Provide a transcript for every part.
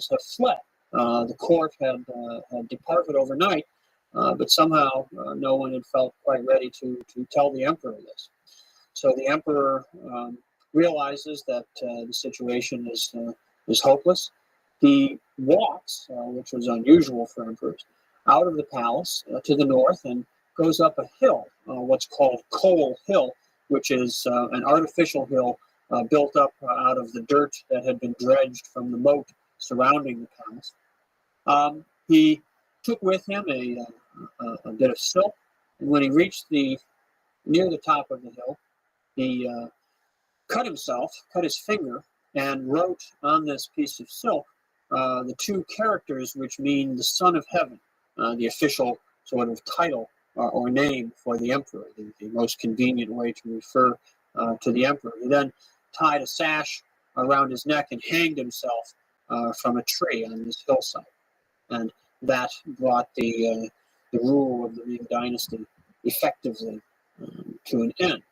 officials have fled. The court had departed overnight, but somehow no one had felt quite ready to tell the emperor this. So the emperor realizes that the situation is hopeless. He walks, which was unusual for emperors, out of the palace to the north and goes up a hill, what's called Coal Hill, which is an artificial hill built up out of the dirt that had been dredged from the moat surrounding the palace. He took with him a bit of silk, and when he reached near the top of the hill, he cut his finger, and wrote on this piece of silk the two characters which mean the Son of Heaven, the official sort of title or name for the emperor, the most convenient way to refer to the emperor. He then tied a sash around his neck and hanged himself from a tree on this hillside. And that brought the rule of the Ming Dynasty effectively to an end.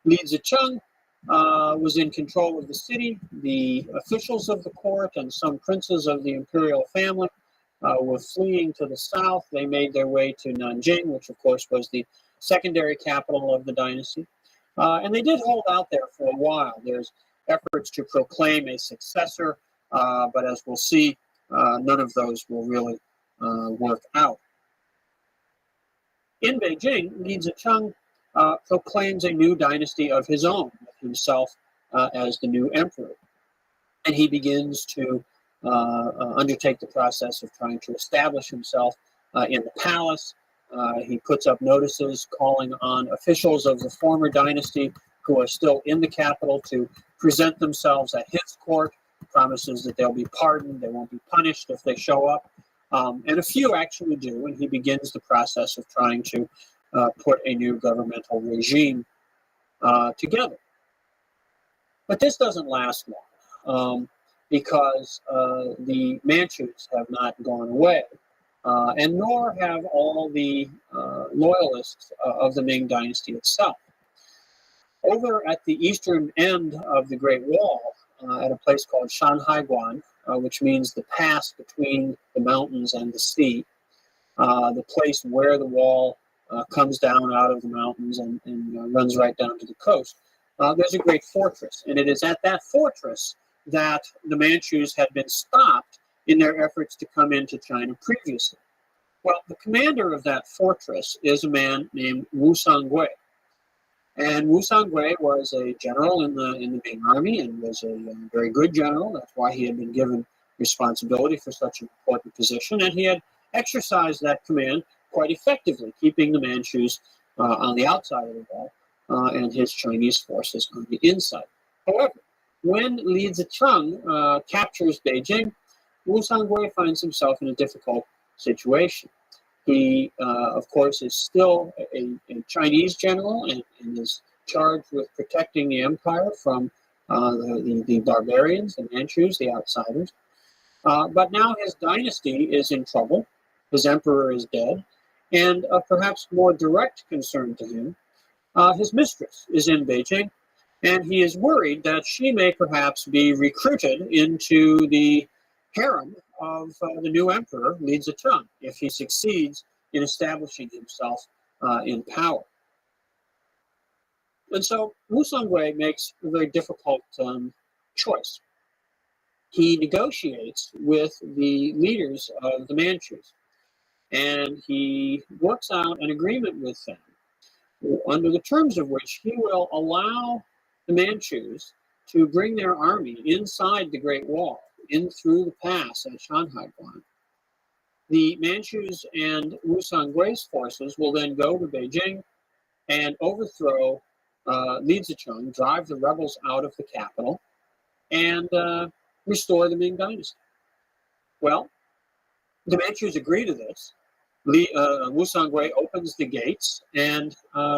Li Zicheng was in control of the city. The officials of the court and some princes of the imperial family were fleeing to the south. They made their way to Nanjing, which of course was the secondary capital of the dynasty. And they did hold out there for a while. There's efforts to proclaim a successor, but as we'll see, none of those will really work out. In Beijing, Li Zicheng proclaims a new dynasty of his own, with himself as the new emperor. And he begins to undertake the process of trying to establish himself in the palace. He puts up notices calling on officials of the former dynasty who are still in the capital to present themselves at his court, promises that they'll be pardoned, they won't be punished if they show up. And a few actually do, and he begins the process of trying to put a new governmental regime together. But this doesn't last long because the Manchus have not gone away, and nor have all the loyalists of the Ming Dynasty itself. Over at the eastern end of the Great Wall, at a place called Shanhaiguan, which means the pass between the mountains and the sea, the place where the wall comes down out of the mountains and runs right down to the coast. There's a great fortress, and it is at that fortress that the Manchus had been stopped in their efforts to come into China previously. Well, the commander of that fortress is a man named Wu Sangui. And Wu Sangui was a general in the Ming army and was a very good general. That's why he had been given responsibility for such an important position, and he had exercised that command quite effectively, keeping the Manchus on the outside of the wall and his Chinese forces on the inside. However, when Li Zicheng captures Beijing, Wu Sangui finds himself in a difficult situation. He, of course, is still a Chinese general and is charged with protecting the empire from the barbarians, the Manchus, the outsiders. But now his dynasty is in trouble. His emperor is dead. And perhaps more direct concern to him, his mistress is in Beijing, and he is worried that she may perhaps be recruited into the harem of the new emperor, Li Zicheng, if he succeeds in establishing himself in power. And so Wu Sangui makes a very difficult choice. He negotiates with the leaders of the Manchus, and he works out an agreement with them, under the terms of which he will allow the Manchus to bring their army inside the Great Wall, in through the pass at Shanhaiguan. The Manchus and Wu Sangui's forces will then go to Beijing and overthrow Li Zicheng, drive the rebels out of the capital, and restore the Ming Dynasty. Well, the Manchus agree to this. Wu Sangui opens the gates, and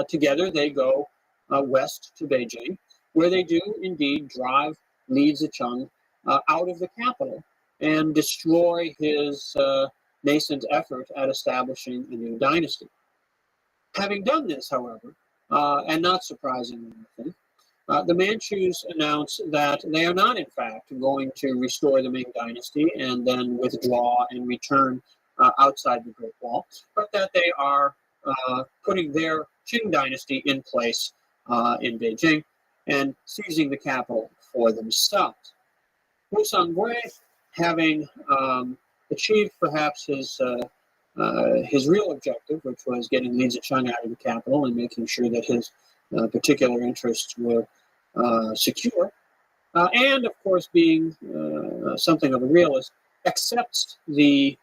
together they go west to Beijing, where they do indeed drive Li Zicheng out of the capital and destroy his nascent effort at establishing a new dynasty. Having done this, however, and not surprisingly, I think, The Manchus announce that they are not, in fact, going to restore the Ming Dynasty and then withdraw and return outside the Great Wall, but that they are putting their Qing Dynasty in place in Beijing and seizing the capital for themselves. Wu Songui, having achieved perhaps his real objective, which was getting Li Zicheng out of the capital and making sure that his particular interests were secure, and of course being something of a realist, accepts the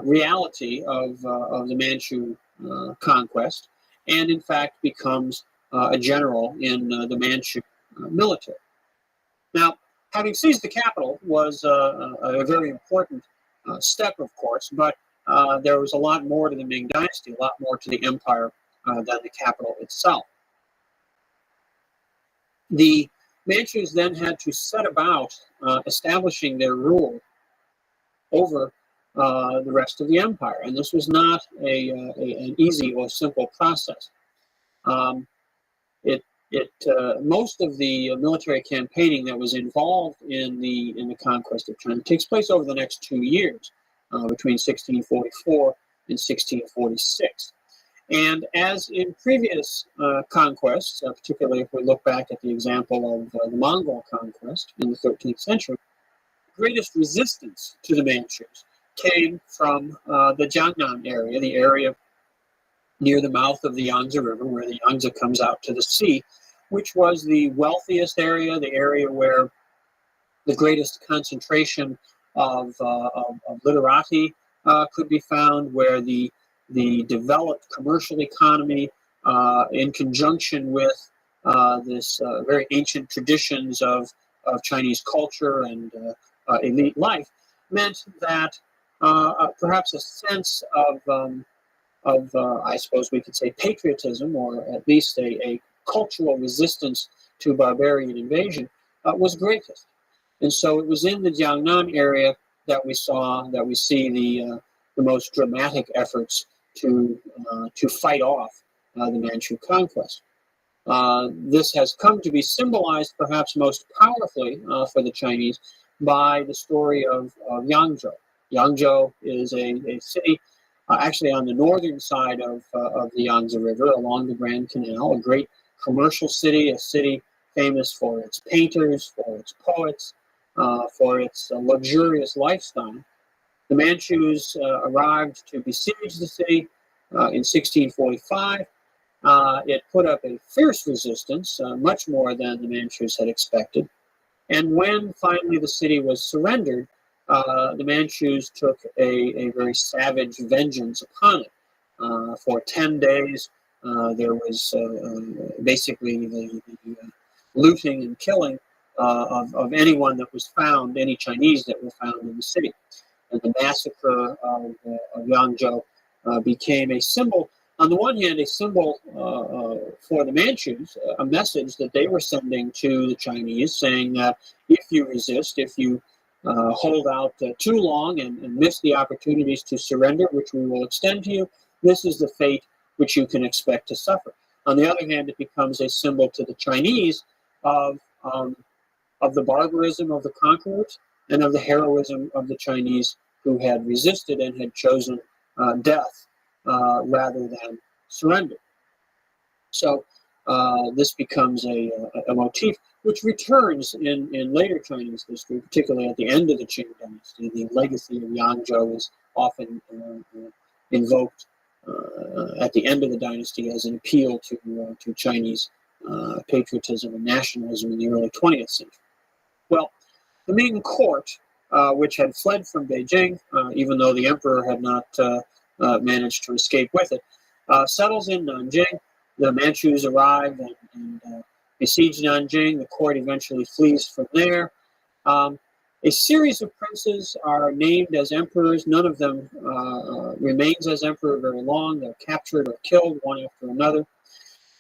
reality of the Manchu conquest, and in fact becomes a general in the Manchu military. Now, having seized the capital was a very important step, of course, but there was a lot more to the Ming Dynasty, a lot more to the empire than the capital itself. The Manchus then had to set about establishing their rule over the rest of the empire, and this was not an easy or simple process. Most of the military campaigning that was involved in the conquest of China takes place over the next 2 years, between 1644 and 1646. And as in previous conquests, particularly if we look back at the example of the Mongol conquest in the 13th century, the greatest resistance to the Manchus came from the Jiangnan area, the area near the mouth of the Yangtze River, where the Yangtze comes out to the sea, which was the wealthiest area, the area where the greatest concentration of literati could be found, where the developed commercial economy, in conjunction with this very ancient traditions of Chinese culture and elite life, meant that perhaps a sense of I suppose we could say patriotism, or at least a cultural resistance to barbarian invasion, was greatest. And so it was in the Jiangnan area that we see the most dramatic efforts to fight off the Manchu conquest. This has come to be symbolized perhaps most powerfully for the Chinese by the story of Yangzhou. Yangzhou is a city actually on the northern side of the Yangtze River along the Grand Canal, a great commercial city, a city famous for its painters, for its poets, for its luxurious lifestyle. The Manchus arrived to besiege the city in 1645. It put up a fierce resistance, much more than the Manchus had expected. And when finally the city was surrendered, the Manchus took a very savage vengeance upon it. For 10 days, there was basically the looting and killing of anyone that was found, any Chinese that were found in the city. And the massacre of Yangzhou became a symbol, on the one hand, a symbol for the Manchus, a message that they were sending to the Chinese, saying that if you resist, if you hold out too long and miss the opportunities to surrender, which we will extend to you, this is the fate which you can expect to suffer. On the other hand, it becomes a symbol to the Chinese of the barbarism of the conquerors and of the heroism of the Chinese who had resisted and had chosen death rather than surrender. So this becomes a motif which returns in later Chinese history, particularly at the end of the Qing dynasty. The legacy of Yangzhou is often invoked at the end of the dynasty as an appeal to Chinese patriotism and nationalism in the early 20th century. Well, the Ming court, which had fled from Beijing, even though the emperor had not managed to escape with it, settles in Nanjing. The Manchus arrive and besiege Nanjing. The court eventually flees from there. A series of princes are named as emperors. None of them remains as emperor very long. They're captured or killed one after another.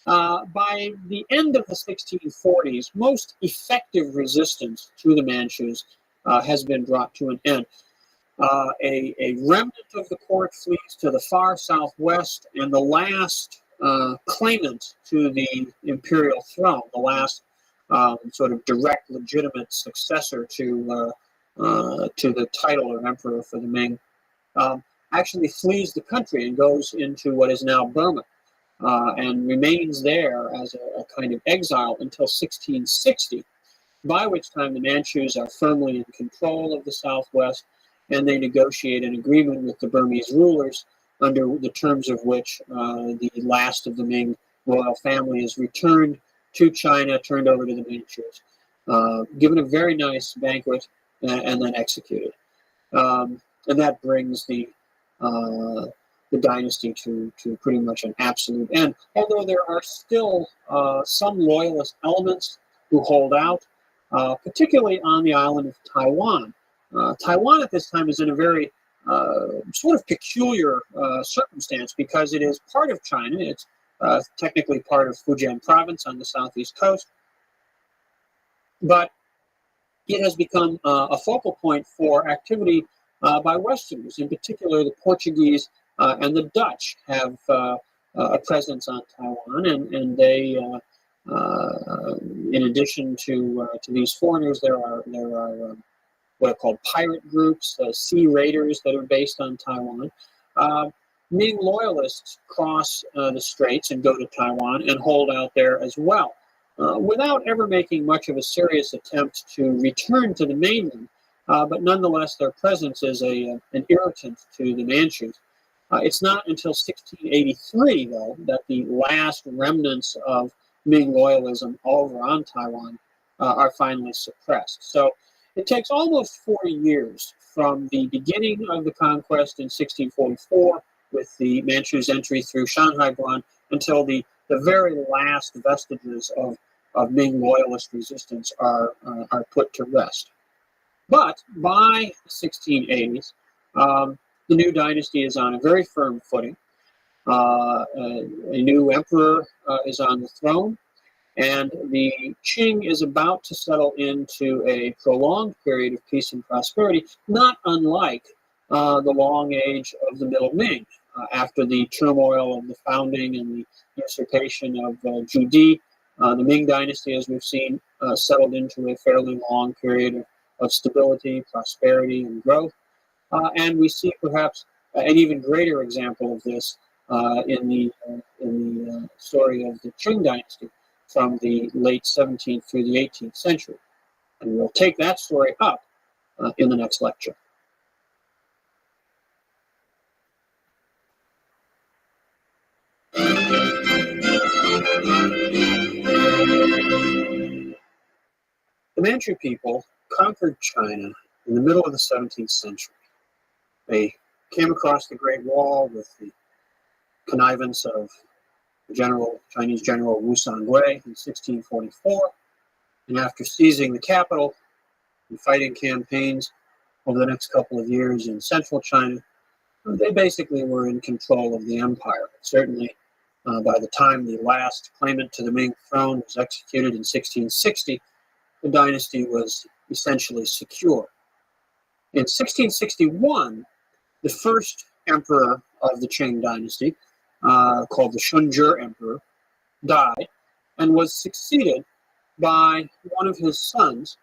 By the end of the 1640s, most effective resistance to the Manchus has been brought to an end. A remnant of the court flees to the far southwest, and the last claimant to the imperial throne, the last sort of direct, legitimate successor to the title of emperor for the Ming, actually flees the country and goes into what is now Burma, and remains there as a kind of exile until 1660, by which time the Manchus are firmly in control of the southwest, and they negotiate an agreement with the Burmese rulers under the terms of which the last of the Ming royal family is returned to China, turned over to the Manchus, given a very nice banquet, and then executed. And that brings the dynasty to pretty much an absolute end. Although there are still some loyalist elements who hold out, particularly on the island of Taiwan. Taiwan at this time is in a very sort of peculiar circumstance because it is part of China. It's technically part of Fujian province on the southeast coast, but it has become a focal point for activity by Westerners. In particular, the Portuguese and the Dutch have a presence on Taiwan, and they, in addition to these foreigners, there are what are called pirate groups, sea raiders that are based on Taiwan. Ming loyalists cross the straits and go to Taiwan and hold out there as well, without ever making much of a serious attempt to return to the mainland. But nonetheless, their presence is an irritant to the Manchus. It's not until 1683, though, that the last remnants of Ming loyalism over on Taiwan are finally suppressed. So it takes almost 40 years from the beginning of the conquest in 1644, with the Manchus' entry through Shanghai Guan, until the very last vestiges of Ming loyalist resistance are put to rest. But by the 1680s, the new dynasty is on a very firm footing. A new emperor is on the throne, and the Qing is about to settle into a prolonged period of peace and prosperity, not unlike the long age of the Middle Ming, after the turmoil of the founding and the usurpation of Zhu Di. The Ming dynasty, as we've seen, settled into a fairly long period of stability, prosperity, and growth. And we see perhaps an even greater example of this in the story of the Qing dynasty from the late 17th through the 18th century. And we'll take that story up in the next lecture. The Manchu people conquered China in the middle of the 17th century. They came across the Great Wall with the connivance of the Chinese general Wu Songwei in 1644, and after seizing the capital and fighting campaigns over the next couple of years in central China, they basically were in control of the empire. Certainly, by the time the last claimant to the Ming throne was executed in 1660, the dynasty was essentially secure. In 1661, the first emperor of the Qing dynasty, called the Shunzhi Emperor, died and was succeeded by one of his sons,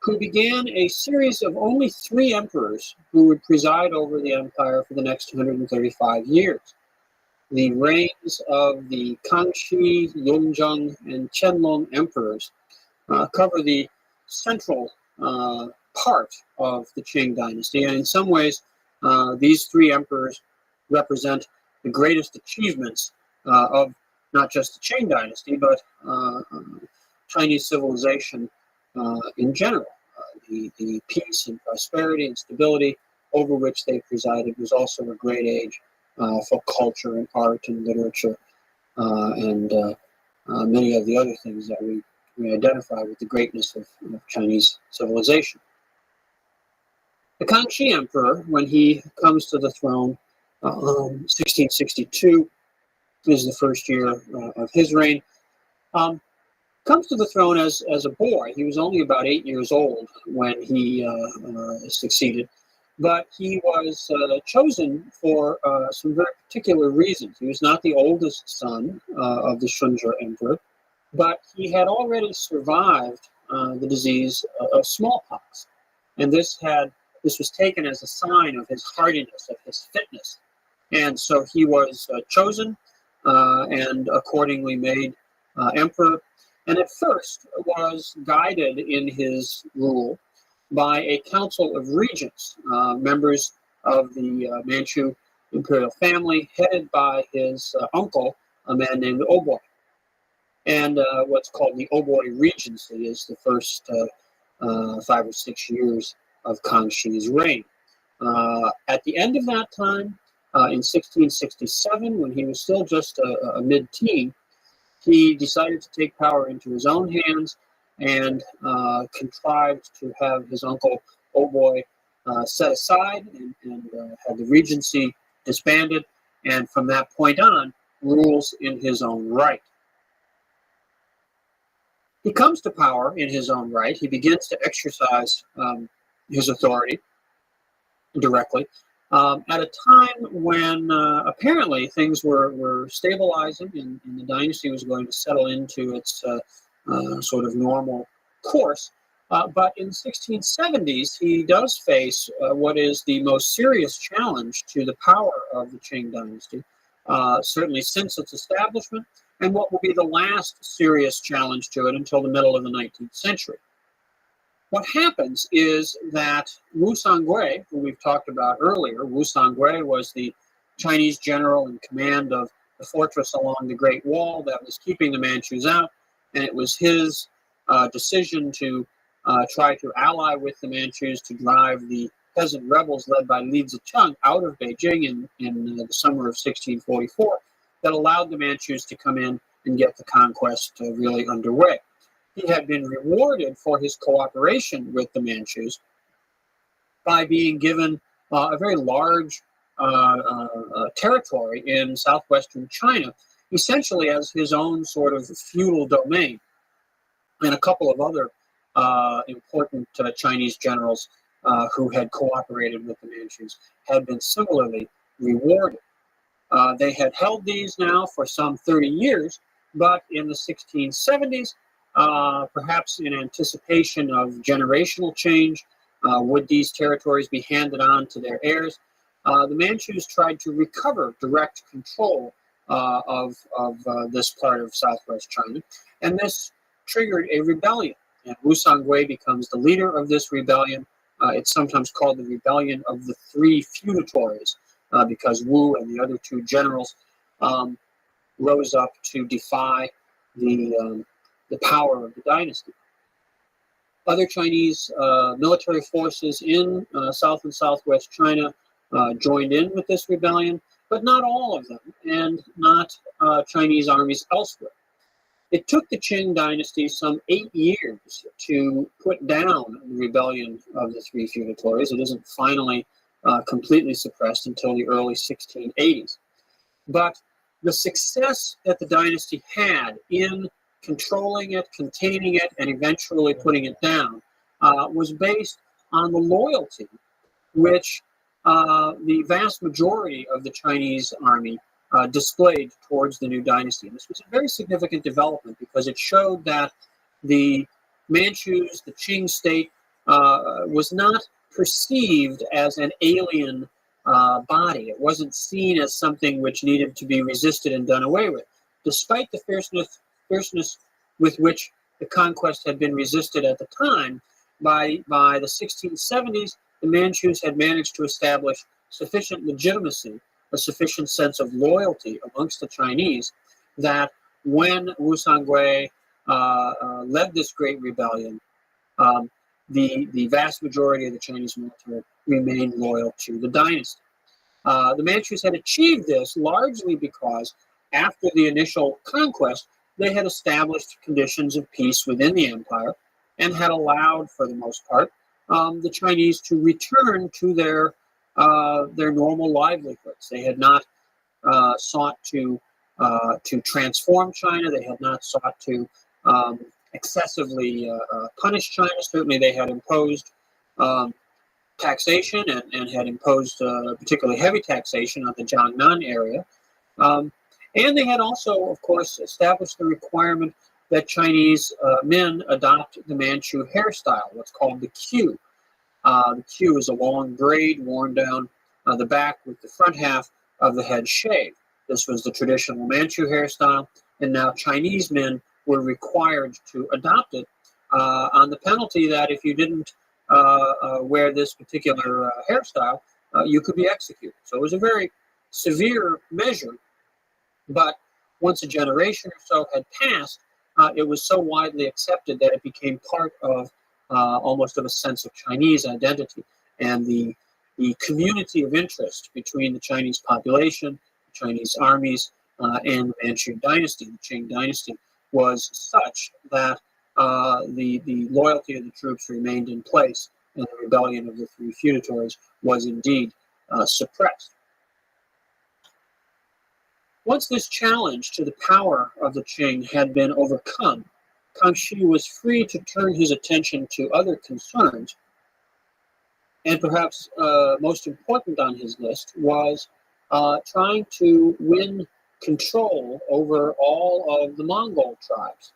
who began a series of only 3 emperors who would preside over the empire for the next 135 years. The reigns of the Kangxi, Yongzheng, and Qianlong emperors cover the central part of the Qing dynasty, and in some ways, these 3 emperors represent the greatest achievements of not just the Qing dynasty, but Chinese civilization in general. The peace and prosperity and stability over which they presided was also a great age for culture and art and literature and many of the other things that we identify with the greatness of Chinese civilization. The Kangxi Emperor, when he comes to the throne, 1662 is the first year of his reign, comes to the throne as a boy. He was only about 8 years old when he succeeded, But he was chosen for some very particular reasons. He was not the oldest son of the Shunja emperor, but he had already survived the disease of smallpox, and this was taken as a sign of his hardiness, of his fitness, and so he was chosen and accordingly made emperor. And at first was guided in his rule by a council of regents, members of the Manchu imperial family, headed by his uncle, a man named Oboy. And what's called the Oboy Regency is the first 5 or 6 years of Kangshi's reign. At the end of that time, in 1667, when he was still just a mid-teen, he decided to take power into his own hands and contrived to have his uncle Oboy set aside and had the regency disbanded, and from that point on, rules in his own right. He comes to power in his own right. He begins to exercise his authority directly at a time when apparently things were stabilizing and the dynasty was going to settle into its sort of normal course. But in the 1670s, he does face what is the most serious challenge to the power of the Qing dynasty, certainly since its establishment, and what will be the last serious challenge to it until the middle of the 19th century. What happens is that Wu Songui, who we've talked about earlier, Wu Songui was the Chinese general in command of the fortress along the Great Wall that was keeping the Manchus out, and it was his decision to try to ally with the Manchus to drive the peasant rebels led by Li Zicheng out of Beijing in the summer of 1644 that allowed the Manchus to come in and get the conquest really underway. He had been rewarded for his cooperation with the Manchus by being given a very large territory in southwestern China, essentially as his own sort of feudal domain. And a couple of other important Chinese generals who had cooperated with the Manchus had been similarly rewarded. They had held these now for some 30 years, but in the 1670s, perhaps in anticipation of generational change, would these territories be handed on to their heirs? The Manchus tried to recover direct control of this part of southwest China, and this triggered a rebellion. And Wu Songui becomes the leader of this rebellion. It's sometimes called the Rebellion of the Three Feudatories, because Wu and the other two generals rose up to defy the power of the dynasty. Other Chinese military forces in South and Southwest China joined in with this rebellion, but not all of them, and not Chinese armies elsewhere. It took the Qing dynasty some 8 years to put down the rebellion of the Three Feudatories. It isn't finally completely suppressed until the early 1680s. But the success that the dynasty had in controlling it, containing it, and eventually putting it down was based on the loyalty which the vast majority of the Chinese army displayed towards the new dynasty. This was a very significant development because it showed that the Manchus, the Qing state, was not perceived as an alien body. It wasn't seen as something which needed to be resisted and done away with. Despite the fierceness with which the conquest had been resisted at the time, by the 1670s, the Manchus had managed to establish sufficient legitimacy, a sufficient sense of loyalty amongst the Chinese, that when Wu Songui led this great rebellion, the vast majority of the Chinese military remained loyal to the dynasty. The Manchus had achieved this largely because after the initial conquest, they had established conditions of peace within the empire and had allowed, for the most part, the Chinese to return to their normal livelihoods. They had not sought to transform China. They had not sought to excessively punish China. Certainly, they had imposed taxation and had imposed particularly heavy taxation on the Jiangnan area. And they had also, of course, established the requirement that Chinese men adopt the Manchu hairstyle, what's called the queue. The queue is a long braid worn down the back with the front half of the head shaved. This was the traditional Manchu hairstyle, and now Chinese men were required to adopt it on the penalty that if you didn't wear this particular hairstyle, you could be executed. So it was a very severe measure, but once a generation or so had passed, it was so widely accepted that it became part of almost of a sense of Chinese identity. And the community of interest between the Chinese population, the Chinese armies, and the Manchu dynasty, the Qing dynasty, was such that the loyalty of the troops remained in place, and the rebellion of the three feudatories was indeed suppressed. Once this challenge to the power of the Qing had been overcome, Kangxi was free to turn his attention to other concerns, and perhaps most important on his list was trying to win control over all of the Mongol tribes.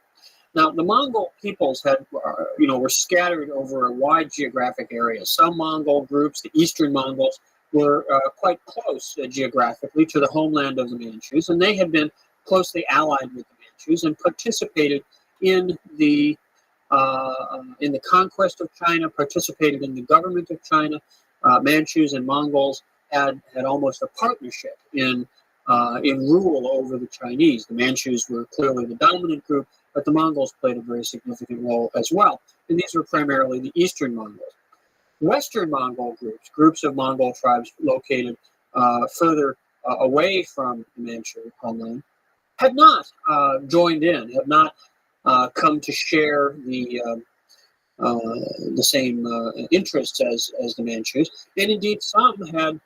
Now, the Mongol peoples were scattered over a wide geographic area. Some Mongol groups, the Eastern Mongols, were quite close geographically to the homeland of the Manchus, and they had been closely allied with the Manchus and participated in the conquest of China, participated in the government of China. Manchus and Mongols had almost a partnership in rule over the Chinese. The Manchus were clearly the dominant group, but the Mongols played a very significant role as well. And these were primarily the Eastern Mongols. Western Mongol groups of Mongol tribes located further away from the Manchu homeland, had not joined in, had not come to share the same interests as the Manchus, and indeed some had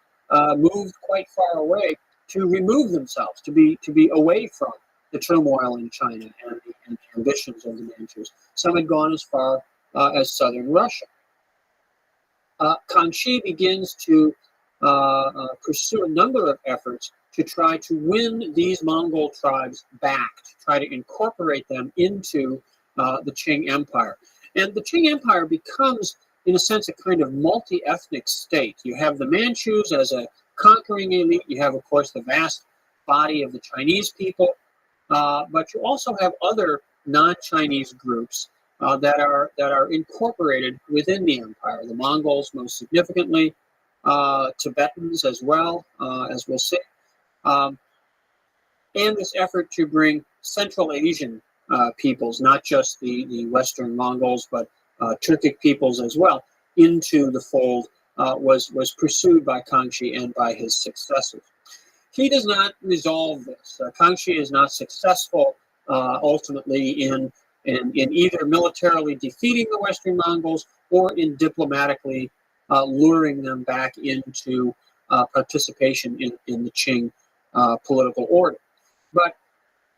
moved quite far away to remove themselves, to be away from the turmoil in China and the ambitions of the Manchus. Some had gone as far as southern Russia. Kangxi begins to pursue a number of efforts to try to win these Mongol tribes back, to try to incorporate them into the Qing Empire. And the Qing Empire becomes, in a sense, a kind of multi-ethnic state. You have the Manchus as a conquering elite. You have, of course, the vast body of the Chinese people. But you also have other non-Chinese groups that are incorporated within the empire. The Mongols, most significantly, Tibetans as well, as we'll see, and this effort to bring Central Asian peoples, not just the Western Mongols, but Turkic peoples as well, into the fold was pursued by Kangxi and by his successors. He does not resolve this. Kangxi is not successful ultimately in either militarily defeating the Western Mongols or in diplomatically luring them back into participation in the Qing political order. But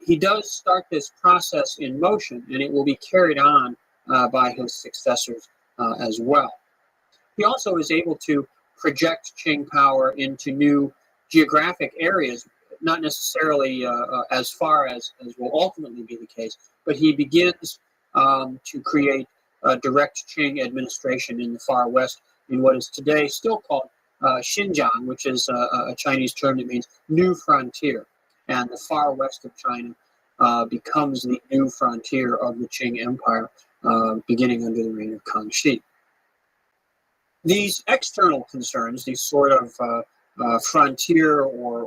he does start this process in motion, and it will be carried on by his successors as well. He also is able to project Qing power into new geographic areas, not necessarily as far as will ultimately be the case, but he begins to create direct Qing administration in the far west, in what is today still called Xinjiang, which is a Chinese term that means new frontier. And the far west of China becomes the new frontier of the Qing Empire, beginning under the reign of Kangxi. These external concerns, these sort of frontier or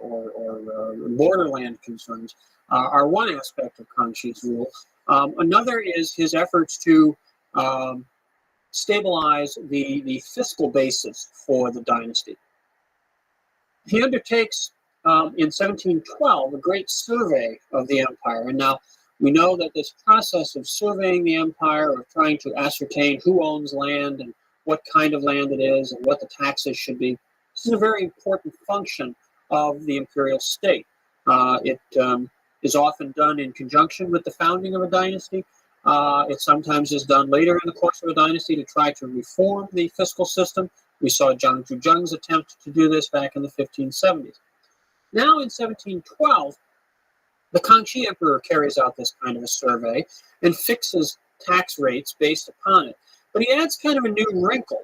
borderland concerns, are one aspect of Kangxi's rule. Another is his efforts to stabilize the fiscal basis for the dynasty. He undertakes in 1712 a great survey of the empire. And now we know that this process of surveying the empire, of trying to ascertain who owns land and what kind of land it is and what the taxes should be, this is a very important function of the imperial state. It is often done in conjunction with the founding of a dynasty. It sometimes is done later in the course of a dynasty to try to reform the fiscal system. We saw Zhang Zhuzheng's attempt to do this back in the 1570s. Now in 1712, the Kangxi Emperor carries out this kind of a survey and fixes tax rates based upon it. But he adds kind of a new wrinkle,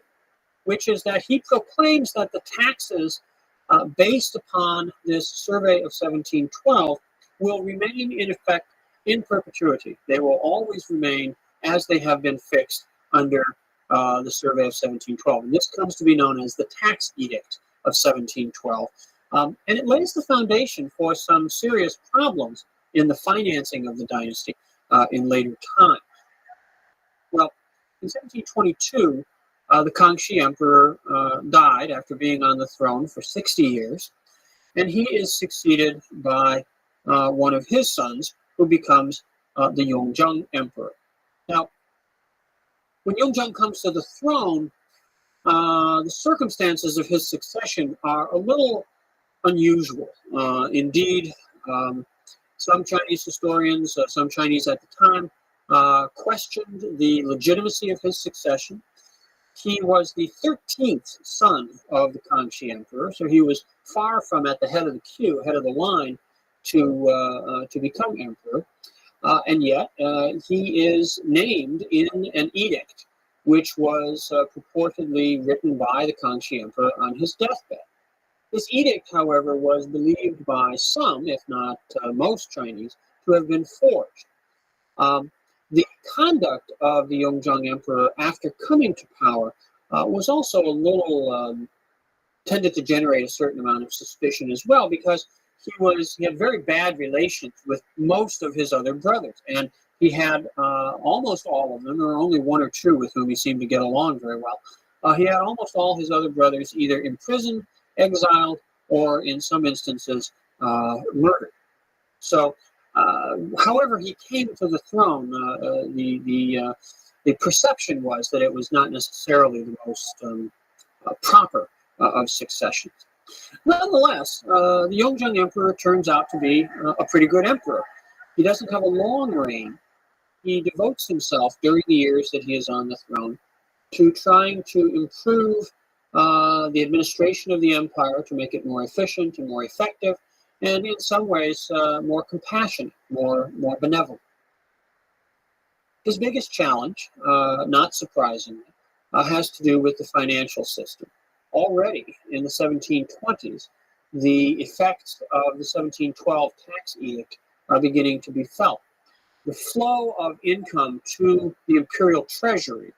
which is that he proclaims that the taxes based upon this survey of 1712 will remain in effect in perpetuity. They will always remain as they have been fixed under the survey of 1712. And this comes to be known as the Tax Edict of 1712. And it lays the foundation for some serious problems in the financing of the dynasty in later time. Well, in 1722, the Kangxi Emperor died after being on the throne for 60 years, and he is succeeded by one of his sons, who becomes the Yongzheng Emperor. Now, when Yongzheng comes to the throne, the circumstances of his succession are a little unusual. Indeed, some Chinese historians, some Chinese at the time, questioned the legitimacy of his succession. He was the 13th son of the Kangxi Emperor, so he was far from at the head of the queue, head of the line, to become emperor. And yet, he is named in an edict, which was purportedly written by the Kangxi Emperor on his deathbed. This edict, however, was believed by some, if not most Chinese, to have been forged. The conduct of the Yongzheng Emperor after coming to power was also a little tended to generate a certain amount of suspicion as well, because he had very bad relations with most of his other brothers, and he had almost all of them. There were only one or two with whom he seemed to get along very well. He had almost all his other brothers either imprisoned, exiled, or in some instances murdered. So, however he came to the throne, the perception was that it was not necessarily the most proper of successions. Nonetheless, the Yongzheng Emperor turns out to be a pretty good emperor. He doesn't have a long reign. He devotes himself during the years that he is on the throne to trying to improve the administration of the empire, to make it more efficient and more effective, and in some ways more compassionate, more benevolent. His biggest challenge, not surprisingly, has to do with the financial system. Already in the 1720s, the effects of the 1712 tax edict are beginning to be felt. The flow of income to the imperial treasury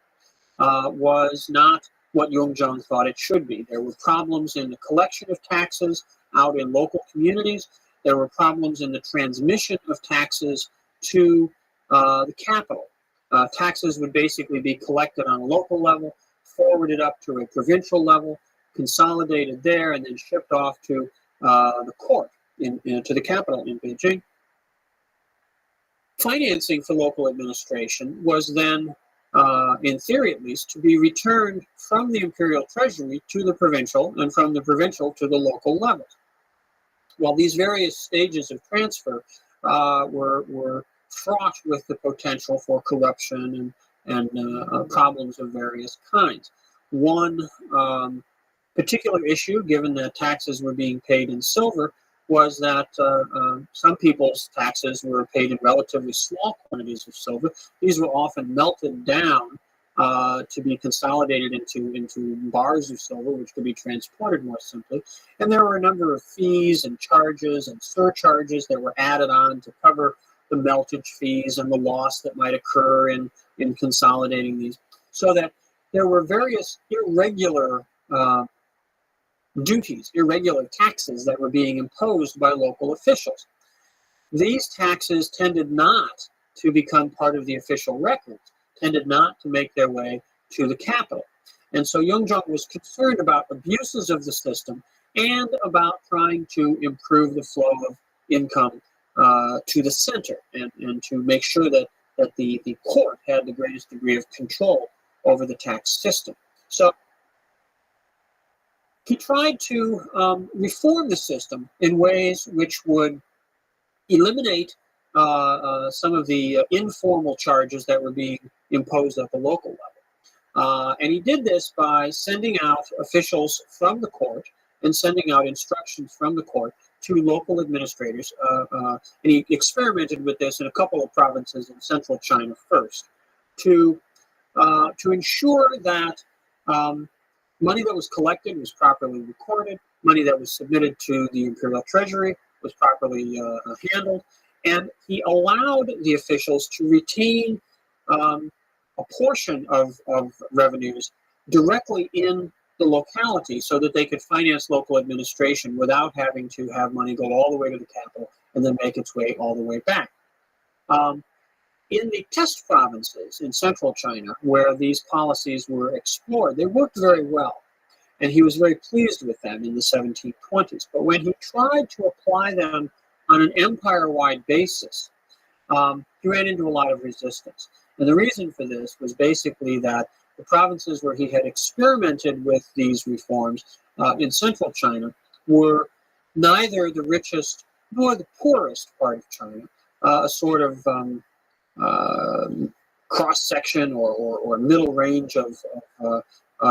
was not what Yongzheng thought it should be. There were problems in the collection of taxes out in local communities. There were problems in the transmission of taxes to the capital. Taxes would basically be collected on a local level, forwarded up to a provincial level, consolidated there, and then shipped off to the court, to the capital in Beijing. Financing for local administration was then, in theory at least, to be returned from the imperial treasury to the provincial, and from the provincial to the local levels. Well, these various stages of transfer were fraught with the potential for corruption and problems of various kinds. One particular issue, given that taxes were being paid in silver, was that some people's taxes were paid in relatively small quantities of silver. These were often melted down to be consolidated into bars of silver, which could be transported more simply. And there were a number of fees and charges and surcharges that were added on to cover the meltage fees and the loss that might occur in consolidating these. So that there were various irregular duties, irregular taxes that were being imposed by local officials. These taxes tended not to become part of the official records, tended not to make their way to the capital. And so Yongzheng was concerned about abuses of the system and about trying to improve the flow of income to the center, and to make sure that the court had the greatest degree of control over the tax system. So he tried to reform the system in ways which would eliminate some of the informal charges that were being imposed at the local And he did this by sending out officials from the court and sending out instructions from the court to local administrators. And he experimented with this in a couple of provinces in central China first to ensure that money that was collected was properly recorded, money that was submitted to the imperial treasury was properly handled, and he allowed the officials to retain a portion of revenues directly in the locality so that they could finance local administration without having to have money go all the way to the capital and then make its way all the way back. In the test provinces in central China, where these policies were explored, they worked very well, and he was very pleased with them in the 1720s. But when he tried to apply them on an empire-wide basis, he ran into a lot of resistance. And the reason for this was basically that the provinces where he had experimented with these reforms in central China were neither the richest nor the poorest part of China, a sort of cross-section or middle range of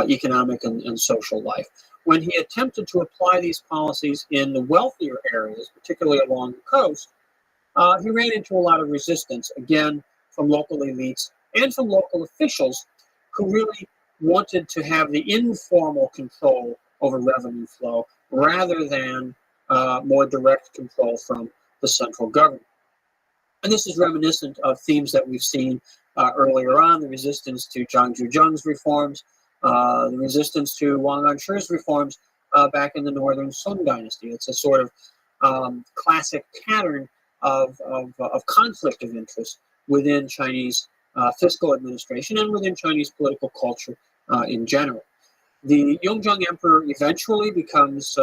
economic and social life. When he attempted to apply these policies in the wealthier areas, particularly along the coast, he ran into a lot of resistance, again, from local elites and from local officials who really wanted to have the informal control over revenue flow rather than more direct control from the central government. And this is reminiscent of themes that we've seen earlier on, the resistance to Zhang Zhuzheng's reforms, the resistance to Wang Anshi's reforms back in the northern Song dynasty. It's a sort of classic pattern of conflict of interest within Chinese fiscal administration and within Chinese political culture in general. The Yongzheng emperor eventually becomes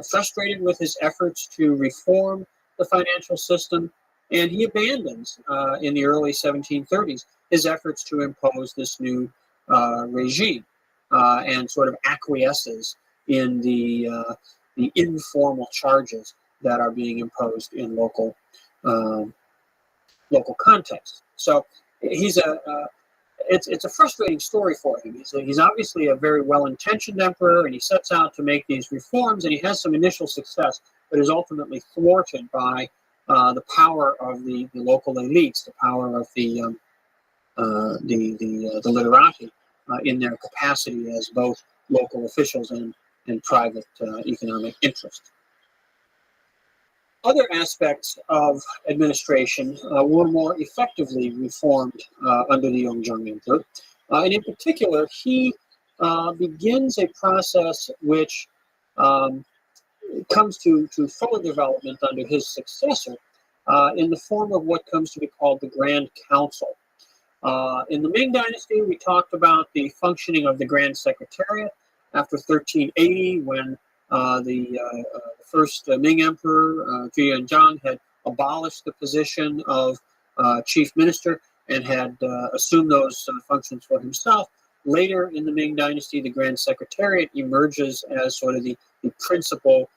frustrated with his efforts to reform the financial system, and he abandons, in the early 1730s, his efforts to impose this new regime and sort of acquiesces in the informal charges that are being imposed in local contexts. So it's a frustrating story for him. He's obviously a very well-intentioned emperor, and he sets out to make these reforms, and he has some initial success, but is ultimately thwarted by the power of the local elites, the power of the literati in their capacity as both local officials and private economic interests. Other aspects of administration were more effectively reformed under the Yongzheng emperor, and in particular, he begins a process which comes to fuller development under his successor in the form of what comes to be called the Grand Council. In the Ming Dynasty, we talked about the functioning of the Grand Secretariat after 1380, when the first Ming Emperor, Zhuge had abolished the position of chief minister and had assumed those functions for himself. Later in the Ming Dynasty, the Grand Secretariat emerges as sort of the principal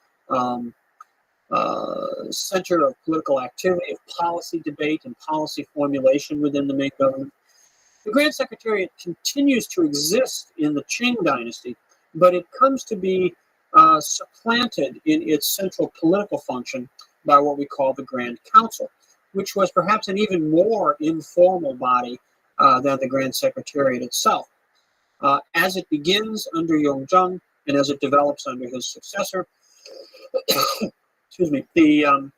center of political activity, of policy debate and policy formulation within the Ming government. The Grand Secretariat continues to exist in the Qing Dynasty, but it comes to be supplanted in its central political function by what we call the Grand Council, which was perhaps an even more informal body than the Grand Secretariat itself. As it begins under Yongzheng and as it develops under his successor, excuse me, the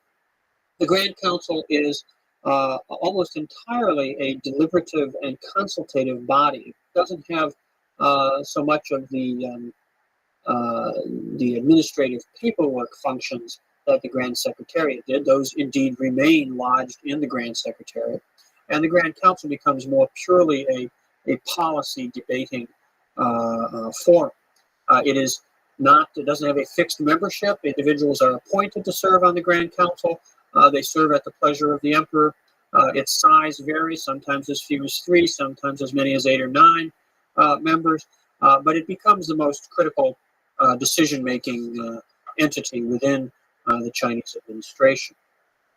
Grand Council is almost entirely a deliberative and consultative body. It doesn't have so much of the administrative paperwork functions that the Grand Secretariat did. Those indeed remain lodged in the Grand Secretariat. And the Grand Council becomes more purely a policy debating forum. It doesn't have a fixed membership. Individuals are appointed to serve on the Grand Council. They serve at the pleasure of the emperor. Its size varies, sometimes as few as 3, sometimes as many as 8 or 9 members. But it becomes the most critical decision-making entity within the Chinese administration.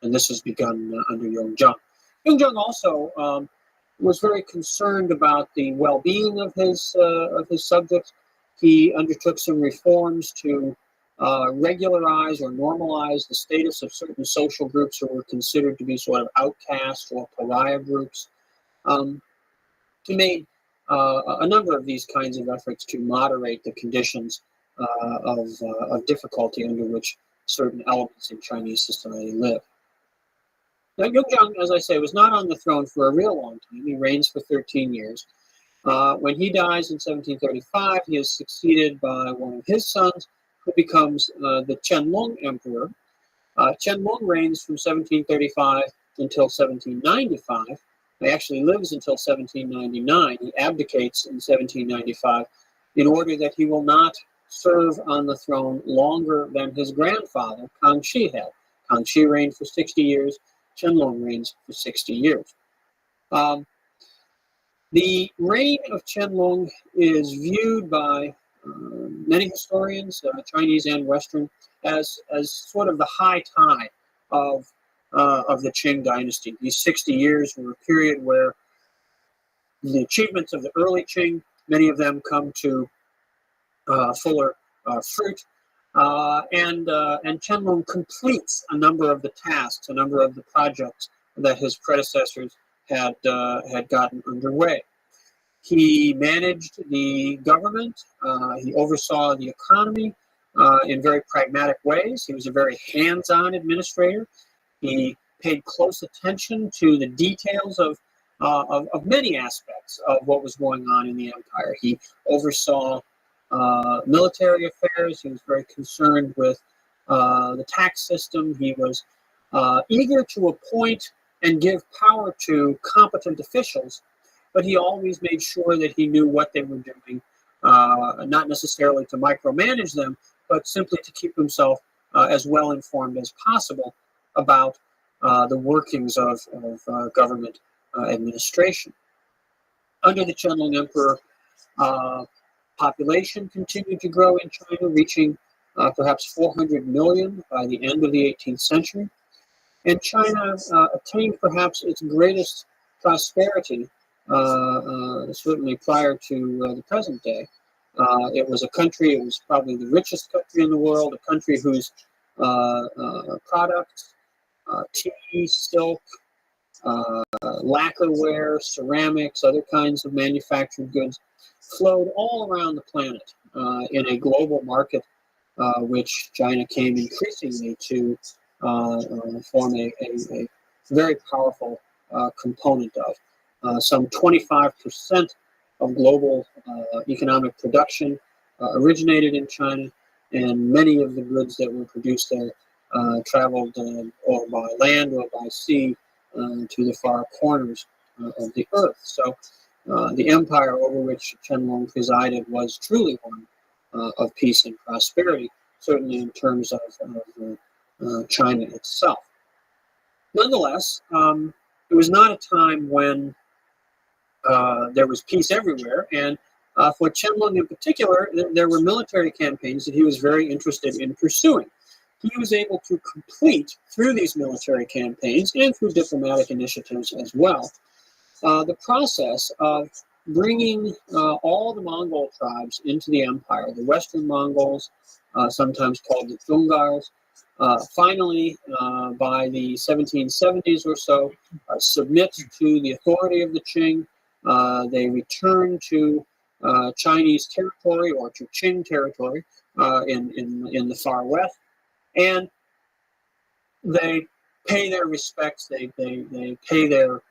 And this has begun under Yongzheng. Yongzheng also was very concerned about the well-being of his subjects. He undertook some reforms to regularize or normalize the status of certain social groups who were considered to be sort of outcast or pariah groups. He made a number of these kinds of efforts to moderate the conditions of difficulty under which certain elements in Chinese society live. Now, Yongjang, as I say, was not on the throne for a real long time. He reigns for 13 years. When he dies in 1735, he is succeeded by one of his sons, who becomes the Qianlong Emperor. Qianlong reigns from 1735 until 1795. He actually lives until 1799. He abdicates in 1795 in order that he will not serve on the throne longer than his grandfather, Kangxi, had. Kangxi reigned for 60 years. Qianlong reigns for 60 years. The reign of Qianlong is viewed by many historians, Chinese and Western, as sort of the high tide of the Qing dynasty. These 60 years were a period where the achievements of the early Qing, many of them come to fuller fruit, and Qianlong completes a number of the tasks, a number of the projects that his predecessors had gotten underway. He managed the government. He oversaw the economy in very pragmatic ways. He was a very hands-on administrator. He paid close attention to the details of many aspects of what was going on in the empire. He oversaw military affairs. He was very concerned with the tax system. He was eager to appoint and give power to competent officials, but he always made sure that he knew what they were doing, not necessarily to micromanage them, but simply to keep himself as well informed as possible about the workings of government administration. Under the Qianlong Emperor, population continued to grow in China, reaching perhaps 400 million by the end of the 18th century. And China attained perhaps its greatest prosperity, certainly prior to the present day. It was a country, it was probably the richest country in the world, a country whose products, tea, silk, lacquerware, ceramics, other kinds of manufactured goods flowed all around the planet in a global market, which China came increasingly to form a very powerful component of. Some 25% of global economic production originated in China, and many of the goods that were produced there traveled or by land or by sea to the far corners of the earth. So the empire over which Qianlong presided was truly one of peace and prosperity, certainly in terms of China itself. Nonetheless, it was not a time when there was peace everywhere, and for Qianlong in particular, there were military campaigns that he was very interested in pursuing. He was able to complete, through these military campaigns and through diplomatic initiatives as well, the process of bringing all the Mongol tribes into the empire, the Western Mongols, sometimes called the Zhongars, finally, by the 1770s or so, submit to the authority of the Qing. They return to Chinese territory or to Qing territory in the far west, and they pay their respects. They pay their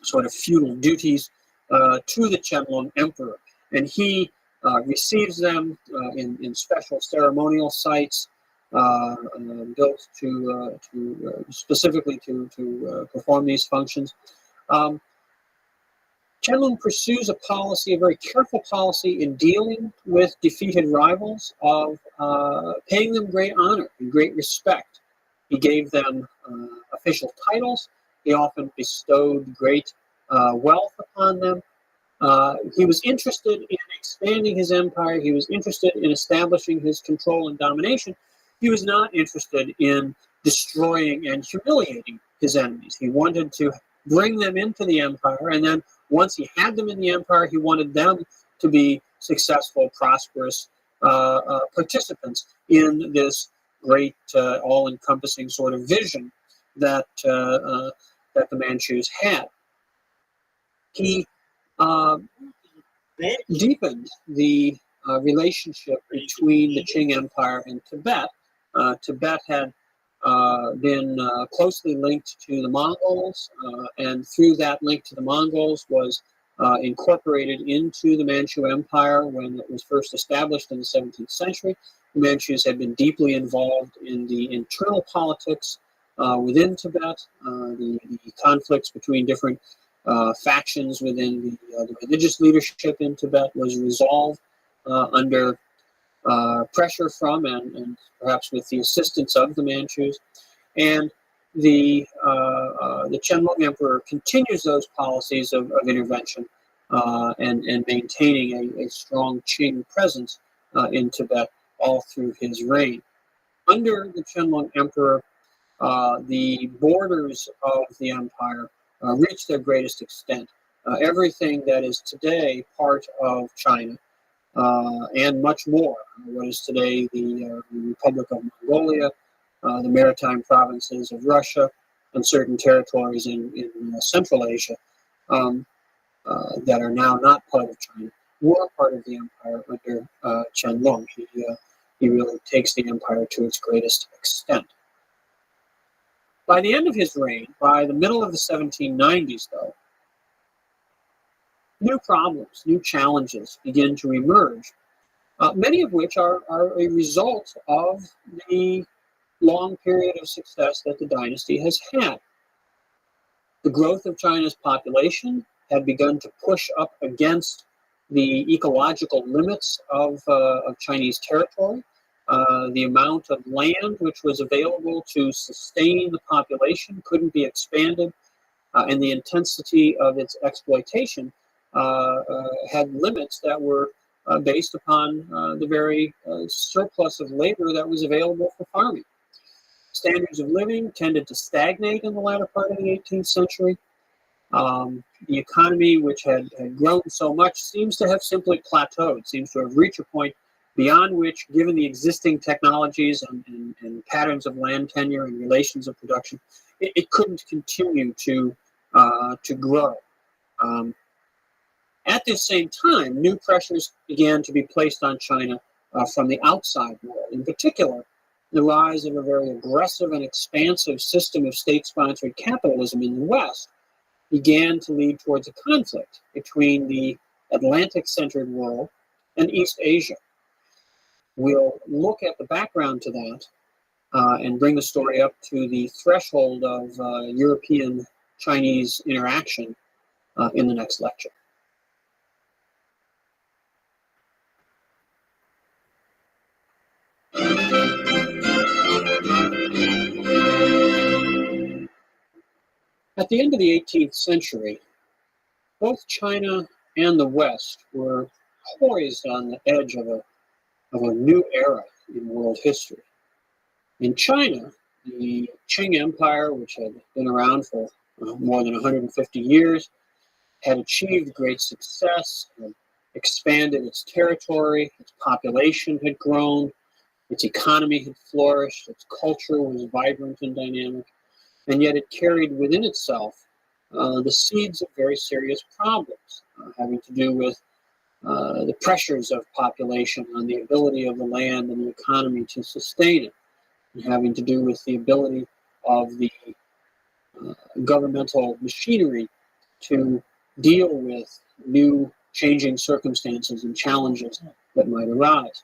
sort of feudal duties to the Qianlong Emperor, and he receives them in special ceremonial sites built to specifically to perform these functions. Qianlong pursues a policy, a very careful policy in dealing with defeated rivals, of paying them great honor and great respect. He gave them official titles. He often bestowed great wealth upon them. He was interested in expanding his empire. He was interested in establishing his control and domination. He was not interested in destroying and humiliating his enemies. He wanted to bring them into the empire, and then once he had them in the empire, he wanted them to be successful, prosperous participants in this great, all-encompassing sort of vision that that the Manchus had. He deepened the relationship between the Qing Empire and Tibet. Tibet had been closely linked to the Mongols, and through that link to the Mongols was incorporated into the Manchu Empire when it was first established in the 17th century. The Manchus had been deeply involved in the internal politics within Tibet, the conflicts between different factions within the religious leadership in Tibet was resolved under pressure from and perhaps with the assistance of the Manchus. And the Qianlong Emperor continues those policies of intervention and maintaining a strong Qing presence in Tibet all through his reign. Under the Qianlong Emperor, the borders of the empire reached their greatest extent. Everything that is today part of China and much more, what is today the Republic of Mongolia, the maritime provinces of Russia, and certain territories in Central Asia that are now not part of China, were part of the empire under Qianlong. He really takes the empire to its greatest extent. By the end of his reign, by the middle of the 1790s, though, new problems, new challenges begin to emerge, many of which are a result of the long period of success that the dynasty has had. The growth of China's population had begun to push up against the ecological limits of Chinese territory. The amount of land which was available to sustain the population couldn't be expanded, and the intensity of its exploitation had limits that were based upon the very surplus of labor that was available for farming. Standards of living tended to stagnate in the latter part of the 18th century. The economy, which had grown so much, seems to have simply plateaued, seems to have reached a point beyond which, given the existing technologies and patterns of land tenure and relations of production, it couldn't continue to grow. At this same time, new pressures began to be placed on China from the outside world. In particular, the rise of a very aggressive and expansive system of state-sponsored capitalism in the West began to lead towards a conflict between the Atlantic-centered world and East Asia. We'll look at the background to that and bring the story up to the threshold of European-Chinese interaction in the next lecture. At the end of the 18th century, both China and the West were poised on the edge of a new era in world history. In China, the Qing Empire, which had been around for more than 150 years, had achieved great success, had expanded its territory, its population had grown, its economy had flourished, its culture was vibrant and dynamic, and yet it carried within itself the seeds of very serious problems having to do with the pressures of population on the ability of the land and the economy to sustain it, and having to do with the ability of the governmental machinery to deal with new changing circumstances and challenges that might arise.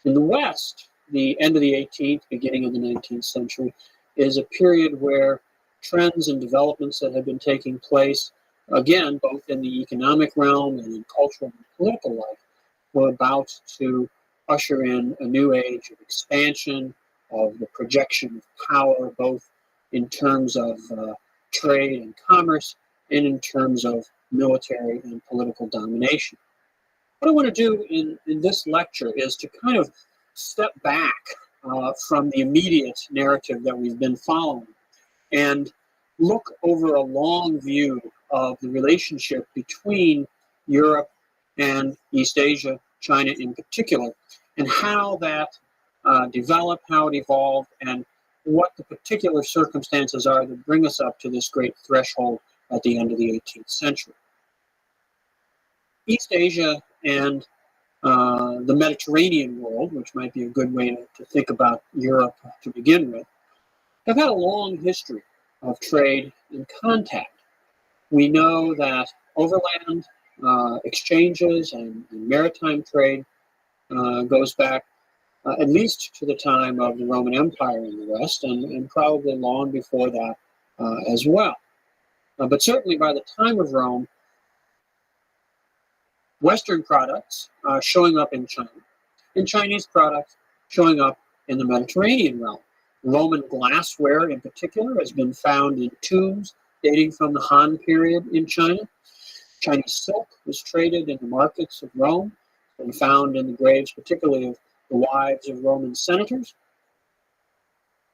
In the West, the end of the 18th, beginning of the 19th century, is a period where trends and developments that have been taking place, again, both in the economic realm and in cultural and political life, were about to usher in a new age of expansion, of the projection of power, both in terms of trade and commerce, and in terms of military and political domination. What I want to do in this lecture is to kind of step back from the immediate narrative that we've been following and look over a long view of the relationship between Europe and East Asia, China in particular, and how that developed, how it evolved, and what the particular circumstances are that bring us up to this great threshold at the end of the 18th century. East Asia and the Mediterranean world, which might be a good way to think about Europe to begin with, have had a long history of trade and contact. We know that overland exchanges and maritime trade goes back at least to the time of the Roman Empire in the West, and probably long before that as well. But certainly by the time of Rome, Western products showing up in China, and Chinese products showing up in the Mediterranean realm. Roman glassware in particular has been found in tombs dating from the Han period in China. Chinese silk was traded in the markets of Rome and found in the graves, particularly of the wives of Roman senators.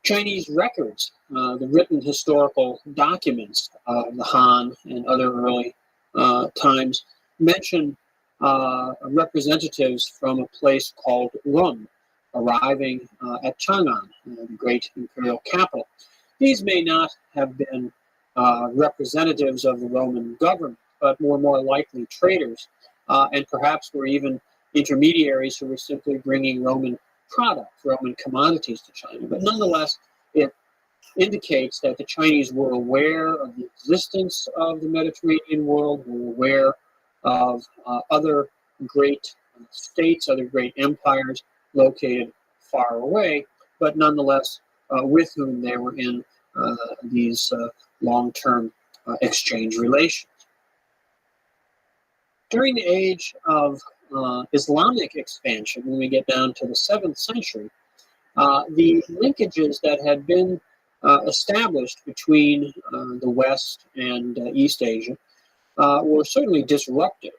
Chinese records, the written historical documents of the Han and other early times, mention representatives from a place called Rum arriving at Chang'an, the great imperial capital. These may not have been representatives of the Roman government, but were more likely traders, and perhaps were even intermediaries who were simply bringing Roman products, Roman commodities to China. But nonetheless, it indicates that the Chinese were aware of the existence of the Mediterranean world, were aware of other great states, other great empires located far away, but nonetheless with whom they were in these long-term exchange relations. During the age of Islamic expansion, when we get down to the 7th century, the linkages that had been established between the West and East Asia were certainly disrupted.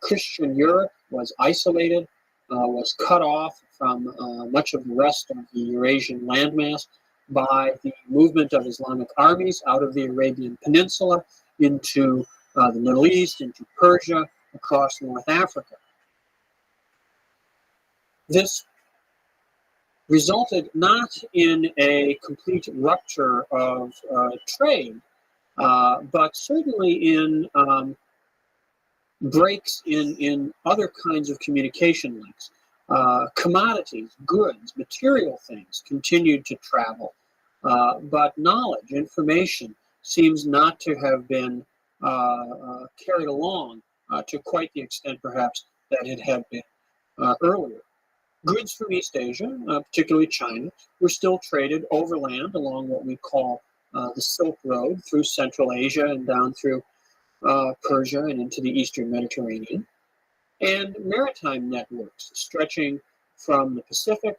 Christian Europe was isolated, was cut off from much of the rest of the Eurasian landmass by the movement of Islamic armies out of the Arabian Peninsula into the Middle East, into Persia, across North Africa. This resulted not in a complete rupture of trade, but certainly in breaks in other kinds of communication links. Commodities, goods, material things continued to travel, but knowledge, information, seems not to have been carried along to quite the extent, perhaps, that it had been earlier. Goods from East Asia, particularly China, were still traded overland along what we call the Silk Road through Central Asia and down through Persia and into the Eastern Mediterranean. And maritime networks stretching from the Pacific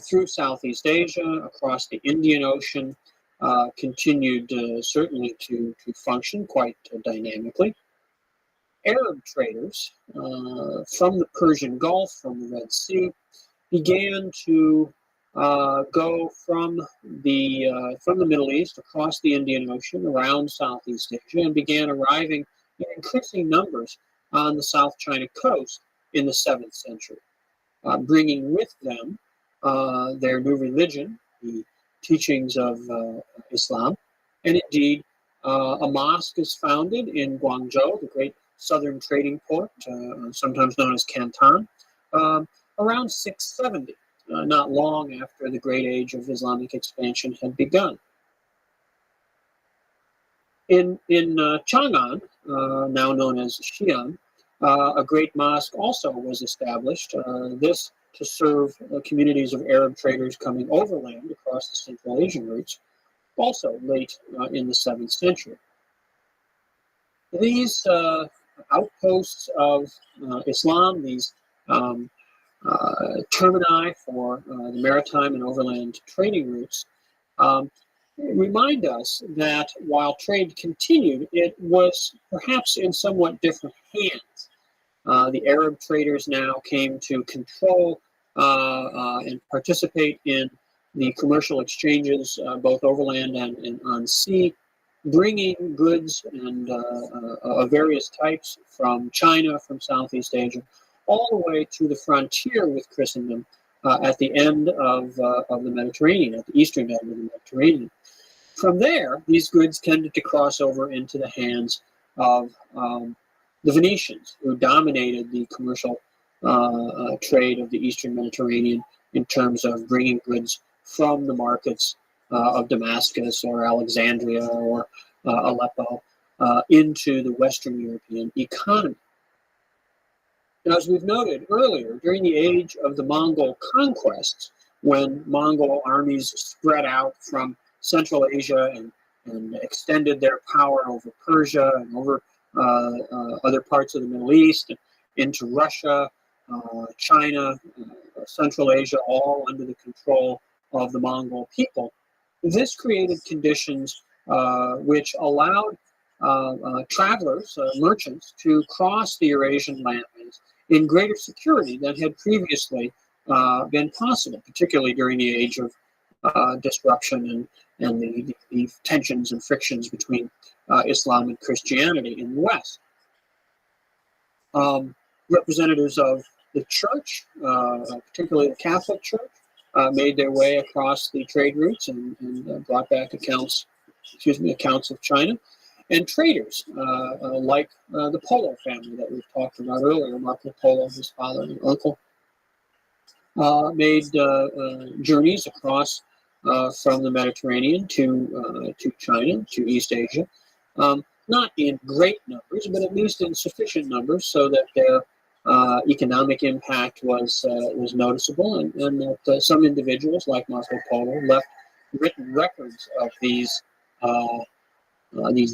through Southeast Asia, across the Indian Ocean, continued certainly to function quite dynamically. Arab traders from the Persian Gulf, from the Red Sea, began to go from the Middle East across the Indian Ocean around Southeast Asia and began arriving in increasing numbers on the South China coast in the 7th century, bringing with them their new religion, the teachings of Islam, and indeed a mosque is founded in Guangzhou, the great southern trading port, sometimes known as Canton, around 670, not long after the great age of Islamic expansion had begun. In Chang'an, now known as Xi'an, a great mosque also was established, this to serve communities of Arab traders coming overland across the Central Asian routes, also late in the 7th century. These outposts of Islam, these termini for the maritime and overland trading routes, remind us that while trade continued, it was perhaps in somewhat different hands. The Arab traders now came to control and participate in the commercial exchanges, both overland and on sea, bringing goods and of various types from China, from Southeast Asia, all the way to the frontier with Christendom at the end of the Mediterranean, at the eastern end of the Mediterranean. From there, these goods tended to cross over into the hands of the Venetians, who dominated the commercial trade of the eastern Mediterranean in terms of bringing goods from the markets of Damascus or Alexandria or Aleppo into the Western European economy. Now, as we've noted earlier, during the age of the Mongol conquests, when Mongol armies spread out from Central Asia and extended their power over Persia and over other parts of the Middle East, into Russia, China, Central Asia, all under the control of the Mongol people. This created conditions which allowed travelers, merchants, to cross the Eurasian landmass in greater security than had previously been possible, particularly during the age of disruption and the tensions and frictions between Islam and Christianity in the West. Representatives of the church, particularly the Catholic Church, made their way across the trade routes and brought back accounts of China. And traders, like the Polo family that we've talked about earlier, Marco Polo, his father and uncle, made journeys across from the Mediterranean to China, to East Asia, not in great numbers, but at least in sufficient numbers so that their economic impact was noticeable, and that some individuals, like Marco Polo, left written records of these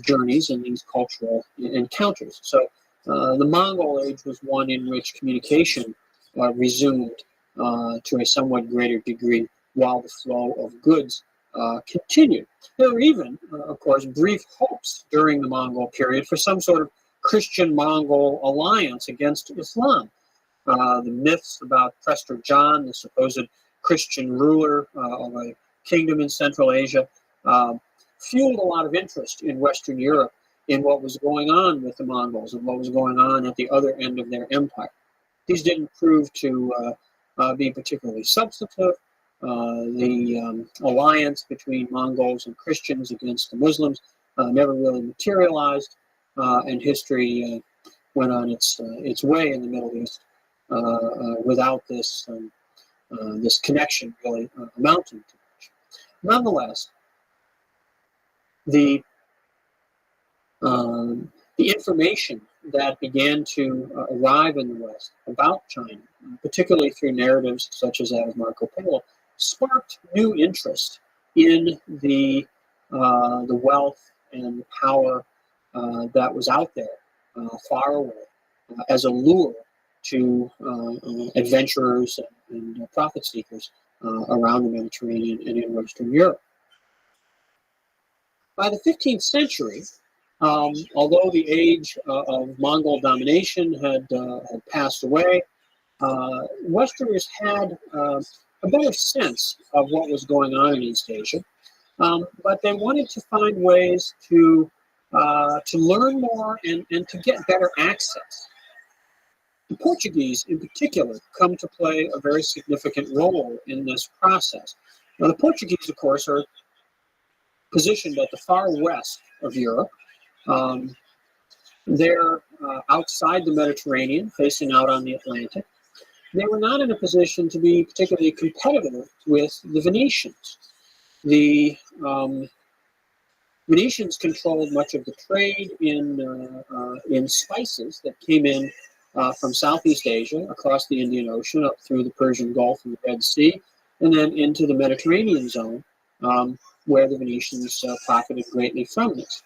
journeys and these cultural encounters. So the Mongol age was one in which communication resumed to a somewhat greater degree, while the flow of goods continued. There were even, of course, brief hopes during the Mongol period for some sort of Christian-Mongol alliance against Islam. The myths about Prester John, the supposed Christian ruler of a kingdom in Central Asia, fueled a lot of interest in Western Europe in what was going on with the Mongols and what was going on at the other end of their empire. These didn't prove to be particularly substantive. The alliance between Mongols and Christians against the Muslims never really materialized, and history went on its way in the Middle East without this this connection really amounting to much. Nonetheless, the information that began to arrive in the West about China, particularly through narratives such as that of Marco Polo, sparked new interest in the wealth and the power that was out there, far away, as a lure to adventurers and profit seekers around the Mediterranean and in Western Europe. By the 15th century, although the age of Mongol domination had passed away, Westerners had a better sense of what was going on in East Asia, but they wanted to find ways to learn more and to get better access. The Portuguese, in particular, come to play a very significant role in this process. Now, the Portuguese, of course, are positioned at the far west of Europe. They're outside the Mediterranean, facing out on the Atlantic. They were not in a position to be particularly competitive with the Venetians. The Venetians controlled much of the trade in spices that came in from Southeast Asia, across the Indian Ocean, up through the Persian Gulf and the Red Sea, and then into the Mediterranean zone, where the Venetians profited greatly from this.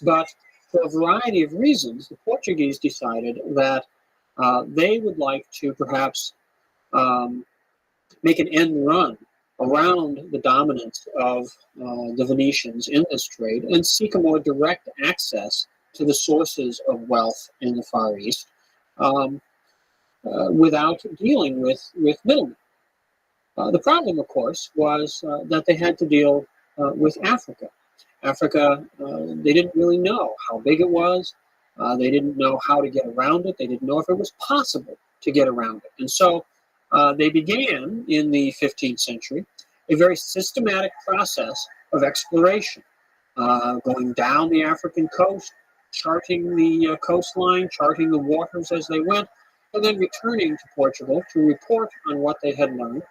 But for a variety of reasons, the Portuguese decided that they would like to perhaps make an end run around the dominance of the Venetians in this trade and seek a more direct access to the sources of wealth in the Far East without dealing with middlemen. The problem, of course, was that they had to deal with Africa. Africa, they didn't really know how big it was. They didn't know how to get around it. They didn't know if it was possible to get around it. And so they began in the 15th century a very systematic process of exploration, going down the African coast, charting the coastline, charting the waters as they went, and then returning to Portugal to report on what they had learned,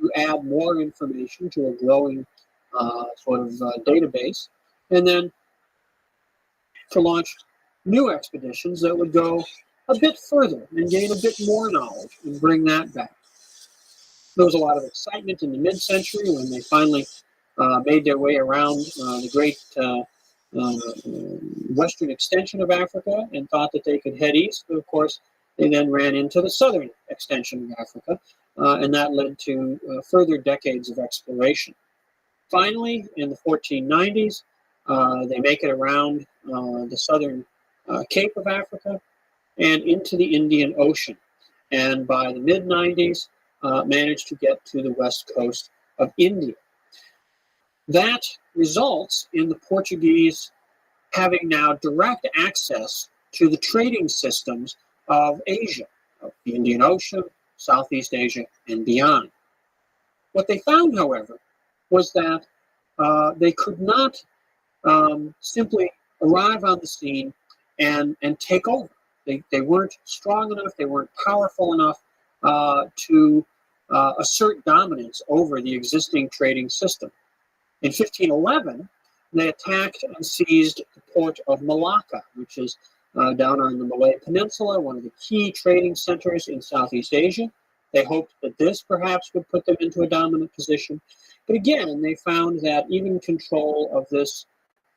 to add more information to a growing database, and then to launch new expeditions that would go a bit further and gain a bit more knowledge and bring that back. There was a lot of excitement in the mid-century when they finally made their way around the great western extension of Africa and thought that they could head east. But of course, they then ran into the southern extension of Africa, and that led to further decades of exploration. Finally, in the 1490s, they make it around the southern Cape of Africa and into the Indian Ocean. And by the mid-90s, managed to get to the west coast of India. That results in the Portuguese having now direct access to the trading systems of Asia, of the Indian Ocean, Southeast Asia, and beyond. What they found, however, was that they could not simply arrive on the scene and take over. They weren't strong enough, they weren't powerful enough to assert dominance over the existing trading system. In 1511, they attacked and seized the port of Malacca, which is down on the Malay Peninsula, one of the key trading centers in Southeast Asia. They hoped that this perhaps would put them into a dominant position. But again, they found that even control of this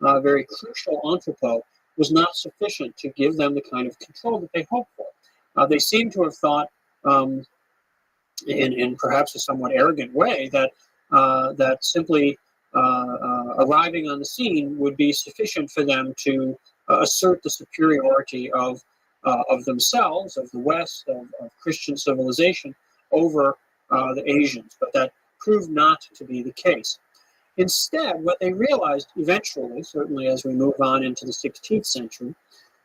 very crucial entrepot was not sufficient to give them the kind of control that they hoped for. They seem to have thought, in perhaps a somewhat arrogant way, that simply arriving on the scene would be sufficient for them to assert the superiority of themselves, of the West, of Christian civilization over the Asians. But that proved not to be the case. Instead, what they realized eventually, certainly as we move on into the 16th century,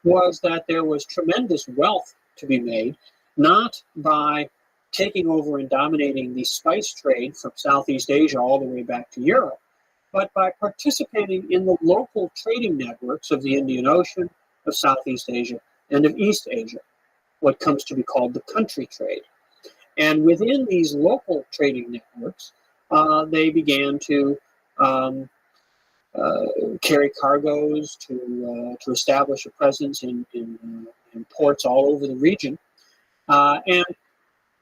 was that there was tremendous wealth to be made, not by taking over and dominating the spice trade from Southeast Asia all the way back to Europe, but by participating in the local trading networks of the Indian Ocean, of Southeast Asia, and of East Asia, what comes to be called the country trade. And within these local trading networks, they began to carry cargoes, to establish a presence in ports all over the region, and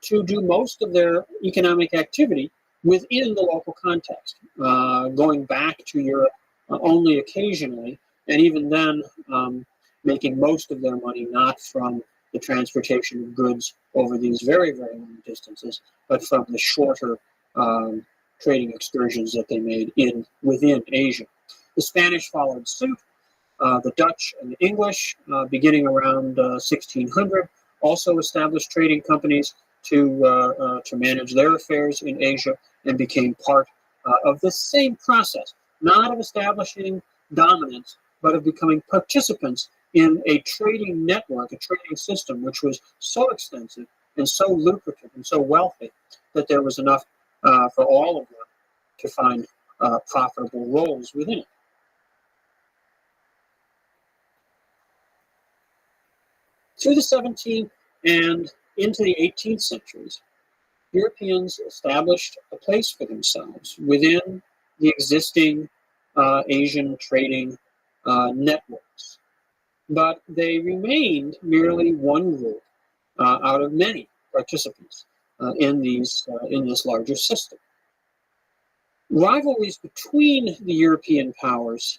to do most of their economic activity within the local context, going back to Europe only occasionally, and even then making most of their money not from the transportation of goods over these very, very long distances, but from the shorter trading excursions that they made within Asia. The Spanish followed suit. The Dutch and the English, beginning around 1600, also established trading companies to manage their affairs in Asia, and became part of the same process, not of establishing dominance, but of becoming participants in a trading network, a trading system, which was so extensive and so lucrative and so wealthy that there was enough for all of them to find profitable roles within it. Through the 17th and into the 18th centuries, Europeans established a place for themselves within the existing Asian trading networks. But they remained merely one group out of many participants in this larger system. Rivalries between the European powers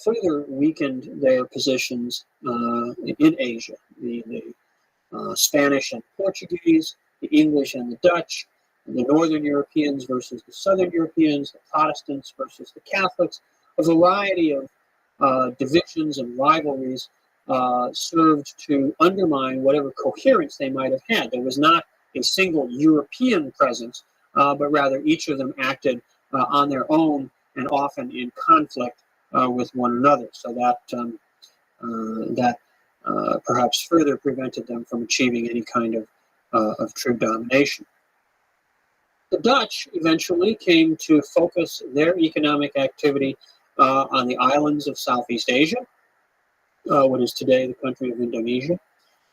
further weakened their positions in Asia. The Spanish and Portuguese, the English and the Dutch, the Northern Europeans versus the Southern Europeans, the Protestants versus the Catholics. A variety of divisions and rivalries served to undermine whatever coherence they might have had. There was not a single European presence but rather each of them acted on their own and often in conflict with one another. So that perhaps further prevented them from achieving any kind of true domination. The Dutch eventually came to focus their economic activity on the islands of Southeast Asia, what is today the country of Indonesia,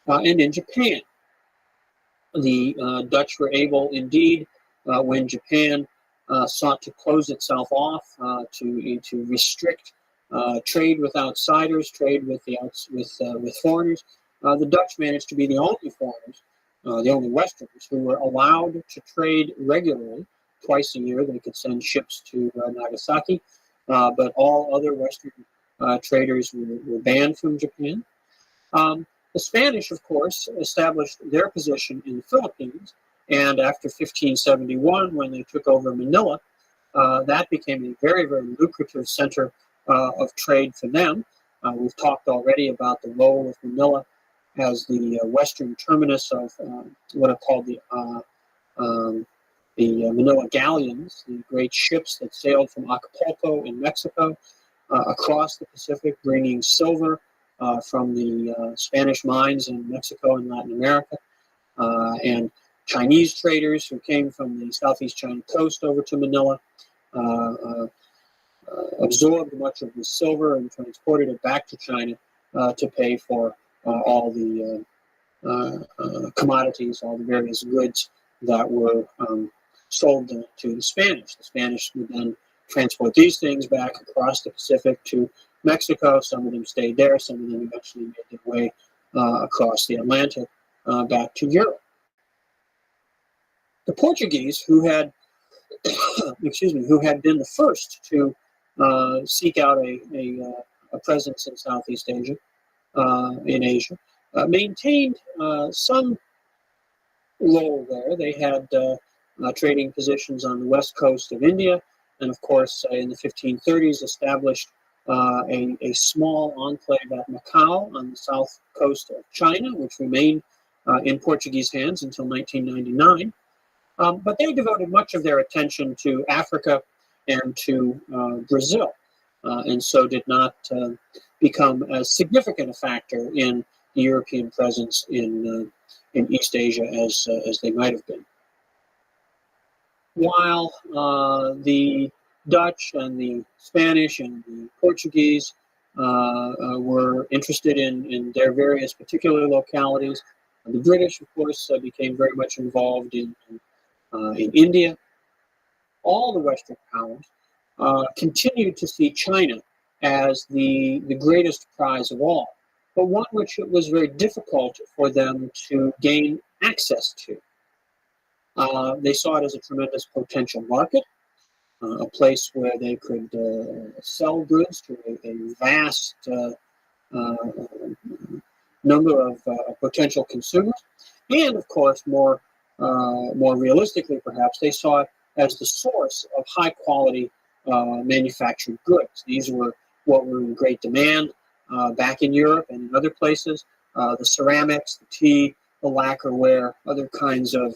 and in Japan. The Dutch were able, indeed, when Japan sought to close itself off, to restrict trade with outsiders, trade with foreigners. The Dutch managed to be the only foreigners, the only Westerners, who were allowed to trade regularly. Twice a year, they could send ships to Nagasaki, but all other Western traders were banned from Japan. The Spanish, of course, established their position in the Philippines, and after 1571, when they took over Manila, that became a very, very lucrative center of trade for them. We've talked already about the role of Manila as the western terminus of what are called the Manila galleons, the great ships that sailed from Acapulco in Mexico across the Pacific, bringing silver from the Spanish mines in Mexico and Latin America, and Chinese traders who came from the Southeast China coast over to Manila absorbed much of the silver and transported it back to China to pay for all the commodities, all the various goods that were sold to the Spanish. The Spanish would then transport these things back across the Pacific to Mexico. Some of them stayed there. Some of them eventually made their way across the Atlantic back to Europe. The Portuguese, who had who had been the first to seek out a presence in Southeast Asia, in Asia, maintained some role there. They had trading positions on the west coast of India, and of course, in the 1530s, established a small enclave at Macau on the south coast of China, which remained in Portuguese hands until 1999. But they devoted much of their attention to Africa and to Brazil, and so did not become as significant a factor in the European presence in East Asia as they might have been. While the Dutch and the Spanish and the Portuguese were interested in their various particular localities, the British, of course, became very much involved in India. All the Western powers continued to see China as the greatest prize of all, but one which it was very difficult for them to gain access to. They saw it as a tremendous potential market, a place where they could sell goods to a vast number of potential consumers, and of course, more realistically, perhaps, they saw it as the source of high quality manufactured goods. These were what were in great demand back in Europe and in other places: the ceramics, the tea, the lacquerware, other kinds of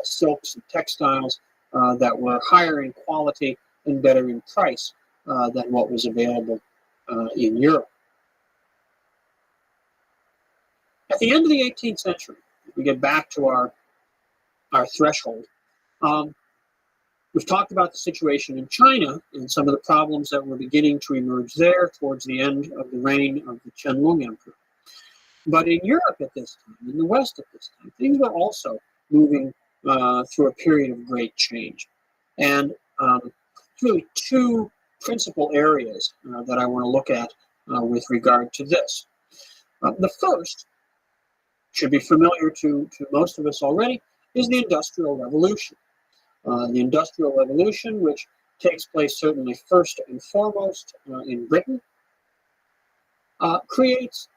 silks and textiles that were higher in quality and better in price than what was available in Europe. At the end of the 18th century, we get back to our threshold. We've talked about the situation in China and some of the problems that were beginning to emerge there towards the end of the reign of the Qianlong Emperor. But in Europe at this time, in the West at this time, things were also moving through a period of great change. And really two principal areas that I want to look at with regard to this. The first should be familiar to most of us already, is the Industrial Revolution. The Industrial Revolution, which takes place certainly first and foremost in Britain, creates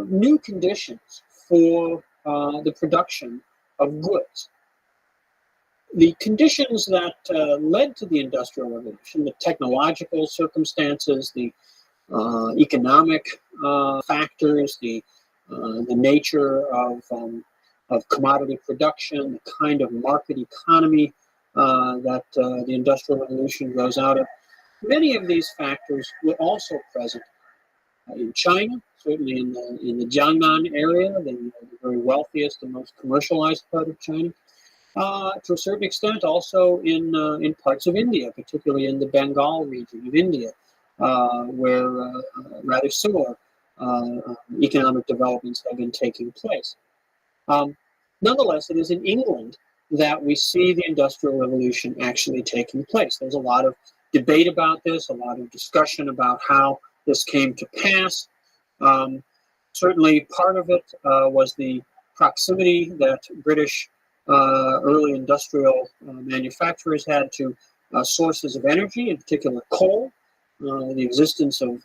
new conditions for the production of goods. The conditions that led to the Industrial Revolution, the technological circumstances, the economic factors, the nature of of commodity production, the kind of market economy that the Industrial Revolution grows out of. Many of these factors were also present in China, certainly in the Jiangnan area, the very wealthiest and most commercialized part of China. To a certain extent, also in parts of India, particularly in the Bengal region of India, where rather similar economic developments have been taking place. Nonetheless, it is in England that we see the Industrial Revolution actually taking place. There's a lot of debate about this, a lot of discussion about how this came to pass. Certainly, part of it was the proximity that British early industrial manufacturers had to sources of energy, in particular coal, the existence of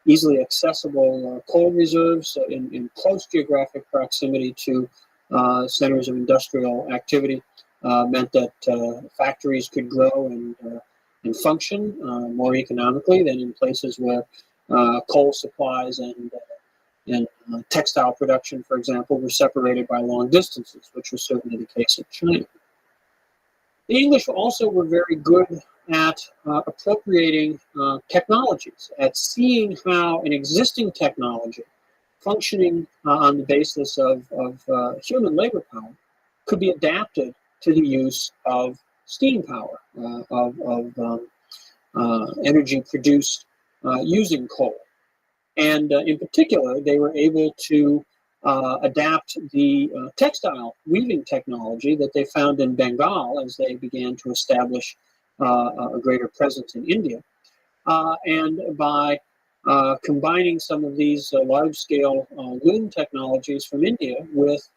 easily accessible coal reserves in close geographic proximity to centers of industrial activity meant that factories could grow and function more economically than in places where coal supplies and textile production, for example, were separated by long distances, which was certainly the case in China. The English also were very good at appropriating technologies, at seeing how an existing technology functioning on the basis of human labor power could be adapted to the use of steam power, of energy produced using coal. And in particular, they were able to adapt the textile weaving technology that they found in Bengal as they began to establish a greater presence in India. And by combining some of these large-scale loom technologies from India with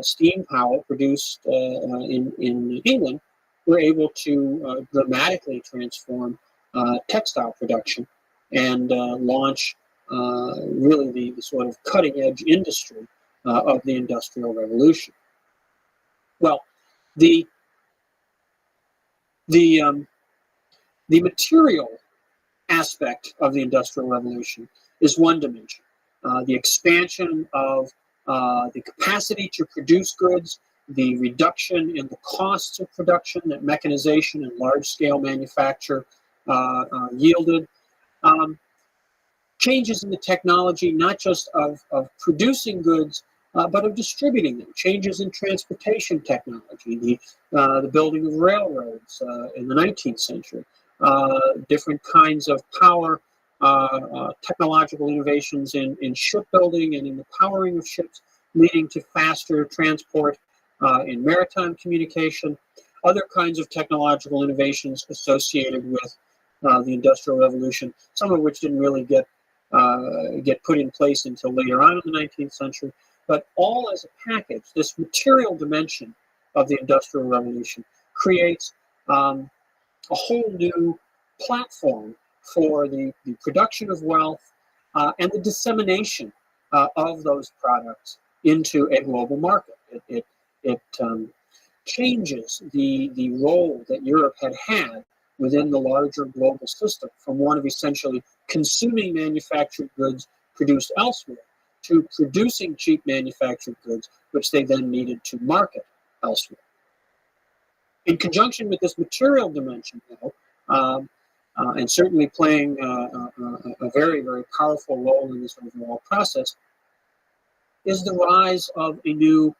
steam power produced in England, we're able to dramatically transform textile production and launch really the sort of cutting-edge industry of the Industrial Revolution. Well, the material aspect of the Industrial Revolution is one dimension. The expansion of the capacity to produce goods, the reduction in the costs of production that mechanization and large-scale manufacture yielded. Changes in the technology, not just of producing goods, but of distributing them. Changes in transportation technology, the building of railroads in the 19th century, different kinds of power, technological innovations in shipbuilding and in the powering of ships, leading to faster transport in maritime communication, other kinds of technological innovations associated with the Industrial Revolution, some of which didn't really get put in place until later on in the 19th century. But all as a package, this material dimension of the Industrial Revolution creates a whole new platform for the production of wealth and the dissemination of those products into a global market. It changes the role that Europe had within the larger global system from one of essentially consuming manufactured goods produced elsewhere to producing cheap manufactured goods, which they then needed to market elsewhere. In conjunction with this material dimension, though, and certainly playing a very, very powerful role in this overall process, is the rise of a new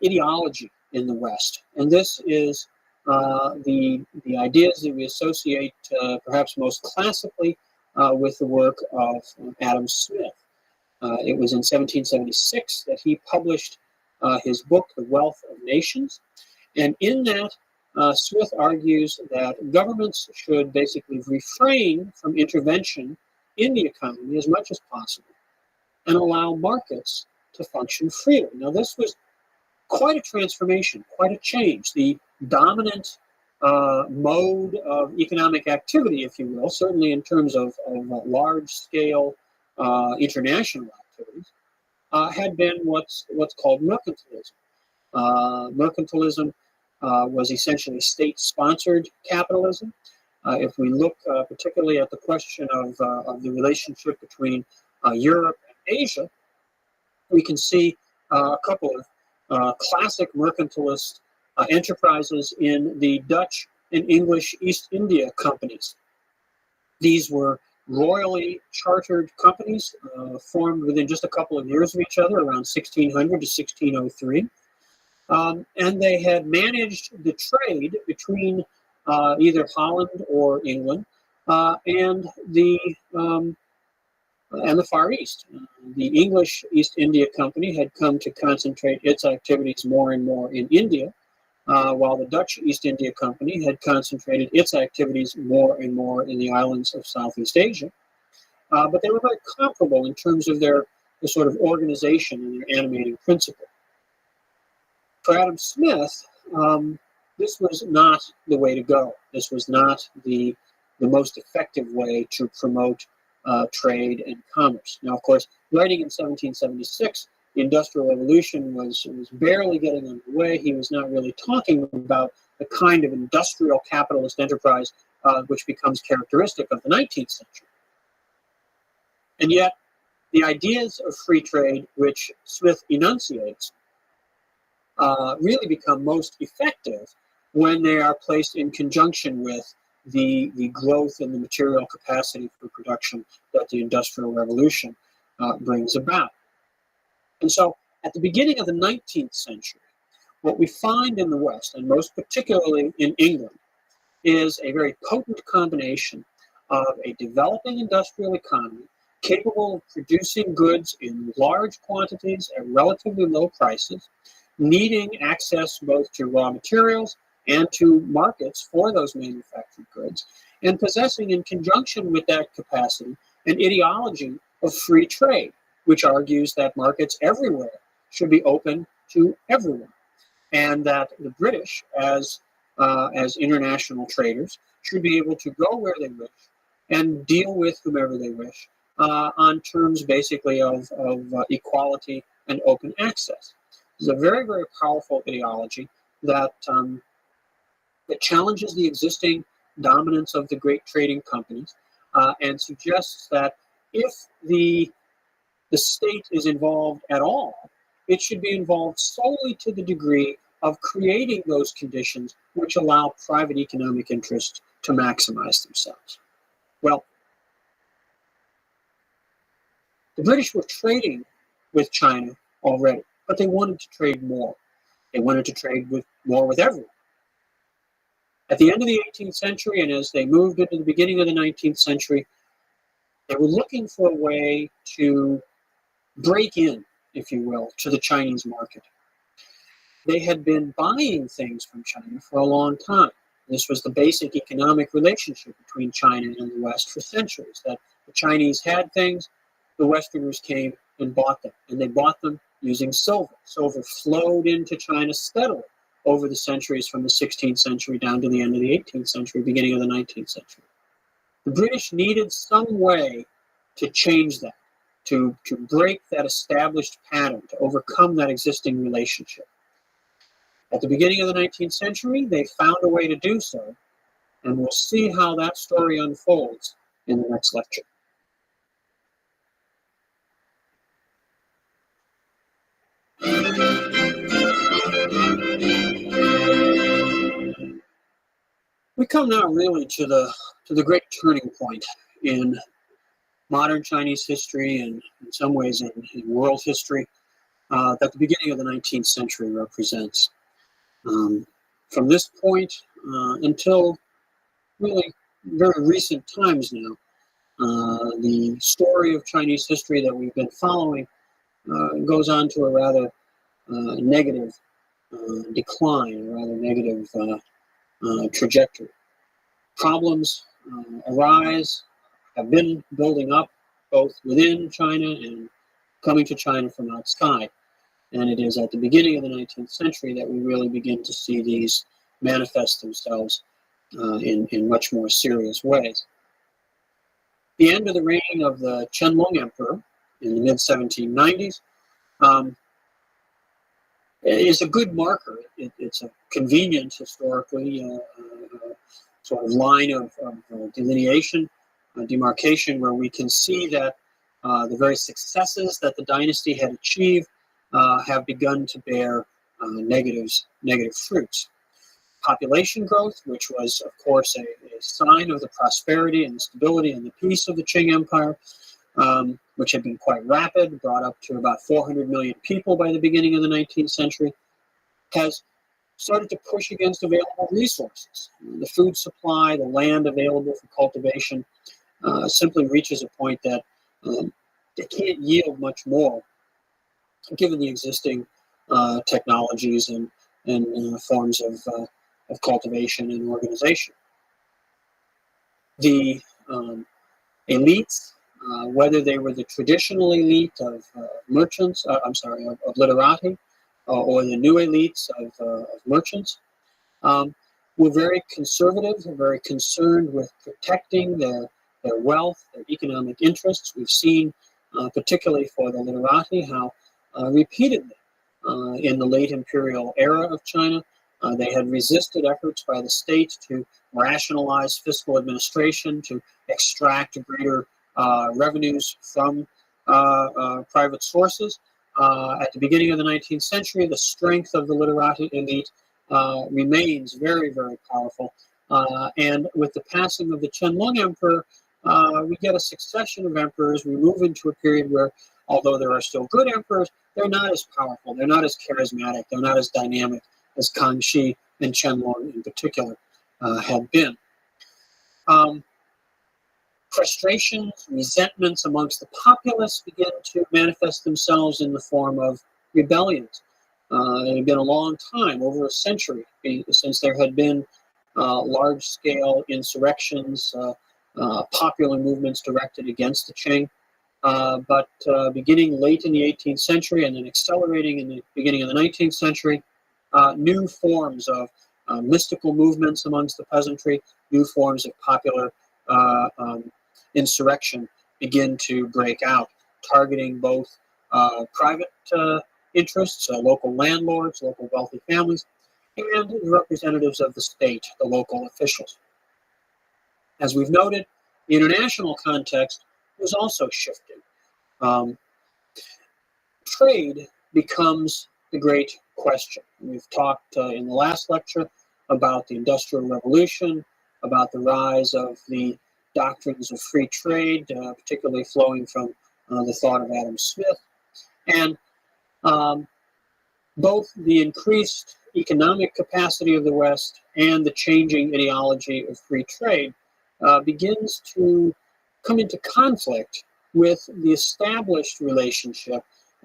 ideology in the West. And this is the ideas that we associate perhaps most classically with the work of Adam Smith. It was in 1776 that he published his book, The Wealth of Nations. And in that, Smith argues that governments should basically refrain from intervention in the economy as much as possible and allow markets to function freely. Now, this was quite a transformation, quite a change. The dominant mode of economic activity, if you will, certainly in terms of large-scale international activities, had been what's called mercantilism. Mercantilism was essentially state-sponsored capitalism. If we look particularly at the question of the relationship between Europe and Asia, we can see a couple of classic mercantilist enterprises in the Dutch and English East India companies. These were royally chartered companies formed within just a couple of years of each other, around 1600 to 1603. And they had managed the trade between either Holland or England and the Far East. The English East India Company had come to concentrate its activities more and more in India, while the Dutch East India Company had concentrated its activities more and more in the islands of Southeast Asia. But they were very comparable in terms of their sort of organization and their animating principle. For Adam Smith, this was not the way to go. This was not the most effective way to promote trade and commerce. Now, of course, writing in 1776, the Industrial Revolution was barely getting underway. He was not really talking about the kind of industrial capitalist enterprise which becomes characteristic of the 19th century. And yet, the ideas of free trade which Smith enunciates really become most effective when they are placed in conjunction with the growth in the material capacity for production that the Industrial Revolution brings about. And so, at the beginning of the 19th century, what we find in the West, and most particularly in England, is a very potent combination of a developing industrial economy capable of producing goods in large quantities at relatively low prices, needing access both to raw materials and to markets for those manufactured goods, and possessing in conjunction with that capacity an ideology of free trade, which argues that markets everywhere should be open to everyone, and that the British, as international traders, should be able to go where they wish and deal with whomever they wish on terms basically of equality and open access. This is a very, very powerful ideology that challenges the existing dominance of the great trading companies and suggests that if the state is involved at all, it should be involved solely to the degree of creating those conditions which allow private economic interests to maximize themselves. Well, the British were trading with China already, but they wanted to trade more. They wanted to trade more with everyone. At the end of the 18th century, and as they moved into the beginning of the 19th century, they were looking for a way to break in, if you will, to the Chinese market. They had been buying things from China for a long time. This was the basic economic relationship between China and the West for centuries, that the Chinese had things, the Westerners came and bought them, and they bought them using silver. Silver flowed into China steadily over the centuries from the 16th century down to the end of the 18th century, beginning of the 19th century. The British needed some way to change that, to break that established pattern, to overcome that existing relationship. At the beginning of the 19th century, they found a way to do so, and we'll see how that story unfolds in the next lecture. We come now really to the great turning point in modern Chinese history and in some ways in world history that the beginning of the 19th century represents. From this point until really very recent times now, the story of Chinese history that we've been following goes on to a rather negative decline, a rather negative trajectory. Problems arise, have been building up both within China and coming to China from outside. And it is at the beginning of the 19th century that we really begin to see these manifest themselves in much more serious ways. The end of the reign of the Qianlong Emperor in the mid-1790s is a good marker. It's a convenient, historically, sort of line of delineation, demarcation, where we can see that the very successes that the dynasty had achieved have begun to bear negative fruits. Population growth, which was, of course, a sign of the prosperity and the stability and the peace of the Qing Empire, which had been quite rapid, brought up to about 400 million people by the beginning of the 19th century, has started to push against available resources. The food supply, the land available for cultivation, simply reaches a point that it can't yield much more, given the existing technologies and forms of cultivation and organization. The elites, whether they were the traditional elite of merchants, of literati, or the new elites of merchants, were very conservative, very concerned with protecting their wealth, their economic interests. We've seen, particularly for the literati, how repeatedly in the late imperial era of China, they had resisted efforts by the state to rationalize fiscal administration, to extract greater revenues from private sources. At the beginning of the 19th century, the strength of the literati elite remains very, very powerful. And with the passing of the Qianlong Emperor, we get a succession of emperors. We move into a period where, although there are still good emperors, they're not as powerful, they're not as charismatic, they're not as dynamic as Kangxi and Qianlong in particular had been. Frustrations, resentments amongst the populace begin to manifest themselves in the form of rebellions. It had been a long time, over a century, since there had been large-scale insurrections, popular movements directed against the Qing. But beginning late in the 18th century and then accelerating in the beginning of the 19th century, new forms of mystical movements amongst the peasantry, new forms of popular insurrection begin to break out, targeting both private interests, local landlords, local wealthy families, and the representatives of the state, the local officials. As we've noted, the international context was also shifting. Trade becomes the great question. We've talked in the last lecture about the Industrial Revolution, about the rise of the doctrines of free trade, particularly flowing from the thought of Adam Smith. And both the increased economic capacity of the West and the changing ideology of free trade begins to come into conflict with the established relationship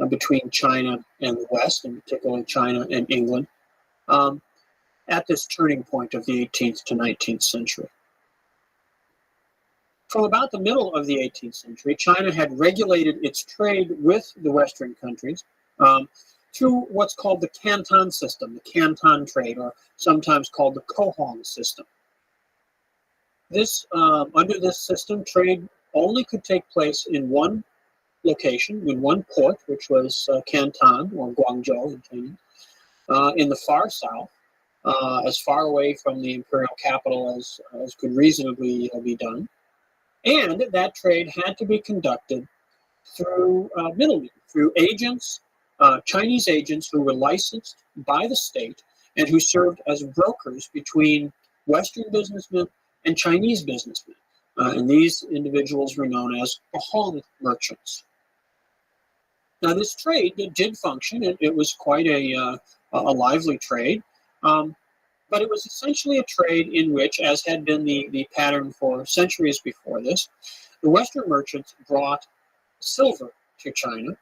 between China and the West, and particularly China and England, at this turning point of the 18th to 19th century. From about the middle of the 18th century, China had regulated its trade with the Western countries through what's called the Canton system, the Canton trade, or sometimes called the Cohong system. Under this system, trade only could take place in one location, in one port, which was Canton, or Guangzhou in China, in the far south, as far away from the imperial capital as could reasonably be done. And that trade had to be conducted through middlemen, through agents, Chinese agents who were licensed by the state and who served as brokers between Western businessmen and Chinese businessmen. And these individuals were known as Hong merchants. Now, this trade did function. It was quite a lively trade. But it was essentially a trade in which, as had been the pattern for centuries before this, the Western merchants brought silver to China,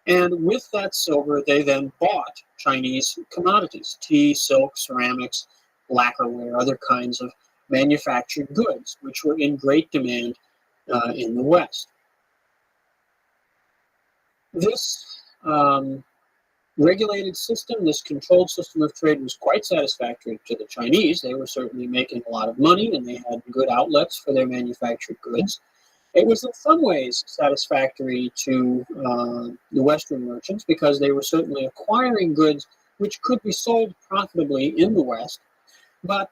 and with that silver, they then bought Chinese commodities, tea, silk, ceramics, lacquerware, other kinds of manufactured goods, which were in great demand in the West. This regulated system, this controlled system of trade, was quite satisfactory to the Chinese. They were certainly making a lot of money, and they had good outlets for their manufactured goods. It was in some ways satisfactory to the Western merchants because they were certainly acquiring goods which could be sold profitably in the West. But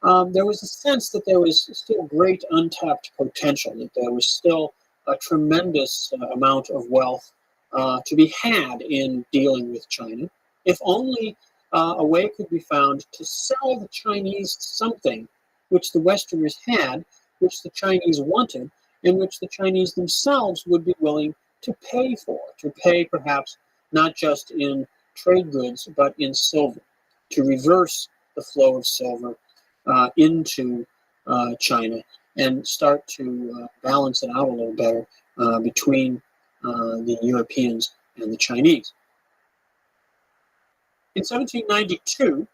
there was a sense that there was still great untapped potential, that there was still a tremendous amount of wealth to be had in dealing with China, if only a way could be found to sell the Chinese something which the Westerners had, which the Chinese wanted, and which the Chinese themselves would be willing to pay for, to pay perhaps not just in trade goods, but in silver, to reverse the flow of silver into China and start to balance it out a little better between the Europeans and the Chinese. In 1792,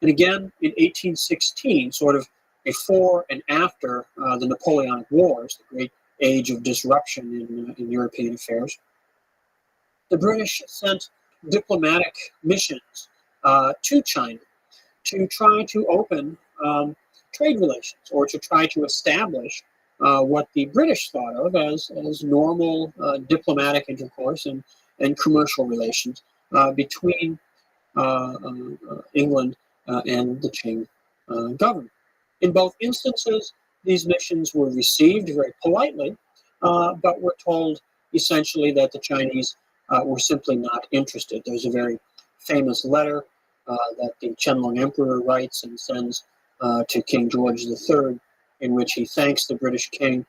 and again in 1816, sort of before and after the Napoleonic Wars, the great age of disruption in European affairs, the British sent diplomatic missions to China to try to open trade relations, or to try to establish what the British thought of as normal diplomatic intercourse and commercial relations between England and the Qing government. In both instances, these missions were received very politely, but were told essentially that the Chinese were simply not interested. There's a very famous letter that the Qianlong Emperor writes and sends to King George III, in which he thanks the British king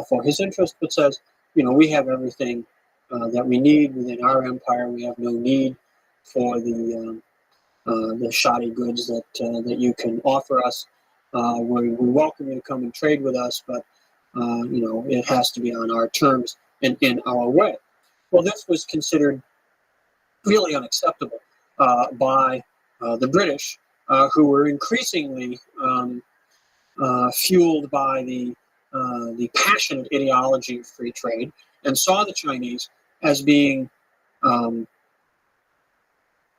for his interest, but says, we have everything that we need within our empire. We have no need for the shoddy goods that you can offer us. We welcome you to come and trade with us, but it has to be on our terms and in our way. Well, this was considered really unacceptable by the British, who were increasingly fueled by the passionate ideology of free trade, and saw the Chinese as being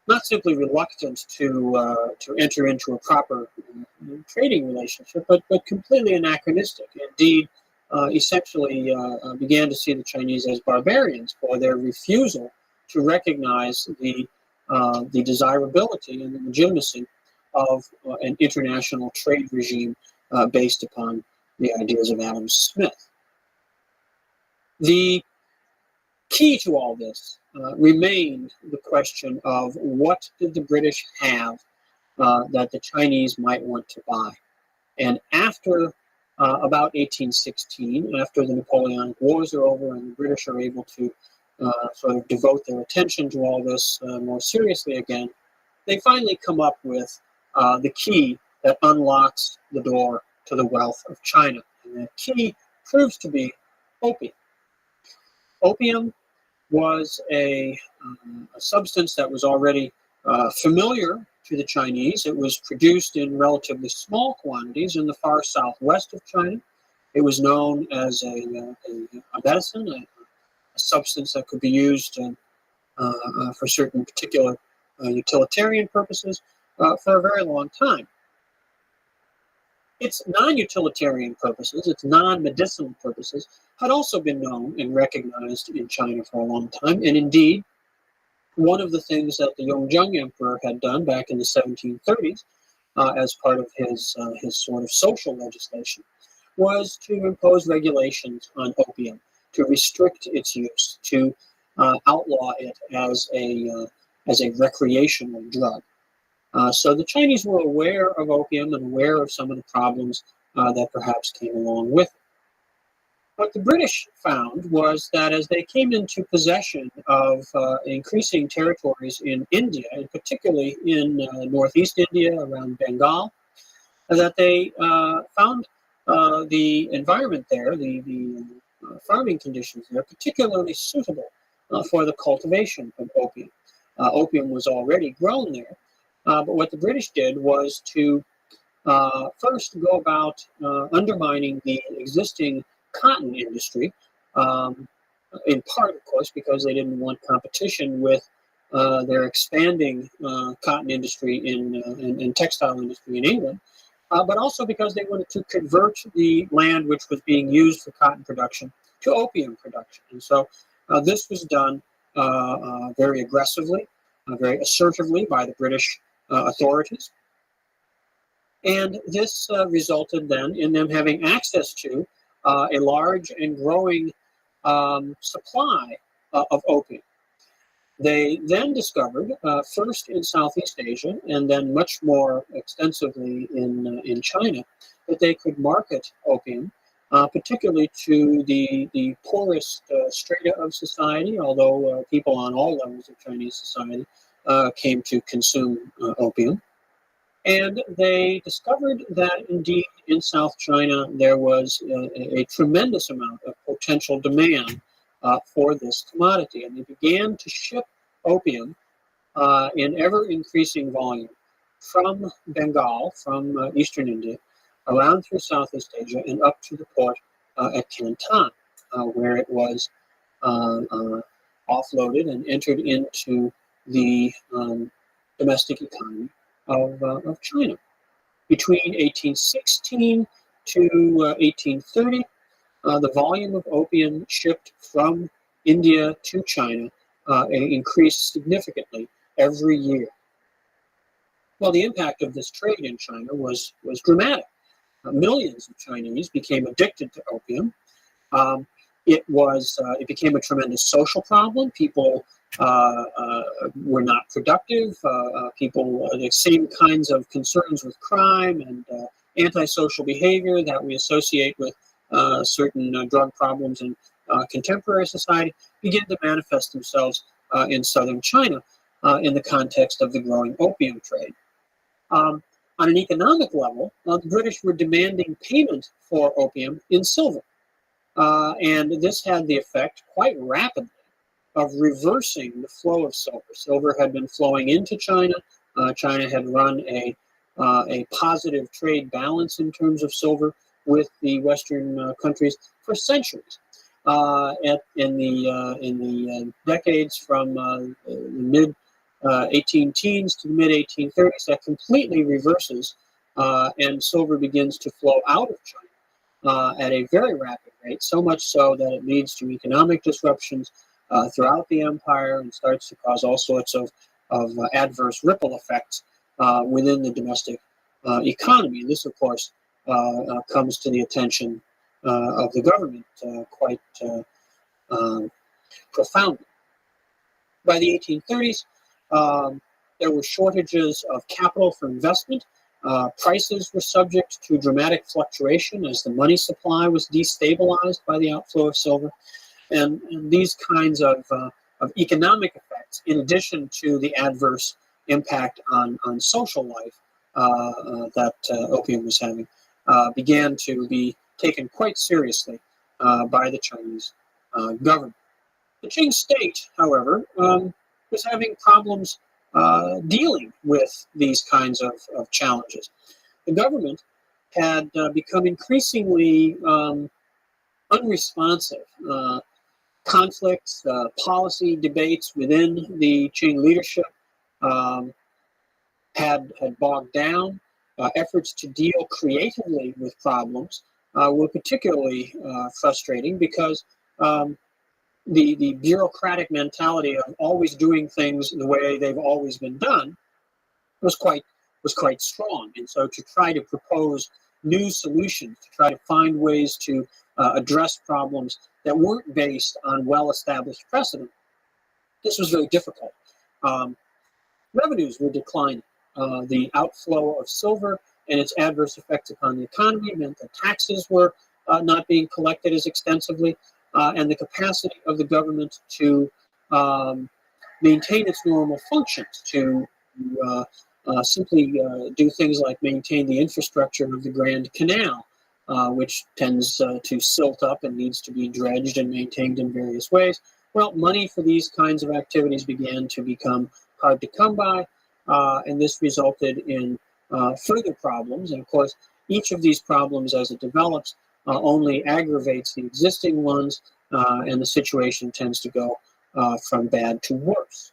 not simply reluctant to enter into a proper trading relationship, but completely anachronistic. Indeed, essentially began to see the Chinese as barbarians for their refusal to recognize the desirability and the legitimacy of an international trade regime based upon the ideas of Adam Smith. The key to all this remained the question of what did the British have that the Chinese might want to buy. And after about 1816, after the Napoleonic Wars are over and the British are able to sort of devote their attention to all this more seriously again, they finally come up with the key that unlocks the door to the wealth of China. And that key proves to be opium. Opium was a substance that was already familiar to the Chinese. It was produced in relatively small quantities in the far southwest of China. It was known as a medicine, a substance that could be used for certain particular utilitarian purposes for a very long time. Its non-utilitarian purposes, its non-medicinal purposes, had also been known and recognized in China for a long time. And indeed, one of the things that the Yongzheng Emperor had done back in the 1730s as part of his sort of social legislation was to impose regulations on opium, to restrict its use, to outlaw it as a recreational drug. So the Chinese were aware of opium and aware of some of the problems that perhaps came along with it. What the British found was that as they came into possession of increasing territories in India, and particularly in northeast India around Bengal, that they found the environment there, the farming conditions there, particularly suitable for the cultivation of opium. Opium was already grown there. But what the British did was to first go about undermining the existing cotton industry, in part, of course, because they didn't want competition with their expanding cotton industry and textile industry in England, but also because they wanted to convert the land which was being used for cotton production to opium production. And so this was done very aggressively, very assertively by the British authorities. And this resulted then in them having access to a large and growing supply of opium. They then discovered, first in Southeast Asia and then much more extensively in China, that they could market opium, particularly to the poorest strata of society, although people on all levels of Chinese society came to consume opium. And they discovered that indeed in South China there was a tremendous amount of potential demand for this commodity. And they began to ship opium in ever increasing volume from Bengal, from eastern India, around through Southeast Asia and up to the port at Canton, where it was offloaded and entered into the domestic economy of China. Between 1816 to 1830, the volume of opium shipped from India to China increased significantly every year. Well, the impact of this trade in China was dramatic. Millions of Chinese became addicted to opium. It became a tremendous social problem. People were not productive. People, the same kinds of concerns with crime and antisocial behavior that we associate with certain drug problems in contemporary society began to manifest themselves in southern China in the context of the growing opium trade. On an economic level, the British were demanding payment for opium in silver. And this had the effect quite rapidly of reversing the flow of silver. Silver had been flowing into China. China had run a positive trade balance in terms of silver with the Western countries for centuries. In the decades from the mid 18 teens to the mid 1830s, that completely reverses, and silver begins to flow out of China at a very rapid rate, so much so that it leads to economic disruptions throughout the empire and starts to cause all sorts of adverse ripple effects within the domestic economy. This, of course, comes to the attention of the government quite profoundly. By the 1830s, there were shortages of capital for investment. Prices were subject to dramatic fluctuation as the money supply was destabilized by the outflow of silver. And these kinds of economic effects, in addition to the adverse impact on social life that opium was having, began to be taken quite seriously by the Chinese government. The Qing state, however, was having problems dealing with these kinds of challenges. The government had become increasingly unresponsive. Conflicts, policy debates within the Qing leadership had bogged down. Efforts to deal creatively with problems were particularly frustrating because the bureaucratic mentality of always doing things the way they've always been done was quite strong. And so to try to propose new solutions, to try to find ways to address problems that weren't based on well-established precedent, this was very difficult. Revenues were declining. The outflow of silver and its adverse effects upon the economy meant that taxes were not being collected as extensively, and the capacity of the government to maintain its normal functions, to simply do things like maintain the infrastructure of the Grand Canal, which tends to silt up and needs to be dredged and maintained in various ways. Well, money for these kinds of activities began to become hard to come by, and this resulted in further problems. And of course, each of these problems, as it develops, only aggravates the existing ones, and the situation tends to go from bad to worse.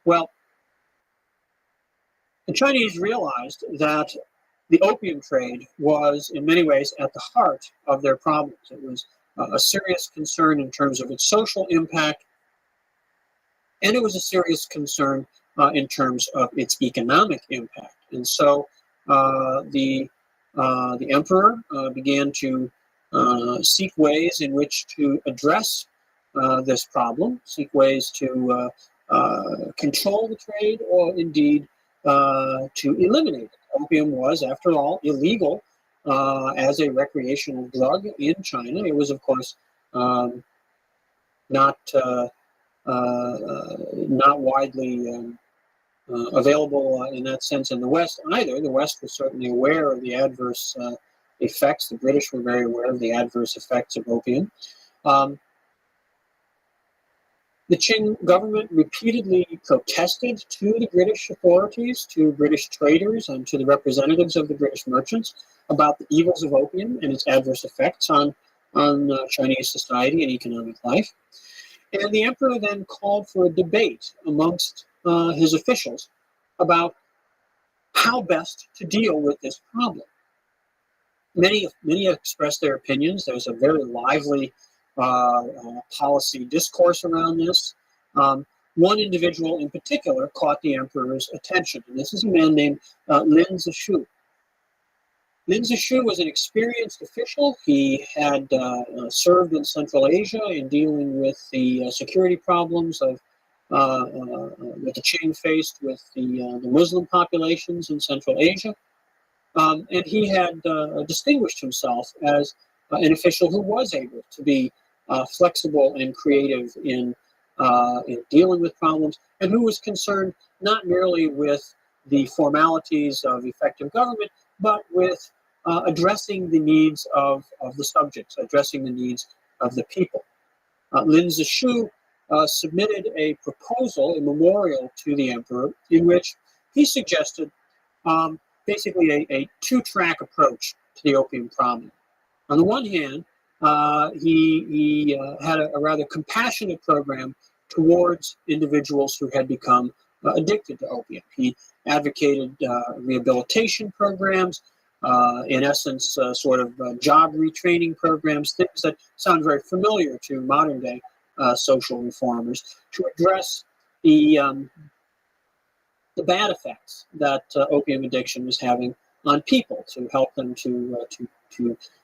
Well, the Chinese realized that the opium trade was, in many ways, at the heart of their problems. It was a serious concern in terms of its social impact, and it was a serious concern in terms of its economic impact. And so the emperor began to seek ways in which to address this problem, seek ways to control the trade or indeed to eliminate it. Opium was, after all, illegal as a recreational drug in China. It was, of course, not not widely available in that sense in the West either. The West was certainly aware of the adverse effects. The British were very aware of the adverse effects of opium. The Qing government repeatedly protested to the British authorities, to British traders, and to the representatives of the British merchants about the evils of opium and its adverse effects on Chinese society and economic life. And the emperor then called for a debate amongst his officials about how best to deal with this problem. Many expressed their opinions. There's a very lively policy discourse around this. One individual in particular caught the emperor's attention, and this is a man named Lin Zexu. Lin Zexu was an experienced official. He had served in Central Asia in dealing with the security problems of that the Qing faced with the Muslim populations in Central Asia. And he had distinguished himself as an official who was able to be flexible and creative in dealing with problems, and who was concerned not merely with the formalities of effective government, but with addressing the needs of the subjects, addressing the needs of the people. Lin Zexu submitted a proposal, a memorial to the emperor, in which he suggested basically a two-track approach to the opium problem. On the one hand, he had a rather compassionate program towards individuals who had become addicted to opium. He advocated rehabilitation programs, in essence, sort of job retraining programs, things that sound very familiar to modern day social reformers, to address the bad effects that opium addiction was having on people, to help them to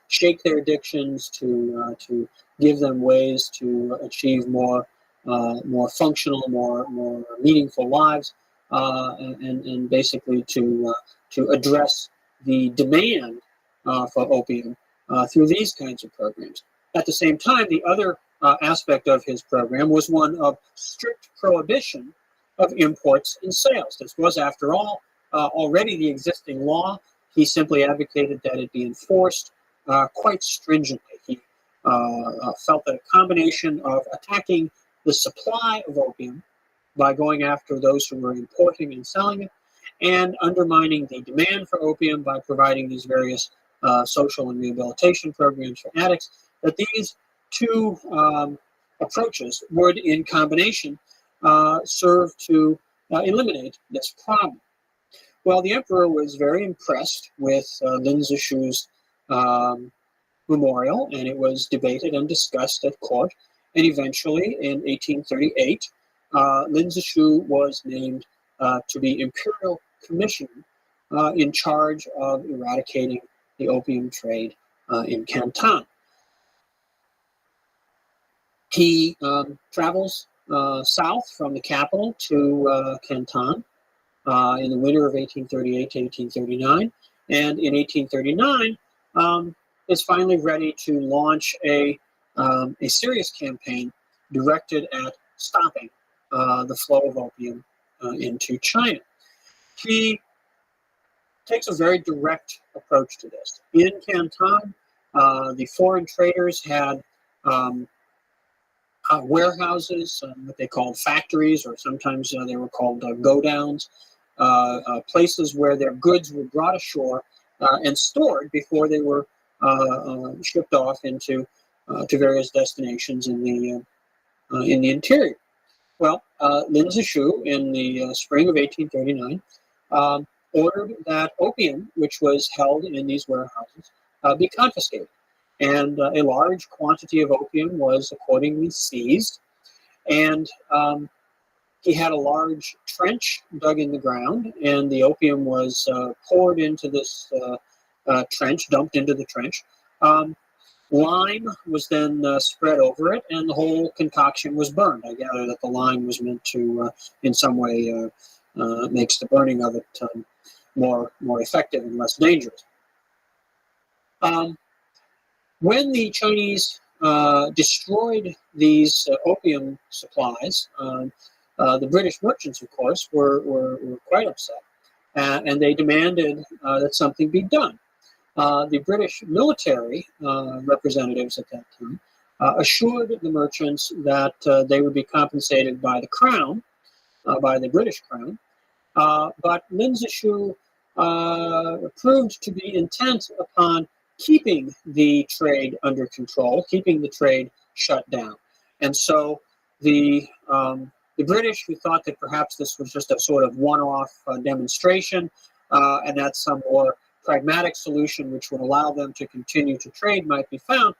shake their addictions, to give them ways to achieve more functional, more meaningful lives, and basically to address the demand for opium through these kinds of programs. At the same time, the other aspect of his program was one of strict prohibition of imports and sales. This was, after all, already the existing law. He simply advocated that it be enforced quite stringently. He felt that a combination of attacking the supply of opium by going after those who were importing and selling it, and undermining the demand for opium by providing these various social and rehabilitation programs for addicts, that these two approaches would, in combination, serve to eliminate this problem. Well, the emperor was very impressed with Lin Zexu's memorial, and it was debated and discussed at court. And eventually, in 1838, Lin Zexu was named to be imperial commissioner in charge of eradicating the opium trade in Canton. He travels south from the capital to Canton in the winter of 1838 to 1839, and in 1839 is finally ready to launch a serious campaign directed at stopping the flow of opium into China. He takes a very direct approach to this. In Canton, the foreign traders had warehouses, what they called factories, or sometimes they were called go-downs, places where their goods were brought ashore and stored before they were shipped off into to various destinations in the interior. Well, Lin Zexu, in the spring of 1839, ordered that opium, which was held in these warehouses, be confiscated. And a large quantity of opium was accordingly seized. And he had a large trench dug in the ground, and the opium was poured into this trench, dumped into the trench. Lime was then spread over it, and the whole concoction was burned. I gather that the lime was meant to, in some way, makes the burning of it more effective and less dangerous. When the Chinese destroyed these opium supplies, the British merchants, of course, were quite upset, and they demanded that something be done. The British military representatives at that time assured the merchants that they would be compensated by the crown, by the British crown, but Lin Zexu proved to be intent upon keeping the trade under control, keeping the trade shut down. And so the British, who thought that perhaps this was just a sort of one-off demonstration, and that some more pragmatic solution which would allow them to continue to trade might be found,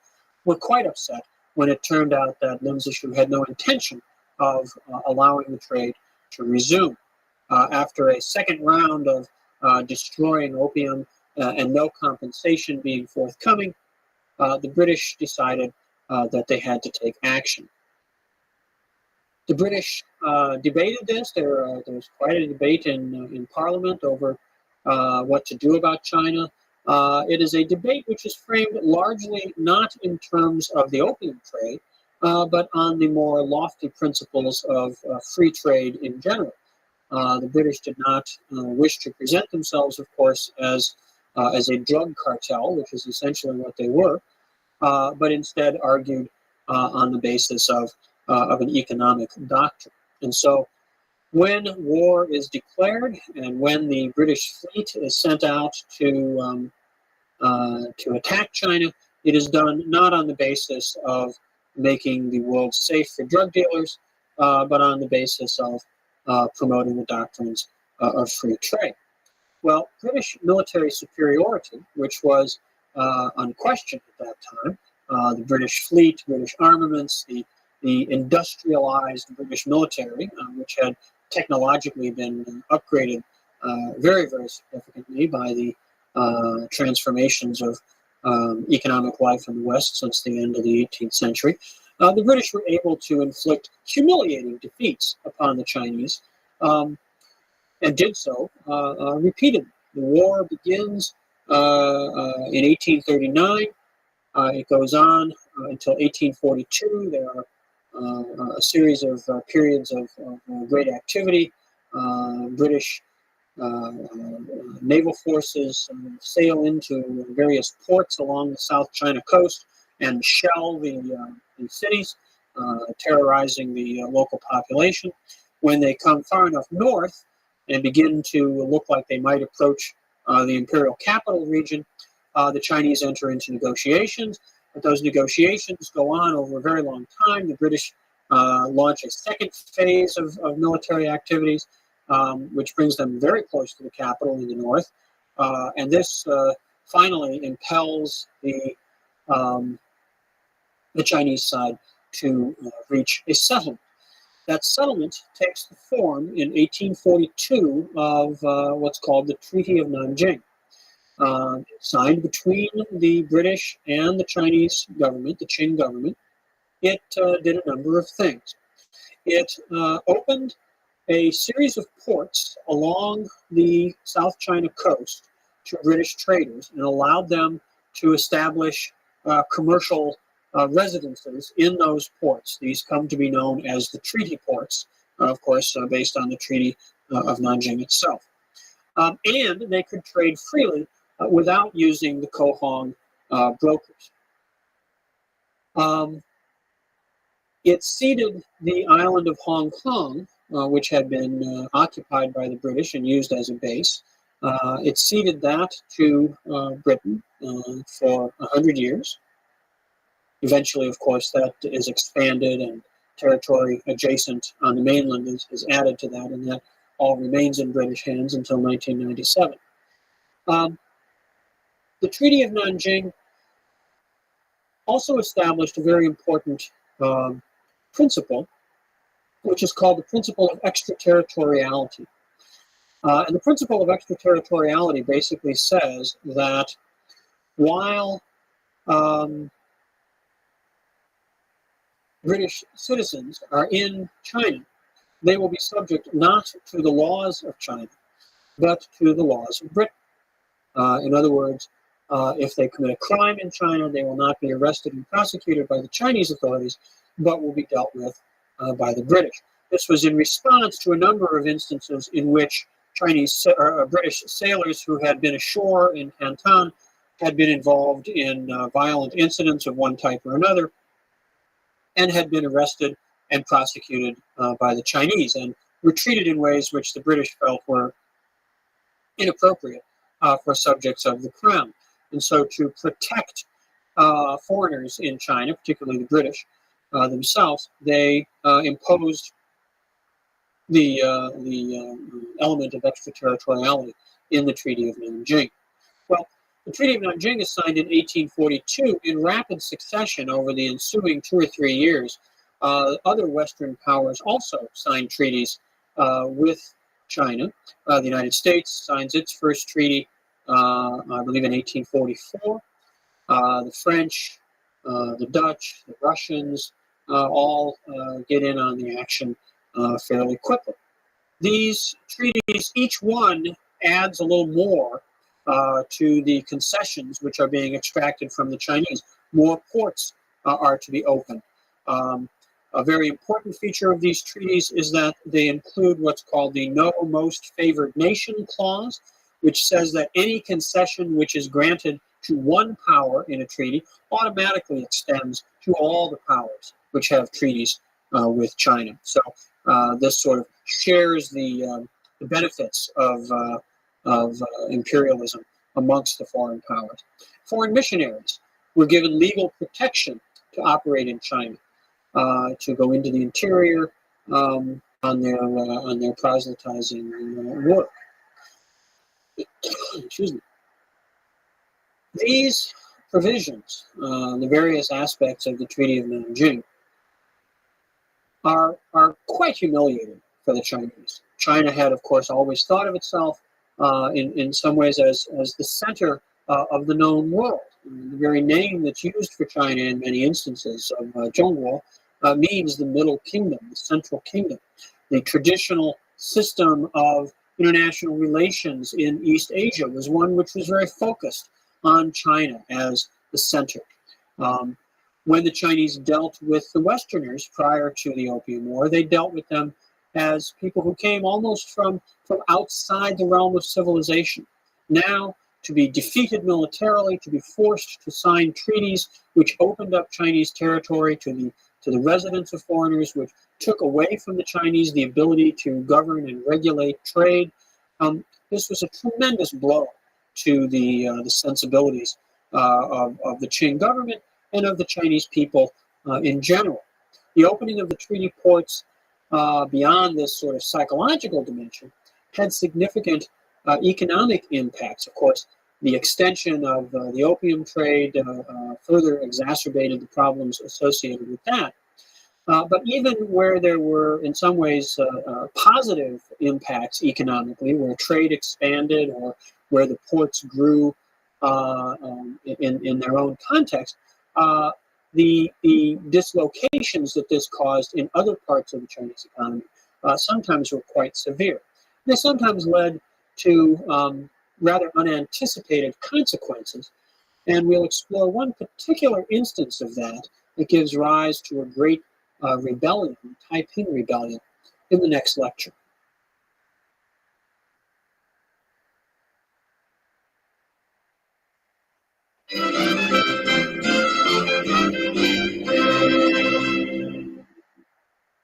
were quite upset when it turned out that Lin Zexu had no intention of allowing the trade to resume. After a second round of destroying opium and no compensation being forthcoming, the British decided that they had to take action. The British debated this. There was quite a debate in Parliament over what to do about China. It is a debate which is framed largely not in terms of the opium trade, but on the more lofty principles of free trade in general. The British did not wish to present themselves, of course, as a drug cartel, which is essentially what they were, but instead argued on the basis of an economic doctrine. And so when war is declared and when the British fleet is sent out to attack China, it is done not on the basis of making the world safe for drug dealers, but on the basis of promoting the doctrines of free trade. Well, British military superiority, which was unquestioned at that time, the British fleet, British armaments, the industrialized British military, which had technologically been upgraded very, very significantly by the transformations of economic life in the West since the end of the 18th century. The British were able to inflict humiliating defeats upon the Chinese, and did so repeatedly. The war begins in 1839. It goes on until 1842. There are a series of periods of great activity. British naval forces sail into various ports along the South China coast and shell the cities, terrorizing the local population. When they come far enough north and begin to look like they might approach the imperial capital region, the Chinese enter into negotiations. But those negotiations go on over a very long time. The British launch a second phase of military activities, which brings them very close to the capital in the north. And this finally impels the Chinese side to reach a settlement. That settlement takes the form in 1842 of what's called the Treaty of Nanjing. Signed between the British and the Chinese government, the Qing government. It did a number of things. It opened a series of ports along the South China coast to British traders and allowed them to establish commercial residences in those ports. These come to be known as the treaty ports, of course, based on the Treaty of Nanjing itself. And they could trade freely without using the Cohong brokers. It ceded the island of Hong Kong, which had been occupied by the British and used as a base. It ceded that to Britain for 100 years. Eventually, of course, that is expanded and territory adjacent on the mainland is added to that, and that all remains in British hands until 1997. The Treaty of Nanjing also established a very important principle, which is called the principle of extraterritoriality. And the principle of extraterritoriality basically says that while British citizens are in China, they will be subject not to the laws of China, but to the laws of Britain. In other words, if they commit a crime in China, they will not be arrested and prosecuted by the Chinese authorities, but will be dealt with by the British. This was in response to a number of instances in which British sailors who had been ashore in Canton had been involved in violent incidents of one type or another, and had been arrested and prosecuted by the Chinese, and were treated in ways which the British felt were inappropriate for subjects of the crown. And so to protect foreigners in China, particularly the British themselves, they imposed the element of extraterritoriality in the Treaty of Nanjing. Well, the Treaty of Nanjing is signed in 1842 in rapid succession over the ensuing 2 or 3 years. Other Western powers also signed treaties with China. The United States signs its first treaty, I believe, in 1844. The French, the Dutch, the Russians all get in on the action fairly quickly. These treaties, each one adds a little more to the concessions which are being extracted from the Chinese. More ports are to be opened. A very important feature of these treaties is that they include what's called the No Most Favored Nation Clause, which says that any concession which is granted to one power in a treaty automatically extends to all the powers which have treaties with China. So this sort of shares the benefits of imperialism amongst the foreign powers. Foreign missionaries were given legal protection to operate in China, to go into the interior on their proselytizing work. Excuse me. These provisions, the various aspects of the Treaty of Nanjing, are quite humiliating for the Chinese. China had, of course, always thought of itself in some ways as the center of the known world. The very name that's used for China in many instances of Zhongguo means the Middle Kingdom, the Central Kingdom. The traditional system of international relations in East Asia was one which was very focused on China as the center. When the Chinese dealt with the Westerners prior to the Opium War, they dealt with them as people who came almost from outside the realm of civilization. Now, to be defeated militarily, to be forced to sign treaties which opened up Chinese territory to the residents of foreigners, which took away from the Chinese the ability to govern and regulate trade. This was a tremendous blow to the sensibilities of the Qing government and of the Chinese people in general. The opening of the treaty ports beyond this sort of psychological dimension had significant economic impacts. Of course, the extension of the opium trade further exacerbated the problems associated with that. But even where there were, in some ways, positive impacts economically, where trade expanded or where the ports grew in their own context, the dislocations that this caused in other parts of the Chinese economy sometimes were quite severe. They sometimes led to rather unanticipated consequences, and we'll explore one particular instance of that that gives rise to a great rebellion, the Taiping Rebellion, in the next lecture.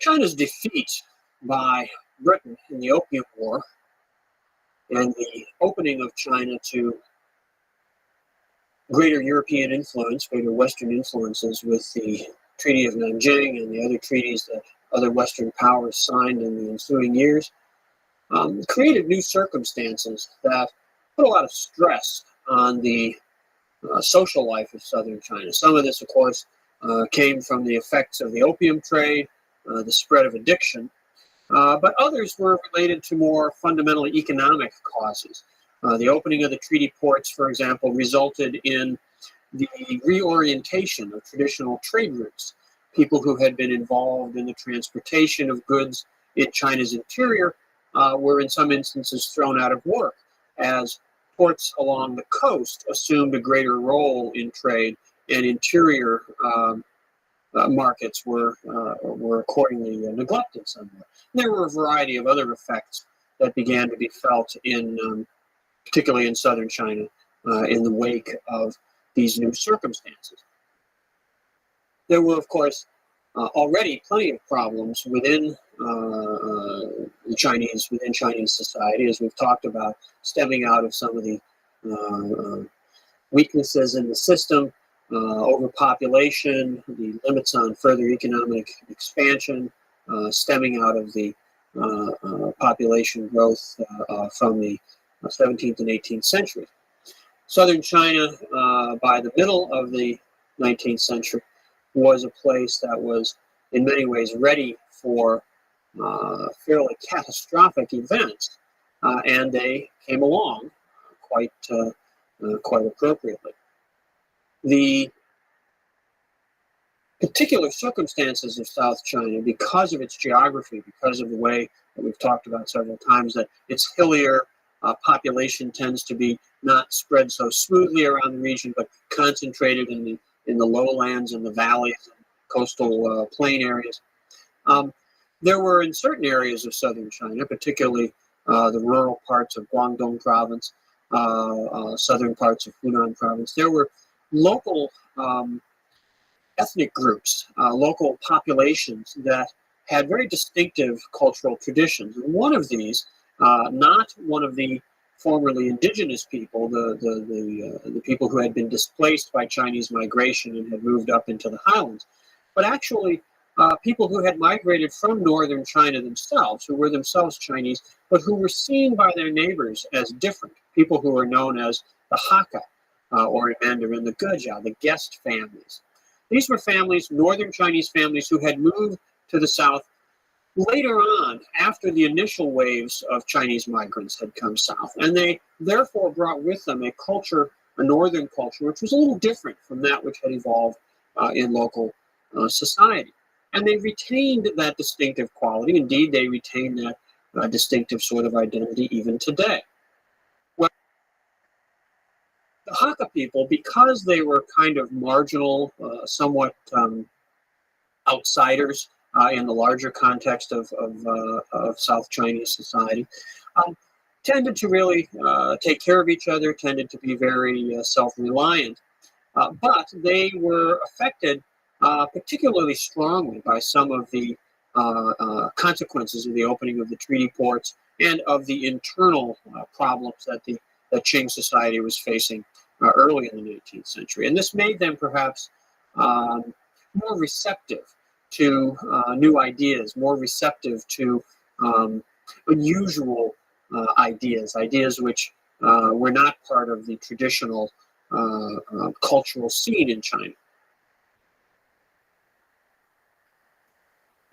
China's defeat by Britain in the Opium War and the opening of China to greater European influence, greater Western influences with the Treaty of Nanjing and the other treaties that other Western powers signed in the ensuing years, created new circumstances that put a lot of stress on the social life of southern China. Some of this, of course, came from the effects of the opium trade, the spread of addiction, but others were related to more fundamentally economic causes. The opening of the treaty ports, for example, resulted in the reorientation of traditional trade routes. people who had been involved in the transportation of goods in China's interior were in some instances thrown out of work, as ports along the coast assumed a greater role in trade, and interior markets were accordingly neglected somewhat. And there were a variety of other effects that began to be felt in, particularly in southern China, in the wake of these new circumstances. There were, of course, already plenty of problems within Chinese society, as we've talked about, stemming out of some of the weaknesses in the system, overpopulation, the limits on further economic expansion, stemming out of the population growth from the 17th and 18th centuries. Southern China, by the middle of the 19th century, was a place that was in many ways ready for fairly catastrophic events, and they came along quite appropriately. The particular circumstances of South China, because of its geography, because of the way that we've talked about several times, that it's hillier, population tends to be not spread so smoothly around the region, but concentrated in the lowlands and the valleys and coastal plain areas. There were, in certain areas of southern China, particularly the rural parts of Guangdong province, southern parts of Hunan province, there were local ethnic groups, local populations that had very distinctive cultural traditions. And one of these, not one of the formerly indigenous people, the people who had been displaced by Chinese migration and had moved up into the highlands, but actually people who had migrated from northern China themselves, who were themselves Chinese, but who were seen by their neighbors as different, people who were known as the Hakka, or in Mandarin, the Gejia, the guest families. These were families, northern Chinese families, who had moved to the south later on, after the initial waves of Chinese migrants had come south. And they therefore brought with them a culture, a northern culture, which was a little different from that which had evolved in local society. And they retained that distinctive quality. Indeed, they retain that distinctive sort of identity even today. Well, the Hakka people, because they were kind of marginal, somewhat outsiders in the larger context of South Chinese society, tended to really take care of each other, tended to be very self-reliant. But they were affected particularly strongly by some of the consequences of the opening of the treaty ports and of the internal problems that the Qing society was facing early in the 19th century. And this made them perhaps more receptive to new ideas, more receptive to unusual ideas which were not part of the traditional cultural scene in China.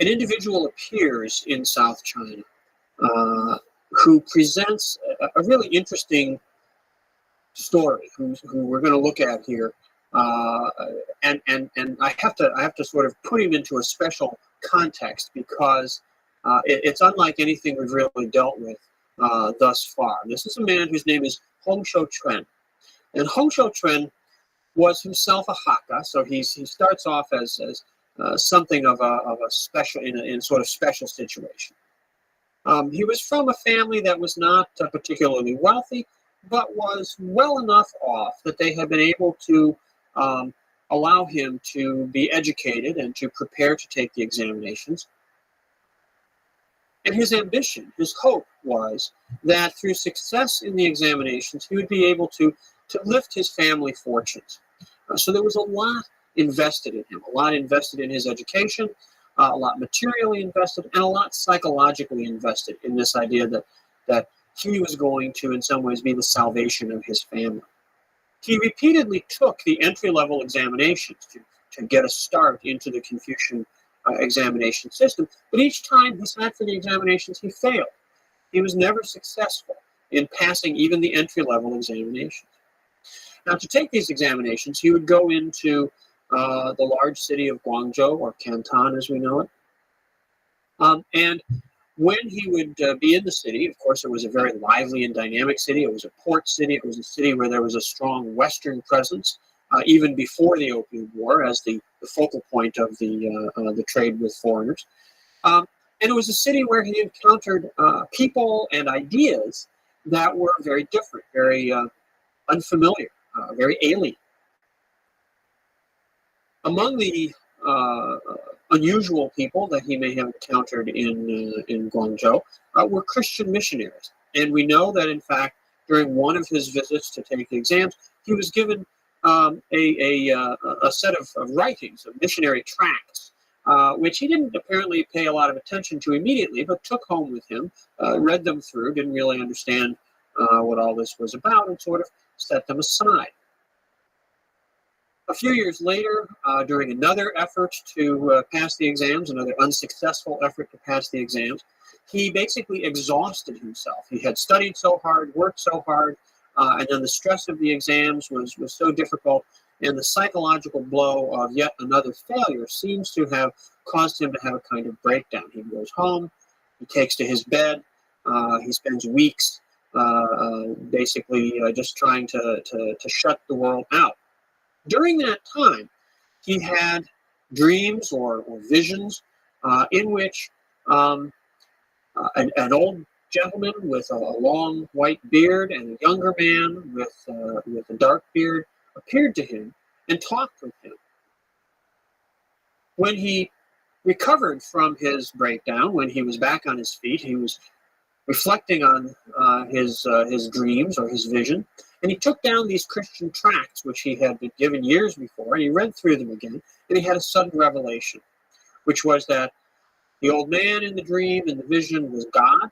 An individual appears in South China who presents a really interesting story, who we're going to look at here, and I have to sort of put him into a special context because it's unlike anything we've really dealt with thus far. This is a man whose name is Hong Shou-Chuen, and Hong Shou-Chuen was himself a Hakka, so he starts off as something of a special in sort of special situation. He was from a family that was not particularly wealthy, but was well enough off that they had been able to allow him to be educated and to prepare to take the examinations. And his ambition, his hope was that through success in the examinations, he would be able to lift his family fortunes. So there was a lot invested in him, a lot invested in his education, a lot materially invested, and a lot psychologically invested in this idea that he was going to, in some ways, be the salvation of his family. He repeatedly took the entry-level examinations to get a start into the Confucian examination system, but each time he sat for the examinations, he failed. He was never successful in passing even the entry-level examinations. Now, to take these examinations, he would go into the large city of Guangzhou, or Canton as we know it. And when he would be in the city, of course, it was a very lively and dynamic city. It was a port city. It was a city where there was a strong Western presence, even before the Opium War, as the focal point of the trade with foreigners. And it was a city where he encountered people and ideas that were very different, very unfamiliar, very alien. Among the unusual people that he may have encountered in Guangzhou were Christian missionaries. And we know that, in fact, during one of his visits to take the exams, he was given a set of writings, of missionary tracts, which he didn't apparently pay a lot of attention to immediately, but took home with him, read them through, didn't really understand what all this was about, and sort of set them aside. A few years later, during another effort to pass the exams, another unsuccessful effort to pass the exams, he basically exhausted himself. He had studied so hard, worked so hard, and then the stress of the exams was so difficult, and the psychological blow of yet another failure seems to have caused him to have a kind of breakdown. He goes home, he takes to his bed, he spends weeks basically just trying to shut the world out. During that time, he had dreams or visions in which an old gentleman with a long white beard and a younger man with a dark beard appeared to him and talked with him. When he recovered from his breakdown, when he was back on his feet, he was reflecting on his dreams or his vision, and he took down these Christian tracts which he had been given years before, and he read through them again, and he had a sudden revelation, which was that the old man in the dream and the vision was God,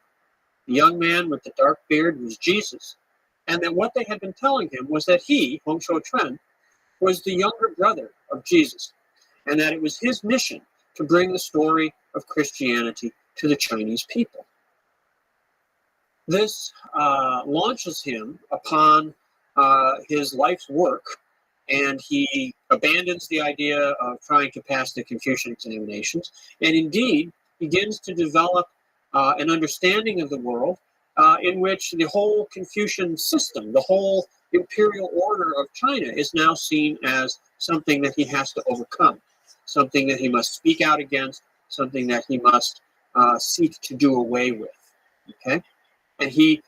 the young man with the dark beard was Jesus, and that what they had been telling him was that he, Hong Shou-Tren, was the younger brother of Jesus, and that it was his mission to bring the story of Christianity to the Chinese people. This launches him upon his life's work, and he abandons the idea of trying to pass the Confucian examinations, and indeed begins to develop an understanding of the world in which the whole Confucian system, the whole imperial order of China, is now seen as something that he has to overcome, something that he must speak out against, something that he must seek to do away with. Okay? And he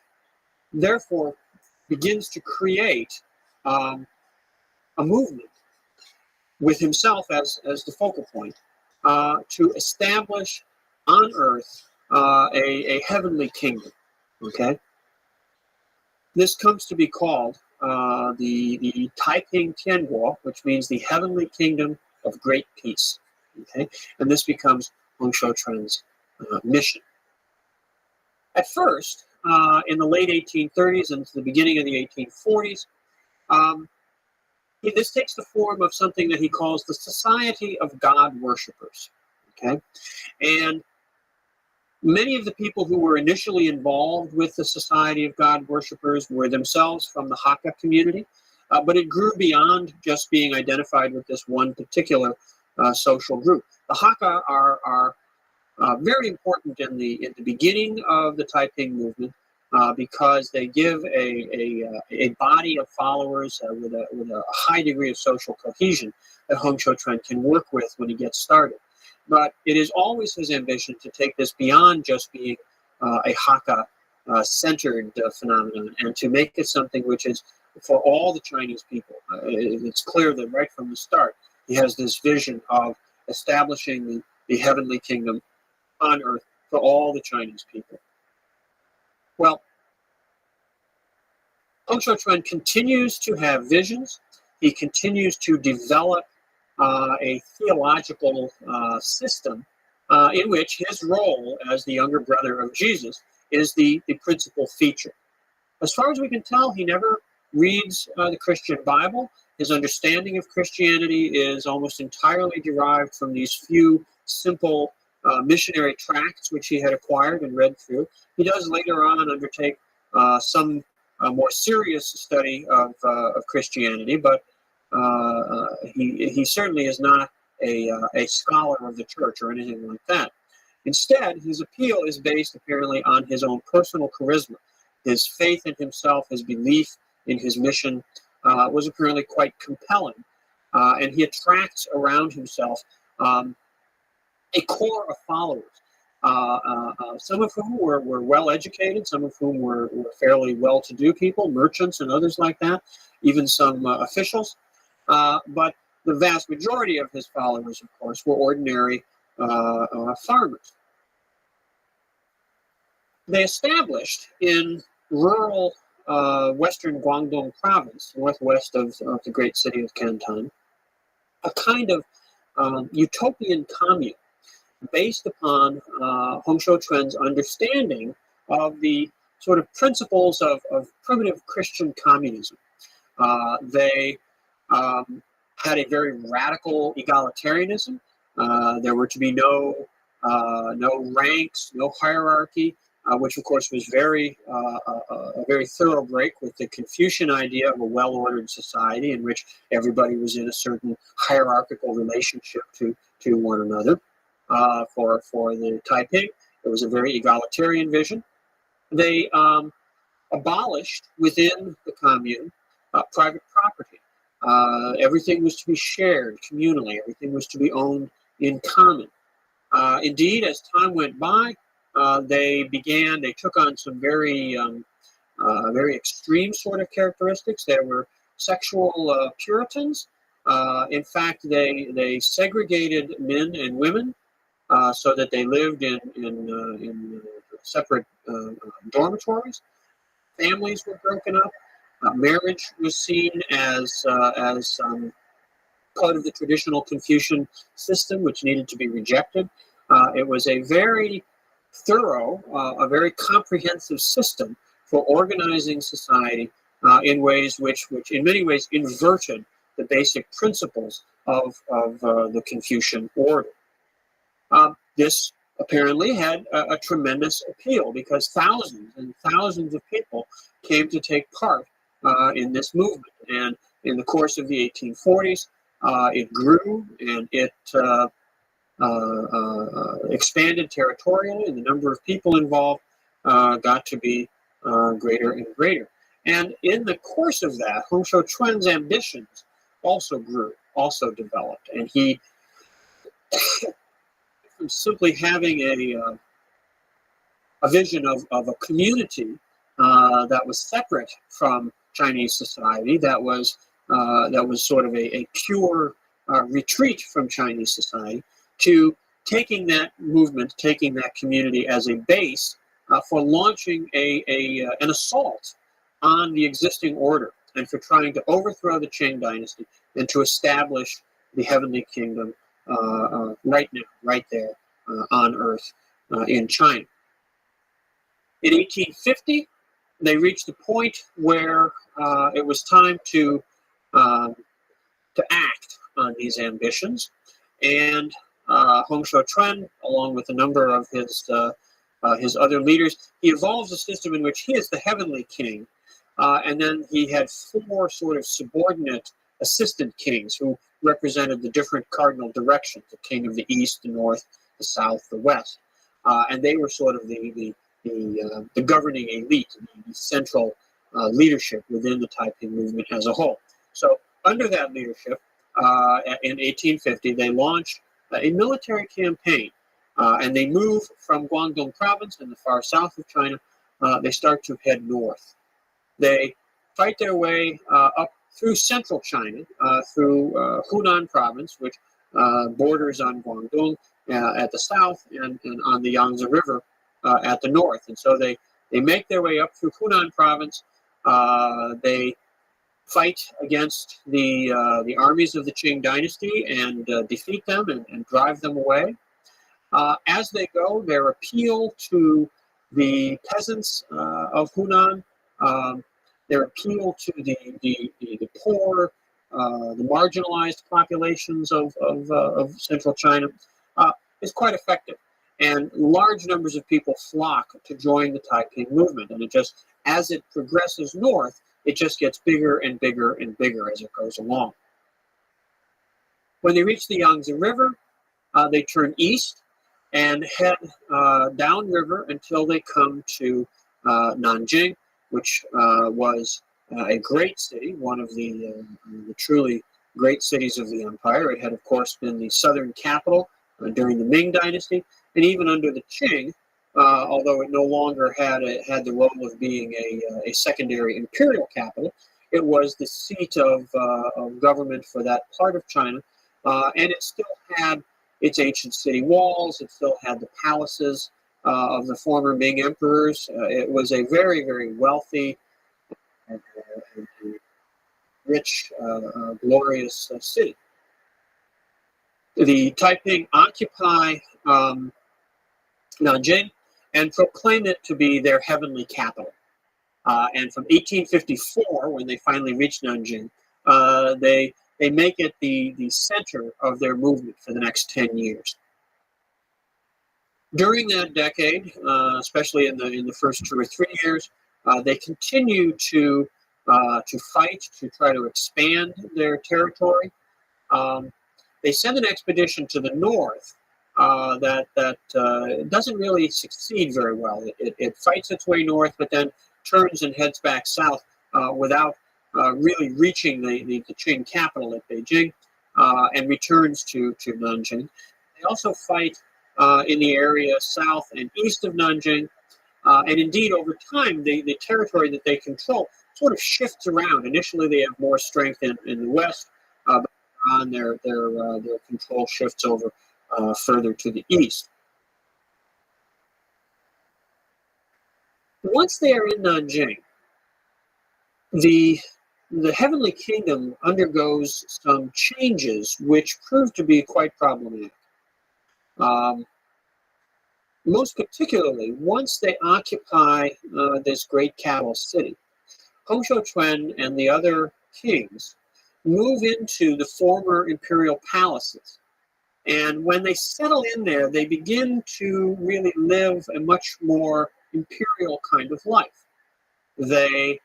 therefore begins to create a movement with himself as the focal point to establish on earth a heavenly kingdom. Okay, this comes to be called the Taiping Tianguo, which means the heavenly kingdom of great peace. Okay, and this becomes Hong Shou-Tren's mission. At first, in the late 1830s and to the beginning of the 1840s, this takes the form of something that he calls the Society of God Worshippers. Okay, and many of the people who were initially involved with the Society of God Worshippers were themselves from the Hakka community, but it grew beyond just being identified with this one particular social group. The Hakka are very important in the beginning of the Taiping movement because they give a body of followers with a high degree of social cohesion that Hong Shou-Tren can work with when he gets started. But it is always his ambition to take this beyond just being a Hakka-centered phenomenon and to make it something which is for all the Chinese people. It's clear that right from the start, he has this vision of establishing the heavenly kingdom on earth for all the Chinese people. Well, Hong Shou-Tren continues to have visions. He continues to develop a theological system in which his role as the younger brother of Jesus is the principal feature. As far as we can tell, he never reads the Christian Bible. His understanding of Christianity is almost entirely derived from these few simple missionary tracts which he had acquired and read through. He does later on undertake some more serious study of Christianity, but He certainly is not a scholar of the church or anything like that. Instead, his appeal is based apparently on his own personal charisma. His faith in himself, his belief in his mission was apparently quite compelling. And he attracts around himself a core of followers, some of whom were well educated, some of whom were fairly well to do people, merchants and others like that, even some officials. But the vast majority of his followers, of course, were ordinary farmers. They established in rural western Guangdong province, northwest of the great city of Canton, a kind of utopian commune based upon Hong Shou-Chuan's understanding of the sort of principles of primitive Christian communism. They had a very radical egalitarianism. There were to be no ranks, no hierarchy, which of course was a very thorough break with the Confucian idea of a well-ordered society in which everybody was in a certain hierarchical relationship to one another. For the Taiping, it was a very egalitarian vision. They abolished within the commune private property. Everything was to be shared communally. Everything was to be owned in common. Indeed, as time went by, they took on some very extreme sort of characteristics. There were sexual Puritans. In fact, they segregated men and women so that they lived in separate dormitories. Families were broken up. Marriage was seen as part of the traditional Confucian system, which needed to be rejected. It was a very thorough, a very comprehensive system for organizing society in ways which in many ways inverted the basic principles of the Confucian order. This apparently had a tremendous appeal because thousands and thousands of people came to take part in this movement. And in the course of the 1840s, it grew and it expanded territorially, and the number of people involved got to be greater and greater. And in the course of that, Hong Shou-Chuan's ambitions also grew, also developed, and he, from simply having a vision of a community that was separate from Chinese society, that was sort of a pure retreat from Chinese society, to taking that movement, taking that community as a base for launching an assault on the existing order and for trying to overthrow the Qing dynasty and to establish the heavenly kingdom right now, right there on earth in China. In 1850, they reached a point where it was time to act on these ambitions, and Hong Shou-Chuan, along with a number of his other leaders, he evolves a system in which he is the heavenly king, and then he had four sort of subordinate assistant kings who represented the different cardinal directions: the king of the east, the north, the south, the west, and they were sort of the governing elite, the central leadership within the Taiping movement as a whole. So under that leadership, in 1850, they launched a military campaign, and they move from Guangdong province in the far south of China. They start to head north. They fight their way up through central China, through Hunan province, which borders on Guangdong at the south and on the Yangtze River at the north. And so they make their way up through Hunan province. They fight against the armies of the Qing dynasty and defeat them and drive them away. As they go, their appeal to the peasants of Hunan, their appeal to the poor, the marginalized populations of central China is quite effective. And large numbers of people flock to join the Taiping movement. And as it progresses north, it just gets bigger and bigger and bigger as it goes along. When they reach the Yangtze River, they turn east and head downriver until they come to Nanjing, which was a great city, one of the truly great cities of the empire. It had, of course, been the southern capital during the Ming Dynasty, and even under the Qing, although it no longer had the role of being a secondary imperial capital, it was the seat of government for that part of China, and it still had its ancient city walls. It still had the palaces of the former Ming emperors. It was a very, very wealthy and rich, glorious city. The Taiping occupy Nanjing and proclaim it to be their heavenly capital. And from 1854, when they finally reach Nanjing, they make it the center of their movement for the next 10 years. During that decade, especially in the first 2 or 3 years, they continue to fight to try to expand their territory. They send an expedition to the north that doesn't really succeed very well. It fights its way north, but then turns and heads back south without really reaching the Qing capital at Beijing, and returns to Nanjing. They also fight in the area south and east of Nanjing, and indeed over time the territory that they control sort of shifts around. Initially they have more strength in the west, but on their control shifts over further to the east. Once they are in Nanjing, the Heavenly Kingdom undergoes some changes which prove to be quite problematic. Most particularly, once they occupy this great capital city, Hong Xiuquan and the other kings move into the former imperial palaces. And when they settle in there, they begin to really live a much more imperial kind of life. They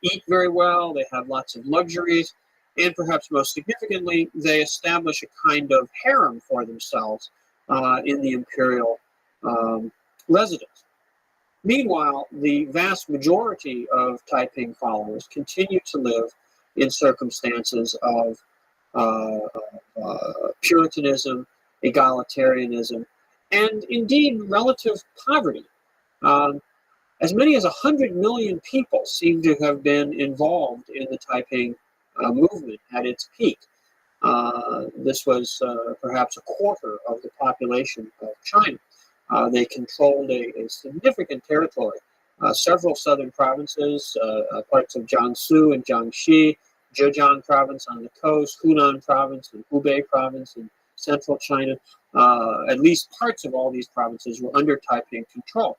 eat very well, they have lots of luxuries, and perhaps most significantly, they establish a kind of harem for themselves in the imperial residence. Meanwhile, the vast majority of Taiping followers continue to live in circumstances of Puritanism, egalitarianism, and indeed relative poverty. As many as 100 million people seem to have been involved in the Taiping movement at its peak. This was perhaps a quarter of the population of China. They controlled a significant territory, several southern provinces, parts of Jiangsu and Jiangxi, Zhejiang province on the coast, Hunan province and Hubei province in central China. At least parts of all these provinces were under Taiping control.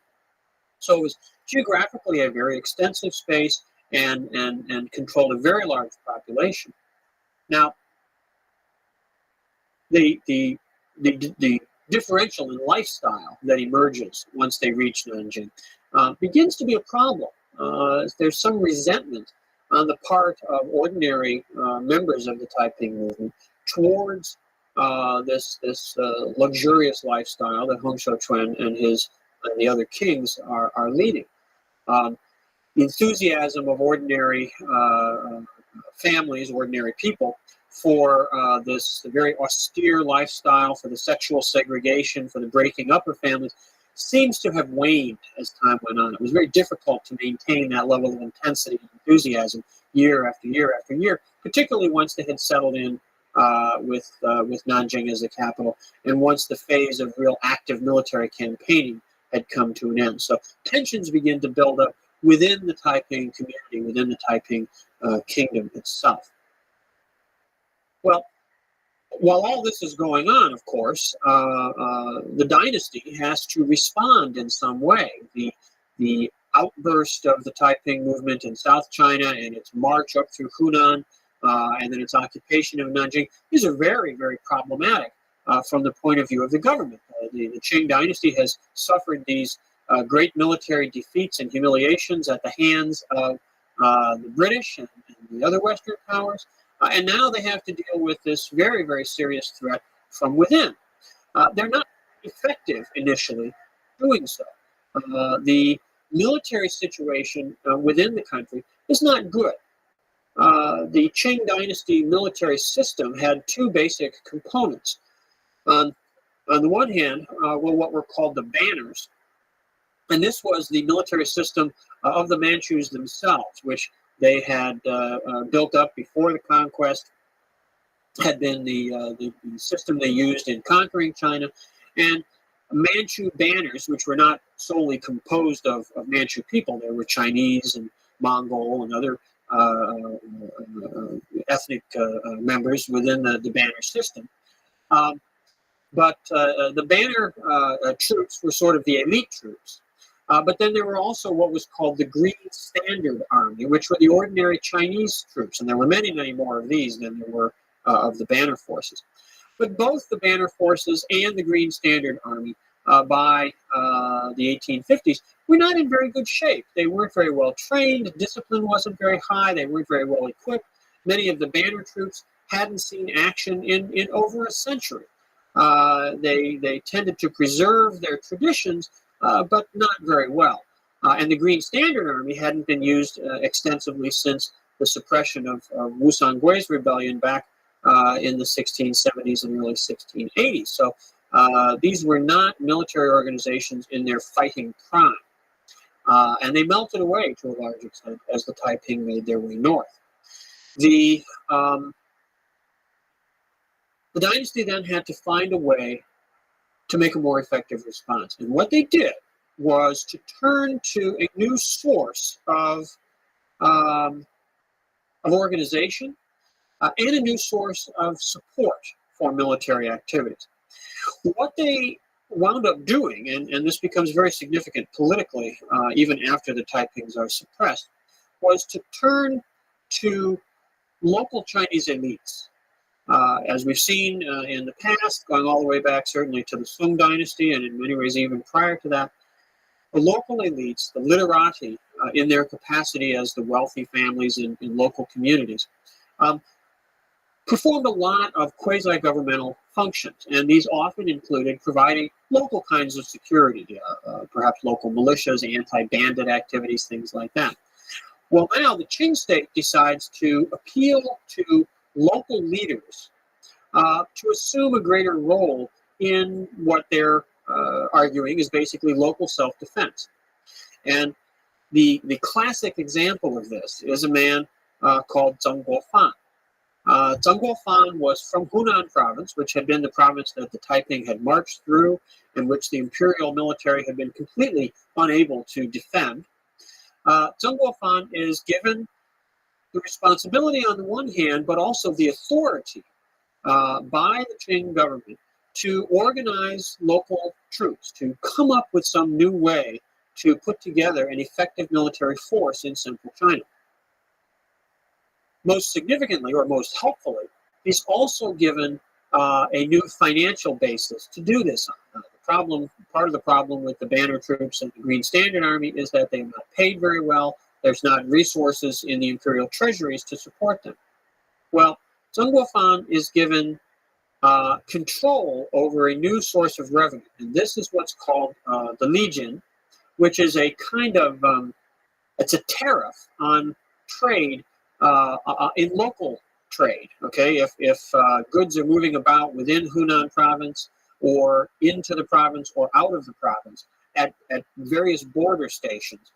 So it was geographically a very extensive space and controlled a very large population. Now, the differential in lifestyle that emerges once they reach Nanjing begins to be a problem. There's some resentment on the part of ordinary members of the Taiping movement towards this luxurious lifestyle that Hong Xiuquan and the other kings are leading. The enthusiasm of ordinary families, ordinary people, for this very austere lifestyle, for the sexual segregation, for the breaking up of families, seems to have waned as time went on. It was very difficult to maintain that level of intensity and enthusiasm year after year after year, particularly once they had settled in with Nanjing as the capital, and once the phase of real active military campaigning had come to an end. So tensions begin to build up within the Taiping community, within the Taiping kingdom itself. Well, while all this is going on, of course, the dynasty has to respond in some way. The outburst of the Taiping movement in South China and its march up through Hunan and then its occupation of Nanjing, these are very, very problematic from the point of view of the government. The Qing dynasty has suffered these great military defeats and humiliations at the hands of the British and the other Western powers. And now they have to deal with this very, very serious threat from within. They're not effective initially doing so. The military situation within the country is not good. The Qing dynasty military system had two basic components. On the one hand, were what were called the banners, and this was the military system of the Manchus themselves, which they had built up before the conquest, had been the system they used in conquering China, and Manchu banners, which were not solely composed of Manchu people. There were Chinese and Mongol and other ethnic members within the banner system. But the banner troops were sort of the elite troops. But then there were also what was called the Green Standard Army, which were the ordinary Chinese troops. And there were many, many more of these than there were of the banner forces. But both the banner forces and the Green Standard Army by the 1850s were not in very good shape. They weren't very well trained. Discipline wasn't very high. They weren't very well equipped. Many of the banner troops hadn't seen action in over a century. They tended to preserve their traditions, but not very well. And the Green Standard Army hadn't been used extensively since the suppression of Wu Songwei's rebellion back in the 1670s and early 1680s. So these were not military organizations in their fighting prime. And they melted away to a large extent as the Taiping made their way north. The dynasty then had to find a way to make a more effective response. And what they did was to turn to a new source of organization and a new source of support for military activities. What they wound up doing, and this becomes very significant politically, even after the Taipings are suppressed, was to turn to local Chinese elites. As we've seen in the past, going all the way back certainly to the Sung dynasty, and in many ways even prior to that, the local elites, the literati, in their capacity as the wealthy families in local communities, performed a lot of quasi-governmental functions, and these often included providing local kinds of security, perhaps local militias, anti-bandit activities, things like that. Well, now the Qing state decides to appeal to local leaders to assume a greater role in what they're arguing is basically local self-defense. And the classic example of this is a man called Zheng Guofan. Zheng Guofan was from Hunan province, which had been the province that the Taiping had marched through and which the imperial military had been completely unable to defend. Zheng Guofan is given the responsibility on the one hand, but also the authority by the Qing government to organize local troops, to come up with some new way to put together an effective military force in central China. Most significantly, or most helpfully, he's also given a new financial basis to do this on. Part of the problem with the banner troops and the Green Standard Army is that they are not paid very well. There's not resources in the imperial treasuries to support them. Well, Zheng Guofan is given control over a new source of revenue, and this is what's called the Legion, which is a kind of it's a tariff on trade in local trade. Okay, if goods are moving about within Hunan province or into the province or out of the province at various border stations,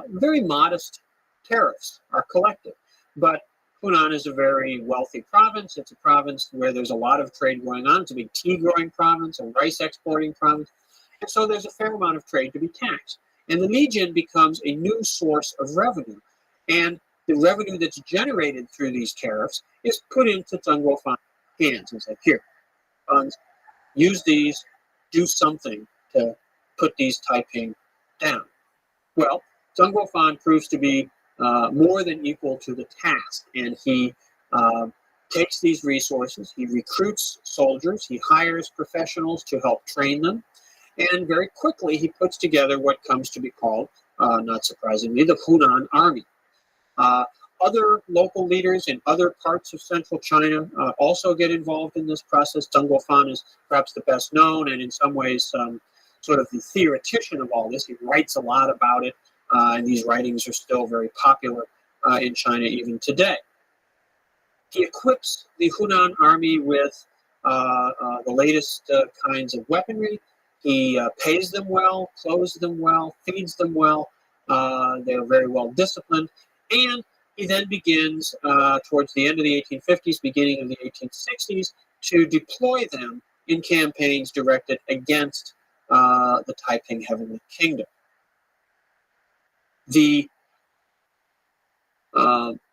very modest tariffs are collected. But Hunan is a very wealthy province. It's a province where there's a lot of trade going on. It's a big tea growing province, a rice exporting province. And so there's a fair amount of trade to be taxed. And the Legion becomes a new source of revenue. And the revenue that's generated through these tariffs is put into Zheng Guofan's hands. It's like, here, funds, use these, do something to put these Taiping down. Well, Zheng Guofan proves to be more than equal to the task, and he takes these resources, he recruits soldiers, he hires professionals to help train them, and very quickly he puts together what comes to be called, not surprisingly, the Hunan Army. Other local leaders in other parts of central China also get involved in this process. Zheng Guofan is perhaps the best known, and in some ways sort of the theoretician of all this. He writes a lot about it, and these writings are still very popular in China even today. He equips the Hunan army with the latest kinds of weaponry. He pays them well, clothes them well, feeds them well. They're very well disciplined. And he then begins, towards the end of the 1850s, beginning of the 1860s, to deploy them in campaigns directed against the Taiping Heavenly Kingdom. The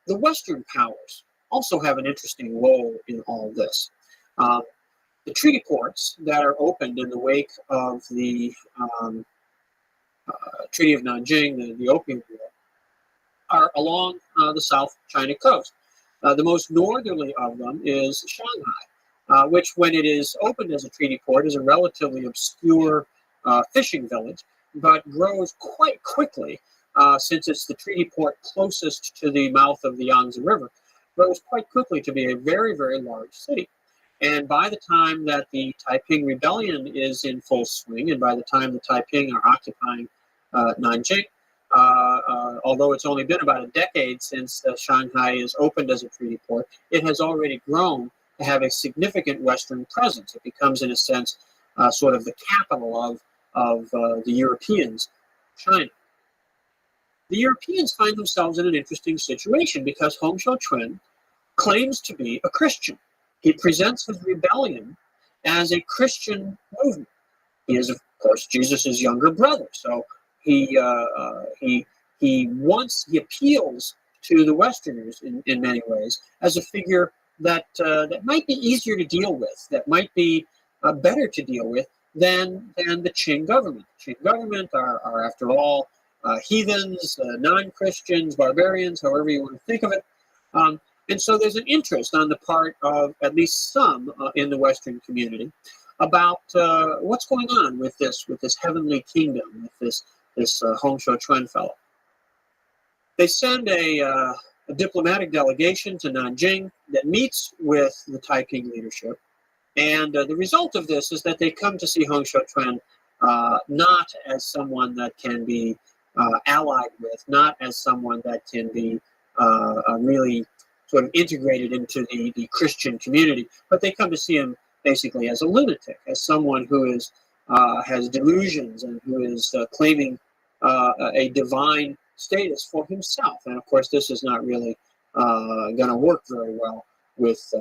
Western powers also have an interesting role in all this. The treaty ports that are opened in the wake of the Treaty of Nanjing, the Opium War, are along the South China coast. The most northerly of them is Shanghai, which, when it is opened as a treaty port, is a relatively obscure fishing village, but grows quite quickly since it's the treaty port closest to the mouth of the Yangtze River, grows quite quickly to be a very, very large city. And by the time that the Taiping Rebellion is in full swing, and by the time the Taiping are occupying Nanjing, although it's only been about a decade since Shanghai is opened as a treaty port, it has already grown to have a significant Western presence. It becomes, in a sense, sort of the capital of the Europeans, China. The Europeans find themselves in an interesting situation because Hong Xiuquan claims to be a Christian. He presents his rebellion as a Christian movement. He is, of course, Jesus' younger brother, so he appeals to the Westerners in many ways as a figure that might be easier to deal with, that might be better to deal with than the Qing government. The Qing government are after all, heathens, non-Christians, barbarians, however you want to think of it. And so there's an interest on the part of at least some in the Western community about what's going on with this heavenly kingdom, with this Hong Xiuquan fellow. They send a diplomatic delegation to Nanjing that meets with the Taiping leadership. And the result of this is that they come to see Hong Xiuquan not as someone that can be allied with, not as someone that can be really sort of integrated into the Christian community, but they come to see him basically as a lunatic, as someone who is has delusions and who is claiming a divine status for himself. And of course, this is not really going to work very well with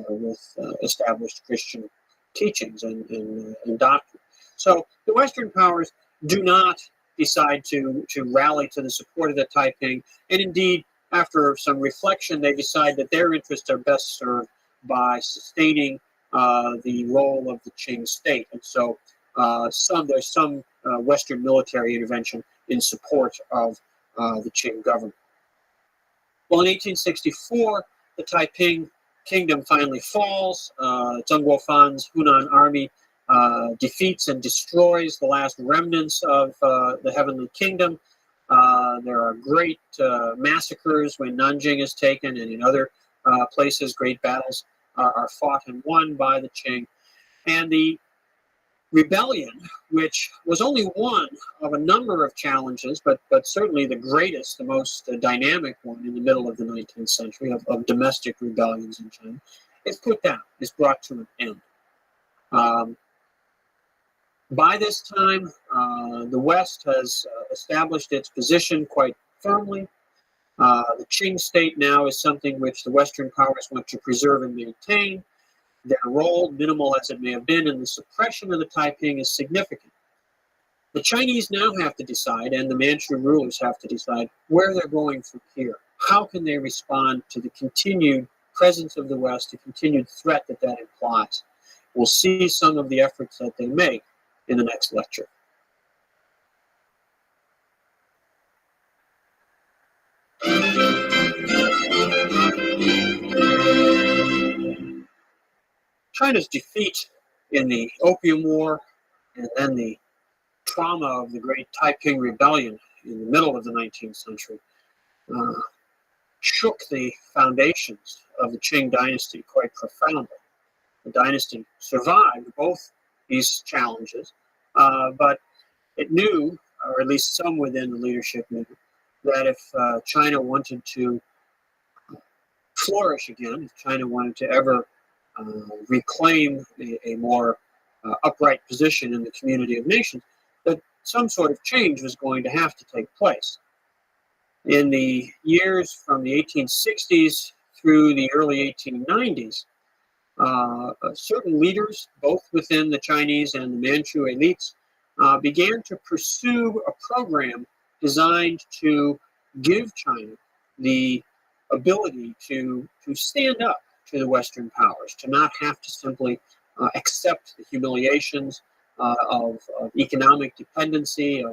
established Christian teachings and doctrine. So the Western powers do not decide to rally to the support of the Taiping, and indeed, after some reflection, they decide that their interests are best served by sustaining the role of the Qing state. And so there's some Western military intervention in support of the Qing government. Well, in 1864, the Taiping kingdom finally falls. Zheng Guofan's Hunan army defeats and destroys the last remnants of the Heavenly Kingdom. There are great massacres when Nanjing is taken, and in other places, great battles are fought and won by the Qing. And the rebellion, which was only one of a number of challenges, but certainly the greatest, the most dynamic one in the middle of the 19th century of domestic rebellions in China, is put down, is brought to an end. By this time, the West has established its position quite firmly. The Qing state now is something which the Western powers want to preserve and maintain. Their role, minimal as it may have been, in the suppression of the Taiping is significant. The Chinese now have to decide, and the Manchu rulers have to decide, where they're going from here. How can they respond to the continued presence of the West, the continued threat that implies? We'll see some of the efforts that they make in the next lecture. China's defeat in the Opium War and then the trauma of the Great Taiping Rebellion in the middle of the 19th century shook the foundations of the Qing dynasty quite profoundly. The dynasty survived both these challenges, but it knew, or at least some within the leadership knew, that if China wanted to flourish again, if China wanted to ever reclaim a more upright position in the community of nations, that some sort of change was going to have to take place. In the years from the 1860s through the early 1890s, certain leaders, both within the Chinese and the Manchu elites, began to pursue a program designed to give China the ability to stand up to the Western powers, to not have to simply accept the humiliations of economic dependency,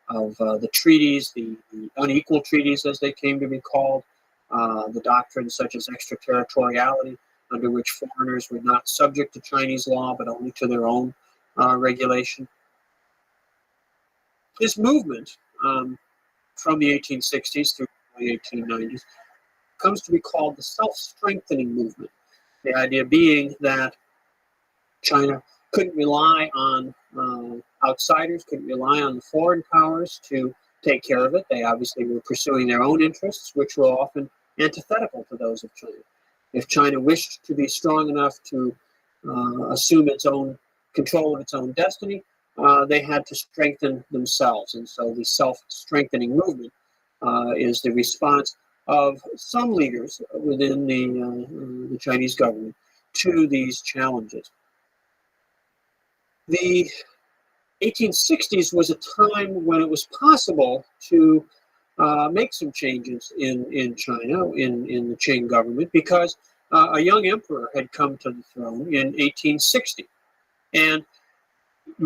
of the treaties, the unequal treaties as they came to be called, the doctrines such as extraterritoriality, under which foreigners were not subject to Chinese law but only to their own regulation. This movement from the 1860s through the 1890s comes to be called the self-strengthening movement. The idea being that China couldn't rely on outsiders, couldn't rely on the foreign powers to take care of it. They obviously were pursuing their own interests, which were often antithetical to those of China. If China wished to be strong enough to assume its own control of its own destiny, they had to strengthen themselves. And so the self-strengthening movement is the response of some leaders within the Chinese government to these challenges. The 1860s was a time when it was possible to make some changes in China, in the Qing government, because a young emperor had come to the throne in 1860. And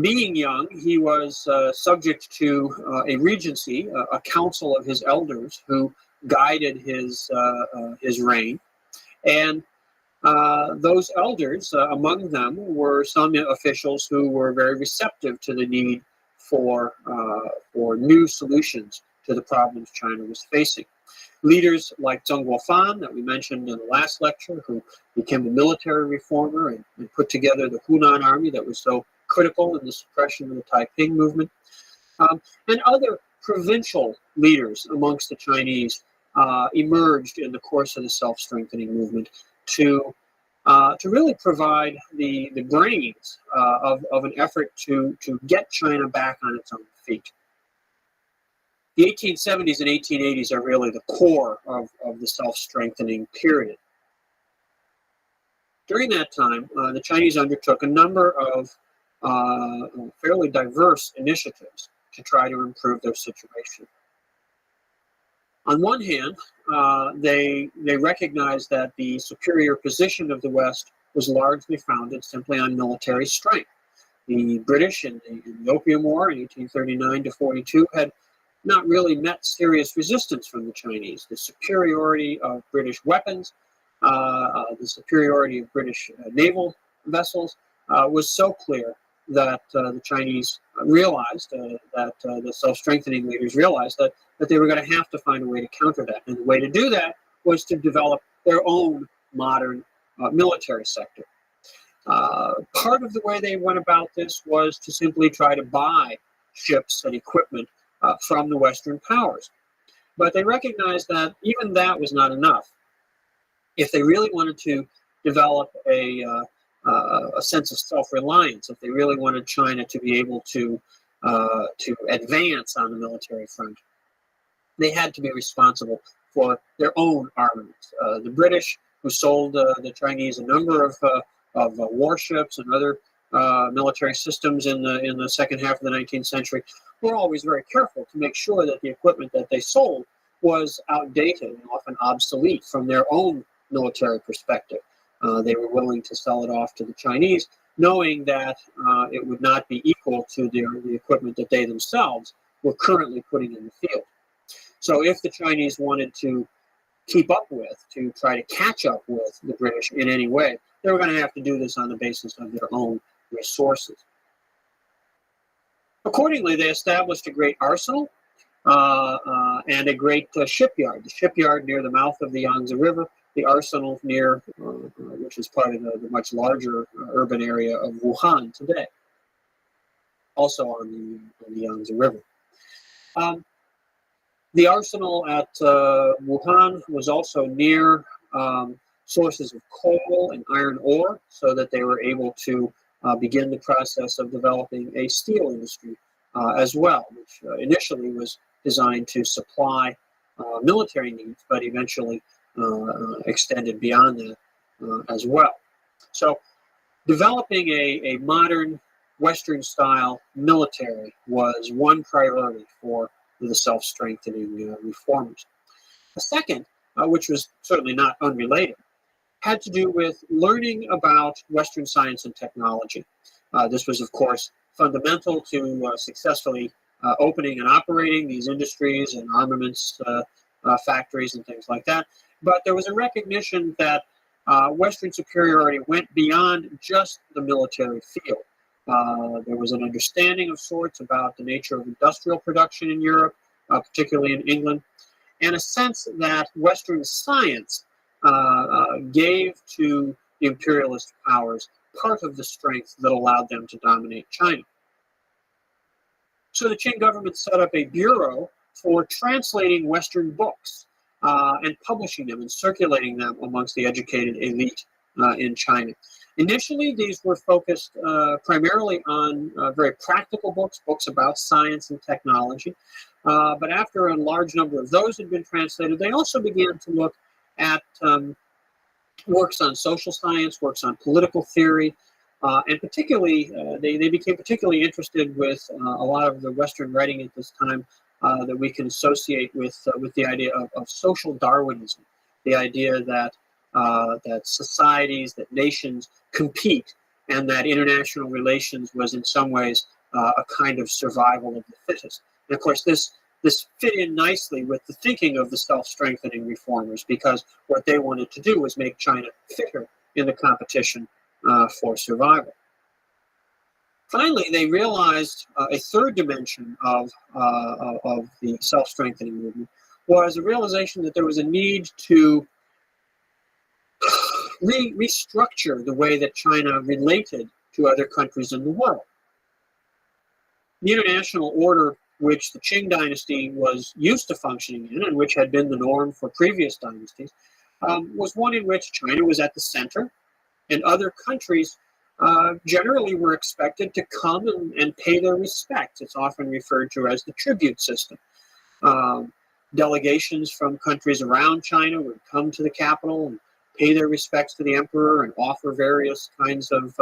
being young, he was subject to a regency, a council of his elders who guided his reign. And those elders, among them were some officials who were very receptive to the need for new solutions to the problems China was facing. Leaders like Zheng Guofan, that we mentioned in the last lecture, who became a military reformer and put together the Hunan army that was so critical in the suppression of the Taiping movement, and other provincial leaders amongst the Chinese emerged in the course of the self-strengthening movement to really provide the brains of an effort to get China back on its own feet. The 1870s and 1880s are really the core of the self-strengthening period. During that time, the Chinese undertook a number of fairly diverse initiatives to try to improve their situation. On one hand, they recognized that the superior position of the West was largely founded simply on military strength. The British in the Opium War in 1839 to 42 had not really met serious resistance from the Chinese. The superiority of British weapons, the superiority of British naval vessels was so clear that the Chinese realized, that the self-strengthening leaders realized that they were going to have to find a way to counter that. And the way to do that was to develop their own modern military sector. Part of the way they went about this was to simply try to buy ships and equipment from the Western powers. But they recognized that even that was not enough. If they really wanted to develop a sense of self-reliance, if they really wanted China to be able to advance on the military front, they had to be responsible for their own armaments. The British, who sold the Chinese a number of warships and other military systems in the second half of the 19th century, were always very careful to make sure that the equipment that they sold was outdated and often obsolete from their own military perspective. They were willing to sell it off to the Chinese, knowing that it would not be equal to the equipment that they themselves were currently putting in the field. So if the Chinese wanted to keep up with, to try to catch up with the British in any way, they were going to have to do this on the basis of their own resources. Accordingly, they established a great arsenal and a great shipyard. The shipyard near the mouth of the Yangtze River, the arsenal near, which is part of the much larger urban area of Wuhan today, also on the Yangtze River. The arsenal at Wuhan was also near sources of coal and iron ore, so that they were able to begin the process of developing a steel industry as well, which initially was designed to supply military needs, but eventually extended beyond that as well. So developing a modern Western-style military was one priority for the self-strengthening reformers. The second, which was certainly not unrelated, had to do with learning about Western science and technology. This was, of course, fundamental to successfully opening and operating these industries and armaments factories and things like that. But there was a recognition that Western superiority went beyond just the military field. There was an understanding of sorts about the nature of industrial production in Europe, particularly in England, and a sense that Western science gave to the imperialist powers part of the strength that allowed them to dominate China. So the Qing government set up a bureau for translating Western books and publishing them and circulating them amongst the educated elite in China. Initially, these were focused primarily on very practical books, books about science and technology. But after a large number of those had been translated, they also began to look at works on social science, works on political theory, and particularly, they became particularly interested with a lot of the Western writing at this time that we can associate with the idea of social Darwinism, the idea that that societies, that nations compete, and that international relations was in some ways a kind of survival of the fittest. And of course, this fit in nicely with the thinking of the self-strengthening reformers, because what they wanted to do was make China fitter in the competition for survival. Finally, they realized a third dimension of the self-strengthening movement was a realization that there was a need to restructure the way that China related to other countries in the world. The international order which the Qing dynasty was used to functioning in, and which had been the norm for previous dynasties, was one in which China was at the center, and other countries generally were expected to come and pay their respects. It's often referred to as the tribute system. Delegations from countries around China would come to the capital and pay their respects to the emperor and offer various kinds of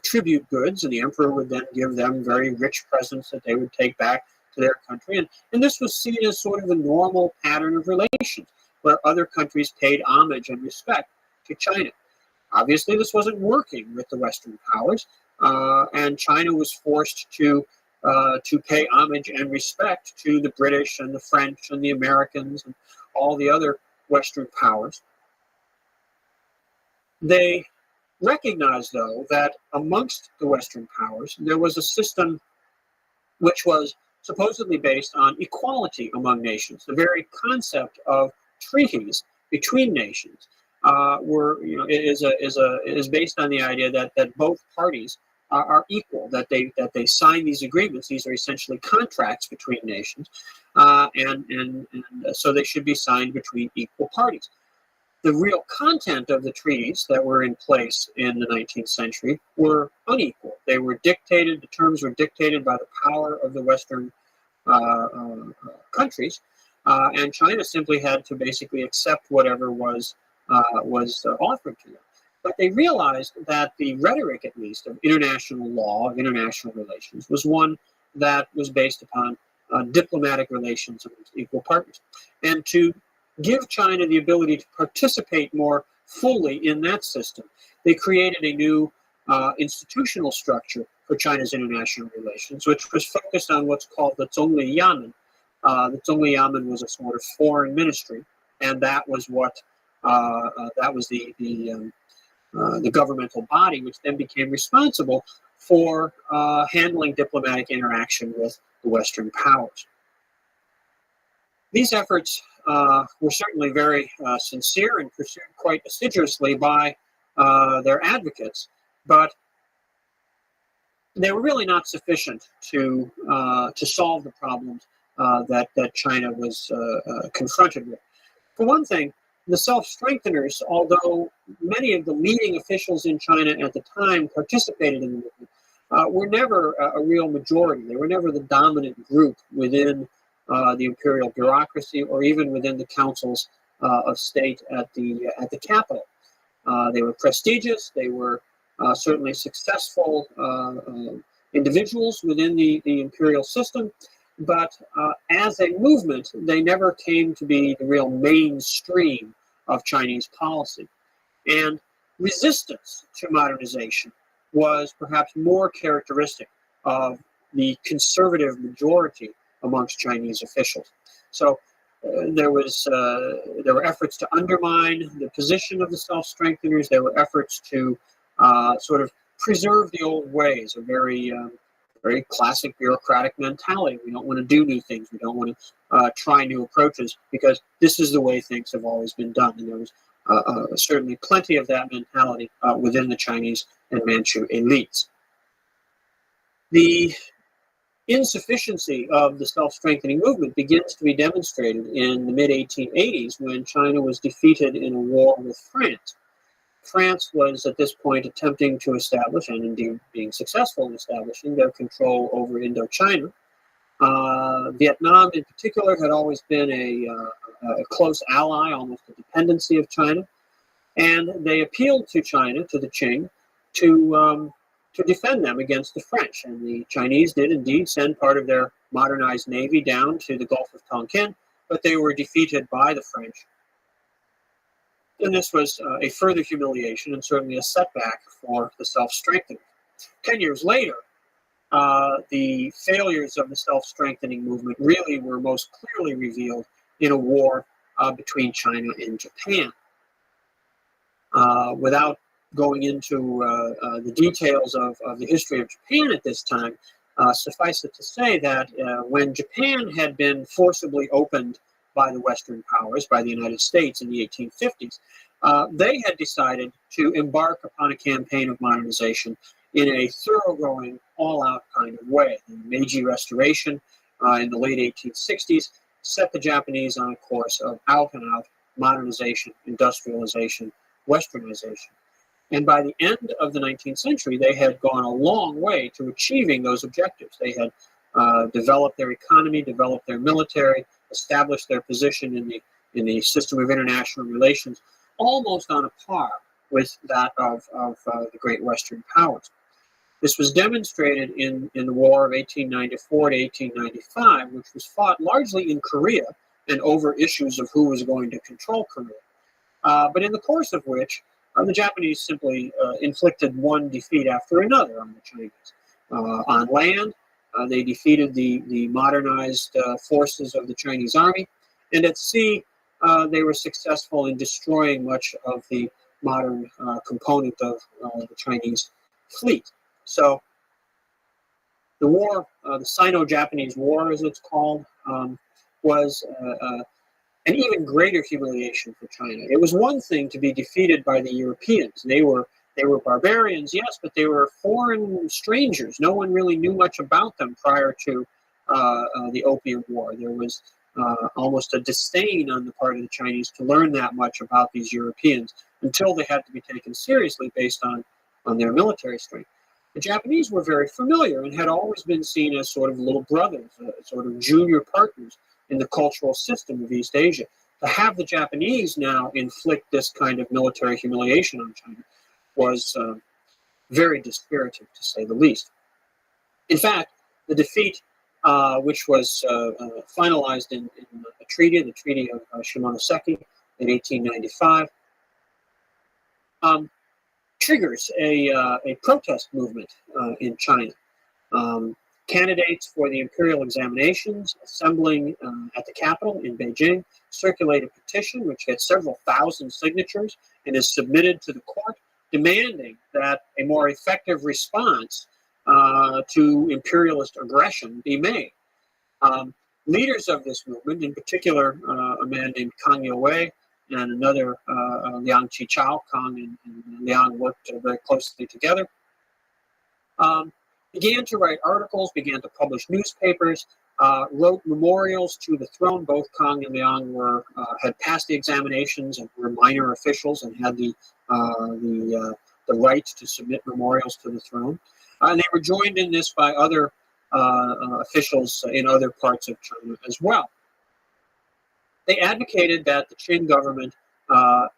tribute goods, and the emperor would then give them very rich presents that they would take back to their country. And this was seen as sort of a normal pattern of relations, where other countries paid homage and respect to China. Obviously, this wasn't working with the Western powers, and China was forced to pay homage and respect to the British and the French and the Americans and all the other Western powers. They recognized, though, that amongst the Western powers, there was a system which was supposedly based on equality among nations. The very concept of treaties between nations is based on the idea that both parties are equal, that they sign these agreements. These are essentially contracts between nations, and so they should be signed between equal parties. The real content of the treaties that were in place in the 19th century were unequal. They were dictated, the terms were dictated by the power of the Western countries, and China simply had to basically accept whatever was offered to them. But they realized that the rhetoric, at least, of international law, of international relations, was one that was based upon diplomatic relations amongst equal partners. And to give China the ability to participate more fully in that system, they created a new institutional structure for China's international relations, which was focused on what's called the Zhongli Yamen. The Zhongli Yamen was a sort of foreign ministry, and that was what the governmental body, which then became responsible for handling diplomatic interaction with the Western powers. These efforts were certainly very sincere and pursued quite assiduously by their advocates, but they were really not sufficient to solve the problems that China was confronted with. For one thing, the self-strengtheners, although many of the leading officials in China at the time participated in the movement, were never a real majority. They were never the dominant group within the imperial bureaucracy or even within the councils of state at the capital. They were prestigious. They were certainly successful individuals within the imperial system, but as a movement, they never came to be the real mainstream of Chinese policy. And resistance to modernization was perhaps more characteristic of the conservative majority amongst Chinese officials. So there were efforts to undermine the position of the self-strengtheners. There were efforts to sort of preserve the old ways, a very classic bureaucratic mentality. We don't want to do new things. We don't want to try new approaches because this is the way things have always been done. And there was certainly plenty of that mentality within the Chinese and Manchu elites. The insufficiency of the self-strengthening movement begins to be demonstrated in the mid-1880s when China was defeated in a war with France. France was at this point attempting to establish, and indeed being successful in establishing, their control over Indochina. Vietnam in particular had always been a close ally, almost a dependency of China, and they appealed to China, to the Qing, to defend them against the French. And the Chinese did indeed send part of their modernized navy down to the Gulf of Tonkin, but they were defeated by the French. And this was a further humiliation and certainly a setback for the self-strengthening. 10 years later, the failures of the self-strengthening movement really were most clearly revealed in a war between China and Japan. Without going into the details of the history of Japan at this time, suffice it to say that when Japan had been forcibly opened by the Western powers, by the United States in the 1850s, they had decided to embark upon a campaign of modernization in a thoroughgoing, all-out kind of way. The Meiji Restoration in the late 1860s set the Japanese on a course of out-and-out modernization, industrialization, westernization. And by the end of the 19th century, they had gone a long way to achieving those objectives. They had developed their economy, developed their military, established their position in the system of international relations, almost on a par with that of the great Western powers. This was demonstrated in the War of 1894 to 1895, which was fought largely in Korea and over issues of who was going to control Korea. But in the course of which, the Japanese simply inflicted one defeat after another on the Chinese. On land, they defeated the modernized forces of the Chinese army, and at sea, they were successful in destroying much of the modern component of the Chinese fleet. So the war, the Sino-Japanese War, as it's called, was an even greater humiliation for China. It was one thing to be defeated by the Europeans. They were barbarians, yes, but they were foreign strangers. No one really knew much about them prior to the Opium War. There was almost a disdain on the part of the Chinese to learn that much about these Europeans until they had to be taken seriously based on their military strength. The Japanese were very familiar and had always been seen as sort of little brothers, sort of junior partners in the cultural system of East Asia. To have the Japanese now inflict this kind of military humiliation on China was very dispiriting, to say the least. In fact, the defeat, which was finalized in a treaty, the Treaty of Shimonoseki in 1895, triggers a protest movement in China. Candidates for the imperial examinations assembling at the capital in Beijing circulate a petition which gets several thousand signatures and is submitted to the court, demanding that a more effective response to imperialist aggression be made. Leaders of this movement, in particular a man named Kang Youwei and another Liang Qichao. Kang and Liang worked very closely together. Began to write articles, began to publish newspapers, wrote memorials to the throne. Both Kang and Liang had passed the examinations and were minor officials and had the right to submit memorials to the throne. And they were joined in this by other officials in other parts of China as well. They advocated that the Qing government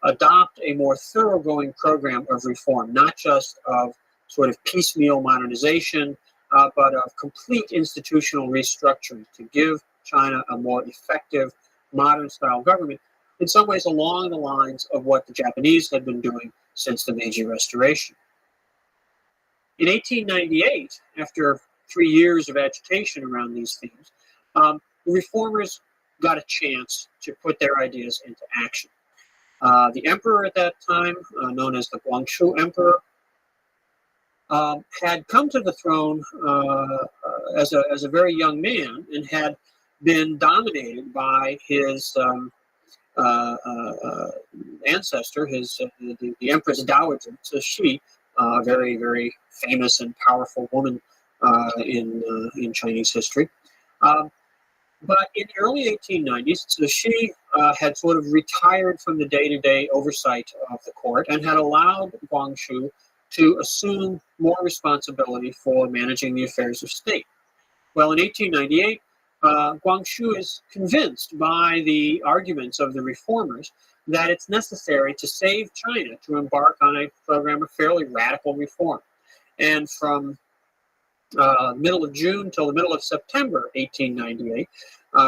adopt a more thoroughgoing program of reform, not just of sort of piecemeal modernization, but of complete institutional restructuring to give China a more effective modern-style government, in some ways along the lines of what the Japanese had been doing since the Meiji Restoration. In 1898, after 3 years of agitation around these themes, the reformers got a chance to put their ideas into action. The emperor at that time, known as the Guangxu Emperor, had come to the throne as a very young man and had been dominated by his ancestor, the Empress Dowager Cixi, a very, very famous and powerful woman in Chinese history. But in the early 1890s, Cixi had sort of retired from the day-to-day oversight of the court and had allowed Guangxu to assume more responsibility for managing the affairs of state. Well, in 1898, Guangxu is convinced by the arguments of the reformers that it's necessary to save China to embark on a program of fairly radical reform. And from middle of June till the middle of September 1898,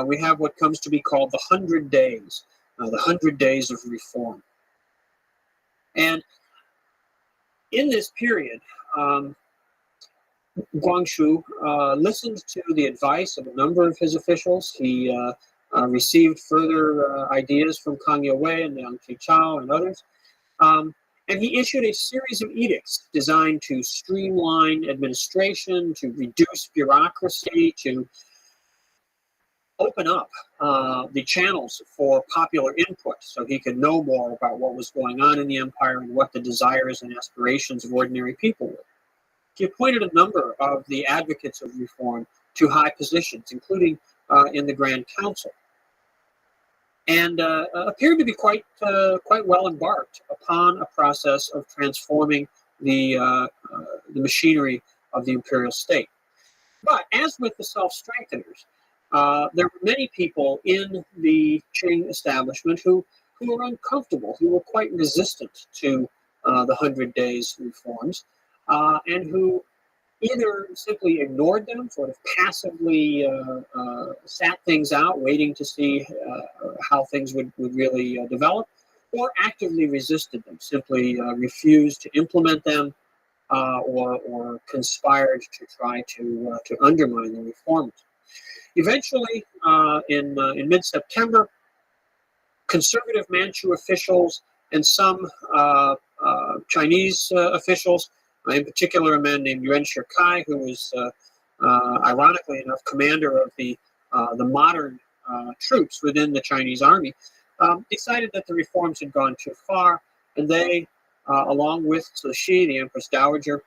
we have what comes to be called the 100 Days, the 100 Days of Reform. And in this period, Guangxu listened to the advice of a number of his officials. He received further ideas from Kang Youwei and Liang Qichao and others. And he issued a series of edicts designed to streamline administration, to reduce bureaucracy, to open up the channels for popular input so he could know more about what was going on in the empire and what the desires and aspirations of ordinary people were. He appointed a number of the advocates of reform to high positions, including in the Grand Council, and appeared to be quite well embarked upon a process of transforming the machinery of the imperial state. But as with the self-strengtheners, there were many people in the Qing establishment who were uncomfortable, who were quite resistant to the 100 Days reforms, and who either simply ignored them, sort of passively sat things out, waiting to see how things would really develop, or actively resisted them, simply refused to implement them, or conspired to try to undermine the reformers. Eventually, in mid-September, conservative Manchu officials and some Chinese officials, in particular a man named Yuan Shikai, who was, ironically enough, commander of the modern troops within the Chinese army, decided that the reforms had gone too far, and they, along with Cixi, the Empress Dowager,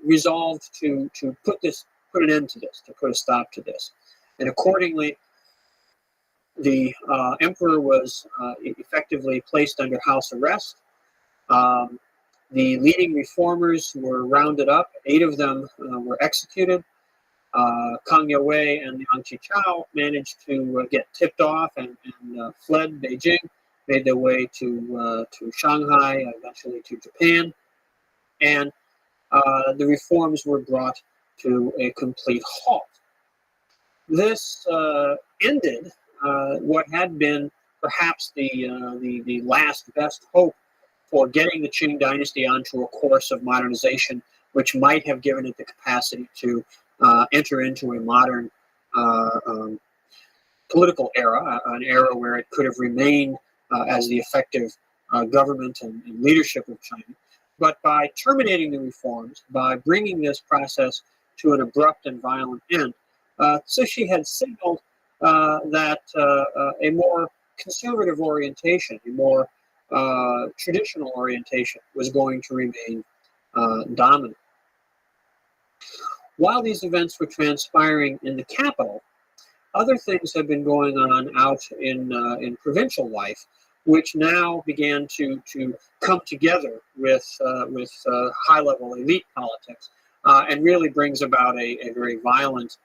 resolved to put an end to this, to put a stop to this. And accordingly, the emperor was effectively placed under house arrest. The leading reformers were rounded up. 8 of them were executed. Kang Youwei and Liang Qichao managed to get tipped off and fled Beijing, made their way to Shanghai, eventually to Japan. And the reforms were brought to a complete halt. This ended what had been perhaps the last best hope for getting the Qing dynasty onto a course of modernization, which might have given it the capacity to enter into a modern political era, an era where it could have remained as the effective government and leadership of China. But by terminating the reforms, by bringing this process to an abrupt and violent end, So she had signaled that a more conservative orientation, a more traditional orientation was going to remain dominant. While these events were transpiring in the capital, other things have been going on out in provincial life, which now began to come together with high-level elite politics, and really brings about a very violent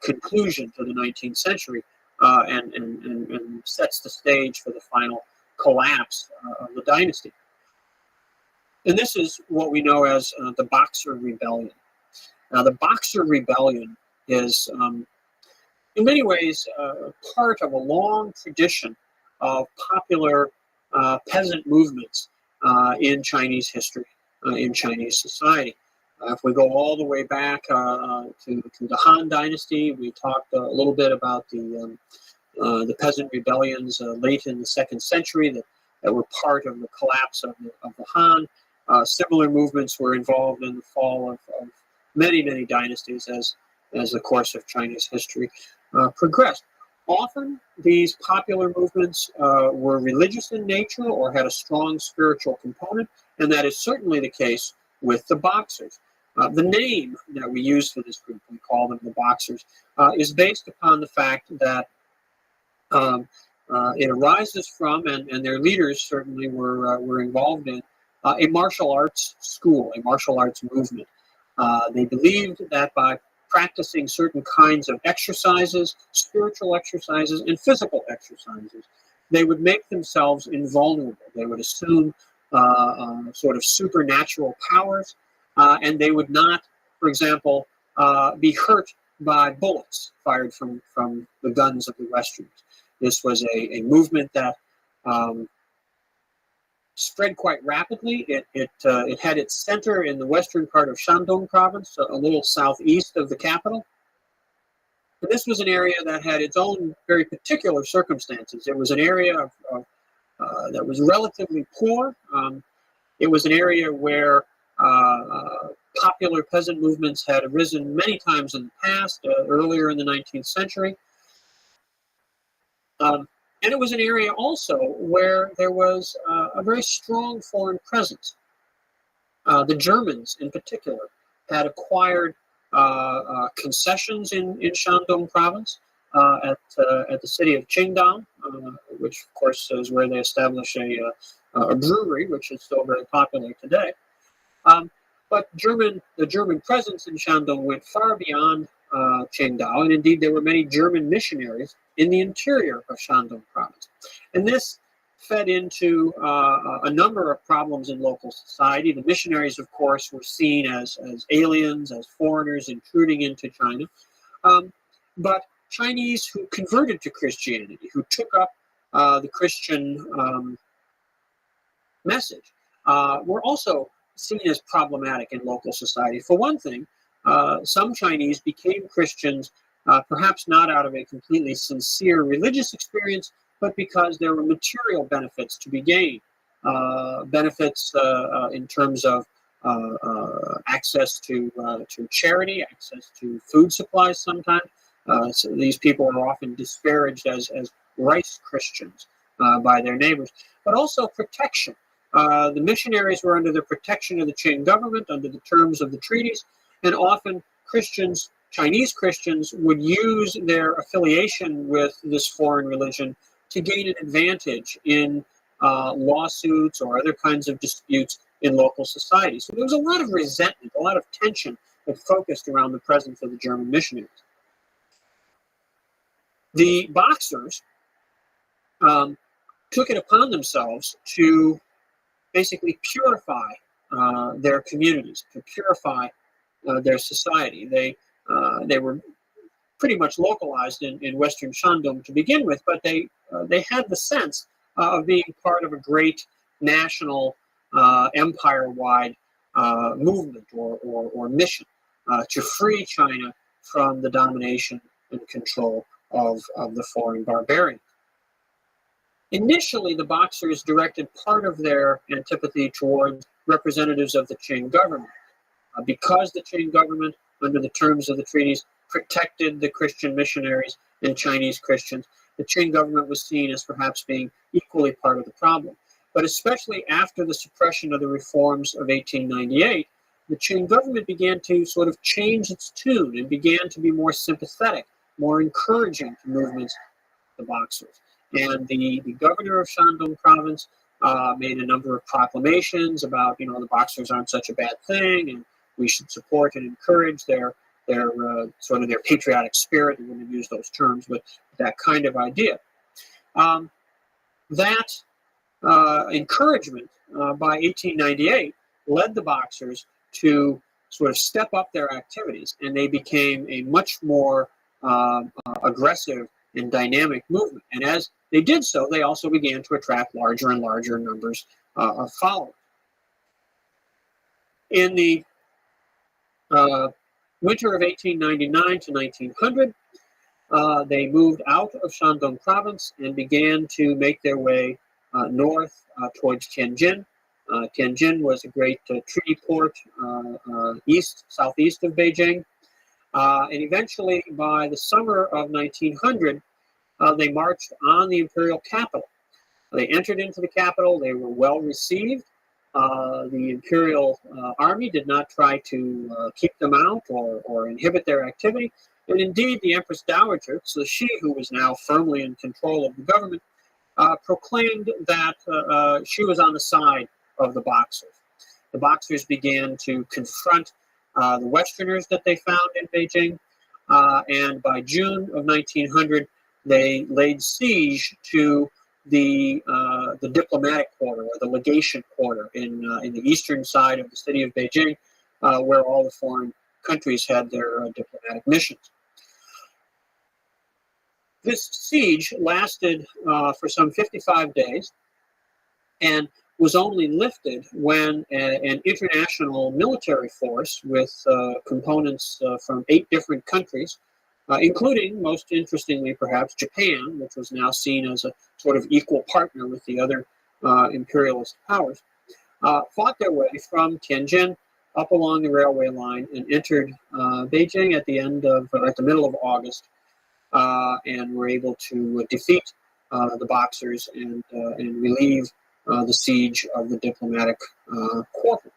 conclusion to the 19th century, and sets the stage for the final collapse of the dynasty. And this is what we know as the Boxer Rebellion. Now, the Boxer Rebellion is, in many ways, part of a long tradition of popular peasant movements in Chinese history, in Chinese society. If we go all the way back to the Han Dynasty, we talked a little bit about the peasant rebellions late in the 2nd century that were part of the collapse of the Han. Similar movements were involved in the fall of many dynasties as the course of Chinese history progressed. Often, these popular movements were religious in nature or had a strong spiritual component, and that is certainly the case with the Boxers. The name that we use for this group, we call them the Boxers, is based upon the fact that it arises from, and their leaders certainly were involved in, a martial arts school, a martial arts movement. They believed that by practicing certain kinds of exercises, spiritual exercises, and physical exercises, they would make themselves invulnerable. They would assume sort of supernatural powers, and they would not, for example, be hurt by bullets fired from the guns of the Westerns. This was a movement that spread quite rapidly. It had its center in the western part of Shandong province, a little southeast of the capital. But this was an area that had its own very particular circumstances. It was an area that was relatively poor. It was an area where popular peasant movements had arisen many times in the past, earlier in the 19th century. And it was an area also where there was a very strong foreign presence. The Germans, in particular, had acquired concessions in Shandong province at the city of Qingdao, which, of course, is where they established a brewery, which is still very popular today. But the German presence in Shandong went far beyond Qingdao, and indeed there were many German missionaries in the interior of Shandong province. And this fed into a number of problems in local society. The missionaries, of course, were seen as aliens, as foreigners intruding into China. But Chinese who converted to Christianity, who took up the Christian message, were also seen as problematic in local society. For one thing, some Chinese became Christians perhaps not out of a completely sincere religious experience, but because there were material benefits to be gained. Benefits in terms of access to charity, access to food supplies sometimes. So these people are often disparaged as rice Christians by their neighbors, but also protection. The missionaries were under the protection of the Qing government, under the terms of the treaties, and often Christians, Chinese Christians, would use their affiliation with this foreign religion to gain an advantage in lawsuits or other kinds of disputes in local society. So there was a lot of resentment, a lot of tension that focused around the presence of the German missionaries. The Boxers took it upon themselves to basically purify their communities, to purify their society. They were pretty much localized in Western Shandong to begin with, but they had the sense of being part of a great national empire-wide movement or mission to free China from the domination and control of the foreign barbarians. Initially, the Boxers directed part of their antipathy towards representatives of the Qing government. Because the Qing government, under the terms of the treaties, protected the Christian missionaries and Chinese Christians. The Qing government was seen as perhaps being equally part of the problem. But especially after the suppression of the reforms of 1898, the Qing government began to sort of change its tune and began to be more sympathetic, more encouraging to movements of the Boxers. And the governor of Shandong province made a number of proclamations about, the Boxers aren't such a bad thing, and we should support and encourage their sort of their patriotic spirit. We wouldn't use those terms, but that kind of idea. That encouragement by 1898 led the Boxers to sort of step up their activities, and they became a much more aggressive and dynamic movement. And as they did so, they also began to attract larger and larger numbers of followers. In the winter of 1899 to 1900, they moved out of Shandong province and began to make their way north towards Tianjin. Tianjin was a great treaty port southeast of Beijing. And eventually, by the summer of 1900, they marched on the imperial capital. They entered into the capital. They were well received. The imperial army did not try to keep them out or inhibit their activity. And indeed, the Empress Dowager, Cixi, who was now firmly in control of the government, proclaimed that she was on the side of the Boxers. The Boxers began to confront the Westerners that they found in Beijing, and by June of 1900, they laid siege to the diplomatic quarter, or the legation quarter, in the eastern side of the city of Beijing, where all the foreign countries had their diplomatic missions. This siege lasted for some 55 days and was only lifted when an international military force with components from 8 different countries, including, most interestingly perhaps, Japan, which was now seen as a sort of equal partner with the other imperialist powers, fought their way from Tianjin up along the railway line and entered Beijing at the middle of August, and were able to defeat the Boxers and relieve the siege of the diplomatic quarter.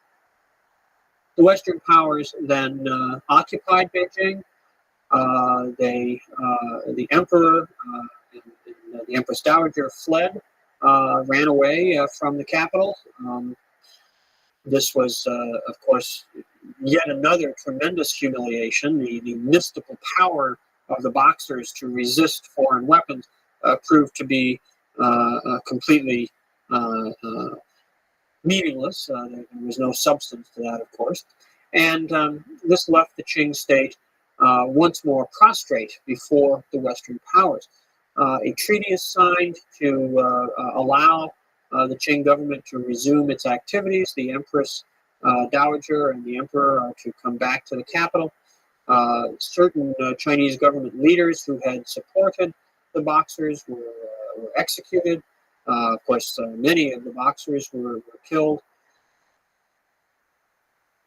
The Western powers then occupied Beijing. The emperor and the Empress Dowager fled, ran away from the capital. This was, of course, yet another tremendous humiliation. The mystical power of the Boxers to resist foreign weapons proved to be completely meaningless. There was no substance to that, of course. And this left the Qing state once more prostrate before the Western powers. A treaty is signed to allow the Qing government to resume its activities. The Empress Dowager and the Emperor are to come back to the capital. Certain Chinese government leaders who had supported the Boxers were executed. Of course, many of the Boxers were killed.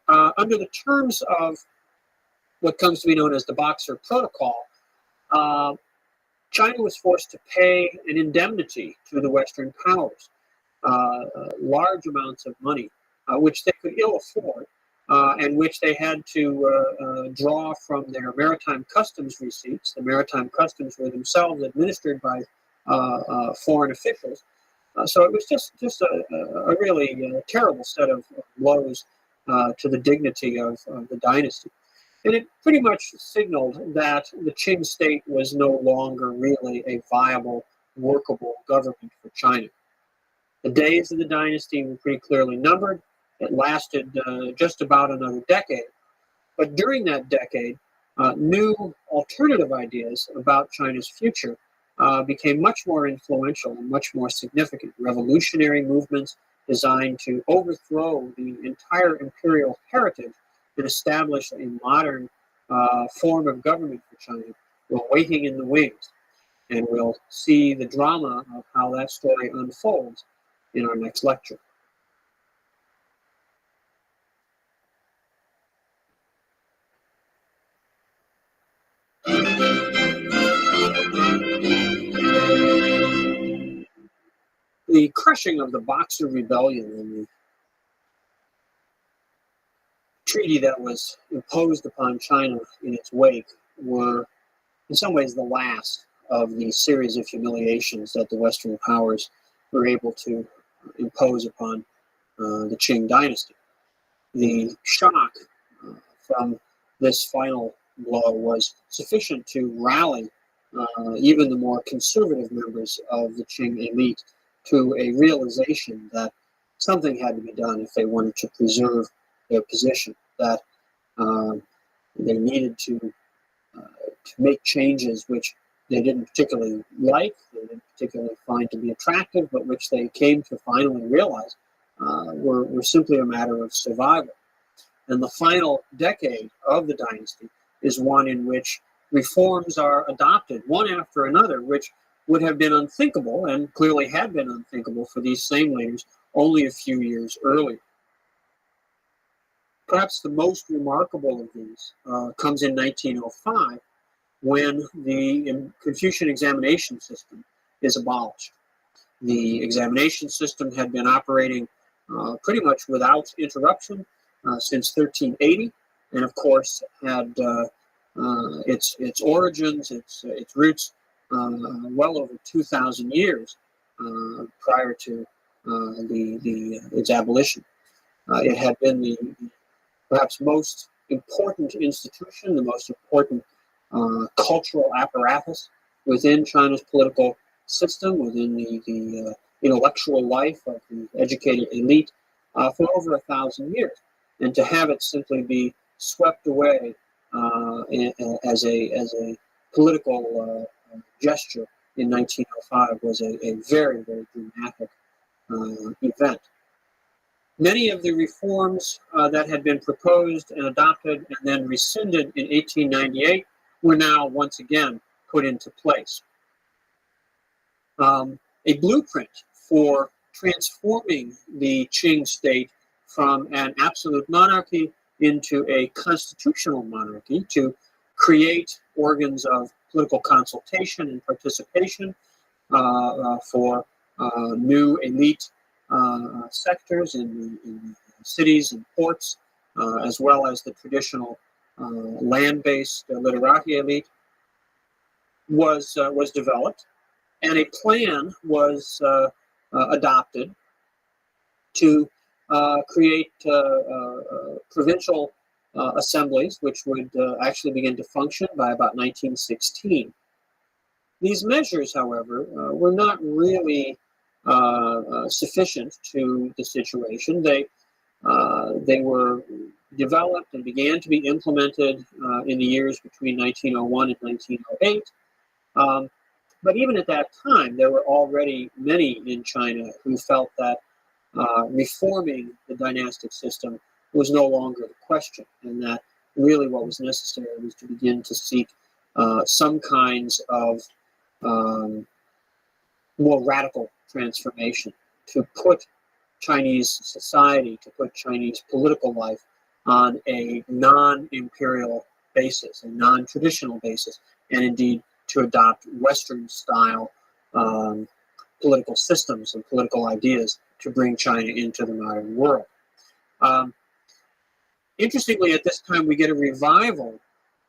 Under the terms of what comes to be known as the Boxer Protocol, China was forced to pay an indemnity to the Western powers, large amounts of money, which they could ill afford, and which they had to draw from their maritime customs receipts. The maritime customs were themselves administered by foreign officials. So it was just a really terrible set of blows to the dignity of the dynasty. And it pretty much signaled that the Qing state was no longer really a viable, workable government for China. The days of the dynasty were pretty clearly numbered. It lasted just about another decade. But during that decade, new alternative ideas about China's future became much more influential and much more significant. Revolutionary movements designed to overthrow the entire imperial heritage and establish a modern form of government for China were waiting in the wings. And we'll see the drama of how that story unfolds in our next lecture. The crushing of the Boxer Rebellion and the treaty that was imposed upon China in its wake were, in some ways, the last of the series of humiliations that the Western powers were able to impose upon the Qing dynasty. The shock from this final blow was sufficient to rally even the more conservative members of the Qing elite to a realization that something had to be done if they wanted to preserve their position, that they needed to make changes which they didn't particularly like, they didn't particularly find to be attractive, but which they came to finally realize were simply a matter of survival. And the final decade of the dynasty is one in which reforms are adopted, one after another, which would have been unthinkable, and clearly had been unthinkable for these same leaders only a few years earlier. Perhaps the most remarkable of these comes in 1905, when the Confucian examination system is abolished. The examination system had been operating pretty much without interruption since 1380, and of course had its origins, its roots well over 2,000 years prior to its abolition. It had been the perhaps most important institution, the most important cultural apparatus within China's political system, within the intellectual life of the educated elite for over 1,000 years. And to have it simply be swept away as a political gesture in 1905 was a very, very dramatic event. Many of the reforms that had been proposed and adopted and then rescinded in 1898 were now once again put into place. A blueprint for transforming the Qing state from an absolute monarchy into a constitutional monarchy, to create organs of political consultation and participation for new elite sectors in cities and ports, as well as the traditional land-based literati elite, was developed, and a plan was adopted to create provincial assemblies, which would actually begin to function by about 1916. These measures, however, were not really sufficient to the situation. They were developed and began to be implemented in the years between 1901 and 1908. But even at that time, there were already many in China who felt that reforming the dynastic system was no longer the question, and that really what was necessary was to begin to seek some kinds of more radical transformation, to put Chinese society, to put Chinese political life on a non-imperial basis, a non-traditional basis, and indeed to adopt Western-style political systems and political ideas to bring China into the modern world. Interestingly, at this time, we get a revival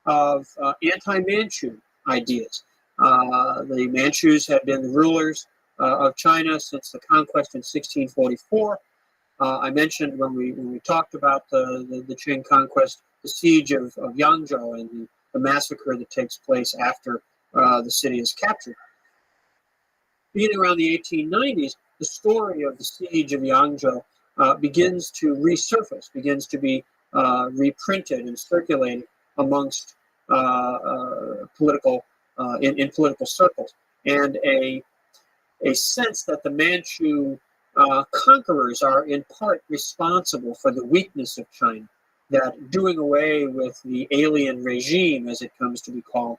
of anti-Manchu ideas. The Manchus had been the rulers of China since the conquest in 1644. I mentioned when we talked about the Qing conquest, the siege of Yangzhou and the massacre that takes place after the city is captured. Beginning around the 1890s, the story of the siege of Yangzhou begins to resurface, begins to be reprinted and circulated amongst political circles, and a sense that the Manchu conquerors are in part responsible for the weakness of China, that doing away with the alien regime, as it comes to be called,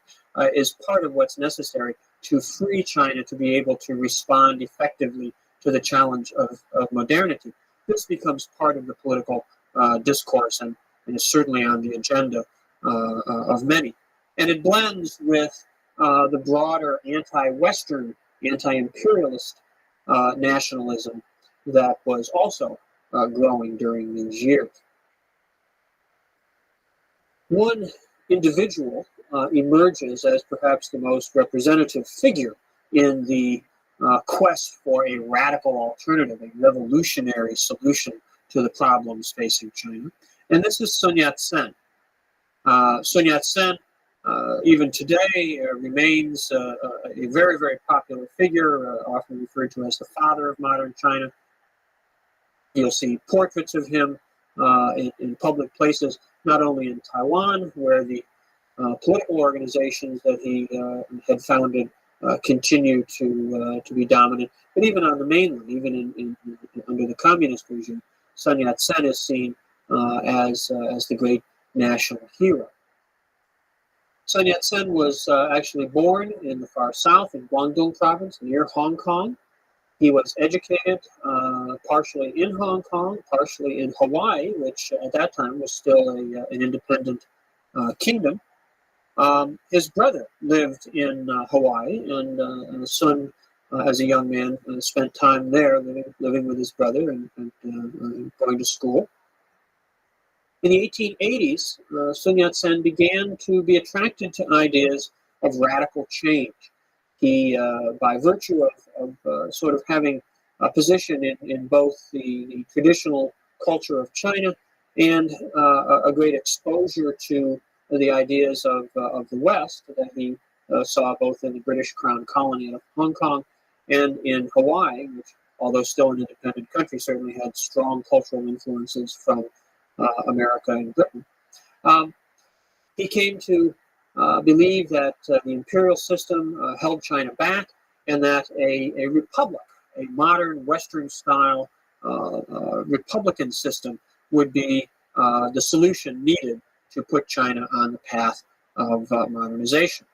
is part of what's necessary to free China to be able to respond effectively to the challenge of modernity. This becomes part of the political discourse and is certainly on the agenda of many. And it blends with the broader anti-Western, anti-imperialist nationalism that was also growing during these years. One individual emerges as perhaps the most representative figure in the quest for a radical alternative, a revolutionary solution to the problems facing China, and this is Sun Yat-sen. Sun Yat-sen, even today, remains a very, very popular figure, often referred to as the father of modern China. You'll see portraits of him in public places, not only in Taiwan, where the political organizations that he had founded continue to be dominant, but even on the mainland, even under the communist regime, Sun Yat-sen is seen as the great national hero. Sun Yat-sen was actually born in the far south in Guangdong province near Hong Kong. He was educated partially in Hong Kong, partially in Hawaii, which at that time was still an independent kingdom. His brother lived in Hawaii, and Sun, as a young man, spent time there living with his brother and going to school. In the 1880s, Sun Yat-sen began to be attracted to ideas of radical change. He, by virtue of sort of having a position in both the traditional culture of China and a great exposure to the ideas of the West that he saw both in the British Crown colony of Hong Kong and in Hawaii, which, although still an independent country, certainly had strong cultural influences from America and Britain. He came to believe that the imperial system held China back, and that a republic, a modern Western-style republican system, would be the solution needed to put China on the path of modernization.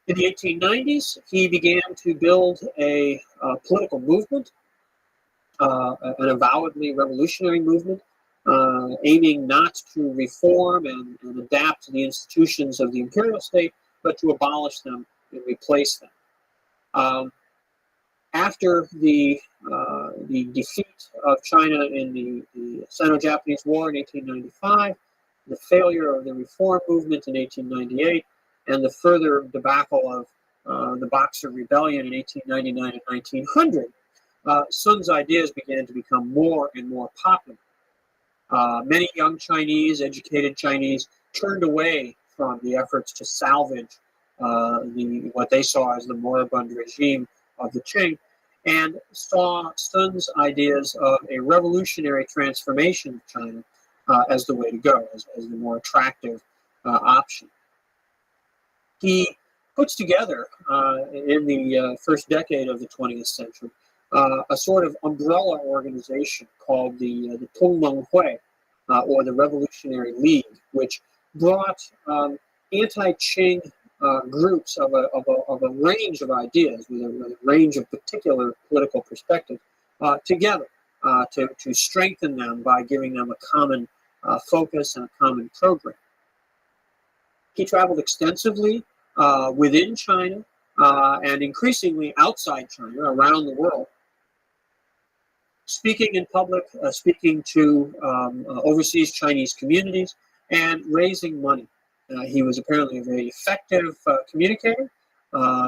In the 1890s, he began to build a political movement, an avowedly revolutionary movement, aiming not to reform and adapt to the institutions of the imperial state, but to abolish them and replace them. After the defeat of China in the Sino-Japanese War in 1895, the failure of the reform movement in 1898, and the further debacle of the Boxer Rebellion in 1899 and 1900, Sun's ideas began to become more and more popular. Many young Chinese, educated Chinese, turned away from the efforts to salvage what they saw as the moribund regime of the Qing, and saw Sun's ideas of a revolutionary transformation of China as the way to go, as the more attractive option. He puts together, in the first decade of the 20th century, a sort of umbrella organization called the Tongmeng Hui, or the Revolutionary League, which brought anti-Qing groups of a range of ideas, with a range of particular political perspectives, together to strengthen them by giving them a common focus and a common program. He traveled extensively within China and increasingly outside China, around the world, speaking in public, speaking to overseas Chinese communities, and raising money. He was apparently a very effective communicator,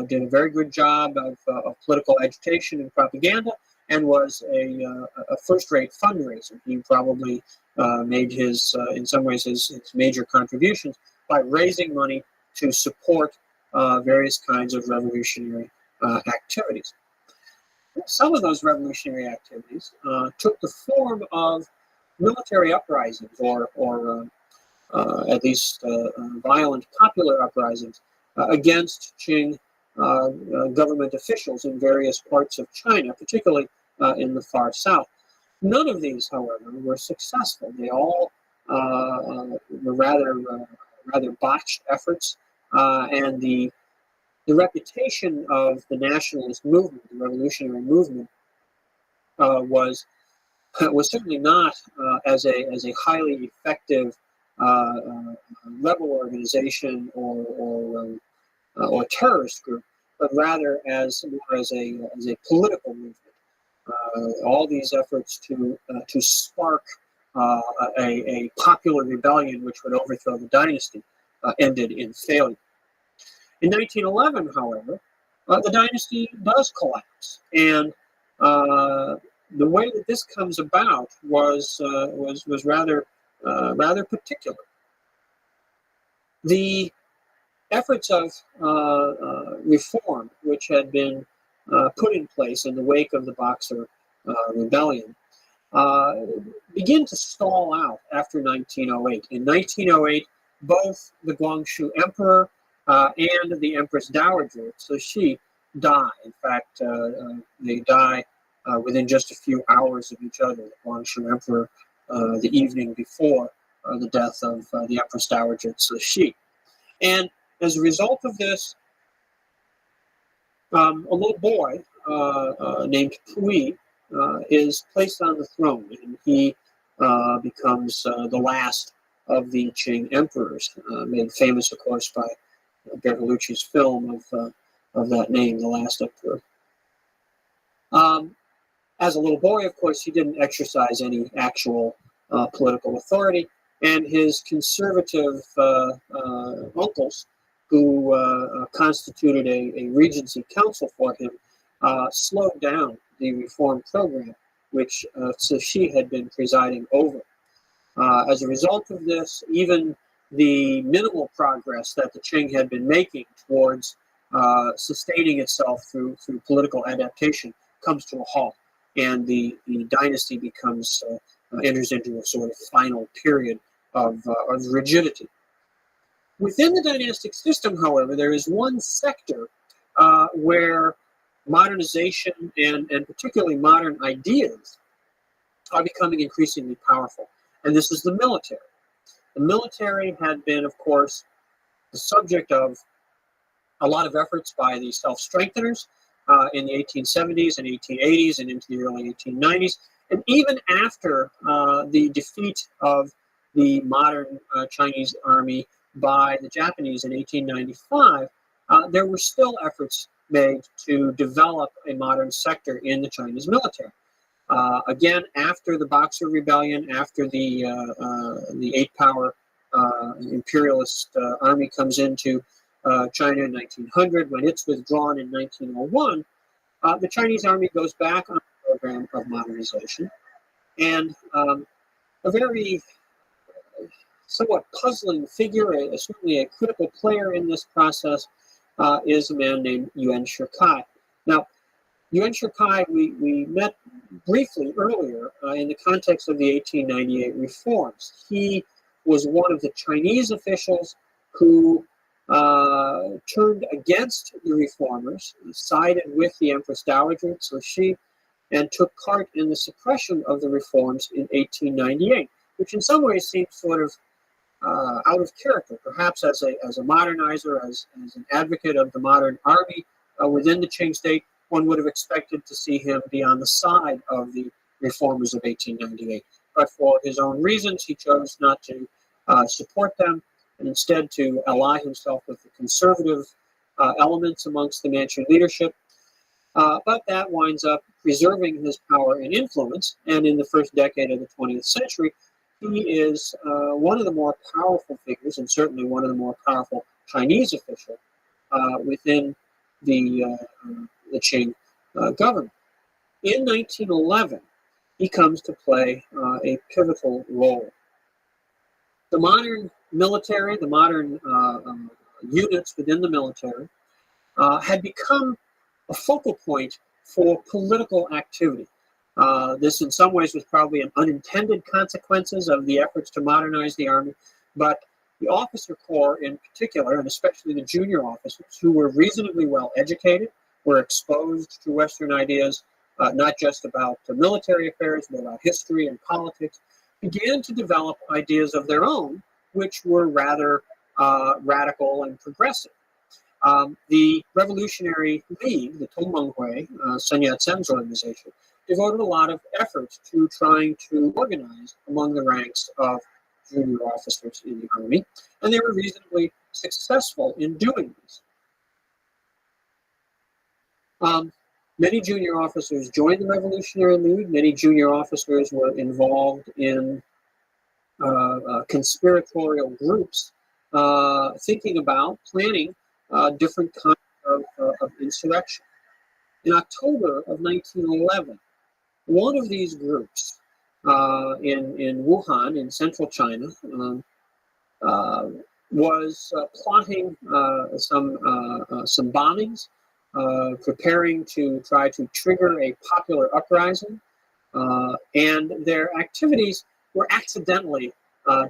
did a very good job of political agitation and propaganda, and was a first-rate fundraiser. He probably made in some ways, his major contributions by raising money to support various kinds of revolutionary activities. Some of those revolutionary activities took the form of military uprisings, or at least violent popular uprisings against Qing government officials in various parts of China, particularly in the far south. None of these, however, were successful. They all were rather botched efforts, and the reputation of the nationalist movement, the revolutionary movement, was certainly not as a highly effective rebel organization or terrorist group, but rather as a political movement. All these efforts to spark a popular rebellion which would overthrow the dynasty ended in failure. In 1911, however, the dynasty does collapse, and the way that this comes about was rather particular. The efforts of reform, which had been put in place in the wake of the Boxer Rebellion, begin to stall out after 1908. In 1908, both the Guangxu Emperor and the Empress Dowager, Cixi, die. In fact, they die within just a few hours of each other. The Guangxu Emperor the evening before the death of the Empress Dowager Cixi. And as a result of this, a little boy named Pui is placed on the throne, and he becomes the last of the Qing emperors, made famous, of course, by Bertolucci's film of that name, The Last Emperor. As a little boy, of course, he didn't exercise any actual political authority, and his conservative uncles, who constituted a regency council for him, slowed down the reform program, which Cixi had been presiding over. As a result of this, even the minimal progress that the Qing had been making towards sustaining itself through political adaptation comes to a halt, and the dynasty enters into a sort of final period of rigidity. Within the dynastic system, however, there is one sector where modernization and particularly modern ideas are becoming increasingly powerful, and this is the military. The military had been, of course, the subject of a lot of efforts by the self-strengtheners in the 1870s and 1880s and into the early 1890s. And even after the defeat of the modern Chinese army by the Japanese in 1895, there were still efforts made to develop a modern sector in the Chinese military. Again, after the Boxer Rebellion, after the eight-power imperialist army comes into China in 1900, when it's withdrawn in 1901, the Chinese army goes back on a program of modernization. And a very somewhat puzzling figure, certainly a critical player in this process, is a man named Yuan Shikai. Now, Yuan Shikai, we met briefly earlier in the context of the 1898 reforms. He was one of the Chinese officials who turned against the reformers, sided with the Empress Dowager Cixi, and took part in the suppression of the reforms in 1898, which in some ways seems sort of out of character, perhaps as a modernizer, as an advocate of the modern army within the Qing state. One would have expected to see him be on the side of the reformers of 1898. But for his own reasons, he chose not to support them, and instead to ally himself with the conservative elements amongst the Manchu leadership. But that winds up preserving his power and influence, and in the first decade of the 20th century, he is one of the more powerful figures, and certainly one of the more powerful Chinese officials within the Qing government. In 1911, he comes to play a pivotal role. The modern military, the modern units within the military, had become a focal point for political activity. This in some ways was probably an unintended consequences of the efforts to modernize the army, but the officer corps in particular, and especially the junior officers, who were reasonably well educated, were exposed to Western ideas, not just about the military affairs, but about history and politics, began to develop ideas of their own, which were rather radical and progressive. The Revolutionary League, the Tongmenghui, Sun Yat-sen's organization, devoted a lot of effort to trying to organize among the ranks of junior officers in the army, and they were reasonably successful in doing this. Many junior officers joined the Revolutionary League. Many junior officers were involved in conspiratorial groups thinking about planning different kinds of insurrection. In October of 1911, one of these groups in Wuhan, in central China, was plotting some bombings, preparing to try to trigger a popular uprising, and their activities were accidentally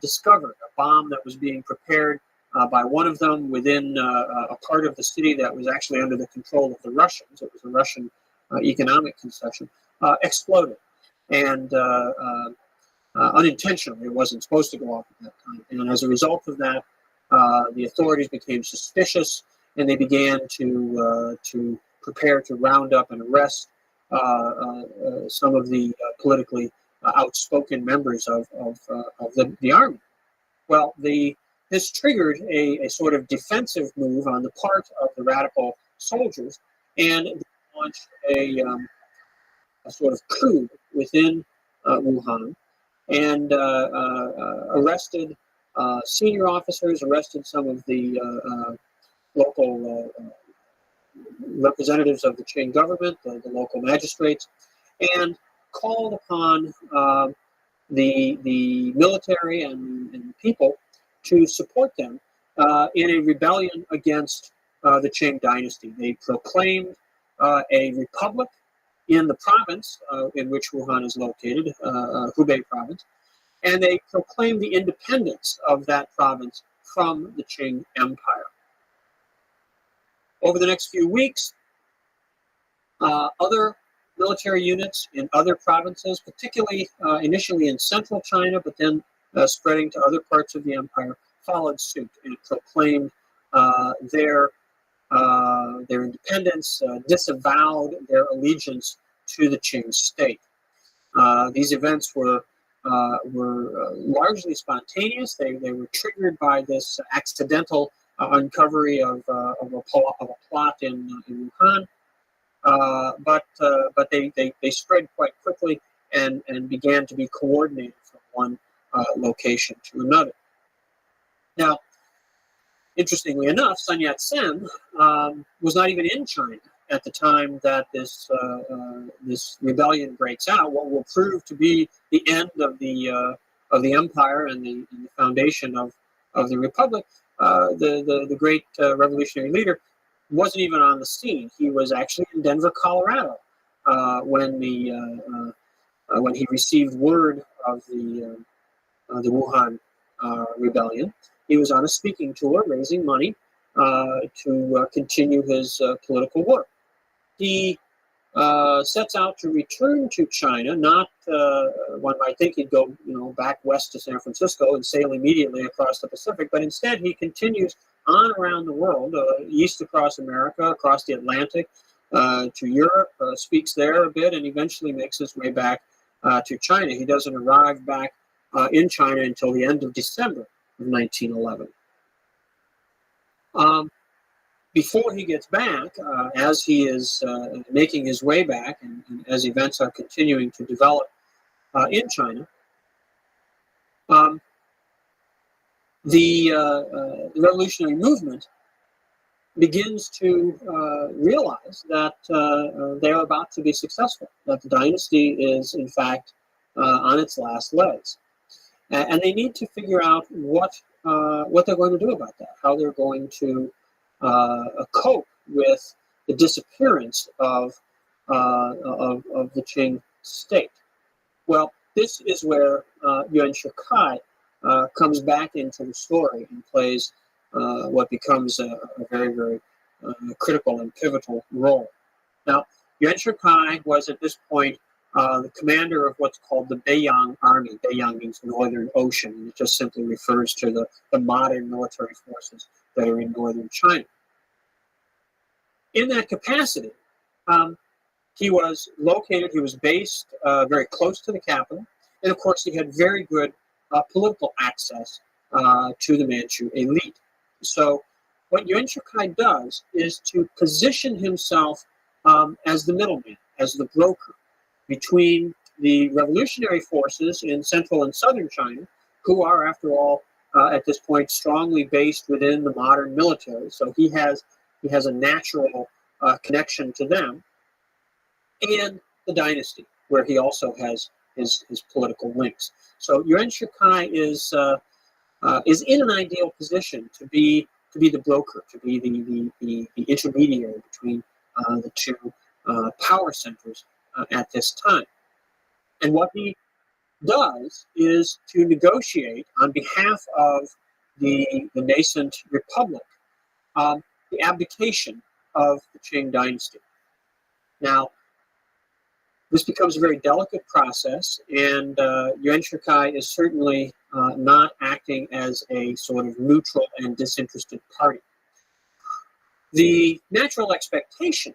discovered. A bomb that was being prepared by one of them within a part of the city that was actually under the control of the Russians. It was a Russian economic concession. Exploded, and unintentionally. It wasn't supposed to go off at that time. And as a result of that, the authorities became suspicious, and they began to prepare to round up and arrest some of the politically outspoken members of the army. Well, this triggered a sort of defensive move on the part of the radical soldiers, and launched a sort of coup within Wuhan, and arrested senior officers, arrested some of the local representatives of the Qing government, the local magistrates, and called upon the military and people to support them in a rebellion against the Qing dynasty. They proclaimed a republic in the province in which Wuhan is located, Hubei province, and they proclaimed the independence of that province from the Qing Empire. Over the next few weeks, other military units in other provinces, particularly initially in central China, but then spreading to other parts of the empire, followed suit and proclaimed their independence, disavowed their allegiance to the Qing state. These events were largely spontaneous. They were triggered by this accidental uncovery of a plot in Wuhan, but they spread quite quickly and began to be coordinated from one location to another. Now, interestingly enough, Sun Yat-sen was not even in China at the time that this rebellion breaks out. What will prove to be the end of the empire and the foundation of the republic. The great revolutionary leader wasn't even on the scene. He was actually in Denver, Colorado, when he received word of the Wuhan rebellion. He was on a speaking tour, raising money to continue his political work. He sets out to return to China. Not one might think he'd go, back west to San Francisco and sail immediately across the Pacific, but instead he continues on around the world, east across America, across the Atlantic, to Europe, speaks there a bit, and eventually makes his way back to China. He doesn't arrive back in China until the end of December of 1911. Before he gets back, as he is making his way back, and as events are continuing to develop in China, the revolutionary movement begins to realize that they are about to be successful, that the dynasty is, in fact, on its last legs. And they need to figure out what they're going to do about that, how they're going to cope with the disappearance of the Qing state. Well, this is where Yuan Shikai comes back into the story and plays what becomes a very, very critical and pivotal role. Now, Yuan Shikai was at this point the commander of what's called the Beiyang Army. Beiyang means Northern Ocean, and it just simply refers to the modern military forces that are in northern China. In that capacity, he was based very close to the capital, and of course he had very good political access to the Manchu elite. So what Yuan Shikai does is to position himself as the middleman, as the broker between the revolutionary forces in central and southern China, who are, after all, at this point, strongly based within the modern military. So he has a natural connection to them, and the dynasty, where he also has his political links. So Yuan Shikai is in an ideal position to be the broker, to be the intermediary between the two power centers at this time. And what he does is to negotiate on behalf of the nascent republic the abdication of the Qing dynasty. Now, this becomes a very delicate process, and Yuan Shikai is certainly not acting as a sort of neutral and disinterested party. The natural expectation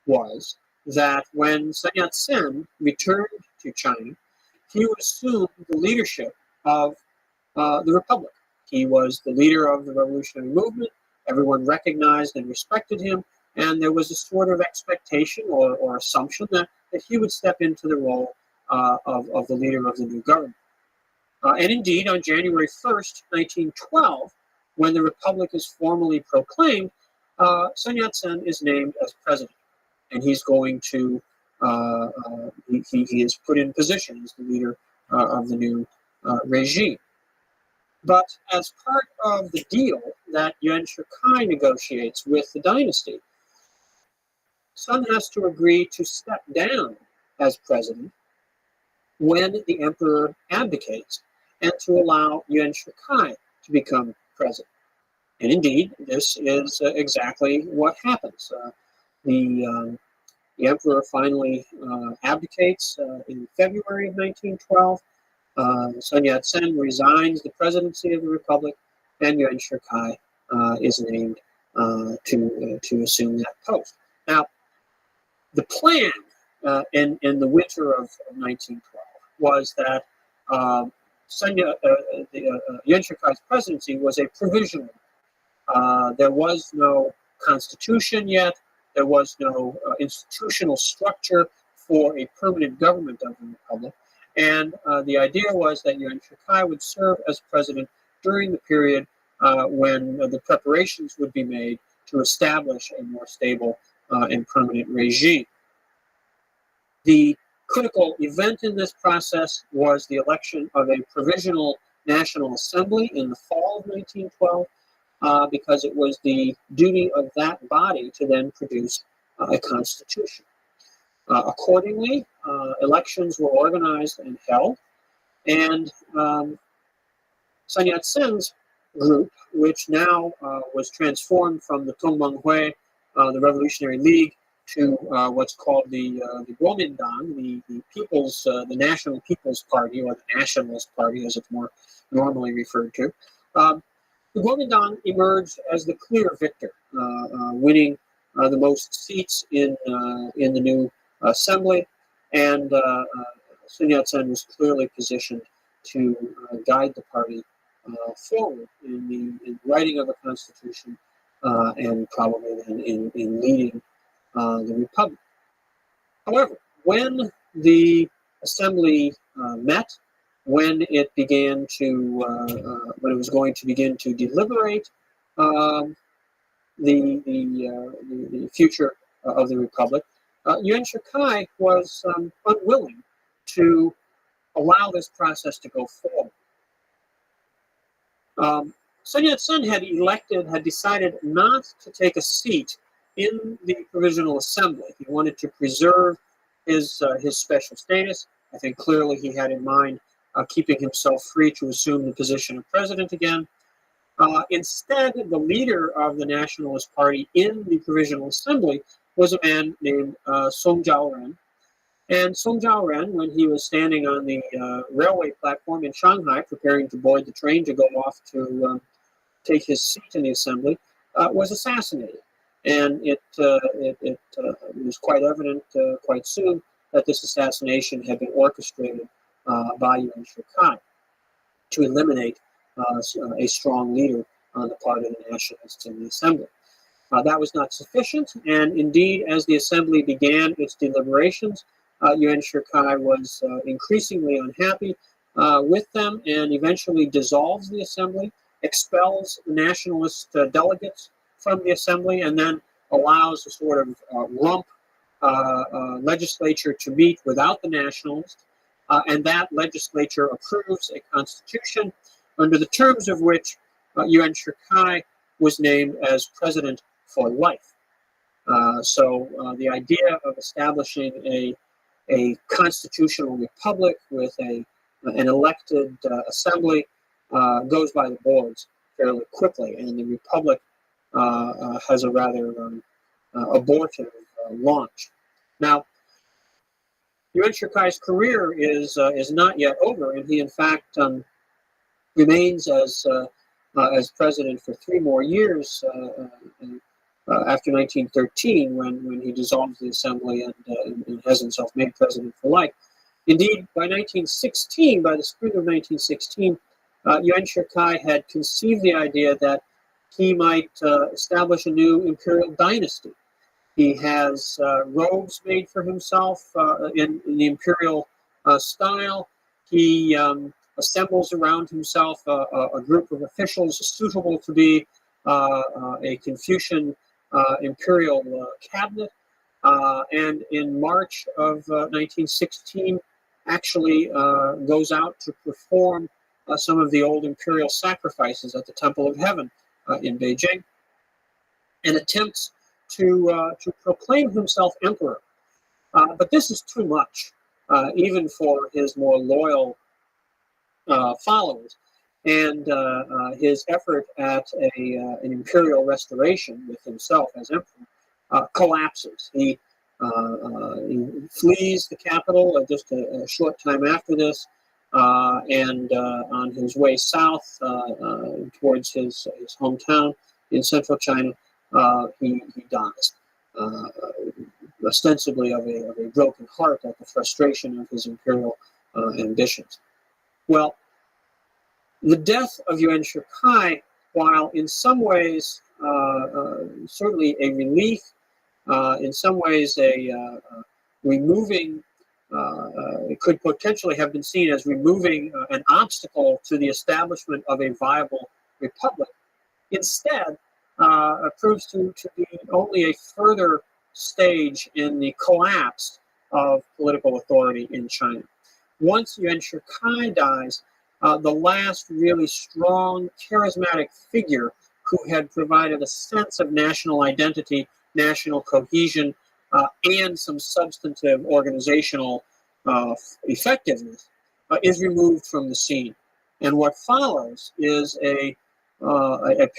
was that when Sun Yat-sen returned to China, he would assume the leadership of the republic. He was the leader of the revolutionary movement. Everyone recognized and respected him, and there was a sort of expectation or assumption that he would step into the role of the leader of the new government. And indeed, on January 1st, 1912, when the republic is formally proclaimed, Sun Yat-sen is named as president, and he's going to, he is put in position as the leader of the new regime. But as part of the deal that Yuan Shikai negotiates with the dynasty, Sun has to agree to step down as president when the emperor abdicates, and to allow Yuan Shikai to become president. And indeed, this is exactly what happens. The emperor finally abdicates in February of 1912. Sun Yat-sen resigns the presidency of the republic, and Yuan Shikai is named to assume that post. Now, the plan in the winter of 1912 was that Yuan Shikai's presidency was a provisional. There was no constitution yet. There was no institutional structure for a permanent government of the republic. And the idea was that Yuan Shikai would serve as president during the period when the preparations would be made to establish a more stable and permanent regime. The critical event in this process was the election of a provisional National Assembly in the fall of 1912, because it was the duty of that body to then produce a constitution. Accordingly, elections were organized and held, and Sun Yat-sen's group, which now was transformed from the Tongmenghui, the Revolutionary League, to what's called the Kuomintang, the People's, the National People's Party, or the Nationalist Party, as it's more normally referred to. The Kuomintang emerged as the clear victor, winning the most seats in the new assembly, and Sun Yat-sen was clearly positioned to guide the party forward in the writing of a constitution, and probably then in leading the republic. However, when the assembly met, when it began to, when it was going to begin to deliberate the future of the republic, Yuan Shikai was unwilling to allow this process to go forward. Sun Yat-sen had decided not to take a seat in the Provisional Assembly. He wanted to preserve his special status. I think clearly he had in mind keeping himself free to assume the position of president again. Instead, the leader of the Nationalist Party in the Provisional Assembly was a man named Song Jiaoren. And Song Jiaoren, when he was standing on the railway platform in Shanghai, preparing to board the train to go off to take his seat in the assembly, was assassinated. And it was quite evident quite soon that this assassination had been orchestrated by Yuan Shikai. to eliminate a strong leader on the part of the nationalists in the assembly. That was not sufficient, and indeed, as the assembly began its deliberations, Yuan Shikai was increasingly unhappy with them and eventually dissolves the assembly, expels the nationalist delegates from the assembly, and then allows a sort of rump legislature to meet without the nationalists. And that legislature approves a constitution under the terms of which Yuan Shikai was named as president for life. So the idea of establishing a constitutional republic with an elected assembly goes by the boards fairly quickly, and the republic has a rather abortive launch. Now, Yuan Shikai's career is not yet over, and he in fact remains as president for 3 more years after 1913, when he dissolves the assembly and has himself made president for life. Indeed, by 1916, by the spring of 1916, Yuan Shikai had conceived the idea that he might establish a new imperial dynasty. He has robes made for himself in the imperial style. He assembles around himself a group of officials suitable to be a Confucian imperial cabinet. And in March of 1916, actually goes out to perform some of the old imperial sacrifices at the Temple of Heaven in Beijing, and attempts to proclaim himself emperor. But this is too much, even for his more loyal followers. And his effort at an imperial restoration with himself as emperor collapses. He flees the capital just a short time after this, and on his way south towards his hometown in central China, he dies, ostensibly of a broken heart at the frustration of his imperial ambitions. Well, the death of Yuan Shikai, while in some ways certainly a relief, in some ways removing, it could potentially have been seen as removing an obstacle to the establishment of a viable republic, instead proves to be only a further stage in the collapse of political authority in China. Once Yuan Shikai dies, the last really strong, charismatic figure who had provided a sense of national identity, national cohesion, and some substantive organizational effectiveness is removed from the scene. And what follows is a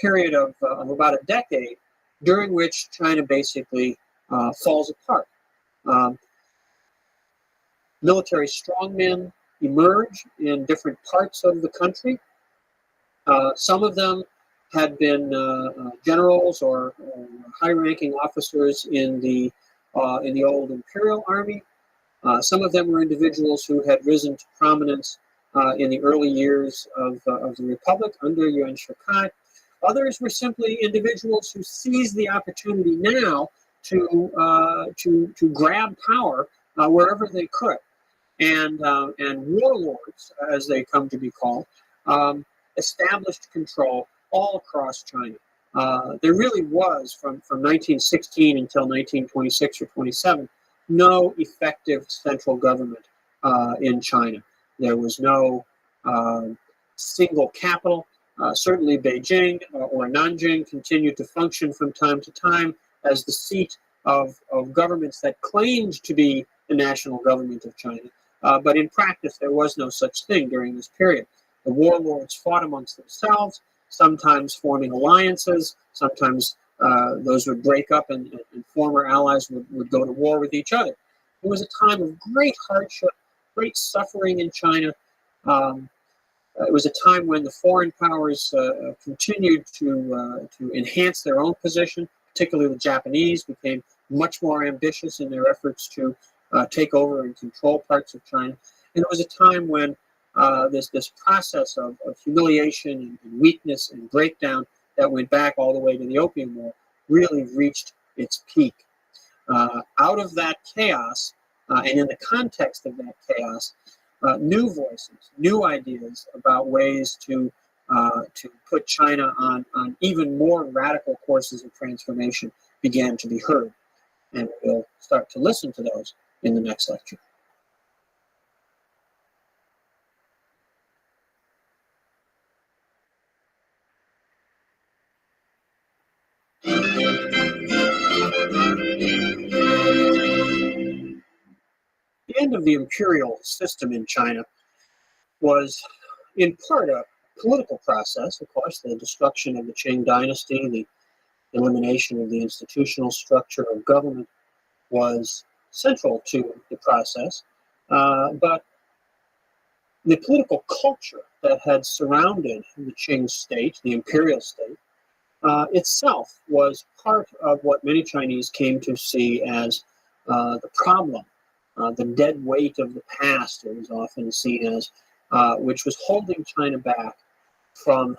period of about a decade during which China basically falls apart. Military strongmen emerge in different parts of the country. Some of them had been generals or high-ranking officers in the old imperial army. Some of them were individuals who had risen to prominence in the early years of the Republic under Yuan Shikai. Others were simply individuals who seized the opportunity now to grab power wherever they could. And warlords, as they come to be called, established control all across China. There really was, from 1916 until 1926 or 27, no effective central government in China. There was no single capital. Certainly Beijing or Nanjing continued to function from time to time as the seat of governments that claimed to be the national government of China. But in practice, there was no such thing during this period. The warlords fought amongst themselves, sometimes forming alliances, sometimes those would break up and former allies would go to war with each other. It was a time of great hardship, great suffering in China. It was a time when the foreign powers continued to enhance their own position, particularly the Japanese became much more ambitious in their efforts to take over and control parts of China. And it was a time when this process of humiliation and weakness and breakdown that went back all the way to the Opium War really reached its peak. Out of that chaos, and in the context of that chaos, new voices, new ideas about ways to put China on even more radical courses of transformation began to be heard. And we'll start to listen to those in the next lecture. The end of the imperial system in China was in part a political process, of course, the destruction of the Qing dynasty, the elimination of the institutional structure of government was central to the process. But the political culture that had surrounded the Qing state, the imperial state, itself was part of what many Chinese came to see as the problem, the dead weight of the past, it was often seen as, which was holding China back from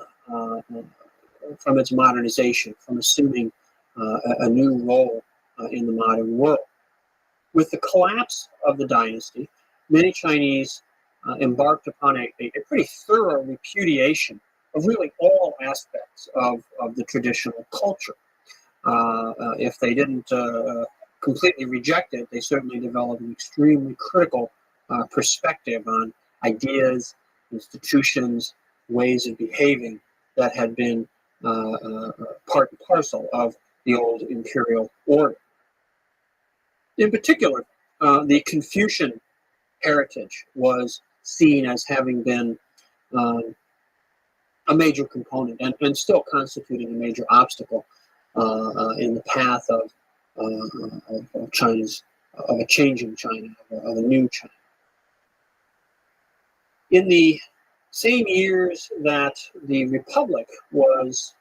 its modernization, from assuming a new role in the modern world. With the collapse of the dynasty, many Chinese embarked upon a pretty thorough repudiation of really all aspects of the traditional culture. If they didn't completely reject it, they certainly developed an extremely critical perspective on ideas, institutions, ways of behaving that had been part and parcel of the old imperial order. In particular, the Confucian heritage was seen as having been a major component and still constituting a major obstacle in the path of China's, of a changing China, of a new China. In the same years that the Republic was,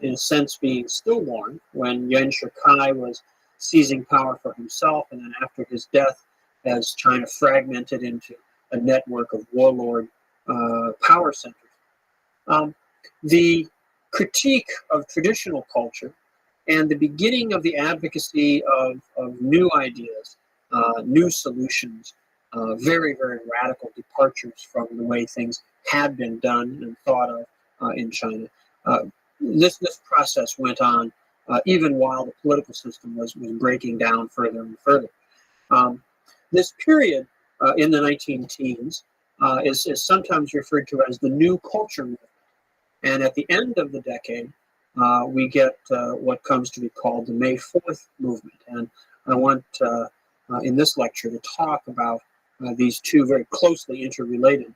in a sense, being stillborn, when Yuan Shikai was seizing power for himself, and then after his death, as China fragmented into a network of warlord power centers, the critique of traditional culture and the beginning of the advocacy of new ideas, new solutions, very, very radical departures from the way things had been done and thought of in China. This process went on even while the political system was breaking down further and further. This period in the 19-teens is sometimes referred to as the New Culture Movement. And at the end of the decade, we get what comes to be called the May 4th movement. And I want, in this lecture, to talk about these two very closely interrelated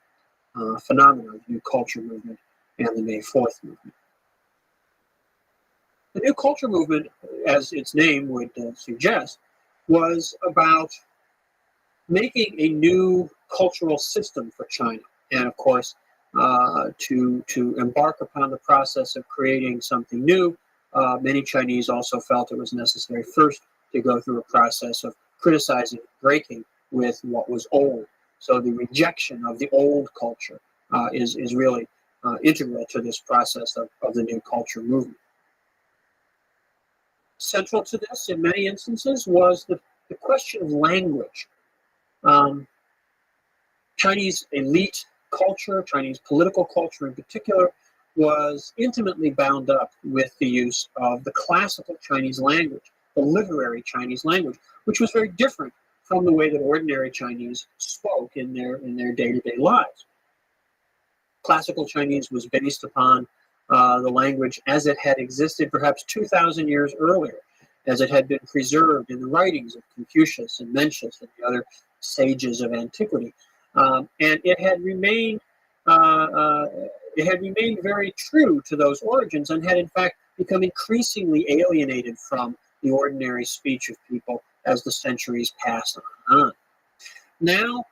phenomena, the New Culture Movement and the May 4th movement. The New Culture Movement, as its name would suggest, was about making a new cultural system for China. And of course, to embark upon the process of creating something new, many Chinese also felt it was necessary first to go through a process of criticizing, breaking with what was old. So the rejection of the old culture is really integral to this process of the New Culture Movement. Central to this, in many instances, was the question of language. Chinese elite culture, Chinese political culture in particular, was intimately bound up with the use of the classical Chinese language, the literary Chinese language, which was very different from the way that ordinary Chinese spoke in their day-to-day lives. Classical Chinese was based upon the language as it had existed perhaps 2,000 years earlier, as it had been preserved in the writings of Confucius and Mencius and the other sages of antiquity. And it had remained very true to those origins and had in fact become increasingly alienated from the ordinary speech of people as the centuries passed on. Now,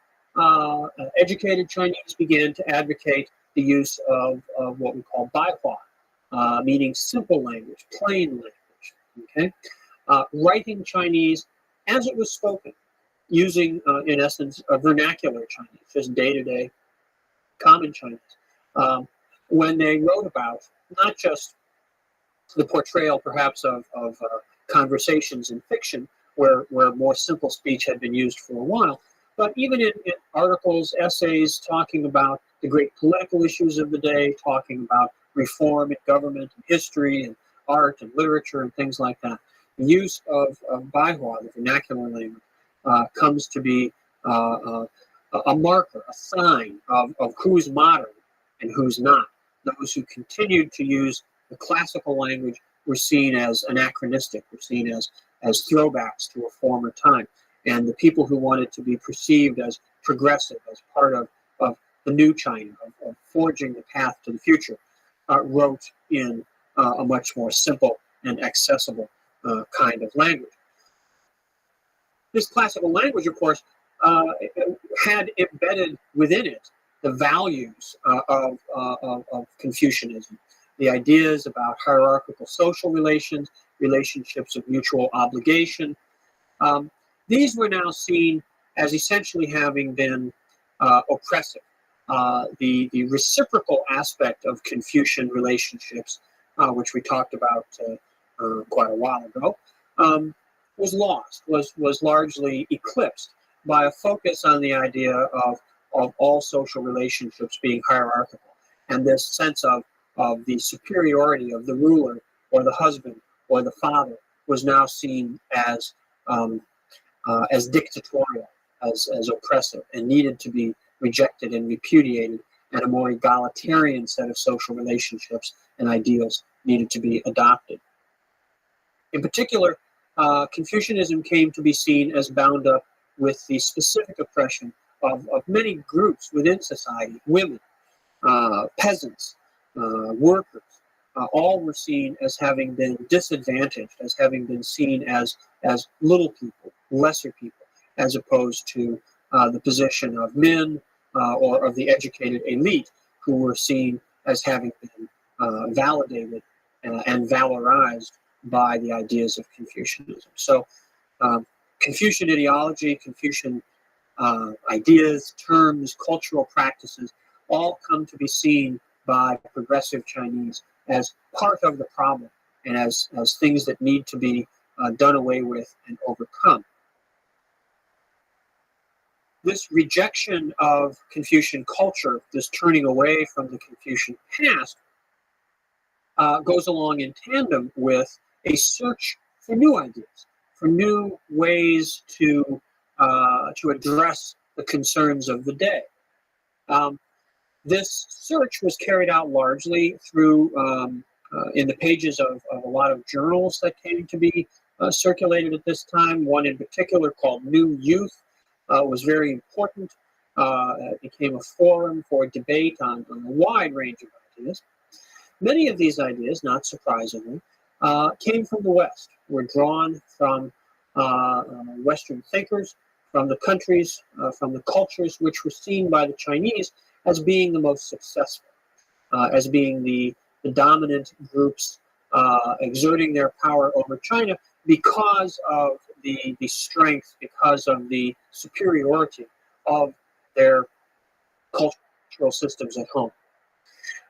educated Chinese began to advocate the use of what we call Baihua, meaning simple language, plain language. Okay, writing Chinese as it was spoken, using, in essence, a vernacular Chinese, just day-to-day common Chinese, when they wrote about not just the portrayal perhaps of conversations in fiction where more simple speech had been used for a while, but even in articles, essays talking about the great political issues of the day, talking about reform in government and history and art and literature and things like that. The use of Baihua, the vernacular language, comes to be a marker, a sign of who's modern and who's not. Those who continued to use the classical language were seen as anachronistic, were seen as throwbacks to a former time. And the people who wanted to be perceived as progressive, as part of the new China, of forging the path to the future, wrote in a much more simple and accessible kind of language. This classical language, of course, had embedded within it the values of Confucianism, the ideas about hierarchical social relations, relationships of mutual obligation. These were now seen as essentially having been oppressive. The reciprocal aspect of Confucian relationships, which we talked about quite a while ago, was lost, was largely eclipsed by a focus on the idea of all social relationships being hierarchical, and this sense of the superiority of the ruler or the husband or the father was now seen as dictatorial, as oppressive, and needed to be rejected and repudiated, and a more egalitarian set of social relationships and ideals needed to be adopted. In particular, Confucianism came to be seen as bound up with the specific oppression of many groups within society: women, peasants, workers. All were seen as having been disadvantaged, as having been seen as little people, lesser people, as opposed to the position of men or of the educated elite, who were seen as having been validated and valorized by the ideas of Confucianism. So Confucian ideology, Confucian ideas, terms, cultural practices all come to be seen by progressive Chinese as part of the problem and as things that need to be done away with and overcome. This rejection of Confucian culture, this turning away from the Confucian past, goes along in tandem with a search for new ideas, for new ways to address the concerns of the day. This search was carried out largely through in the pages of a lot of journals that came to be circulated at this time. One in particular, called New Youth, was very important. It became a forum for debate on a wide range of ideas. Many of these ideas, not surprisingly, came from the West, were drawn from Western thinkers, from the countries, from the cultures which were seen by the Chinese as being the most successful, as being the dominant groups exerting their power over China because of the strength, because of the superiority of their cultural systems at home.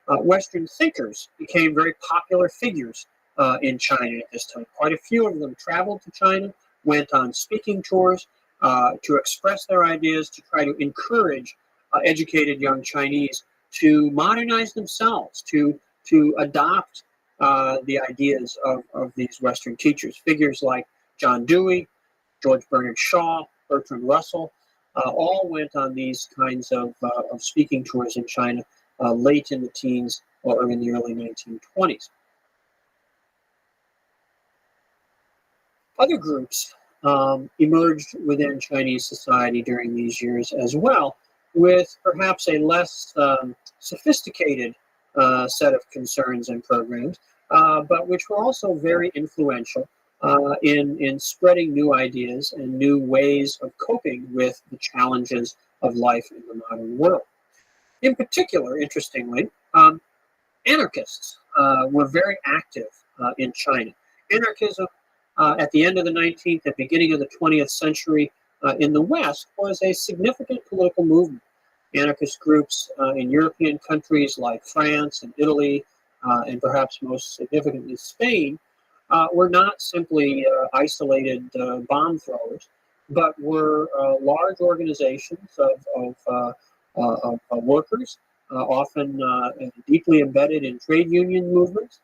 Western thinkers became very popular figures in China at this time. Quite a few of them traveled to China, went on speaking tours to express their ideas, to try to encourage educated young Chinese to modernize themselves, to adopt the ideas of these Western teachers. Figures like John Dewey, George Bernard Shaw, Bertrand Russell, all went on these kinds of speaking tours in China late in the teens or in the early 1920s. Other groups emerged within Chinese society during these years as well, with perhaps a less sophisticated set of concerns and programs, but which were also very influential in spreading new ideas and new ways of coping with the challenges of life in the modern world. In particular, interestingly, anarchists were very active in China. Anarchism at the end of the 19th and beginning of the 20th century in the West was a significant political movement. anarchist groups in European countries like France and Italy, and perhaps most significantly Spain, were not simply isolated bomb throwers, but were large organizations of workers, often deeply embedded in trade union movements.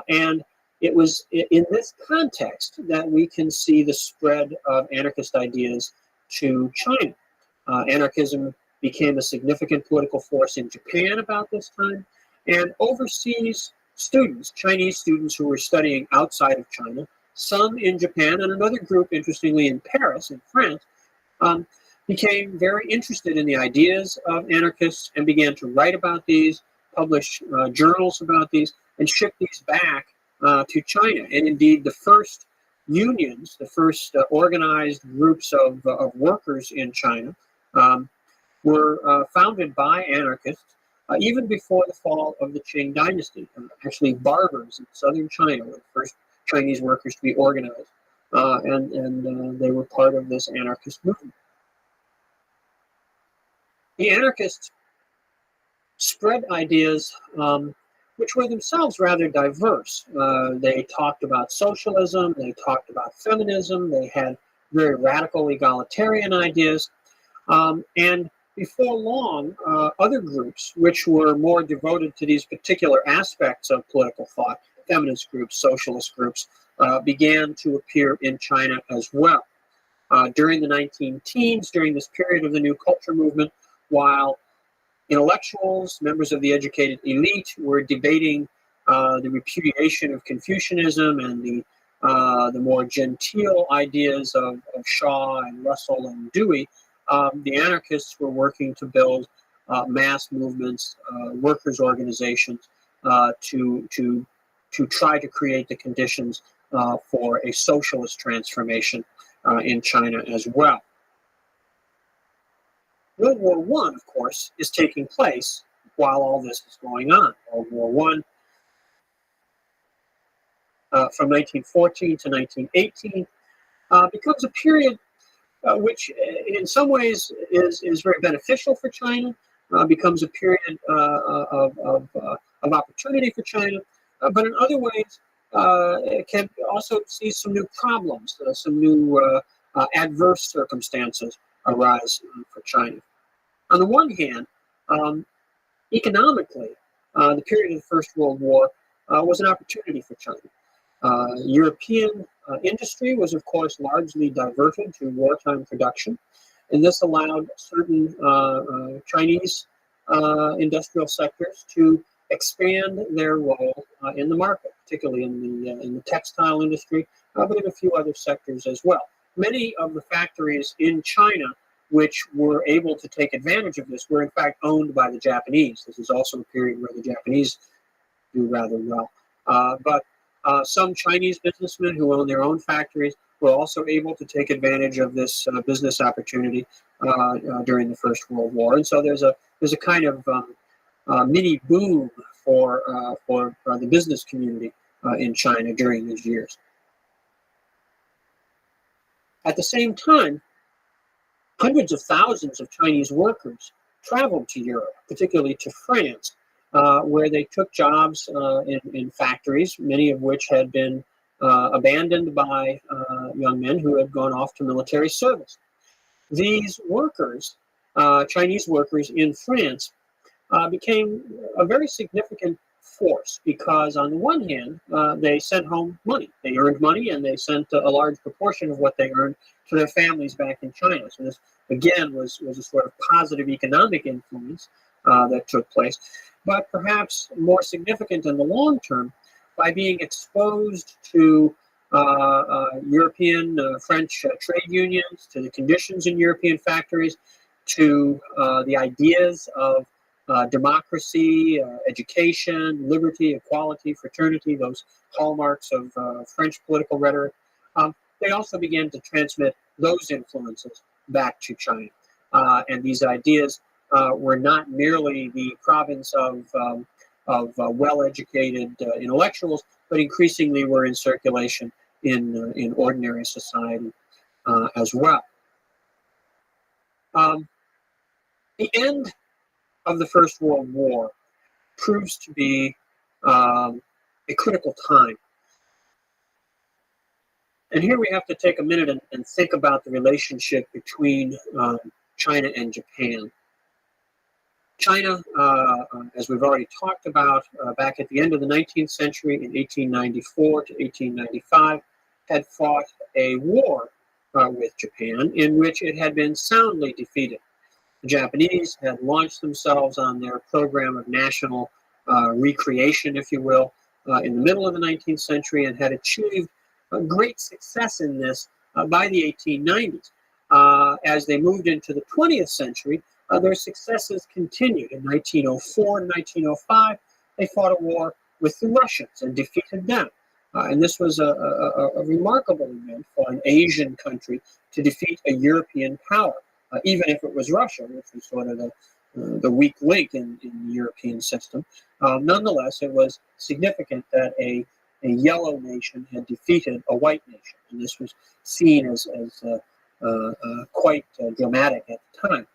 And it was in this context that we can see the spread of anarchist ideas to China. Anarchism became a significant political force in Japan about this time, and overseas students, Chinese students who were studying outside of China, some in Japan and another group, interestingly, in Paris, in France, became very interested in the ideas of anarchists and began to write about these, publish journals about these, and ship these back to China. And indeed, the first unions, the first organized groups of workers in China were founded by anarchists even before the fall of the Qing dynasty. Actually, barbers in southern China were the first Chinese workers to be organized, and they were part of this anarchist movement. The anarchists spread ideas which were themselves rather diverse. They talked about socialism, they talked about feminism, they had very radical egalitarian ideas, and before long, other groups which were more devoted to these particular aspects of political thought, feminist groups, socialist groups, began to appear in China as well. During the 19-teens, during this period of the New Culture movement, while intellectuals, members of the educated elite, were debating the repudiation of Confucianism and the more genteel ideas of Shaw and Russell and Dewey, the anarchists were working to build mass movements, workers' organizations, to try to create the conditions for a socialist transformation in China as well. World War I, of course, is taking place while all this is going on. World War I, from 1914 to 1918, becomes a period which in some ways is very beneficial for China, becomes a period of opportunity for China, but in other ways it can also see some new problems, some new adverse circumstances arise for China. On the one hand, economically, the period of the First World War was an opportunity for China. European industry was, of course, largely diverted to wartime production, and this allowed certain Chinese industrial sectors to expand their role in the market, particularly in the textile industry, but in a few other sectors as well. Many of the factories in China which were able to take advantage of this were in fact owned by the Japanese. This is also a period where the Japanese do rather well. But some Chinese businessmen who own their own factories were also able to take advantage of this business opportunity during the First World War. And so there's a kind of mini boom for the business community in China during these years. At the same time, hundreds of thousands of Chinese workers traveled to Europe, particularly to France, where they took jobs in factories, many of which had been abandoned by young men who had gone off to military service. These workers, Chinese workers in France, became a very significant force because, on the one hand, they sent home money. They earned money, and they sent a large proportion of what they earned to their families back in China. So this, again, was a sort of positive economic influence that took place. But perhaps more significant in the long term, by being exposed to European, French trade unions, to the conditions in European factories, to the ideas of democracy, education, liberty, equality, fraternity, those hallmarks of French political rhetoric, they also began to transmit those influences back to China. And these ideas were not merely the province of well-educated intellectuals, but increasingly were in circulation in ordinary society as well. The end of the First World War proves to be a critical time. And here we have to take a minute and think about the relationship between China and Japan. China, as we've already talked about, back at the end of the 19th century, in 1894 to 1895, had fought a war with Japan in which it had been soundly defeated. The Japanese had launched themselves on their program of national recreation, if you will, in the middle of the 19th century and had achieved great success in this by the 1890s. As they moved into the 20th century, their successes continued. In 1904 and 1905, they fought a war with the Russians and defeated them. And this was a remarkable event for an Asian country to defeat a European power, even if it was Russia, which was sort of the weak link in the European system. Nonetheless, it was significant that a yellow nation had defeated a white nation, and this was seen as quite dramatic at the time.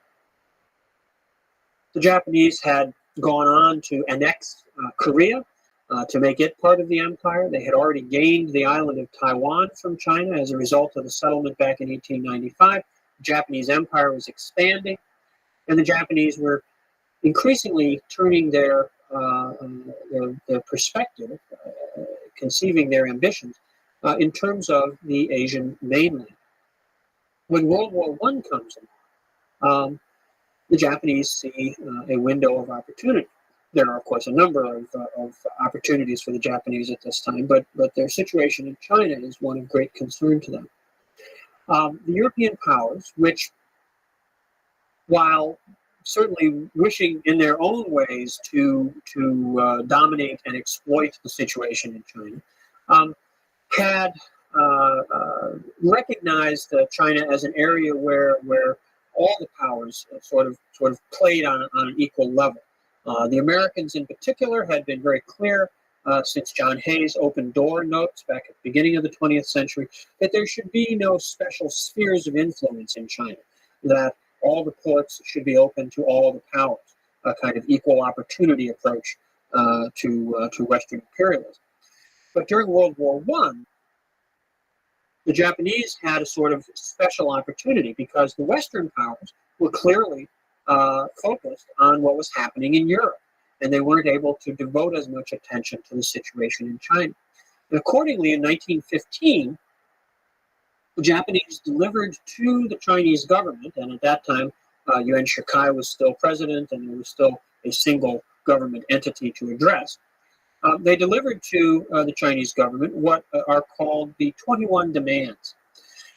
The Japanese had gone on to annex Korea to make it part of the empire. They had already gained the island of Taiwan from China as a result of the settlement back in 1895. The Japanese empire was expanding, and the Japanese were increasingly turning their perspective, conceiving their ambitions in terms of the Asian mainland. When World War I comes along, the Japanese see a window of opportunity. There are, of course, a number of opportunities for the Japanese at this time, but their situation in China is one of great concern to them. The European powers, which, while certainly wishing in their own ways to dominate and exploit the situation in China, had recognized China as an area where all the powers sort of played on an equal level. The Americans in particular had been very clear since John Hay's open door notes back at the beginning of the 20th century that there should be no special spheres of influence in China, that all the ports should be open to all the powers, a kind of equal opportunity approach to Western imperialism. But during World War I, the Japanese had a sort of special opportunity because the Western powers were clearly focused on what was happening in Europe, and they weren't able to devote as much attention to the situation in China. And accordingly, in 1915, the Japanese delivered to the Chinese government, and at that time, Yuan Shikai was still president, and there was still a single government entity to address. They delivered to the Chinese government what are called the 21 demands.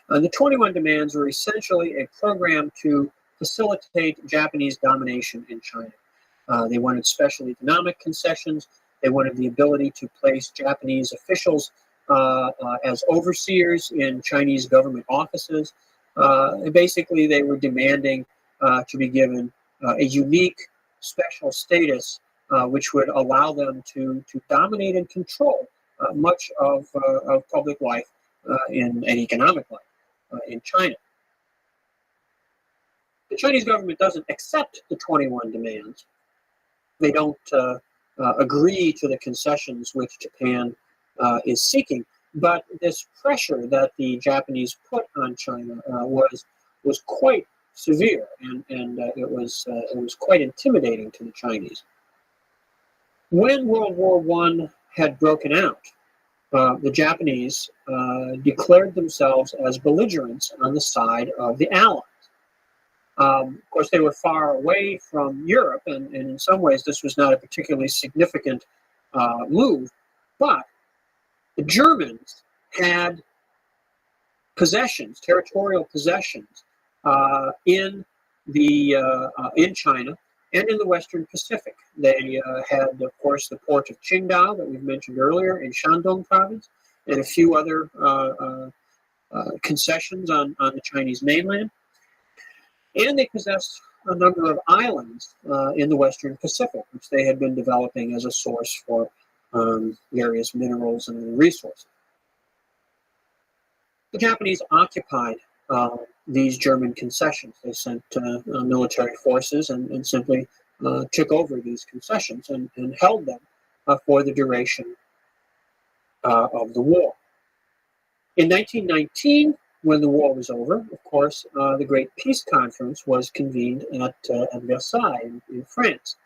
The 21 demands were essentially a program to facilitate Japanese domination in China. They wanted special economic concessions. They wanted the ability to place Japanese officials as overseers in Chinese government offices. Basically, they were demanding to be given a unique special status which would allow them to dominate and control much of public life and economic life in China. The Chinese government doesn't accept the 21 demands. They don't agree to the concessions which Japan is seeking. But this pressure that the Japanese put on China was quite severe, and it was quite intimidating to the Chinese. When World War I had broken out, the Japanese declared themselves as belligerents on the side of the Allies. Of course, they were far away from Europe, and in some ways this was not a particularly significant move, but the Germans had possessions, territorial possessions, in China and in the Western Pacific. They had, of course, the port of Qingdao that we've mentioned earlier in Shandong province, and a few other concessions on the Chinese mainland. And they possessed a number of islands in the Western Pacific, which they had been developing as a source for various minerals and resources. The Japanese occupied these German concessions. They sent military forces and simply took over these concessions and held them for the duration of the war. In 1919, when the war was over, of course, the Great Peace Conference was convened at Versailles in France.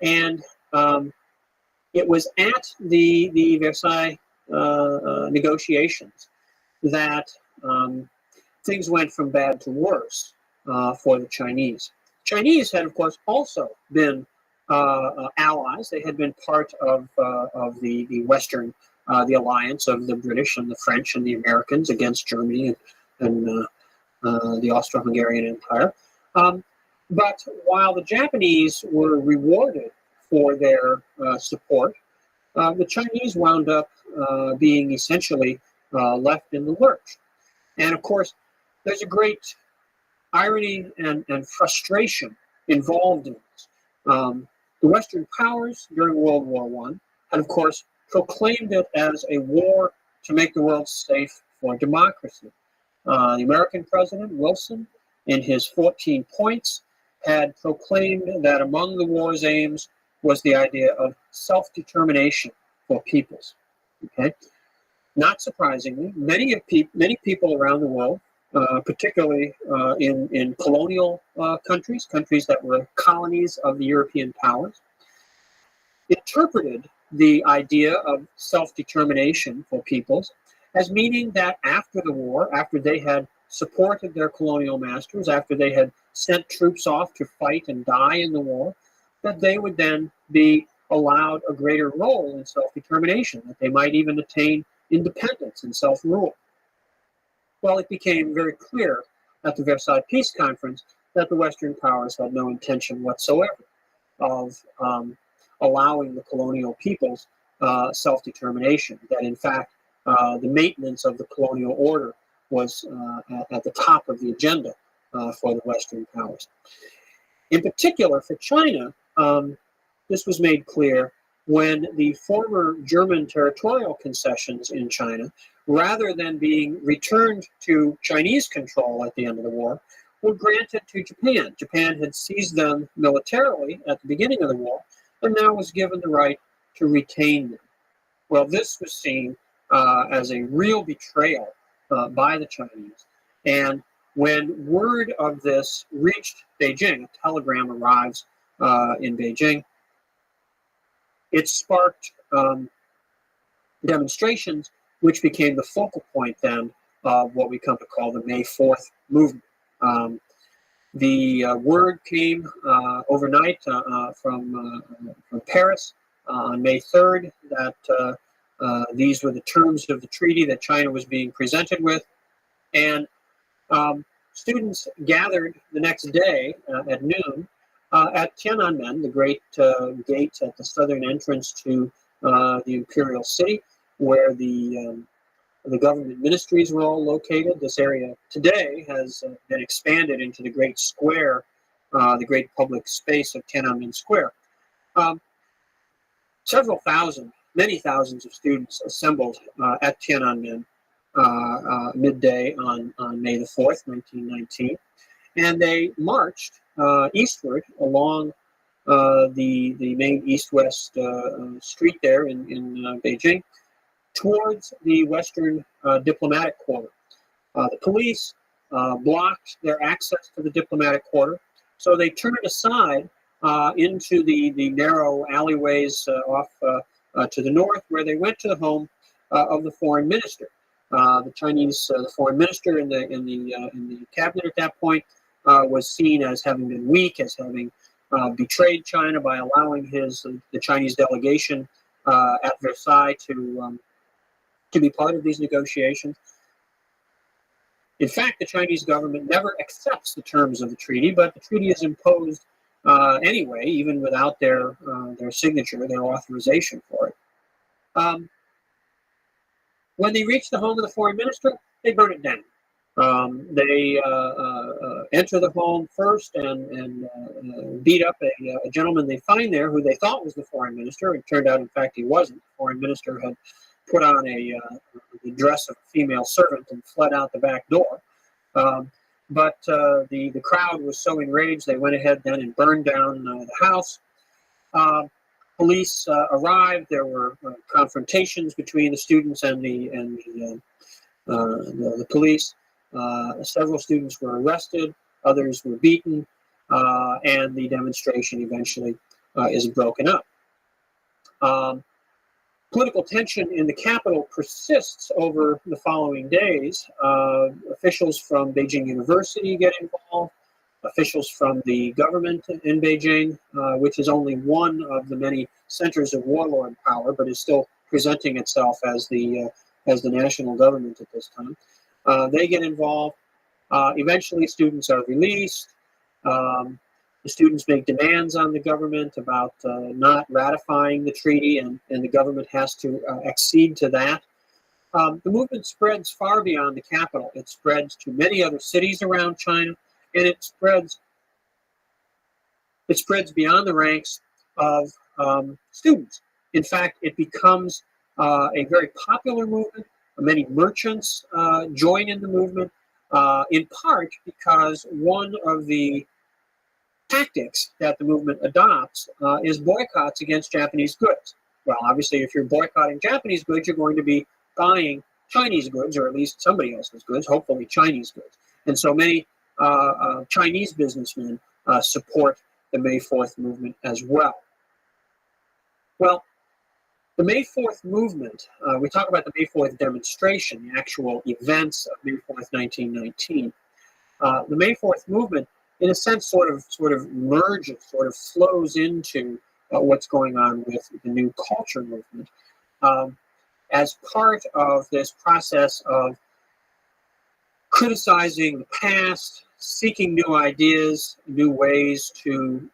And it was at the Versailles negotiations that things went from bad to worse for the Chinese. Chinese had, of course, also been allies. They had been part of the Western, the alliance of the British and the French and the Americans against Germany and the Austro-Hungarian Empire. But while the Japanese were rewarded for their support, the Chinese wound up being essentially left in the lurch. And of course, there's a great irony and frustration involved in this. The Western powers during World War I had, of course, proclaimed it as a war to make the world safe for democracy. The American president, Wilson, in his 14 points, had proclaimed that among the war's aims was the idea of self-determination for peoples. Okay? Not surprisingly, many people around the world, particularly in colonial countries that were colonies of the European powers, interpreted the idea of self-determination for peoples as meaning that after the war, after they had supported their colonial masters, after they had sent troops off to fight and die in the war, that they would then be allowed a greater role in self-determination, that they might even attain independence and self-rule. Well, it became very clear at the Versailles Peace Conference that the Western powers had no intention whatsoever of allowing the colonial peoples self-determination, that in fact the maintenance of the colonial order was at the top of the agenda for the Western powers. In particular, for China, this was made clear when the former German territorial concessions in China, rather than being returned to Chinese control at the end of the war, were granted to Japan. Japan had seized them militarily at the beginning of the war, and now was given the right to retain them. Well, this was seen as a real betrayal by the Chinese. And when word of this reached Beijing, a telegram arrives in Beijing, it sparked demonstrations, which became the focal point then of what we come to call the May 4th movement. The word came overnight from Paris on May 3rd that these were the terms of the treaty that China was being presented with. And students gathered the next day at noon at Tiananmen, the great gate at the southern entrance to the imperial city, where the government ministries were all located. This area today has been expanded into the great square, the great public space of Tiananmen Square. Several thousand, many thousands of students assembled at Tiananmen midday on May the 4th, 1919, and they marched eastward along the main east-west street there in Beijing towards the Western diplomatic quarter. The police blocked their access to the diplomatic quarter, so they turned aside into the narrow alleyways off to the north, where they went to the home of the foreign minister. The Chinese, the foreign minister in the cabinet at that point was seen as having been weak, as having betrayed China by allowing the Chinese delegation at Versailles to be part of these negotiations. In fact, the Chinese government never accepts the terms of the treaty, but the treaty is imposed anyway, even without their signature, their authorization for it. When they reach the home of the foreign minister, they burn it down. They enter the home first and beat up a gentleman they find there who they thought was the foreign minister. It turned out, in fact, he wasn't. The foreign minister had put on the dress of a female servant and fled out the back door. But the crowd was so enraged, they went ahead then and burned down the house. Police arrived. There were confrontations between the students and the police. Several students were arrested. Others were beaten. And the demonstration eventually is broken up. Political tension in the capital persists over the following days. Officials from Beijing University get involved. Officials from the government in Beijing, which is only one of the many centers of warlord power, but is still presenting itself as the national government at this time. They get involved. Eventually, students are released. The students make demands on the government about not ratifying the treaty, and the government has to accede to that. The movement spreads far beyond the capital. It spreads to many other cities around China, and it spreads beyond the ranks of students. In fact, it becomes a very popular movement. Many merchants join in the movement, in part because one of the tactics that the movement adopts is boycotts against Japanese goods. Well, obviously, if you're boycotting Japanese goods, you're going to be buying Chinese goods, or at least somebody else's goods, hopefully Chinese goods. And so many Chinese businessmen support the May 4th movement as well. Well, the May 4th movement, we talk about the May 4th demonstration, the actual events of May 4th, 1919. The May 4th movement, in a sense, sort of merges, sort of flows into what's going on with the new culture movement. As part of this process of criticizing the past, seeking new ideas, new ways to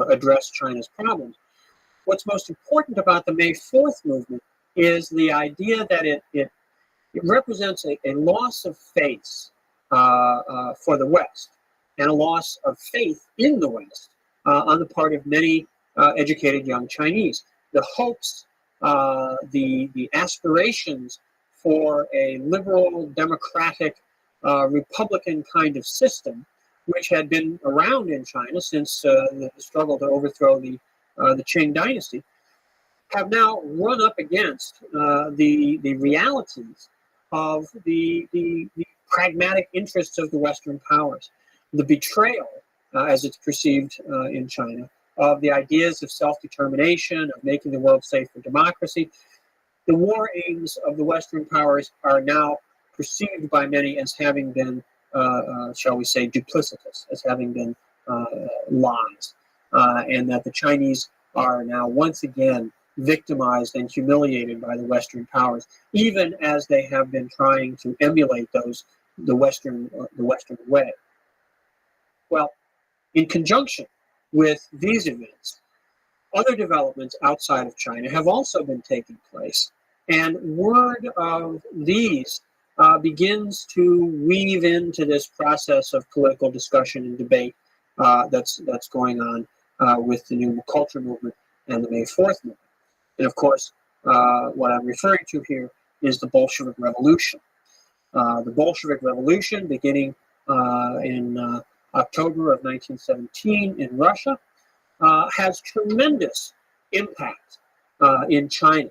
address China's problems. What's most important about the May 4th movement is the idea that it represents a loss of faith for the West, and a loss of faith in the West on the part of many educated young Chinese. The hopes, the aspirations for a liberal, democratic, republican kind of system, which had been around in China since the struggle to overthrow the Qing dynasty, have now run up against the realities of the pragmatic interests of the Western powers, the betrayal, as it's perceived in China, of the ideas of self-determination, of making the world safe for democracy. The war aims of the Western powers are now perceived by many as having been, shall we say, duplicitous, as having been lies, and that the Chinese are now once again victimized and humiliated by the Western powers, even as they have been trying to emulate the Western way. Well, in conjunction with these events, other developments outside of China have also been taking place, and word of these begins to weave into this process of political discussion and debate that's going on with the new culture movement and the May 4th movement. And of course, what I'm referring to here is the Bolshevik Revolution. The Bolshevik Revolution, beginning in October of 1917 in Russia, has tremendous impact in China.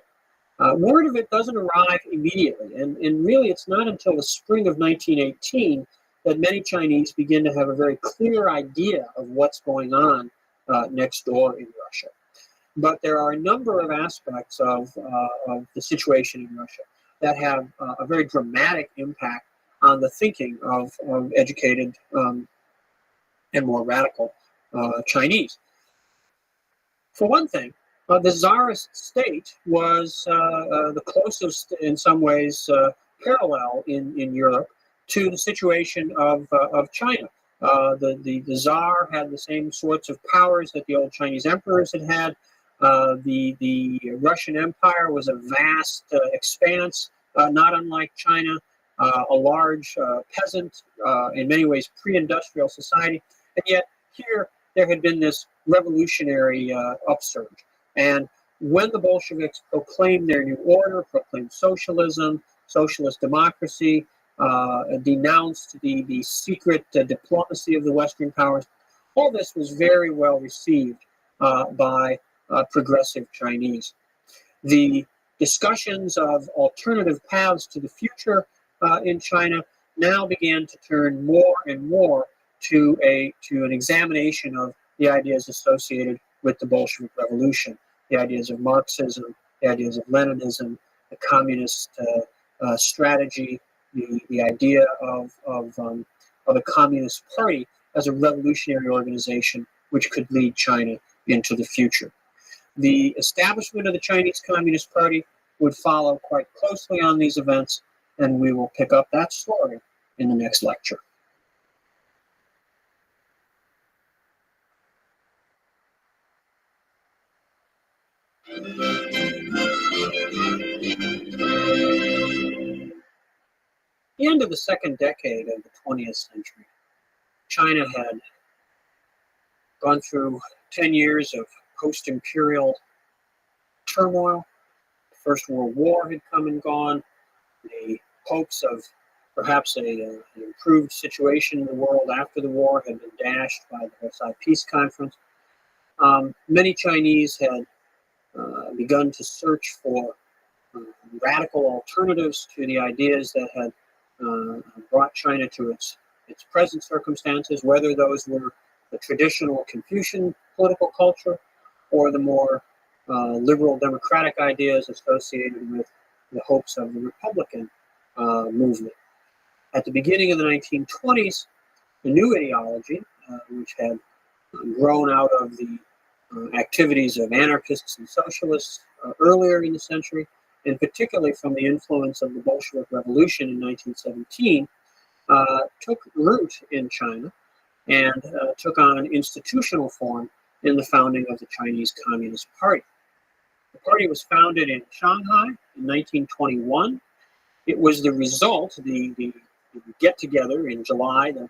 Word of it doesn't arrive immediately, and really it's not until the spring of 1918 that many Chinese begin to have a very clear idea of what's going on next door in Russia. But there are a number of aspects of the situation in Russia that have a very dramatic impact on the thinking of educated and more radical Chinese. For one thing, the Tsarist state was the closest, in some ways, parallel in Europe to the situation of China. The Tsar had the same sorts of powers that the old Chinese emperors had had. The Russian Empire was a vast expanse, not unlike China, a large peasant, in many ways pre-industrial society. And yet here there had been this revolutionary upsurge. And when the Bolsheviks proclaimed their new order, proclaimed socialism, socialist democracy, denounced the secret diplomacy of the Western powers. All this was very well received by progressive Chinese. The discussions of alternative paths to the future in China now began to turn more and more to an examination of the ideas associated with the Bolshevik Revolution, the ideas of Marxism, the ideas of Leninism, the communist strategy, the idea of a communist party as a revolutionary organization which could lead China into the future. The establishment of the Chinese Communist Party would follow quite closely on these events, and we will pick up that story in the next lecture. The end of the second decade of the 20th century, China had gone through 10 years of post-imperial turmoil. The First World War had come and gone. The hopes of perhaps an improved situation in the world after the war had been dashed by the Versailles Peace Conference. Many Chinese had begun to search for radical alternatives to the ideas that had brought China to its present circumstances, whether those were the traditional Confucian political culture or the more liberal democratic ideas associated with the hopes of the Republican movement. At the beginning of the 1920s, the new ideology, which had grown out of the activities of anarchists and socialists earlier in the century, and particularly from the influence of the Bolshevik Revolution in 1917, took root in China and took on institutional form in the founding of the Chinese Communist Party. The party was founded in Shanghai in 1921. It was the result, the get-together in July that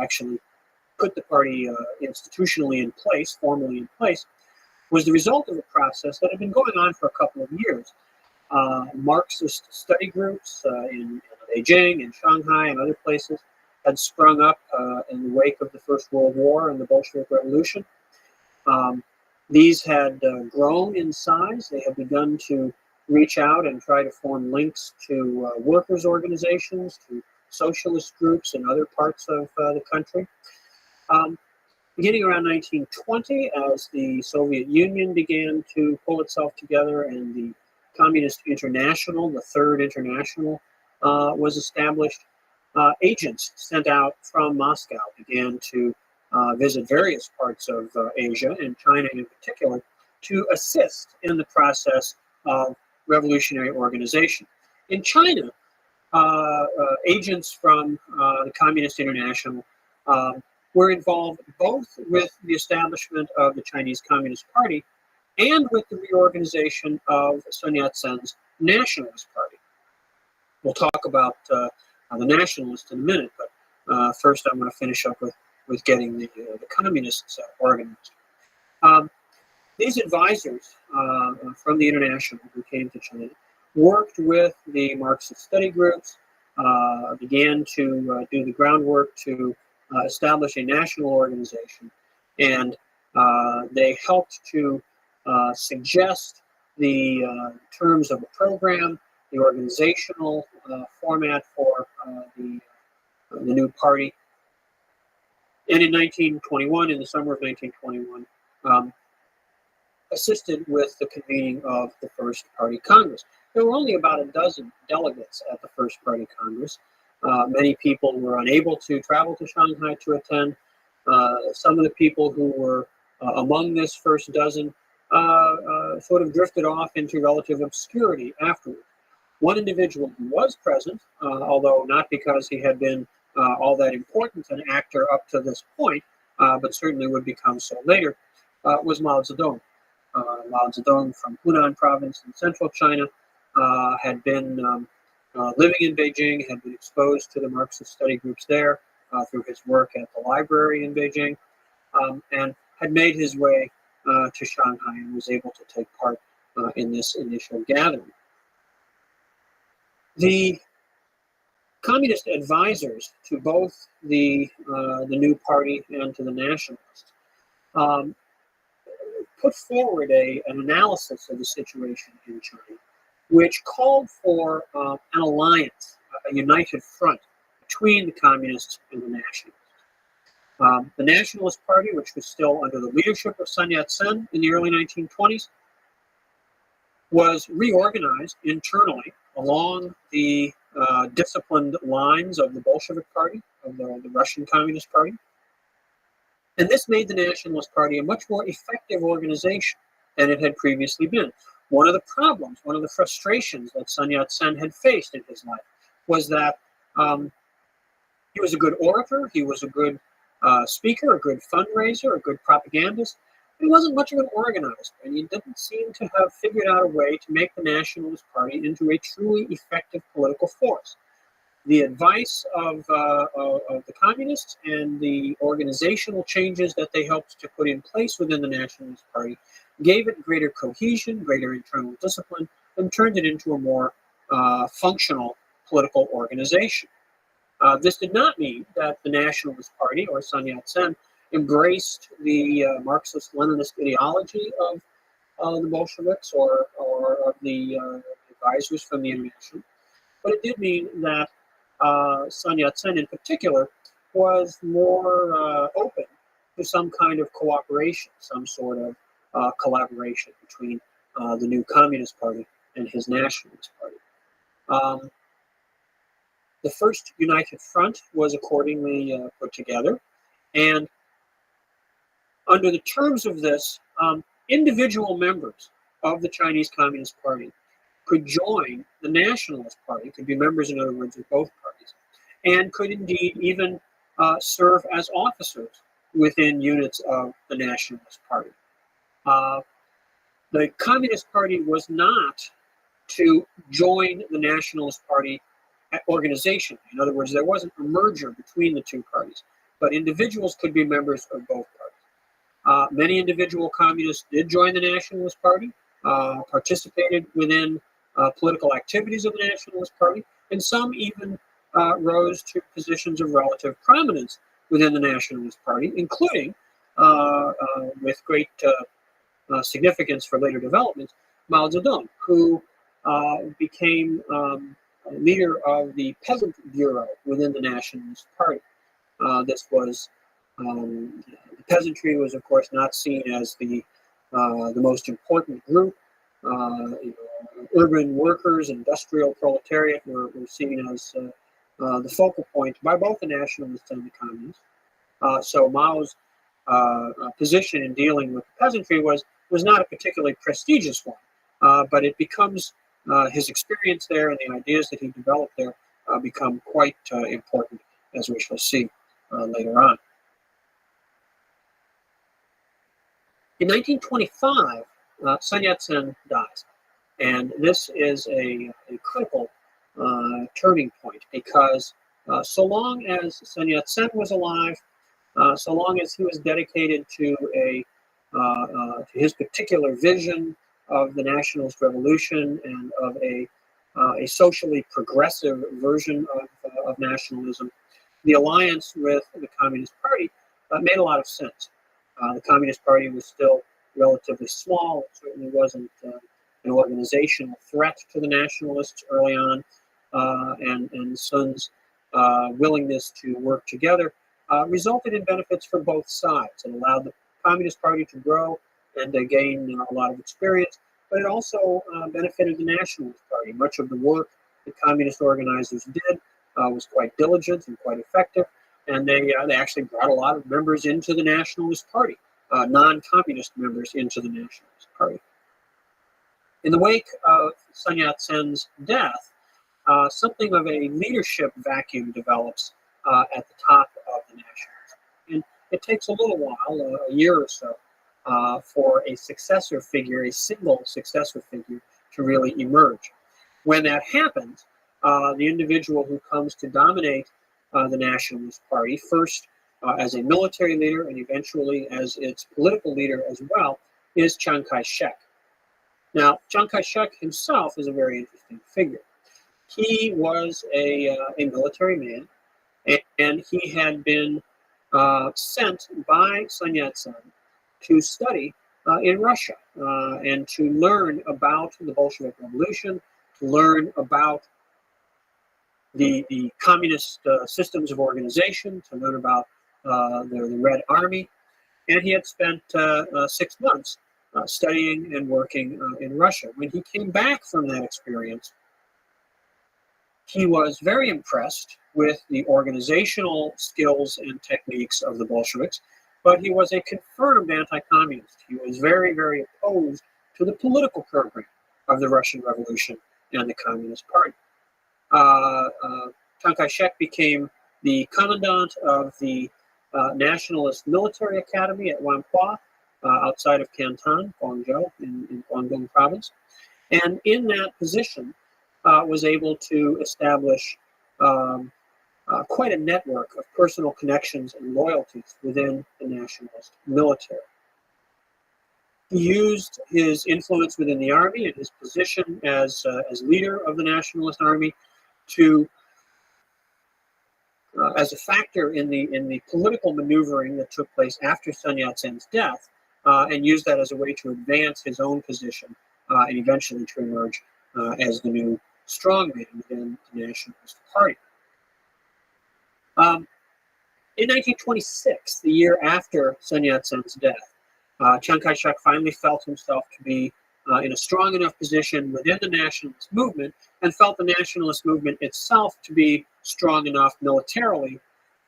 actually put the party institutionally in place, formally in place, was the result of a process that had been going on for a couple of years. Marxist study groups in Beijing and Shanghai and other places had sprung up in the wake of the First World War and the Bolshevik Revolution. These had grown in size. They had begun to reach out and try to form links to workers' organizations, to socialist groups in other parts of the country. Beginning around 1920, as the Soviet Union began to pull itself together and the Communist International, the Third International, was established, agents sent out from Moscow began to visit various parts of Asia, and China in particular, to assist in the process of revolutionary organization. In China, agents from the Communist International were involved both with the establishment of the Chinese Communist Party and with the reorganization of Sun Yat-sen's Nationalist Party. We'll talk about the Nationalists in a minute, but first I'm going to finish up with getting the Communists organized. These advisors from the International who came to China worked with the Marxist study groups, began to do the groundwork to establish a national organization, and they helped to suggest the terms of a program, the organizational format for the new party. And in 1921, in the summer of 1921, assisted with the convening of the First Party Congress. There were only about a dozen delegates at the First Party Congress. Many people were unable to travel to Shanghai to attend. Some of the people who were among this first dozen sort of drifted off into relative obscurity afterward. One individual who was present, although not because he had been all that important an actor up to this point, but certainly would become so later, was Mao Zedong. Mao Zedong from Hunan province in central China had been living in Beijing, had been exposed to the Marxist study groups there through his work at the library in Beijing, and had made his way to Shanghai and was able to take part in this initial gathering. The communist advisors to both the new party and to the nationalists um, put forward an analysis of the situation in China, which called for an alliance, a united front between the communists and the nationalists. The Nationalist Party, which was still under the leadership of Sun Yat-sen in the early 1920s, was reorganized internally along the disciplined lines of the Bolshevik Party, of the Russian Communist Party. And this made the Nationalist Party a much more effective organization than it had previously been. One of the problems, one of the frustrations that Sun Yat-sen had faced in his life was that he was a good orator, he was a good speaker, a good fundraiser, a good propagandist. But he wasn't much of an organizer, and he didn't seem to have figured out a way to make the Nationalist Party into a truly effective political force. The advice of the communists and the organizational changes that they helped to put in place within the Nationalist Party gave it greater cohesion, greater internal discipline, and turned it into a more functional political organization. This did not mean that the Nationalist Party or Sun Yat-sen embraced the Marxist-Leninist ideology of the Bolsheviks or of the advisors from the International, but it did mean that Sun Yat-sen in particular was more open to some kind of cooperation, some sort of collaboration between the new Communist Party and his Nationalist Party. The first United Front was accordingly put together, and under the terms of this, individual members of the Chinese Communist Party could join the Nationalist Party, could be members, in other words, of both parties, and could indeed even serve as officers within units of the Nationalist Party. The Communist Party was not to join the Nationalist Party organization. In other words, there wasn't a merger between the two parties, but individuals could be members of both parties. Many individual communists did join the Nationalist Party, participated within political activities of the Nationalist Party, and some even rose to positions of relative prominence within the Nationalist Party, including, with great significance for later developments, Mao Zedong, who became leader of the Peasant Bureau within the Nationalist Party. The peasantry was, of course, not seen as the most important group. Urban workers, industrial proletariat were seen as the focal point by both the nationalists and the communists. So Mao's position in dealing with the peasantry was not a particularly prestigious one, but it becomes his experience there and the ideas that he developed there become quite important, as we shall see later on. In 1925, Sun Yat-sen dies, and this is a critical turning point because so long as Sun Yat-sen was alive, so long as he was dedicated to his particular vision of the nationalist revolution and of a socially progressive version of nationalism, the alliance with the Communist Party made a lot of sense. The Communist Party was still relatively small. It certainly wasn't an organizational threat to the nationalists early on, and Sun's willingness to work together resulted in benefits for both sides. It allowed the Communist Party to grow and to gain a lot of experience, but it also benefited the Nationalist Party. Much of the work that communist organizers did was quite diligent and quite effective, and they actually brought a lot of members into the Nationalist Party, non-communist members into the Nationalist Party. In the wake of Sun Yat-sen's death, something of a leadership vacuum develops at the top of the Nationalists. And it takes a little while, a year or so, for a successor figure, a single successor figure, to really emerge. When that happens, the individual who comes to dominate the Nationalist Party, first as a military leader and eventually as its political leader as well, is Chiang Kai-shek. Now, Chiang Kai-shek himself is a very interesting figure. He was a military man, and he had been sent by Sun Yat-sen to study in Russia and to learn about the Bolshevik Revolution, to learn about the communist systems of organization, to learn about the Red Army. And he had spent 6 months studying and working in Russia. When he came back from that experience, he was very impressed with the organizational skills and techniques of the Bolsheviks, but he was a confirmed anti-communist. He was very, very opposed to the political program of the Russian Revolution and the Communist Party. Chiang Kai-shek became the commandant of the Nationalist Military Academy at Whampoa, outside of Canton, Guangzhou, in Guangdong province. And in that position, was able to establish quite a network of personal connections and loyalties within the nationalist military. He used his influence within the army and his position as leader of the nationalist army to as a factor in the political maneuvering that took place after Sun Yat-sen's death, and used that as a way to advance his own position and eventually to emerge as the new strongman within the Nationalist Party. In 1926, the year after Sun Yat-sen's death, Chiang Kai-shek finally felt himself to be in a strong enough position within the nationalist movement, and felt the nationalist movement itself to be strong enough militarily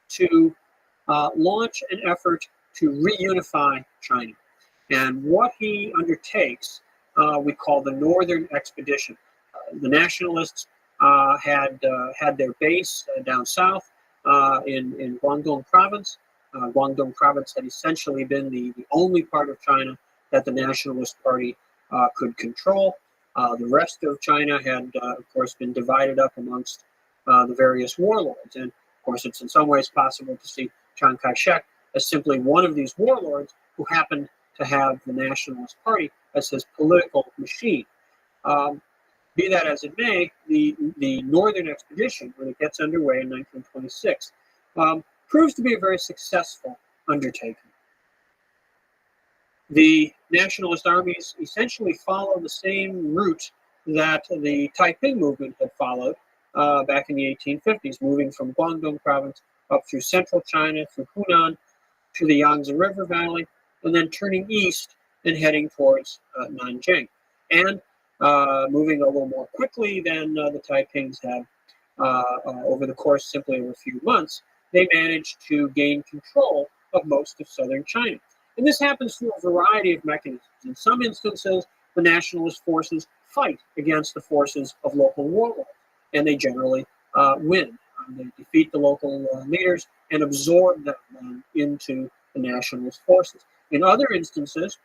to launch an effort to reunify China. And what he undertakes, we call the Northern Expedition. The nationalists had their base down south in Guangdong province. Guangdong province had essentially been the only part of China that the Nationalist Party could control. The rest of China had, of course, been divided up amongst the various warlords. And, of course, it's in some ways possible to see Chiang Kai-shek as simply one of these warlords who happened to have the Nationalist Party as his political machine. Be that as it may, the Northern Expedition, when it gets underway in 1926, proves to be a very successful undertaking. The nationalist armies essentially follow the same route that the Taiping movement had followed back in the 1850s, moving from Guangdong province up through central China, through Hunan, to the Yangtze River Valley, and then turning east and heading towards Nanjing. And moving a little more quickly than the Taipings had over the course simply of a few months, they managed to gain control of most of southern China. And this happens through a variety of mechanisms. In some instances, the nationalist forces fight against the forces of local warlords, and they generally win. They defeat the local leaders and absorb them into the nationalist forces. In other instances,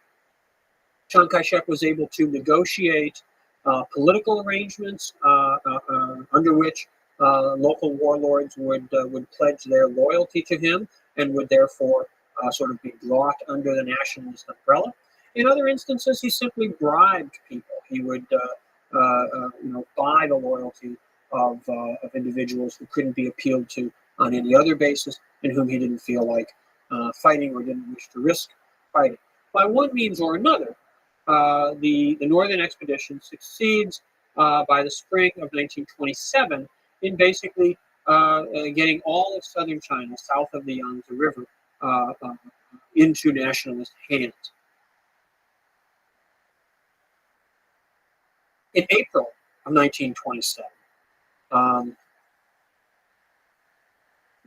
Chiang Kai-shek was able to negotiate political arrangements under which local warlords would pledge their loyalty to him and would therefore sort of be brought under the nationalist umbrella. In other instances, he simply bribed people. He would buy the loyalty of individuals who couldn't be appealed to on any other basis and whom he didn't feel like fighting or didn't wish to risk fighting. By one means or another, the Northern Expedition succeeds by the spring of 1927 in basically getting all of southern China, south of the Yangtze River, into nationalist hands. In April of 1927,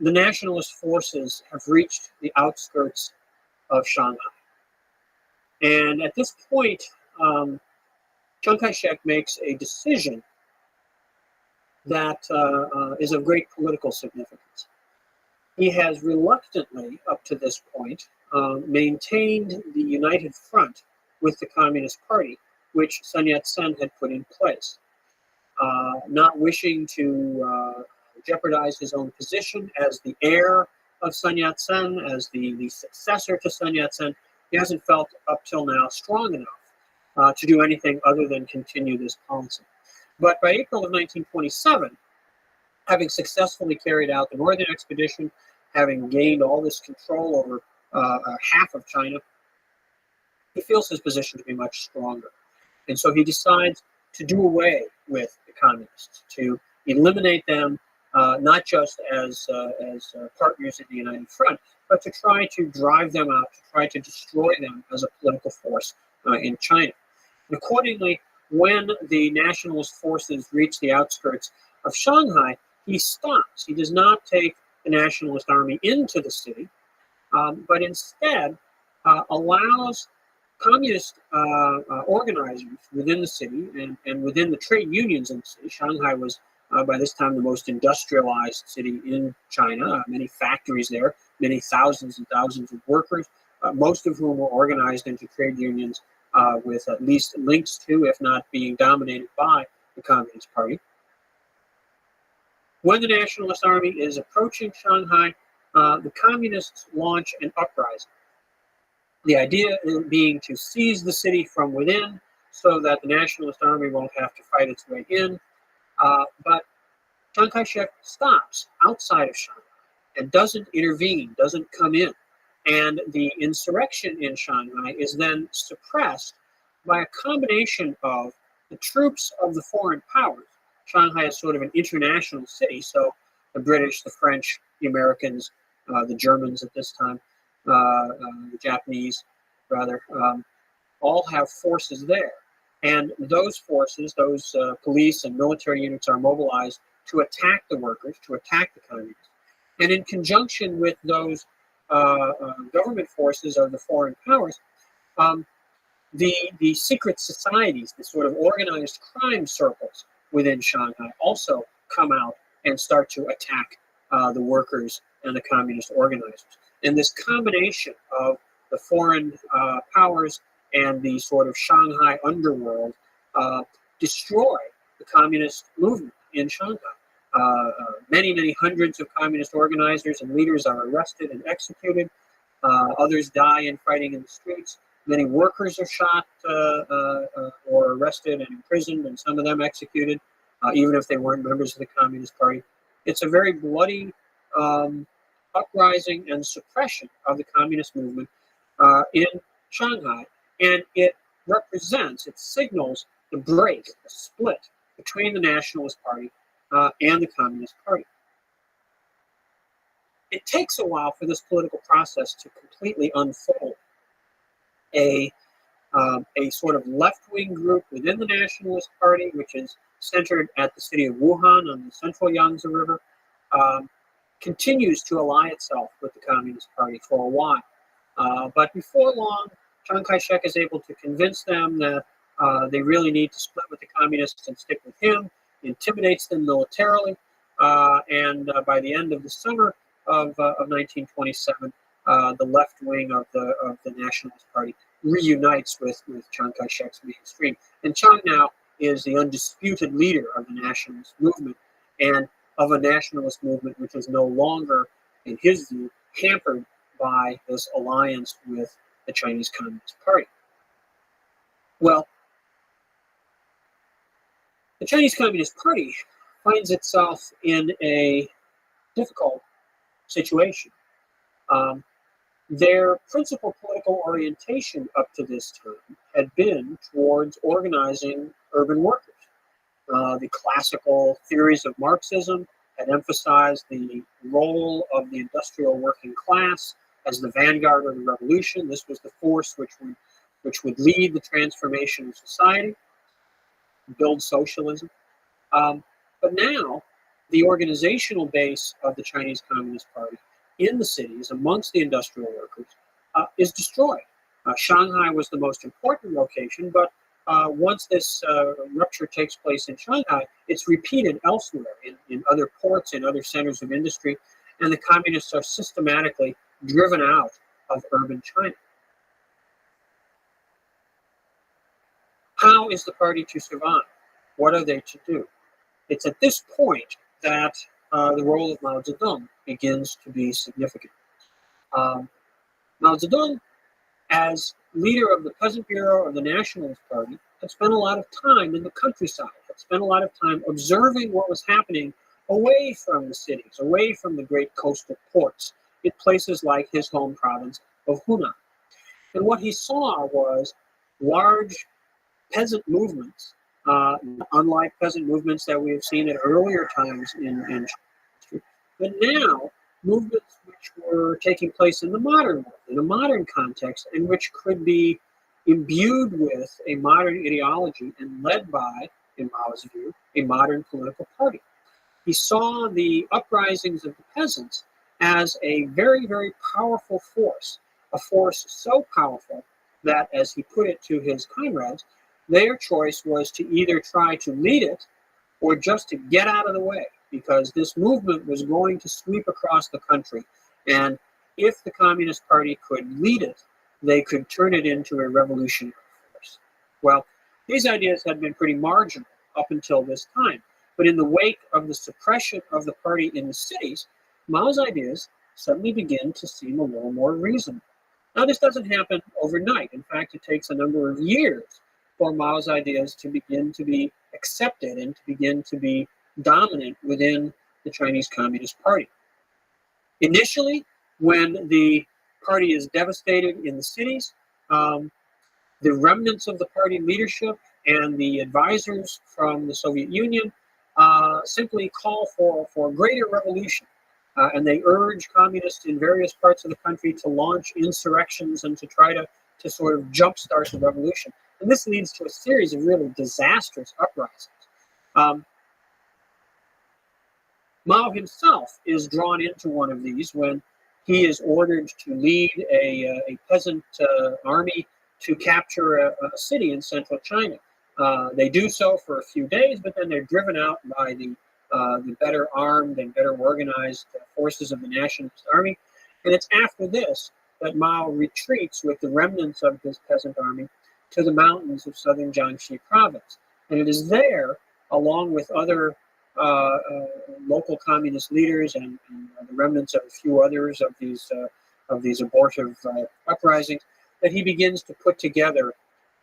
the nationalist forces have reached the outskirts of Shanghai. And at this point, Chiang Kai-shek makes a decision that is of great political significance. He has reluctantly, up to this point, maintained the united front with the Communist Party, which Sun Yat-sen had put in place. Not wishing to jeopardize his own position as the heir of Sun Yat-sen, as the successor to Sun Yat-sen, he hasn't felt up till now strong enough to do anything other than continue this policy. But by April of 1927, having successfully carried out the Northern Expedition, having gained all this control over half of China, he feels his position to be much stronger. And so he decides to do away with the communists, to eliminate them, not just as partners in the United Front, but to try to drive them out, to try to destroy them as a political force in China. And accordingly, when the nationalist forces reach the outskirts of Shanghai, he stops. He does not take the nationalist army into the city, but instead allows communist organizers within the city and within the trade unions in the city. Shanghai was by this time the most industrialized city in China, many factories there, many thousands and thousands of workers, most of whom were organized into trade unions with at least links to, if not being dominated by, the Communist Party. When the Nationalist Army is approaching Shanghai, the communists launch an uprising. The idea being to seize the city from within so that the Nationalist Army won't have to fight its way in. But Chiang Kai-shek stops outside of Shanghai and doesn't intervene, doesn't come in. And the insurrection in Shanghai is then suppressed by a combination of the troops of the foreign powers. Shanghai is sort of an international city, so the British, the French, the Americans, the Germans at this time, the Japanese, rather, all have forces there. And those forces, those police and military units are mobilized to attack the workers, to attack the communists. And in conjunction with those government forces of the foreign powers, the secret societies, the sort of organized crime circles within Shanghai also come out and start to attack the workers and the communist organizers. And this combination of the foreign powers and the sort of Shanghai underworld destroy the communist movement in Shanghai. Many hundreds of communist organizers and leaders are arrested and executed. Others die in fighting in the streets. Many workers are shot or arrested and imprisoned, and some of them executed, even if they weren't members of the Communist Party. It's a very bloody uprising and suppression of the communist movement in Shanghai, and it represents, it signals the break, the split between the Nationalist Party and the Communist Party. It takes a while for this political process to completely unfold. A sort of left-wing group within the Nationalist Party, which is centered at the city of Wuhan on the central Yangtze River, continues to ally itself with the Communist Party for a while. But before long, Chiang Kai-shek is able to convince them that they really need to split with the communists and stick with him, intimidates them militarily, and by the end of the summer of 1927, the left wing of the Nationalist Party reunites with Chiang Kai-shek's mainstream. And Chiang now is the undisputed leader of the nationalist movement, and of a nationalist movement which is no longer, in his view, hampered by this alliance with the Chinese Communist Party. Well, the Chinese Communist Party finds itself in a difficult situation. Their principal political orientation up to this time had been towards organizing urban workers. The classical theories of Marxism had emphasized the role of the industrial working class as the vanguard of the revolution. This was the force which would lead the transformation of society, build socialism. But now, the organizational base of the Chinese Communist Party in the cities, amongst the industrial workers, is destroyed. Shanghai was the most important location, but once this rupture takes place in Shanghai, it's repeated elsewhere in other ports, in other centers of industry, and the communists are systematically driven out of urban China. How is the party to survive? What are they to do? It's at this point that the role of Mao Zedong begins to be significant. Mao Zedong, as leader of the Peasant Bureau of the Nationalist Party, had spent a lot of time in the countryside, had spent a lot of time observing what was happening away from the cities, away from the great coastal ports, in places like his home province of Hunan. And what he saw was large peasant movements, unlike peasant movements that we have seen at earlier times in history, but now movements which were taking place in the modern world, in a modern context, and which could be imbued with a modern ideology and led by, in Mao's view, a modern political party. He saw the uprisings of the peasants as a very, very powerful force, a force so powerful that, as he put it to his comrades, their choice was to either try to lead it or just to get out of the way, because this movement was going to sweep across the country. And if the Communist Party could lead it, they could turn it into a revolutionary force. Well, these ideas had been pretty marginal up until this time. But in the wake of the suppression of the party in the cities, Mao's ideas suddenly begin to seem a little more reasonable. Now, this doesn't happen overnight. In fact, it takes a number of years for Mao's ideas to begin to be accepted and to begin to be dominant within the Chinese Communist Party. Initially, when the party is devastated in the cities, the remnants of the party leadership and the advisors from the Soviet Union simply call for greater revolution. And they urge communists in various parts of the country to launch insurrections and to try to sort of jumpstart the revolution. And this leads to a series of really disastrous uprisings. Mao himself is drawn into one of these when he is ordered to lead a peasant army to capture a city in central China. They do so for a few days, but then they're driven out by the better armed and better organized forces of the Nationalist Army. And it's after this that Mao retreats with the remnants of his peasant army to the mountains of southern Jiangxi province. And it is there, along with other local communist leaders and the remnants of a few others of these abortive uprisings, that he begins to put together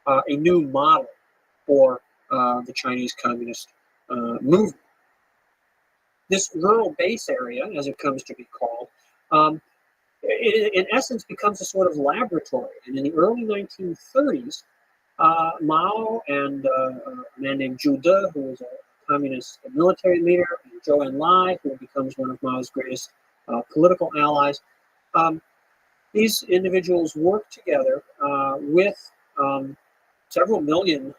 a new model for the Chinese Communist movement. This rural base area, as it comes to be called, in essence becomes a sort of laboratory. And in the early 1930s, Mao and a man named Zhu De, who was a communist military leader, and Zhou Enlai, who becomes one of Mao's greatest political allies, these individuals work together with several million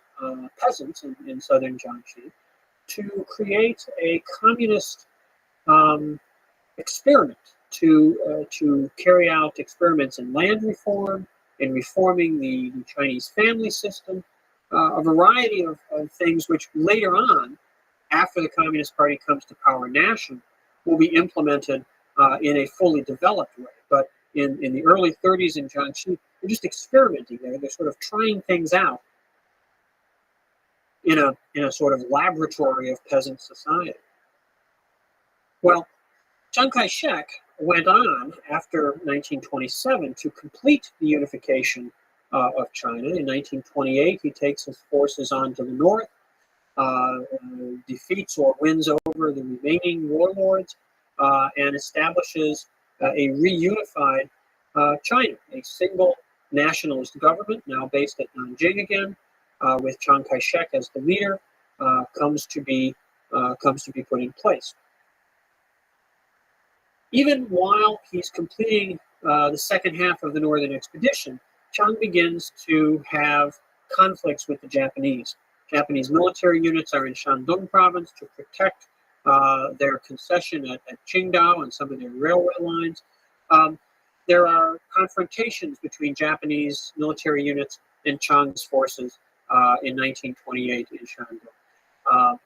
peasants in southern Jiangxi to create a communist experiment, to carry out experiments in land reform, in reforming the Chinese family system, a variety of things which later on, after the Communist Party comes to power nationally, will be implemented in a fully developed way. But in the early 30s in Jiangxi, they're just experimenting there. They're sort of trying things out in a sort of laboratory of peasant society. Well, Chiang Kai-shek went on after 1927 to complete the unification of China. In 1928, he takes his forces on to the north, defeats or wins over the remaining warlords, and establishes a reunified China, a single nationalist government, now based at Nanjing again, with Chiang Kai-shek as the leader, comes to be put in place. Even while he's completing the second half of the Northern Expedition, Chiang begins to have conflicts with the Japanese. Japanese military units are in Shandong province to protect their concession at Qingdao and some of their railway lines. There are confrontations between Japanese military units and Chiang's forces in 1928 in Shandong.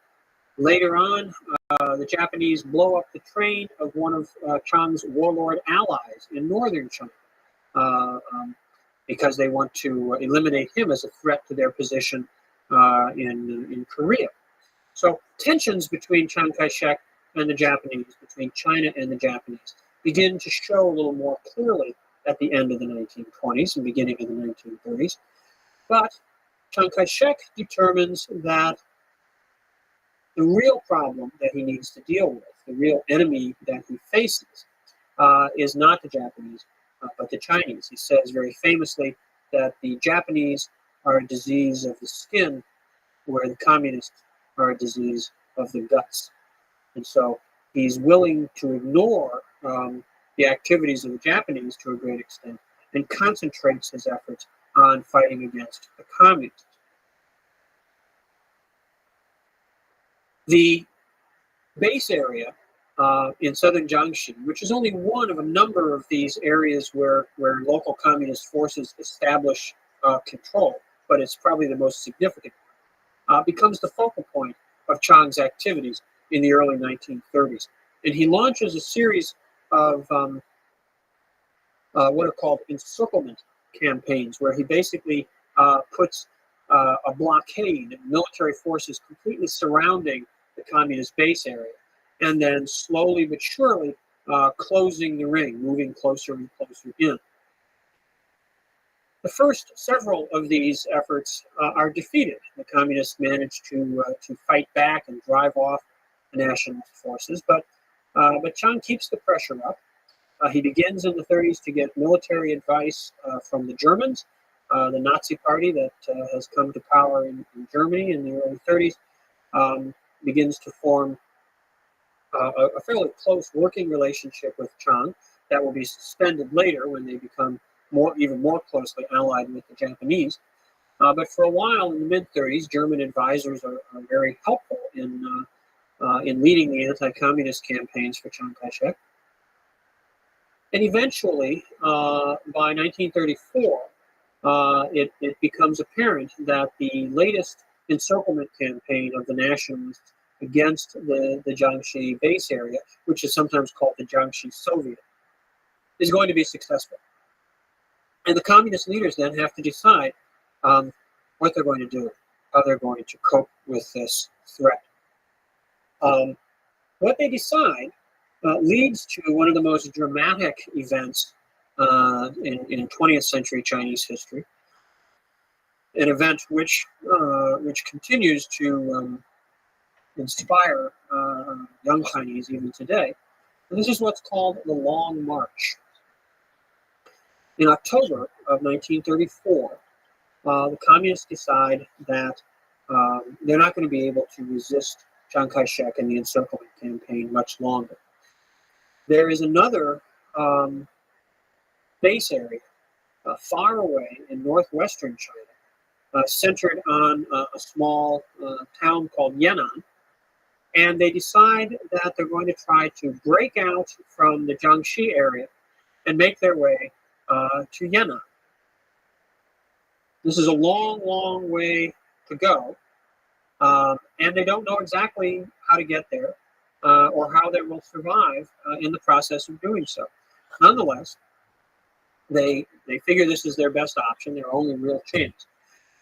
Later on, the Japanese blow up the train of one of Chiang's warlord allies in northern China because they want to eliminate him as a threat to their position in Korea. So tensions between Chiang Kai-shek and the Japanese, between China and the Japanese, begin to show a little more clearly at the end of the 1920s and beginning of the 1930s. But Chiang Kai-shek determines that The real problem that he needs to deal with, the real enemy that he faces, is not the Japanese, but the Chinese. He says very famously that the Japanese are a disease of the skin, where the communists are a disease of the guts. And so he's willing to ignore the activities of the Japanese to a great extent and concentrates his efforts on fighting against the communists. The base area in southern Jiangxi, which is only one of a number of these areas where local communist forces establish control, but it's probably the most significant, becomes the focal point of Chiang's activities in the early 1930s. And he launches a series of what are called encirclement campaigns, where he basically puts a blockade, military forces completely surrounding the communist base area, and then slowly but surely closing the ring, moving closer and closer in. The first several of these efforts are defeated. The communists manage to fight back and drive off the nationalist forces, but Chiang keeps the pressure up. He begins in the 30s to get military advice from the Germans, the Nazi party that has come to power in Germany in the early 30s, begins to form a fairly close working relationship with Chiang that will be suspended later when they become even more closely allied with the Japanese. But for a while in the mid-30s, German advisors are very helpful in leading the anti-communist campaigns for Chiang Kai-shek. And eventually, by 1934, it becomes apparent that the latest encirclement campaign of the nationalists against the Jiangxi base area, which is sometimes called the Jiangxi Soviet, is going to be successful. And the communist leaders then have to decide what they're going to do, how they're going to cope with this threat. What they decide leads to one of the most dramatic events in 20th century Chinese history, an event which continues to inspire young Chinese even today. And this is what's called the Long March. In October of 1934, the communists decide that they're not going to be able to resist Chiang Kai-shek and the encirclement campaign much longer. There is another base area far away in northwestern China, centered on a small town called Yan'an, and they decide that they're going to try to break out from the Jiangxi area and make their way to Yan'an. This is a long, long way to go, and they don't know exactly how to get there or how they will survive in the process of doing so. Nonetheless, they figure this is their best option, their only real chance.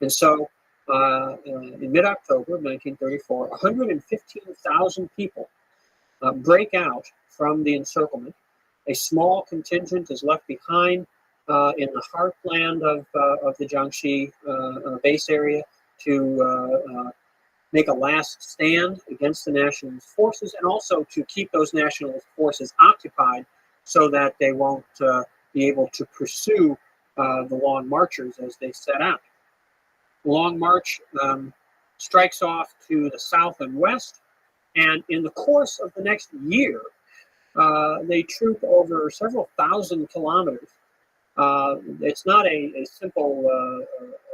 And so in mid-October of 1934, 115,000 people break out from the encirclement. A small contingent is left behind in the heartland of the Jiangxi base area to make a last stand against the nationalist forces, and also to keep those nationalist forces occupied so that they won't be able to pursue the Long Marchers as they set out. The Long March strikes off to the south and west, and in the course of the next year, they troop over several thousand kilometers. It's not a simple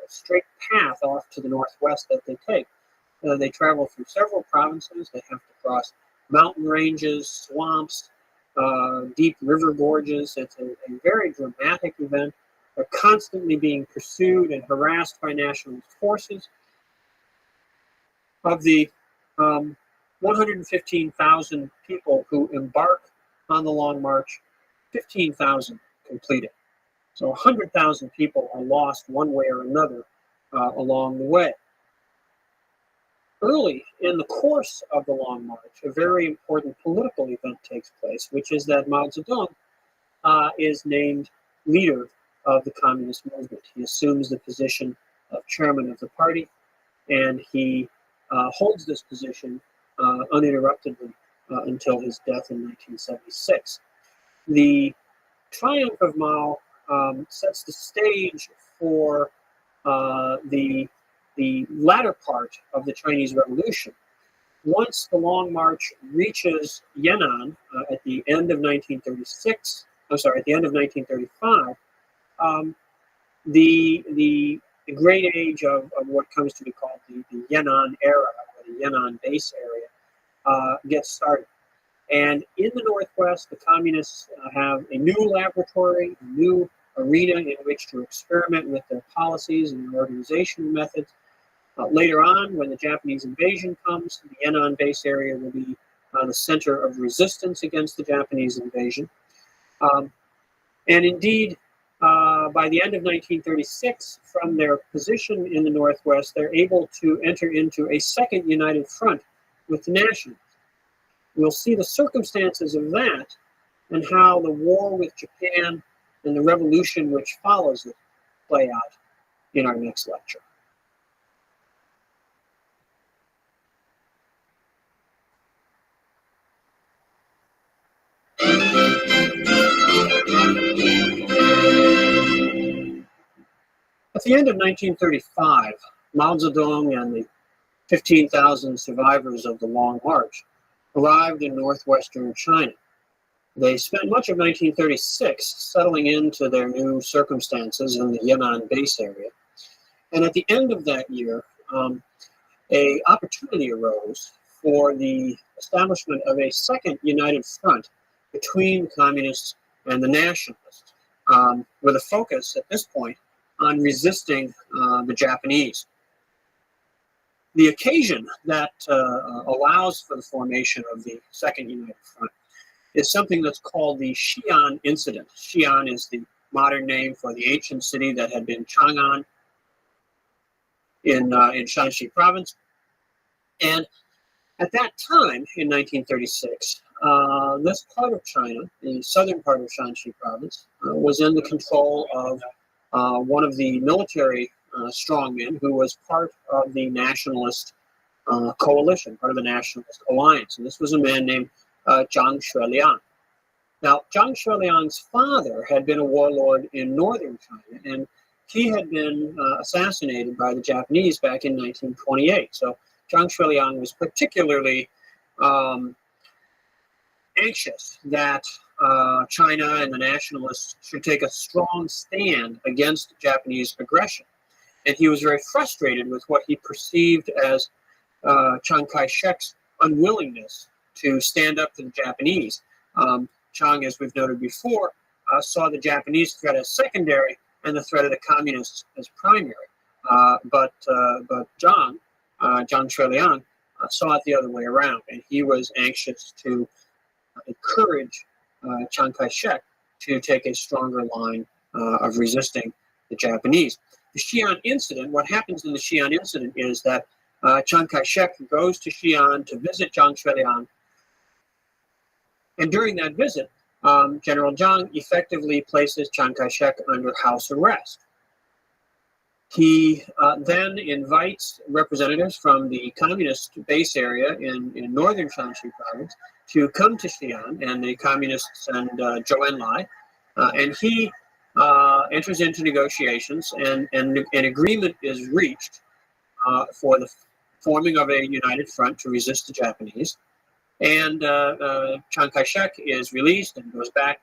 straight path off to the northwest that they take. They travel through several provinces. They have to cross mountain ranges, swamps, deep river gorges. It's a very dramatic event. They're constantly being pursued and harassed by nationalist forces. Of the 115,000 people who embark on the Long March, 15,000 complete it. So 100,000 people are lost one way or another along the way. Early in the course of the Long March, a very important political event takes place, which is that Mao Zedong is named leader of the communist movement. He assumes the position of chairman of the party, and he holds this position uninterruptedly until his death in 1976. The triumph of Mao sets the stage for the latter part of the Chinese Revolution. Once the Long March reaches Yan'an at the end of 1935, the great age of what comes to be called the Yan'an era, or the Yan'an base area, gets started. And in the Northwest, the communists have a new laboratory, a new arena in which to experiment with their policies and their organizational methods. Later on, when the Japanese invasion comes, the Yan'an base area will be the center of resistance against the Japanese invasion. And indeed, by the end of 1936, from their position in the Northwest, they're able to enter into a second united front with the Nationalists. We'll see the circumstances of that and how the war with Japan and the revolution which follows it play out in our next lecture. At the end of 1935, Mao Zedong and the 15,000 survivors of the Long March arrived in northwestern China. They spent much of 1936 settling into their new circumstances in the Yan'an base area. And at the end of that year, an opportunity arose for the establishment of a second united front between the communists and the nationalists, with a focus at this point on resisting the Japanese. The occasion that allows for the formation of the Second United Front is something that's called the Xi'an Incident. Xi'an is the modern name for the ancient city that had been Chang'an in Shanxi province. And at that time, in 1936, this part of China, the southern part of Shanxi province, was in the control of one of the military strongmen who was part of the nationalist coalition, part of the nationalist alliance. And this was a man named Zhang Shuiliang. Now, Zhang Shuiliang's father had been a warlord in northern China, and he had been assassinated by the Japanese back in 1928. So Zhang Shuiliang was particularly anxious that China and the nationalists should take a strong stand against Japanese aggression. And he was very frustrated with what he perceived as Chiang Kai-shek's unwillingness to stand up to the Japanese. Chiang, as we've noted before, saw the Japanese threat as secondary and the threat of the communists as primary. But Zhang Shuiliang, saw it the other way around, and he was anxious to encourage Chiang Kai-shek to take a stronger line of resisting the Japanese. The Xi'an Incident, what happens in the Xi'an Incident is that Chiang Kai-shek goes to Xi'an to visit Zhang Shuiliang, and during that visit, General Zhang effectively places Chiang Kai-shek under house arrest. He then invites representatives from the communist base area in northern Shanxi province to come to Xi'an, and the communists send Zhou Enlai, and he enters into negotiations, and an agreement is reached for the forming of a united front to resist the Japanese. And Chiang Kai-shek is released and goes back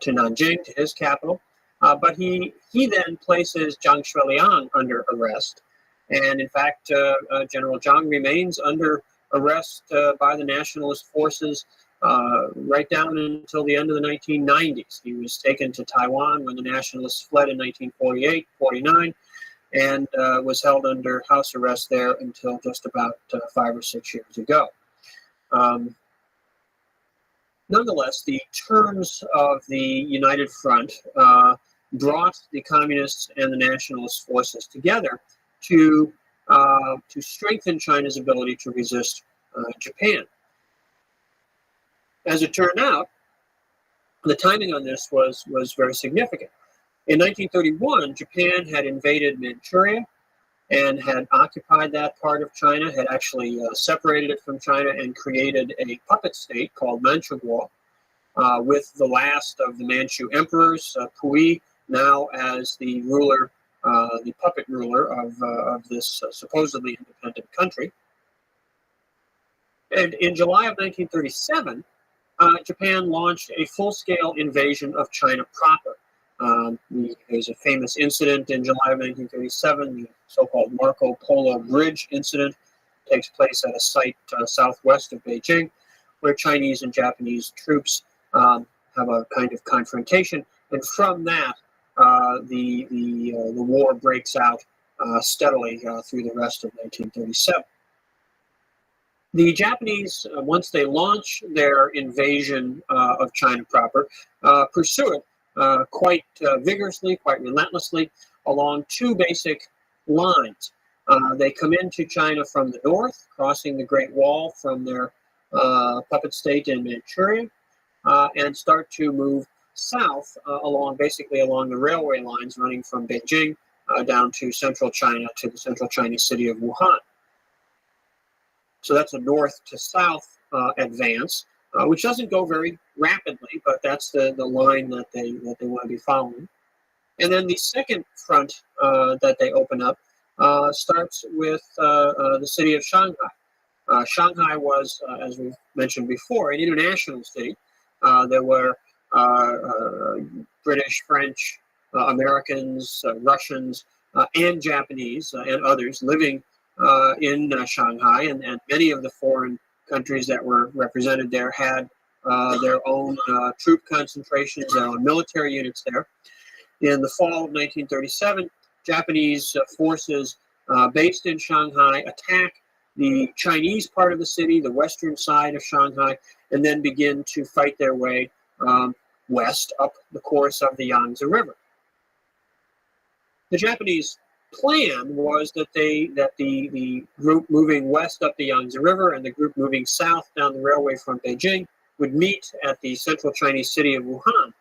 to Nanjing, to his capital. But he then places Zhang Shuiliang under arrest. And in fact, General Zhang remains under arrest by the nationalist forces right down until the end of the 1990s. He was taken to Taiwan when the nationalists fled in 1948, 49, and was held under house arrest there until just about 5 or 6 years ago. Nonetheless, the terms of the United Front brought the communists and the nationalist forces together to strengthen China's ability to resist Japan. As it turned out, the timing on this was very significant. In 1931, Japan had invaded Manchuria, and had occupied that part of China, had actually separated it from China and created a puppet state called Manchukuo, with the last of the Manchu emperors, Puyi, now as the ruler, the puppet ruler of this supposedly independent country. And in July of 1937, Japan launched a full-scale invasion of China proper. There's a famous incident in July of 1937, the so-called Marco Polo Bridge incident. It takes place at a site southwest of Beijing, where Chinese and Japanese troops have a kind of confrontation, and from that, the war breaks out steadily through the rest of 1937. The Japanese, once they launch their invasion of China proper, pursue it quite vigorously, quite relentlessly, along two basic lines. They come into China from the north, crossing the Great Wall from their puppet state in Manchuria, and start to move south basically along the railway lines running from Beijing down to central China, to the central Chinese city of Wuhan. So that's a north to south advance, which doesn't go very rapidly, but that's the line that they want to be following. And then the second front that they open up starts with the city of Shanghai. Shanghai was, as we've mentioned before, an international city. There were British, French, Americans, Russians, and Japanese and others living in Shanghai, and many of the foreign countries that were represented there had their own troop concentrations, their own military units there. In the fall of 1937, Japanese forces based in Shanghai attack the Chinese part of the city, the western side of Shanghai, and then begin to fight their way west up the course of the Yangtze River. The Japanese plan was that the group moving west up the Yangtze River and the group moving south down the railway from Beijing would meet at the central Chinese city of Wuhan.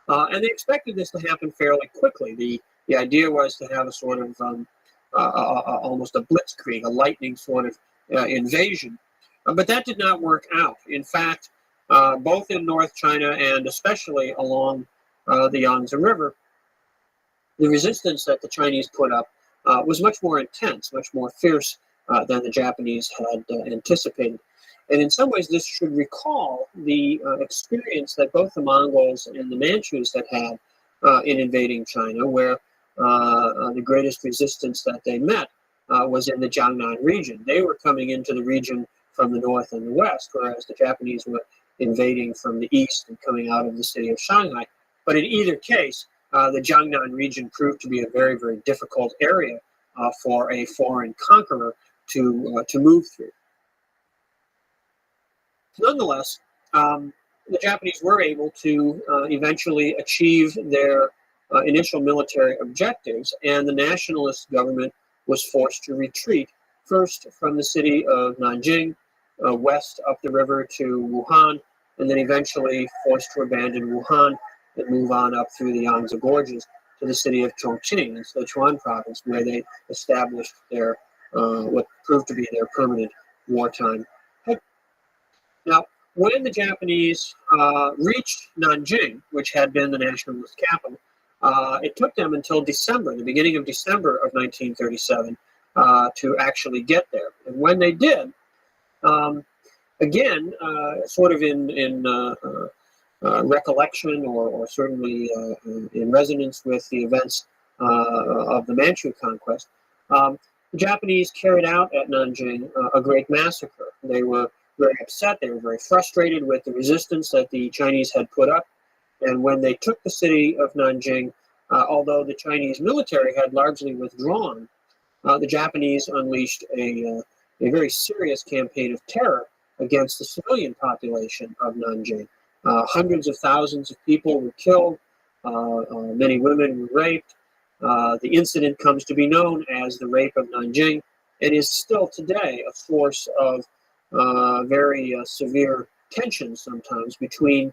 And they expected this to happen fairly quickly. The idea was to have a sort of almost a blitzkrieg, a lightning sort of invasion. But that did not work out. In fact, both in North China and especially along the Yangtze River, the resistance that the Chinese put up was much more intense, much more fierce than the Japanese had anticipated. And in some ways, this should recall the experience that both the Mongols and the Manchus had had in invading China, where the greatest resistance that they met was in the Jiangnan region. They were coming into the region from the north and the west, whereas the Japanese were invading from the east and coming out of the city of Shanghai. But in either case, the Jiangnan region proved to be a very, very difficult area for a foreign conqueror to move through. Nonetheless, the Japanese were able to eventually achieve their initial military objectives, and the nationalist government was forced to retreat, first from the city of Nanjing, west up the river to Wuhan, and then eventually forced to abandon Wuhan and move on up through the Yangtze Gorges to the city of Chongqing in Sichuan province, where they established their what proved to be their permanent wartime headquarters. Now, when the Japanese reached Nanjing, which had been the nationalist capital, it took them until December, the beginning of December of 1937, to actually get there. And when they did, again, sort of in recollection or certainly in resonance with the events of the Manchu conquest, the Japanese carried out at Nanjing a great massacre. They were very upset. They were very frustrated with the resistance that the Chinese had put up. And when they took the city of Nanjing, although the Chinese military had largely withdrawn, the Japanese unleashed a very serious campaign of terror against the civilian population of Nanjing. Hundreds of thousands of people were killed. Many women were raped. The incident comes to be known as the Rape of Nanjing and is still today a source of very severe tension sometimes between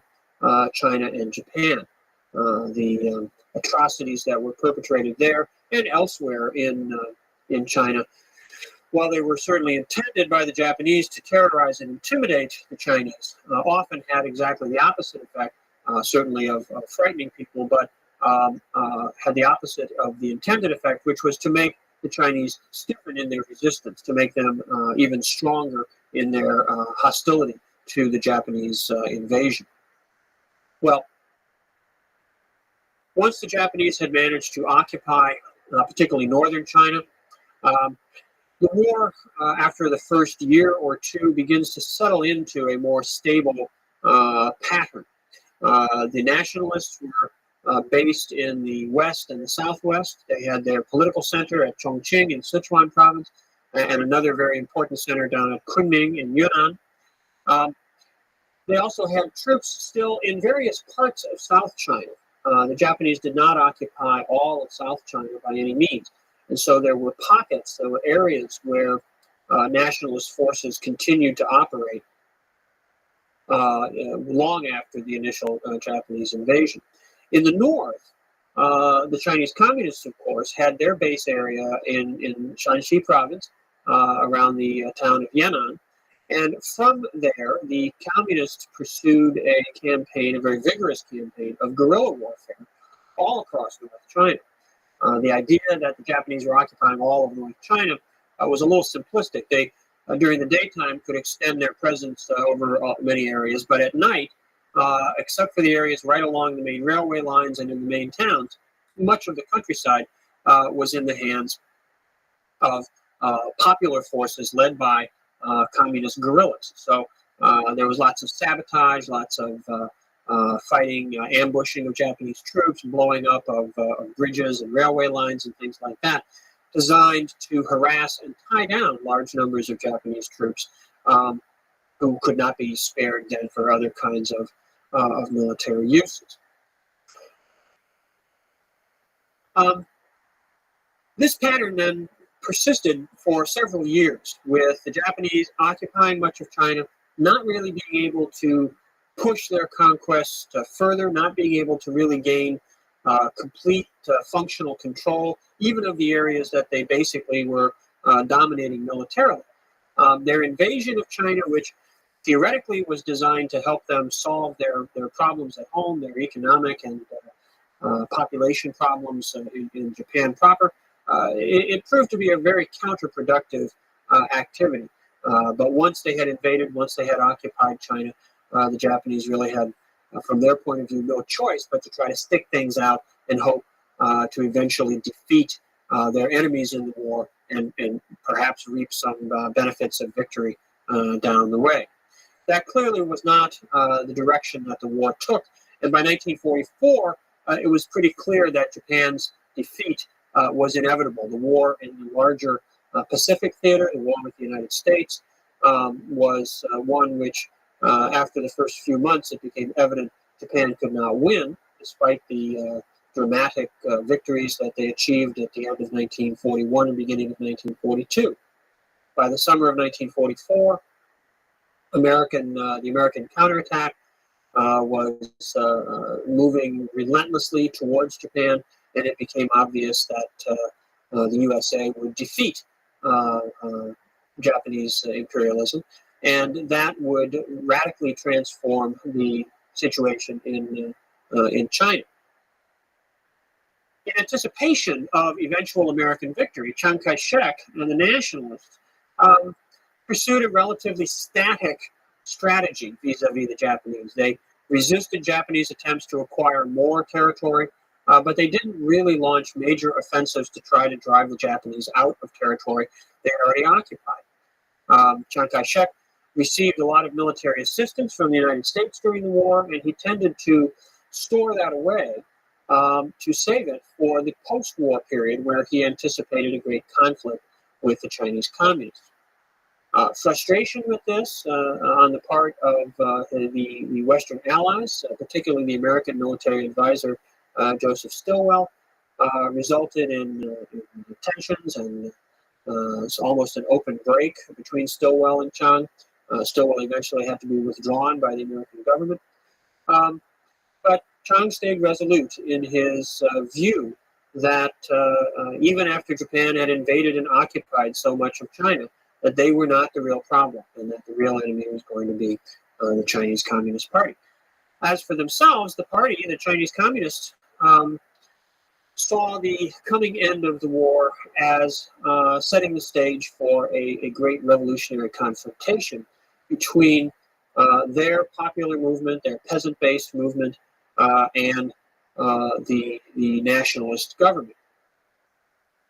China and Japan. The atrocities that were perpetrated there and elsewhere in in China, while they were certainly intended by the Japanese to terrorize and intimidate the Chinese, often had exactly the opposite effect, certainly of frightening people, but had the opposite of the intended effect, which was to make the Chinese stiffen in their resistance, to make them even stronger in their hostility to the Japanese invasion. Well, once the Japanese had managed to occupy particularly northern China, the war, after the first year or two, begins to settle into a more stable pattern. The nationalists were based in the west and the southwest. They had their political center at Chongqing in Sichuan province, and another very important center down at Kunming in Yunnan. They also had troops still in various parts of South China. The Japanese did not occupy all of South China by any means. And so there were pockets, there were areas where nationalist forces continued to operate long after the initial Japanese invasion. In the north, the Chinese Communists, of course, had their base area in Shanxi province, around the town of Yan'an. And from there, the Communists pursued a campaign, a very vigorous campaign of guerrilla warfare all across North China. The idea that the Japanese were occupying all of North China was a little simplistic. They, during the daytime, could extend their presence over many areas, but at night, except for the areas right along the main railway lines and in the main towns, much of the countryside was in the hands of popular forces led by communist guerrillas. So there was lots of sabotage, lots of fighting, ambushing of Japanese troops, blowing up of bridges and railway lines and things like that, designed to harass and tie down large numbers of Japanese troops who could not be spared then for other kinds of military uses. This pattern then persisted for several years, with the Japanese occupying much of China, not really being able to push their conquests further, not being able to really gain complete functional control, even of the areas that they basically were dominating militarily. Their invasion of China, which theoretically was designed to help them solve their problems at home, their economic and population problems in Japan proper, it proved to be a very counterproductive activity. But once they had invaded, once they had occupied China, the Japanese really had, from their point of view, no choice but to try to stick things out and hope to eventually defeat their enemies in the war and perhaps reap some benefits of victory down the way. That clearly was not the direction that the war took. And by 1944, it was pretty clear that Japan's defeat was inevitable. The war in the larger Pacific theater, the war with the United States, was one which, after the first few months, it became evident Japan could not win, despite the dramatic victories that they achieved at the end of 1941 and beginning of 1942. By the summer of 1944, the American counterattack was moving relentlessly towards Japan, and it became obvious that the USA would defeat Japanese imperialism, and that would radically transform the situation in China. In anticipation of eventual American victory, Chiang Kai-shek and the nationalists pursued a relatively static strategy vis-a-vis the Japanese. They resisted Japanese attempts to acquire more territory, but they didn't really launch major offensives to try to drive the Japanese out of territory they already occupied. Chiang Kai-shek received a lot of military assistance from the United States during the war, and he tended to store that away to save it for the post-war period where he anticipated a great conflict with the Chinese communists. Frustration with this on the part of the Western allies, particularly the American military advisor Joseph Stilwell, resulted in tensions and it's almost an open break between Stilwell and Chiang. Stilwell eventually had to be withdrawn by the American government. But Chiang stayed resolute in his view that even after Japan had invaded and occupied so much of China, that they were not the real problem, and that the real enemy was going to be the Chinese Communist Party. As for themselves, the party, the Chinese Communists, saw the coming end of the war as setting the stage for a great revolutionary confrontation between their popular movement, their peasant-based movement, and the nationalist government.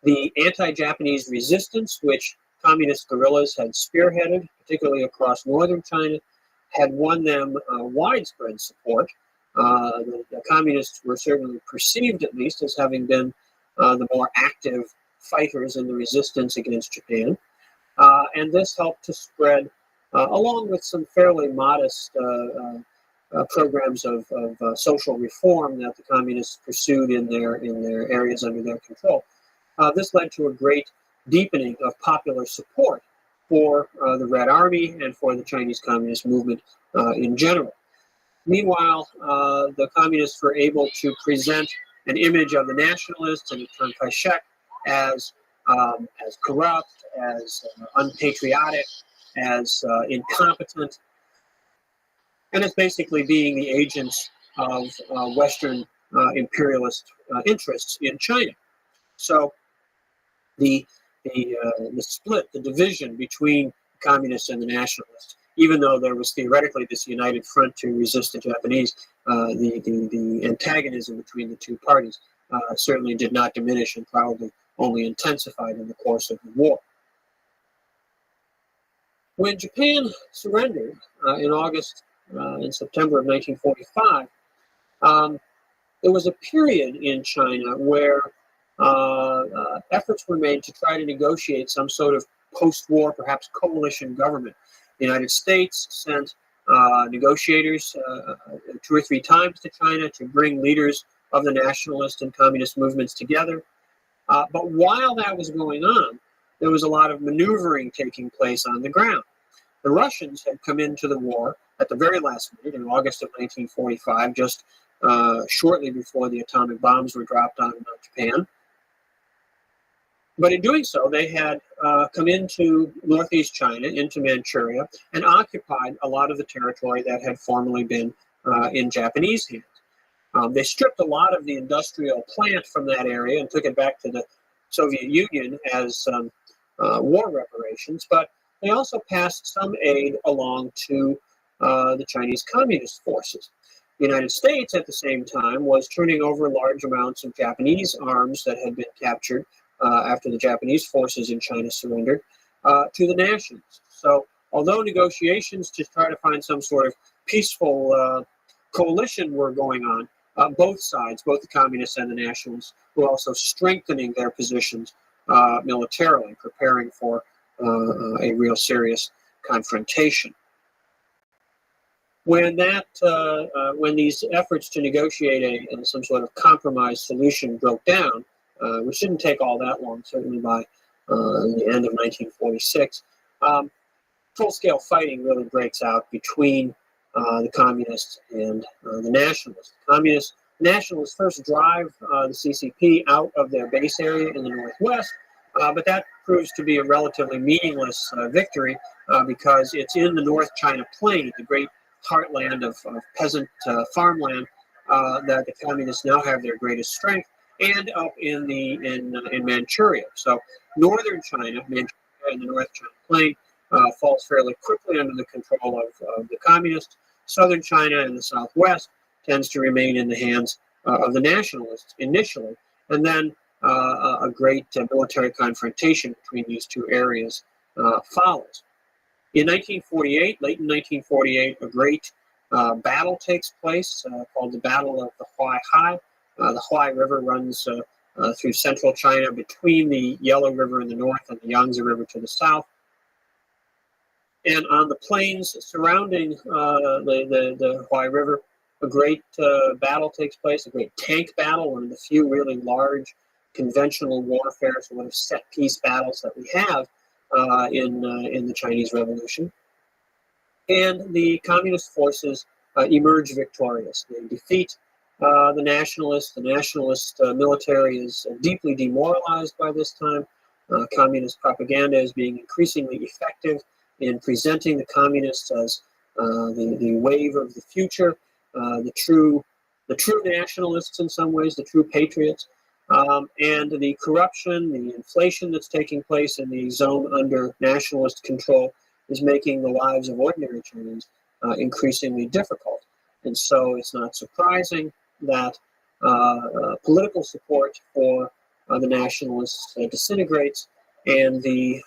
The anti-Japanese resistance, which communist guerrillas had spearheaded, particularly across northern China, had won them widespread support. The communists were certainly perceived, at least, as having been the more active fighters in the resistance against Japan. And this helped to spread, along with some fairly modest programs of social reform that the communists pursued in their areas under their control. This led to a great deepening of popular support for the Red Army and for the Chinese Communist movement in general. Meanwhile, the communists were able to present an image of the nationalists and the Chiang Kai-shek as corrupt, as unpatriotic, as incompetent, and as basically being the agents of Western imperialist interests in China. So the split, the division between the communists and the nationalists, even though there was theoretically this united front to resist the Japanese, the antagonism between the two parties certainly did not diminish and probably only intensified in the course of the war. When Japan surrendered in August and September of 1945, there was a period in China where efforts were made to try to negotiate some sort of post-war, perhaps coalition government. The United States sent negotiators 2 or 3 times to China to bring leaders of the nationalist and communist movements together. But while that was going on, there was a lot of maneuvering taking place on the ground. The Russians had come into the war at the very last minute in August of 1945, just shortly before the atomic bombs were dropped on Japan. But in doing so, they had come into northeast China, into Manchuria, and occupied a lot of the territory that had formerly been in Japanese hands. They stripped a lot of the industrial plant from that area and took it back to the Soviet Union as war reparations, but they also passed some aid along to the Chinese Communist forces. The United States, at the same time, was turning over large amounts of Japanese arms that had been captured after the Japanese forces in China surrendered to the nationalists. So, although negotiations to try to find some sort of peaceful coalition were going on, both sides, both the communists and the nationalists, were also strengthening their positions militarily, preparing for a real serious confrontation. When these efforts to negotiate some sort of compromise solution broke down, which didn't take all that long, certainly by the end of 1946, full-scale fighting really breaks out between the communists and the nationalists. Nationalists first drive the CCP out of their base area in the northwest, but that proves to be a relatively meaningless victory because it's in the North China Plain, the great heartland of peasant farmland, that the communists now have their greatest strength, and up in Manchuria. So northern China, Manchuria and the North China Plain, falls fairly quickly under the control of the communists. Southern China and the southwest tends to remain in the hands of the nationalists initially, and then a great military confrontation between these two areas follows. In 1948, late in 1948, a great battle takes place called the Battle of the Huai. The Huai River runs through central China between the Yellow River in the north and the Yangtze River to the south. And on the plains surrounding the Huai River, a great battle takes place, a great tank battle, one of the few really large conventional warfare, sort of set-piece battles that we have in the Chinese Revolution. And the communist forces emerge victorious. They defeat the nationalist military is deeply demoralized by this time. Communist propaganda is being increasingly effective in presenting the communists as the wave of the future, the true nationalists in some ways, the true patriots, and the corruption, the inflation that's taking place in the zone under nationalist control is making the lives of ordinary Chinese increasingly difficult. And so it's not surprising that political support for the nationalists disintegrates, and the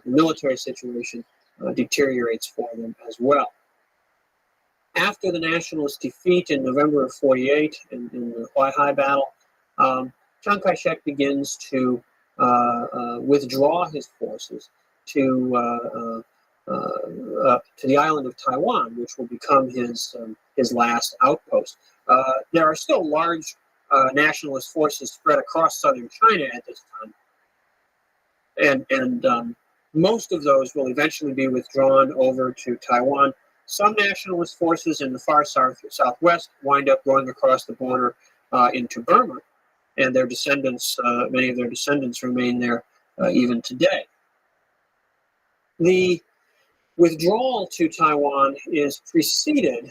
military situation deteriorates for them as well. After the nationalist defeat in November of 48 in the Huaihai battle, Chiang Kai-shek begins to withdraw his forces to the island of Taiwan, which will become his last outpost. There are still large nationalist forces spread across southern China at this time, and most of those will eventually be withdrawn over to Taiwan. Some nationalist forces in the far southwest wind up going across the border into Burma, and their descendants, many of their descendants, remain there even today. The withdrawal to Taiwan is preceded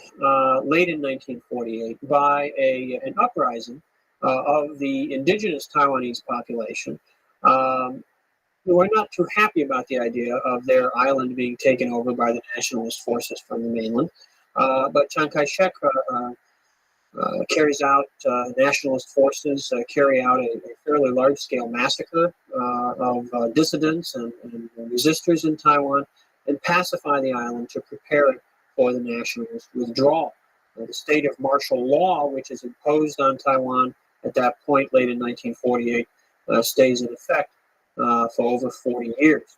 late in 1948 by an uprising of the indigenous Taiwanese population who are not too happy about the idea of their island being taken over by the nationalist forces from the mainland. But Chiang Kai-shek carries out, nationalist forces carry out a fairly large-scale massacre of dissidents and resistors in Taiwan, and pacify the island to prepare it for the nationalist withdrawal. The state of martial law, which is imposed on Taiwan at that point, late in 1948, stays in effect for over 40 years.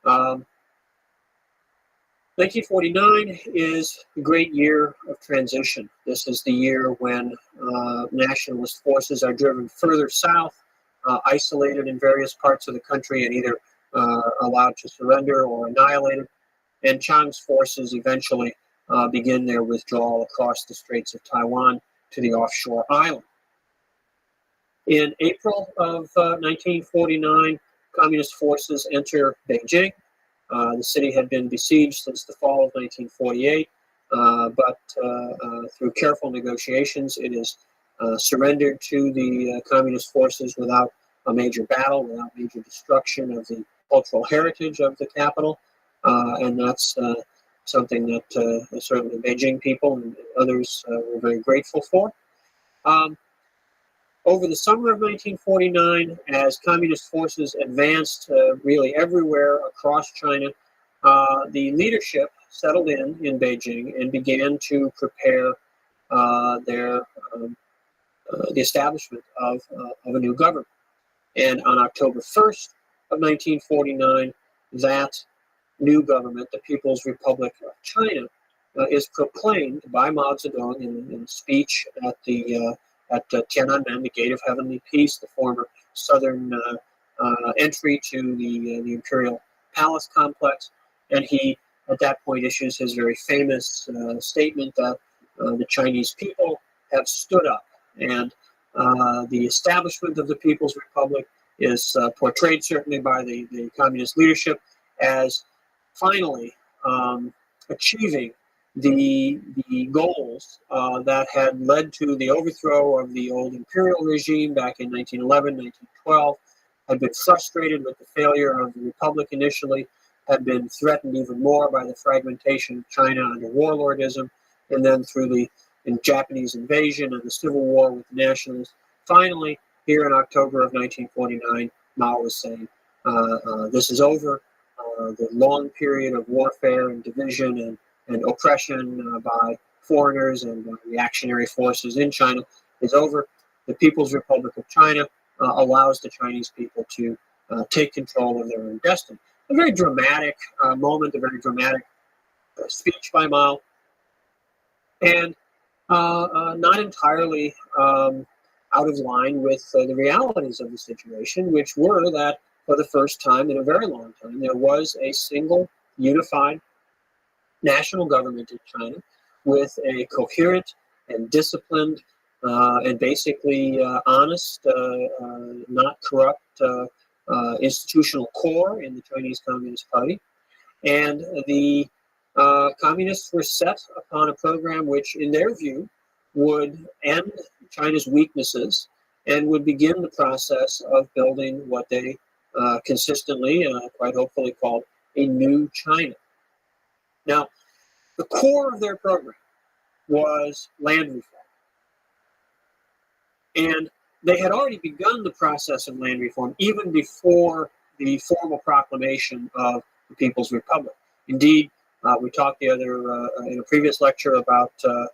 1949 is a great year of transition. This is the year when nationalist forces are driven further south, isolated in various parts of the country, and either allowed to surrender or annihilated. And Chiang's forces eventually begin their withdrawal across the Straits of Taiwan to the offshore island. In April of 1949, communist forces enter Beijing. The city had been besieged since the fall of 1948, but through careful negotiations, it is surrendered to the communist forces without a major battle, without major destruction of the cultural heritage of the capital, and that's something that certainly the Beijing people and others were very grateful for. Over the summer of 1949, as communist forces advanced really everywhere across China, the leadership settled in Beijing and began to prepare the establishment of a new government. And on October 1st of 1949, that new government, the People's Republic of China, is proclaimed by Mao Zedong in a speech at Tiananmen, the Gate of Heavenly Peace, the former southern entry to the Imperial Palace complex. And he, at that point, issues his very famous statement that the Chinese people have stood up. And the establishment of the People's Republic is portrayed certainly by the communist leadership as finally achieving the goals that had led to the overthrow of the old imperial regime back in 1911, 1912, had been frustrated with the failure of the republic initially, had been threatened even more by the fragmentation of China under warlordism, and then through the Japanese invasion and the civil war with the nationalists. Finally, here in October of 1949, Mao was saying, this is over. The long period of warfare and division and oppression by foreigners and reactionary forces in China is over. The People's Republic of China allows the Chinese people to take control of their own destiny. A very dramatic moment, a very dramatic speech by Mao, and not entirely out of line with the realities of the situation, which were that for the first time in a very long time, there was a single unified national government in China with a coherent and disciplined and basically honest, not corrupt institutional core in the Chinese Communist Party. And the communists were set upon a program which, in their view, would end China's weaknesses and would begin the process of building what they consistently, quite hopefully, called a new China. Now, the core of their program was land reform. And they had already begun the process of land reform even before the formal proclamation of the People's Republic. Indeed, we talked in a previous lecture about the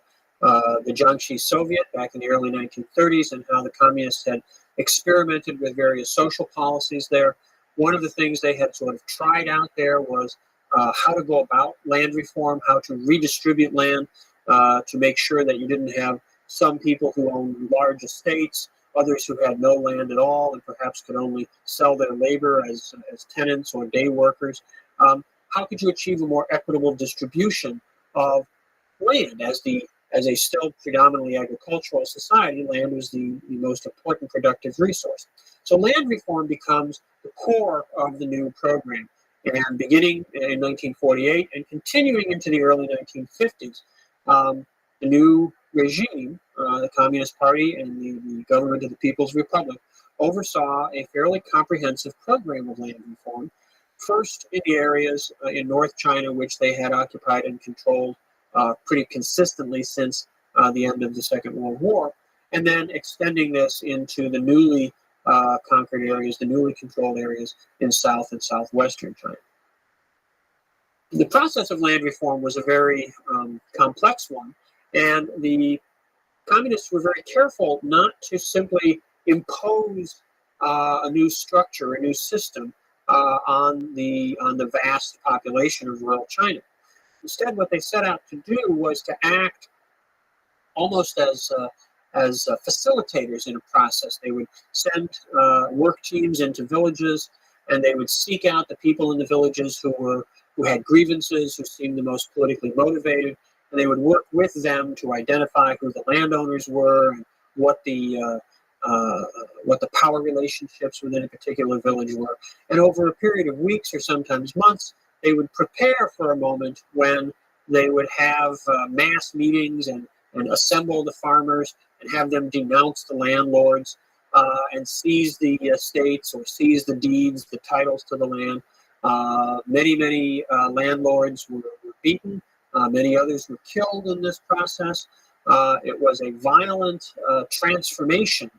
Jiangxi Soviet back in the early 1930s and how the communists had experimented with various social policies there. One of the things they had sort of tried out there was how to go about land reform, how to redistribute land to make sure that you didn't have some people who owned large estates, others who had no land at all and perhaps could only sell their labor as tenants or day workers. How could you achieve a more equitable distribution of land? As a still predominantly agricultural society, land was the most important productive resource. So land reform becomes the core of the new program. And beginning in 1948 and continuing into the early 1950s, the new regime, the Communist Party and the government of the People's Republic, oversaw a fairly comprehensive program of land reform, first in the areas in North China, which they had occupied and controlled pretty consistently since the end of the Second World War, and then extending this into the newly conquered areas, the newly controlled areas in South and Southwestern China. The process of land reform was a very complex one, and the communists were very careful not to simply impose a new structure, a new system on the vast population of rural China. Instead, what they set out to do was to act almost as facilitators in a process. They would send work teams into villages, and they would seek out the people in the villages who had grievances, who seemed the most politically motivated, and they would work with them to identify who the landowners were and what the power relationships within a particular village were. And over a period of weeks or sometimes months, they would prepare for a moment when they would have mass meetings and assemble the farmers and have them denounce the landlords and seize the estates or seize the deeds, the titles to the land. Many landlords were beaten. Many others were killed in this process. It was a violent transformation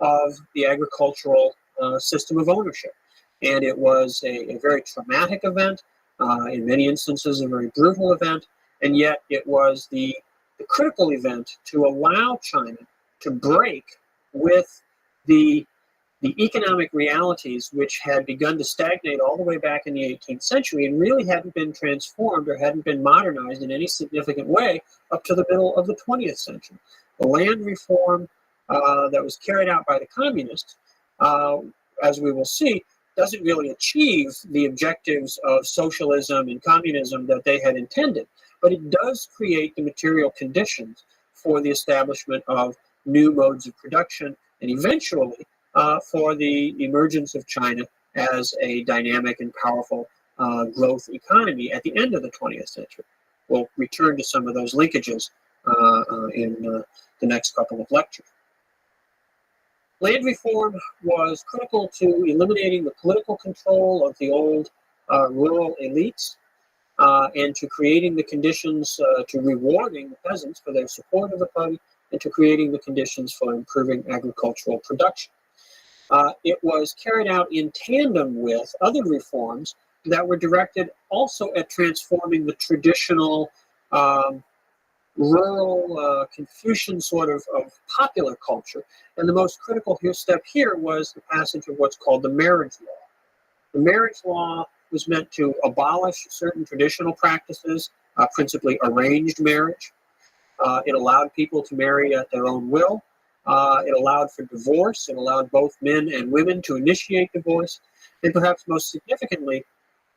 of the agricultural system of ownership. And it was a very traumatic event, in many instances a very brutal event, and yet it was the critical event to allow China to break with the economic realities which had begun to stagnate all the way back in the 18th century and really hadn't been transformed or hadn't been modernized in any significant way up to the middle of the 20th century. The land reform that was carried out by the communists, as we will see, doesn't really achieve the objectives of socialism and communism that they had intended, but it does create the material conditions for the establishment of new modes of production and eventually for the emergence of China as a dynamic and powerful growth economy at the end of the 20th century. We'll return to some of those linkages in the next couple of lectures. Land reform was critical to eliminating the political control of the old rural elites and to creating the conditions to rewarding the peasants for their support of the party and to creating the conditions for improving agricultural production. It was carried out in tandem with other reforms that were directed also at transforming the traditional rural Confucian sort of popular culture. And the most critical step here was the passage of what's called the marriage law. The marriage law was meant to abolish certain traditional practices, principally arranged marriage. It allowed people to marry at their own will. It allowed for divorce. It allowed both men and women to initiate divorce. And perhaps most significantly,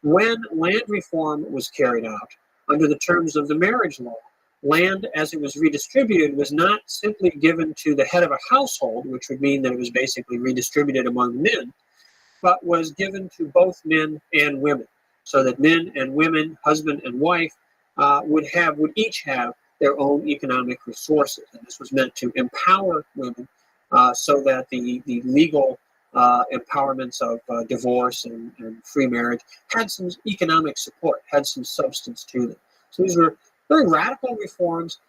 when land reform was carried out under the terms of the marriage law, land, as it was redistributed, was not simply given to the head of a household, which would mean that it was basically redistributed among men, but was given to both men and women, so that men and women, husband and wife, would each have their own economic resources. And this was meant to empower women so that the legal empowerments of divorce and free marriage had some economic support, had some substance to them. So these were very radical reforms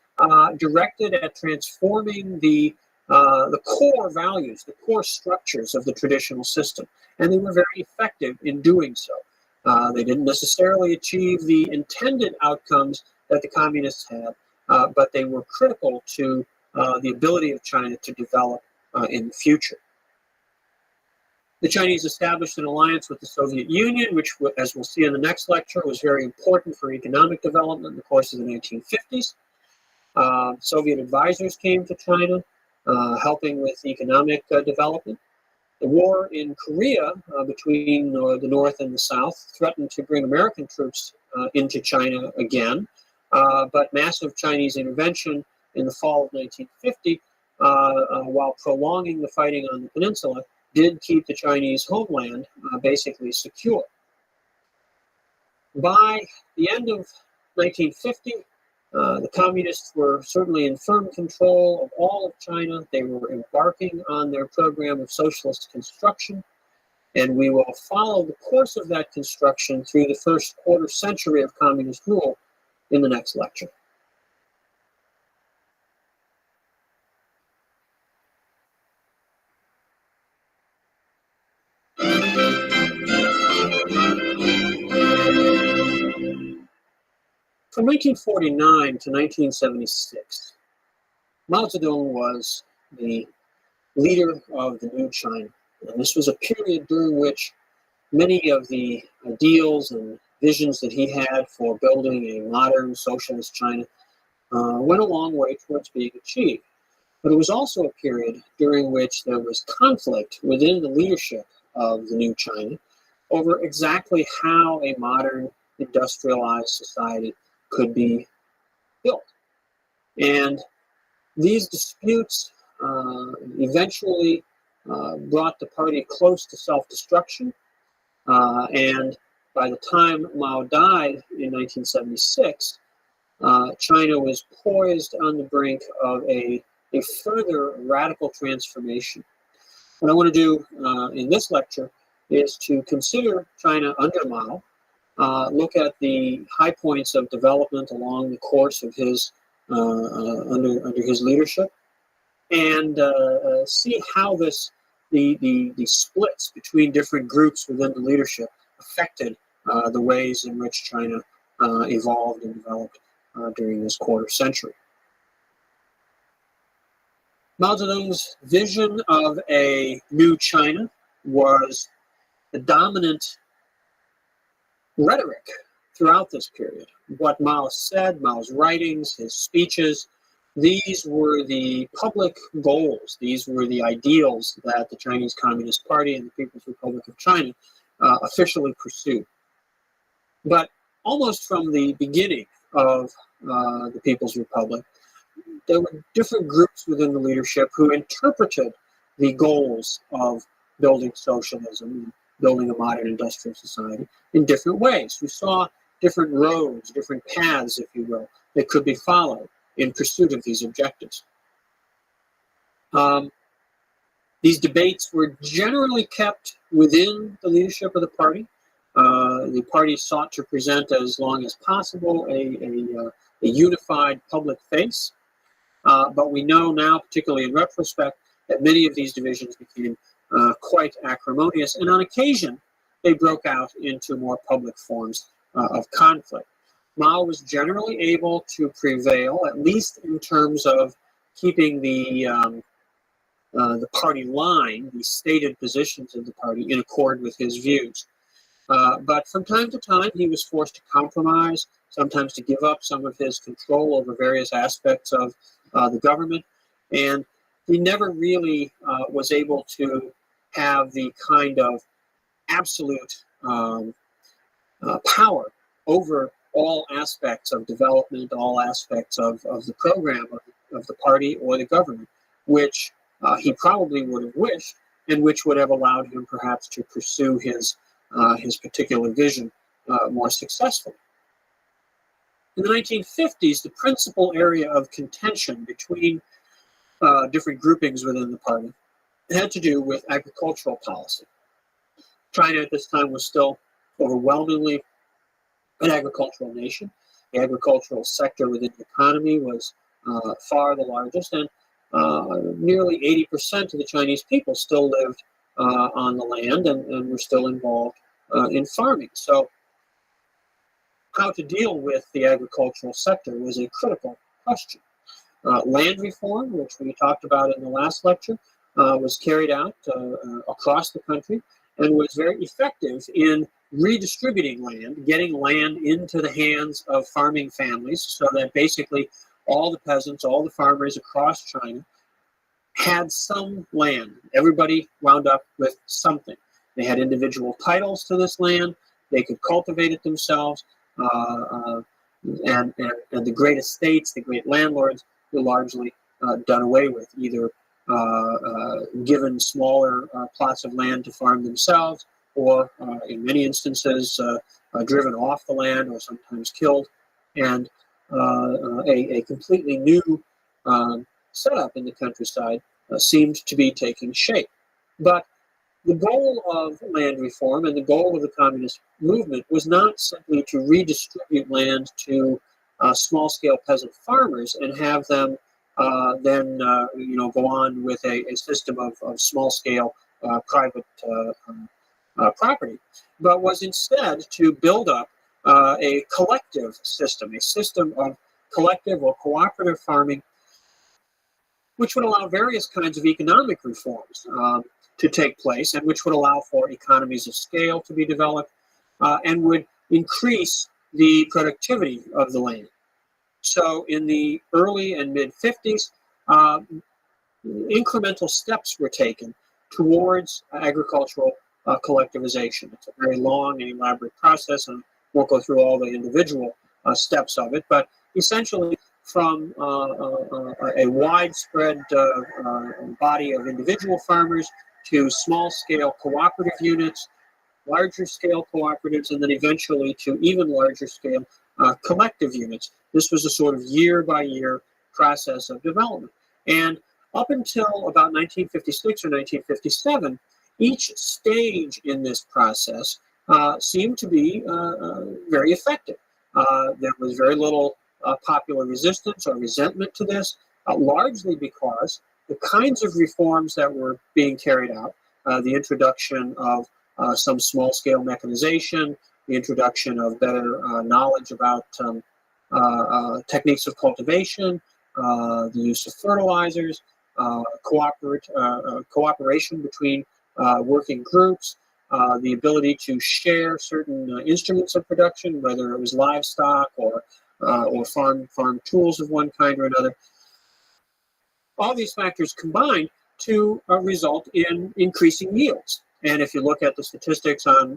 directed at transforming the core values, the core structures of the traditional system. And they were very effective in doing so. They didn't necessarily achieve the intended outcomes that the communists had, but they were critical to the ability of China to develop in the future. The Chinese established an alliance with the Soviet Union, which, as we'll see in the next lecture, was very important for economic development in the course of the 1950s. Soviet advisors came to China, helping with economic development. The war in Korea between the North and the South threatened to bring American troops into China again, but massive Chinese intervention in the fall of 1950, while prolonging the fighting on the peninsula, did keep the Chinese homeland basically secure. By the end of 1950, the communists were certainly in firm control of all of China. They were embarking on their program of socialist construction, and we will follow the course of that construction through the first quarter century of communist rule in the next lecture. From 1949 to 1976, Mao Zedong was the leader of the new China. And this was a period during which many of the ideals and visions that he had for building a modern socialist China went a long way towards being achieved. But it was also a period during which there was conflict within the leadership of the new China over exactly how a modern industrialized society could be built. And these disputes eventually brought the party close to self-destruction. And by the time Mao died in 1976, China was poised on the brink of a further radical transformation. What I want to do in this lecture is to consider China under Mao, look at the high points of development along the course of his under his leadership, and see how the splits between different groups within the leadership affected the ways in which China evolved and developed during this quarter century. Mao Zedong's vision of a new China was the dominant rhetoric throughout this period. What Mao said, Mao's writings, his speeches, these were the public goals. These were the ideals that the Chinese Communist Party and the People's Republic of China officially pursued. But almost from the beginning of the People's Republic, there were different groups within the leadership who interpreted the goals of building socialism, building a modern industrial society in different ways. We saw different roads, different paths, if you will, that could be followed in pursuit of these objectives. These debates were generally kept within the leadership of the party. The party sought to present, as long as possible, a unified public face. But we know now, particularly in retrospect, that many of these divisions became quite acrimonious, and on occasion they broke out into more public forms of conflict. Mao was generally able to prevail, at least in terms of keeping the party line, the stated positions of the party, in accord with his views. But from time to time, he was forced to compromise, sometimes to give up some of his control over various aspects of the government, and he never really was able to have the kind of absolute power over all aspects of development, all aspects of the program of the party or the government, which he probably would have wished, and which would have allowed him perhaps to pursue his particular vision more successfully. In the 1950s, the principal area of contention between different groupings within the party had to do with agricultural policy. China at this time was still overwhelmingly an agricultural nation. The agricultural sector within the economy was far the largest, and nearly 80% of the Chinese people still lived on the land and were still involved in farming. So how to deal with the agricultural sector was a critical question. Land reform, which we talked about in the last lecture, was carried out across the country and was very effective in redistributing land, getting land into the hands of farming families so that basically all the peasants, all the farmers across China had some land. Everybody wound up with something. They had individual titles to this land. They could cultivate it themselves. And the great estates, the great landlords, were largely done away with, either given smaller plots of land to farm themselves, or in many instances driven off the land or sometimes killed. And a completely new setup in the countryside seemed to be taking shape. But the goal of land reform and the goal of the communist movement was not simply to redistribute land to small-scale peasant farmers and have them then go on with a system of small-scale private property, but was instead to build up a collective system, a system of collective or cooperative farming, which would allow various kinds of economic reforms to take place, and which would allow for economies of scale to be developed and would increase the productivity of the land. So in the early and mid-50s, incremental steps were taken towards agricultural collectivization. It's a very long and elaborate process, and I won't go through all the individual steps of it, but essentially from a widespread body of individual farmers to small-scale cooperative units, larger-scale cooperatives, and then eventually to even larger-scale collective units. This was a sort of year-by-year process of development. And up until about 1956 or 1957, each stage in this process seemed to be very effective. There was very little popular resistance or resentment to this, largely because the kinds of reforms that were being carried out, the introduction of some small-scale mechanization, the introduction of better knowledge about techniques of cultivation, the use of fertilizers, cooperation between working groups, the ability to share certain instruments of production, whether it was livestock or farm tools of one kind or another. All these factors combined to result in increasing yields. And if you look at the statistics on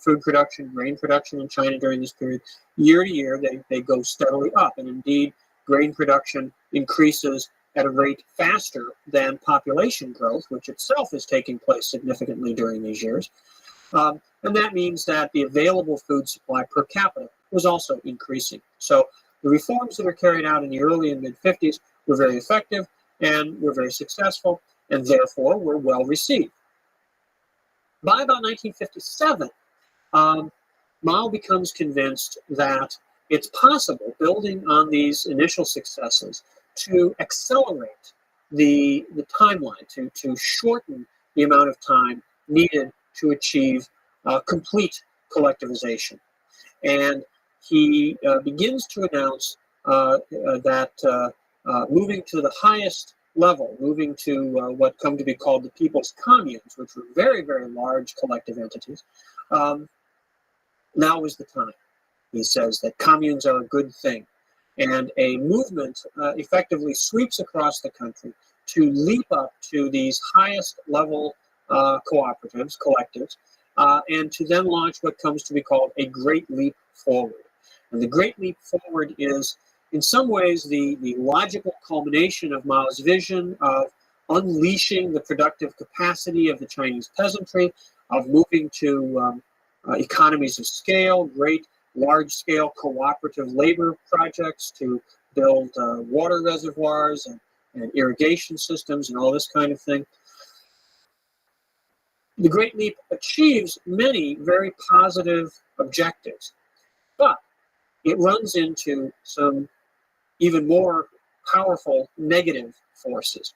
food production, grain production in China during this period, year to year, they go steadily up. And indeed, grain production increases at a rate faster than population growth, which itself is taking place significantly during these years. And that means that the available food supply per capita was also increasing. So the reforms that are carried out in the early and mid-50s were very effective and were very successful, and therefore were well received. By about 1957, Mao becomes convinced that it's possible, building on these initial successes, to accelerate the timeline, to shorten the amount of time needed to achieve complete collectivization. And he begins to announce that moving to the highest level, moving to what come to be called the People's Communes, which were very, very large collective entities, now is the time. He says that communes are a good thing. And a movement effectively sweeps across the country to leap up to these highest level cooperatives, collectives, and to then launch what comes to be called a great leap forward. And the Great Leap Forward is, in some ways, the logical culmination of Mao's vision of unleashing the productive capacity of the Chinese peasantry, of moving to economies of scale, great large-scale cooperative labor projects to build water reservoirs and irrigation systems and all this kind of thing. The Great Leap achieves many very positive objectives, but it runs into some even more powerful negative forces.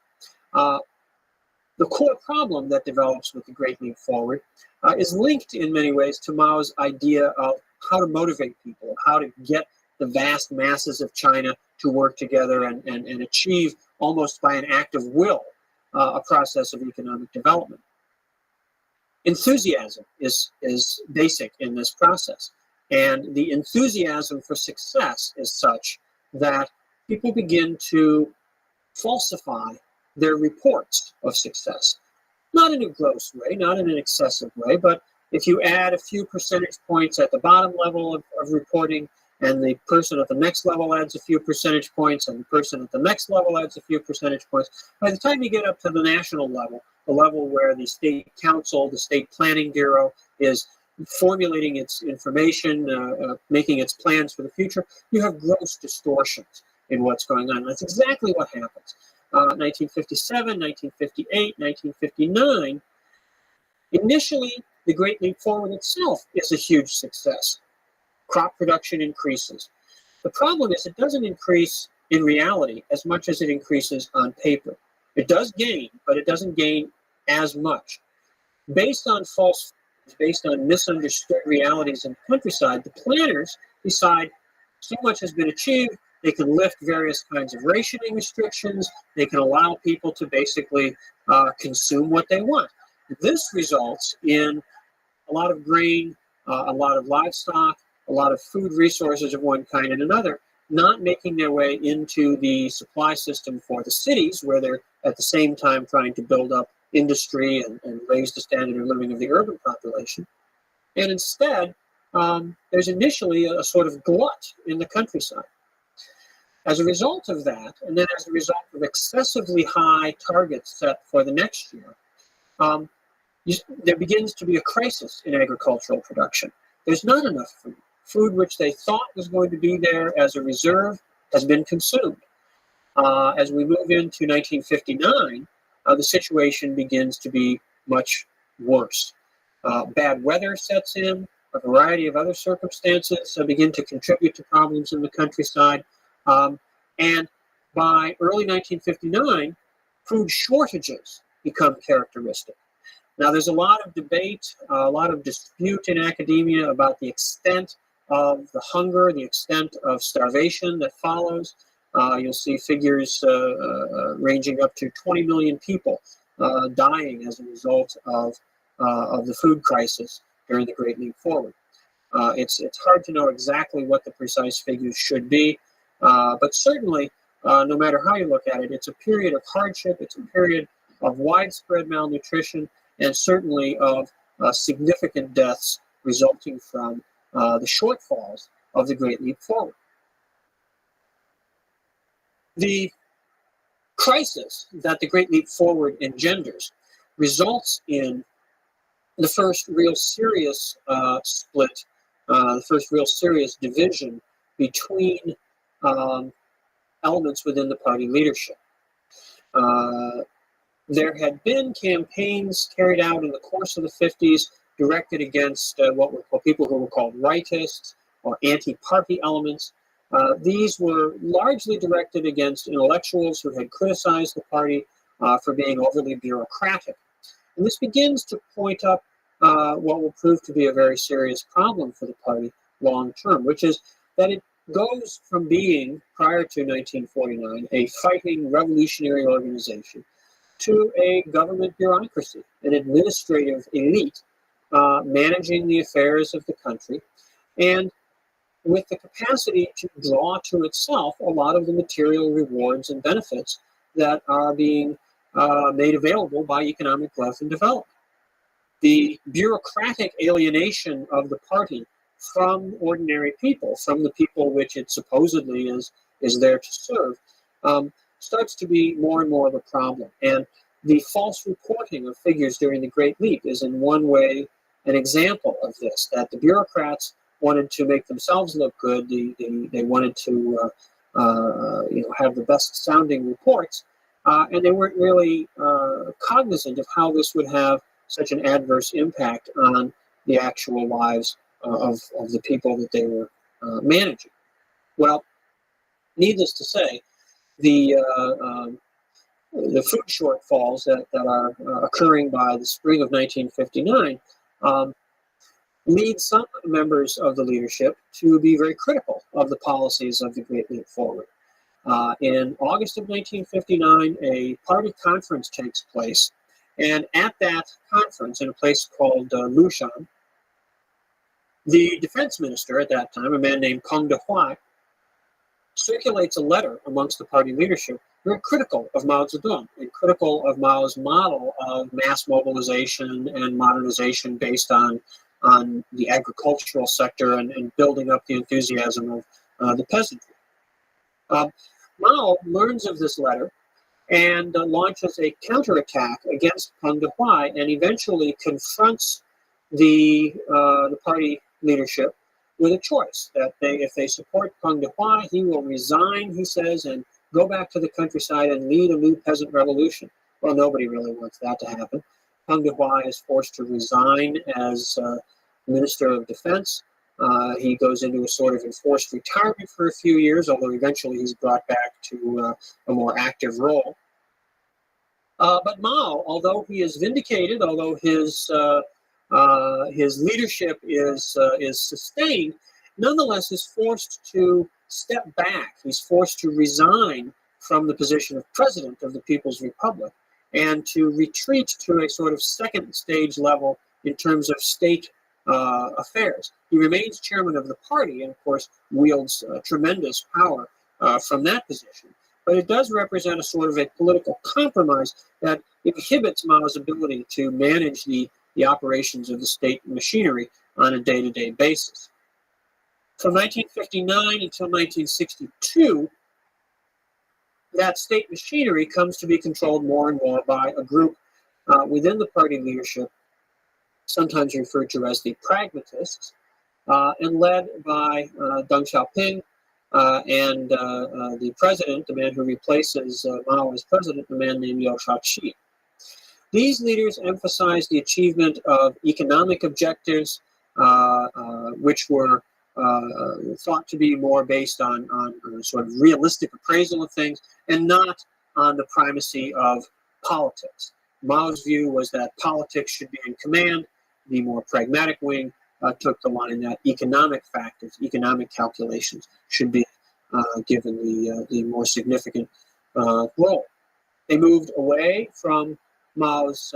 The core problem that develops with the Great Leap Forward is linked in many ways to Mao's idea of how to motivate people, how to get the vast masses of China to work together and achieve, almost by an act of will, a process of economic development. Enthusiasm is basic in this process, and the enthusiasm for success is such that people begin to falsify their reports of success. Not in a gross way, not in an excessive way, but if you add a few percentage points at the bottom level of reporting, and the person at the next level adds a few percentage points, and the person at the next level adds a few percentage points, by the time you get up to the national level, the level where the state council, the state planning bureau is formulating its information, making its plans for the future, you have gross distortions in what's going on. That's exactly what happens. 1957, 1958, 1959, initially, the Great Leap Forward itself is a huge success. Crop production increases. The problem is it doesn't increase in reality as much as it increases on paper. It does gain, but it doesn't gain as much. Based on based on misunderstood realities in the countryside, the planners decide so much has been achieved, they can lift various kinds of rationing restrictions, they can allow people to basically consume what they want. This results in a lot of grain, a lot of livestock, a lot of food resources of one kind and another, not making their way into the supply system for the cities, where they're at the same time trying to build up industry and raise the standard of living of the urban population. And instead, there's initially a sort of glut in the countryside. As a result of that, and then as a result of excessively high targets set for the next year, there begins to be a crisis in agricultural production. There's not enough food. Food which they thought was going to be there as a reserve has been consumed. As we move into 1959, the situation begins to be much worse. Bad weather sets in, a variety of other circumstances begin to contribute to problems in the countryside. And by early 1959, food shortages become characteristic. Now, there's a lot of debate, a lot of dispute in academia about the extent of the hunger, the extent of starvation that follows. You'll see figures ranging up to 20 million people dying as a result of the food crisis during the Great Leap Forward. It's hard to know exactly what the precise figures should be, but certainly, no matter how you look at it, it's a period of hardship, it's a period of widespread malnutrition, and certainly of significant deaths resulting from the shortfalls of the Great Leap Forward. The crisis that the Great Leap Forward engenders results in the first real serious split, the first real serious division between elements within the party leadership. There had been campaigns carried out in the course of the 50s directed against what were called people who were called rightists or anti-party elements. These were largely directed against intellectuals who had criticized the party for being overly bureaucratic. And this begins to point up what will prove to be a very serious problem for the party long term, which is that it goes from being, prior to 1949, a fighting revolutionary organization to a government bureaucracy, an administrative elite managing the affairs of the country, and with the capacity to draw to itself a lot of the material rewards and benefits that are being made available by economic growth and development. The bureaucratic alienation of the party from ordinary people, from the people which it supposedly is there to serve, starts to be more and more of a problem. And the false reporting of figures during the Great Leap is in one way an example of this, that the bureaucrats wanted to make themselves look good. They wanted to have the best sounding reports, and they weren't really cognizant of how this would have such an adverse impact on the actual lives of the people that they were managing. Well, needless to say, the food shortfalls that are occurring by the spring of 1959 lead some members of the leadership to be very critical of the policies of the Great Leap Forward. In August of 1959, a party conference takes place, and at that conference, in a place called Lushan, the defense minister at that time, a man named Kang De-hwa, circulates a letter amongst the party leadership very critical of Mao Zedong and critical of Mao's model of mass mobilization and modernization based on the agricultural sector and building up the enthusiasm of the peasantry. Mao learns of this letter and launches a counterattack against Kang De-hwa and eventually confronts the party leadership with a choice that if they support Kang De-hwa, he will resign, he says, and go back to the countryside and lead a new peasant revolution. Well, nobody really wants that to happen. Kang De-hwa is forced to resign as Minister of Defense. He goes into a sort of enforced retirement for a few years, although eventually he's brought back to a more active role. But Mao, although he is vindicated, although his leadership is sustained, nonetheless is forced to step back. He's forced to resign from the position of president of the People's Republic and to retreat to a sort of second stage level in terms of state affairs. He remains chairman of the party and, of course, wields tremendous power from that position. But it does represent a sort of a political compromise that inhibits Mao's ability to manage the operations of the state machinery on a day-to-day basis. From 1959 until 1962, that state machinery comes to be controlled more and more by a group within the party leadership, sometimes referred to as the pragmatists, and led by Deng Xiaoping and the president, the man who replaces Mao as president, a man named Liu Shaoqi. These leaders emphasized the achievement of economic objectives, which were thought to be more based on sort of realistic appraisal of things and not on the primacy of politics. Mao's view was that politics should be in command. The more pragmatic wing took the line that economic factors, economic calculations should be given the more significant role. They moved away from Mao's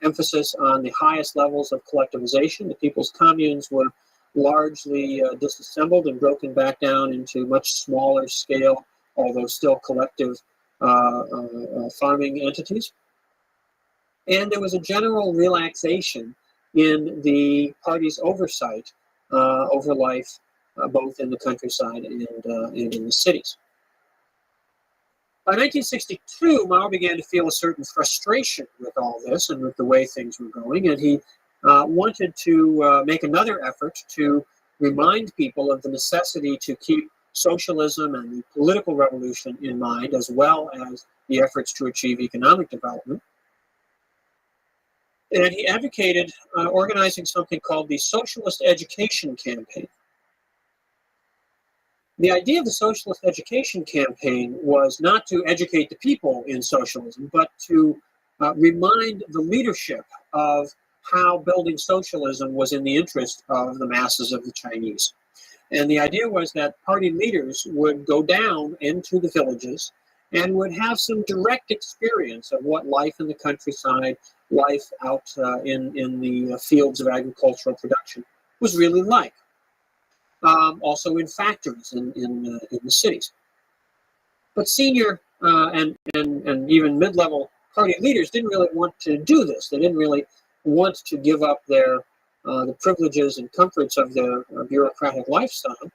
emphasis on the highest levels of collectivization. The people's communes were largely disassembled and broken back down into much smaller scale, although still collective farming entities. And there was a general relaxation in the party's oversight over life, both in the countryside and in the cities. By 1962, Mao began to feel a certain frustration with all this and with the way things were going, and he wanted to make another effort to remind people of the necessity to keep socialism and the political revolution in mind, as well as the efforts to achieve economic development. And he advocated organizing something called the Socialist Education Campaign. The idea of the Socialist Education Campaign was not to educate the people in socialism, but to remind the leadership of how building socialism was in the interest of the masses of the Chinese. And the idea was that party leaders would go down into the villages and would have some direct experience of what life in the countryside, life out in the fields of agricultural production was really like. Also in factories in the cities. But senior and even mid-level party leaders didn't really want to do this. They didn't really want to give up their the privileges and comforts of their bureaucratic lifestyle.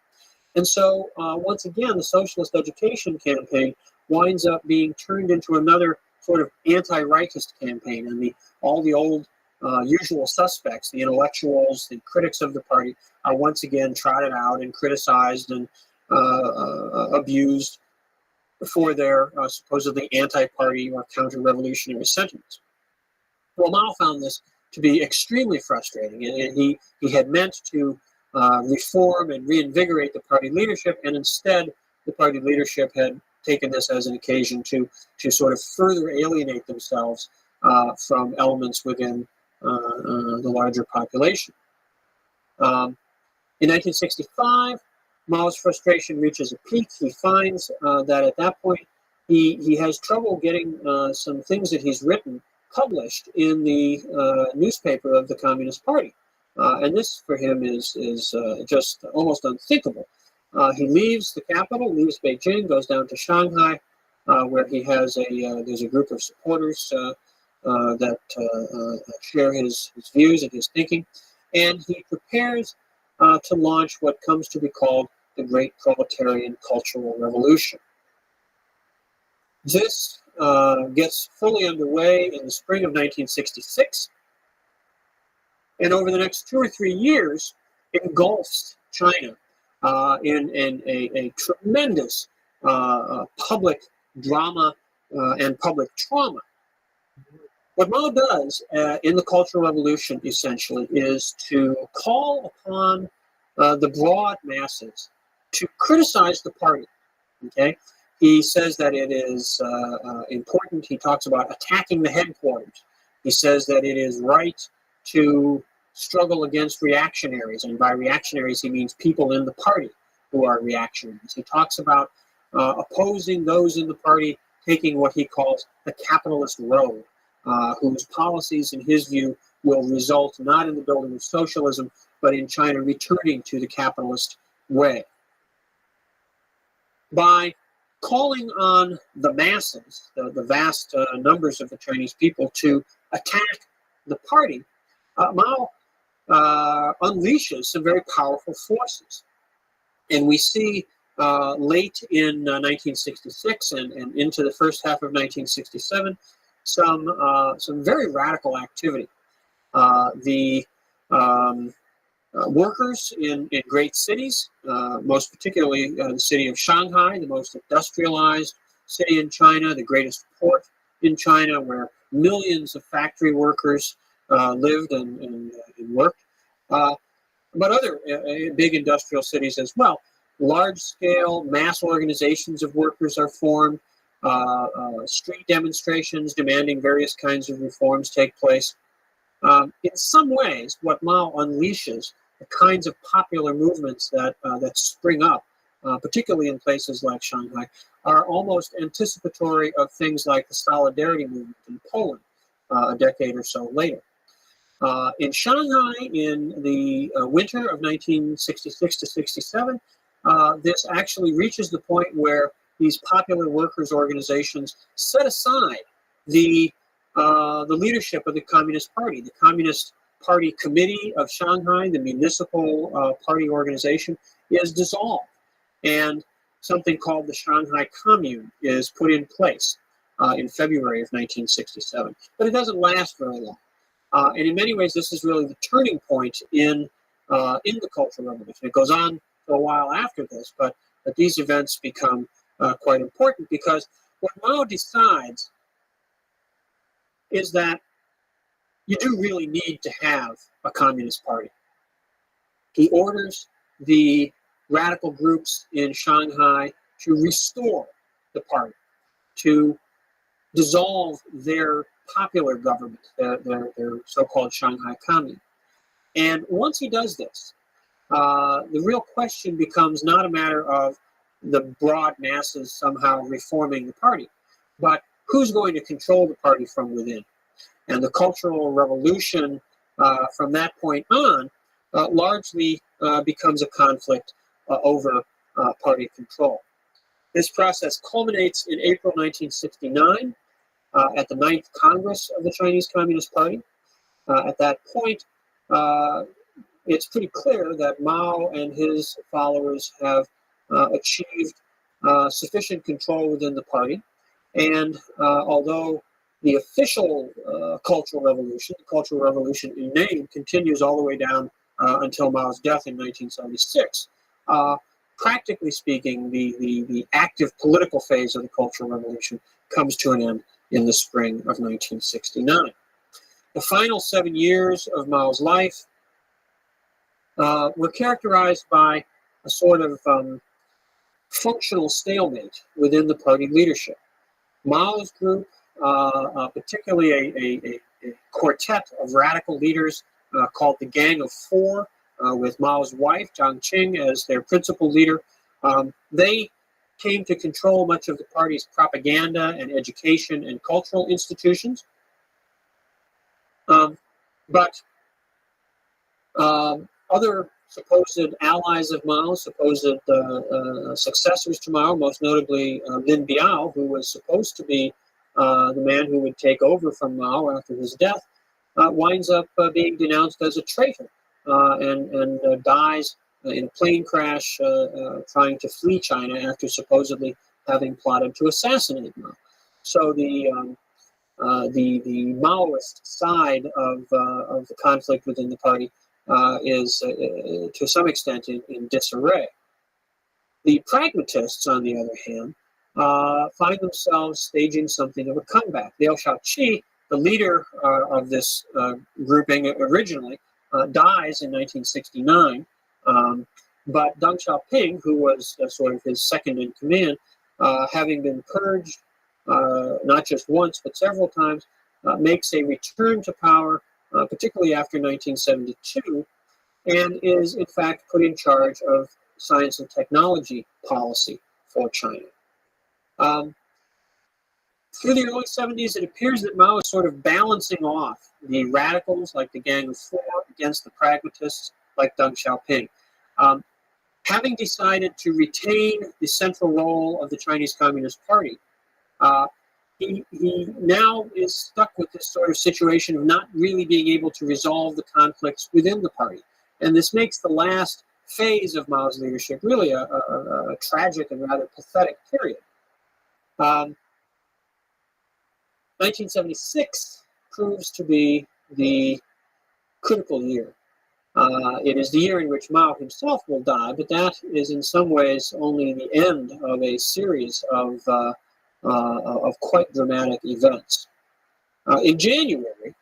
And so, once again, the socialist education campaign winds up being turned into another sort of anti-rightist campaign, and all the old usual suspects, the intellectuals, the critics of the party, are once again trotted out and criticized and abused for their supposedly anti-party or counter-revolutionary sentiments. Well, Mao found this to be extremely frustrating, and he had meant to reform and reinvigorate the party leadership, and instead the party leadership had taken this as an occasion to sort of further alienate themselves from elements within the larger population. In 1965, Mao's frustration reaches a peak. He finds that at that point he has trouble getting some things that he's written published in the newspaper of the Communist Party. And this for him is just almost unthinkable. He leaves the capital, leaves Beijing, goes down to Shanghai, where he has there's a group of supporters that share his views and his thinking, and he prepares to launch what comes to be called the Great Proletarian Cultural Revolution. This gets fully underway in the spring of 1966, and over the next 2 or 3 years, engulfs China in a tremendous public drama and public trauma. What Mao does in the Cultural Revolution, essentially, is to call upon the broad masses to criticize the party. Okay, he says that it is important. He talks about attacking the headquarters. He says that it is right to struggle against reactionaries, and by reactionaries he means people in the party who are reactionaries. He talks about opposing those in the party taking what he calls the capitalist road, whose policies, in his view, will result not in the building of socialism, but in China returning to the capitalist way. By calling on the masses, the vast numbers of the Chinese people, to attack the party, Mao unleashes some very powerful forces. And we see late in 1966 and into the first half of 1967 some very radical activity. The workers in great cities, most particularly the city of Shanghai, the most industrialized city in China, the greatest port in China, where millions of factory workers lived and worked, but other big industrial cities as well. Large-scale mass organizations of workers are formed. Street demonstrations demanding various kinds of reforms take place. In some ways, what Mao unleashes, the kinds of popular movements that spring up, particularly in places like Shanghai, are almost anticipatory of things like the Solidarity movement in Poland a decade or so later. In Shanghai, in the winter of 1966 to 67, this actually reaches the point where these popular workers' organizations set aside the leadership of the Communist Party. The Communist Party Committee of Shanghai, the municipal party organization, is dissolved, and something called the Shanghai Commune is put in place in February of 1967. But it doesn't last very long. And in many ways, this is really the turning point in the Cultural Revolution. It goes on for a while after this, but these events become quite important, because what Mao decides is that you do really need to have a communist party. He orders the radical groups in Shanghai to restore the party, to dissolve their popular government, their so-called Shanghai Commune. And once he does this, the real question becomes not a matter of the broad masses somehow reforming the party, but who's going to control the party from within. And the Cultural Revolution from that point on largely becomes a conflict over party control. This process culminates in April 1969 at the 9th Congress of the Chinese Communist Party. At that point, it's pretty clear that Mao and his followers have achieved sufficient control within the party. And although the official Cultural Revolution in name, continues all the way down until Mao's death in 1976, practically speaking, the active political phase of the Cultural Revolution comes to an end in the spring of 1969. The final 7 years of Mao's life were characterized by a sort of functional stalemate within the party leadership. Mao's group, particularly a quartet of radical leaders called the Gang of Four, with Mao's wife, Jiang Qing, as their principal leader, they came to control much of the party's propaganda and education and cultural institutions. But other supposed allies of Mao, supposed successors to Mao, most notably Lin Biao, who was supposed to be the man who would take over from Mao after his death, winds up being denounced as a traitor and dies in a plane crash trying to flee China after supposedly having plotted to assassinate Mao. So the Maoist side of the conflict within the party is to some extent in disarray. The pragmatists, on the other hand, find themselves staging something of a comeback. Liu Shaoqi, the leader of this grouping originally, dies in 1969, but Deng Xiaoping, who was sort of his second in command, having been purged not just once but several times, makes a return to power, particularly after 1972, and is in fact put in charge of science and technology policy for China. Through the early 70s, it appears that Mao is sort of balancing off the radicals like the Gang of Four against the pragmatists like Deng Xiaoping. Having decided to retain the central role of the Chinese Communist Party, he now is stuck with this sort of situation of not really being able to resolve the conflicts within the party. And this makes the last phase of Mao's leadership really a tragic and rather pathetic period. 1976 proves to be the critical year. It is the year in which Mao himself will die, but that is in some ways only the end of a series of quite dramatic events. In January,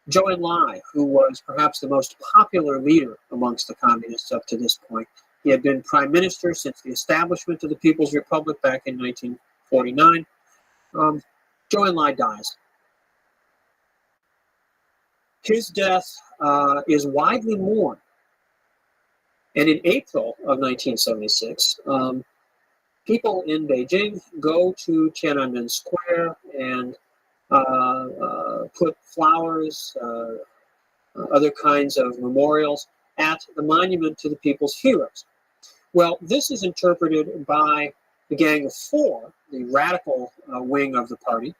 Zhou Enlai, who was perhaps the most popular leader amongst the communists up to this point, he had been prime minister since the establishment of the People's Republic back in 1949. Zhou Enlai dies. His death is widely mourned. And in April of 1976, people in Beijing go to Tiananmen Square and put flowers, other kinds of memorials at the monument to the people's heroes. Well, this is interpreted by the Gang of Four, the radical wing of the party,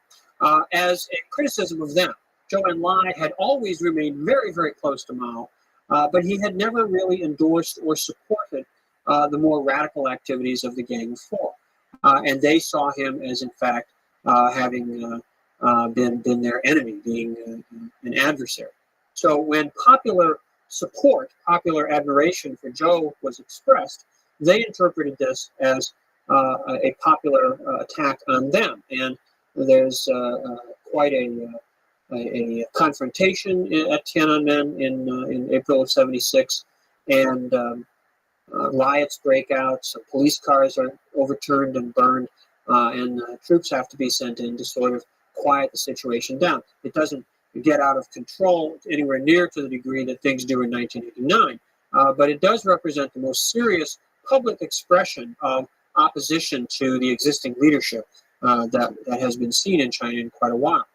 as a criticism of them. Zhou Enlai had always remained very, very close to Mao, but he had never really endorsed or supported the more radical activities of the Gang of Four. And they saw him as, in fact, having been their enemy, being an adversary. So when popular support, popular admiration for Zhou was expressed, they interpreted this as a popular attack on them. And there's quite a confrontation at Tiananmen in April of '76, and riots break out. Some police cars are overturned and burned, and troops have to be sent in to sort of quiet the situation down. It doesn't get out of control anywhere near to the degree that things do in 1989, but it does represent the most serious public expression of opposition to the existing leadership that has been seen in China in quite a while.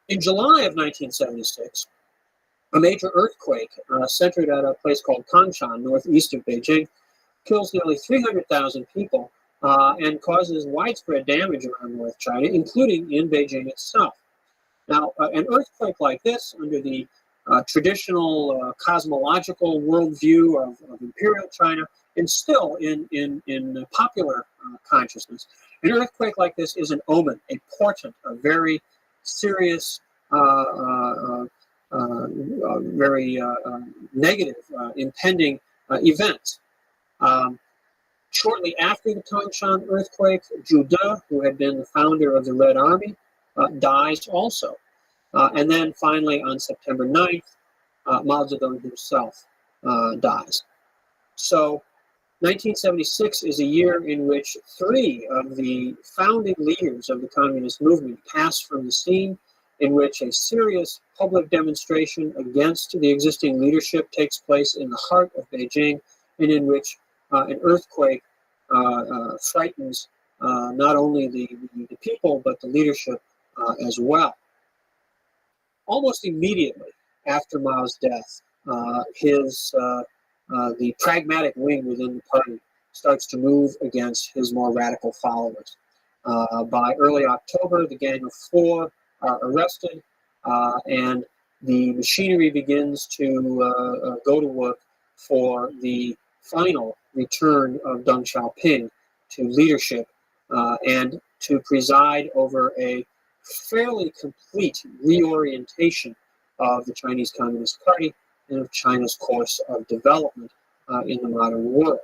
In July of 1976, a major earthquake centered at a place called Tangshan, northeast of Beijing, kills nearly 300,000 people and causes widespread damage around North China, including in Beijing itself. Now, an earthquake like this, under the traditional cosmological worldview of imperial China instill in popular consciousness. An earthquake like this is an omen, a portent, a very serious, very negative, impending event. Shortly after the Tangshan earthquake, Zhu De, who had been the founder of the Red Army, dies also. And then finally, on September 9th, Mao Zedong himself dies. So 1976 is a year in which three of the founding leaders of the communist movement pass from the scene, in which a serious public demonstration against the existing leadership takes place in the heart of Beijing, and in which an earthquake frightens not only the people, but the leadership as well. Almost immediately after Mao's death, the pragmatic wing within the party starts to move against his more radical followers. By early October, the Gang of Four are arrested, and the machinery begins to go to work for the final return of Deng Xiaoping to leadership and to preside over a fairly complete reorientation of the Chinese Communist Party and of China's course of development in the modern world.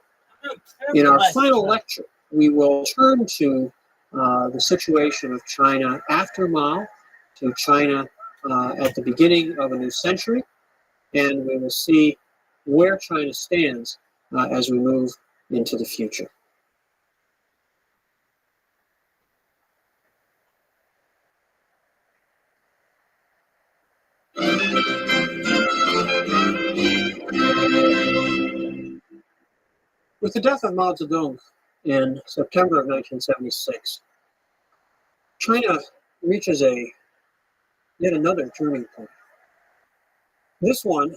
In our final lecture, we will turn to the situation of China after Mao, to China at the beginning of a new century, and we will see where China stands as we move into the future. With the death of Mao Zedong in September of 1976, China reaches yet another turning point. This one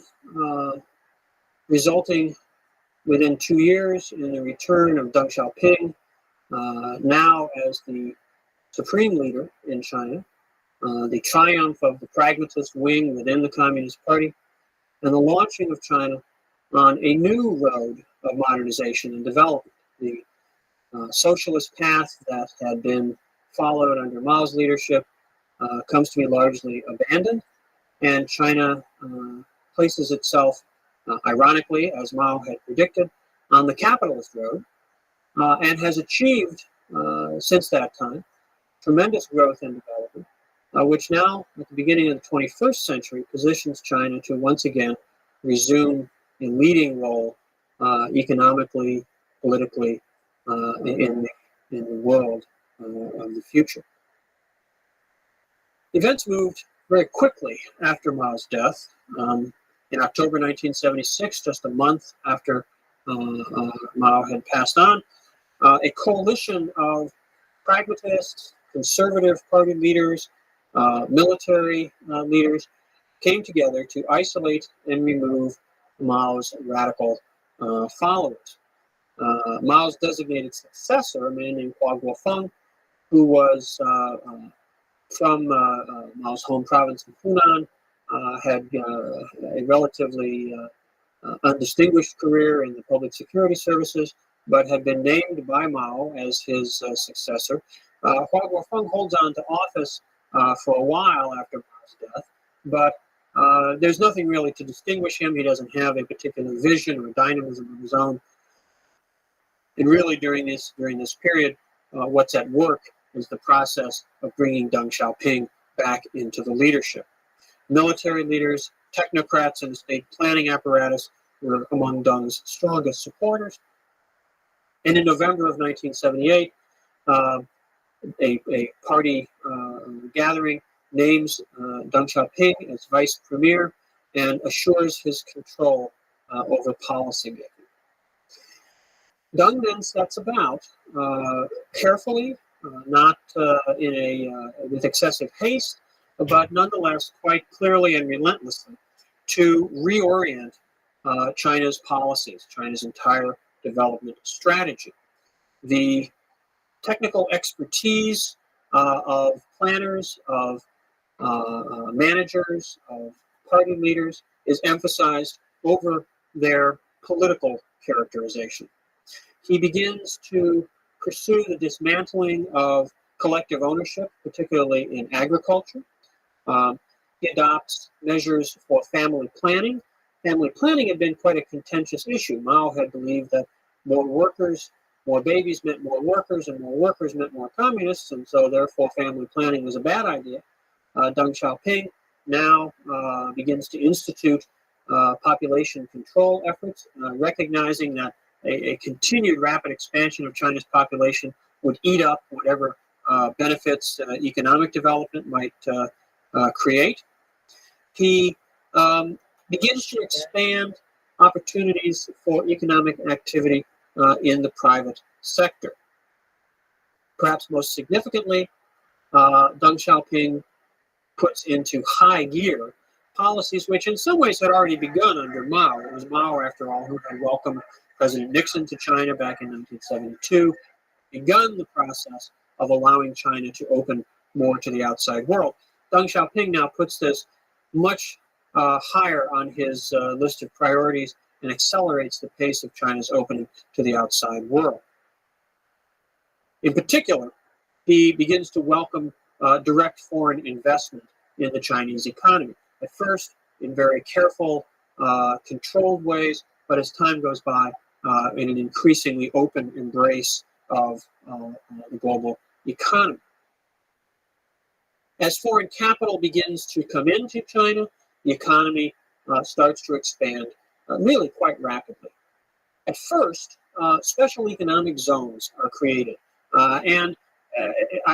resulting within 2 years in the return of Deng Xiaoping, now as the supreme leader in China, the triumph of the pragmatist wing within the Communist Party, and the launching of China on a new road of modernization and development. The socialist path that had been followed under Mao's leadership comes to be largely abandoned, and China places itself, ironically, as Mao had predicted, on the capitalist road, and has achieved, since that time, tremendous growth and development, which now, at the beginning of the 21st century, positions China to once again resume a leading role economically, politically, in the world of the future. Events moved very quickly after Mao's death. In October 1976, just a month after Mao had passed on, a coalition of pragmatists, conservative party leaders, military leaders came together to isolate and remove Mao's radical followers. Mao's designated successor, a man named Hua Guofeng, who was from Mao's home province of Hunan, had a relatively undistinguished career in the public security services, but had been named by Mao as his successor. Hua Guofeng holds on to office for a while after Mao's death, but there's nothing really to distinguish him. He doesn't have a particular vision or dynamism of his own. And really, during this period, what's at work is the process of bringing Deng Xiaoping back into the leadership. Military leaders, technocrats, and the state planning apparatus were among Deng's strongest supporters. And in November of 1978, a party gathering names Deng Xiaoping as vice premier and assures his control over policymaking. Deng then sets about carefully, not with excessive haste, but nonetheless quite clearly and relentlessly, to reorient China's policies, China's entire development strategy. The technical expertise of planners, of managers, of party leaders is emphasized over their political characterization. He begins to pursue the dismantling of collective ownership, particularly in agriculture. He adopts measures for family planning. Family planning had been quite a contentious issue. Mao had believed that more workers, more babies meant more workers, and more workers meant more communists, and so therefore family planning was a bad idea. Deng Xiaoping now begins to institute population control efforts, recognizing that a continued rapid expansion of China's population would eat up whatever benefits economic development might create. He begins to expand opportunities for economic activity in the private sector. Perhaps most significantly, Deng Xiaoping puts into high gear policies which in some ways had already begun under Mao. It was Mao, after all, who had welcomed President Nixon to China back in 1972, begun the process of allowing China to open more to the outside world. Deng Xiaoping now puts this much higher on his list of priorities and accelerates the pace of China's opening to the outside world. In particular, he begins to welcome direct foreign investment in the Chinese economy. At first, in very careful, controlled ways, but as time goes by, in an increasingly open embrace of the global economy. As foreign capital begins to come into China, the economy starts to expand really quite rapidly. At first, special economic zones are created, and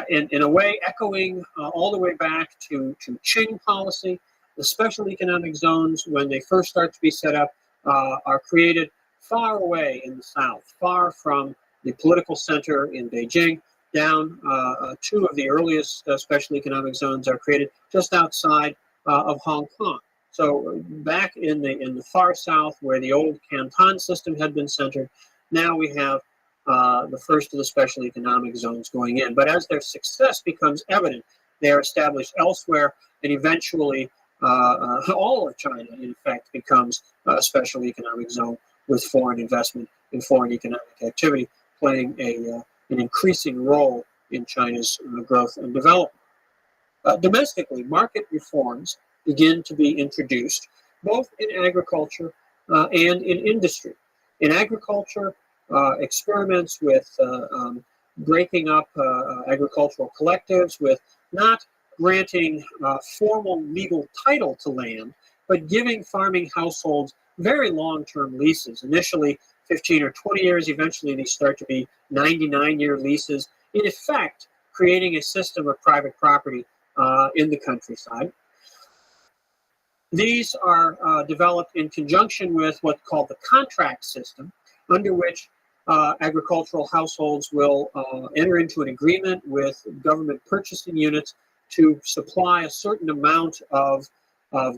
in a way echoing all the way back to Qing policy. The special economic zones, when they first start to be set up, are created far away in the south, far from the political center in Beijing. Down, two of the earliest special economic zones are created just outside of Hong Kong. So back in the far south, where the old Canton system had been centered, now we have the first of the special economic zones going in. But as their success becomes evident, they are established elsewhere, and eventually all of China, in fact, becomes a special economic zone with foreign investment and foreign economic activity playing an increasing role in China's growth and development. Domestically, market reforms begin to be introduced, both in agriculture and in industry. In agriculture, experiments with breaking up agricultural collectives, with not granting formal legal title to land, but giving farming households very long-term leases. Initially 15 or 20 years, eventually they start to be 99-year leases, in effect creating a system of private property in the countryside. These are developed in conjunction with what's called the contract system, under which agricultural households will enter into an agreement with government purchasing units to supply a certain amount of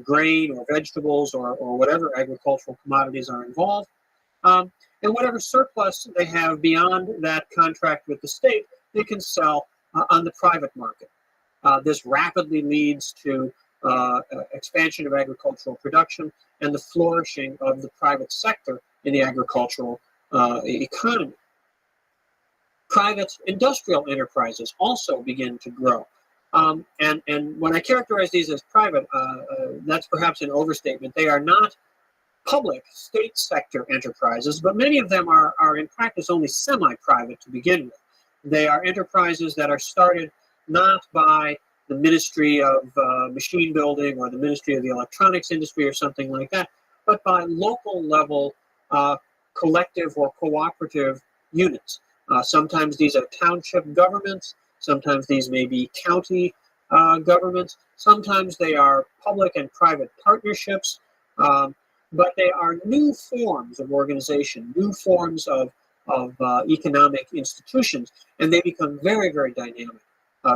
grain or vegetables or whatever agricultural commodities are involved. And whatever surplus they have beyond that contract with the state, they can sell on the private market. This rapidly leads to expansion of agricultural production and the flourishing of the private sector in the agricultural economy. Private industrial enterprises also begin to grow. And when I characterize these as private, that's perhaps an overstatement. They are not public state sector enterprises, but many of them are in practice only semi-private to begin with. They are enterprises that are started not by the Ministry of Machine Building or the Ministry of the Electronics Industry or something like that, but by local level collective or cooperative units. Sometimes these are township governments, sometimes these may be county governments, sometimes they are public and private partnerships, but they are new forms of organization, new forms of economic institutions, and they become very, very dynamic.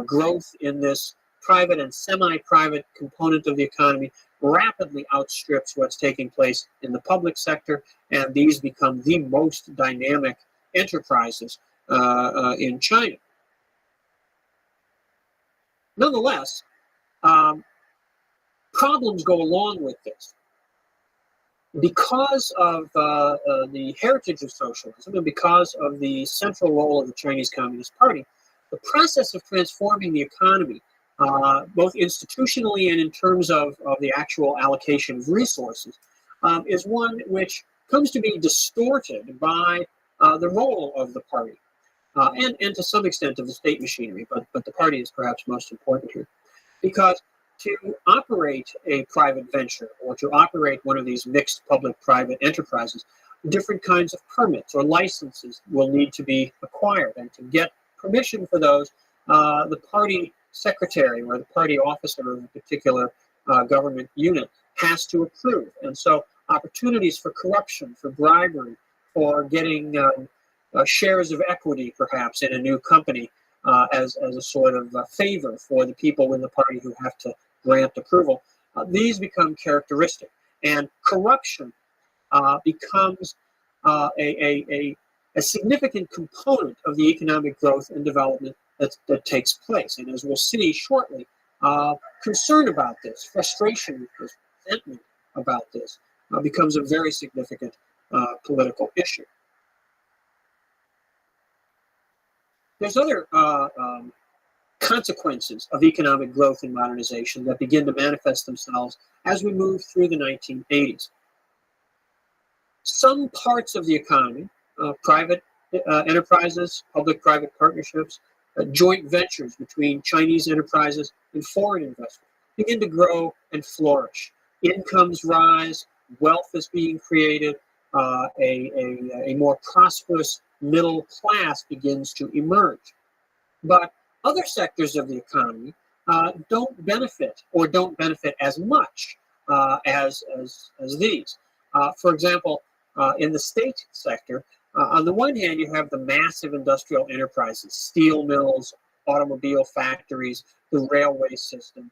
Growth in this private and semi-private component of the economy rapidly outstrips what's taking place in the public sector, and these become the most dynamic enterprises in China. Nonetheless, Problems go along with this. Because of the heritage of socialism and because of the central role of the Chinese Communist Party, the process of transforming the economy, both institutionally and in terms of the actual allocation of resources, is one which comes to be distorted by the role of the party and to some extent of the state machinery, but the party is perhaps most important here. Because to operate a private venture or to operate one of these mixed public-private enterprises, different kinds of permits or licenses will need to be acquired. And to get permission for those, the party secretary or the party officer of a particular government unit has to approve. And so opportunities for corruption, for bribery, for getting shares of equity, perhaps, in a new company as a sort of favor for the people in the party who have to grant approval, these become characteristic. And corruption becomes a significant component of the economic growth and development that takes place. And as we'll see shortly, concern about this, frustration, resentment about this becomes a very significant political issue. There's other consequences of economic growth and modernization that begin to manifest themselves as we move through the 1980s. Some parts of the economy, private enterprises, public-private partnerships, joint ventures between Chinese enterprises and foreign investors begin to grow and flourish. Incomes rise, wealth is being created, a more prosperous middle class begins to emerge. But other sectors of the economy don't benefit or don't benefit as much as these. For example, in the state sector, on the one hand, you have the massive industrial enterprises, steel mills, automobile factories, the railway system.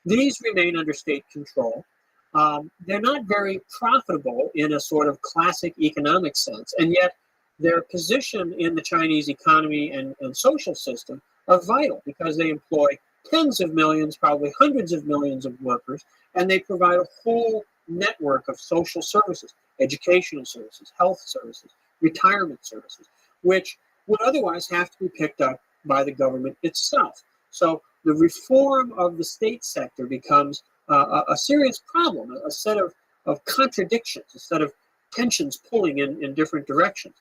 These remain under state control. They're not very profitable in a sort of classic economic sense, and yet their position in the Chinese economy and social system are vital because they employ tens of millions, probably hundreds of millions of workers, and they provide a whole network of social services, educational services, health services, retirement services, which would otherwise have to be picked up by the government itself. So the reform of the state sector becomes a serious problem, a set of contradictions, a set of tensions pulling in different directions.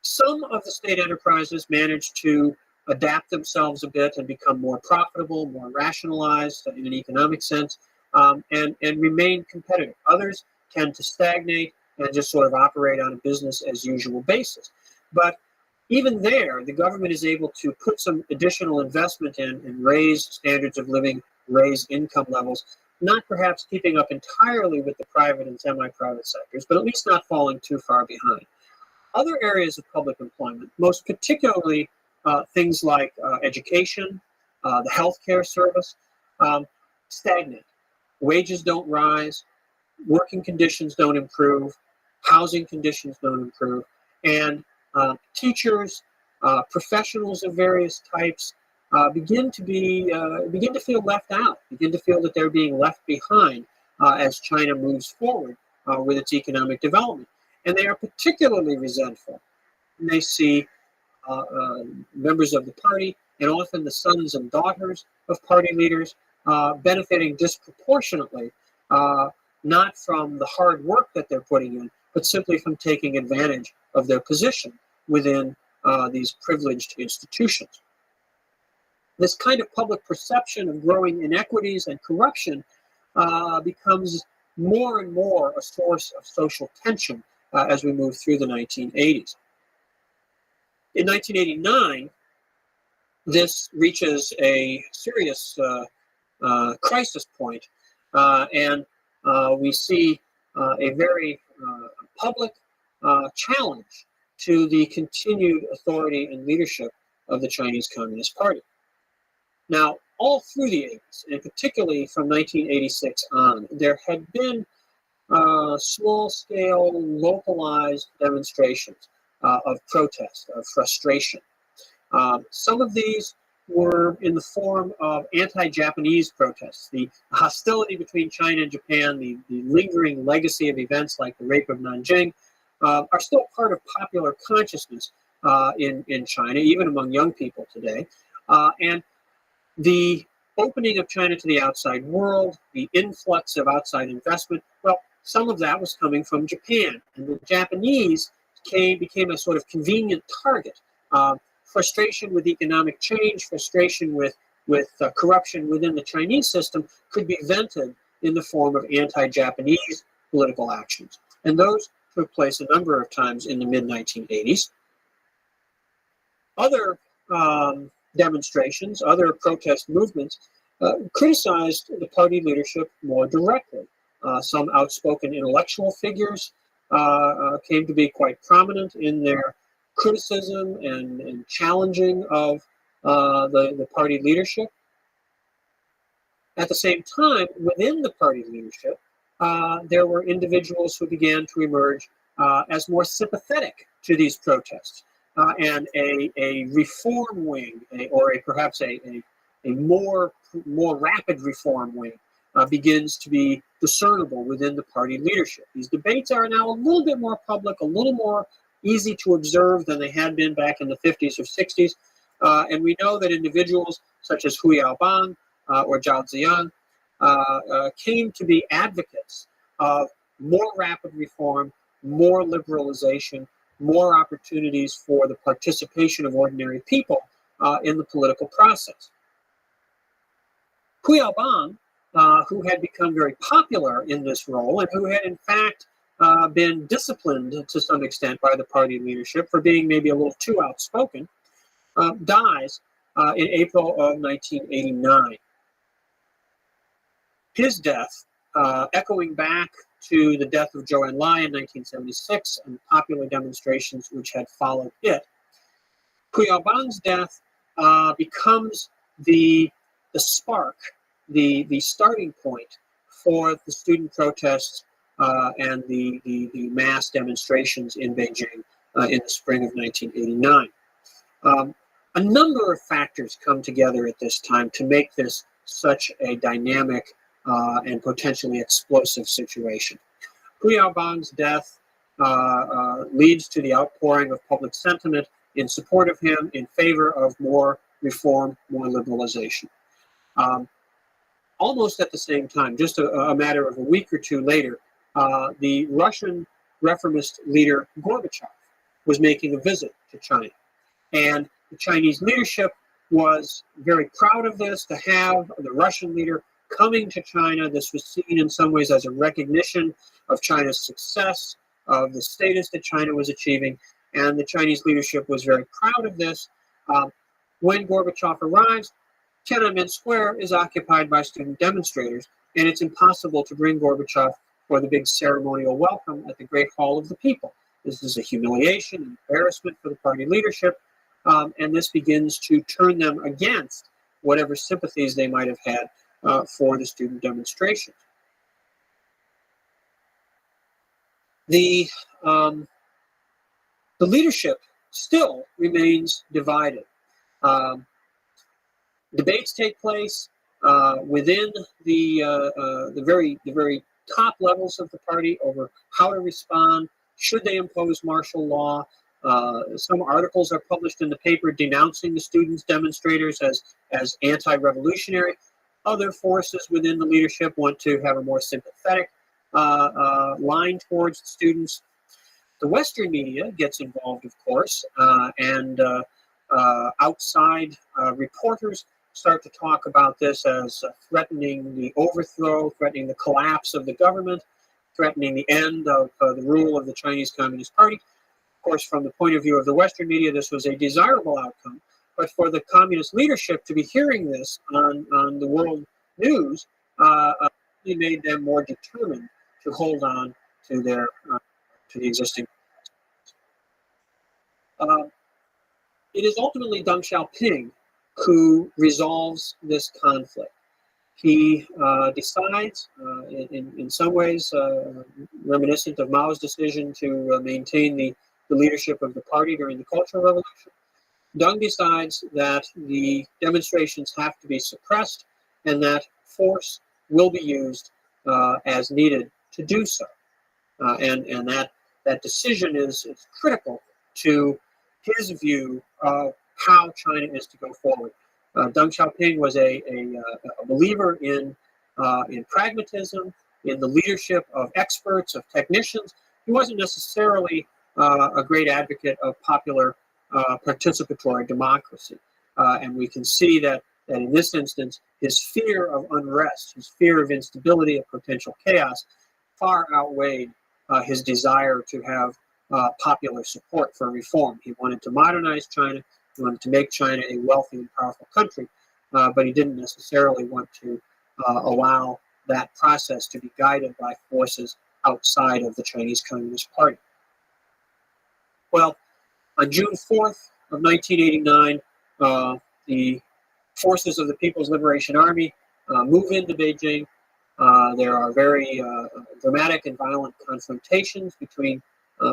Some of the state enterprises manage to adapt themselves a bit and become more profitable, more rationalized in an economic sense, and remain competitive. Others tend to stagnate and just sort of operate on a business as usual basis. But even there, the government is able to put some additional investment in and raise standards of living, raise income levels, not perhaps keeping up entirely with the private and semi-private sectors, but at least not falling too far behind. Other areas of public employment, most particularly things like education, the healthcare service, stagnate. Wages don't rise, working conditions don't improve, housing conditions don't improve, and teachers, professionals of various types begin to feel left out, begin to feel that they're being left behind as China moves forward with its economic development. And they are particularly resentful when they see members of the party, and often the sons and daughters of party leaders, benefiting disproportionately, not from the hard work that they're putting in, but simply from taking advantage of their position within these privileged institutions. This kind of public perception of growing inequities and corruption becomes more and more a source of social tension as we move through the 1980s. In 1989, this reaches a serious crisis point, and we see a very public challenge to the continued authority and leadership of the Chinese Communist Party. Now, all through the 80s, and particularly from 1986 on, there had been small-scale, localized demonstrations of protest, of frustration. Some of these were in the form of anti-Japanese protests. The hostility between China and Japan, the lingering legacy of events like the rape of Nanjing, are still part of popular consciousness in China, even among young people today. And the opening of China to the outside world, the influx of outside investment, well, some of that was coming from Japan. And the Japanese became a sort of convenient target. Frustration with economic change, frustration with corruption within the Chinese system could be vented in the form of anti-Japanese political actions. And those took place a number of times in the mid-1980s. Other demonstrations, other protest movements criticized the party leadership more directly. Some outspoken intellectual figures came to be quite prominent in their criticism and challenging of the party leadership. At the same time, within the party leadership, there were individuals who began to emerge as more sympathetic to these protests. And a reform wing, or perhaps a more rapid reform wing, begins to be discernible within the party leadership. These debates are now a little bit more public, a little more easy to observe than they had been back in the 50s or 60s. And we know that individuals such as Hu Yaobang or Zhao Ziyan came to be advocates of more rapid reform, more liberalization, more opportunities for the participation of ordinary people in the political process. Hu Yaobang, who had become very popular in this role and who had in fact been disciplined to some extent by the party leadership for being maybe a little too outspoken, dies in April of 1989. His death, echoing back to the death of Zhou Enlai in 1976 and popular demonstrations which had followed it. Hu Yaobang's death becomes the spark, the starting point for the student protests and the mass demonstrations in Beijing in the spring of 1989. A number of factors come together at this time to make this such a dynamic and potentially explosive situation. Hu Yaobang's death leads to the outpouring of public sentiment in support of him, in favor of more reform, more liberalization. Almost at the same time, just a matter of a week or two later, the Russian reformist leader Gorbachev was making a visit to China. And the Chinese leadership was very proud of this, to have the Russian leader coming to China. This was seen in some ways as a recognition of China's success, of the status that China was achieving, and the Chinese leadership was very proud of this. When Gorbachev arrives, Tiananmen Square is occupied by student demonstrators, and it's impossible to bring Gorbachev for the big ceremonial welcome at the Great Hall of the People. This is a humiliation, an embarrassment for the party leadership, and this begins to turn them against whatever sympathies they might have had for the student demonstrations. The leadership still remains divided. Debates take place within the very top levels of the party over how to respond. Should they impose martial law? Some articles are published in the paper denouncing the students' demonstrators as anti-revolutionary. Other forces within the leadership want to have a more sympathetic line towards the students. The Western media gets involved, of course, and outside reporters start to talk about this as threatening the overthrow, threatening the collapse of the government, threatening the end of the rule of the Chinese Communist Party. Of course, from the point of view of the Western media, this was a desirable outcome. But for the communist leadership to be hearing this on the world news, it made them more determined to hold on to their to the existing. It is ultimately Deng Xiaoping who resolves this conflict. He decides, in some ways, reminiscent of Mao's decision to maintain the leadership of the party during the Cultural Revolution. Deng decides that the demonstrations have to be suppressed and that force will be used as needed to do so. And that decision is critical to his view of how China is to go forward. Deng Xiaoping was a believer in pragmatism, in the leadership of experts, of technicians. He wasn't necessarily a great advocate of popular participatory democracy. And we can see that in this instance, his fear of unrest, his fear of instability, of potential chaos, far outweighed his desire to have popular support for reform. He wanted to modernize China. He wanted to make China a wealthy and powerful country, but he didn't necessarily want to allow that process to be guided by forces outside of the Chinese Communist Party. Well, on June 4th of 1989, the forces of the People's Liberation Army move into Beijing. There are very dramatic and violent confrontations between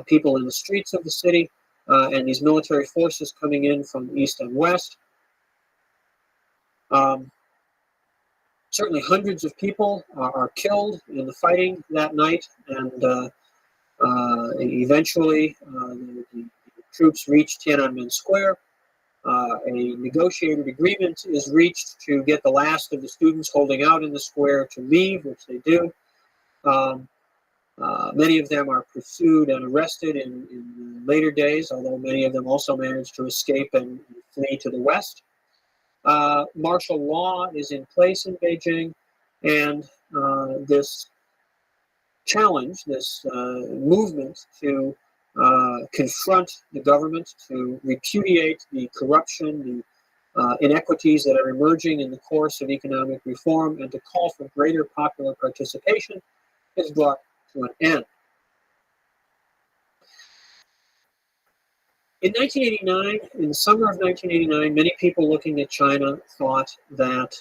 people in the streets of the city and these military forces coming in from east and west. Certainly hundreds of people are killed in the fighting that night, and eventually the troops reach Tiananmen Square. A negotiated agreement is reached to get the last of the students holding out in the square to leave, which they do. Many of them are pursued and arrested in later days, although many of them also manage to escape and flee to the west. Martial law is in place in Beijing, and this challenge, this movement to confront the government, to repudiate the corruption, the inequities that are emerging in the course of economic reform, and to call for greater popular participation is brought to an end. In 1989, in the summer of 1989, many people looking at China thought that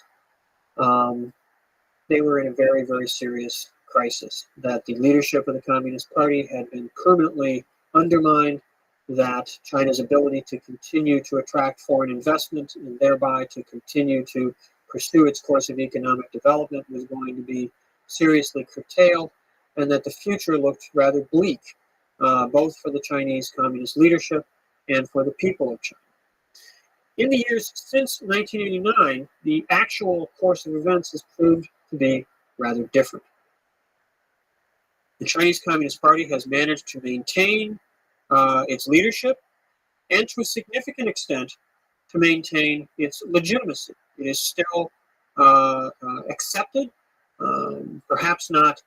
they were in a very, very serious crisis, that the leadership of the Communist Party had been permanently undermined, that China's ability to continue to attract foreign investment and thereby to continue to pursue its course of economic development was going to be seriously curtailed, and that the future looked rather bleak, both for the Chinese Communist leadership and for the people of China. In the years since 1989, the actual course of events has proved to be rather different. The Chinese Communist Party has managed to maintain its leadership and, to a significant extent, to maintain its legitimacy. It is still accepted, perhaps not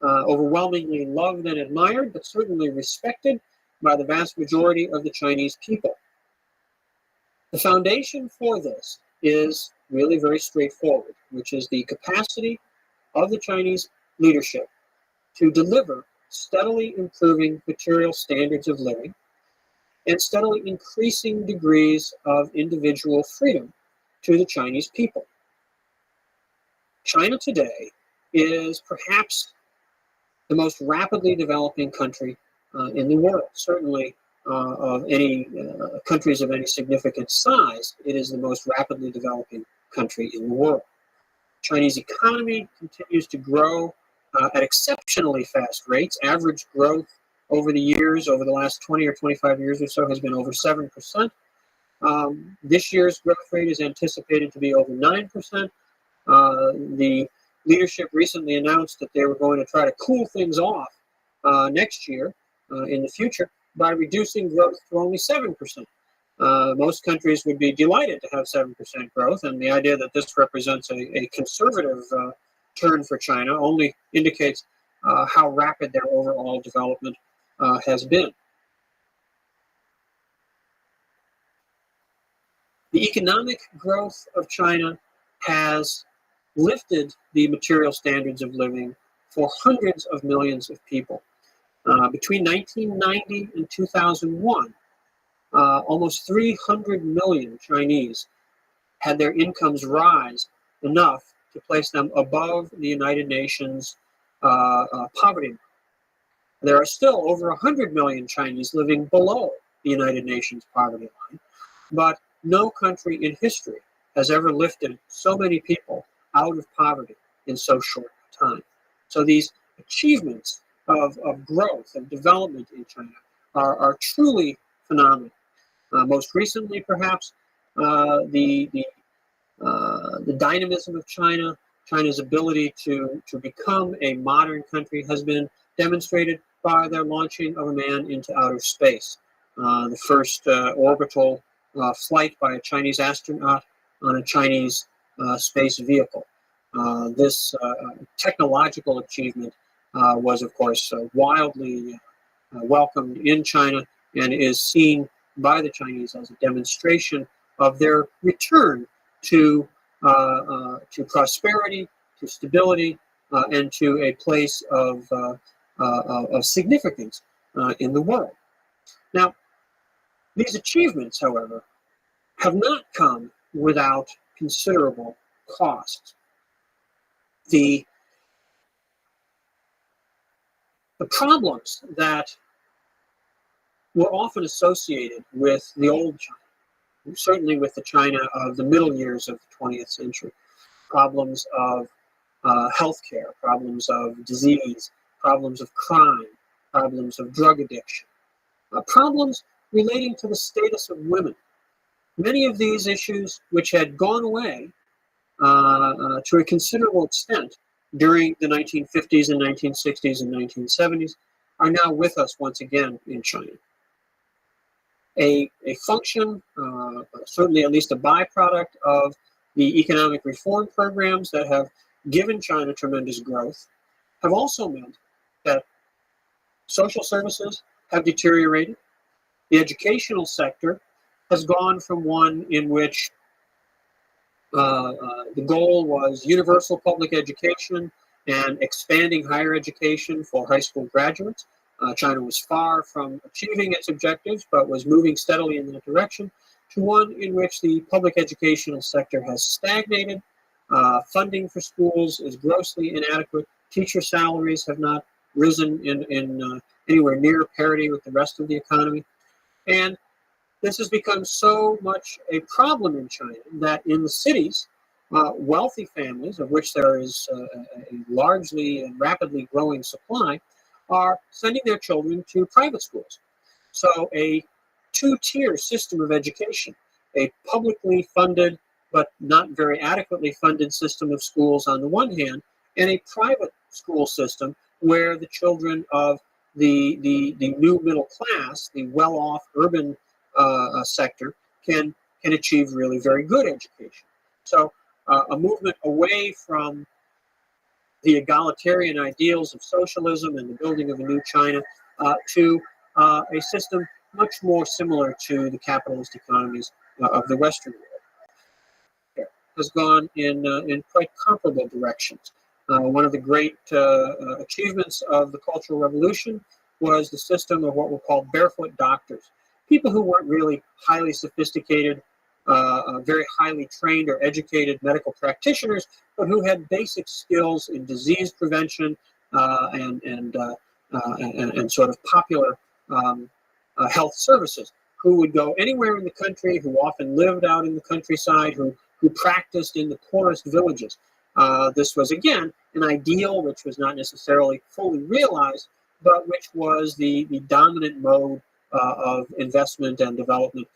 overwhelmingly loved and admired, but certainly respected by the vast majority of the Chinese people. The foundation for this is really very straightforward, which is the capacity of the Chinese leadership to deliver steadily improving material standards of living and steadily increasing degrees of individual freedom to the Chinese people. China today is perhaps the most rapidly developing country in the world. Certainly of any countries of any significant size, it is the most rapidly developing country in the world. Chinese economy continues to grow at exceptionally fast rates. Average growth over the years, over the last 20 or 25 years or so, has been over 7%. This year's growth rate is anticipated to be over 9%. The leadership recently announced that they were going to try to cool things off next year in the future by reducing growth to only 7%. Most countries would be delighted to have 7% growth, and the idea that this represents a conservative turn for China only indicates how rapid their overall development has been. The economic growth of China has lifted the material standards of living for hundreds of millions of people. Between 1990 and 2001, almost 300 million Chinese had their incomes rise enough to place them above the United Nations poverty line. There are still over 100 million Chinese living below the United Nations poverty line. but no country in history has ever lifted so many people out of poverty in so short a time. So these achievements of growth and development in China are truly phenomenal. Most recently, perhaps, the dynamism of China, China's ability to become a modern country has been demonstrated by their launching of a man into outer space. The first orbital flight by a Chinese astronaut on a Chinese space vehicle. This technological achievement was, of course, wildly welcomed in China and is seen by the Chinese as a demonstration of their return to prosperity, to stability, and to a place of significance in the world. Now, these achievements, however, have not come without considerable costs. The problems that were often associated with the old China, certainly with the China of the middle years of the 20th century, problems of healthcare, problems of disease, problems of crime, problems of drug addiction, problems relating to the status of women. Many of these issues, which had gone away to a considerable extent during the 1950s and 1960s and 1970s, are now with us once again in China. A function, certainly at least a byproduct of the economic reform programs that have given China tremendous growth, have also meant that social services have deteriorated. The educational sector has gone from one in which the goal was universal public education and expanding higher education for high school graduates. China was far from achieving its objectives, but was moving steadily in that direction, to one in which the public educational sector has stagnated. Funding for schools is grossly inadequate. Teacher salaries have not risen in anywhere near parity with the rest of the economy. And this has become so much a problem in China that in the cities, wealthy families, of which there is a largely and rapidly growing supply, are sending their children to private schools. So a two-tier system of education, a publicly funded but not very adequately funded system of schools on the one hand, and a private school system where the children of the new middle class, the well-off urban sector, can achieve really very good education. So a movement away from the egalitarian ideals of socialism and the building of a new China to a system much more similar to the capitalist economies of the Western world, has gone in quite comparable directions. One of the great achievements of the Cultural Revolution was the system of what were called barefoot doctors, people who weren't really highly sophisticated, very highly trained or educated medical practitioners, but who had basic skills in disease prevention and sort of popular health services, who would go anywhere in the country, who often lived out in the countryside, who practiced in the poorest villages. This was, again, an ideal which was not necessarily fully realized, but which was the dominant mode of investment and development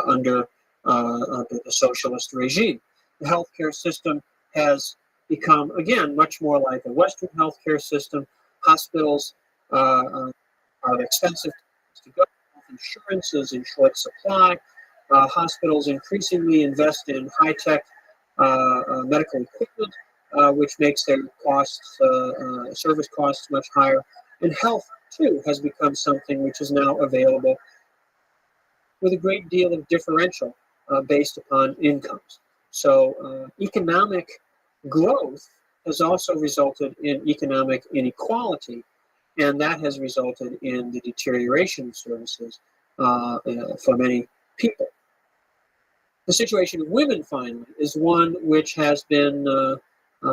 under the socialist regime. The healthcare system has become, again, much more like a Western healthcare system. Hospitals are expensive to go. Insurance is in short supply. Hospitals increasingly invest in high-tech medical equipment, which makes their costs, service costs, much higher. And health, too, has become something which is now available with a great deal of differential based upon incomes. So economic growth has also resulted in economic inequality, and that has resulted in the deterioration of services for many people. The situation of women, finally, is one which has been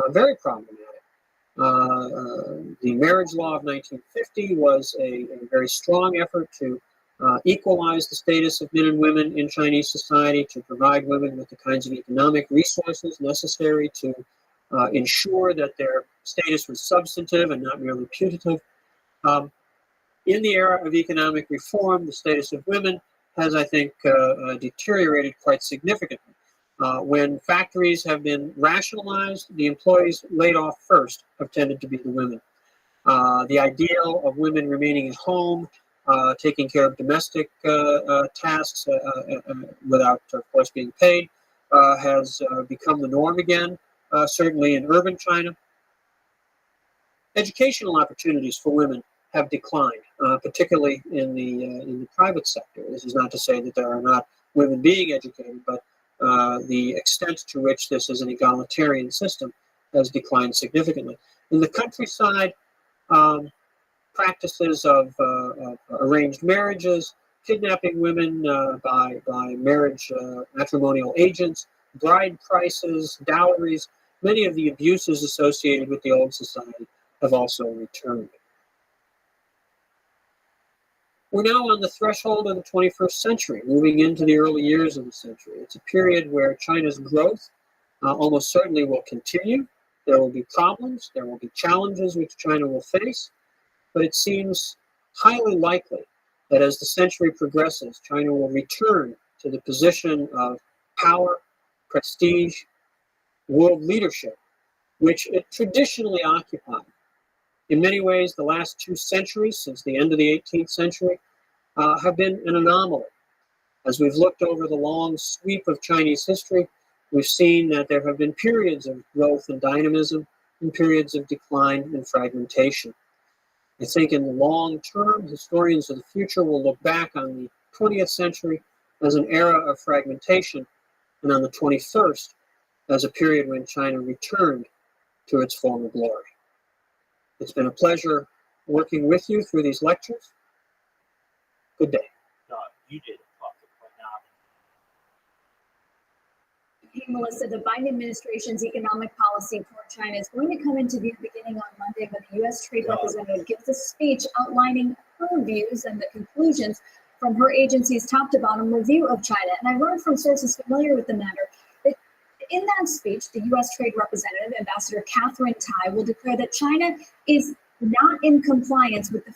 very problematic. The marriage law of 1950 was a very strong effort to equalize the status of men and women in Chinese society, to provide women with the kinds of economic resources necessary to ensure that their status was substantive and not merely putative. In the era of economic reform, the status of women has, I think, deteriorated quite significantly. When factories have been rationalized, the employees laid off first have tended to be the women. The ideal of women remaining at home, taking care of domestic tasks without, of course, being paid, has become the norm again, certainly in urban China. Educational opportunities for women have declined, particularly in the private sector. This is not to say that there are not women being educated, but the extent to which this is an egalitarian system has declined significantly. In the countryside, practices of arranged marriages, kidnapping women by marriage matrimonial agents, bride prices, dowries, many of the abuses associated with the old society have also returned. We're now on the threshold of the 21st century, moving into the early years of the century. It's a period where China's growth almost certainly will continue. There will be problems, there will be challenges which China will face, but it seems highly likely that as the century progresses, China will return to the position of power, prestige, world leadership, which it traditionally occupied. In many ways, the last 2 centuries, since the end of the 18th century, have been an anomaly. As we've looked over the long sweep of Chinese history, we've seen that there have been periods of growth and dynamism and periods of decline and fragmentation. I think in the long term, historians of the future will look back on the 20th century as an era of fragmentation, and on the 21st as a period when China returned to its former glory. It's been a pleasure working with you through these lectures. Good day. You did talk to point out. Hey, Melissa, the Biden administration's economic policy toward China is going to come into view beginning on Monday when the U.S. Trade Representative gives a speech outlining her views and the conclusions from her agency's top-to-bottom review of China. And I learned from sources familiar with the matter that in that speech, the U.S. Trade Representative, Ambassador Catherine Tai, will declare that China is not in compliance with the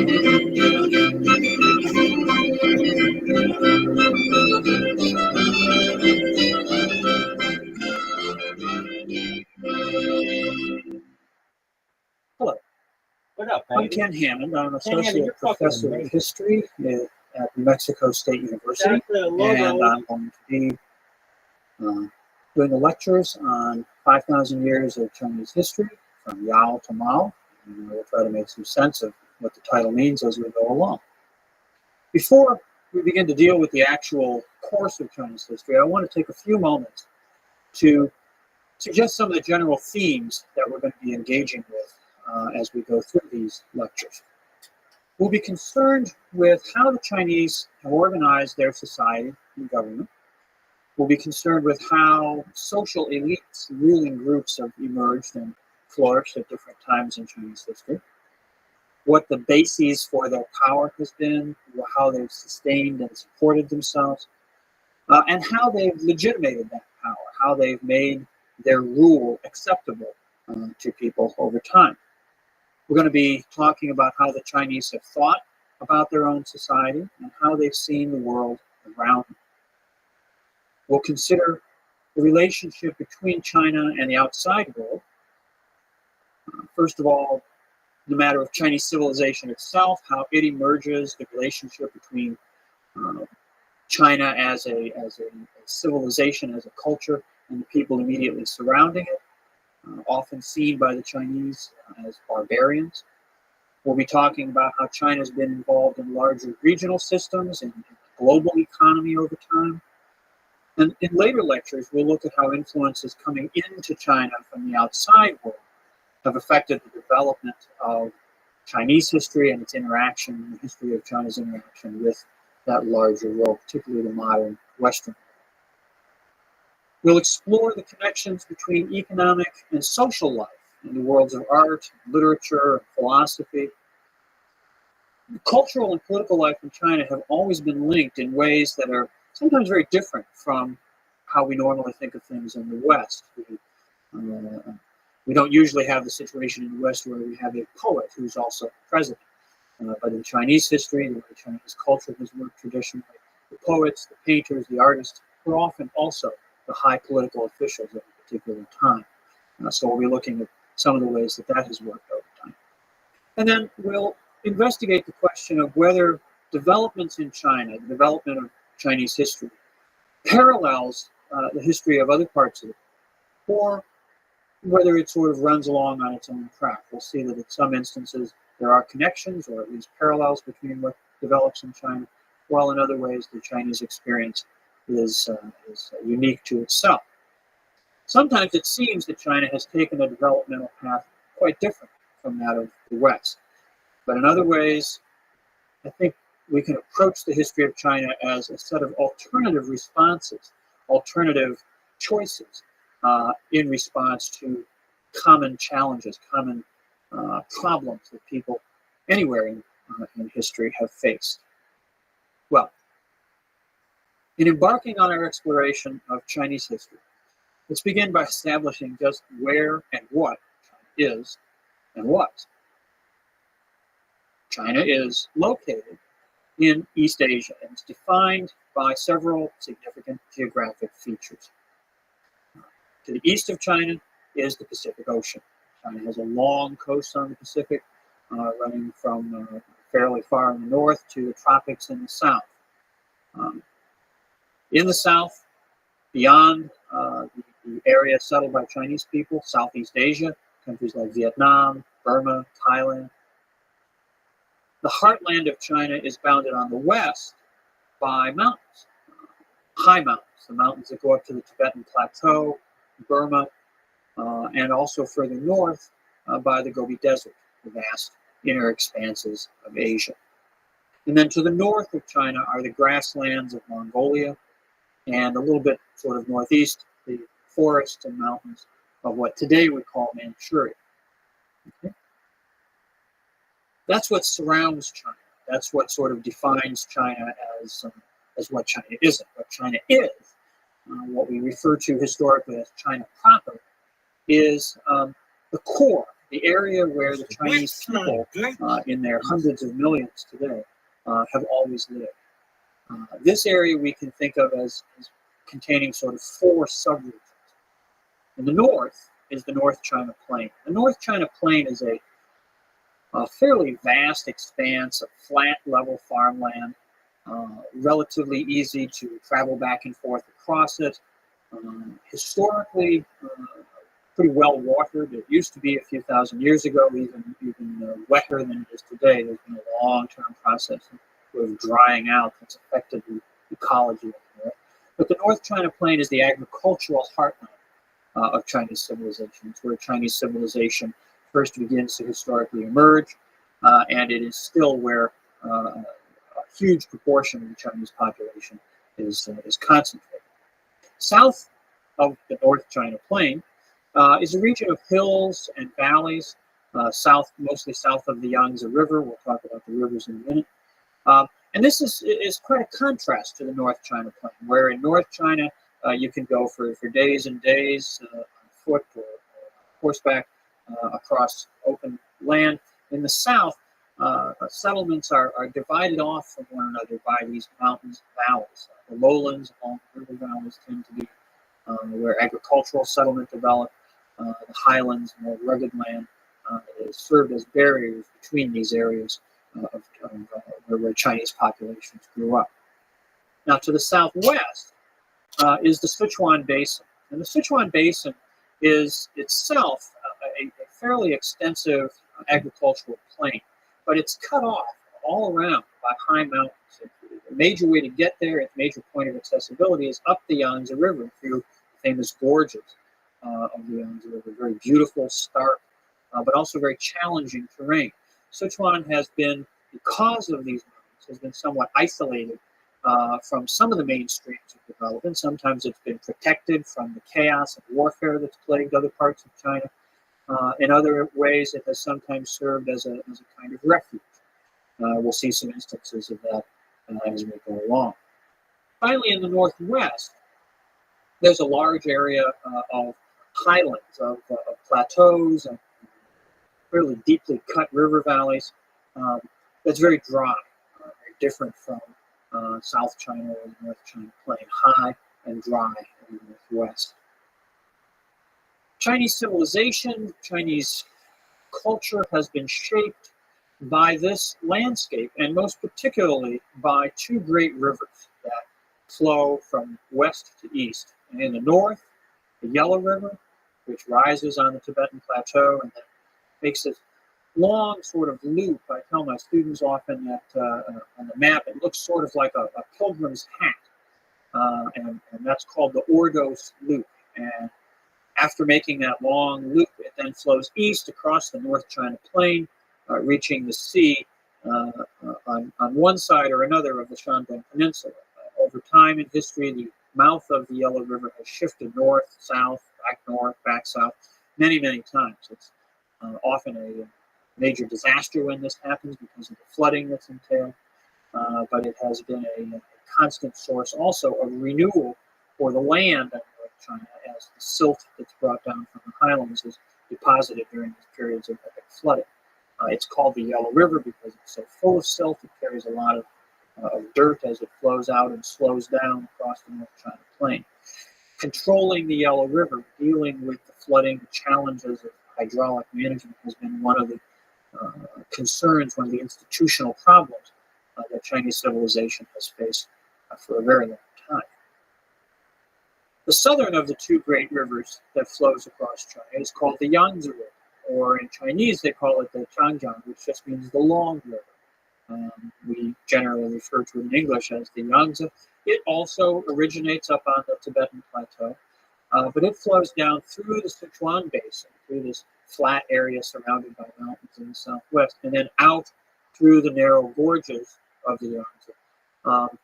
Hello, What up, I'm baby? Ken Hammond. I'm an Ken Hammond, associate you're fucking professor of amazing. history at New Mexico State University, That's the and logo. I'm going to be doing the lectures on 5,000 years of Chinese history from Yao to Mao, and we'll try to make some sense of what the title means as we go along. Before we begin to deal with the actual course of Chinese history, I want to take a few moments to suggest some of the general themes that we're going to be engaging with as we go through these lectures. We'll be concerned with how the Chinese have organized their society and government. We'll be concerned with how social elites, ruling groups have emerged and flourished at different times in Chinese history, what the bases for their power has been, how they've sustained and supported themselves, and how they've legitimated that power, how they've made their rule acceptable to people over time. We're going to be talking about how the Chinese have thought about their own society and how they've seen the world around them. We'll consider the relationship between China and the outside world. First of all, the matter of Chinese civilization itself, how it emerges, the relationship between China as a civilization, as a culture, and the people immediately surrounding it, often seen by the Chinese as barbarians. We'll be talking about how China's been involved in larger regional systems and the global economy over time. And in later lectures, we'll look at how influences coming into China from the outside world have affected the development of Chinese history and its interaction, the history of China's interaction with that larger world, particularly the modern Western world. We'll explore the connections between economic and social life in the worlds of art, literature, and philosophy. The cultural and political life in China have always been linked in ways that are sometimes very different from how we normally think of things in the West. We don't usually have the situation in the West where we have a poet who's also president. But in Chinese history, the way Chinese culture has worked traditionally, the poets, the painters, the artists were often also the high political officials at a particular time. So we'll be looking at some of the ways that that has worked over time. And then we'll investigate the question of whether developments in China, the development of Chinese history, parallels the history of other parts of it, or whether it sort of runs along on its own track. We'll see that in some instances there are connections or at least parallels between what develops in China, while in other ways the Chinese experience is unique to itself. Sometimes it seems that China has taken a developmental path quite different from that of the West. But in other ways, I think we can approach the history of China as a set of alternative responses, alternative choices in response to common challenges, common problems that people anywhere in history have faced. Well, in embarking on our exploration of Chinese history, let's begin by establishing just where and what China is and was. China is located in East Asia and is defined by several significant geographic features. To the east of China is the Pacific Ocean. China has a long coast on the Pacific, running from fairly far in the north to the tropics in the south. In the south, beyond the area settled by Chinese people, Southeast Asia, countries like Vietnam, Burma, Thailand. The heartland of China is bounded on the west by mountains, high mountains, the mountains that go up to the Tibetan Plateau, Burma, and also further north by the Gobi Desert, the vast inner expanses of Asia. And then to the north of China are the grasslands of Mongolia, and a little bit sort of northeast, the forests and mountains of what today we call Manchuria. Okay? That's what surrounds China. That's what sort of defines China as what China isn't. What China is, what we refer to historically as China proper, is the core, the area where the Chinese people, in their hundreds of millions today, have always lived. This area we can think of as containing sort of 4 subregions. In the north is the North China Plain. The North China Plain is a fairly vast expanse of flat, level farmland, relatively easy to travel back and forth across it. Historically, pretty well watered. It used to be a few thousand years ago, even wetter than it is today. There's been a long-term process of drying out that's affected the ecology of the north. But the North China Plain is the agricultural heartland of Chinese civilization. It's where Chinese civilization first begins to historically emerge, and it is still where a huge proportion of the Chinese population is concentrated. South of the North China Plain is a region of hills and valleys, mostly south of the Yangtze River. We'll talk about the rivers in a minute. And this is quite a contrast to the North China Plain, where in North China you can go for days and days on foot or horseback across open land. In the south, settlements are divided off from one another by these mountains and valleys. The lowlands along the river valleys tend to be where agricultural settlement developed. The highlands, more rugged land, served as barriers between these areas where Chinese populations grew up. Now, to the southwest is the Sichuan Basin. And the Sichuan Basin is itself a fairly extensive agricultural plain, but it's cut off all around by high mountains. A major way to get there, its major point of accessibility, is up the Yangtze River through famous gorges of the Yangtze River. Very beautiful, stark, but also very challenging terrain. Sichuan has been, because of these mountains, has been somewhat isolated from some of the main streams of development. Sometimes it's been protected from the chaos and warfare that's plagued other parts of China. In other ways, it has sometimes served as a kind of refuge. We'll see some instances of that as we go along. Finally, in the northwest, there's a large area of highlands, of plateaus, and really deeply cut river valleys that's very dry, very different from South China or the North China Plain, high and dry in the northwest. Chinese civilization, Chinese culture has been shaped by this landscape, and most particularly by 2 great rivers that flow from west to east. And in the north, the Yellow River, which rises on the Tibetan Plateau and then makes this long sort of loop. I tell my students often that on the map it looks sort of like a pilgrim's hat, and that's called the Ordos Loop. And after making that long loop, it then flows east across the North China Plain, reaching the sea on one side or another of the Shandong Peninsula. Over time in history, the mouth of the Yellow River has shifted north, south, back south, many, many times. It's often a major disaster when this happens because of the flooding that's entailed, but it has been a constant source also of renewal for the land of North China as the silt that's brought down from the highlands is deposited during these periods of epic flooding. It's called the Yellow River because it's so full of silt. It carries a lot of dirt as it flows out and slows down across the North China Plain. Controlling the Yellow River, dealing with the flooding, the challenges of hydraulic management has been one of the concerns, one of the institutional problems that Chinese civilization has faced for a very long time. The southern of the 2 great rivers that flows across China is called the Yangtze River, or in Chinese they call it the Changjiang, which just means the long river. We generally refer to it in English as the Yangtze. It also originates up on the Tibetan Plateau, but it flows down through the Sichuan Basin, through this flat area surrounded by mountains in the southwest, and then out through the narrow gorges of the Yangtze,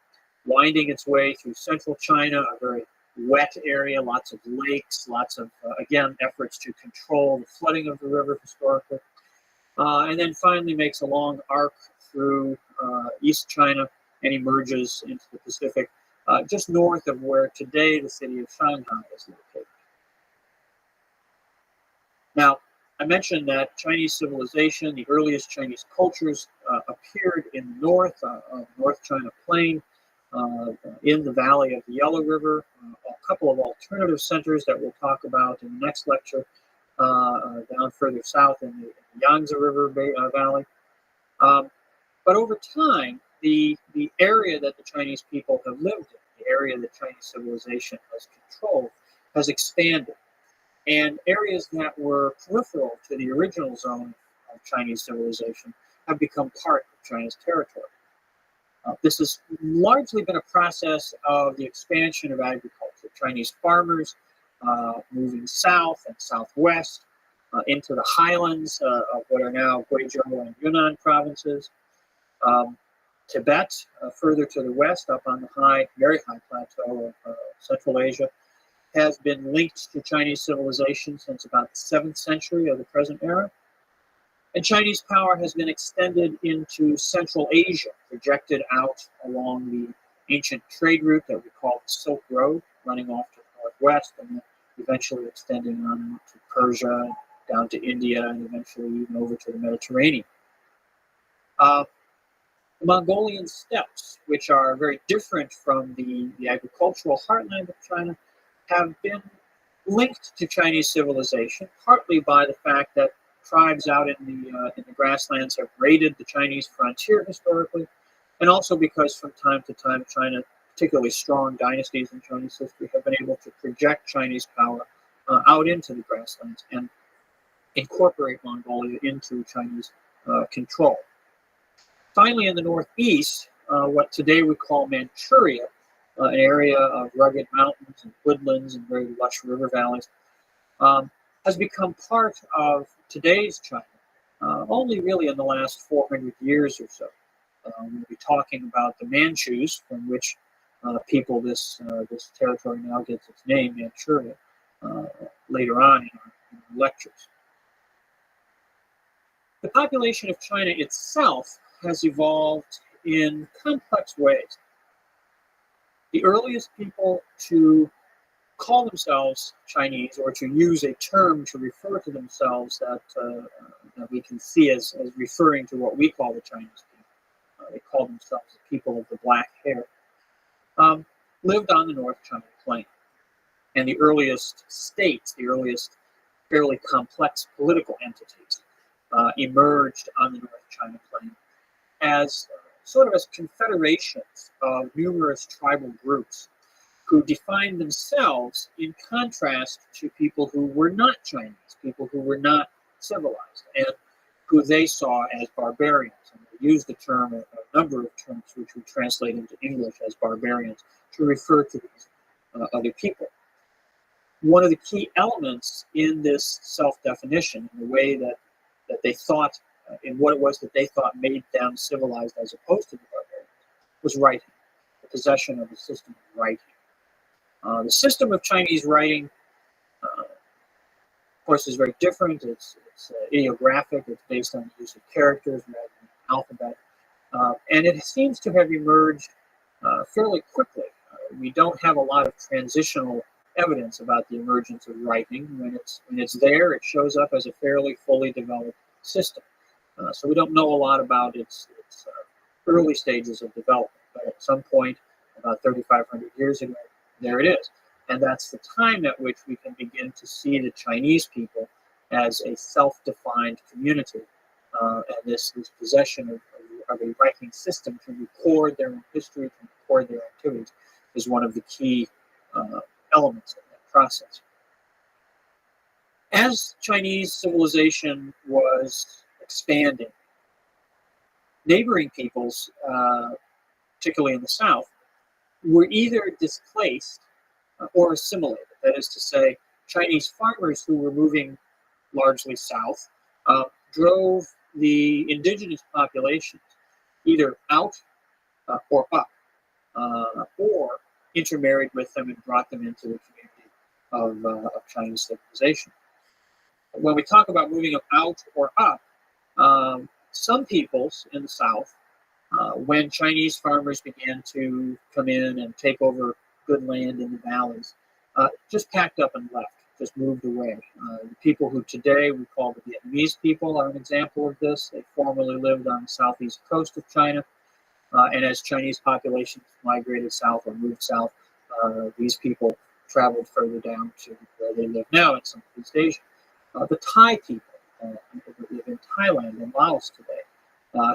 winding its way through central China, a very wet area, lots of lakes, lots of, again, efforts to control the flooding of the river historically, and then finally makes a long arc through East China and emerges into the Pacific, just north of where today the city of Shanghai is located. Now, I mentioned that Chinese civilization, the earliest Chinese cultures, appeared in the north, North China Plain, in the valley of the Yellow River. A couple of alternative centers that we'll talk about in the next lecture, down further south in the Yangtze River Valley. But over time, the area that the Chinese people have lived in, the area that Chinese civilization has controlled, has expanded. And areas that were peripheral to the original zone of Chinese civilization have become part of China's territory. This has largely been a process of the expansion of agriculture. Chinese farmers moving south and southwest into the highlands of what are now Guizhou and Yunnan provinces. Tibet, further to the west, up on the very high plateau of Central Asia, has been linked to Chinese civilization since about the 7th century of the present era. And Chinese power has been extended into Central Asia, projected out along the ancient trade route that we call the Silk Road, running off to the northwest and then eventually extending on to Persia, down to India, and eventually even over to the Mediterranean. The Mongolian steppes, which are very different from the agricultural heartland of China, have been linked to Chinese civilization, partly by the fact that tribes out in the grasslands have raided the Chinese frontier historically, and also because from time to time China, particularly strong dynasties in Chinese history, have been able to project Chinese power out into the grasslands and incorporate Mongolia into Chinese control. Finally, in the northeast, what today we call Manchuria, an area of rugged mountains and woodlands and very lush river valleys, has become part of today's China, only really in the last 400 years or so. We'll be talking about the Manchus, from which this territory now gets its name, Manchuria, later on in our lectures. The population of China itself has evolved in complex ways. The earliest people to call themselves Chinese, or to use a term to refer to themselves that we can see as referring to what we call the Chinese people. They call themselves the people of the black hair. Lived on the North China Plain. And the earliest states, the earliest fairly complex political entities, emerged on the North China Plain as sort of as confederations of numerous tribal groups who defined themselves in contrast to people who were not Chinese, people who were not civilized, and who they saw as barbarians. And they used the term, a number of terms which we translate into English as barbarians, to refer to these other people. One of the key elements in this self-definition, in the way that they thought, in what it was that they thought made them civilized as opposed to the barbarians, was writing, the possession of a system of writing. The system of Chinese writing, of course, is very different. It's ideographic. It's based on the use of characters rather than the alphabet. And it seems to have emerged fairly quickly. We don't have a lot of transitional evidence about the emergence of writing. When it's there, it shows up as a fairly fully developed system. So we don't know a lot about its early stages of development. But at some point, about 3,500 years ago, there it is. And that's the time at which we can begin to see the Chinese people as a self-defined community. And this possession of a writing system to record their own history, to record their activities, is one of the key elements of that process. As Chinese civilization was expanding, neighboring peoples, particularly in the south, were either displaced or assimilated. That is to say, Chinese farmers who were moving largely south drove the indigenous populations either out or up, or intermarried with them and brought them into the community of Chinese civilization. When we talk about moving them out or up, some peoples in the south, when Chinese farmers began to come in and take over good land in the valleys, just packed up and left. just moved away. The people who today we call the Vietnamese people are an example of this. They formerly lived on the southeast coast of China, and as Chinese populations migrated south or moved south, these people traveled further down to where they live now in Southeast Asia. The Thai people that live in Thailand and Laos today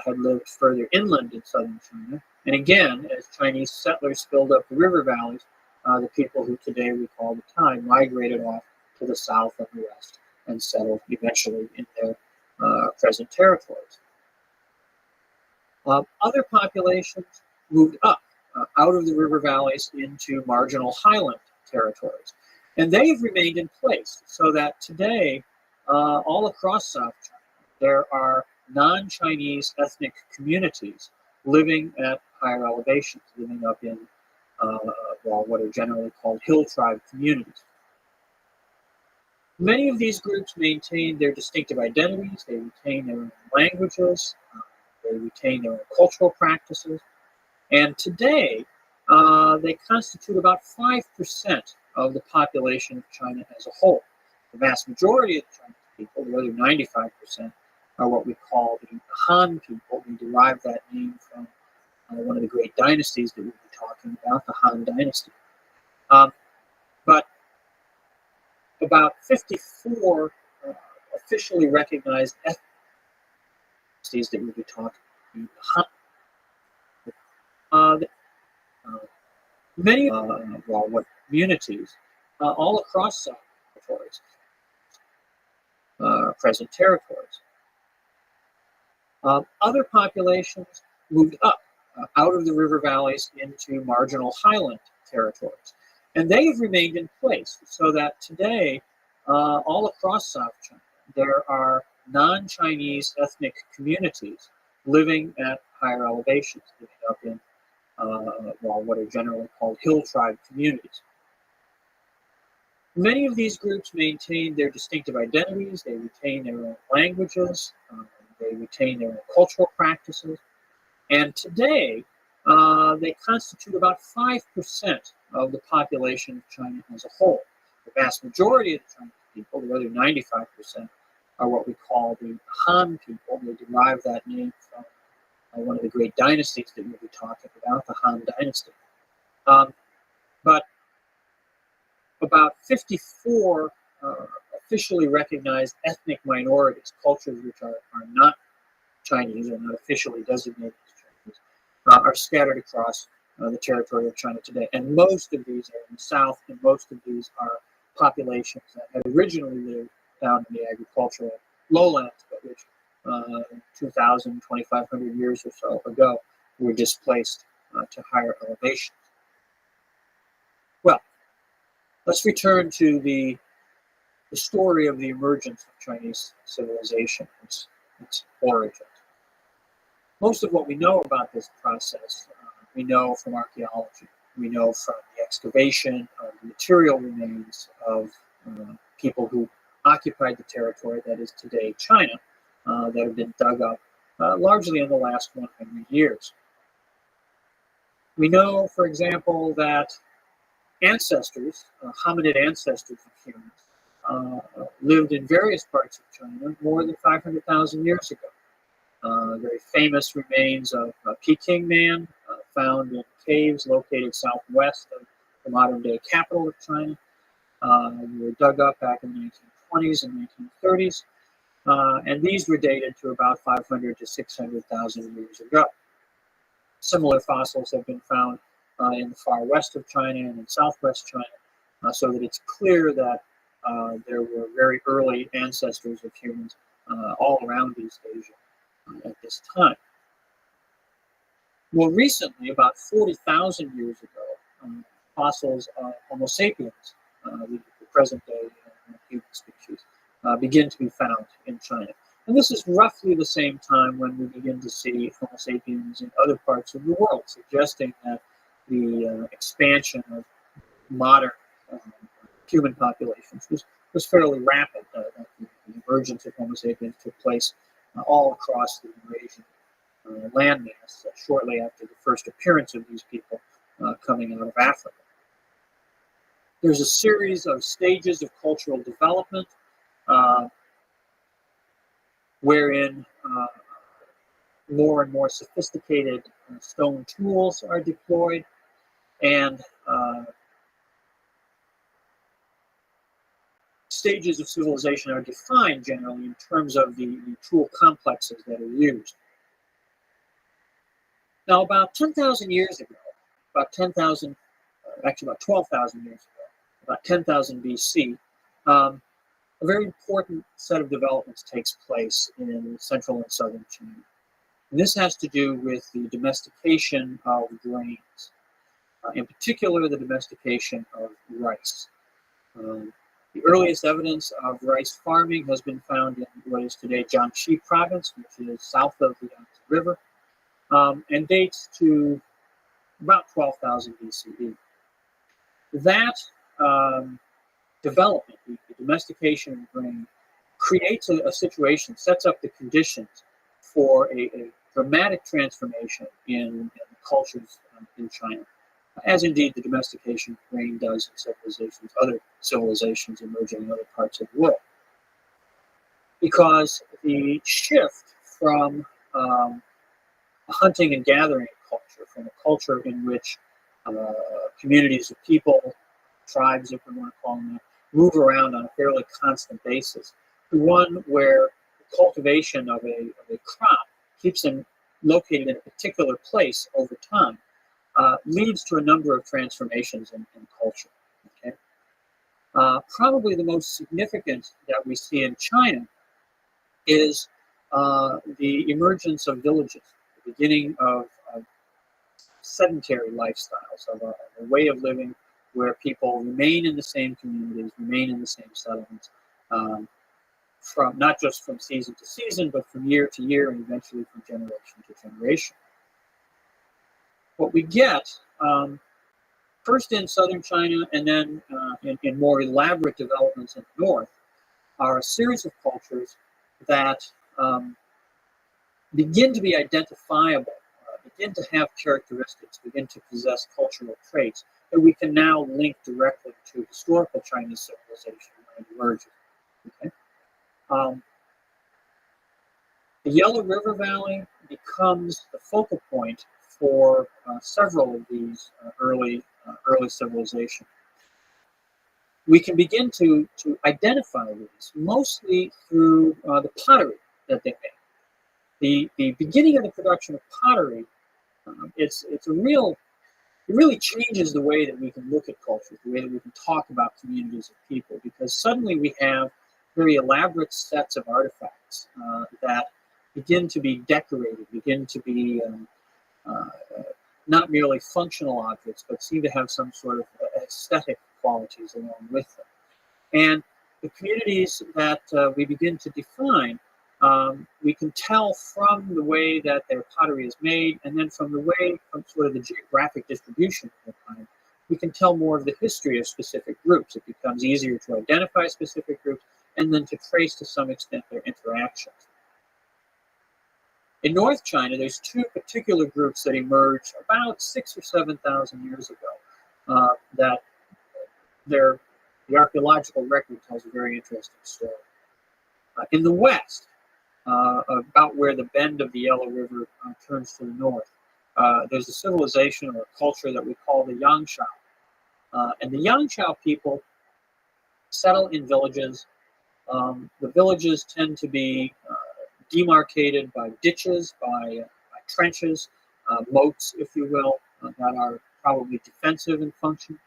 had lived further inland in southern China. And again, as Chinese settlers filled up the river valleys, the people who today we call the Thai migrated off to the south and the west and settled eventually in their present territories. Other populations moved up out of the river valleys into marginal highland territories. And they have remained in place so that today, all across South China, there are non-Chinese ethnic communities living at higher elevations, living up in what are generally called hill tribe communities. Many of these groups maintain their distinctive identities, they retain their own languages, they retain their own cultural practices, and today they constitute about 5% of the population of China as a whole. The vast majority of the Chinese people, the other 95%, are what we call the Han people. We derive that name from one of the great dynasties that we'll be talking about, the Han Dynasty. But about 54 officially recognized ethnicities that we'll be talking about. Many communities all across South territories, present territories. Other populations moved up out of the river valleys into marginal highland territories. And they have remained in place so that today, all across South China, there are non-Chinese ethnic communities living at higher elevations, living up in what are generally called hill tribe communities. Many of these groups maintain their distinctive identities, they retain their own languages, they retain their own cultural practices, and today they constitute about 5% of the population of China as a whole. The vast majority of the Chinese people, the other 95%, are what we call the Han people. They derive that name from one of the great dynasties that we'll be talking about, the Han Dynasty. But about 54 officially recognized ethnic minorities, cultures which are not Chinese or not officially designated as Chinese, are scattered across the territory of China today. And most of these are in the south, and most of these are populations that had originally lived down in the agricultural lowlands, but which 2,000, 2,500 years or so ago were displaced to higher elevations. Well, let's return to the story of the emergence of Chinese civilization, its origins. Most of what we know about this process, we know from archaeology. We know from the excavation of the material remains of people who occupied the territory that is today China, that have been dug up largely in the last 100 years. We know, for example, that ancestors, hominid ancestors of humans, lived in various parts of China more than 500,000 years ago. Very famous remains of Peking Man found in caves located southwest of the modern-day capital of China. Were dug up back in the 1920s and 1930s, and these were dated to about 500 to 600,000 years ago. Similar fossils have been found in the far west of China and in southwest China, so that it's clear that there were very early ancestors of humans all around East Asia at this time. More recently, about 40,000 years ago, fossils of Homo sapiens, the present-day human species, begin to be found in China. And this is roughly the same time when we begin to see Homo sapiens in other parts of the world, suggesting that the expansion of modern human populations was fairly rapid. The emergence of Homo sapiens took place all across the Eurasian landmass shortly after the first appearance of these people coming out of Africa. There's a series of stages of cultural development wherein more and more sophisticated stone tools are deployed, and stages of civilization are defined generally in terms of the tool complexes that are used. Now, about 10,000 years ago, about 10,000, actually about 12,000 years ago, about 10,000 BC, a very important set of developments takes place in central and southern China. And this has to do with the domestication of grains, in particular the domestication of rice. The earliest evidence of rice farming has been found in what is today Jiangxi province, which is south of the Yangtze River, and dates to about 12,000 BCE. That development, the domestication of grain, creates a situation, sets up the conditions for a dramatic transformation in cultures in China, as indeed the domestication of grain does in civilizations, other civilizations emerging in other parts of the world. Because the shift from a hunting and gathering culture, from a culture in which communities of people, tribes, if we want to call them that, move around on a fairly constant basis, to one where the cultivation of a crop keeps them located in a particular place over time, leads to a number of transformations in culture. Okay? Probably the most significant that we see in China is the emergence of villages, the beginning of sedentary lifestyles, of a way of living where people remain in the same communities, remain in the same settlements, from not just from season to season, but from year to year, and eventually from generation to generation. What we get, first in southern China and then in more elaborate developments in the north, are a series of cultures that begin to be identifiable, begin to have characteristics, begin to possess cultural traits that we can now link directly to historical Chinese civilization when it emerges. Okay? The Yellow River Valley becomes the focal point for several of these early civilizations. We can begin to identify these mostly through the pottery that they make. The beginning of the production of pottery, it really changes the way that we can look at culture, the way that we can talk about communities of people, because suddenly we have very elaborate sets of artifacts that begin to be decorated, begin to be not merely functional objects, but seem to have some sort of aesthetic qualities along with them. And the communities that we begin to define, we can tell from the way that their pottery is made, and then from sort of the geographic distribution of the time, we can tell more of the history of specific groups. It becomes easier to identify specific groups and then to trace to some extent their interactions. In North China, there's two particular groups that emerged about 6,000 or 7,000 years ago that the archaeological record tells a very interesting story. In the west, about where the bend of the Yellow River turns to the north, there's a civilization or a culture that we call the Yangshao. And the Yangshao people settle in villages. The villages tend to be demarcated by ditches, by trenches, moats, if you will, that are probably defensive in function.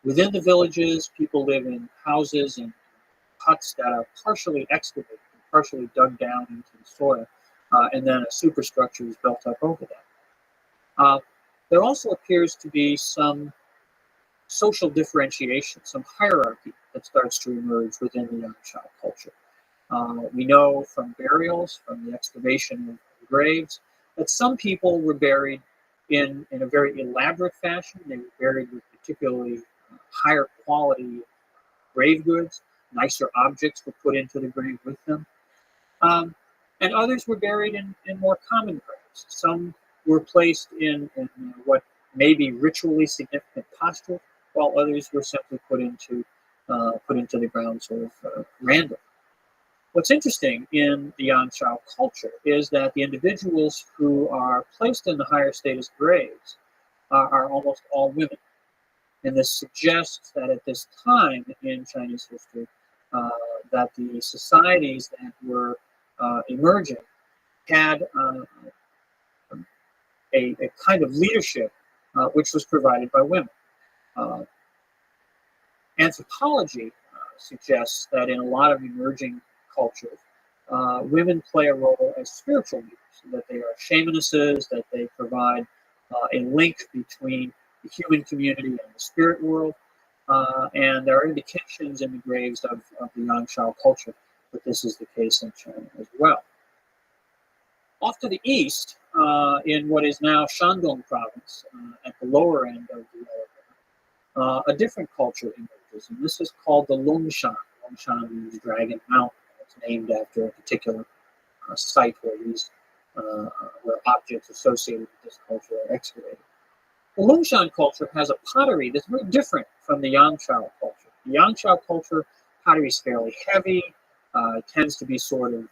Within the villages, people live in houses and huts that are partially excavated, partially dug down into the soil, and then a superstructure is built up over that. There also appears to be some social differentiation, some hierarchy that starts to emerge within the Yangshao culture. We know from burials, from the excavation of graves, that some people were buried in a very elaborate fashion. They were buried with particularly higher quality grave goods. Nicer objects were put into the grave with them. And others were buried in more common graves. Some were placed in what may be ritually significant postures, while others were simply put into the ground sort of random. What's interesting in the Yangshao culture is that the individuals who are placed in the higher status graves are almost all women. And this suggests that at this time in Chinese history, that the societies that were emerging had a kind of leadership which was provided by women. Anthropology suggests that in a lot of emerging cultures, women play a role as spiritual leaders, that they are shamanesses, that they provide a link between the human community and the spirit world. And there are indications in the graves of the Yangshao culture that this is the case in China as well. Off to the east, in what is now Shandong province, at the lower end of the yellow, a different culture emerges, and this is called the Longshan. Longshan means Dragon Mountain. It's named after a particular site where where objects associated with this culture are excavated. The Longshan culture has a pottery that's very different from the Yangshao culture. The Yangshao culture pottery is fairly heavy. It tends to be sort of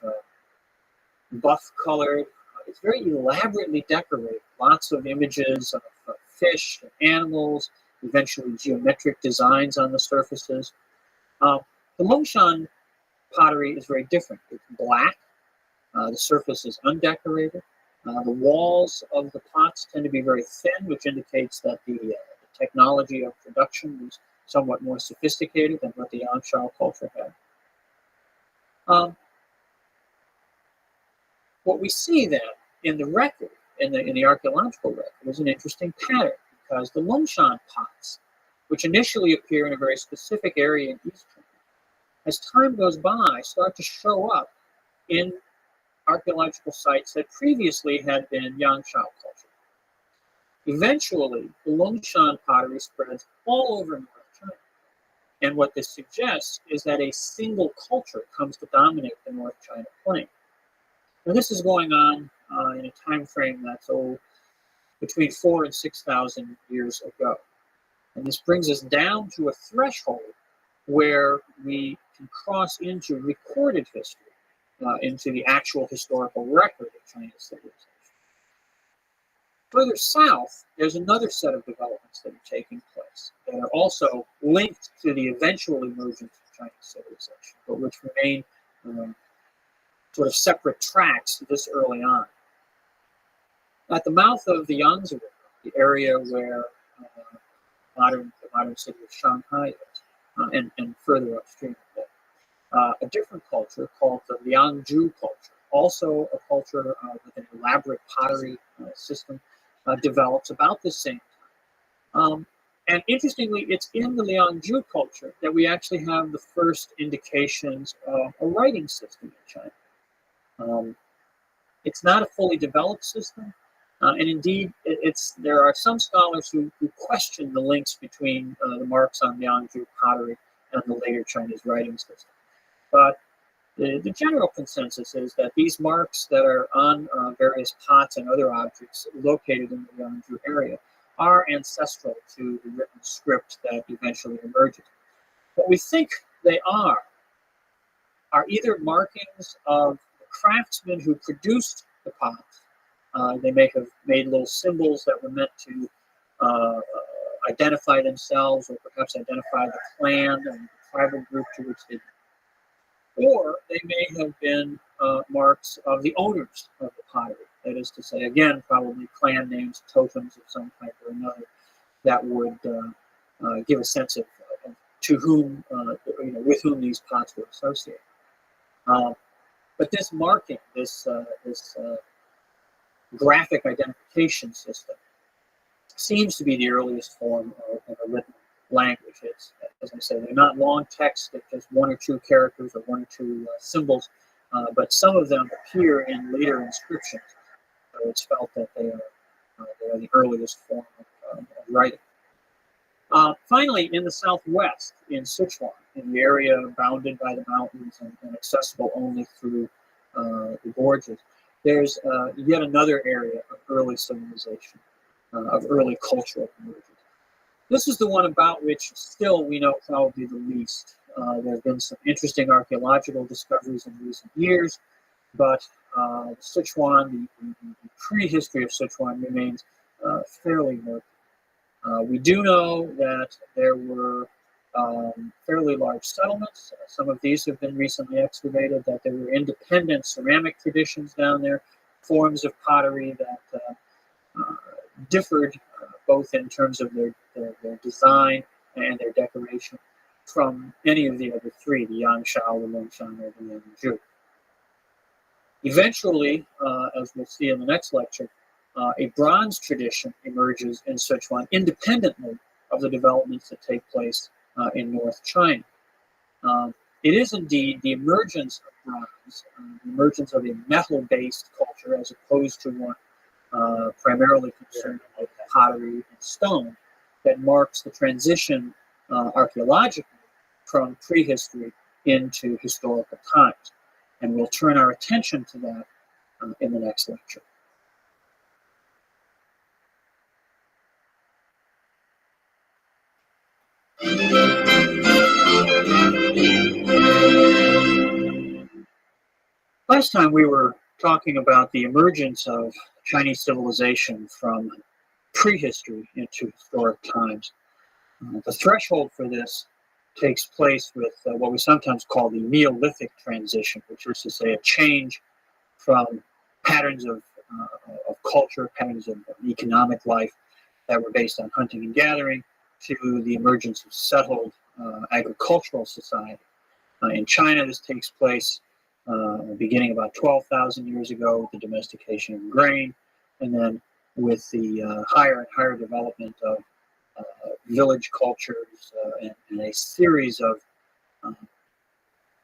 buff colored. It's very elaborately decorated. Lots of images of fish and animals, eventually geometric designs on the surfaces. The Longshan pottery is very different. It's black. The surface is undecorated. The walls of the pots tend to be very thin, which indicates that the technology of production was somewhat more sophisticated than what the Yangshao culture had. What we see then in the record, in the archaeological record, is an interesting pattern, because the Longshan pots, which initially appear in a very specific area in East China, as time goes by, start to show up in archaeological sites that previously had been Yangshao culture. Eventually, the Longshan pottery spreads all over North China. And what this suggests is that a single culture comes to dominate the North China plain. And this is going on in a time frame that's between 4,000 and 6,000 years ago. And this brings us down to a threshold where we can cross into recorded history, into the actual historical record of Chinese civilization. Further south, there's another set of developments that are taking place that are also linked to the eventual emergence of Chinese civilization, but which remain sort of separate tracks this early on. At the mouth of the Yangtze River, the area where the modern city of Shanghai is, and further upstream of it, a different culture called the Liangzhu culture, also a culture with an elaborate pottery system, develops about the same time. And interestingly, it's in the Liangzhu culture that we actually have the first indications of a writing system in China. It's not a fully developed system, and indeed, there are some scholars who question the links between the marks on Liangzhu pottery and the later Chinese writing system. But the general consensus is that these marks that are on various pots and other objects located in the Liangzhu area are ancestral to the written script that eventually emerges. What we think they are either markings of the craftsmen who produced the pots. They may have made little symbols that were meant to identify themselves, or perhaps identify the clan and the tribal group to which they belong. Or they may have been marks of the owners of the pottery. That is to say, again, probably clan names, totems of some type or another that would give a sense of to whom, with whom these pots were associated. But this marking, this graphic identification system, seems to be the earliest form of a written language. It's, as I say, they're not long texts, they're just one or two characters or one or two symbols, but some of them appear in later inscriptions. So it's felt that they are the earliest form of writing. Finally, in the southwest, in Sichuan, in the area bounded by the mountains and accessible only through the gorges, there's yet another area of early civilization, of early cultural emergence. This is the one about which still we know probably the least. There have been some interesting archaeological discoveries in recent years, but Sichuan, the prehistory of Sichuan remains fairly murky. We do know that there were fairly large settlements. Some of these have been recently excavated, that there were independent ceramic traditions down there, forms of pottery that differed both in terms of their design and their decoration from any of the other three, the Yangshao, the Longshan, or the Yangzhou. Eventually, as we'll see in the next lecture, a bronze tradition emerges in Sichuan independently of the developments that take place in North China. It is indeed the emergence of bronze, the emergence of a metal-based culture as opposed to one primarily concerned with pottery and stone, that marks the transition archaeologically from prehistory into historical times. And we'll turn our attention to that in the next lecture. Last time we were talking about the emergence of Chinese civilization from prehistory into historic times. The threshold for this takes place with what we sometimes call the Neolithic transition, which is to say a change from patterns of culture, patterns of economic life that were based on hunting and gathering, to the emergence of settled agricultural society. In China, this takes place beginning about 12,000 years ago with the domestication of grain, and then with the higher and higher development of village cultures and a series of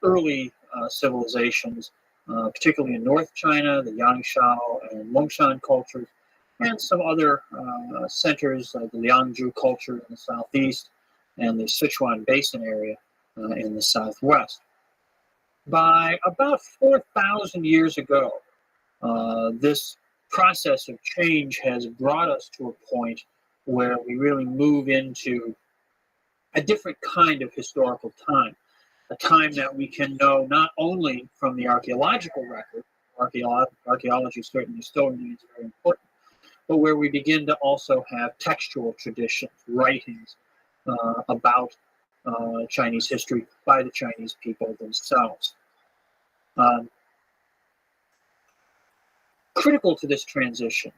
early civilizations, particularly in North China, the Yangshao and Longshan cultures, and some other centers like the Liangzhu culture in the southeast and the Sichuan Basin area in the southwest. By about 4,000 years ago, this process of change has brought us to a point where we really move into a different kind of historical time, a time that we can know not only from the archaeological record, archaeology certainly still remains very important, but where we begin to also have textual traditions, writings about Chinese history by the Chinese people themselves. Critical to this transition,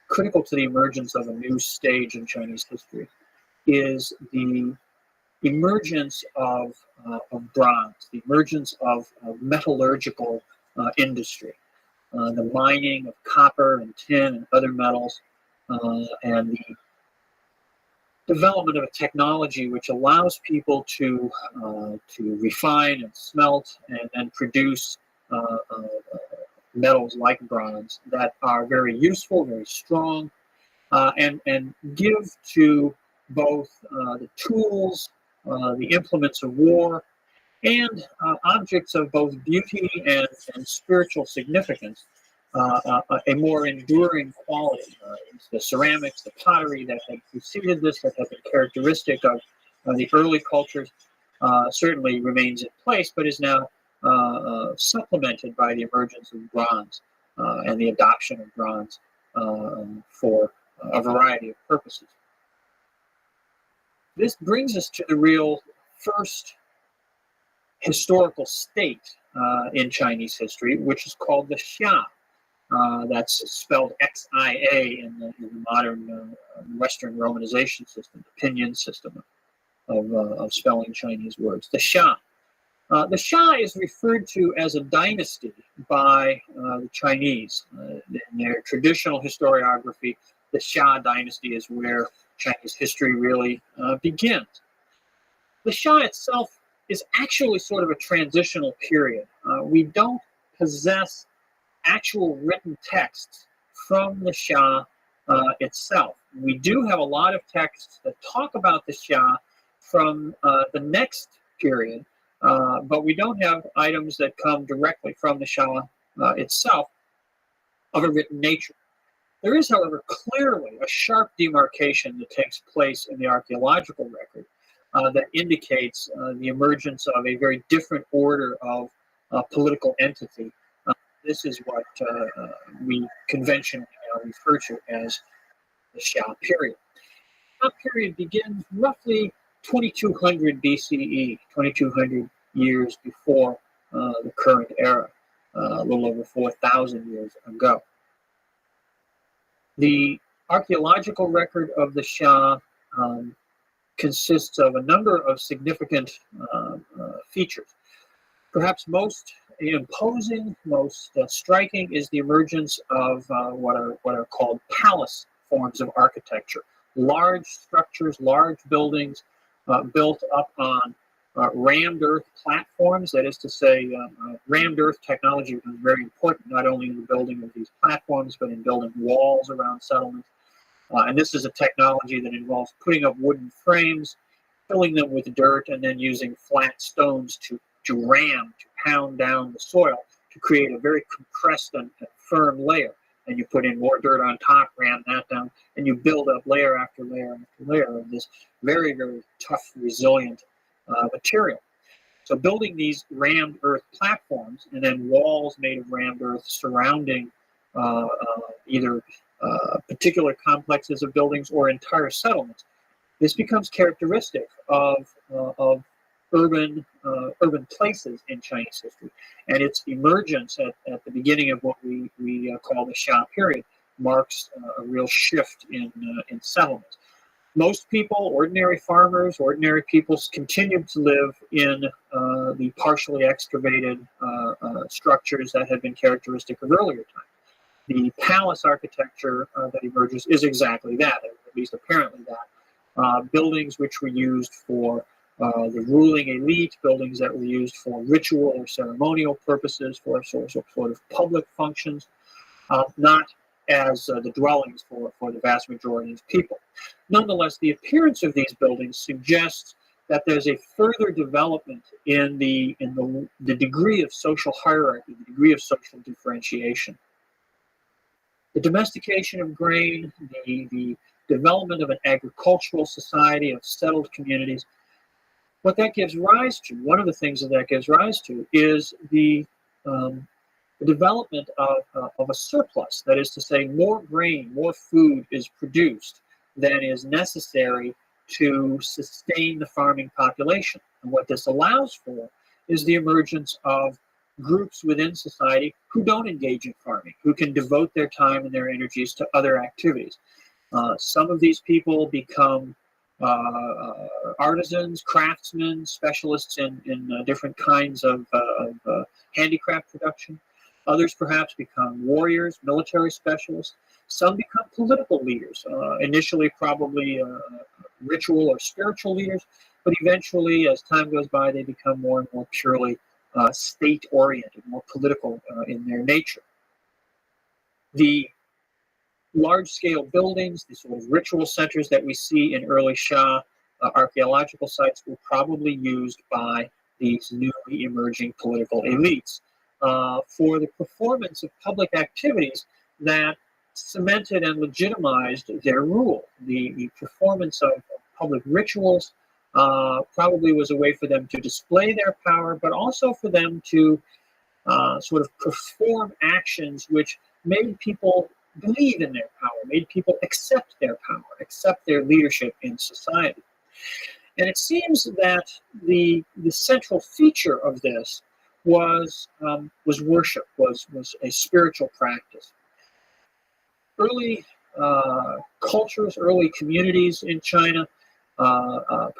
critical to the emergence of a new stage in Chinese history, is the emergence of bronze, the emergence of metallurgical industry, the mining of copper and tin and other metals, and the development of a technology which allows people to refine and smelt and produce metals like bronze that are very useful, very strong, and give to both the tools, the implements of war, and objects of both beauty and spiritual significance, a more enduring quality. The ceramics, the pottery that had preceded this, that had been characteristic of the early cultures, certainly remains in place, but is now supplemented by the emergence of bronze and the adoption of bronze for a variety of purposes. This brings us to the real first historical state in Chinese history, which is called the Xia. That's spelled Xia in the modern Western romanization system, the pinyin system of spelling Chinese words. The Xia. The Xia is referred to as a dynasty by the Chinese. In their traditional historiography, the Xia dynasty is where Chinese history really begins. The Xia itself is actually sort of a transitional period. We don't possess actual written texts from the Xia itself. We do have a lot of texts that talk about the Xia from the next period, but we don't have items that come directly from the Xia itself of a written nature. There is, however, clearly a sharp demarcation that takes place in the archaeological record that indicates the emergence of a very different order of political entity. This is what we conventionally now refer to as the Xia period. The Xia period begins roughly 2200 BCE, 2200 years before the current era, a little over 4,000 years ago. The archaeological record of the Xia consists of a number of significant features. Perhaps most imposing, most striking is the emergence of what are called palace forms of architecture. Large structures, large buildings built up on rammed earth platforms. That is to say, rammed earth technology was very important, not only in the building of these platforms, but in building walls around settlements. And this is a technology that involves putting up wooden frames, filling them with dirt, and then using flat stones to ram, to pound down the soil to create a very compressed and firm layer. And you put in more dirt on top, ram that down, and you build up layer after layer after layer of this very, very tough, resilient material. So building these rammed earth platforms and then walls made of rammed earth surrounding either particular complexes of buildings or entire settlements, this becomes characteristic of urban places in Chinese history, and its emergence at the beginning of what we call the Xia period marks a real shift in settlements. Most people, ordinary farmers, ordinary peoples, continued to live in the partially excavated structures that had been characteristic of earlier times. The palace architecture that emerges is exactly that, at least apparently that. Buildings which were used for the ruling elite, buildings that were used for ritual or ceremonial purposes, for sort of public functions, not as the dwellings for the vast majority of people. Nonetheless, the appearance of these buildings suggests that there's a further development in the degree of social hierarchy, the degree of social differentiation. The domestication of grain, the development of an agricultural society, of settled communities, what that gives rise to, one of the things that gives rise to, is the development of a surplus. That is to say, more grain, more food is produced than is necessary to sustain the farming population. And what this allows for is the emergence of groups within society who don't engage in farming, who can devote their time and their energies to other activities. Some of these people become artisans, craftsmen, specialists in different kinds of handicraft production. Others perhaps become warriors, military specialists. Some become political leaders, initially probably ritual or spiritual leaders, but eventually, as time goes by, they become more and more purely state-oriented, more political in their nature. The large-scale buildings, the sort of ritual centers that we see in early Xia archaeological sites were probably used by these newly emerging political elites for the performance of public activities that cemented and legitimized their rule. The performance of public rituals probably was a way for them to display their power, but also for them to sort of perform actions which made people believe in their power, made people accept their power, accept their leadership in society. And it seems that the central feature of this was worship, was a spiritual practice. Early cultures, early communities in China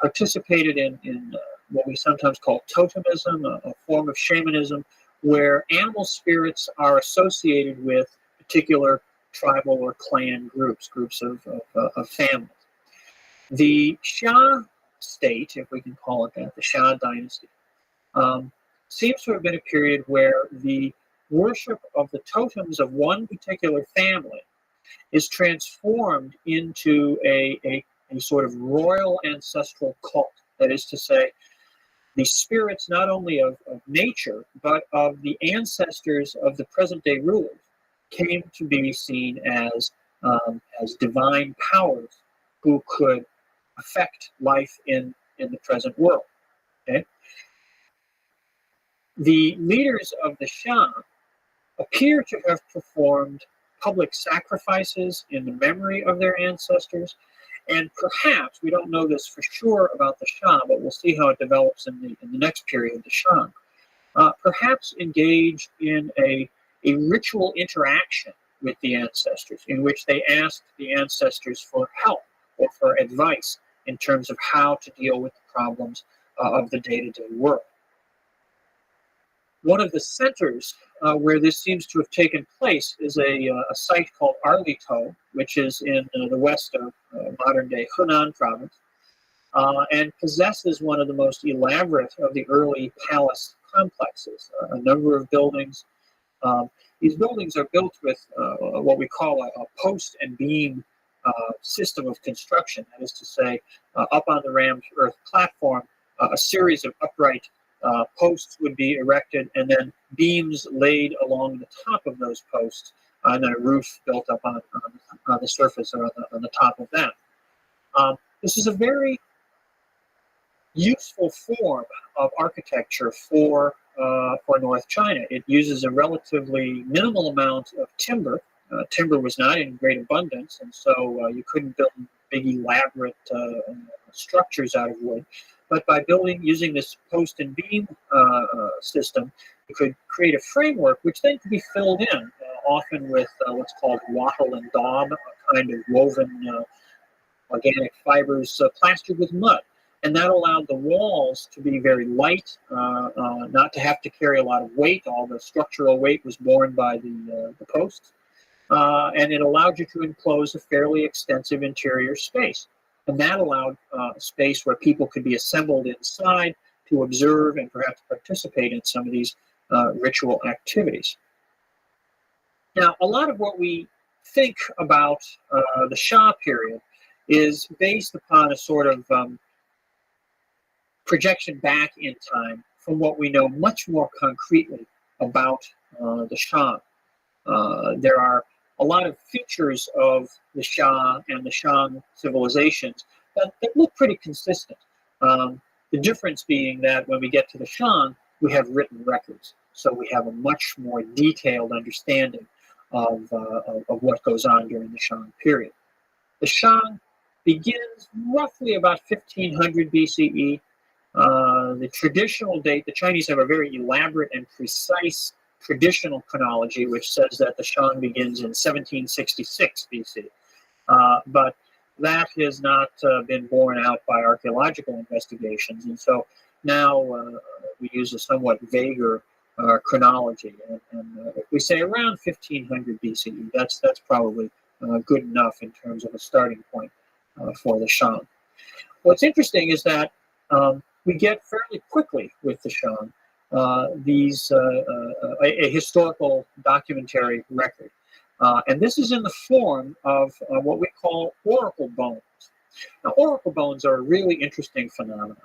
participated in what we sometimes call totemism, a form of shamanism, where animal spirits are associated with particular tribal or clan groups of families. The Xia state, if we can call it that, the Xia dynasty, seems to have been a period where the worship of the totems of one particular family is transformed into a sort of royal ancestral cult. That is to say, the spirits not only of nature, but of the ancestors of the present-day rulers came to be seen as as divine powers who could affect life in the present world. Okay? The leaders of the Shan appear to have performed public sacrifices in the memory of their ancestors, and perhaps, we don't know this for sure about the Shan, but we'll see how it develops in the next period, the Shan, perhaps engaged in a ritual interaction with the ancestors, in which they asked the ancestors for help or for advice in terms of how to deal with the problems of the day-to-day world. One of the centers where this seems to have taken place is a site called Arlito, which is in the west of modern-day Hunan province, and possesses one of the most elaborate of the early palace complexes. A number of buildings. These buildings are built with what we call a post and beam system of construction. That is to say, up on the rammed earth platform, a series of upright posts would be erected, and then beams laid along the top of those posts, and then a roof built up on the surface or on the top of that. This is a very useful form of architecture for North China. It uses a relatively minimal amount of timber. Timber was not in great abundance, and so you couldn't build big elaborate structures out of wood. But by using this post and beam system, you could create a framework which then could be filled in, often with what's called wattle and daub, a kind of woven organic fibers plastered with mud. And that allowed the walls to be very light, not to have to carry a lot of weight. All the structural weight was borne by the posts. And it allowed you to enclose a fairly extensive interior space. And that allowed a space where people could be assembled inside to observe and perhaps participate in some of these ritual activities. Now, a lot of what we think about the Shah period is based upon a sort of projection back in time from what we know much more concretely about the Shah. There are a lot of features of the Shah and the Shan civilizations that look pretty consistent. The difference being that when we get to the Shan, we have written records. So we have a much more detailed understanding of what goes on during the Shan period. The Shan begins roughly about 1500 BCE. The traditional date, the Chinese have a very elaborate and precise traditional chronology, which says that the Shan begins in 1766 BC. But that has not been borne out by archaeological investigations. And so now we use a somewhat vaguer chronology. And if we say around 1500 BCE, that's probably good enough in terms of a starting point for the Shan. What's interesting is that we get fairly quickly with the Shan a historical documentary record. And this is in the form of what we call oracle bones. Now, oracle bones are a really interesting phenomenon.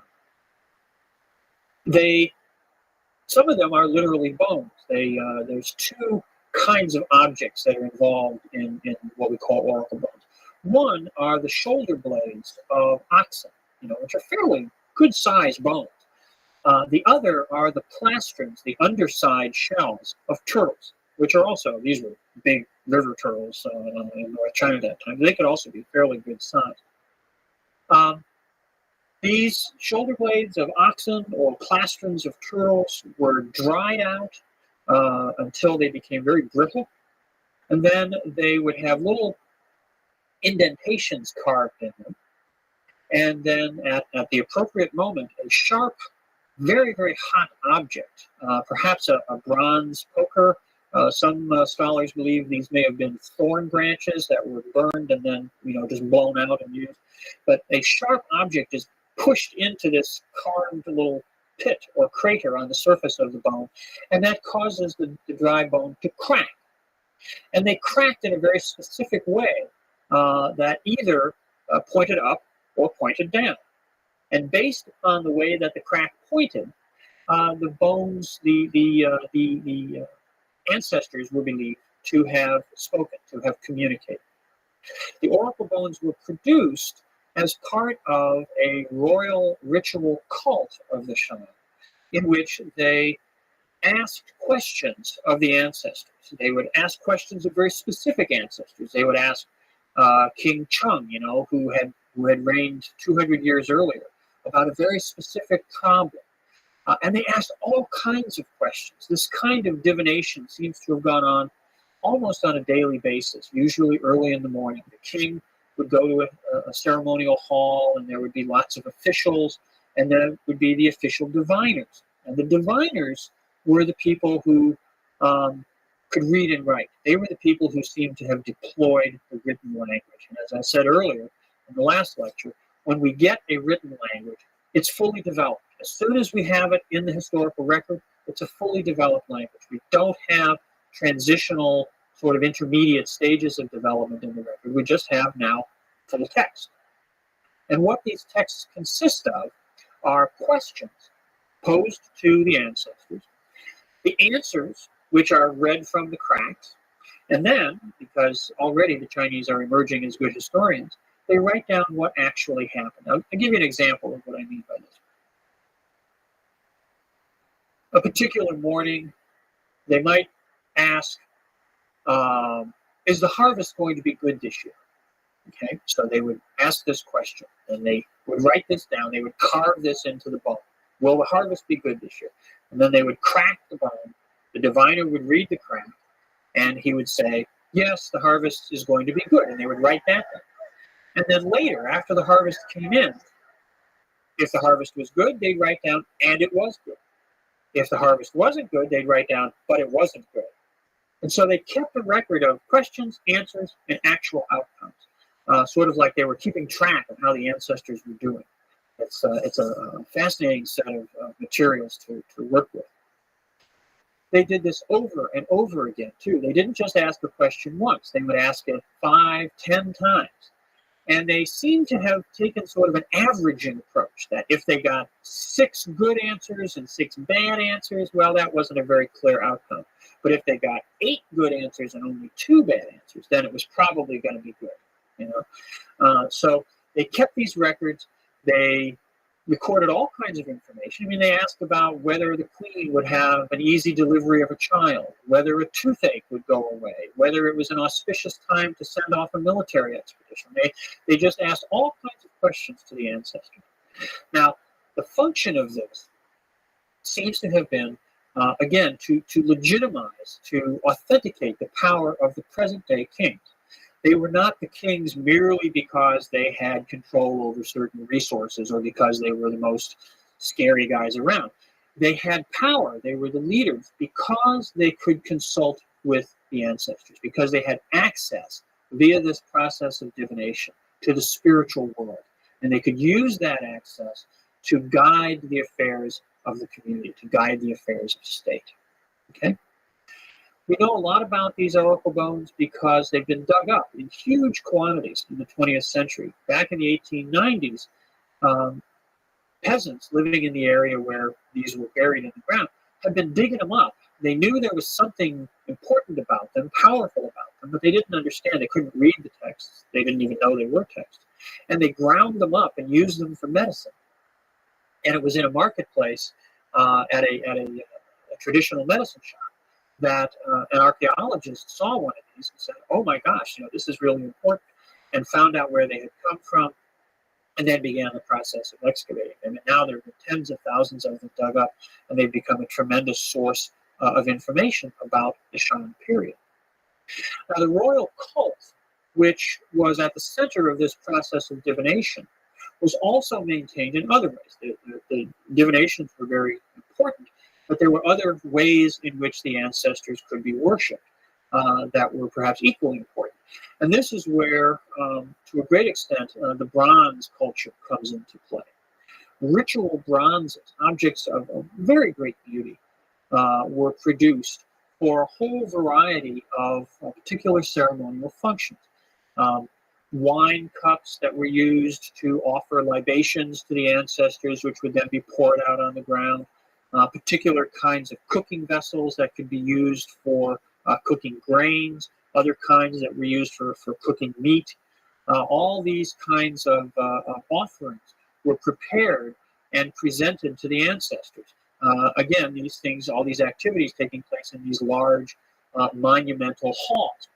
Some of them are literally bones. There's two kinds of objects that are involved in what we call oracle bones. One are the shoulder blades of oxen, which are fairly good-sized bones. The other are the plastrons, the underside shells of turtles, which are also, these were big river turtles in North China at that time. They could also be fairly good size. These shoulder blades of oxen or plastrons of turtles were dried out until they became very brittle. And then they would have little indentations carved in them. And then at the appropriate moment, a sharp, very, very hot object, perhaps a bronze poker. Some scholars believe these may have been thorn branches that were burned and then, just blown out and used. But a sharp object is pushed into this carved little pit or crater on the surface of the bone, and that causes the dry bone to crack. And they cracked in a very specific way that either pointed up or pointed down. And based upon the way that the crack pointed, the bones, the ancestors were believed to have spoken, to have communicated. The oracle bones were produced as part of a royal ritual cult of the Shan, in which they asked questions of the ancestors. They would ask questions of very specific ancestors. They would ask King Chung, who had reigned 200 years earlier, about a very specific problem. And they asked all kinds of questions. This kind of divination seems to have gone on almost on a daily basis, usually early in the morning. The king would go to a ceremonial hall, and there would be lots of officials, and there would be the official diviners. And the diviners were the people who could read and write. They were the people who seemed to have deployed the written language. And as I said earlier in the last lecture, when we get a written language, it's fully developed. As soon as we have it in the historical record, it's a fully developed language. We don't have transitional sort of intermediate stages of development in the record. We just have now full text. And what these texts consist of are questions posed to the ancestors, the answers, which are read from the cracks, and then, because already the Chinese are emerging as good historians, they write down what actually happened. I'll give you an example of what I mean by this. A particular morning, they might ask, is the harvest going to be good this year? Okay, so they would ask this question, and they would write this down. They would carve this into the bone. Will the harvest be good this year? And then they would crack the bone. The diviner would read the crack, and he would say, yes, the harvest is going to be good. And they would write that down. And then later, after the harvest came in, if the harvest was good, they'd write down, and it was good. If the harvest wasn't good, they'd write down, but it wasn't good. And so they kept a record of questions, answers, and actual outcomes, sort of like they were keeping track of how the ancestors were doing. It's a fascinating set of materials to work with. They did this over and over again, too. They didn't just ask a question once. They would ask it 5, 10 times. And they seem to have taken sort of an averaging approach, that if they got 6 good answers and 6 bad answers, well, that wasn't a very clear outcome. But if they got 8 good answers and only 2 bad answers, then it was probably going to be good. So they kept these records. They recorded all kinds of information. I mean, they asked about whether the queen would have an easy delivery of a child, whether a toothache would go away, whether it was an auspicious time to send off a military expedition. They just asked all kinds of questions to the ancestors. Now, the function of this seems to have been, again, to legitimize, to authenticate the power of the present-day kings. They were not the kings merely because they had control over certain resources or because they were the most scary guys around. They had power. They were the leaders because they could consult with the ancestors, because they had access via this process of divination to the spiritual world. And they could use that access to guide the affairs of the community, to guide the affairs of state. Okay? We know a lot about these oracle bones because they've been dug up in huge quantities in the 20th century. Back in the 1890s, peasants living in the area where these were buried in the ground had been digging them up. They knew there was something important about them, powerful about them, but they didn't understand. They couldn't read the texts. They didn't even know they were texts. And they ground them up and used them for medicine. And it was in a marketplace at a traditional medicine shop that an archaeologist saw one of these and said, oh my gosh, this is really important, and found out where they had come from, and then began the process of excavating them. And now there have been tens of thousands of them dug up, and they've become a tremendous source of information about the Shan period. Now, the royal cult, which was at the center of this process of divination, was also maintained in other ways. The divinations were very important, but there were other ways in which the ancestors could be worshipped that were perhaps equally important. And this is where, to a great extent, the bronze culture comes into play. Ritual bronzes, objects of very great beauty, were produced for a whole variety of particular ceremonial functions. Wine cups that were used to offer libations to the ancestors, which would then be poured out on the ground. Particular kinds of cooking vessels that could be used for cooking grains, other kinds that were used for cooking meat. All these kinds of offerings were prepared and presented to the ancestors. Again, these things, all these activities taking place in these large monumental halls.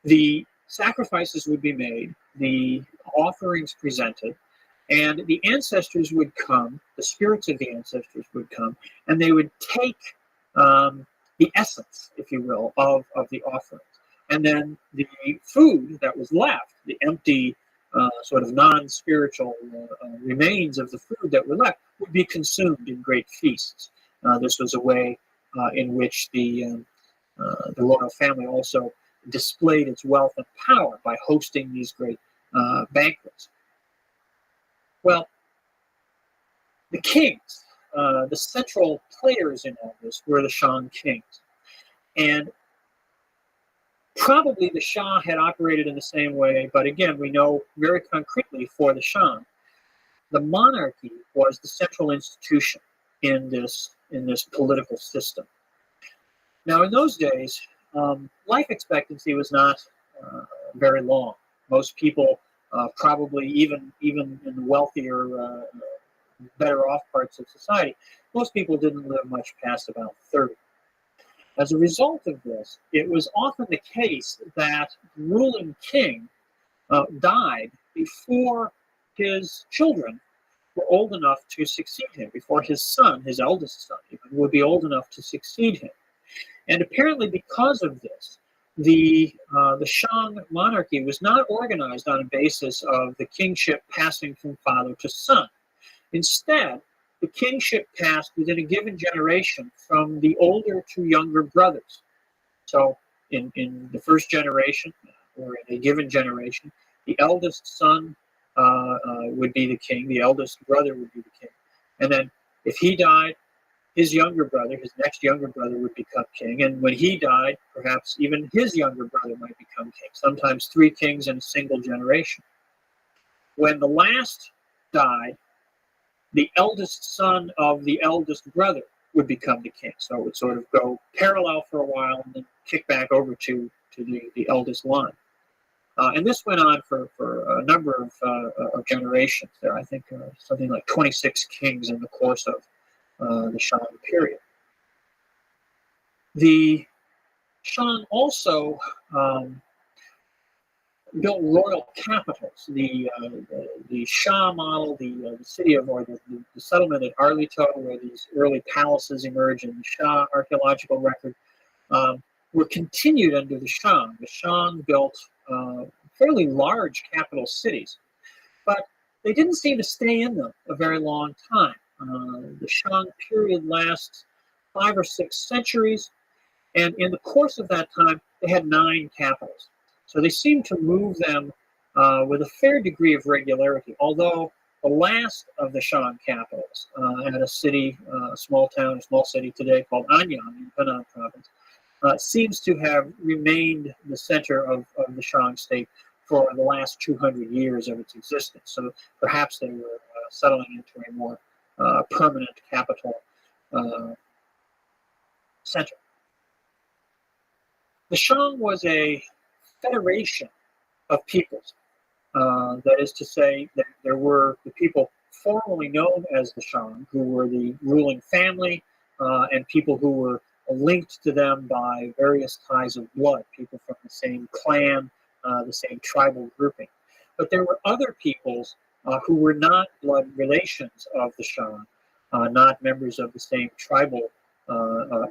The sacrifices would be made, the offerings presented, and the ancestors would come, the spirits of the ancestors would come, and they would take the essence, if you will, of the offerings. And then the food that was left, the empty, sort of non-spiritual remains of the food that were left, would be consumed in great feasts. This was a way in which the royal family also displayed its wealth and power by hosting these great banquets. Well, the kings, the central players in all this were the Shang kings. And probably the Shah had operated in the same way, but again, we know very concretely for the Shang, the monarchy was the central institution in this political system. Now, in those days, life expectancy was not very long. Most people, probably even in the wealthier, better off parts of society, most people didn't live much past about 30. As a result of this, it was often the case that the ruling king died before his children were old enough to succeed him, before his son, his eldest son, even, would be old enough to succeed him. And apparently because of this, the Shang monarchy was not organized on a basis of the kingship passing from father to son. Instead, the kingship passed within a given generation from the older to younger brothers. So in the first generation, or in a given generation, the eldest son would be the king, the eldest brother would be the king. And then if he died, his younger brother, his next younger brother would become king. And when he died, perhaps even his younger brother might become king, sometimes 3 kings in a single generation. When the last died, the eldest son of the eldest brother would become the king. So it would sort of go parallel for a while and then kick back over to the eldest line. And this went on for a number of generations. There, I think, something like 26 kings in the course of the Shang period. The Shang also built royal capitals. The Shah model, the city of, or the settlement at Arlito, where these early palaces emerge in the Shah archaeological record, were continued under the Shang. The Shang built fairly large capital cities, but they didn't seem to stay in them a very long time. The Shang period lasts 5 or 6 centuries, and in the course of that time, they had 9 capitals. So they seemed to move them with a fair degree of regularity, although the last of the Shang capitals had a city, a small town, a small city today called Anyang in Henan province, seems to have remained the center of the Shang state for the last 200 years of its existence. So perhaps they were settling into a more permanent capital center. The Shang was a federation of peoples. That is to say, that there were the people formerly known as the Shang, who were the ruling family, and people who were linked to them by various ties of blood, people from the same clan, the same tribal grouping. But there were other peoples who were not blood relations of the Shang, not members of the same tribal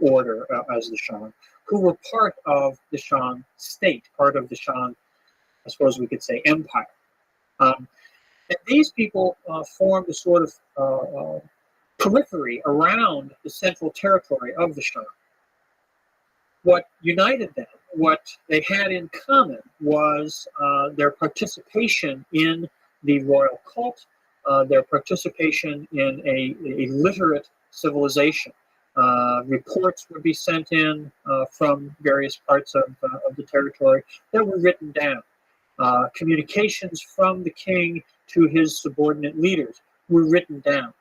order as the Shang, who were part of the Shang state, part of the Shang, I suppose we could say, empire. And these people formed a sort of periphery around the central territory of the Shang. What united them, what they had in common, was their participation in the royal cult, their participation in a literate civilization. Reports would be sent in from various parts of the territory that were written down. Communications from the king to his subordinate leaders were written down.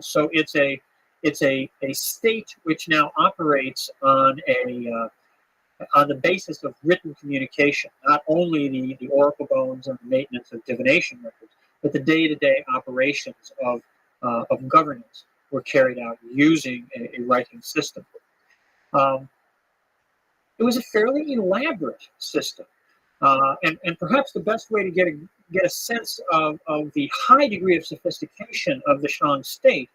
So it's a It's a state which now operates on the basis of written communication, not only the oracle bones and the maintenance of divination records, but the day-to-day operations of governance were carried out using a writing system. It was a fairly elaborate system. And perhaps the best way to get a sense of the high degree of sophistication of the Shang state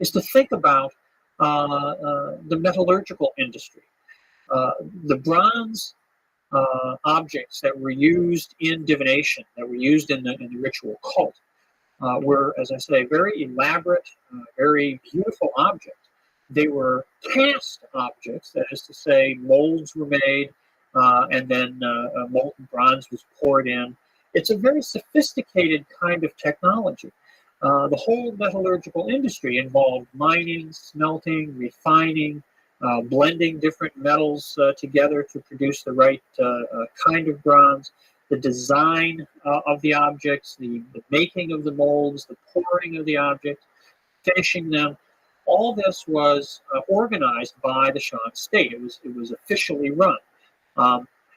is to think about the metallurgical industry. The bronze objects that were used in divination, that were used in the ritual cult, were, as I say, very elaborate, very beautiful objects. They were cast objects, that is to say, molds were made, and then molten bronze was poured in. It's a very sophisticated kind of technology. The whole metallurgical industry involved mining, smelting, refining, blending different metals together to produce the right kind of bronze, the design of the objects, the making of the molds, the pouring of the objects, finishing them. All this was organized by the Shang state. It was officially run.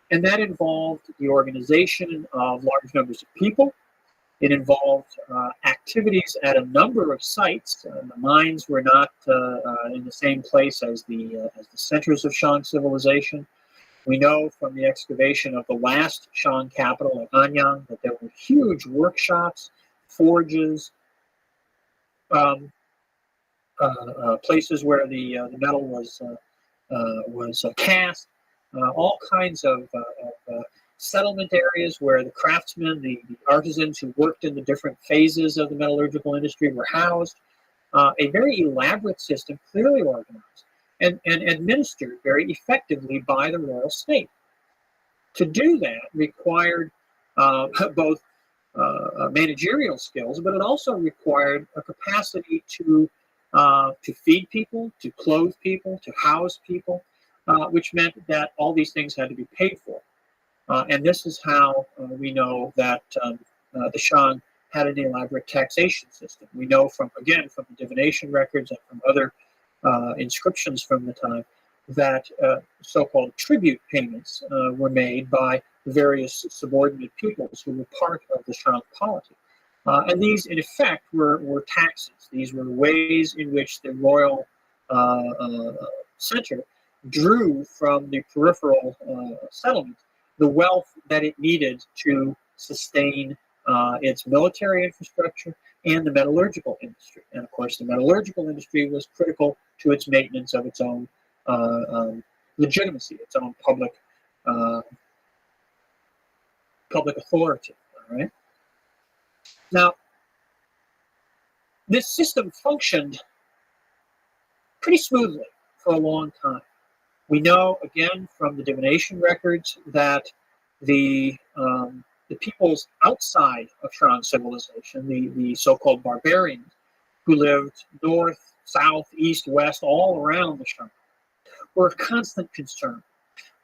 And that involved the organization of large numbers of people. It involved activities at a number of sites. The mines were not in the same place as the centers of Shang civilization. We know from the excavation of the last Shang capital at Anyang that there were huge workshops, forges, places where the metal was cast, all kinds of settlement areas where the craftsmen, the artisans who worked in the different phases of the metallurgical industry were housed. A very elaborate system, clearly organized and administered very effectively by the royal state. To do that required both managerial skills, but it also required a capacity to feed people, to clothe people, to house people, which meant that all these things had to be paid for. And this is how we know that the Shang had an elaborate taxation system. We know from the divination records and from other inscriptions from the time that so-called tribute payments were made by various subordinate peoples who were part of the Shang polity. And these, in effect, were taxes. These were ways in which the royal center drew from the peripheral settlement the wealth that it needed to sustain its military infrastructure and the metallurgical industry. And of course, the metallurgical industry was critical to its maintenance of its own legitimacy, its own public authority. All right. Now, this system functioned pretty smoothly for a long time. We know, again, from the divination records that the peoples outside of Shang civilization, the so-called barbarians, who lived north, south, east, west, all around the Shang, were of constant concern.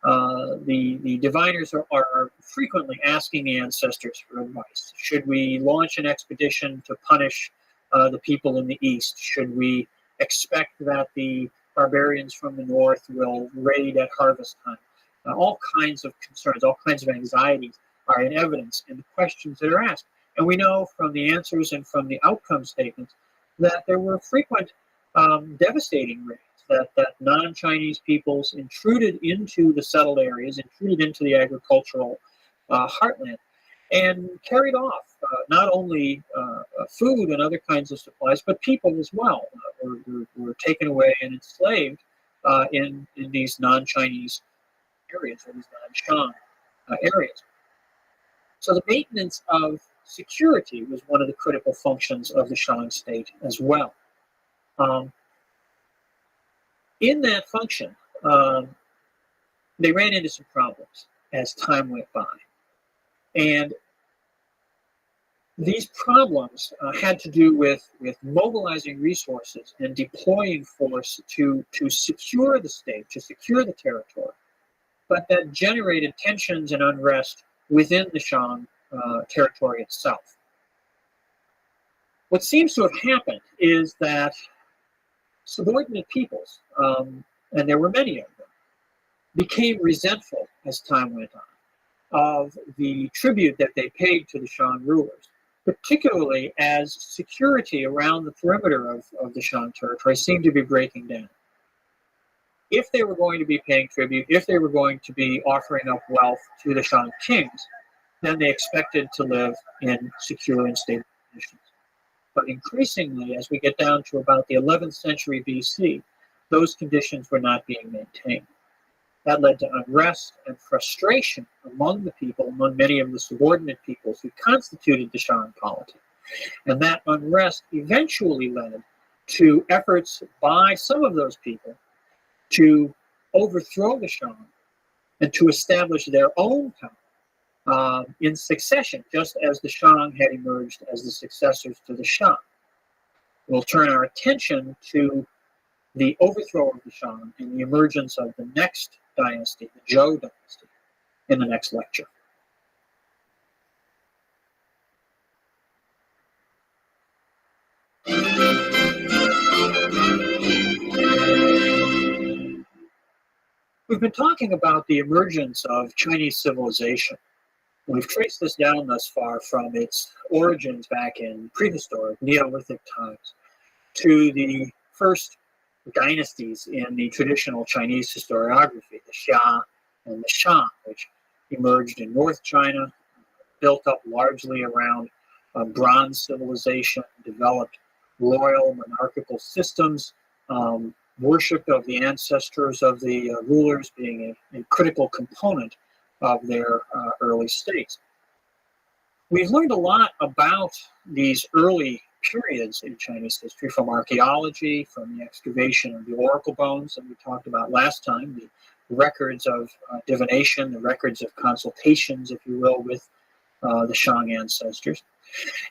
The diviners are frequently asking the ancestors for advice. Should we launch an expedition to punish the people in the east? Should we expect that the barbarians from the north will raid at harvest time? All kinds of concerns, all kinds of anxieties are in evidence in the questions that are asked. And we know from the answers and from the outcome statements that there were frequent devastating raids, that non-Chinese peoples intruded into the settled areas, intruded into the agricultural heartland, and carried off not only food and other kinds of supplies, but people as well were taken away and enslaved in these non-Chinese areas, or these non-Shang areas. So the maintenance of security was one of the critical functions of the Shang state as well. In that function, they ran into some problems as time went by. And these problems had to do with mobilizing resources and deploying force to secure the state, to secure the territory, but that generated tensions and unrest within the Shang territory itself. What seems to have happened is that subordinate peoples, and there were many of them, became resentful as time went on of the tribute that they paid to the Shan rulers, particularly as security around the perimeter of the Shan territory seemed to be breaking down. If they were going to be paying tribute, if they were going to be offering up wealth to the Shan kings, then they expected to live in secure and stable conditions. But increasingly, as we get down to about the 11th century BC, those conditions were not being maintained. That led to unrest and frustration among the people, among many of the subordinate peoples who constituted the Shan polity. And that unrest eventually led to efforts by some of those people to overthrow the Shan and to establish their own power in succession, just as the Shang had emerged as the successors to the Shan. We'll turn our attention to the overthrow of the Shan and the emergence of the next dynasty, the Zhou dynasty, in the next lecture. We've been talking about the emergence of Chinese civilization. We've traced this down thus far from its origins back in prehistoric Neolithic times to the first dynasties in the traditional Chinese historiography, the Xia and the Shan, which emerged in North China, built up largely around bronze civilization, developed royal monarchical systems, worship of the ancestors of the rulers being a critical component of their early states. We've learned a lot about these early periods in Chinese history from archaeology, from the excavation of the oracle bones that we talked about last time, the records of divination, the records of consultations, if you will, with the Shang ancestors.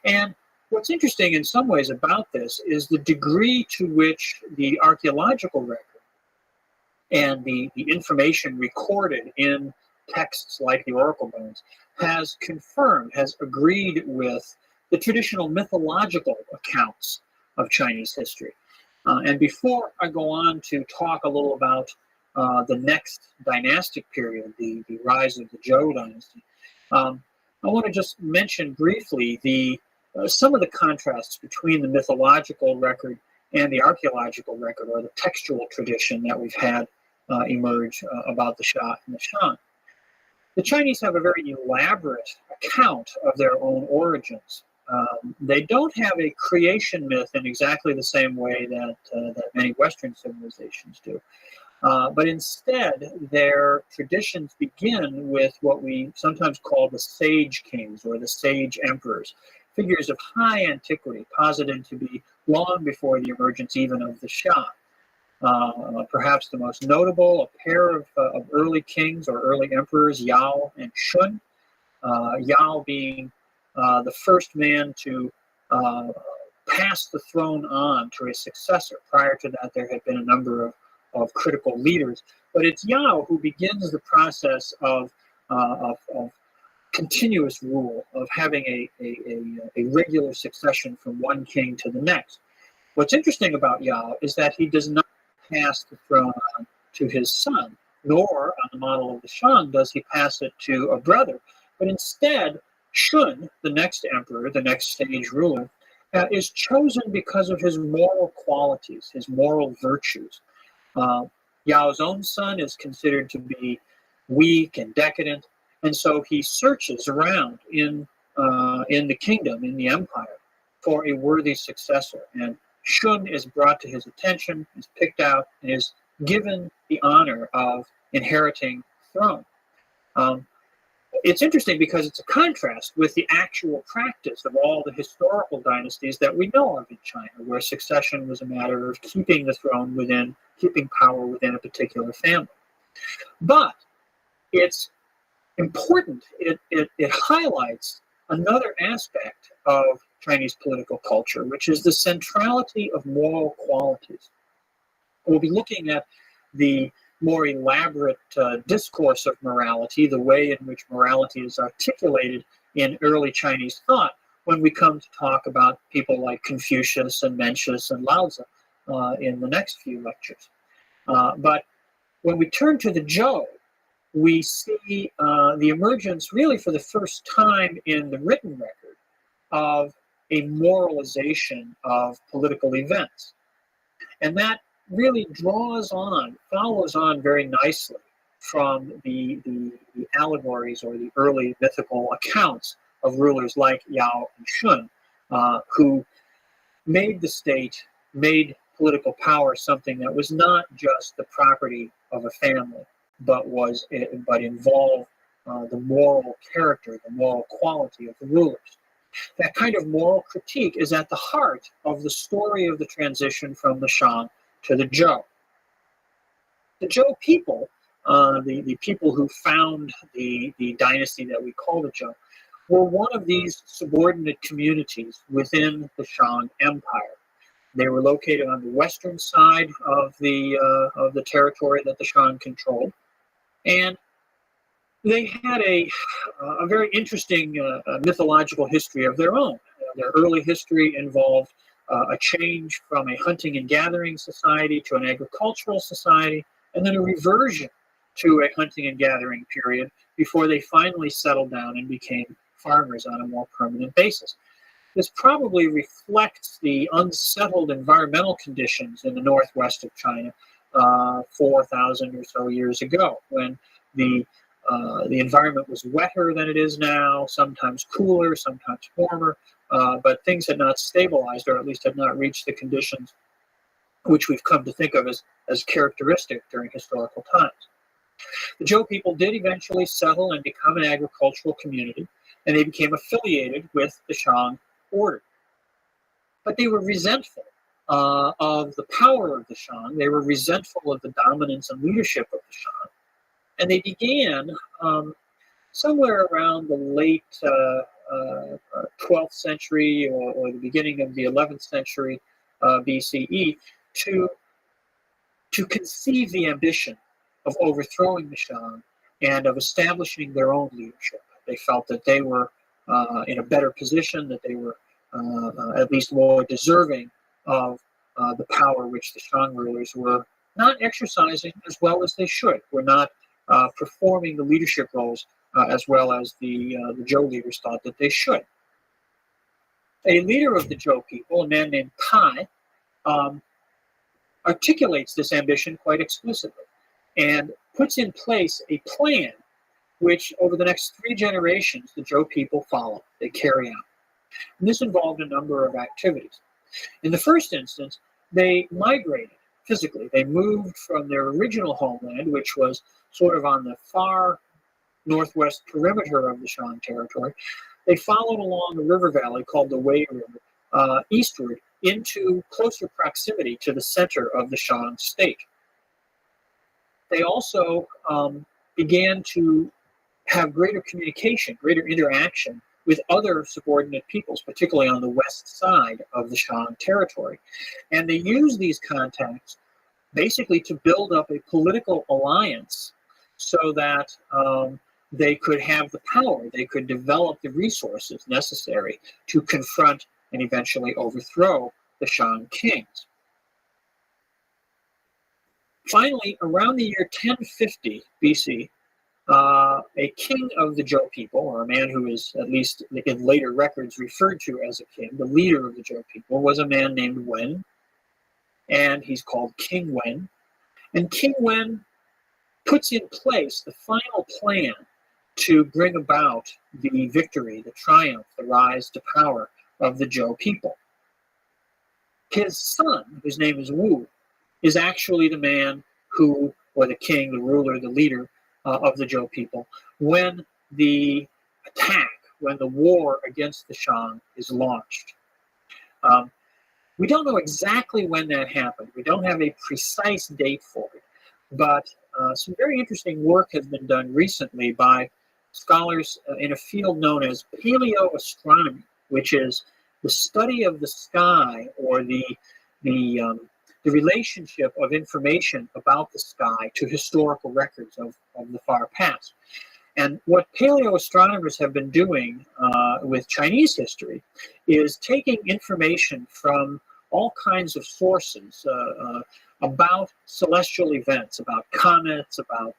And what's interesting in some ways about this is the degree to which the archaeological record and the information recorded in texts like the oracle bones has confirmed, has agreed with the traditional mythological accounts of Chinese history. And before I go on to talk a little about the next dynastic period, the rise of the Zhou dynasty, I want to just mention briefly some of the contrasts between the mythological record and the archaeological record, or the textual tradition that we've had emerge about the Xia and the Shan. The Chinese have a very elaborate account of their own origins. They don't have a creation myth in exactly the same way that many Western civilizations do. But instead, their traditions begin with what we sometimes call the sage kings or the sage emperors, figures of high antiquity, posited to be long before the emergence even of the Xia. Perhaps the most notable, a pair of early kings or early emperors, Yao and Shun. Yao being the first man to pass the throne on to a successor. Prior to that, there had been a number of critical leaders, but it's Yao who begins the process of continuous rule, of having a regular succession from one king to the next. What's interesting about Yao is that he does not pass the throne on to his son, nor on the model of the Shang does he pass it to a brother, but instead Shun, the next emperor, the next stage ruler, is chosen because of his moral qualities, his moral virtues. Yao's own son is considered to be weak and decadent, and so he searches around in the kingdom, in the empire, for a worthy successor. And Shun is brought to his attention, is picked out, and is given the honor of inheriting the throne. It's interesting because it's a contrast with the actual practice of all the historical dynasties that we know of in China, where succession was a matter of keeping the throne within, keeping power within a particular family. But it's important, it highlights another aspect of Chinese political culture, which is the centrality of moral qualities. We'll be looking at the more elaborate discourse of morality, the way in which morality is articulated in early Chinese thought when we come to talk about people like Confucius and Mencius and Lao Tzu. in the next few lectures. But when we turn to the Zhou, we see the emergence, really for the first time in the written record, of a moralization of political events. And that really follows on very nicely from the allegories or the early mythical accounts of rulers like Yao and Shun, who made the state, made political power something that was not just the property of a family, but involved the moral character, the moral quality of the rulers. That kind of moral critique is at the heart of the story of the transition from the Shang to the Zhou. The Zhou people, the people who found the dynasty that we call the Zhou, were one of these subordinate communities within the Shang Empire. They were located on the western side of the territory that the Shang controlled, and they had a very interesting mythological history of their own. Their early history involved a change from a hunting and gathering society to an agricultural society, and then a reversion to a hunting and gathering period before they finally settled down and became farmers on a more permanent basis. This probably reflects the unsettled environmental conditions in the northwest of China 4,000 or so years ago, when the environment was wetter than it is now, sometimes cooler, sometimes warmer, but things had not stabilized, or at least had not reached the conditions which we've come to think of as characteristic during historical times. The Zhou people did eventually settle and become an agricultural community, and they became affiliated with the Shang order. But they were resentful of the power of the Shang. They were resentful of the dominance and leadership of the Shang. And they began somewhere around the late 12th century or the beginning of the 11th century BCE to conceive the ambition of overthrowing the Shang and of establishing their own leadership. They felt that they were in a better position, that they were at least more deserving of the power which the Shang rulers were not exercising as well as they should, were not performing the leadership roles as well as the Zhou leaders thought that they should. A leader of the Zhou people, a man named Kai, articulates this ambition quite explicitly and puts in place a plan which over the next 3 generations the Zhou people follow, they carry out. And this involved a number of activities. In the first instance, they migrated physically. They moved from their original homeland, which was sort of on the far northwest perimeter of the Shang territory. They followed along a river valley called the Wei River eastward into closer proximity to the center of the Shang state. They also began to have greater communication, greater interaction with other subordinate peoples, particularly on the west side of the Shang territory. And they used these contacts basically to build up a political alliance so that they could have the power, they could develop the resources necessary to confront and eventually overthrow the Shang kings. Finally, around the year 1050 BC, a king of the Zhou people, or a man who is at least in later records referred to as a king, the leader of the Zhou people, was a man named Wen, and he's called King Wen. And King Wen puts in place the final plan to bring about the victory, the triumph, the rise to power of the Zhou people. His son, whose name is Wu, is actually the man who, or the king, the ruler, the leader of the Zhou people, when the attack, when the war against the Shang is launched. We don't know exactly when that happened. We don't have a precise date for it, but some very interesting work has been done recently by scholars in a field known as paleoastronomy, which is the study of the sky, or the relationship of information about the sky to historical records of the far past. And what paleoastronomers have been doing with Chinese history is taking information from all kinds of sources about celestial events, about comets, about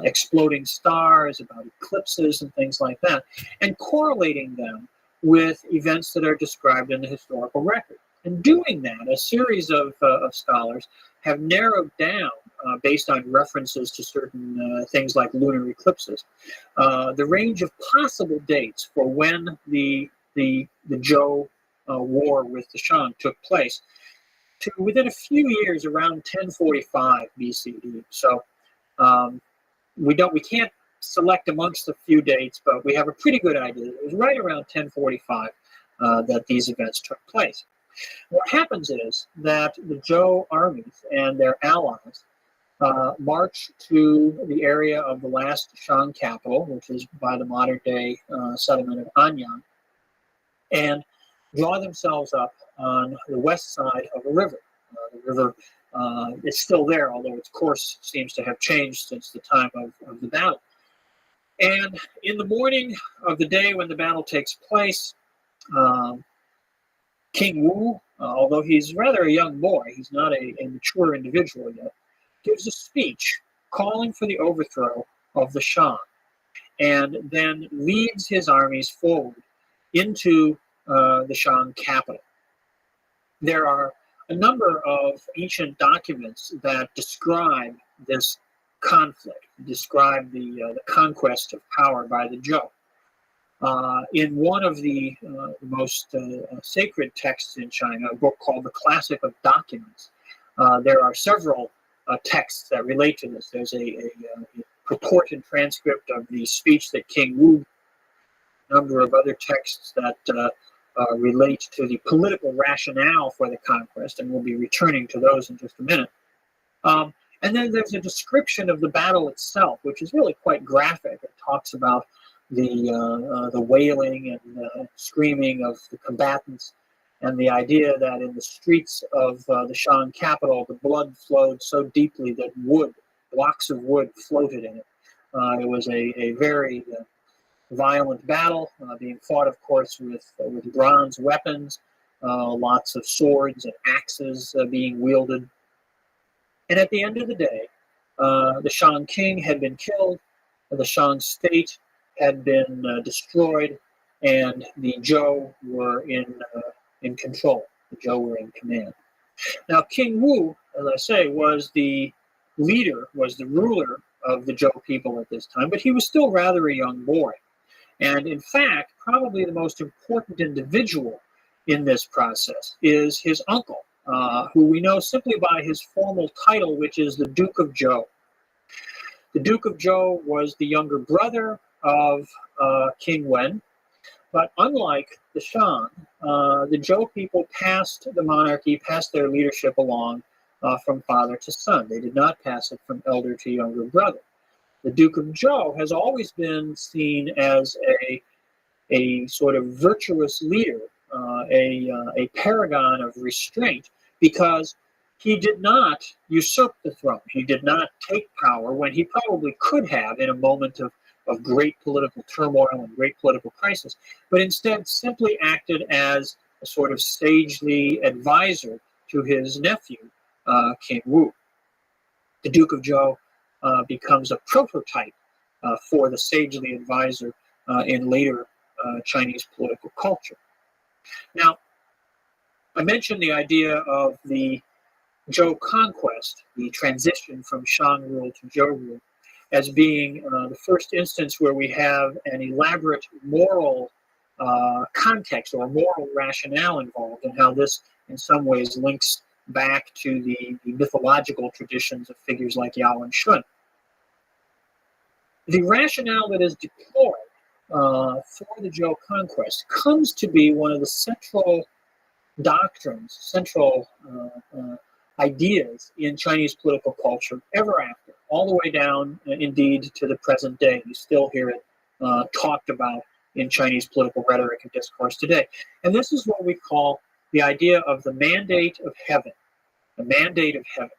exploding stars, about eclipses and things like that, and correlating them with events that are described in the historical record. And doing that, a series of scholars have narrowed down, based on references to certain things like lunar eclipses, the range of possible dates for when the Zhou war with the Shang took place to within a few years, around 1045 BCE. So we can't select amongst a few dates, but we have a pretty good idea. It was right around 1045 that these events took place. What happens is that the Zhou armies and their allies march to the area of the last Shang capital, which is by the modern-day settlement of Anyang, and draw themselves up on the west side of a river. The river is still there, although its course seems to have changed since the time of the battle. And in the morning of the day when the battle takes place, King Wu, although he's rather a young boy, he's not a mature individual yet, gives a speech calling for the overthrow of the Shang, and then leads his armies forward into the Shang capital. There are a number of ancient documents that describe this conflict, describe the conquest of power by the Zhou. In one of the most sacred texts in China, a book called the Classic of Documents, there are several texts that relate to this. There's a purported transcript of the speech that King Wu, a number of other texts that relate to the political rationale for the conquest, and we'll be returning to those in just a minute. And then there's a description of the battle itself, which is really quite graphic. It talks about the wailing and screaming of the combatants, and the idea that in the streets of the Shang capital, the blood flowed so deeply that blocks of wood floated in it. It was a very violent battle, being fought, of course, with bronze weapons, lots of swords and axes being wielded. And at the end of the day, the Shang king had been killed, the Shang state had been destroyed, and the Zhou were in control. The Zhou were in command. Now, King Wu, as I say, was the ruler of the Zhou people at this time, but he was still rather a young boy. And in fact, probably the most important individual in this process is his uncle, who we know simply by his formal title, which is the Duke of Zhou. The Duke of Zhou was the younger brother of King Wen, but unlike the Shang, the Zhou people passed the monarchy, passed their leadership along from father to son. They did not pass it from elder to younger brother. The Duke of Zhou has always been seen as a sort of virtuous leader, a paragon of restraint, because he did not usurp the throne. He did not take power when he probably could have in a moment of great political turmoil and great political crisis, but instead simply acted as a sort of sagely advisor to his nephew, King Wu. The Duke of Zhou becomes a prototype for the sagely advisor in later Chinese political culture. Now, I mentioned the idea of the Zhou conquest, the transition from Shang rule to Zhou rule, as being the first instance where we have an elaborate moral context or moral rationale involved, and how this in some ways links back to the mythological traditions of figures like Yao and Shun. The rationale that is deployed for the Zhou conquest comes to be one of the central doctrines, central ideas in Chinese political culture ever after, all the way down, indeed, to the present day. You still hear it talked about in Chinese political rhetoric and discourse today. And this is what we call the idea of the mandate of heaven. The mandate of heaven.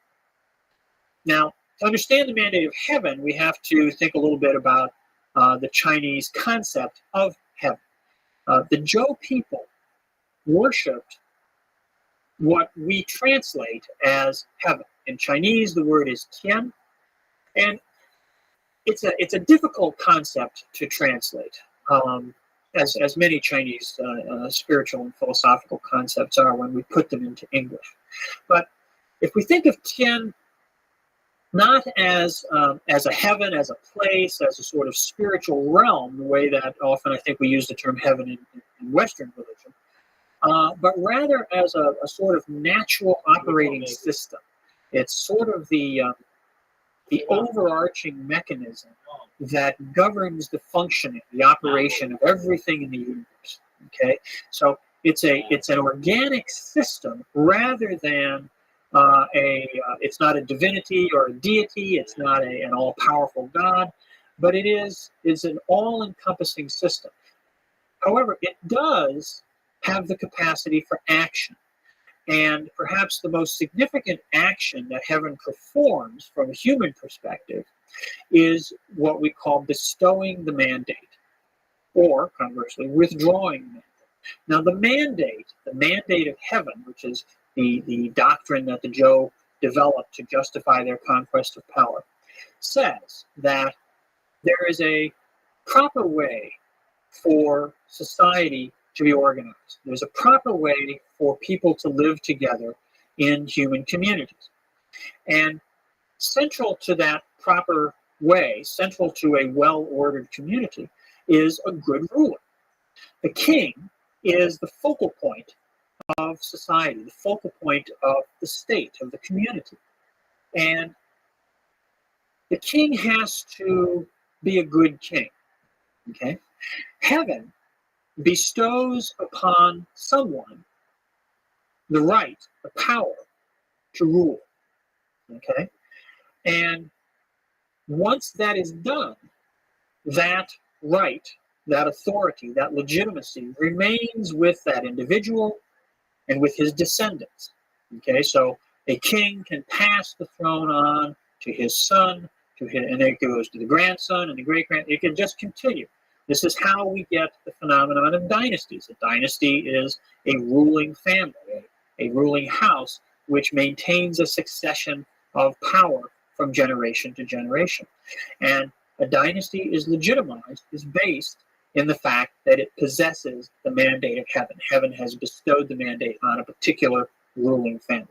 Now, to understand the mandate of heaven, we have to think a little bit about the Chinese concept of heaven. The Zhou people worshipped what we translate as heaven. In Chinese, the word is tian, and it's a difficult concept to translate, as many Chinese spiritual and philosophical concepts are when we put them into English. But if we think of tian not as a heaven, as a place, as a sort of spiritual realm, the way that often I think we use the term heaven in Western religion, but rather as a sort of natural operating system. It's sort of the overarching mechanism that governs the functioning, the operation of everything in the universe. Okay, so it's an organic system rather than it's not a divinity or a deity. It's not an all-powerful God, but it's an all-encompassing system. However, it does have the capacity for action. And perhaps the most significant action that heaven performs from a human perspective is what we call bestowing the mandate, or conversely, withdrawing the mandate. Now, the mandate of heaven, which is the doctrine that the Zhou developed to justify their conquest of power, says that there is a proper way for society to be organized. There's a proper way for people to live together in human communities. And central to that proper way, central to a well-ordered community, is a good ruler. The king is the focal point of society, the focal point of the state, of the community. And the king has to be a good king. Okay? Heaven bestows upon someone the right, the power to rule. Okay? And once that is done, that right, that authority, that legitimacy remains with that individual and with his descendants. Okay, so a king can pass the throne on to his son, and it goes to the grandson and the great-grand. It can just continue. This is how we get the phenomenon of dynasties. A dynasty is a ruling family, a ruling house, which maintains a succession of power from generation to generation. And a dynasty is legitimized, is based in the fact that it possesses the mandate of heaven. Heaven has bestowed the mandate on a particular ruling family.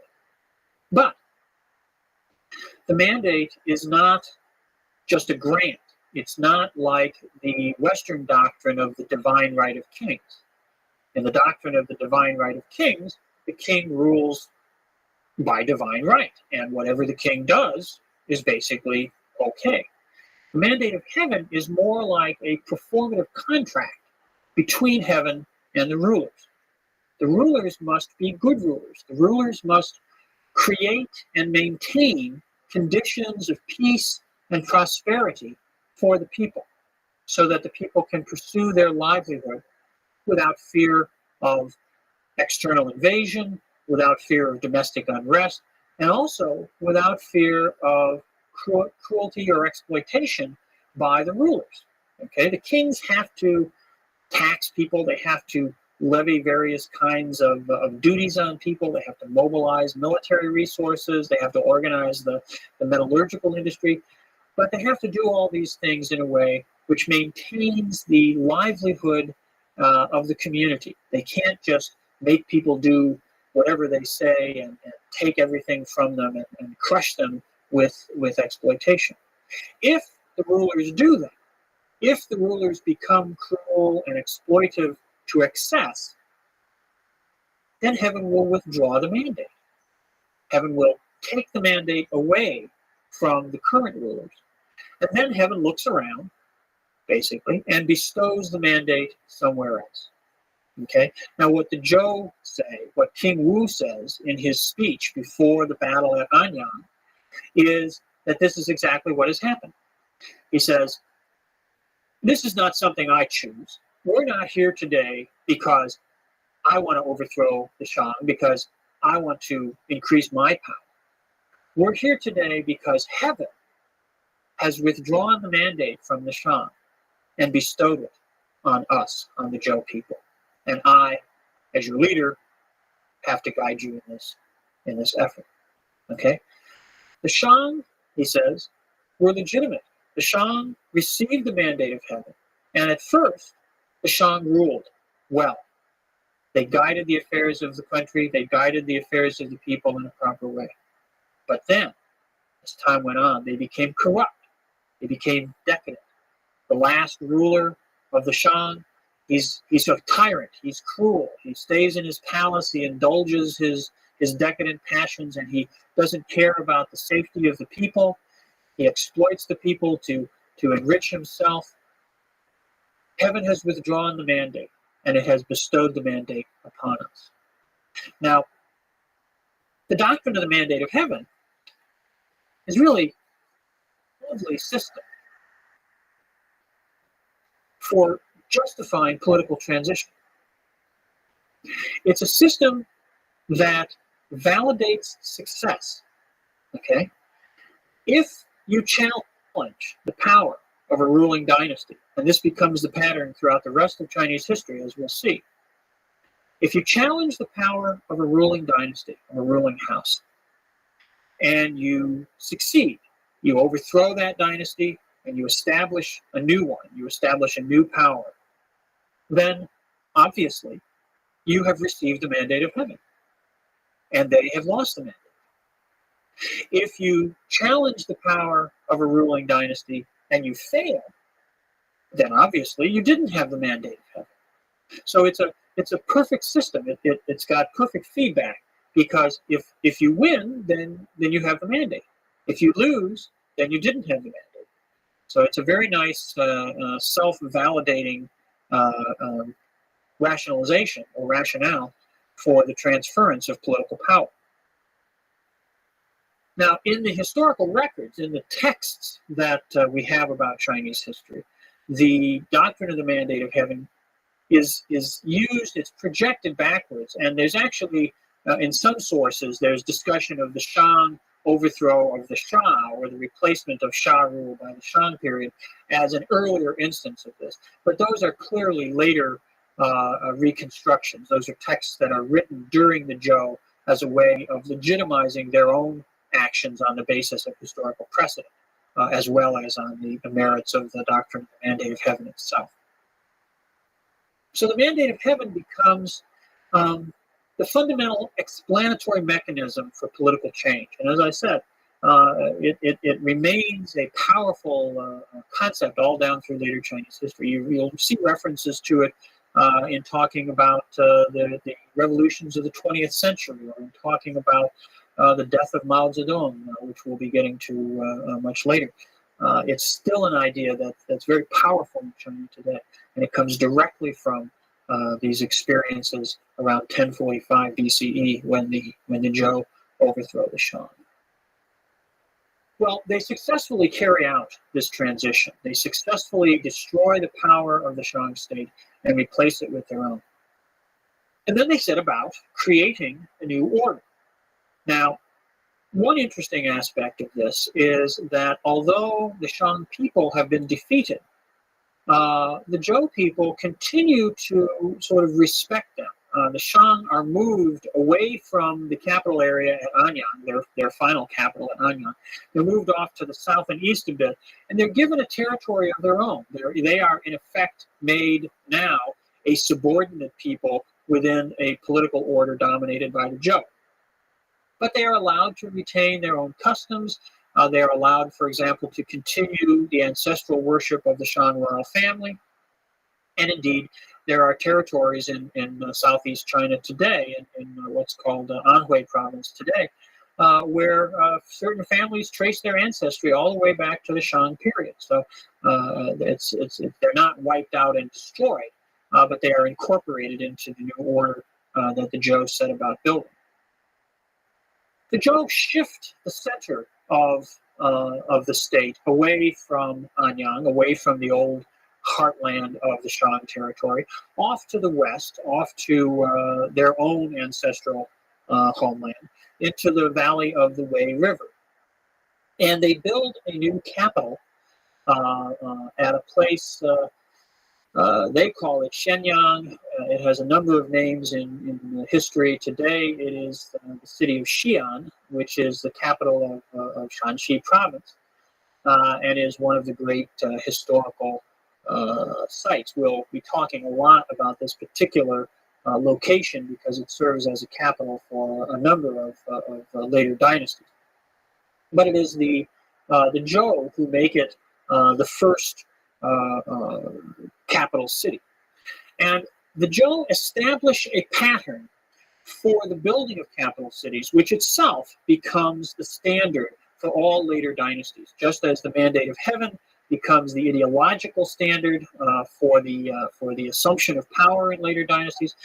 But the mandate is not just a grant. It's not like the Western doctrine of the divine right of kings. In the doctrine of the divine right of kings, the king rules by divine right, and whatever the king does is basically okay. The mandate of heaven is more like a performative contract between heaven and the rulers. The rulers must be good rulers. The rulers must create and maintain conditions of peace and prosperity for the people, so that the people can pursue their livelihood without fear of external invasion, without fear of domestic unrest, and also without fear of cruelty or exploitation by the rulers. Okay, the kings have to tax people, they have to levy various kinds of duties on people, they have to mobilize military resources, they have to organize the metallurgical industry, but they have to do all these things in a way which maintains the livelihood of the community. They can't just make people do whatever they say and take everything from them and crush them with exploitation. If the rulers do that, if the rulers become cruel and exploitive to excess, then heaven will withdraw the mandate. Heaven will take the mandate away from the current rulers. And then heaven looks around, basically, and bestows the mandate somewhere else. Okay? Now, what the Zhou say, what King Wu says in his speech before the battle at Anyang, is that this is exactly what has happened. He says, this is not something I choose. We're not here today because I want to overthrow the Shang, because I want to increase my power. We're here today because heaven has withdrawn the mandate from the Shang and bestowed it on us, on the Zhou people. And I, as your leader, have to guide you in this effort. Okay? The Shang, he says, were legitimate. The Shang received the mandate of heaven, and at first, the Shang ruled well. They guided the affairs of the country, they guided the affairs of the people in a proper way. But then, as time went on, they became corrupt, they became decadent. The last ruler of the Shang, he's a tyrant, he's cruel, he stays in his palace, he indulges his decadent passions, and he doesn't care about the safety of the people. He exploits the people to enrich himself. Heaven has withdrawn the mandate, and it has bestowed the mandate upon us. Now, the doctrine of the mandate of heaven is really a lovely system for justifying political transition. It's a system that validates success. Okay? If you challenge the power of a ruling dynasty, and this becomes the pattern throughout the rest of Chinese history, as we'll see. If you challenge the power of a ruling dynasty, of a ruling house, and you succeed, you overthrow that dynasty, and you establish a new one, you establish a new power, then obviously you have received the mandate of heaven, and they have lost the mandate. If you challenge the power of a ruling dynasty and you fail, then obviously you didn't have the mandate of heaven. So it's a perfect system. It's got perfect feedback, because if you win, then you have the mandate. If you lose, then you didn't have the mandate. So it's a very nice self-validating rationalization or rationale for the transference of political power. Now, in the historical records, in the texts that we have about Chinese history, the doctrine of the mandate of heaven is used, it's projected backwards, and there's actually, in some sources, there's discussion of the Shang overthrow of the Shah, or the replacement of Shah rule by the Shang period, as an earlier instance of this. But those are clearly later reconstructions. Those are texts that are written during the Zhou as a way of legitimizing their own actions on the basis of historical precedent, as well as on the merits of the doctrine of the mandate of heaven itself. So the mandate of heaven becomes the fundamental explanatory mechanism for political change. And as I said, it remains a powerful concept all down through later Chinese history. You'll see references to it in talking about the revolutions of the 20th century, or in talking about the death of Mao Zedong, which we'll be getting to much later. It's still an idea that's very powerful in China today, and it comes directly from these experiences around 1045 BCE when the Zhou overthrow the Shang. Well, they successfully carry out this transition. They successfully destroy the power of the Shang state and replace it with their own. And then they set about creating a new order. Now, one interesting aspect of this is that although the Shang people have been defeated, the Zhou people continue to sort of respect them. The Shang are moved away from the capital area at Anyang, their final capital at Anyang. They're moved off to the south and east a bit, and they're given a territory of their own. They are, in effect, made now a subordinate people within a political order dominated by the Zhou. But they are allowed to retain their own customs. They are allowed, for example, to continue the ancestral worship of the Shang royal family. And indeed, there are territories in southeast China today, in what's called Anhui province today, where certain families trace their ancestry all the way back to the Shang period. So they're not wiped out and destroyed, but they are incorporated into the new order that the Zhou set about building. The Zhou shift the center of the state away from Anyang, away from the old heartland of the Shang territory, off to the west, off to their own ancestral homeland, into the valley of the Wei River. And they build a new capital at a place, they call it Shenyang, It has a number of names in history. Today, it is the city of Xi'an, which is the capital of Shanxi province, and is one of the great historical sites. We'll be talking a lot about this particular location because it serves as a capital for a number of later dynasties. But it is the Zhou who make it the first capital city. And the Zhou establish a pattern for the building of capital cities, which itself becomes the standard for all later dynasties, just as the mandate of heaven becomes the ideological standard for the assumption of power in later dynasties.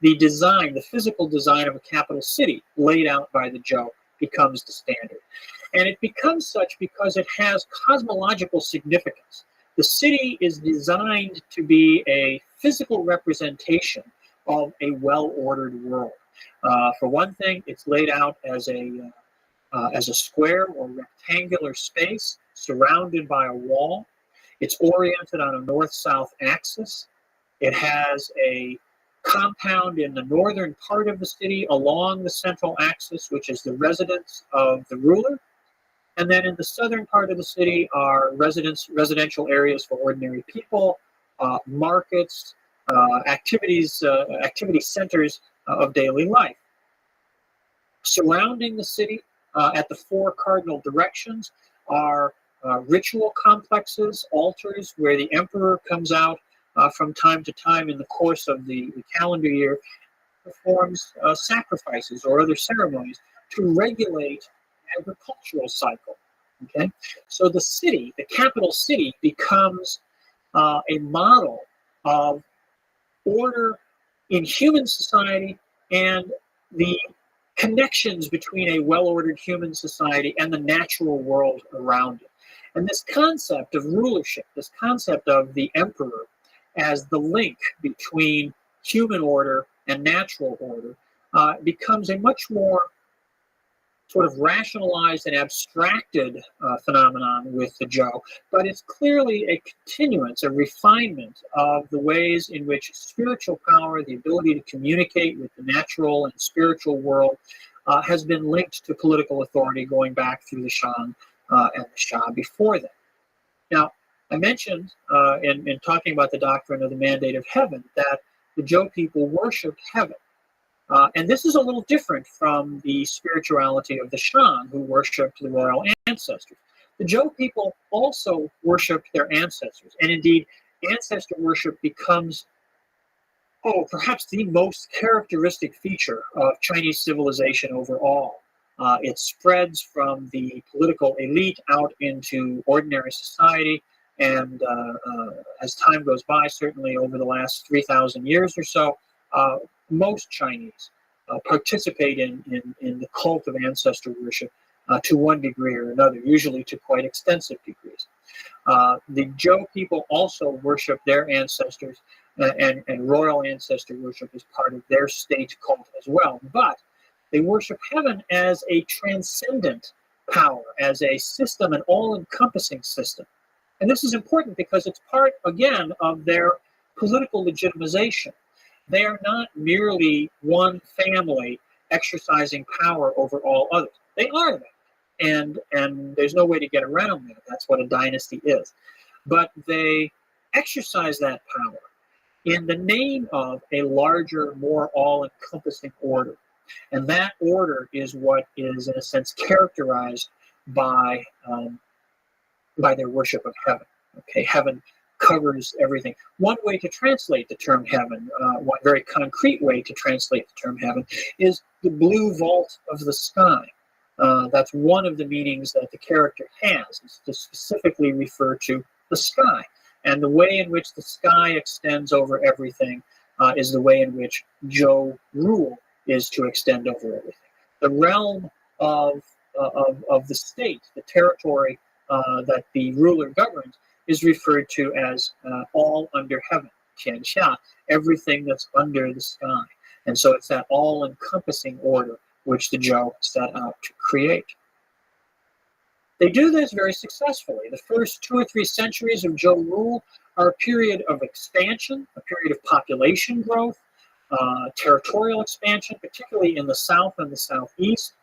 The design, the physical design of a capital city laid out by the Zhou becomes the standard. And it becomes such because it has cosmological significance. The city is designed to be a physical representation of a well-ordered world. For one thing, it's laid out as a square or rectangular space surrounded by a wall. It's oriented on a north-south axis. It has a compound in the northern part of the city along the central axis, which is the residence of the ruler. And then in the southern part of the city are residential areas for ordinary people, markets, activity centers of daily life. Surrounding the city at the four cardinal directions are ritual complexes, altars where the emperor comes out from time to time in the course of the calendar year, performs sacrifices or other ceremonies to regulate agricultural cycle. Okay, so the city, the capital city, becomes a model of order in human society and the connections between a well-ordered human society and the natural world around it. And this concept of rulership, this concept of the emperor as the link between human order and natural order, becomes a much more sort of rationalized and abstracted phenomenon with the Zhou, but it's clearly a continuance, a refinement of the ways in which spiritual power, the ability to communicate with the natural and spiritual world, has been linked to political authority going back through the Shang and the Shah before that. Now, I mentioned in talking about the doctrine of the mandate of heaven that the Zhou people worshipped heaven. And this is a little different from the spirituality of the Shan, who worshipped the royal ancestors. The Zhou people also worshipped their ancestors. And indeed, ancestor worship becomes, perhaps the most characteristic feature of Chinese civilization overall. It spreads from the political elite out into ordinary society. And as time goes by, certainly over the last 3,000 years or so, most Chinese participate in the cult of ancestor worship to one degree or another, usually to quite extensive degrees. The Zhou people also worship their ancestors, and royal ancestor worship is part of their state cult as well. But they worship heaven as a transcendent power, as a system, an all-encompassing system. And this is important because it's part, again, of their political legitimization. They are not merely one family exercising power over all others. They are that. And there's no way to get around that. That's what a dynasty is. But they exercise that power in the name of a larger, more all-encompassing order. And that order is what is, in a sense, characterized by their worship of heaven. Okay, heaven covers everything. One way to translate the term heaven, one very concrete way to translate the term heaven, is the blue vault of the sky. That's one of the meanings that the character has, is to specifically refer to the sky. And the way in which the sky extends over everything is the way in which Zhou rule is to extend over everything. The realm of the state, the territory that the ruler governs, is referred to as all under heaven, Qianxia, everything that's under the sky. And so it's that all-encompassing order which the Zhou set out to create. They do this very successfully. The first 2 or 3 centuries of Zhou rule are a period of expansion, a period of population growth, territorial expansion, particularly in the south and the southeast.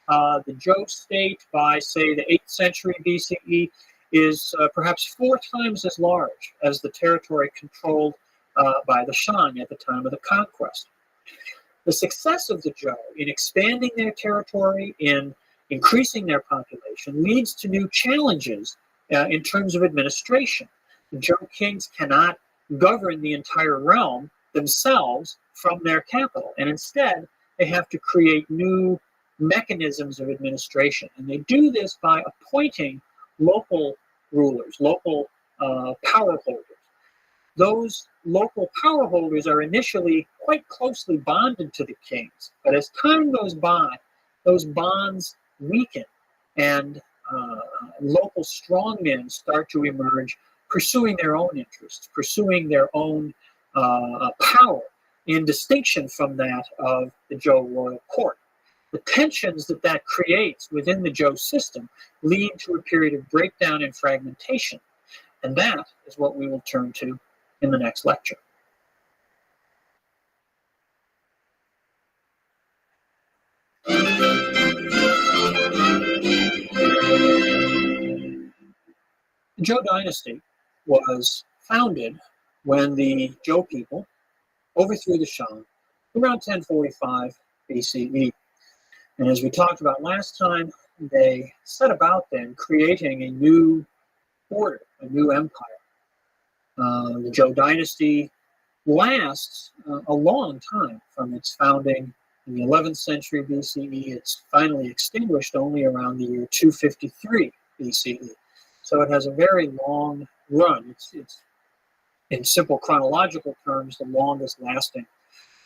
The Zhou state, by, say, the 8th century BCE, is perhaps 4 times as large as the territory controlled by the Shang at the time of the conquest. The success of the Zhou in expanding their territory, in increasing their population, leads to new challenges in terms of administration. The Zhou kings cannot govern the entire realm themselves from their capital, and instead they have to create new mechanisms of administration. And they do this by appointing local rulers, local power holders. Those local power holders are initially quite closely bonded to the kings, but as time goes by, those bonds weaken, and local strongmen start to emerge, pursuing their own interests, pursuing their own power, in distinction from that of the Zhou royal court. The tensions that that creates within the Zhou system lead to a period of breakdown and fragmentation, and that is what we will turn to in the next lecture. The Zhou dynasty was founded when the Zhou people overthrew the Shang around 1045 BCE. And as we talked about last time, they set about then creating a new order, a new empire. The Zhou dynasty lasts a long time from its founding in the 11th century BCE. It's finally extinguished only around the year 253 BCE. So it has a very long run. It's in simple chronological terms, the longest lasting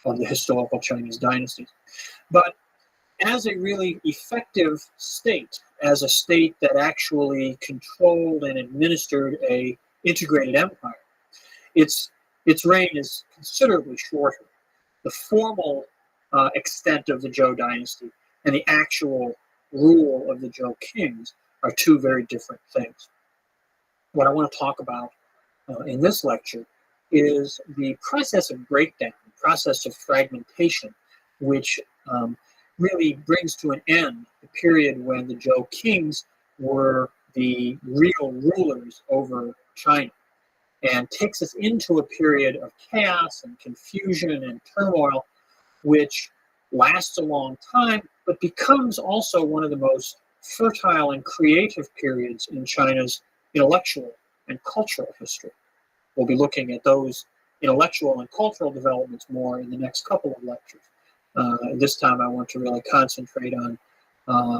of the historical Chinese dynasties. But as a really effective state, as a state that actually controlled and administered a integrated empire, its reign is considerably shorter. The formal extent of the Zhou dynasty and the actual rule of the Zhou kings are two very different things. What I want to talk about in this lecture is the process of breakdown, the process of fragmentation, which really brings to an end the period when the Zhou kings were the real rulers over China, and takes us into a period of chaos and confusion and turmoil, which lasts a long time, but becomes also one of the most fertile and creative periods in China's intellectual and cultural history. We'll be looking at those intellectual and cultural developments more in the next couple of lectures. This time I want to really concentrate on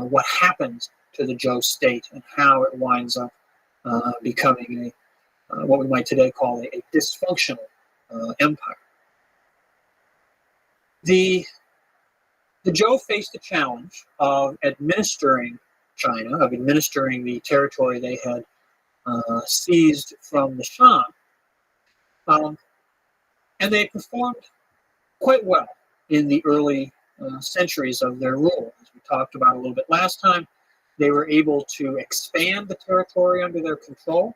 what happens to the Zhou state and how it winds up becoming what we might today call a dysfunctional empire. The Zhou faced the challenge of administering China, of administering the territory they had seized from the Shang, and they performed quite well in the early centuries of their rule. As we talked about a little bit last time, they were able to expand the territory under their control,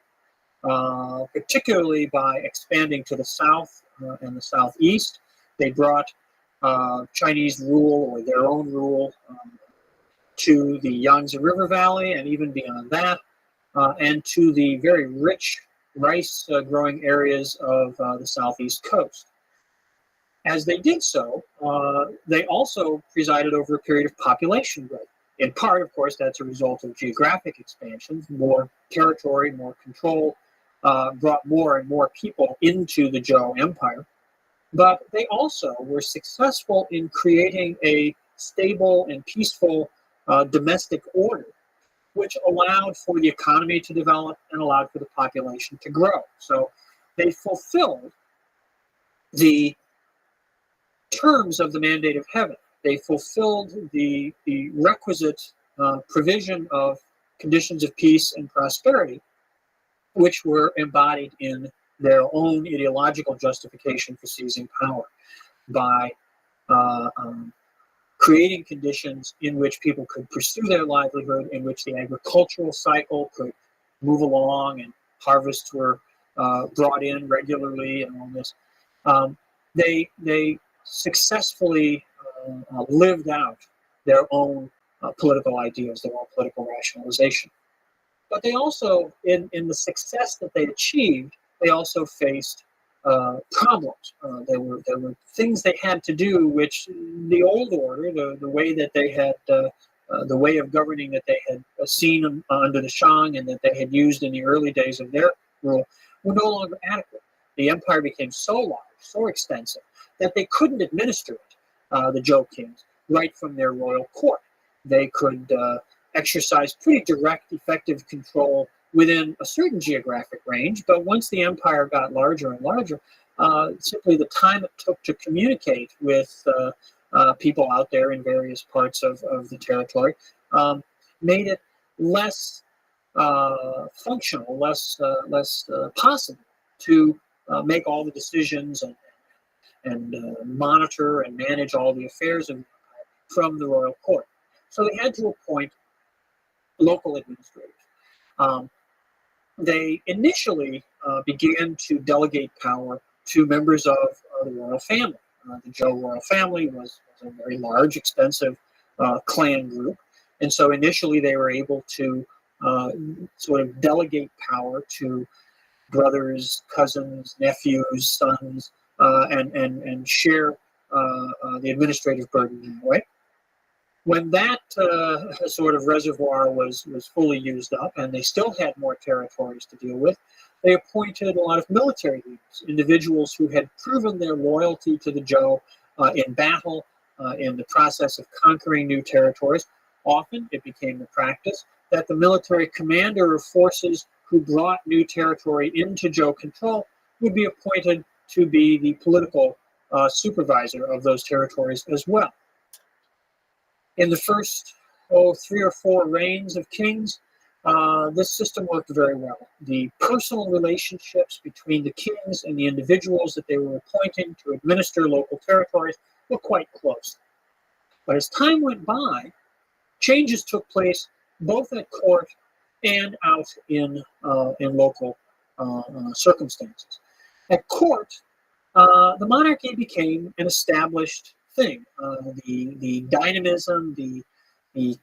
particularly by expanding to the south and the southeast. They brought Chinese rule, or their own rule, to the Yangtze River Valley and even beyond that, and to the very rich rice growing areas of the southeast coast. As they did so, they also presided over a period of population growth. In part, of course, that's a result of geographic expansions. More territory, more control brought more and more people into the Zhou Empire. But they also were successful in creating a stable and peaceful domestic order, which allowed for the economy to develop and allowed for the population to grow. So they fulfilled the terms of the mandate of heaven. They fulfilled the requisite provision of conditions of peace and prosperity, which were embodied in their own ideological justification for seizing power by creating conditions in which people could pursue their livelihood, in which the agricultural cycle could move along and harvests were brought in regularly and all this. They successfully lived out their own political ideas, their own political rationalization. But they also, in the success that they achieved, they also faced problems. There were things they had to do which the old order, the way that they had, the way of governing that they had seen under the Shang and that they had used in the early days of their rule, were no longer adequate. The empire became so large, so extensive, that they couldn't administer it, the Zhou kings, right from their royal court. They could exercise pretty direct, effective control within a certain geographic range, but once the empire got larger and larger, simply the time it took to communicate with people out there in various parts of the territory made it less functional, less possible to make all the decisions and monitor and manage all the affairs of the empire from the royal court. So they had to appoint local administrators. They initially began to delegate power to members of the royal family. The Zhou royal family was a very large, extensive clan group, and so initially they were able to sort of delegate power to brothers, cousins, nephews, sons, and share the administrative burden in that way. When that sort of reservoir was fully used up and they still had more territories to deal with, they appointed a lot of military leaders, individuals who had proven their loyalty to the Zhou in battle, in the process of conquering new territories. Often it became the practice that the military commander of forces who brought new territory into Zhou control would be appointed to be the political supervisor of those territories as well. In the first 3 or 4 reigns of kings, this system worked very well. The personal relationships between the kings and the individuals that they were appointing to administer local territories were quite close. But as time went by, changes took place both at court and out in local circumstances. At court, the monarchy became an established thing. The dynamism, the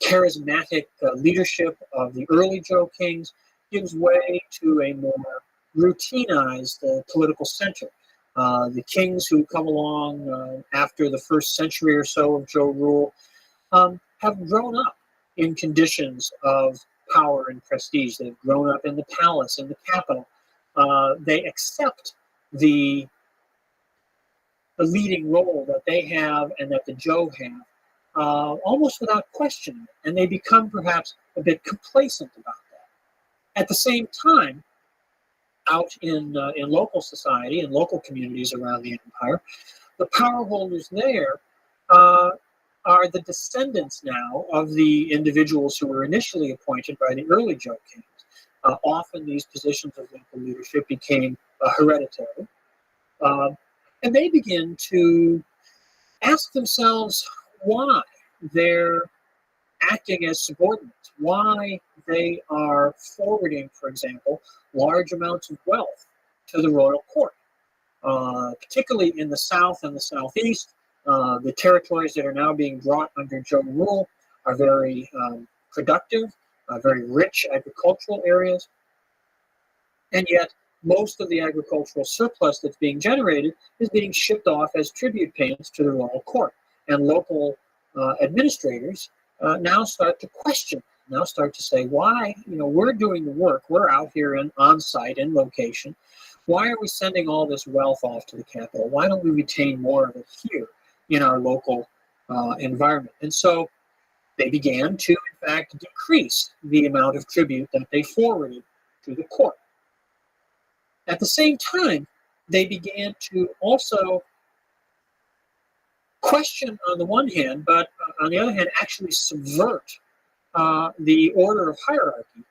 charismatic leadership of the early Zhou kings gives way to a more routinized political center. The kings who come along after the first century or so of Zhou rule have grown up in conditions of power and prestige. They've grown up in the palace, in the capital. They accept the leading role that they have and that the Zhou have almost without question, and they become perhaps a bit complacent about that. At the same time, out in local society and local communities around the empire, the power holders there are the descendants now of the individuals who were initially appointed by the early Zhou kings. Often these positions of local leadership became hereditary. And they begin to ask themselves why they're acting as subordinates, why they are forwarding, for example, large amounts of wealth to the royal court. Particularly in the south and the southeast, the territories that are now being brought under Zhou rule are very productive, very rich agricultural areas, and yet most of the agricultural surplus that's being generated is being shipped off as tribute payments to the royal court. And local administrators now start to question, now start to say, why, we're doing the work, we're out here on site, in location. Why are we sending all this wealth off to the capital? Why don't we retain more of it here in our local environment? And so they began to, in fact, decrease the amount of tribute that they forwarded to the court. At the same time, they began to also question on the one hand, but on the other hand, actually subvert the order of hierarchy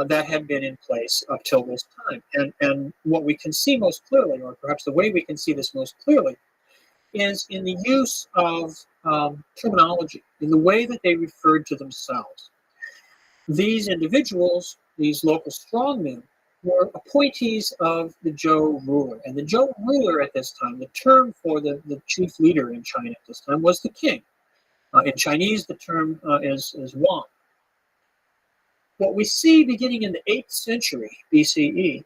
that had been in place up till this time. And what we can see most clearly, or perhaps the way we can see this most clearly, is in the use of terminology, in the way that they referred to themselves. These individuals, these local strongmen, were appointees of the Zhou ruler. And the Zhou ruler at this time, the term for the chief leader in China at this time was the king. In Chinese, the term is Wang. What we see beginning in the 8th century BCE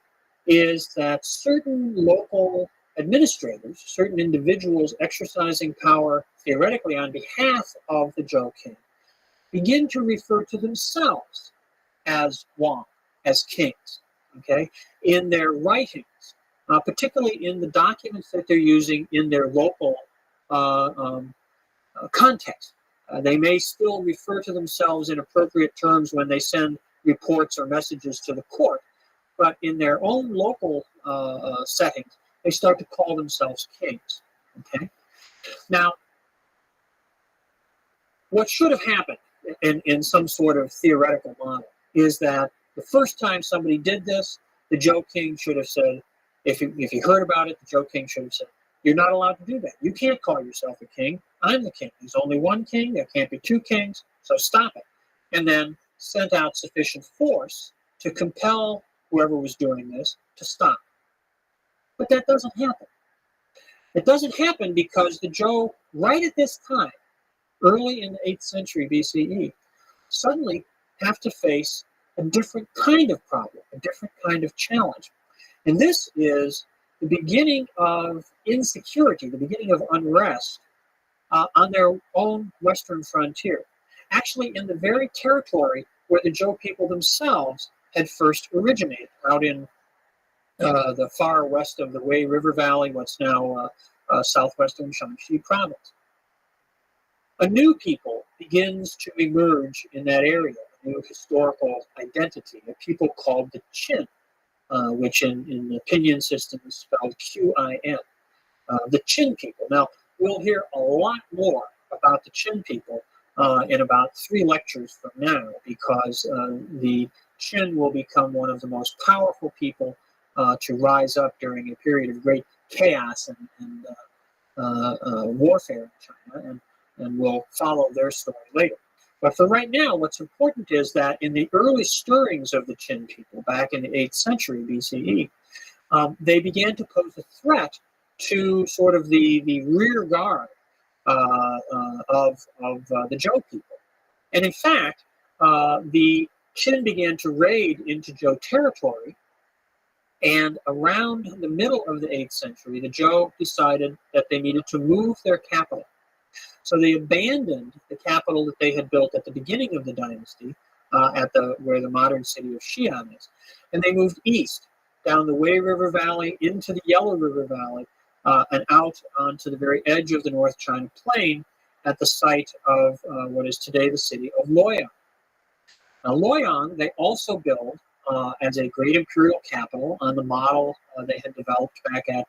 is that certain local administrators, certain individuals exercising power theoretically on behalf of the Zhou king, begin to refer to themselves as Wang, as kings, okay, in their writings, particularly in the documents that they're using in their local context. They may still refer to themselves in appropriate terms when they send reports or messages to the court, but in their own local settings, they start to call themselves kings. Okay. Now, what should have happened in some sort of theoretical model is that the first time somebody did this, the Zhou king should have said, if you heard about it, the Zhou king should have said, you're not allowed to do that. You can't call yourself a king. I'm the king. There's only one king. There can't be two kings. So stop it. And then sent out sufficient force to compel whoever was doing this to stop. But that doesn't happen. It doesn't happen because the Zhou, right at this time, early in the 8th century BCE, suddenly have to face a different kind of problem, a different kind of challenge. And this is the beginning of insecurity, the beginning of unrest on their own western frontier. Actually, in the very territory where the Zhou people themselves had first originated, out in the far west of the Wei River Valley, what's now southwestern Shaanxi province. A new people begins to emerge in that area, a new historical identity, a people called the Qin, which in the pinyin system is spelled Qin, the Qin people. Now, we'll hear a lot more about the Qin people in about 3 lectures from now, because the Qin will become one of the most powerful people to rise up during a period of great chaos and warfare in China, and we'll follow their story later. But for right now, what's important is that in the early stirrings of the Qin people back in the 8th century BCE, they began to pose a threat to sort of the rear guard of the Zhou people. And in fact, the Qin began to raid into Zhou territory, and around the middle of the 8th century, the Zhou decided that they needed to move their capital. So they abandoned the capital that they had built at the beginning of the dynasty, where the modern city of Xi'an is, and they moved east down the Wei River Valley into the Yellow River Valley, and out onto the very edge of the North China Plain at the site of what is today the city of Luoyang. Now, Luoyang, they also built as a great imperial capital on the model they had developed back at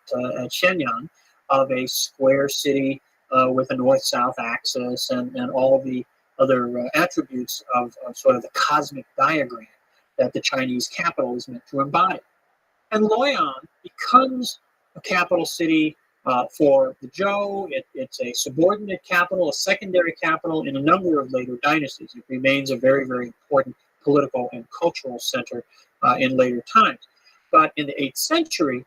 Shenyang of a square city with a north-south axis and all the other attributes of sort of the cosmic diagram that the Chinese capital is meant to embody. And Luoyang becomes a capital city for the Zhou. It's a subordinate capital, a secondary capital in a number of later dynasties. It remains a very, very important political and cultural center in later times. But in the 8th century,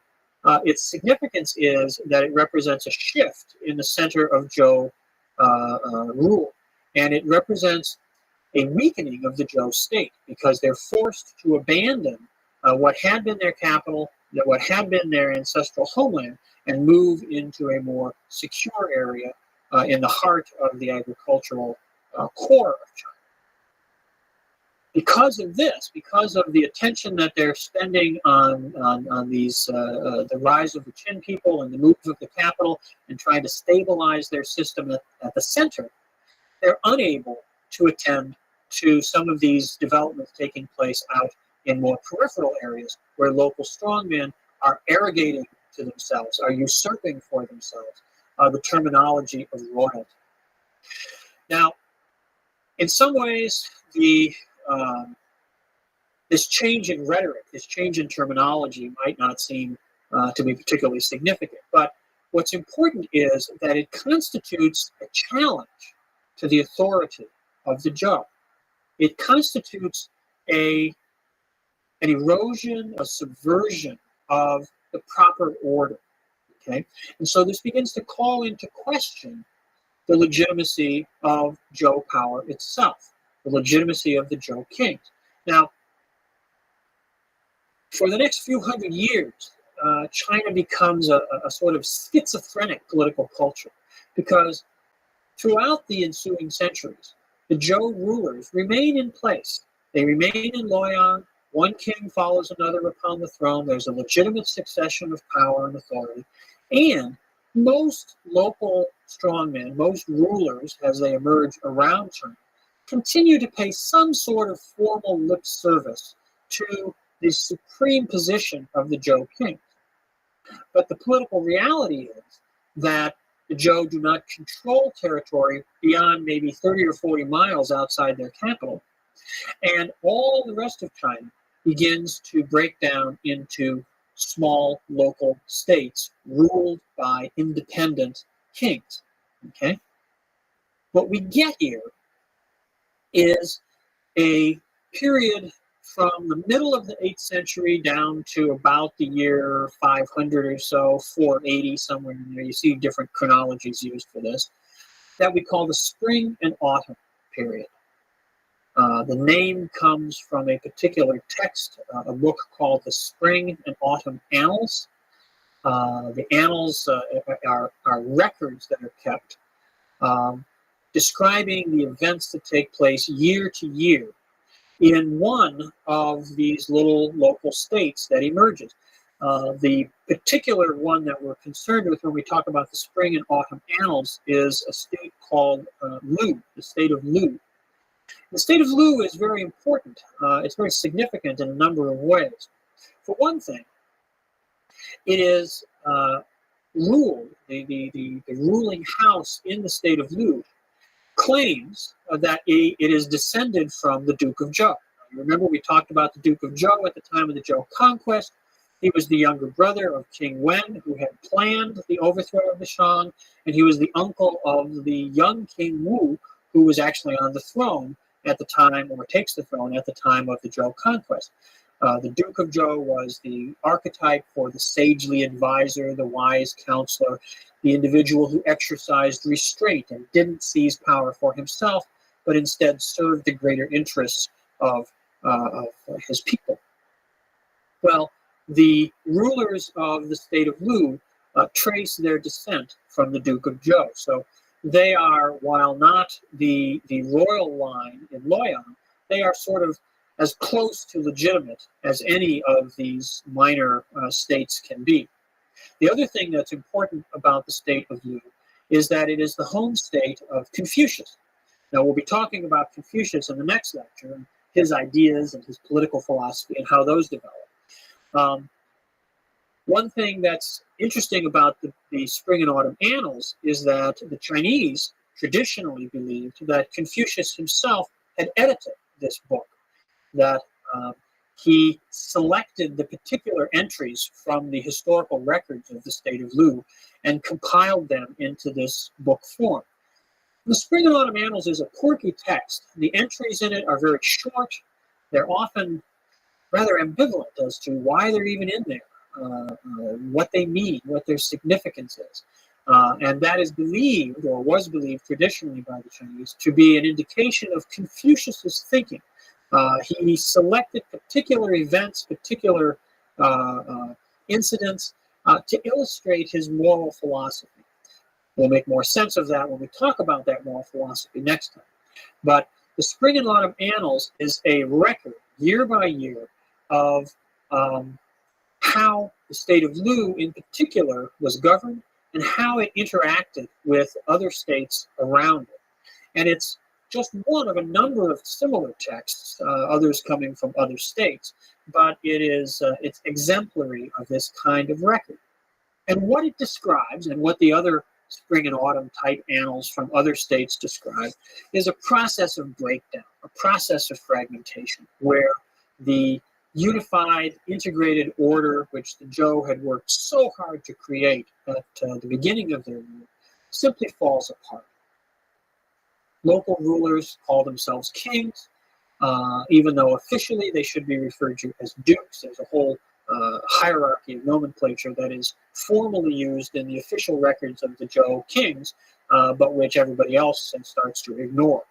its significance is that it represents a shift in the center of Zhou rule. And it represents a weakening of the Zhou state, because they're forced to abandon what had been their capital, what had been their ancestral homeland, and move into a more secure area in the heart of the agricultural core of China. Because of this, because of the attention that they're spending on these the rise of the Qin people and the move of the capital and trying to stabilize their system at the center, they're unable to attend to some of these developments taking place out in more peripheral areas where local strongmen are arrogating to themselves, are usurping for themselves the terminology of royalty. Now, in some ways, this change in rhetoric, this change in terminology might not seem to be particularly significant, but what's important is that it constitutes a challenge to the authority of the Zhou. It constitutes a an erosion, a subversion of the proper order. Okay, and so this begins to call into question the legitimacy of Zhou power itself, the legitimacy of the Zhou kings. Now, for the next few hundred years, China becomes a sort of schizophrenic political culture, because throughout the ensuing centuries, the Zhou rulers remain in place. They remain in Luoyang. One king follows another upon the throne. There's a legitimate succession of power and authority. And most local strongmen, most rulers, as they emerge around China, continue to pay some sort of formal lip service to the supreme position of the Zhou king. But the political reality is that the Zhou do not control territory beyond maybe 30 or 40 miles outside their capital. And all the rest of China begins to break down into small local states ruled by independent kings. Okay? What we get here is a period from the middle of the 8th century down to about the year 500 or so, 480, somewhere in there. You see different chronologies used for this, that we call the Spring and Autumn period. The name comes from a particular text, a book called the Spring and Autumn Annals. The annals are records that are kept describing the events that take place year to year in one of these little local states that emerges. The particular one that we're concerned with when we talk about the Spring and Autumn Annals is a state called Lu, the state of Lu. The state of Lu is very important. It's very significant in a number of ways. For one thing, it is ruled, the ruling house in the state of Lu claims that it is descended from the Duke of Zhou. Remember, we talked about the Duke of Zhou at the time of the Zhou conquest. He was the younger brother of King Wen, who had planned the overthrow of the Shang, and he was the uncle of the young King Wu, who was actually on the throne at the time, or takes the throne at the time of the Zhou conquest. The Duke of Zhou was the archetype for the sagely advisor, the wise counselor, the individual who exercised restraint and didn't seize power for himself, but instead served the greater interests of his people. Well, the rulers of the state of Lu trace their descent from the Duke of Zhou. So they are, while not the royal line in Luoyang, they are sort of as close to legitimate as any of these minor states can be. The other thing that's important about the state of Lu is that it is the home state of Confucius. Now, we'll be talking about Confucius in the next lecture, and his ideas and his political philosophy and how those develop. One thing that's interesting about the Spring and Autumn Annals is that the Chinese traditionally believed that Confucius himself had edited this book, that he selected the particular entries from the historical records of the state of Lu and compiled them into this book form. The Spring and Autumn Annals is a quirky text. The entries in it are very short. They're often rather ambivalent as to why they're even in there, what they mean, what their significance is. And that is believed, or was believed traditionally by the Chinese, to be an indication of Confucius's thinking. He selected particular events, particular incidents to illustrate his moral philosophy. We'll make more sense of that when we talk about that moral philosophy next time. But the Spring and Autumn Annals is a record, year by year, of how the state of Lu in particular was governed and how it interacted with other states around it. And it's just one of a number of similar texts, others coming from other states, but it's exemplary of this kind of record. And what it describes, and what the other Spring and Autumn type annals from other states describe, is a process of breakdown, a process of fragmentation, where the unified, integrated order which the Zhou had worked so hard to create at the beginning of their rule simply falls apart. Local rulers call themselves kings. even though officially they should be referred to as dukes. There's a whole hierarchy of nomenclature that is formally used in the official records of the Zhou kings, but which everybody else starts to ignore.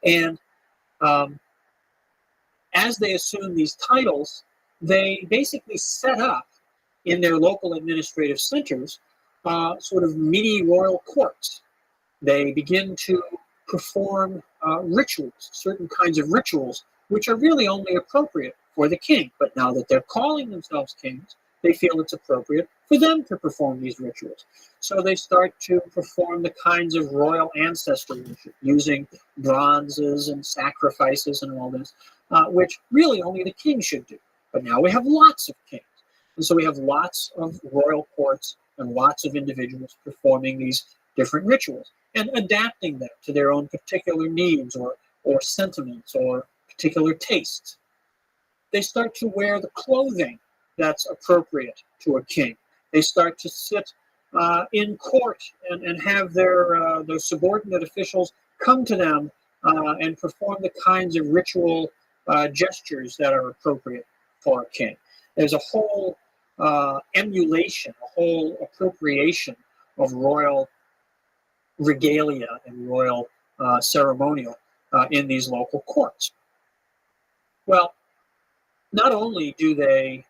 And as they assume these titles, they basically set up in their local administrative centers sort of mini royal courts. They begin to perform rituals, certain kinds of rituals, which are really only appropriate for the king. But now that they're calling themselves kings, they feel it's appropriate for them to perform these rituals. So they start to perform the kinds of royal ancestor worship using bronzes and sacrifices and all this, which really only the king should do. But now we have lots of kings. And so we have lots of royal courts and lots of individuals performing these different rituals and adapting them to their own particular needs or sentiments or particular tastes. They start to wear the clothing that's appropriate to a king. They start to sit in court and have their subordinate officials come to them and perform the kinds of ritual gestures that are appropriate for a king. There's a whole emulation, a whole appropriation of royal regalia and royal ceremonial in these local courts. Well, not only do they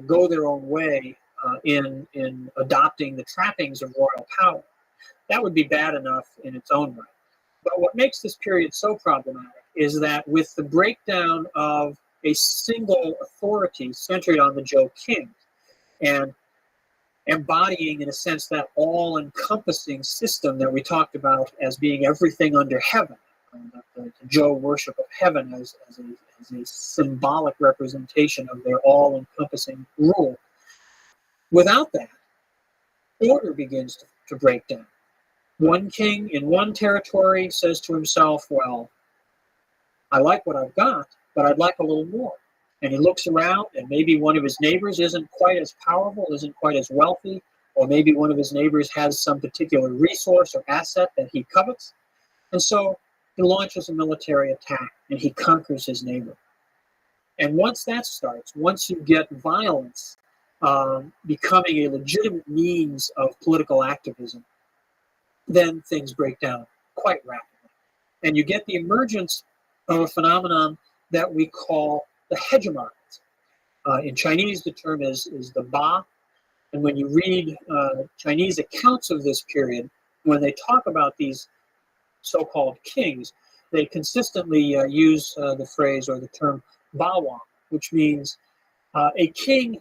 go their own way in adopting the trappings of royal power, that would be bad enough in its own right. But what makes this period so problematic is that with the breakdown of a single authority centered on the Zhou kings and embodying, in a sense, that all-encompassing system that we talked about as being everything under heaven, the Zhou worship of heaven as a symbolic representation of their all-encompassing rule. Without that, order begins to break down. One king in one territory says to himself, well, I like what I've got, but I'd like a little more. And he looks around, and maybe one of his neighbors isn't quite as powerful, isn't quite as wealthy, or maybe one of his neighbors has some particular resource or asset that he covets. And so he launches a military attack, and he conquers his neighbor. And once that starts, once you get violence becoming a legitimate means of political activism, then things break down quite rapidly. And you get the emergence of a phenomenon that we call the hegemons. In Chinese, the term is the Ba. And when you read Chinese accounts of this period, when they talk about these so-called kings, they consistently use the phrase or the term Ba Wang, which means a king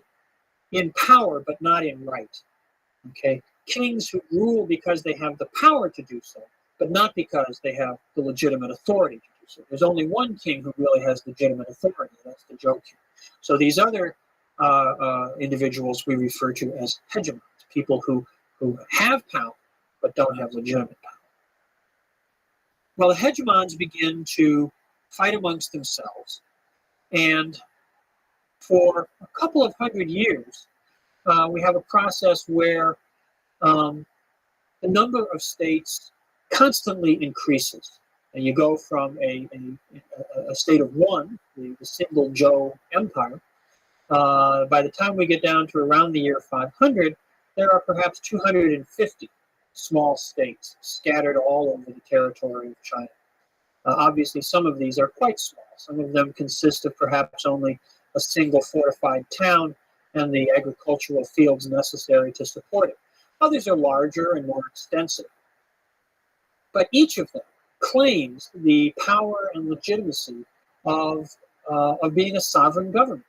in power but not in right. Okay, kings who rule because they have the power to do so, but not because they have the legitimate authority to do so. There's only one king who really has legitimate authority, that's the Zhou king. So these other individuals we refer to as hegemons, people who have power but don't have legitimate power. Well, the hegemons begin to fight amongst themselves, and for a couple of hundred years, we have a process where the number of states constantly increases. And you go from a state of one, the single Zhou Empire. By the time we get down to around the year 500, there are perhaps 250 small states scattered all over the territory of China. Obviously, some of these are quite small. Some of them consist of perhaps only a single fortified town and the agricultural fields necessary to support it. Others are larger and more extensive. But each of them claims the power and legitimacy of being a sovereign government.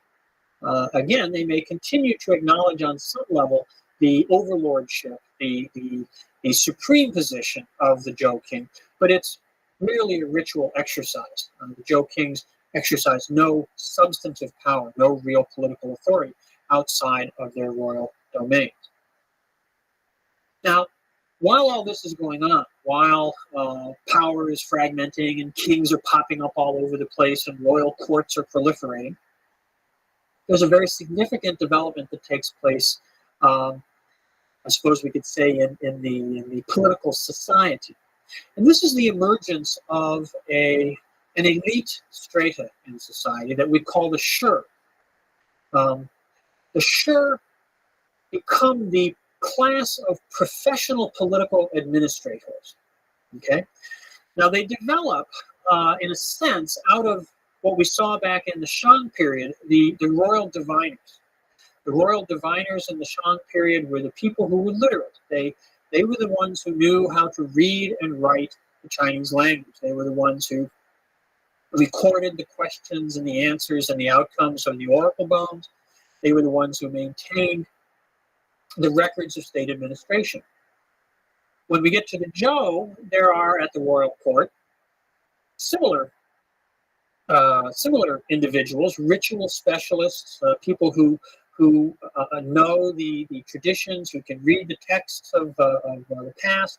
Again, they may continue to acknowledge on some level the overlordship, the supreme position of the Zhou king, but it's merely a ritual exercise. The Zhou kings exercise no substantive power, no real political authority outside of their royal domains. Now, while all this is going on, while power is fragmenting and kings are popping up all over the place and royal courts are proliferating, there's a very significant development that takes place, I suppose we could say, in the political society. And this is the emergence of a an elite strata in society that we call the Shi. The Shi become the class of professional political administrators. Okay, now they develop, in a sense, out of what we saw back in the Shang period, the royal diviners. The royal diviners in the Shang period were the people who were literate. They were the ones who knew how to read and write the Chinese language. They were the ones who recorded the questions and the answers and the outcomes of the oracle bones. They were the ones who maintained the records of state administration. When we get to the Zhou, there are at the royal court similar individuals, ritual specialists, people who know the traditions, who can read the texts of the past.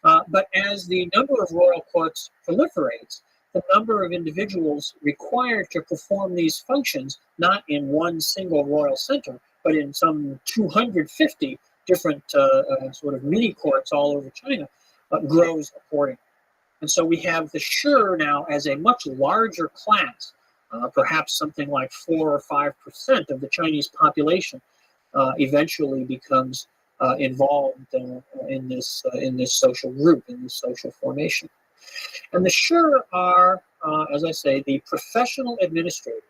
But as the number of royal courts proliferates, the number of individuals required to perform these functions, not in one single royal center, but in some 250 different sort of mini courts all over China, grows accordingly. And so we have the Shi now as a much larger class, perhaps something like 4 or 5% of the Chinese population eventually becomes involved in this social group, in this social formation. And the Shi are, as I say, the professional administrators.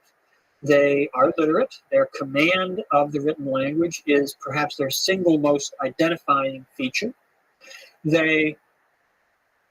They are literate. Their command of the written language is perhaps their single most identifying feature. They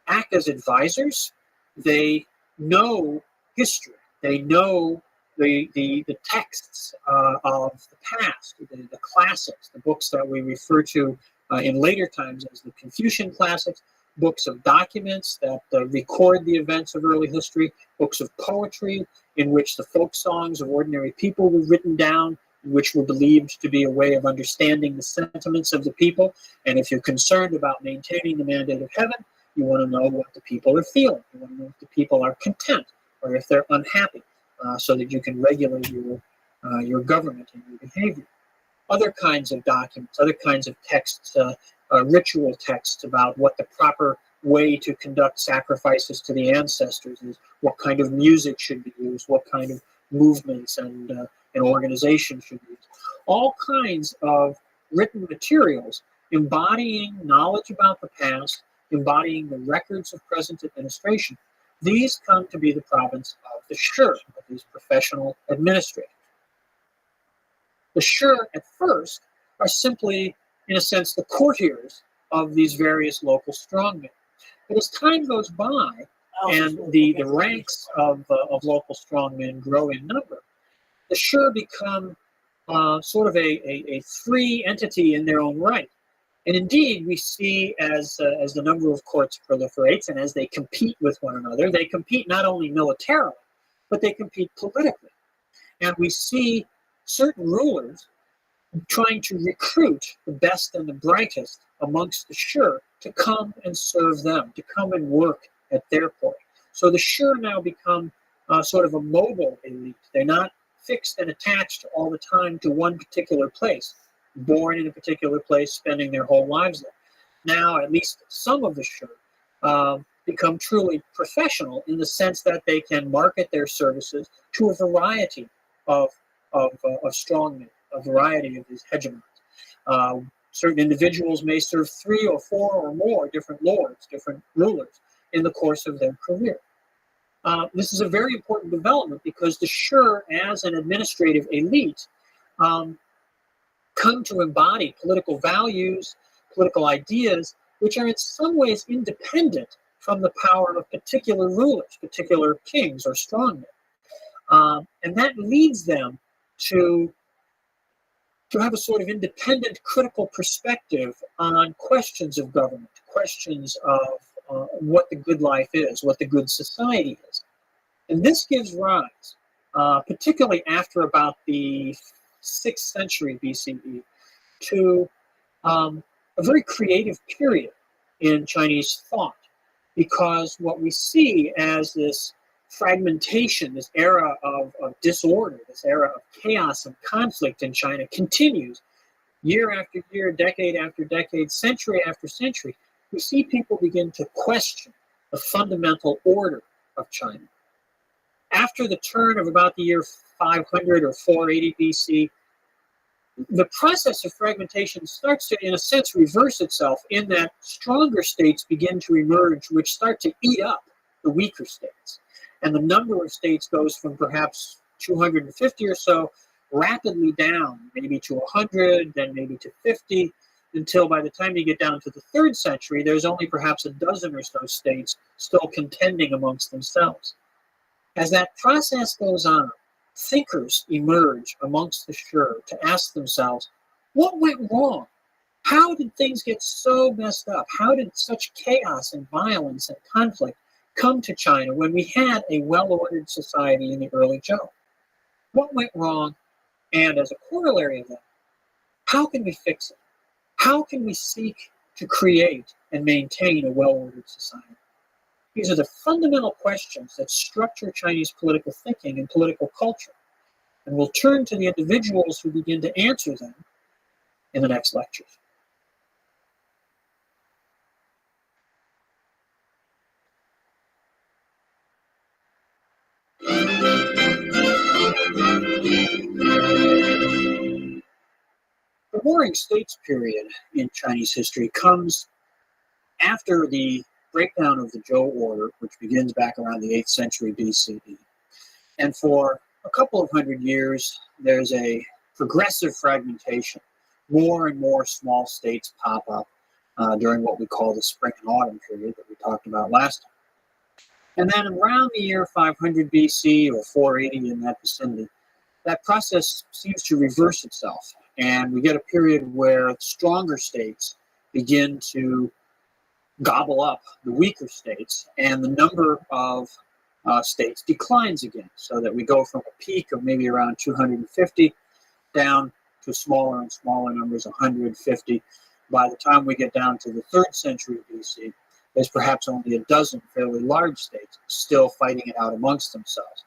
act as advisors. They know history. They know the texts of the past, the classics, the books that we refer to in later times as the Confucian classics, books of documents that record the events of early history, books of poetry in which the folk songs of ordinary people were written down, which were believed to be a way of understanding the sentiments of the people. And if you're concerned about maintaining the mandate of heaven, you want to know what the people are feeling. You want to know if the people are content or if they're unhappy, so that you can regulate your government and your behavior. Other kinds of documents, other kinds of texts, ritual texts about what the proper way to conduct sacrifices to the ancestors is, what kind of music should be used, what kind of movements and organization should be used. All kinds of written materials embodying knowledge about the past, embodying the records of present administration. These come to be the province of the Shi, of these professional administrators. The Shi, at first, are simply, in a sense, the courtiers of these various local strongmen. But as time goes by and the ranks of local strongmen grow in number, the Shi become sort of a free entity in their own right. And indeed, we see as the number of courts proliferates and as they compete with one another, they compete not only militarily, but they compete politically. And we see certain rulers trying to recruit the best and the brightest amongst the Shi to come and serve them, to come and work at their court. So the Shi now become sort of a mobile elite. They're not fixed and attached all the time to one particular place, born in a particular place, spending their whole lives there. Now, at least some of the Shi become truly professional in the sense that they can market their services to a variety of strongmen, a variety of these hegemons. Certain individuals may serve 3 or 4 or more different lords, different rulers in the course of their career. This is a very important development because the Shi, as an administrative elite, come to embody political values, political ideas, which are in some ways independent from the power of particular rulers, particular kings or strongmen. And that leads them to have a sort of independent critical perspective on questions of government, questions of what the good life is, what the good society is. And this gives rise, particularly after about the 6th century BCE, to a very creative period in Chinese thought, because what we see as this fragmentation, this era of disorder, this era of chaos and conflict in China continues year after year, decade after decade, century after century. We see people begin to question the fundamental order of China. After the turn of about the year 500 or 480 BC, the process of fragmentation starts to, in a sense, reverse itself in that stronger states begin to emerge, which start to eat up the weaker states. And the number of states goes from perhaps 250 or so rapidly down, maybe to 100, then maybe to 50, until by the time you get down to the 3rd century, there's only perhaps a dozen or so states still contending amongst themselves. As that process goes on, thinkers emerge amongst the Sure to ask themselves, what went wrong? How did things get so messed up? How did such chaos and violence and conflict come to China when we had a well-ordered society in the early Zhou? What went wrong? And as a corollary of that, how can we fix it? How can we seek to create and maintain a well-ordered society? These are the fundamental questions that structure Chinese political thinking and political culture. And we'll turn to the individuals who begin to answer them in the next lectures. The Warring States period in Chinese history comes after the breakdown of the Zhou order, which begins back around the 8th century BCE. And for a couple of hundred years, there's a progressive fragmentation. More and more small states pop up during what we call the Spring and Autumn period that we talked about last time. And then around the year 500 BC or 480 in that vicinity, that process seems to reverse itself. And we get a period where stronger states begin to gobble up the weaker states, and the number of states declines again, so that we go from a peak of maybe around 250 down to smaller and smaller numbers, 150. By the time we get down to the 3rd century BC, there's perhaps only a dozen fairly large states still fighting it out amongst themselves.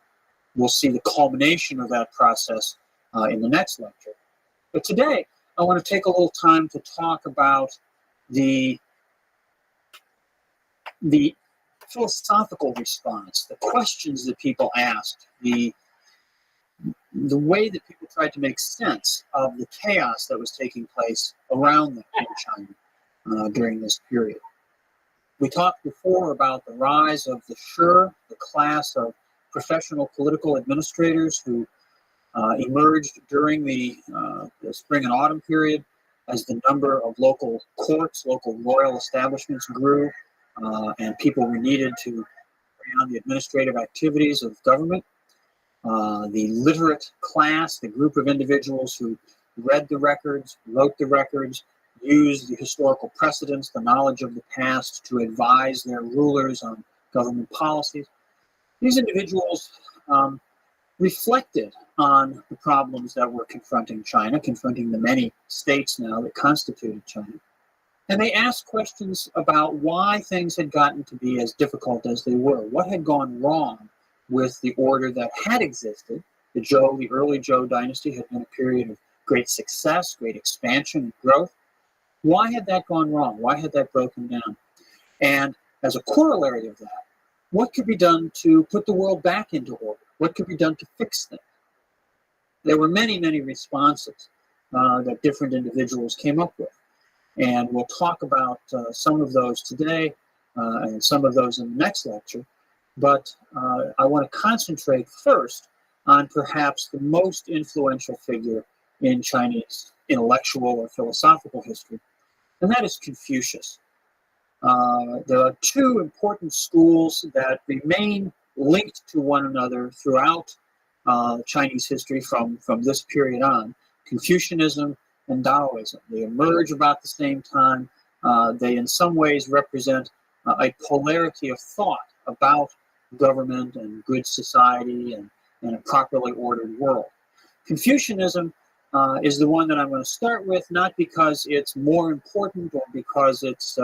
We'll see the culmination of that process in the next lecture. But today, I want to take a little time to talk about the philosophical response, the questions that people asked, the way that people tried to make sense of the chaos that was taking place around them in China during this period. We talked before about the rise of the Sure, the class of professional political administrators who emerged during the Spring and Autumn period as the number of local courts, local royal establishments grew, and people were needed to carry on the administrative activities of government. The literate class, the group of individuals who read the records, wrote the records, used the historical precedents, the knowledge of the past to advise their rulers on government policies. These individuals reflected on the problems that were confronting China, confronting the many states now that constituted China. And they asked questions about why things had gotten to be as difficult as they were. What had gone wrong with the order that had existed? The Zhou, the early Zhou dynasty, had been a period of great success, great expansion and growth. Why had that gone wrong? Why had that broken down? And as a corollary of that, what could be done to put the world back into order? What could be done to fix things? There were many, many responses that different individuals came up with. And we'll talk about some of those today and some of those in the next lecture. But I want to concentrate first on perhaps the most influential figure in Chinese intellectual or philosophical history, and that is Confucius. There are two important schools that remain linked to one another throughout Chinese history from this period on: Confucianism and Taoism. They emerge about the same time. They in some ways represent a polarity of thought about government and good society and a properly ordered world. Confucianism is the one that I'm going to start with, not because it's more important or because it's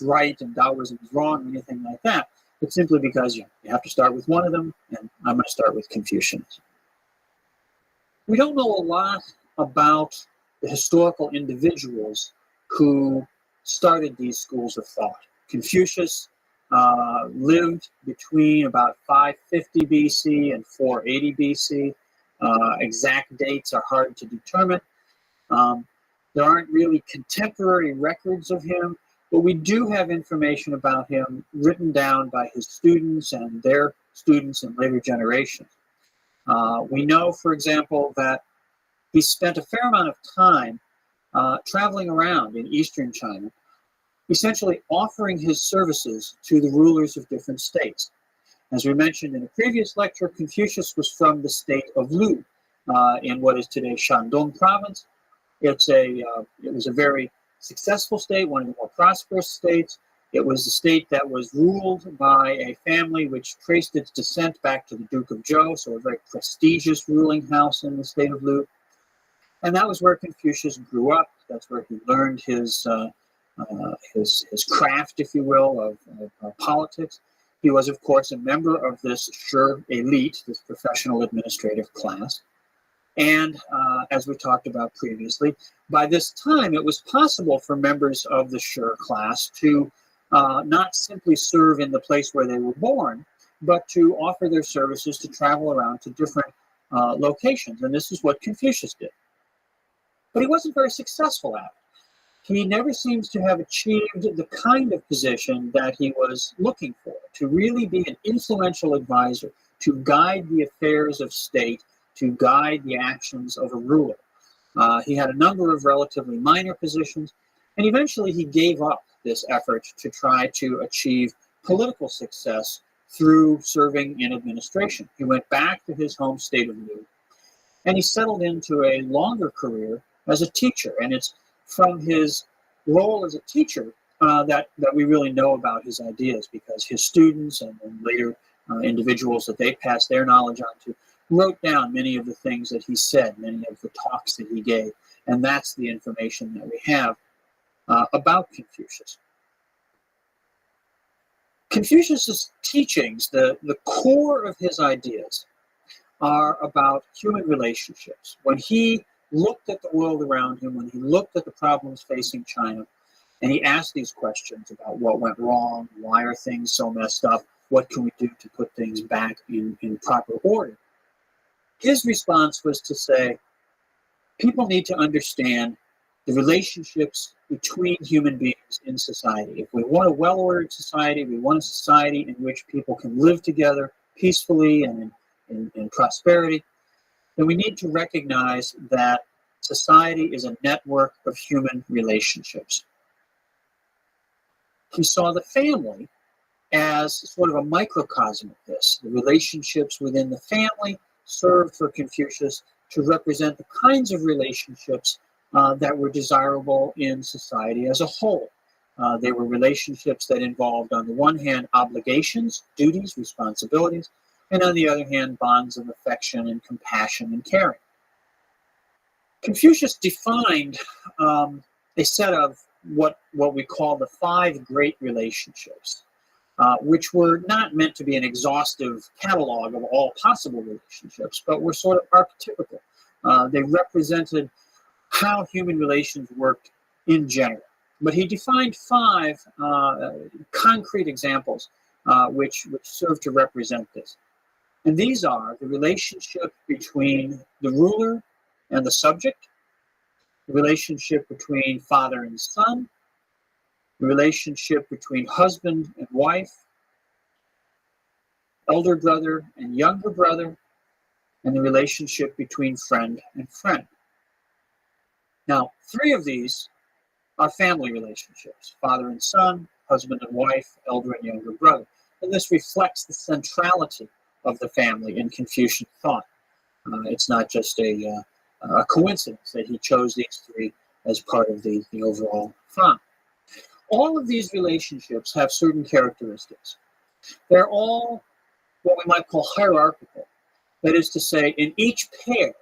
right and Taoism is wrong or anything like that, but simply because you have to start with one of them, and I'm going to start with Confucianism. We don't know a lot about the historical individuals who started these schools of thought. Confucius lived between about 550 BC and 480 BC. Exact dates are hard to determine. There aren't really contemporary records of him, but we do have information about him written down by his students and their students in later generations. We know, for example, that he spent a fair amount of time traveling around in eastern China, essentially offering his services to the rulers of different states. As we mentioned in a previous lecture, Confucius was from the state of Lu in what is today Shandong province. It was a very successful state, one of the more prosperous states. It was a state that was ruled by a family which traced its descent back to the Duke of Zhou, so a very prestigious ruling house in the state of Lu. And that was where Confucius grew up. That's where he learned his craft, if you will, of politics. He was, of course, a member of this Shi elite, this professional administrative class. And as we talked about previously, by this time it was possible for members of the Shi class to not simply serve in the place where they were born, but to offer their services to travel around to different locations. And this is what Confucius did. But he wasn't very successful at it. He never seems to have achieved the kind of position that he was looking for, to really be an influential advisor, to guide the affairs of state, to guide the actions of a ruler. He had a number of relatively minor positions, and eventually he gave up this effort to try to achieve political success through serving in administration. He went back to his home state of Lu, and he settled into a longer career as a teacher. And it's from his role as a teacher that we really know about his ideas, because his students and later individuals that they passed their knowledge on to wrote down many of the things that he said, many of the talks that he gave. And that's the information that we have about Confucius. Confucius's teachings, the core of his ideas, are about human relationships. When he looked at the world around him, when he looked at the problems facing China, and he asked these questions about what went wrong, why are things so messed up, what can we do to put things back in proper order, his response was to say, people need to understand the relationships between human beings in society. If we want a well-ordered society, we want a society in which people can live together peacefully and in prosperity, then we need to recognize that society is a network of human relationships. He saw the family as sort of a microcosm of this. The relationships within the family served for Confucius to represent the kinds of relationships that were desirable in society as a whole. They were relationships that involved, on the one hand, obligations, duties, responsibilities, and on the other hand, bonds of affection and compassion and caring. Confucius defined a set of what we call the 5 great relationships, which were not meant to be an exhaustive catalog of all possible relationships, but were sort of archetypical. They represented how human relations worked in general. But he defined 5 concrete examples which serve to represent this. And these are the relationship between the ruler and the subject, the relationship between father and son, the relationship between husband and wife, elder brother and younger brother, and the relationship between friend and friend. Now, 3 of these are family relationships: father and son, husband and wife, elder and younger brother. And this reflects the centrality of the family in Confucian thought. It's not just a coincidence that he chose these 3 as part of the overall thought. All of these relationships have certain characteristics. They're all what we might call hierarchical. That is to say, in each pair,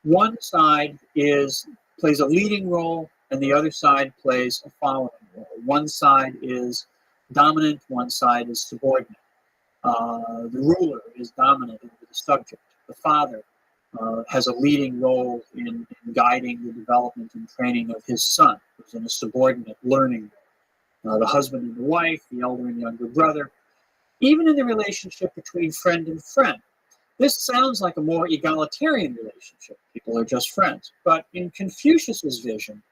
one side plays a leading role and the other side plays a following role. One side is dominant, one side is subordinate. The ruler is dominant over the subject. The father has a leading role in guiding the development and training of his son, who's in a subordinate learning role. the husband and the wife, the elder and younger brother, even in the relationship between friend and friend. This sounds like a more egalitarian relationship. People are just friends. But in Confucius's vision,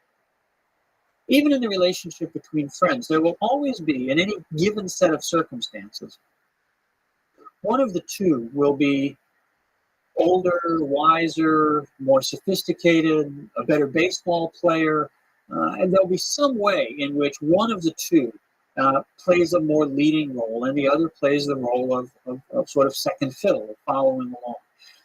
even in the relationship between friends, there will always be, in any given set of circumstances, one of the two will be older, wiser, more sophisticated, a better baseball player, and there'll be some way in which one of the two plays a more leading role and the other plays the role of sort of second fiddle, following along.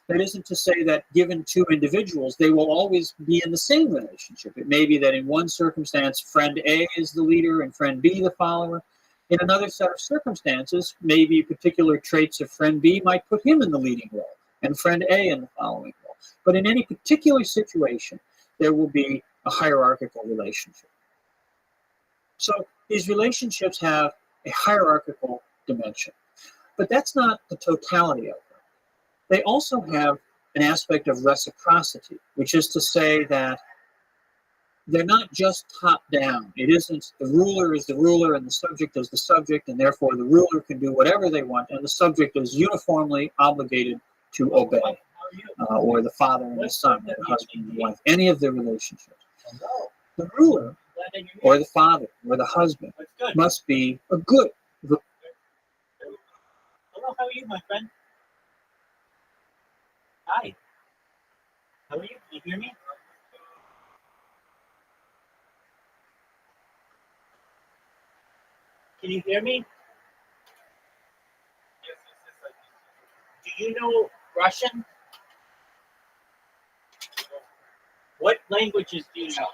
That isn't to say that given two individuals, they will always be in the same relationship. It may be that in one circumstance, friend A is the leader and friend B the follower. In another set of circumstances, maybe particular traits of friend B might put him in the leading role and friend A in the following role. But in any particular situation, there will be a hierarchical relationship. So these relationships have a hierarchical dimension. But that's not the totality of them. They also have an aspect of reciprocity, which is to say that they're not just top down. It isn't the ruler is the ruler and the subject is the subject, and therefore the ruler can do whatever they want, and the subject is uniformly obligated to obey, or the father and the son, or the husband and the wife, any of their relationships. The ruler, or the father, or the husband, must be a good. Hello, how are you, my friend? Hi. How are you? Can you hear me? Can you hear me? Do you know Russian? What languages do you know?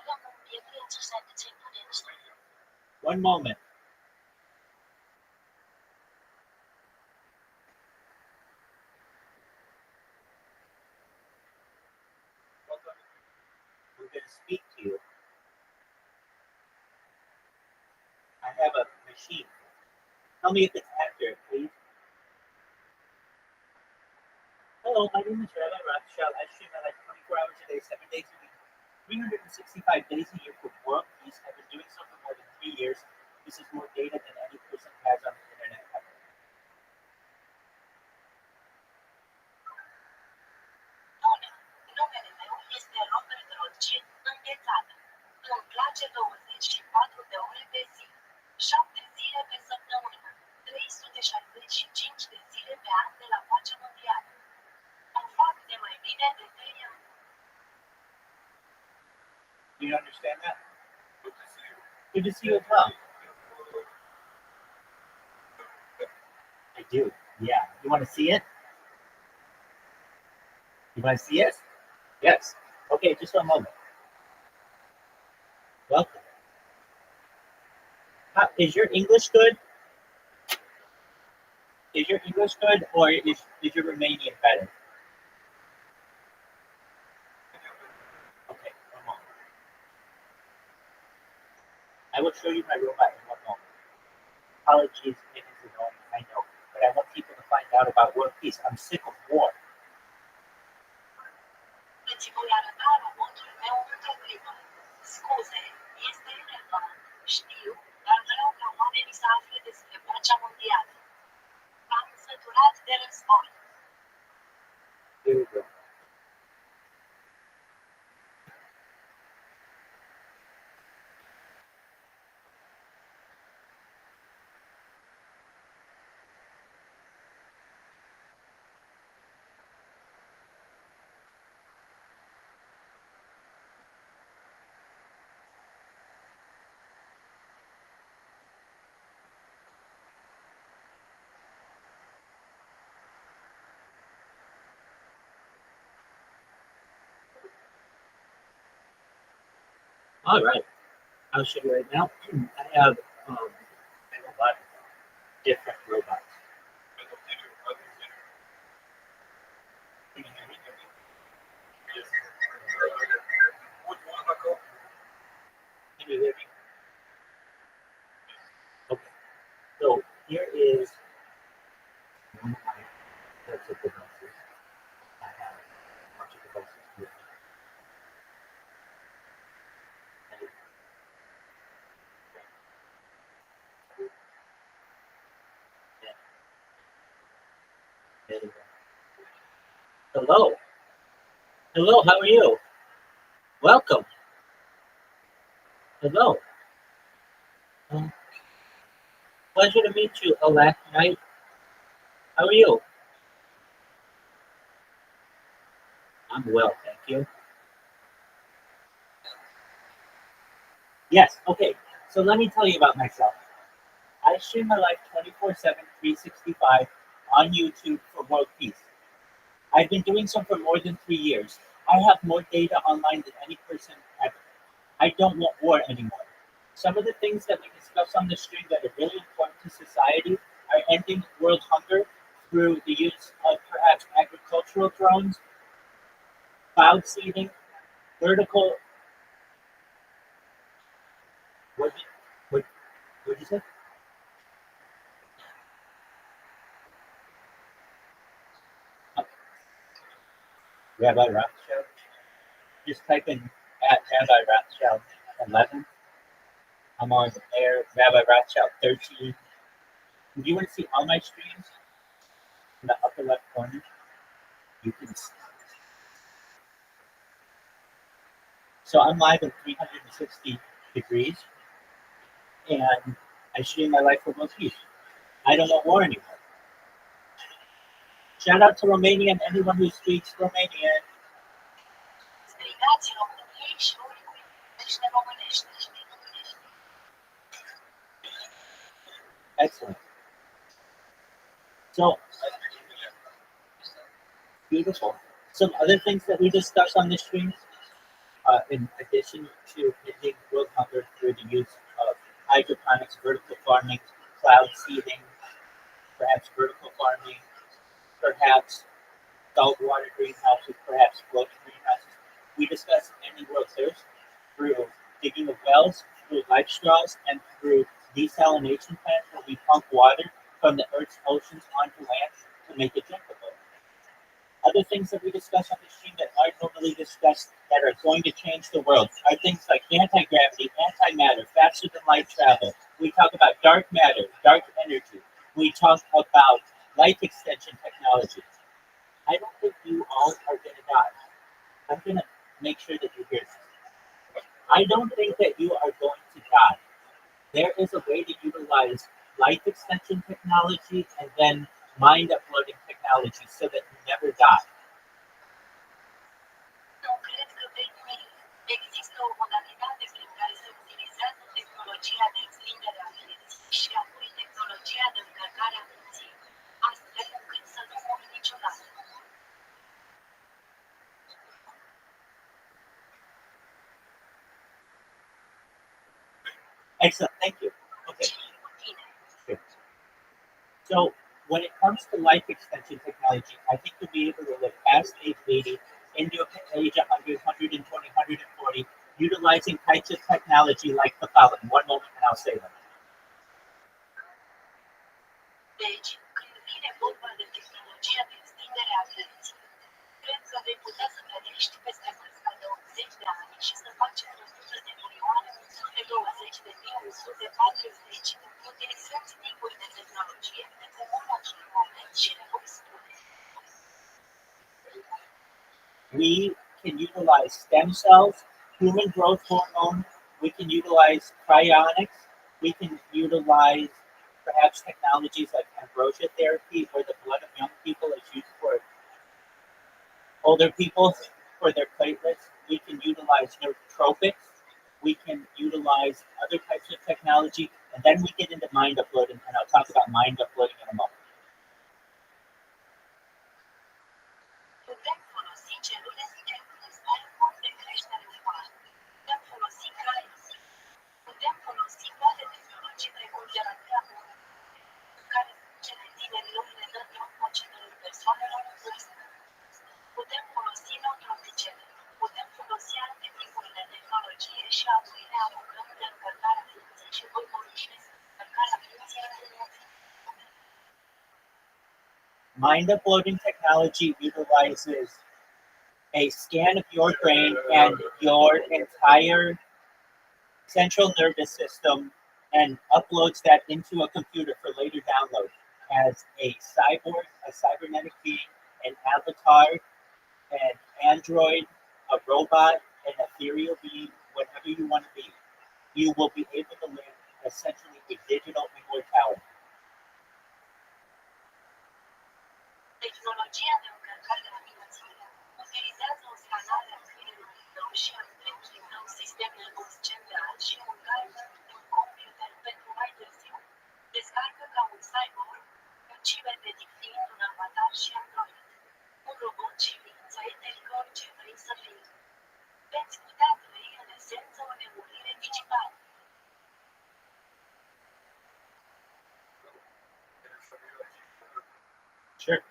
One moment. I'm going to speak to you. I have a machine. Tell me if it's accurate, please. Hello, my name is Rabbi Rothschild. I stream at like 24 hours a day, 7 days a week, 365 days a year for work. I've been doing so for more than 3 years. This is more data than any person has on the internet ever. Bună! Numele meu este Robert Rothschild, înghețată. Îmi place 24 de ore pe zi, 7 zile pe săptămână, 365 de zile pe an de la pacea mondială. O fac de mai bine de 3 ani. Do you understand that? Good to see you as well. I do. Yeah. You want to see it? You want to see it? Yes. Okay, just one moment. Welcome. Is your English good? Is your English good, or is your Romanian better? Okay, one moment. I will show you my robot in one moment. Apologies, it is annoying, I know, but I want people to find out about world peace. I'm sick of war. Îți voi arăta robotul meu într-o clipă. Scuze, este enervant, știu, dar vreau ca oamenii să afle despre pacea mondială. Am săturat de război. Here we go. All right, I'll show you right now. I have a lot of different robots. Can you hear me? Okay, so here is one of my sets of devices. I have a bunch of devices here. Hello. Hello, how are you? Welcome. Hello. Um, Pleasure to meet you, Elect Knight. How are you? I'm well, thank you. Yes, okay. So let me tell you about myself. I stream my life 24/7, 365 on YouTube for world peace. I've been doing so for more than 3 years. I have more data online than any person ever. I don't want war anymore. Some of the things that we discuss on the stream that are really important to society are ending world hunger through the use of perhaps agricultural drones, cloud seeding, vertical. What? What? What did you say? Uh, Rabbi Rothschild. Just type in at Rabbi Rothschild 11. I'm on there. Rabbi Rothschild 13. If you want to see all my streams in the upper left corner, you can. So I'm live in 360 degrees, and I stream my life for world peace. I don't want war anymore. Shout out to Romania and anyone who speaks Romanian. Strigați României și oricui vorbește românește. Excellent. So, beautiful. Some other things that we discussed on this stream, in addition to ending world hunger through the use of hydroponics, vertical farming, cloud seeding, perhaps vertical farming, perhaps saltwater greenhouses, perhaps floating greenhouses. We discussed ending world thirst through digging of wells, through life straws, and through desalination plants where we pump water from the Earth's oceans onto land to make it drinkable. Other things that we discuss on the stream that aren't normally discussed that are going to change the world are things like anti-gravity, antimatter, faster than light travel. We talk about dark matter, dark energy. We talk about life extension technology. I don't think you all are going to die. I'm going to make sure that you hear this. I don't think that you are going to die. There is a way to utilize life extension technology and then mind uploading technology so that you never die. Nu cred că vei muri. Există o modalitate prin care se utilizează tehnologia de extindere a vieții și apoi tehnologia de încărcare a minții, astfel încât să nu mori niciodată. Excellent, thank you. Okay. Good. So when it comes to life extension technology, I think you'll be able to live past age 80 into age 100, 120, 140, utilizing types of technology like the following. One moment and I'll say them. Deci, când vine vorba de tehnologia de extindere a vieții, cred că vei putea să trăiești peste vârsta de 80 de ani și să faci 100 de milioane, 120 de mii, 140, utilizând tipuri de tehnologie de pe acel moment și le voi spune. We can utilize stem cells, human growth hormone, we can utilize cryonics, we can utilize perhaps technologies like ambrosia therapy, where the blood of young people is used for older people for their platelets. We can utilize nootropics, we can utilize other types of technology, and then we get into mind uploading, and I'll talk about mind uploading in a moment. Putem folosi celule stem de creștere umană. Putem folosi craiuri. Putem folosi toate tehnologii precum terapia care cele tinerilor le dă drog macinelor persoanelor în vârstă. Putem folosi nootroficele. Putem folosi alte tipuri de tehnologie și apoi ne apucăm de încărcarea minții și voi vorbi despre încărcarea minții în Mind uploading technology utilizes a scan of your brain and your entire central nervous system and uploads that into a computer for later download. as a cyborg, a cybernetic being, an avatar, an android, a robot, an ethereal being, whatever you want to be. You will be able to live essentially a digital immortality. Tehnologia de încărcare rapidă utilizează o scanare a creierului tău și a întregului tău sistem nervos central și o încarcă un computer pentru mai târziu. Descarcă ca un cyborg, un cibernetic fiind un avatar și android. Un robot și ființă eterică orice vrei să fii. Veți putea trăi în esență o nemurire digitală. Sure.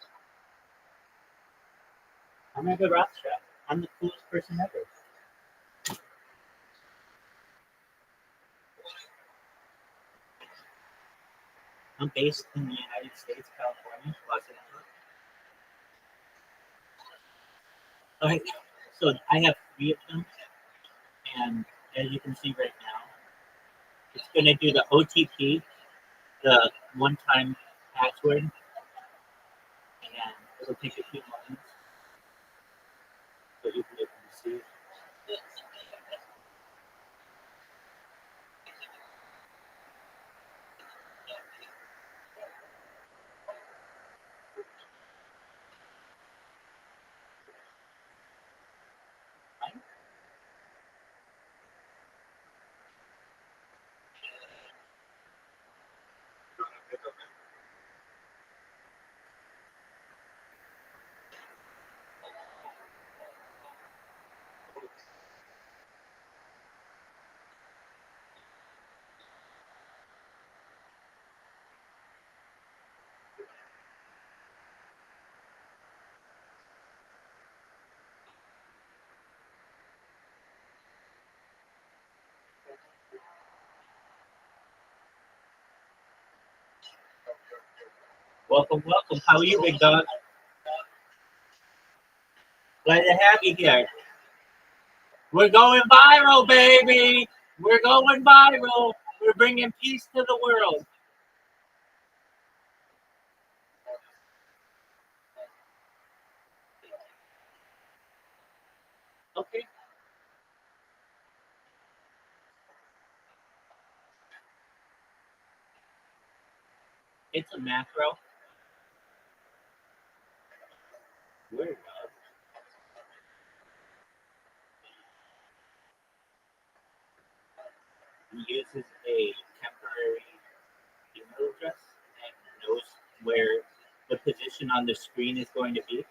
I'm Rabbi Rothschild. I'm the coolest person ever. I'm based in the United States, California, Los Angeles. Okay, so I have 3 of them, and as you can see right now, it's going to do the OTP, the one-time password, and it'll take a few moments so you can be able to see it. Welcome, welcome. How are you, big dog? Glad to have you here. We're going viral, baby. We're going viral. We're bringing peace to the world. Okay. It's a macro. Word of. He uses a temporary email address and knows where the position on the screen is going to be.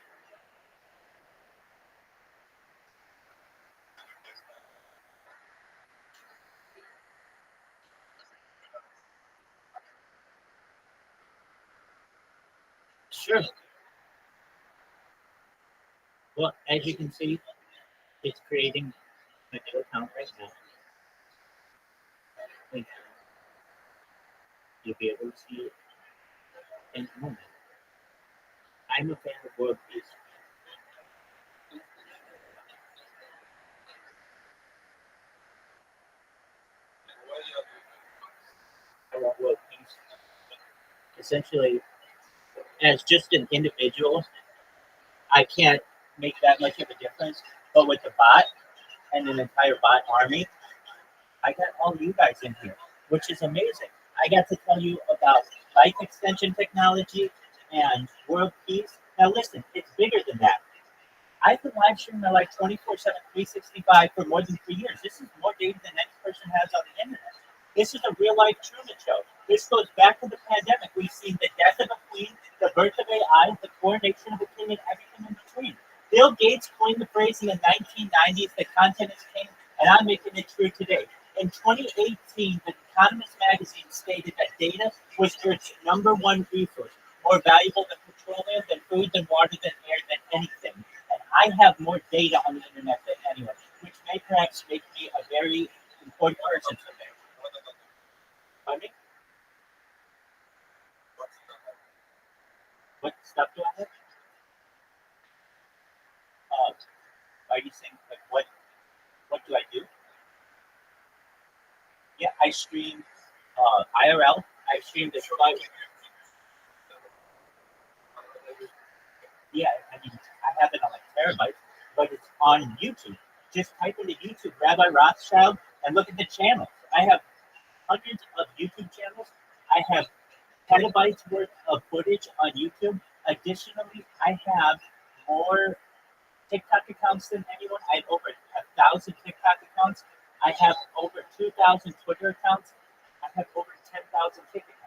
Sure. Well, as you can see, it's creating a new account right now. And you'll be able to see it in a moment. I'm a fan of world peace. I want world peace. Essentially, as just an individual, I can't make that much of a difference. But with the bot and an entire bot army, I got all you guys in here, which is amazing. I got to tell you about life extension technology and world peace. Now listen, it's bigger than that. I've been live streaming my life 24/7, 365 for more than 3 years. This is more data than any person has on the internet. This is a real life Truman Show. This goes back to the pandemic. We've seen the death of a queen, the birth of AI, the coronation of a king, and everything in between. Bill Gates coined the phrase in the 1990s, the content is king, and I'm making it true today. In 2018, The Economist magazine stated that data was Earth's #1 resource, more valuable than petroleum, than food, than water, than air, than anything. And I have more data on the internet than anyone, which may perhaps make me a very important person today. Pardon me? What stuff do I have? Are you saying like what do I do? Yeah, I stream IRL. I stream this live. Yeah, I mean, I have it on like terabytes, but it's on YouTube. Just type into YouTube Rabbi Rothschild and look at the channels. I have hundreds of YouTube channels. I have petabytes worth of footage on YouTube. Additionally, I have more TikTok accounts than anyone. I have over 1,000 TikTok accounts. I have over 2,000 Twitter accounts. I have over 10,000 Tik accounts.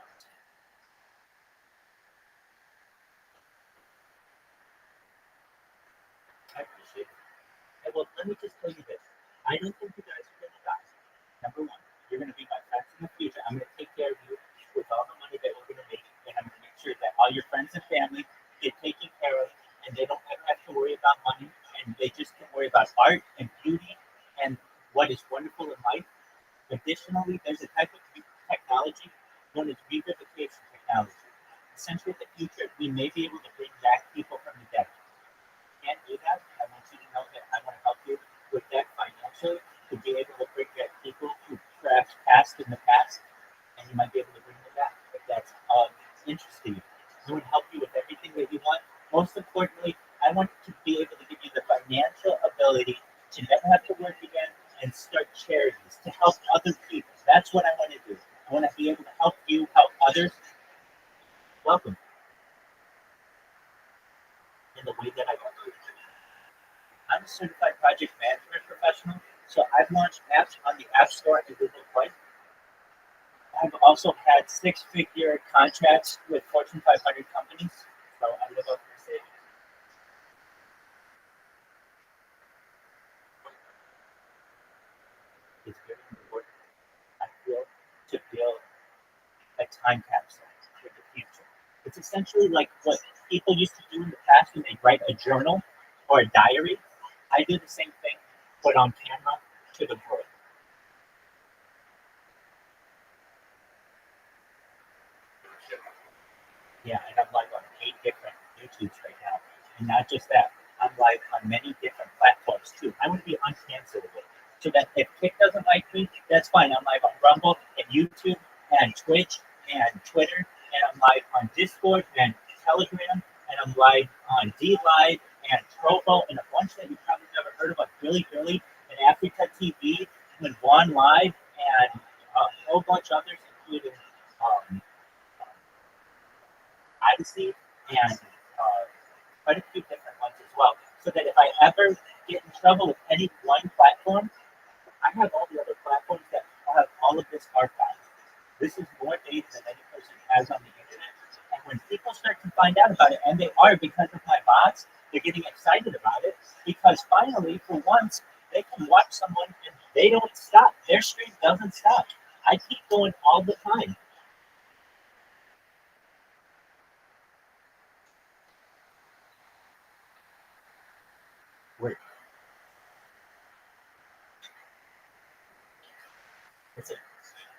I appreciate it. And well, let me just tell you this. I don't think you guys are going to die. Number one, you're going to be my friends in the future. I'm going to take care of you with all the money that we're going to make, and I'm going to make sure that all your friends and family get taken care of, and they don't have to worry about money, and they just can worry about art and beauty and what is wonderful in life. Additionally, there's a type of technology known as revivification technology. Essentially, in the future, we may be able to bring back people from the dead. Can't do that. I want you to know that I want to help you with that financially to be able to bring back people who perhaps passed in the past, and you might be able to bring them back if that's interesting. I want to help you with everything that you want. Most importantly, I want to be able to give you the financial ability to never have to work again and start charities to help other people. That's what I want to do. I want to be able to help you help others. Welcome. In the way that I want to. I'm a certified project management professional, so I've launched apps on the App Store and Google Play. I've also had six-figure contracts with Fortune 500 companies, so I live up in savings. It's very important, I feel, to build a time capsule for the future. It's essentially like what people used to do in the past when they write a journal or a diary. I do the same thing, but on camera to the world. Yeah, and I'm live on 8 different YouTubes right now. And not just that, I'm live on many different platforms too. I want to be uncancelable. So that if Kick doesn't like me, that's fine. I'm live on Rumble and YouTube and Twitch and Twitter. And I'm live on Discord and Telegram. And I'm live on D Live and Trovo and a bunch that you probably never heard of, like Billy Billy and Africa TV and One Live and a whole bunch others, including Odyssey and quite a few different ones as well. So that if I ever get in trouble with any one platform, I have all the other platforms that have all of this archived. This is more data than any person has on the internet. And when people start to find out about it, and they are because of my bots, they're getting excited about it because finally, for once, they can watch someone and they don't stop. Their stream doesn't stop. I keep going all the time. Wait.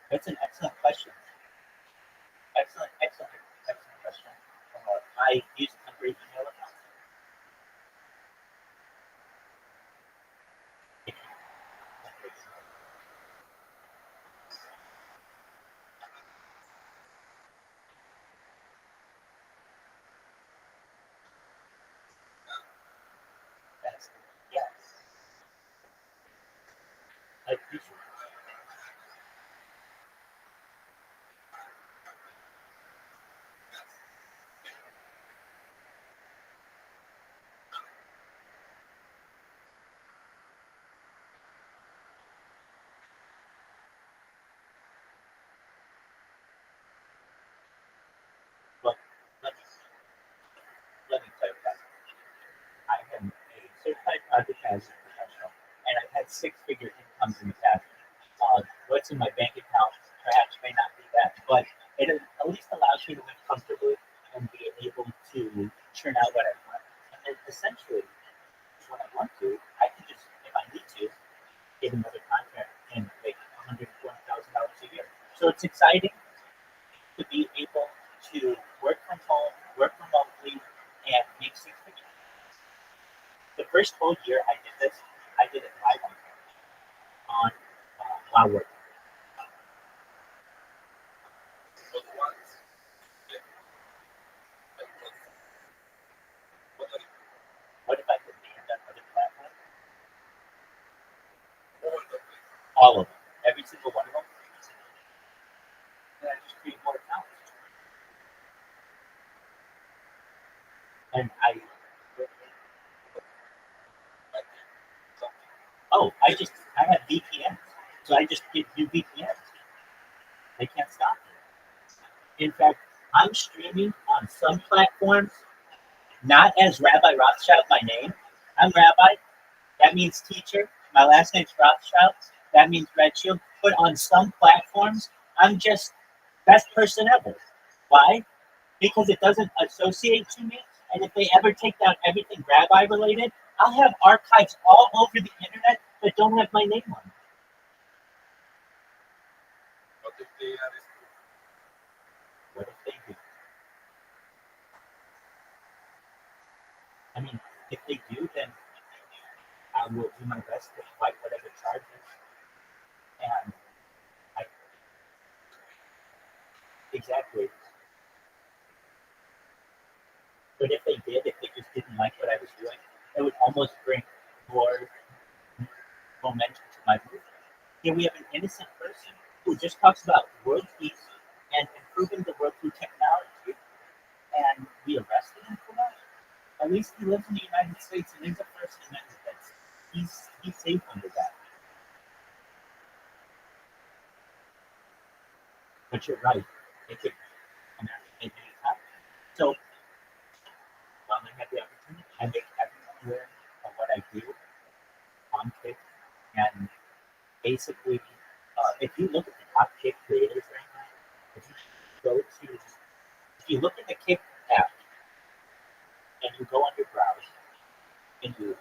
That's an excellent question. Excellent question. I use a temporary email account. Yes. Yes. I appreciate it. But let me, let me clarify. I am a certified project management professional, and I've had six-figure incomes in the past. What's in my bank account perhaps may not be that, but it at least allows me to live comfortably and be able to churn out what I want. And then essentially, when I want to, I can just, if I need to, get another contract and make $120,000 a year. So it's exciting to be able to work from home, work remotely, and make six figures. The first whole year I did this, I did it live on while working. create more accounts. And I have VPNs. So I just do VPNs. They can't stop me. In fact, I'm streaming on some platforms, not as Rabbi Rothschild, my name. I'm Rabbi. That means teacher. My last name's Rothschild. That means red shield. But on some platforms, I'm just best person ever. Why? Because it doesn't associate to me. And if they ever take down everything Rabbi related, I'll have archives all over the internet that don't have my name on them. What if they do? I mean, if they do, then I will do my best to fight whatever charges. And I exactly. But if they just didn't like what I was doing, it would almost bring more momentum to my movement. Here we have an innocent person who just talks about world peace and improving the world through technology, and we arrested him for that. At least he lives in the United States and is a First Amendment defense. He's safe under that. But you're right. It could make any time. So while I have the opportunity, I make everyone aware of what I do on Kick. And basically, if you look at the top Kick creators right now, if you look at the Kick app and you go under browse and you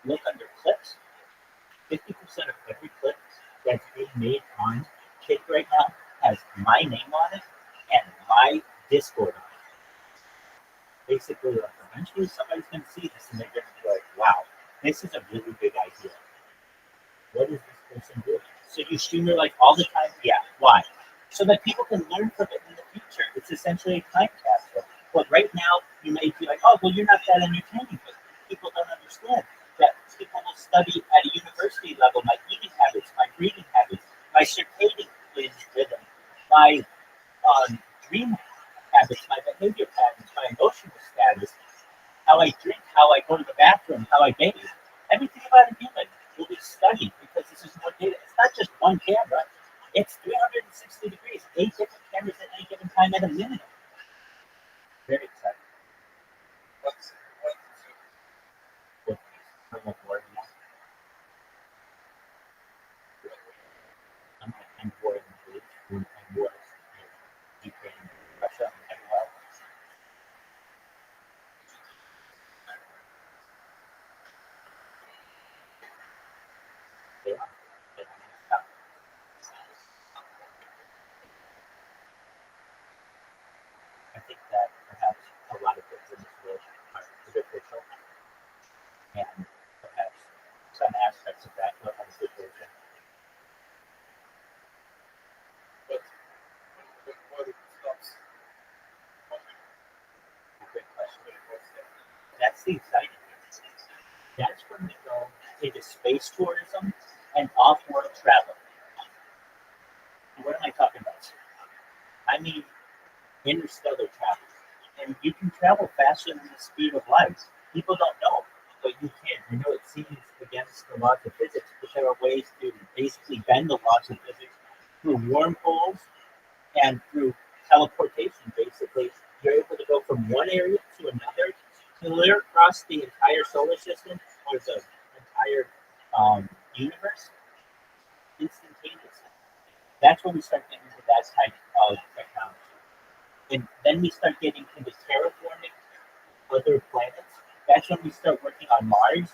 look under clips, 50% of every clip that's being made on Kick right now has my name on it and my Discord on it. Basically, like, eventually somebody's going to see this and they're going to be like, wow, this is a really big idea. What is this person doing? So you stream it like all the time? Yeah. Why? So that people can learn from it in the future. It's essentially a time capsule. But right now, you may be like, oh, well, you're not that entertaining. But people don't understand that people will study at a university level my eating habits, my breathing habits, my circadian rhythm, my dream habits, my behavior patterns, my emotional status, how I drink, how I go to the bathroom, how I bathe. Everything about a human will be studied because this is more data. It's not just one camera. It's 360 degrees, 8 different cameras at any given time at a minute. Very exciting. What's more than that? I'm war in the Middle East, and wars in Ukraine, Russia, and everywhere else. They are. They don't stop. I think that perhaps a lot of things in this world are superficial, and perhaps some aspects of that are superficial. Great question. That's the exciting thing. That's when we go into space tourism and off-world travel. What am I talking about? I mean interstellar travel. And you can travel faster than the speed of light. People don't know, but you can. I know it seems against the laws of physics, but there are ways to basically bend the laws of physics through wormholes and through teleportation. Basically, you're able to go from one area to another, clear across the entire solar system or the entire universe instantaneously. That's when we start getting into that type of technology. And then we start getting into terraforming other planets. That's when we start working on Mars,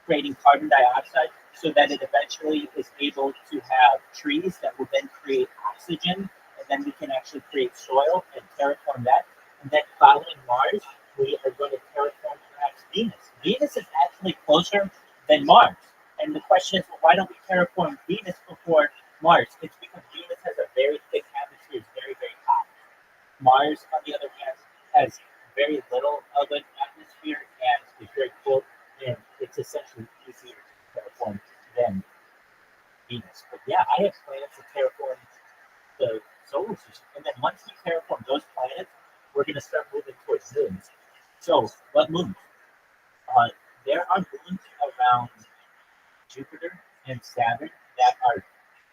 creating carbon dioxide so that it eventually is able to have trees that will then create oxygen, and then we can actually create soil and terraform that. And then following Mars, we are going to terraform perhaps Venus. Venus is actually closer than Mars. And the question is, well, why don't we terraform Venus before Mars? It's because Venus has a very thick atmosphere, it's very, very hot. Mars, on the other hand, has very little of an atmosphere and is very cold, and it's essentially easier to terraform than Venus. But yeah, I have plans to terraform the solar system, and then once we terraform those planets, we're going to start moving towards moons. So, what moons? There are moons around Jupiter and Saturn that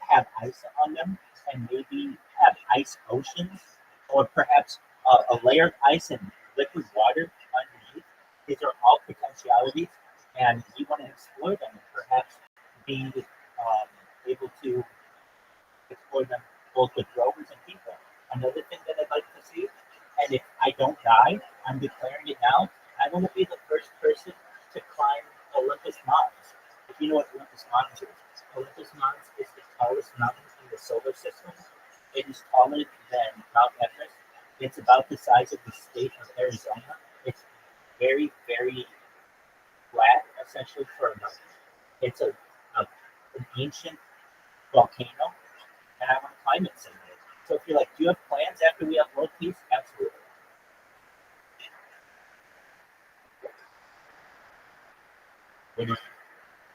have ice on them and maybe have ice oceans or perhaps a layer of ice and liquid water underneath. These are all potentialities, and we want to explore them and perhaps be able to explore them both with rovers and people. Another thing that I'd like to see, and if I don't die, I'm declaring it now, I want to be the first person to climb Olympus Mons. If you know what Olympus Mons is, Olympus Mons is the tallest mountain in the solar system. It is taller than Mount Everest. It's about the size of the state of Arizona. It's very, very flat, essentially, for a mountain. It's an ancient volcano, and I want to climb it someday. So if you're like, do you have plans after we have world peace? Absolutely.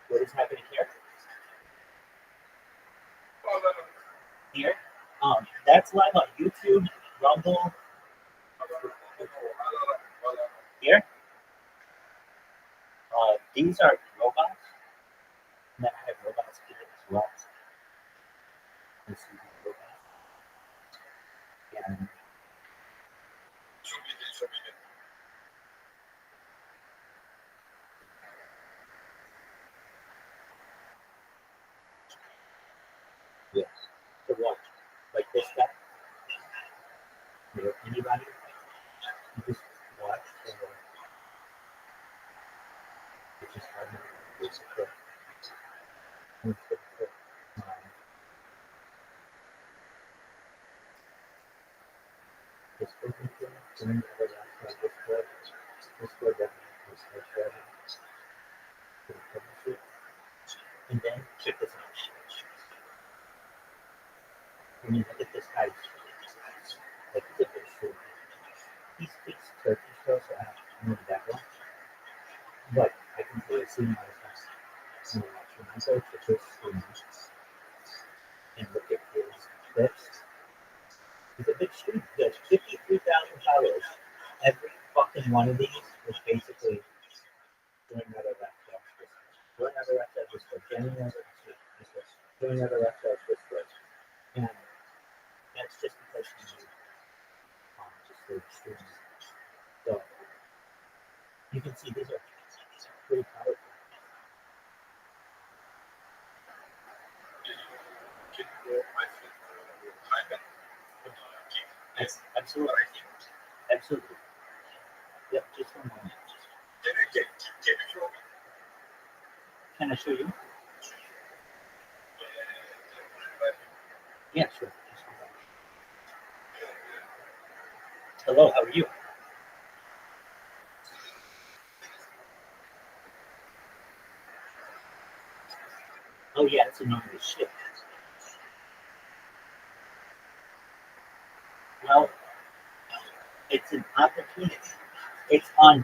What is happening here? Here? That's live on YouTube, Rumble. Here? These are robots. And then I have robots here as well. This is robots. And yes. To watch. Like this guy. Anybody? You just watch. It's just hard to do. And then check this out. When you look at this guy's like he's a bit short. He speaks Turkish though, so I don't know that well. But I can clearly see him on his face. When I go to this screen and look at his clips, he's a big street. He has 53,000 followers. Every fucking one of these is basically doing another left side this way. Doing another left side this way. Doing another left side this way. Doing another left side this way. And that's just because he's just very extreme. So you can see these are pretty powerful. Yes, absolutely. Absolutely. Yep, just one moment. Can I show you? Yeah, sure. Hello, how are you? Oh yeah, it's annoying as shit. Well, it's an opportunity. It's on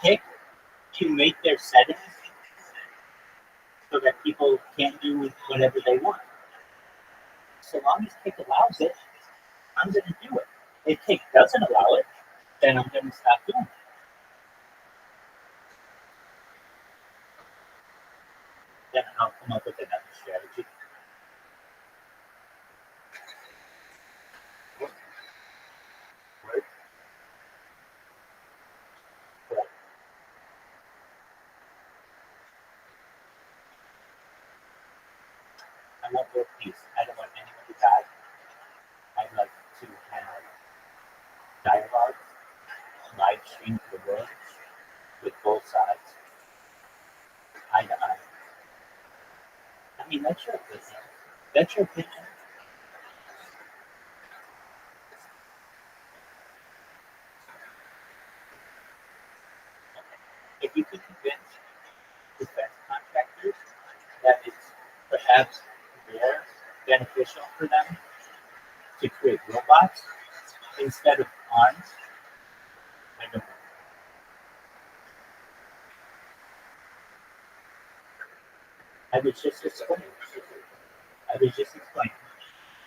Kick to make their settings so that people can't do whatever they want. So long as Kick allows it, I'm going to do it. If Kick doesn't allow it, then I'm going to stop doing it. Then I'll come up with another strategy. Right? Right. I want world peace. I don't want anyone to die. I'd like to have dialogue, live stream to the world with both sides, eye to eye. I mean, that's your opinion. That's your opinion. If you can convince defense contractors that it's perhaps more beneficial for them to create robots instead of arms, I don't know. I was just explaining.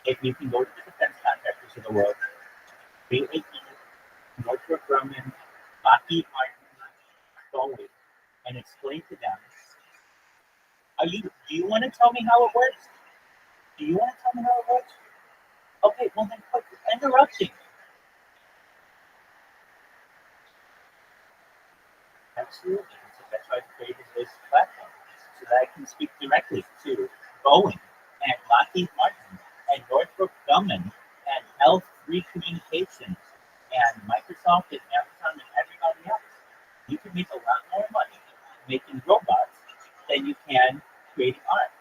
If you can go to the defense contractors to the world. BAE, Northrop Grumman, Lockheed Martin, Boeing, and explain to them. Do you want to tell me how it works? Do you want to tell me how it works? Okay, well then quit interrupting. Absolutely. So that's why I created this platform, so that I can speak directly to Boeing and Lockheed Martin and Northrop Grumman and L3 Communications and Microsoft and Amazon and everybody else. You can make a lot more money making robots than you can creating art.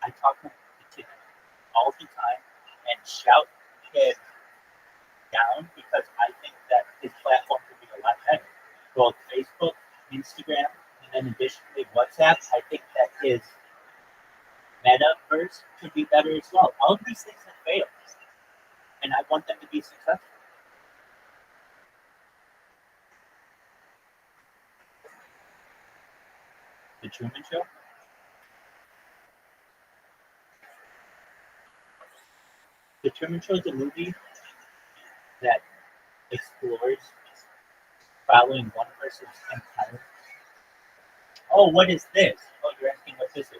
I talk to him all the time and shout him down because I think that his platform could be a lot better. Both Facebook, Instagram, and then additionally WhatsApp. I think that his metaverse could be better as well. All of these things have failed, and I want them to be successful. The Truman Show. The Truman Show is a movie that explores following one person's empire. Oh, what is this? Oh, you're asking what this is.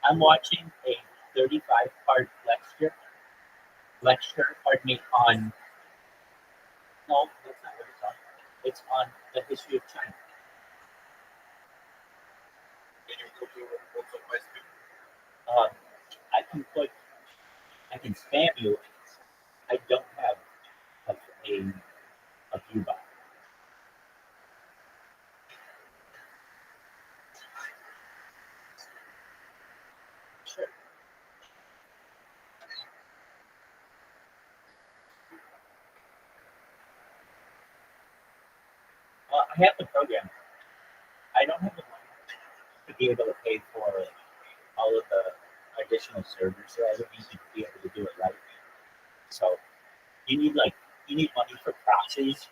I'm watching a 35-part lecture, pardon me, on, no, that's not what it's on. It's on the history of China. I can spam you. I don't have a view box. Sure. I have the program. I don't have the money to be able to pay for all of the additional servers that I would need to be able to do it right. So you need money for proxies,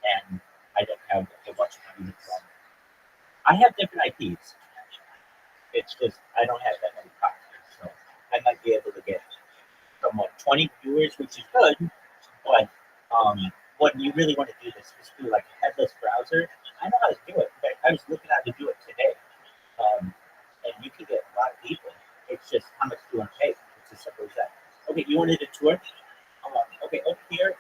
and I don't have a bunch of money for them. I have different IPs. It's just I don't have that many proxies, so I might be able to get somewhat 20 viewers, which is good. But when you really want to do this, just do like a headless browser. I know how to do it. I was looking at how to do it today, and you can get a lot of people. It's just how much do you want to pay? It's as simple as that. Okay, you wanted a tour? Okay, over here.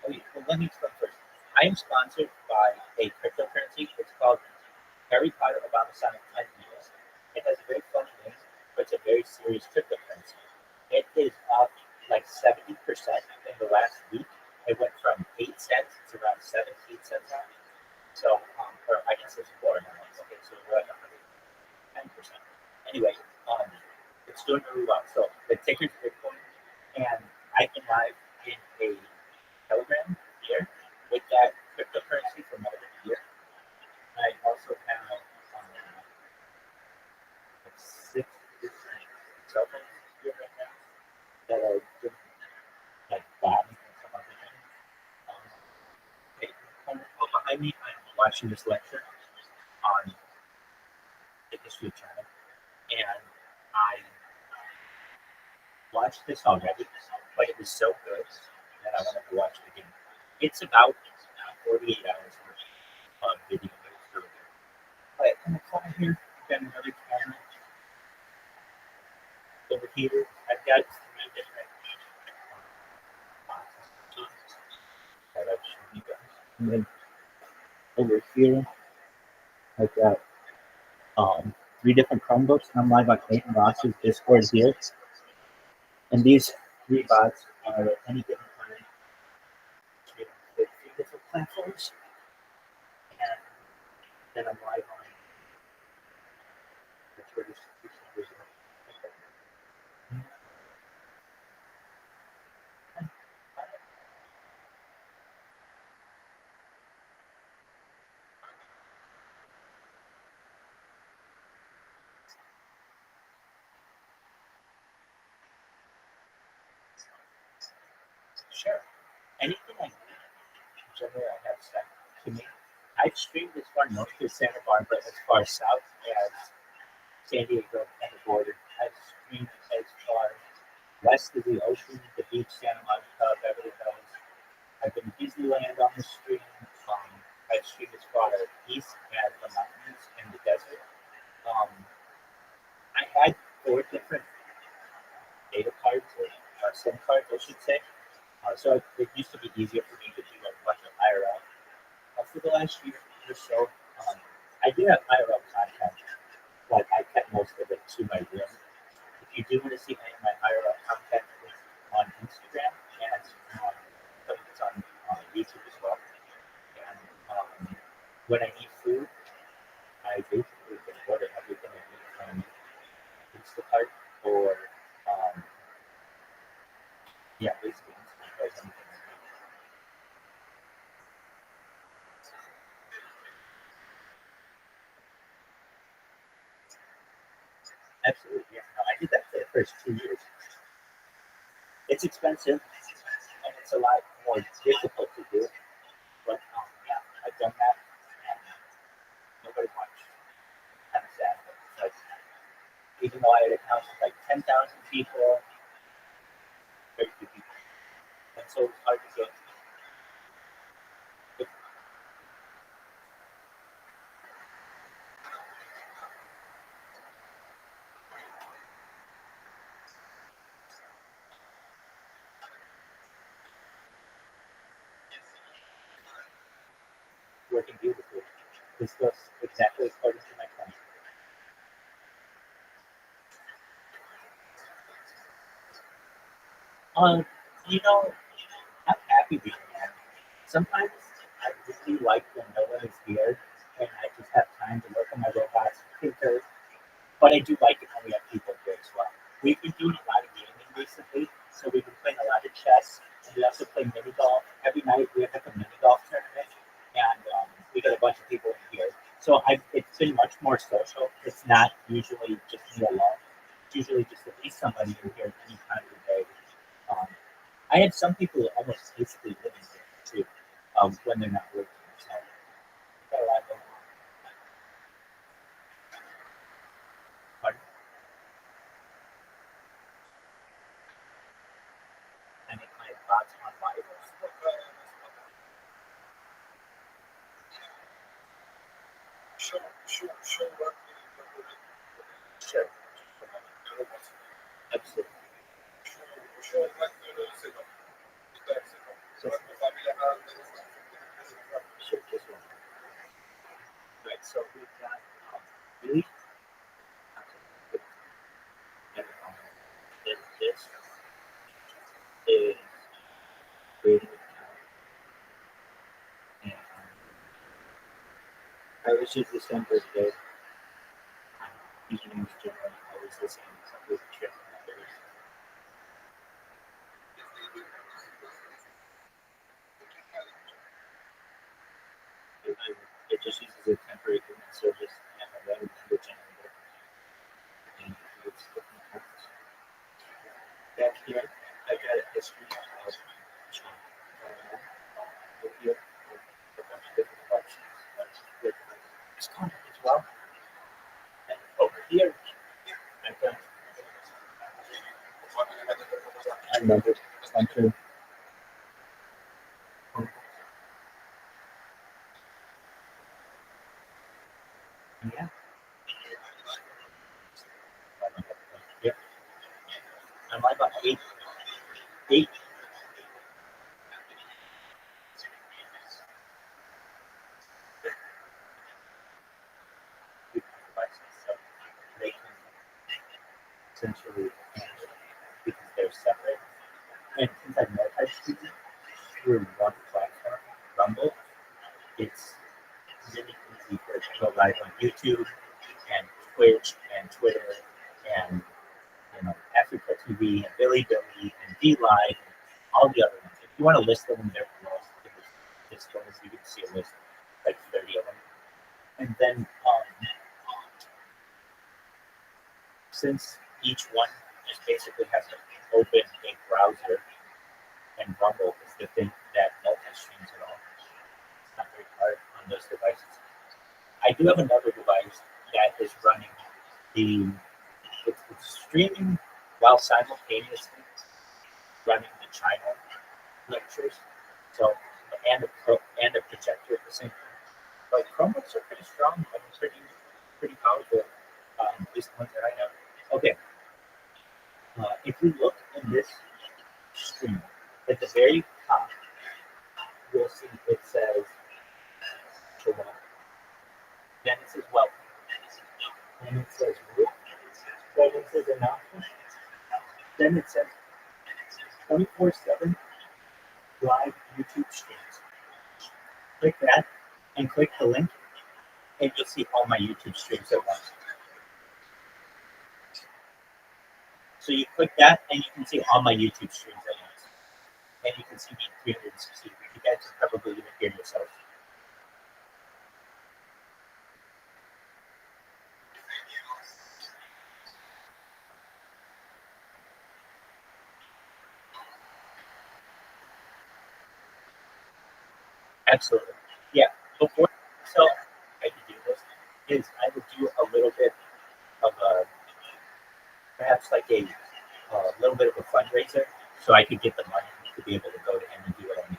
Okay, well, let me explain first. I am sponsored by a cryptocurrency. It's called Harry Potter Obama Sonic 10 Years. It has a very funny name, but it's a very serious cryptocurrency. It is up like 70% in the last week. It went from 8 cents to around 17 cents now. So, or I guess it's more now. Okay, so we're at 110%. Anyway, it's doing really well. So the ticker's Bitcoin, and I've been live in a Telegram here with that cryptocurrency for more than a year. I also have 6 different cell phones here right now that are doing like bots and some other things. Okay, behind me, I'm watching this lecture on the history of China, and I watched this already, but it was so good that I wanted to watch it again. It's about 48 hours of video. But in the corner here, I've got another camera over here. I've got 3 different boxes that I've shown you guys. And then over here, I've got 3 different Chromebooks. I'm live on Clayton Ross's Discord here. And these 3 bots are at any given time. 3 different platforms. And then I'm live on the Twitter. Sure. Anything I need, generally I have sent to me. I've streamed as far north as Santa Barbara, as far south as San Diego and the border. I've streamed as far west of the ocean, the beach, Santa Monica, Beverly Hills. I've been to Disneyland on the stream. I've streamed as far east as the mountains and the desert. I had 4 different data cards or SIM cards, I should say. So it used to be easier for me to do a bunch of IRL. For the last year or so, I do have IRL content, but I kept most of it to my room. If you do want to see any of my IRL content, it's on Instagram and some of it's on YouTube as well. And when I need food, I basically can order everything I need from Instacart or basically Instacart does anything I need. Absolutely, yeah. No, I did that for the first 2 years. It's expensive and it's a lot more difficult to do, but I've done that and nobody watched. Kind of sad, but even though I had accounts with like 10,000 people, very few people, and so it's hard to get. Working beautifully. This goes exactly according to my plan. I'm happy being here. Sometimes I really like when no one is here and I just have time to work on my robots and tinker. But I do like it when we have people here as well. We've been doing a lot of gaming recently, so we've been playing a lot of chess, and we also play mini golf. Every night we have like a mini golf tournament, and we get a bunch of people in here. So it's been much more social. It's not usually just me alone. It's usually just at least somebody in here any time of the day. Um, I had some people almost basically living here too when they're not working. So we've got a lot going on. Pardon? I make my thoughts on life. Sure. Absolutely. Sure, just one. Right, so we've got really and then this is creating an account. And I was just December today. Username is generally always the same, so we can check others. It just uses a temporary Guinness service and a random number generator. And it's different accounts. Back here, I've got a history of here with a bunch of different collections. With this content as well. And over here, I've got another center. Yeah. Yep. I'm like about eight devices, so they can essentially because they're separate. And since I'm multi-streaming through one platform, Rumble, it's really easy for it to go live on YouTube and Twitch and Twitter and Africa TV and Billy and D Live and all the other ones. If you want to list them, they're below. This one is you can see a list like 30 of them. And then since each one just basically has to open a browser and Rumble is the thing that multi-streams it all. It's not very hard on those devices. I do have another device that is running the it's streaming while simultaneously running the China lectures. So and a projector at the same time. But Chromebooks are pretty strong and pretty powerful. At least the ones that I have. Okay. If you look in this stream at the very top, you'll see it says Toronto. Then it says welcome. Then it says group. Then it says announcement. Then it says 24/7 live YouTube streams. Click that and click the link, and you'll see all my YouTube streams at once. So you click that, and you can see all my YouTube streams at once. And you can see me in 360 degrees. You guys can probably even hear yourself. Absolutely. Yeah. Before so I could do this is I would do a little bit of a perhaps like a little bit of a fundraiser so I could get the money to be able to go to him and do what I need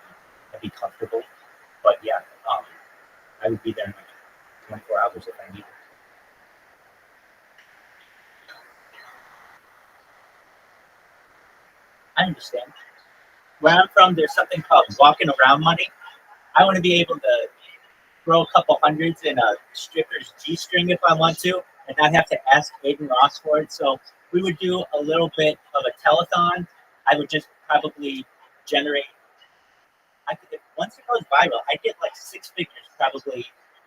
and be comfortable. But yeah, I would be there in like 24 hours if I needed. I understand. Where I'm from, there's something called walking around money. I want to be able to throw a couple hundreds in a stripper's G-string if I want to, and not have to ask Aiden Ross for it. So we would do a little bit of a telethon. I would just probably generate. Once it goes viral, I get like 6 figures probably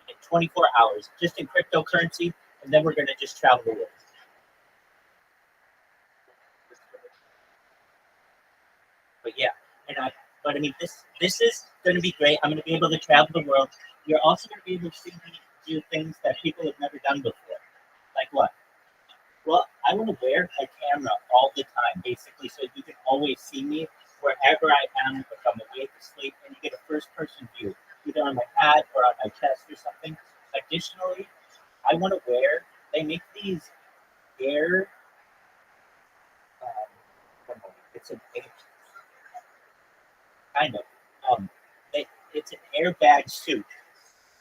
in 24 hours just in cryptocurrency, and then we're gonna just travel the world. But yeah, but I mean, this is going to be great. I'm going to be able to travel the world. You're also going to be able to see me do things that people have never done before. Like what? Well, I want to wear a camera all the time, basically, so you can always see me wherever I am, if I'm awake, asleep, and you get a first-person view, either on my hat or on my chest or something. Additionally, I want to wear. They make these air. It's an air. Kind of. It's an airbag suit.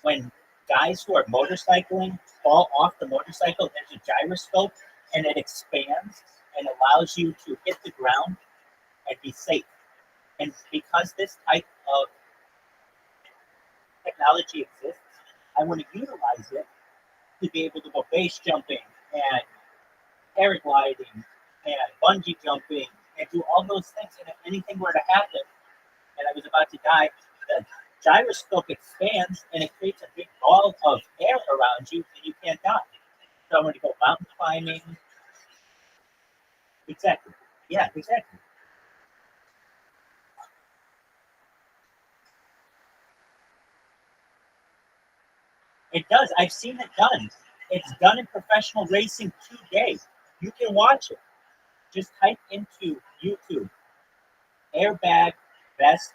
When guys who are motorcycling fall off the motorcycle, there's a gyroscope and it expands and allows you to hit the ground and be safe. And because this type of technology exists, I want to utilize it to be able to go base jumping and paragliding and bungee jumping and do all those things. And if anything were to happen, and I was about to die, the gyroscope expands and it creates a big ball of air around you and you can't die. So I'm going to go mountain climbing. Exactly. Yeah, exactly. It does. I've seen it done. It's done in professional racing today. You can watch it. Just type into YouTube, airbag best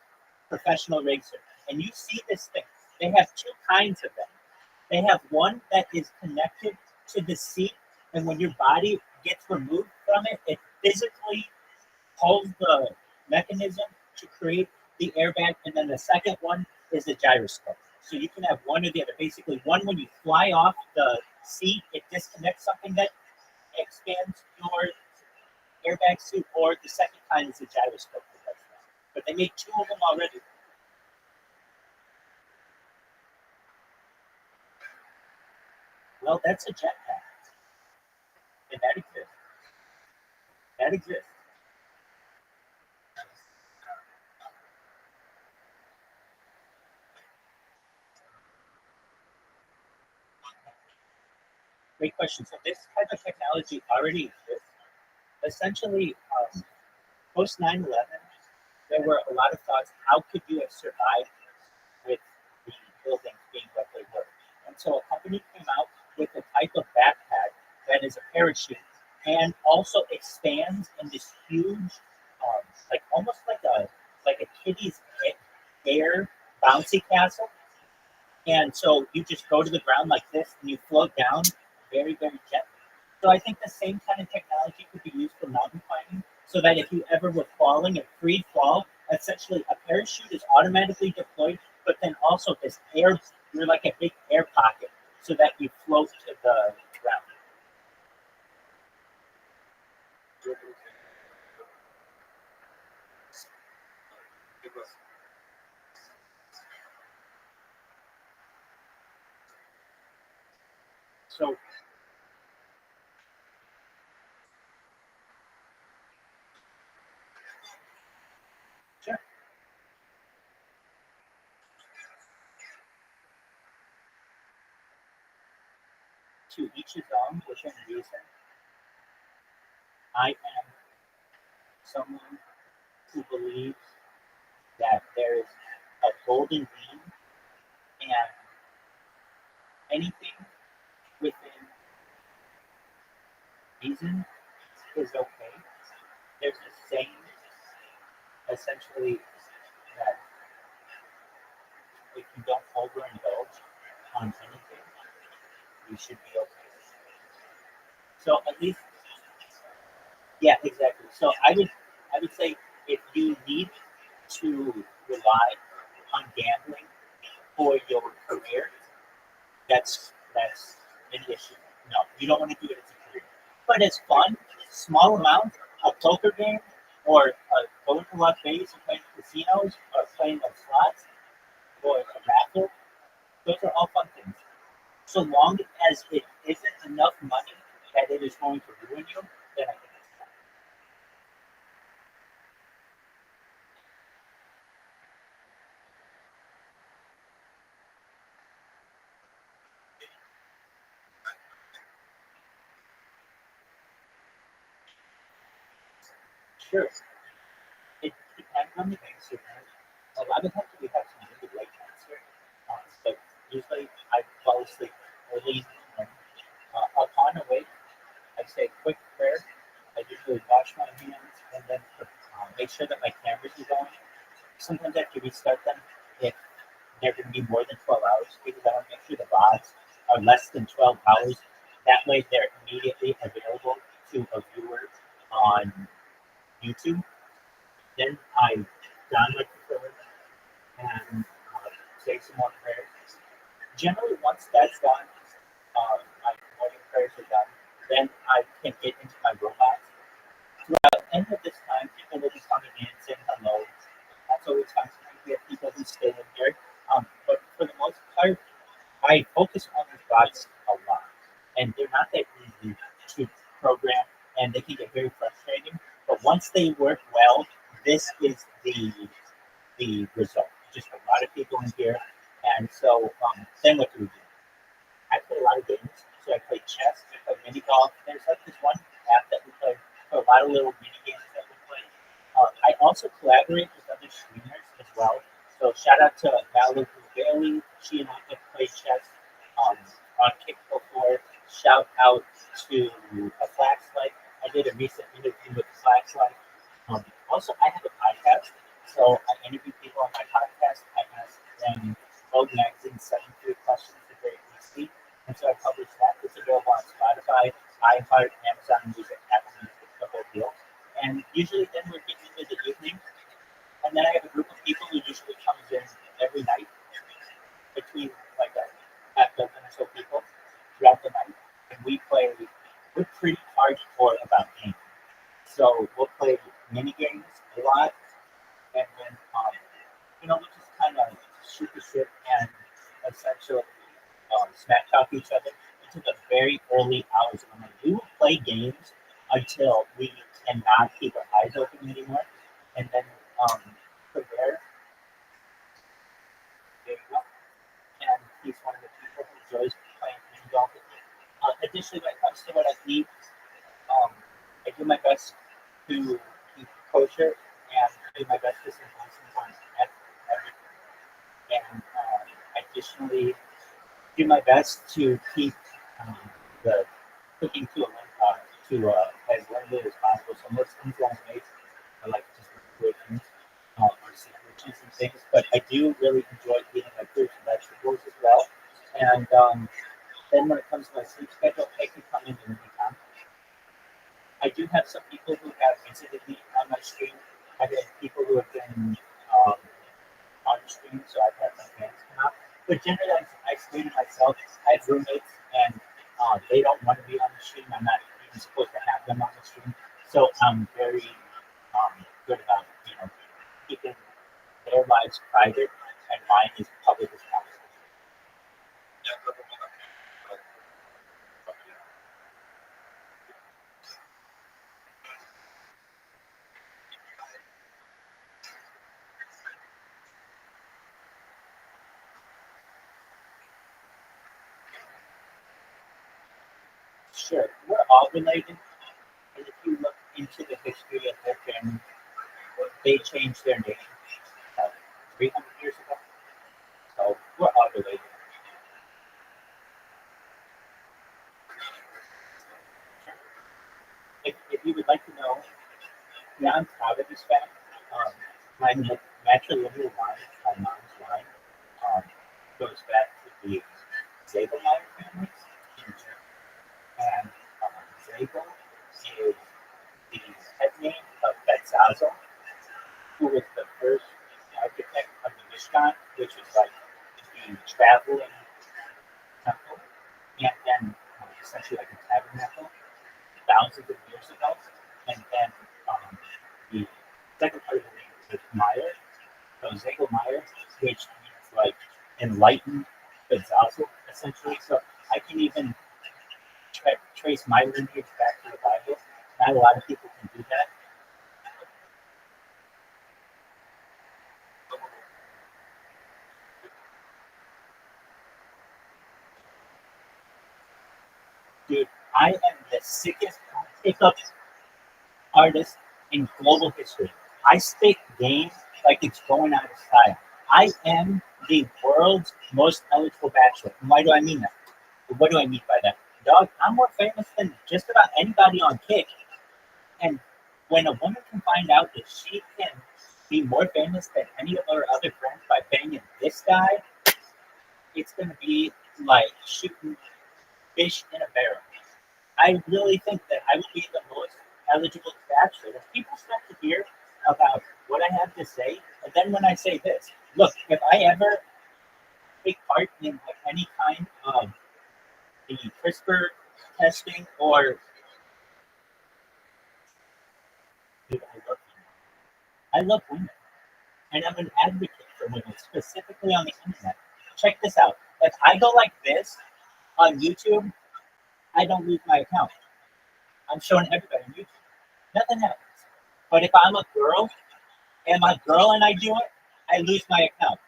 professional racer, and you see this thing. They have 2 kinds of them. They have one that is connected to the seat, and when your body gets removed from it, it physically pulls the mechanism to create the airbag, and then the second one is the gyroscope. So you can have one or the other. Basically, one when you fly off the seat, it disconnects something that expands your airbag suit, or the second kind is the gyroscope. But they made 2 of them already. Well, that's a jetpack. And that exists. That exists. Great question. So this type of technology already exists. Essentially, post 9/11, there were a lot of thoughts, how could you have survived with the buildings being what they were? And so a company came out with a type of backpack that is a parachute and also expands in this huge, like almost like a kiddie's air bouncy castle. And so you just go to the ground like this and you float down very, very gently. So I think the same kind of technology could be used for mountain climbing, so that if you ever were falling and free fall, essentially a parachute is automatically deployed, but then also this air, you're like a big air pocket, so that you float to the ground. So sure. To each his own, within reason. I am someone who believes that there is a golden mean, and anything within reason is okay. There's a saying essentially that if you don't overindulge on anything, you should be okay. So at least, yeah, exactly. So I would say if you need to rely on gambling for your career, that's an issue. No, you don't want to do it as a career. But it's fun, small amount, a poker game, or going to Las Vegas and playing casinos, or playing the slots, or a raffle. Those are all fun things. So long as it isn't enough money that it is going to ruin you, then I think it's fine. Sure. It depends on the gangster. A lot of times we have some really late cancer, but usually I fall asleep early in the morning. Upon awake, I say a quick prayer. I usually wash my hands and then make sure that my cameras are going. Sometimes I have to restart them if they're going to be more than 12 hours because I want to make sure the VODs are less than 12 hours. That way they're immediately available to a viewer on YouTube. Then I download the film and say some more prayers. Generally, once that's done, my morning prayers are done. Then I can get into my robots. Throughout the end of this time, people will be coming in saying hello. That's always fun. We have people who stay in here. But for the most part, I focus on these bots a lot, and they're not that easy to program, and they can get very frustrating. But once they work well, this is the result. Just a lot of people in here, and so then what do we do? I play a lot of games. So I play chess, I play mini golf. There's like this one app that we play for a lot of little mini games that we play. I also collaborate with other streamers as well. So shout out to Malibu Bailey. She and I have played chess on Kick before. Shout out to a Flaxlight. I did a recent interview with Flaxlight. Also, I have a podcast. So I interview people on my podcast. I ask them Vogue Magazine 73 questions that they're easy. And so I published that. It's available on Spotify, iHeart, Amazon Music, Apple Music, the whole deal. And usually then we're getting into the evening. And then I have a group of people who usually comes in every night between like a half dozen or so people throughout the night. And we're pretty hardcore about games. So we'll play mini games a lot. And then, we just kind of shoot the shit and essentially smack talk each other into the very early hours of the night. We will play games until we cannot keep our eyes open anymore, and then from there you go. And he's one of the people who enjoys playing mini golf with me. Additionally, when it comes to what I eat, I do my best to keep kosher and do my best to stay on everything. And additionally, do my best to keep the cooking as limited as possible. So most things that I make are like just cooking or sandwiches and things. But I do really enjoy eating like fruits and vegetables as well. And then when it comes to my sleep schedule, I can come in anytime. I do have some people who have visited me on my stream. I've had people who have been on the stream, so I've had my fans come out. But generally, I stream myself. I have roommates, and they don't want to be on the stream. I'm not even supposed to have them on the stream. So I'm very good about keeping their lives private and mine as public as possible. Sure, we're all related, and if you look into the history of their family, they changed their name 300 years ago. So we're all related. If you would like to know, yeah, I'm proud of this fact. My matrilineal line, my mom's line, um, goes back to the Zagelmeyer family in Germany. And Zagel is the head name of Betzazel, who was the first architect of the Mishkan, which was like the traveling temple, and then essentially like a tabernacle thousands of years ago. And then the second part of the name is Meyer, so Zagelmeyer, which means like enlightened Betzazel, essentially. So I can even trace my lineage back to the Bible. Not a lot of people can do that. Dude, I am the sickest pickup artist in global history. I spit game like it's going out of style. I am the world's most eligible bachelor. And why do I mean that? What do I mean by that? Dog, I'm more famous than just about anybody on Kick. And when a woman can find out that she can be more famous than any of her other friends by banging this guy, it's going to be like shooting fish in a barrel. I really think that I would be the most eligible bachelor. If people start to hear about what I have to say, and then when I say this, look, if I ever take part in like any kind of the CRISPR testing or dude, I love women. And I'm an advocate for women, specifically on the internet. Check this out. If I go like this on YouTube, I don't lose my account. I'm showing everybody on YouTube. Nothing happens. But if I'm a girl and I'm a girl and I do it, I lose my account.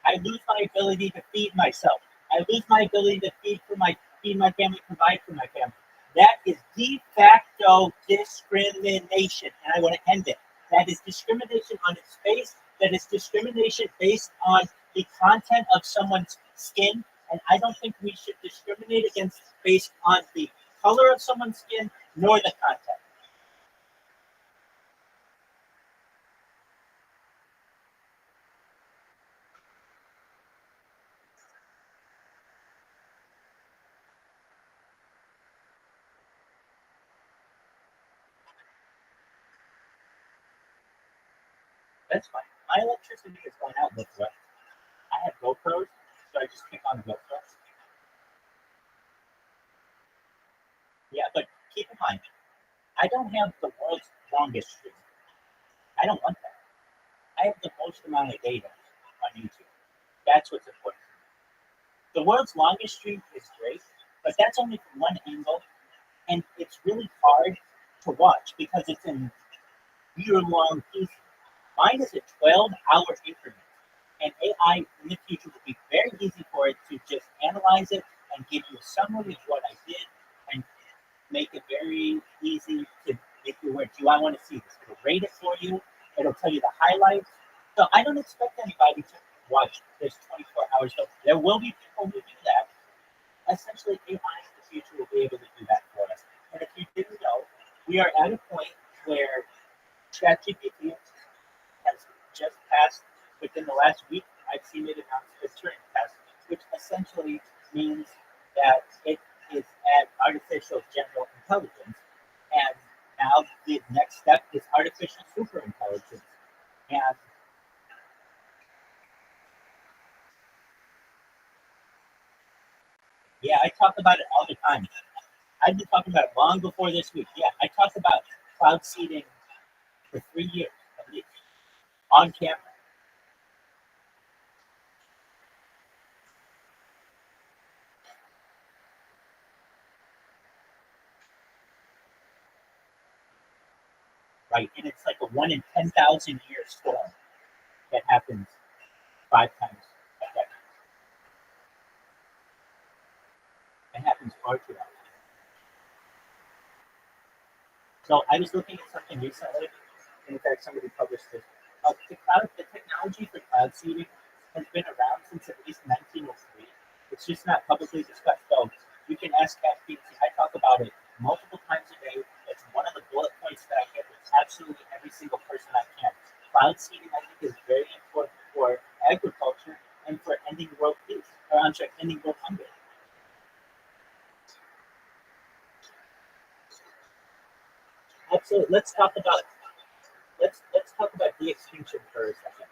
I lose my ability to feed myself. I lose my ability to feed my family, provide for my family. That is de facto discrimination, and I want to end it. That is discrimination on its face. That is discrimination based on the content of someone's skin, and I don't think we should discriminate against based on the color of someone's skin nor the content. That's fine. My electricity has gone out before. I have GoPros, so I just click on GoPros. Yeah, but keep in mind, I don't have the world's longest stream. I don't want that. I have the most amount of data on YouTube. That's what's important. The world's longest stream is great, but that's only from one angle, and it's really hard to watch because it's in year-long pieces. Mine is a 12-hour increment, and AI in the future will be very easy for it to just analyze it and give you a summary of what I did and make it very easy to make you aware. Do I want to see this? It'll rate it for you. It'll tell you the highlights. So I don't expect anybody to watch this 24 hours. So there will be people who do that. Essentially, AI in the future will be able to do that for us. And if you didn't know, we are at a point where ChatGPT has just passed within the last week. I've seen it announced the Turing test, which essentially means that it is at artificial general intelligence. And now the next step is artificial superintelligence. And yeah, I talk about it all the time. I've been talking about it long before this week. Yeah, I talked about cloud seeding for 3 years, at least, on camera. Right, and it's like a 1 in 10,000 year storm that happens 5 times a decade. It happens far too often. So I was looking at something recently, and in fact, somebody published this. The technology for cloud seeding has been around since at least 1903. It's just not publicly discussed. So you can ask ChatGPT. I talk about it multiple times a day. It's one of the bullet points that I get with absolutely every single person I can. Cloud seeding, I think, is very important for agriculture and for ending world peace, or I'm sorry, ending world hunger. Absolutely. Let's talk about de-extinction for a second.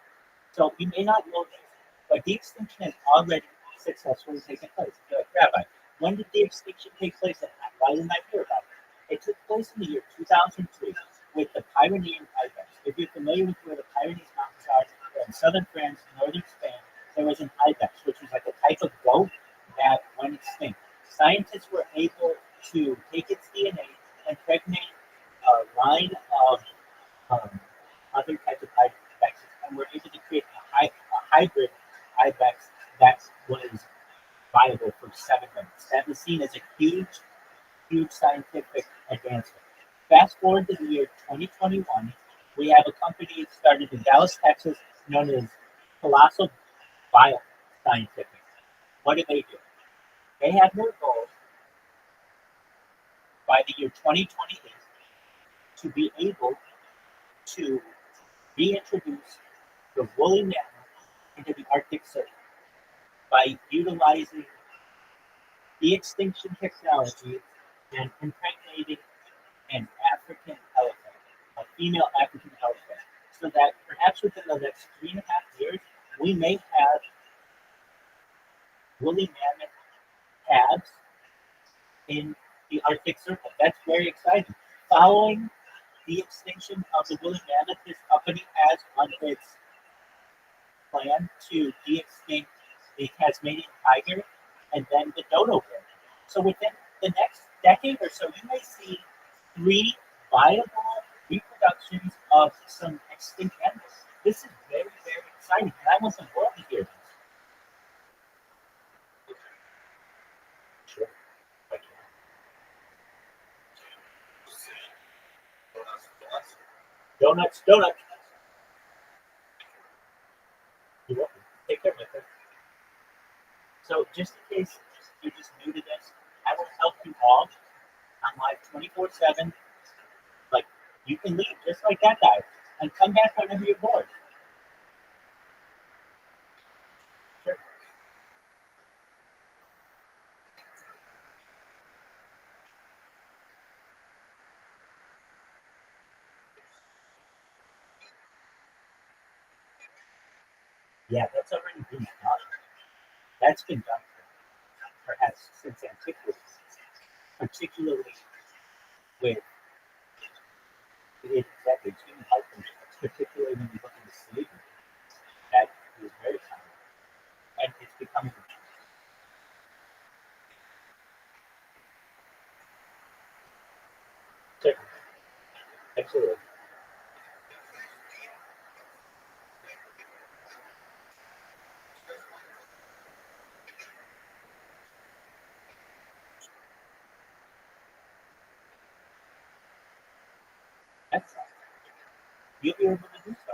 So you may not know this, but de-extinction has already successfully taken place. Rabbi, when did de-extinction take place and why didn't I hear about it? It took place in the year 2003 with the Pyrenean ibex. If you're familiar with where the Pyrenees Mountains are, they're in southern France, northern Spain, there was an ibex, which was like a type of goat that went extinct. Scientists were able to take its DNA and impregnate a line of other types of ibexes, and were able to create a hybrid ibex that was viable for 7 minutes. That was seen as a huge scientific advancement. Fast forward to the year 2021, we have a company started in Dallas, Texas, known as Colossal Bioscientific. What do? They have their goal by the year 2028 to be able to reintroduce the woolly mammoth into the Arctic Circle by utilizing de-extinction technology and impregnating an African elephant, a female African elephant, so that perhaps within the next 3.5 years, we may have woolly mammoth calves in the Arctic Circle. That's very exciting. Following the extinction of the woolly mammoth, this company has on its plan to de-extinct the Tasmanian tiger and then the dodo bird. So within the next decade or so, you may see 3 viable reproductions of some extinct animals. This is very exciting, and I want the world to hear this. Sure. Donuts. You're welcome. Take care, my friend. So just in case you're just new to this, I will help you all. I'm live 24/7. Like, you can leave just like that guy and come back whenever you're bored. Sure. Yeah, that's already been done. That's been done for perhaps since antiquity, particularly with executives, human health insurance, particularly when you look into sleep. That is very common, and it's becoming. Certainly. Absolutely. Excellent. You'll be able to do so.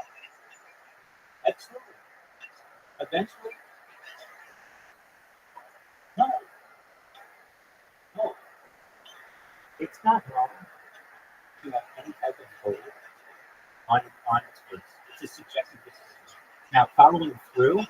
Absolutely. Eventually, no, no, it's not wrong to have any type of goal on its face. It's a subjective decision. Now, following through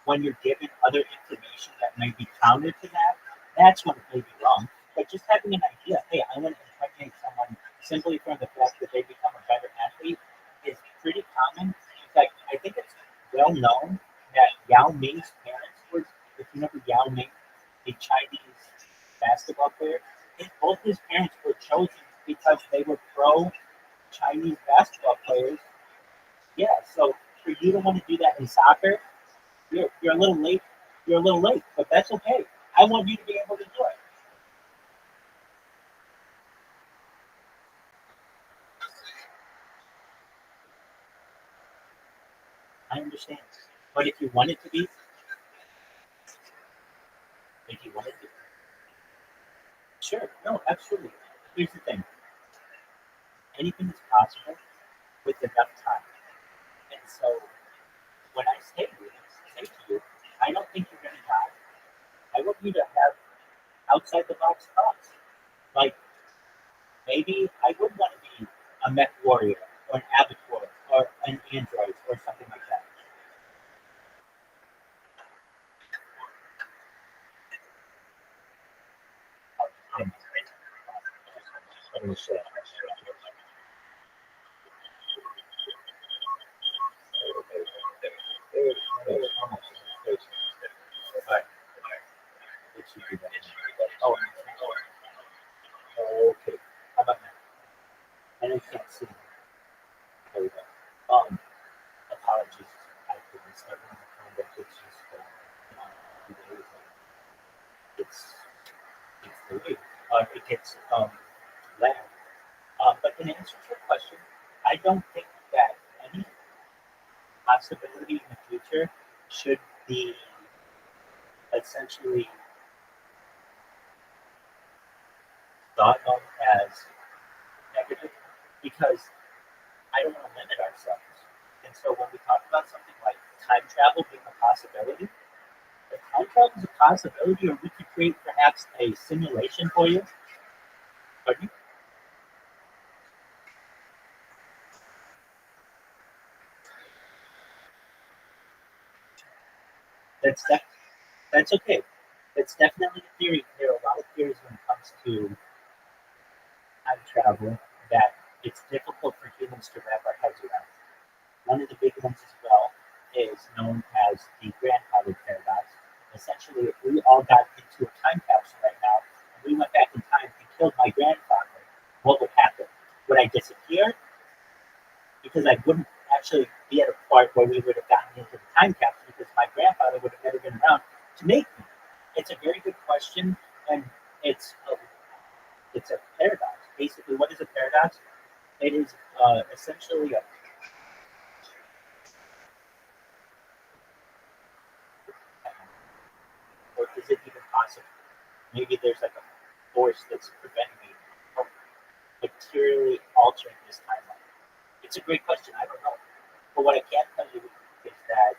when you're given other information that may be counter to that, that's when it may be wrong. But just having an idea, hey, I want to impregnate someone simply from the fact that they become a better athlete is pretty common. In fact, I think it's well known that Yao Ming's parents were, if you remember Yao Ming, the Chinese basketball player, both his parents were chosen because they were pro Chinese basketball players. Yeah, so for you to want to do that in soccer, you're a little late. You're a little late, but that's okay. I want you to be able to do it. I understand. But if you want it to be, if you want it to, sure, no, absolutely. Here's the thing: anything is possible with enough time. And so, when I say to you, I don't think you're going to die. I want you to have outside the box thoughts. Like maybe I would want to be a mech warrior or an avatar or an android or something like that. Okay. How about now? And I can't see. There we go. Apologies. I couldn't start on the phone, but it's just it's the way it gets lag. But in answer to your question, I don't think that any possibility in the future should be essentially thought of as negative because I don't want to limit ourselves. And so when we talk about something like time travel being a possibility, if time travel is a possibility, or we could create perhaps a simulation for you, pardon me? That's that's okay. That's definitely a theory. There are a lot of theories when it comes to time travel that it's difficult for humans to wrap our heads around. One of the big ones as well is known as the grandfather paradox. Essentially, if we all got into a time capsule right now and we went back in time and killed my grandfather, what would happen? Would I disappear? Because I wouldn't actually be at a part where we would have gotten into the time capsule because my grandfather would have never been around to make me. It's a very good question, and it's a paradox. Basically, what is a paradox? It is essentially a or is it even possible? Maybe there's like a force that's preventing me from materially altering this timeline. It's a great question. I don't know. But what I can tell you is that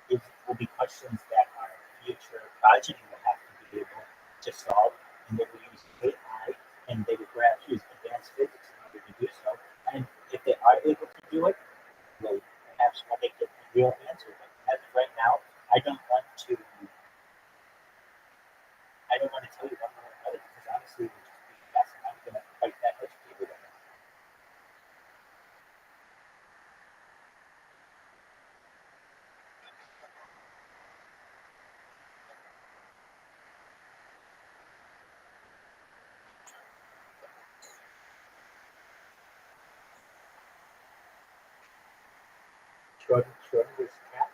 it will be questions that our future progeny will have to be able to solve, and they will use AI, and they will perhaps use advanced physics in order to do so. And if they are able to do it, well, perhaps one day get the real answer. But as of right now, I don't want to. I don't want to tell you one way or another because honestly, it would just be guessing. I'm going to fight that educator right now. Schrodinger's cat.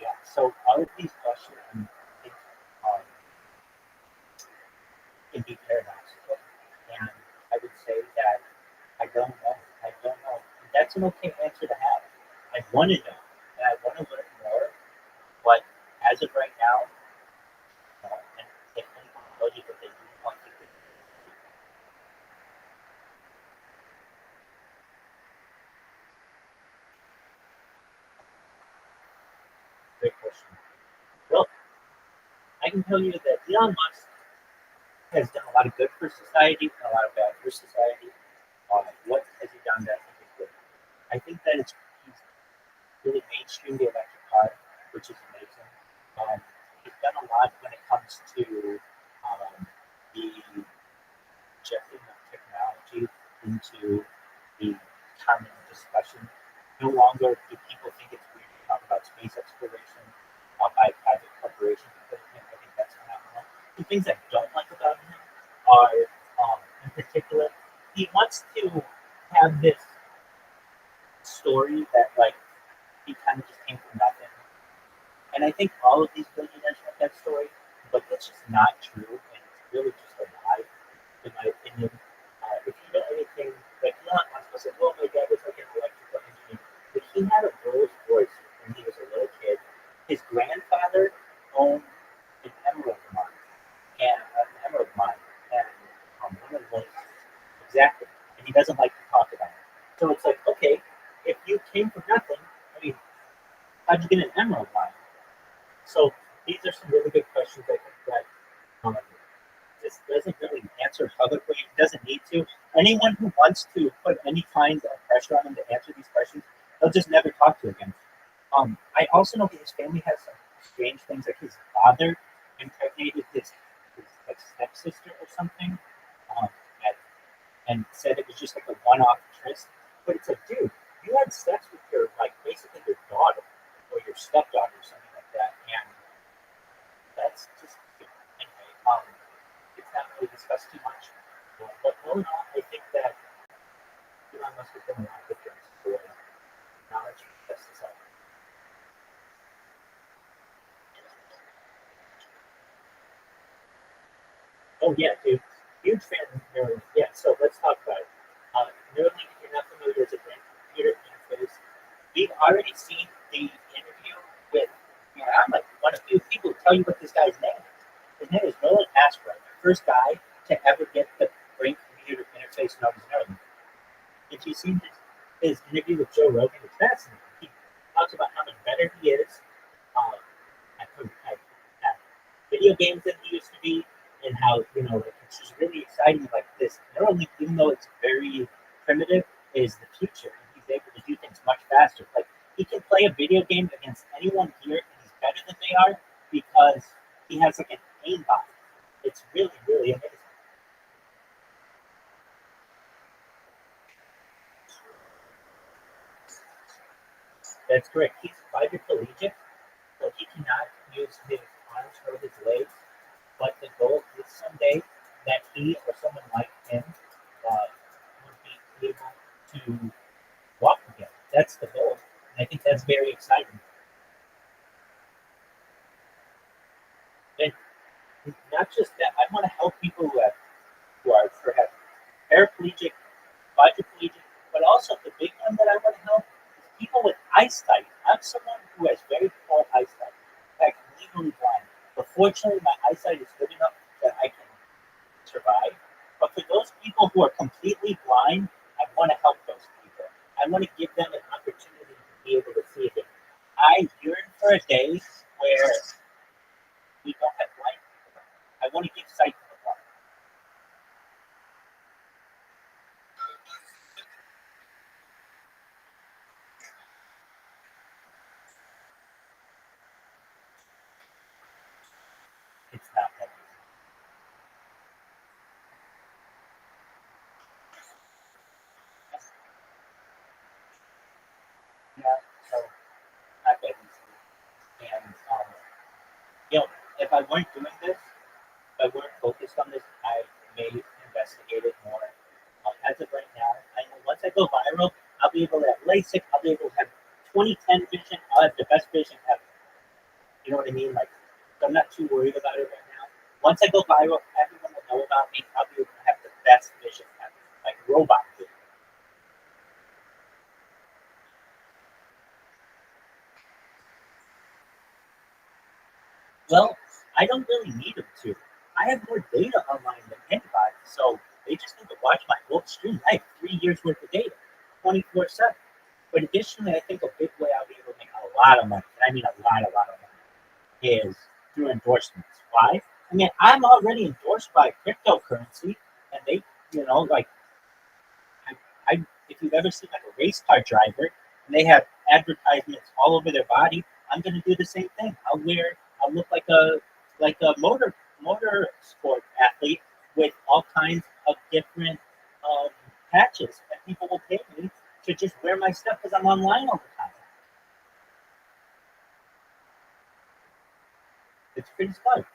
Yeah. So all of these questions can be paradoxical, and I would say that I don't know. I don't know. And that's an okay answer to have. I want to know, and I want to learn more. But as of right now, and if anyone tells you that they do want to, great question. Well, I can tell you that Elon Musk has done a lot of good for society and a lot of bad for society. What has he done that I think is good? I think that he's really mainstreamed the electric car, which is amazing. He's done a lot when it comes to the injecting of technology into the common discussion. No longer do people think it's weird to talk about space exploration by private corporations because of him. I think that's phenomenal. The things I don't like about him are, in particular, he wants to have this story that like he kind of just came from nothing. And I think all of these billionaires have that story, but that's just not true, and it's really just a lie, in my opinion. If you know anything, like Elon Musk was like, "Oh, my dad was like an electrical engineer," but he had a Rolls Royce when he was a little kid. His grandfather owned an emerald mine, and one of those exactly, and he doesn't like to talk about it. So it's like, okay, if you came from nothing, I mean, how'd you get an emerald mine? So these are some really good questions. I think that this doesn't really answer publicly. It doesn't need to. Anyone who wants to put any kind of pressure on him to answer these questions, they'll just never talk to again. I also know that his family has some strange things, like his father impregnated his like stepsister or something, um, and said it was just like a one-off tryst. But it's like, dude, you had sex with your like basically your daughter or your stepdaughter or something like that, and that's just anyway. It's not really discussed too much, but all in all, I think that Elon Musk has done a lot of good things for knowledge and test this out. Oh yeah, dude, huge fan of Neuralink. Yeah, so let's talk about it. Neuralink, if you're not familiar, is a brain computer interface. We've already seen the interview with. I'm like one of few people who tell you what this guy's name is. His name is Nolan Ashbrook, the first guy to ever get the brain computer interface known as Neuralink. If you've seen his interview with Joe Rogan, it's fascinating. He talks about how much better he is at video games than he used to be, and how like, it's just really exciting. Like this Neuralink, even though it's very primitive, is the future, and he's able to do things much faster. Like he can play a video game against anyone here, and he's better than they are because he has like an aimbot. It's really, really amazing. That's correct. He's quadriplegic, so he cannot use his arms or his legs. But the goal is someday that he or someone like him would be able to walk again. That's the goal. And I think that's very exciting. And not just that, I want to help people who are perhaps paraplegic, quadriplegic, but also the big one that I want to help is people with eyesight. I'm someone who has very poor eyesight. In fact, I'm legally blind. But fortunately, my eyesight is good enough that I can survive. But for those people who are completely blind, I want to help those people. I want to give them an opportunity to be able to see again. I yearn for a day where we don't have blind people. I want to give sight to the blind. It's not that easy. Yeah, so not that easy. And if I weren't doing this, if I weren't focused on this, I may investigate it more. As of right now, I know once I go viral, I'll be able to have LASIK. I'll be able to have 20/10 vision. I'll have the best vision ever. You know what I mean? Like, so I'm not too worried about it right now. Once I go viral, everyone will know about me. I'll be able to have the best vision ever, like robot vision. Well, I don't really need them to. I have more data online than anybody, so they just need to watch my whole stream. I have 3 years worth of data, 24/7. But additionally, I think a big way I'll be able to make a lot of money, and I mean a lot of money, is through endorsements. Why? I mean, I'm already endorsed by cryptocurrency, and they, like, if you've ever seen like a race car driver, and they have advertisements all over their body, I'm going to do the same thing. I'll look like a motor sport athlete with all kinds of different patches, and people will pay me to just wear my stuff because I'm online all the time. It's pretty smart.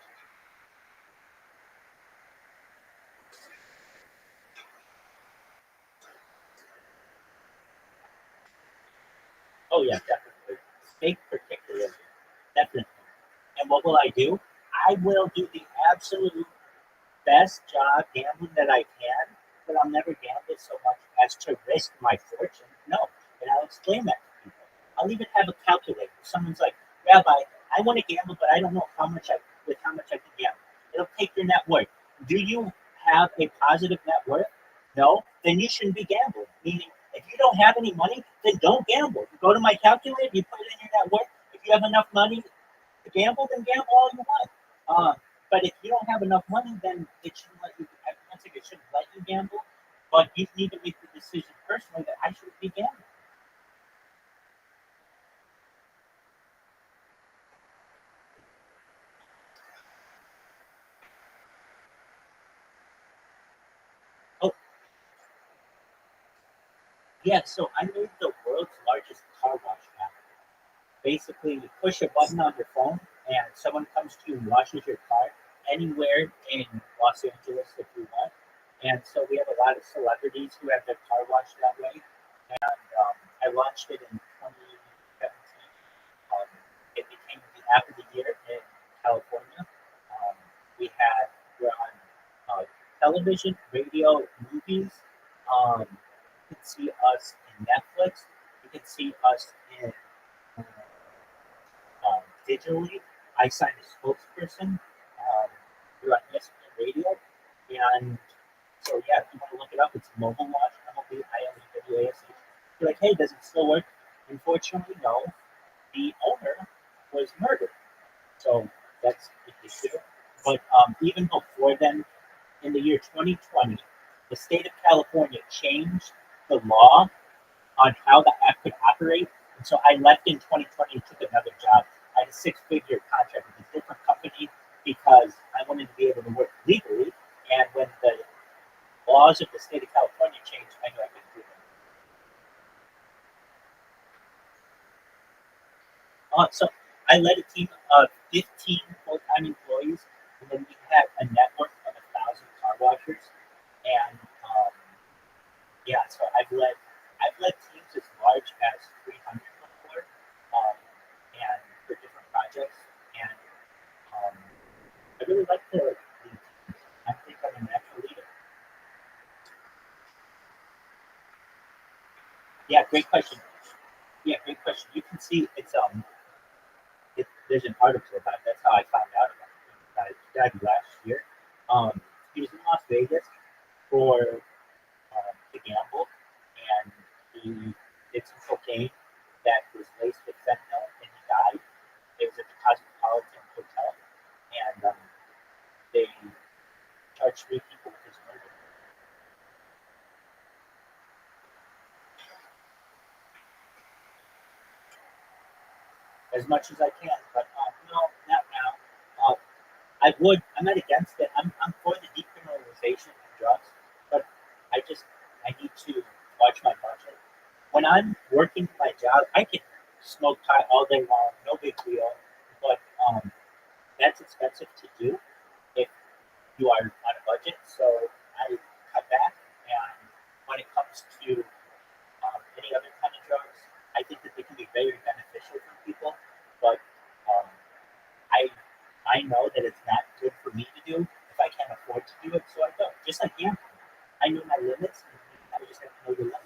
Oh yeah, definitely. Fake particularly, definitely. And what will I do? I will do the absolute best job gambling that I can, but I'll never gamble so much as to risk my fortune. No, and I'll explain that to people. I'll even have a calculator. Someone's like, Rabbi, I want to gamble, but I don't know how much I can gamble. It'll take your net worth. Do you have a positive net worth? No, then you shouldn't be gambling. Meaning, if you don't have any money, then don't gamble. You go to my calculator, you put it in your net worth. If you have enough money to gamble, then gamble all you want. But if you don't have enough money, then it shouldn't let you. I don't think it shouldn't let you gamble. But you need to make the decision personally that I shouldn't be gambling. Oh, yeah. So I made the world's largest car wash app. Basically, you push a button on your phone, and someone comes to you and washes your car anywhere in Los Angeles if you want. And so we have a lot of celebrities who have their car washed that way. And I launched it in 2017. It became the app of the year in California. We're on television, radio, movies. You can see us in Netflix. You can see us in digitally. I signed a spokesperson. We're on ESPN Radio. And so, yeah, if you want to look it up, it's Mobile Watch, MOBILEWASH. You're like, hey, does it still work? Unfortunately, no. The owner was murdered. So that's the issue. But even before then, in the year 2020, the state of California changed the law on how the app could operate. And so I left in 2020 and took another job. I had a six-figure contract with a different company because I wanted to be able to work legally. And when the laws of the state of California changed, I knew I couldn't do it. So I led a team of 15 full-time employees, and then we had a network of 1,000 car washers. And yeah, so I've led teams as large as 300 before, and for different projects. And I really like to lead teams. I think I'm a natural leader. Yeah, great question. Yeah, great question. You can see there's an article about it. That's how I found out about it. He died last year. He was in Las Vegas for to gamble, and he did some cocaine that was laced with fentanyl, and he died. It was at the Cosmopolitan Hotel, and they charged 3 people with his murder. As much as I can, but no, not now. I'm not against it. I'm for the decriminalization of drugs, but I need to watch my budget. When I'm working my job, I can smoke pot all day long, no big deal. But that's expensive to do if you are on a budget. So I cut back. And when it comes to any other kind of drugs, I think that they can be very beneficial for people. But I know that it's not good for me to do if I can't afford to do it, so I don't. Just like gambling. I know my limits, and I just have to know your limit.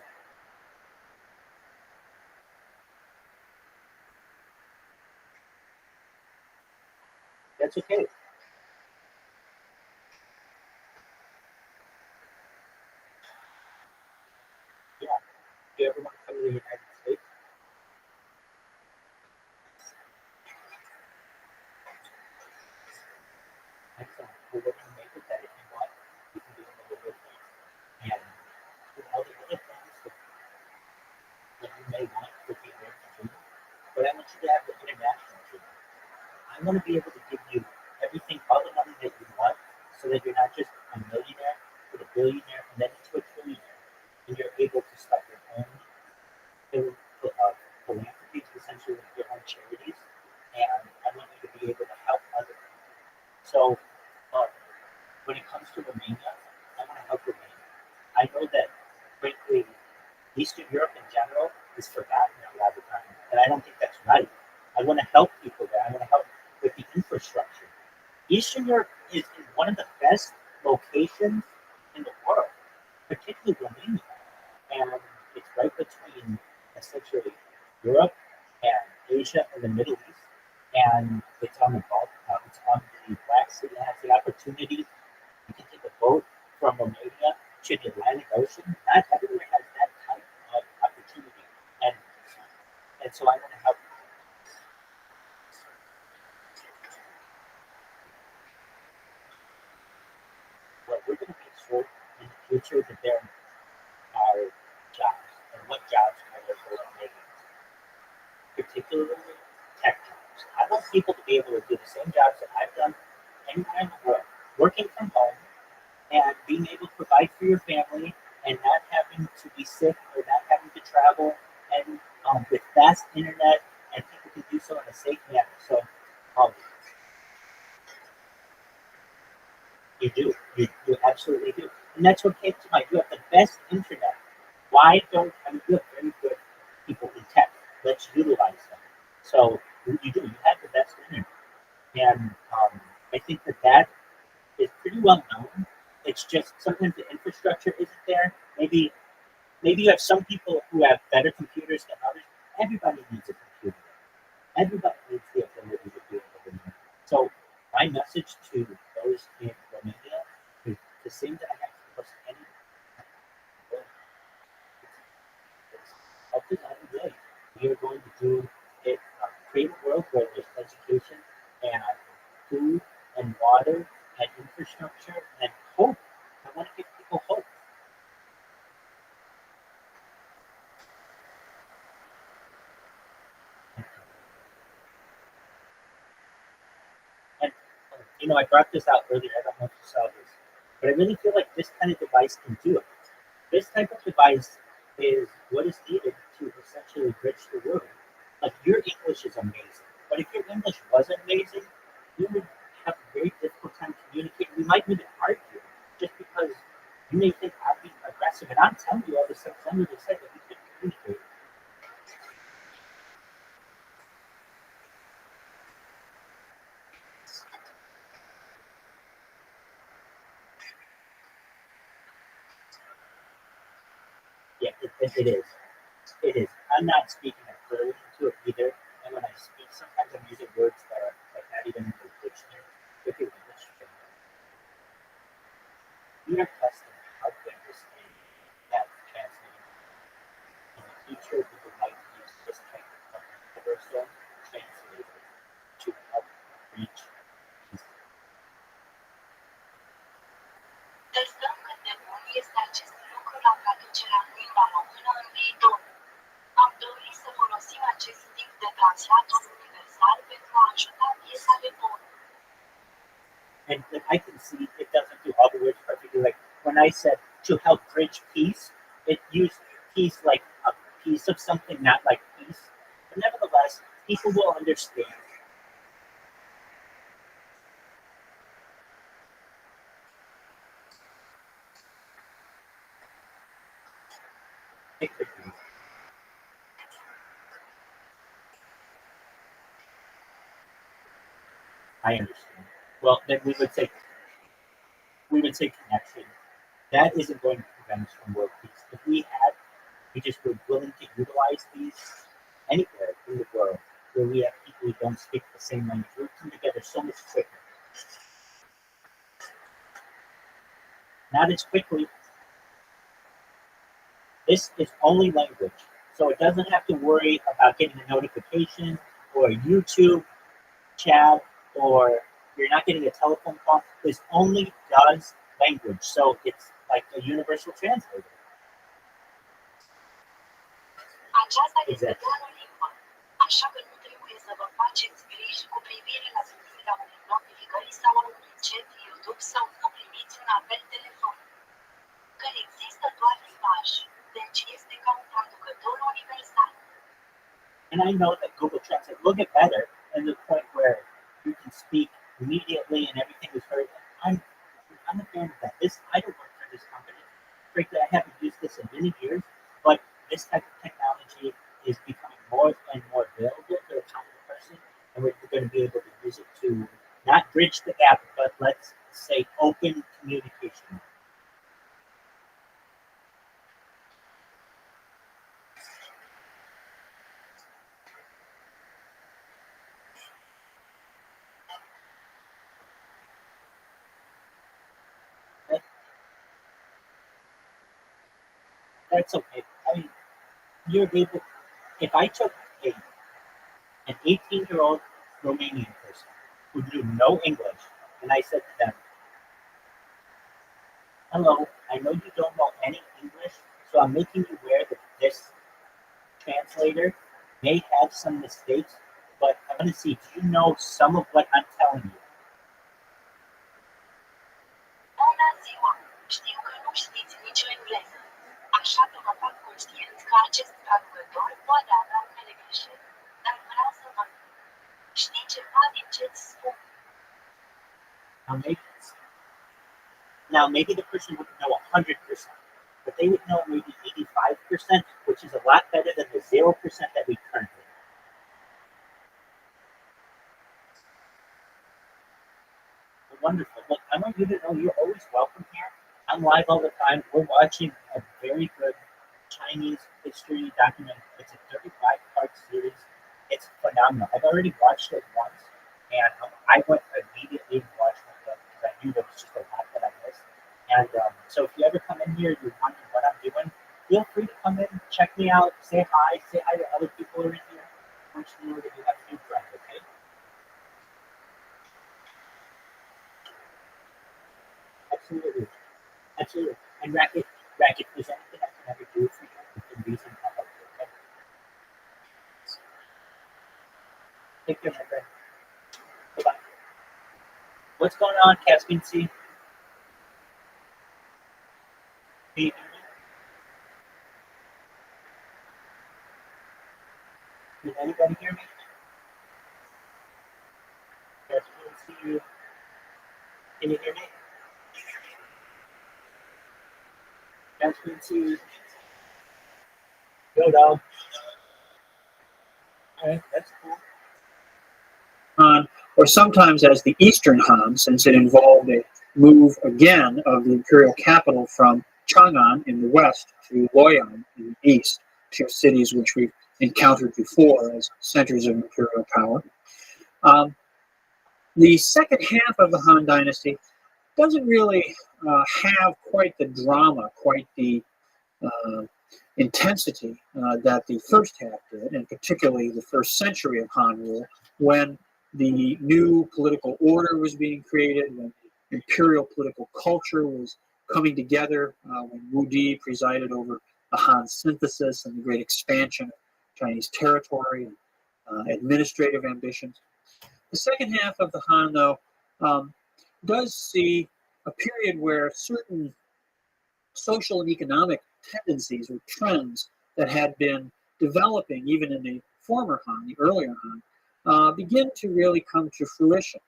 That's okay. Yeah. Do you ever want to come to the United States? Excellent. Well, we're going to make it that if you want, you can do another good thing. And with all the other things that you may want with the American dream, but I want you to have the international dream. I want to be able to give you everything, all the money that you want, so that you're not just a millionaire, but $1 billion, and you're able to start your own philanthropy, essentially your own charities, and I want you to be able to help others. So, when it comes to Romania, I want to help Romania. I know that, frankly, Eastern Europe in general is forgotten a lot of the time, and I don't think that's right. I want to help people there. I want to help with the infrastructure. Eastern Europe is one of the best locations in the world, particularly Romania. And it's right between essentially Europe and Asia and the Middle East. And it's on the it's on the Black Sea. It has the opportunity. You can take a boat from Romania to the Atlantic Ocean. Not everywhere has that type of opportunity. And so I want to help. Well, we're going to make sure in the future that there are jobs. And what jobs are there for Romanians? Particularly tech jobs. I want people to be able to do the same jobs that I've done anywhere in the world, working from home and being able to provide for your family and not having to be sick or not having to travel, and with fast internet, and people can do so in a safe manner. So you do. You absolutely do. And that's what came to mind. You have the best internet. Why don't, you have very good people in tech. Let's utilize them. So you do. You have the best internet. And I think that is pretty well known. It's just sometimes the infrastructure isn't there. Maybe you have some people who have better computers than others. Everybody needs a computer. Everybody needs the ability to do it. So my message to those in Romania is the same that I have to any. Help us out of way. We are going to do it, create a world where there's education and food and water and infrastructure and hope. I want to give people hope. And I brought this out earlier. I don't know if you saw this, but I really feel like this kind of device can do it. This type of device is what is needed to essentially bridge the world. Like, your English is amazing, but if your English wasn't amazing, you would have a very difficult time communicating. We might even argue just because you may think I'm being aggressive, and I'm telling you all the stuff I'm going to say that we couldn't communicate. Yeah, it is. It is. I'm not speaking it clearly into it either. And when I speak, sometimes I'm using words that are like not even in the dictionary. If you're English, we are testing how good this is at translating. In the future, we would like to use this type of universal translator to help reach these. Testăm cât de bun este acest lucru la traducerea în limba română în viitor. Am dorit să folosim acest tip de translator universal pentru a ajuta piesa de bun. And I can see it doesn't do all the words perfectly. Like when I said to help bridge peace, it used peace like a piece of something, not like peace. But nevertheless, people will understand. It could be. I understand. Well, then we would say connection. That isn't going to prevent us from world peace. If we just were willing to utilize these anywhere in the world where we have people who don't speak the same language, we come together so much quicker. Not as quickly. This is only language, so it doesn't have to worry about getting a notification or a YouTube chat, or you're not getting a telephone call. This only does language, so it's like a universal translator. Aceasta este Exactly. doar o limbă, așa că nu trebuie să vă faceți griji cu privire la primirea unei notificări sau a unui chat YouTube sau nu primiți un apel telefonic. Că există doar limbaj. deci este ca un traducător universal. And I know that Google Translate will get better and the point where you can speak immediately and everything is heard. I'm a fan of that. I don't work for this company. Frankly, I haven't used this in many years, but this type of technology is becoming more and more available to the common person, and we're going to be able to use it to not bridge the gap, but let's say open communication. That's okay. I mean, you're able. If I took an 18-year-old Romanian person who knew no English, and I said to them, "Hello, I know you don't know any English, so I'm making you aware that this translator may have some mistakes, but I want to see, do you know some of what I'm telling you?" Bună ziua! Știu că nu știți nicio engleză, așa că mă fac conștient că acest traducător poate avea unele greșeli, dar vreau să vă știi ceva din ce-ți spun. Now, maybe the person wouldn't know 100%, but they would know maybe 85%, which is a lot better than the 0% that we currently have. Wonderful. Look, I want you to know you're always welcome here. I'm live all the time. We're watching a very good Chinese history documentary. It's a 35-part series. It's phenomenal. I've already watched it once, and I went immediately and watched it because I knew there was just a lot that I missed. And so if you ever come in here, you're wondering what I'm doing, feel free to come in, check me out, say hi to other people who are in here. I want you to know that you have a new friend, okay? Absolutely. Absolutely. And Racket, if there's anything I can ever do for you, within reason, I'll help you, okay? Take care, my friend. Bye-bye. What's going on, Caspian Sea? Can you hear me? Can anybody hear me? Caspian Sea. Can you hear me? Caspian Sea. Yo, dog. Alright, that's cool. Han, or sometimes as the Eastern Han, since it involved a move again of the imperial capital from Chang'an in the west to Luoyang in the east, two cities which we've encountered before as centers of imperial power. The second half of the Han Dynasty doesn't really have quite the drama, quite the intensity that the first half did, and particularly the first century of Han rule, when the new political order was being created, when the imperial political culture was coming together, when Wu Di presided over the Han synthesis and the great expansion of Chinese territory and administrative ambitions. The second half of the Han, though, does see a period where certain social and economic tendencies or trends that had been developing even in the former Han, the earlier Han, begin to really come to fruition.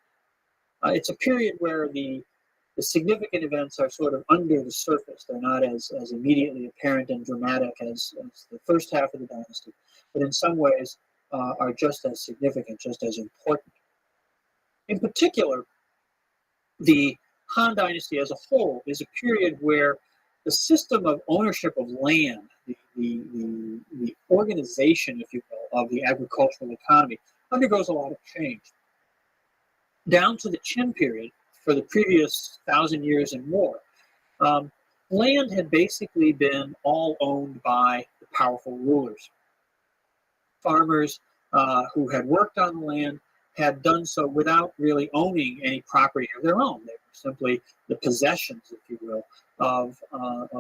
It's a period where the significant events are sort of under the surface. They're not as immediately apparent and dramatic as the first half of the dynasty, but in some ways are just as significant, just as important. In particular, the Han Dynasty as a whole is a period where the system of ownership of land, the organization, if you will, of the agricultural economy undergoes a lot of change. Down to the Qin period, for the previous 1,000 years and more, land had basically been all owned by the powerful rulers. Farmers who had worked on the land had done so without really owning any property of their own. They were simply the possessions, if you will, of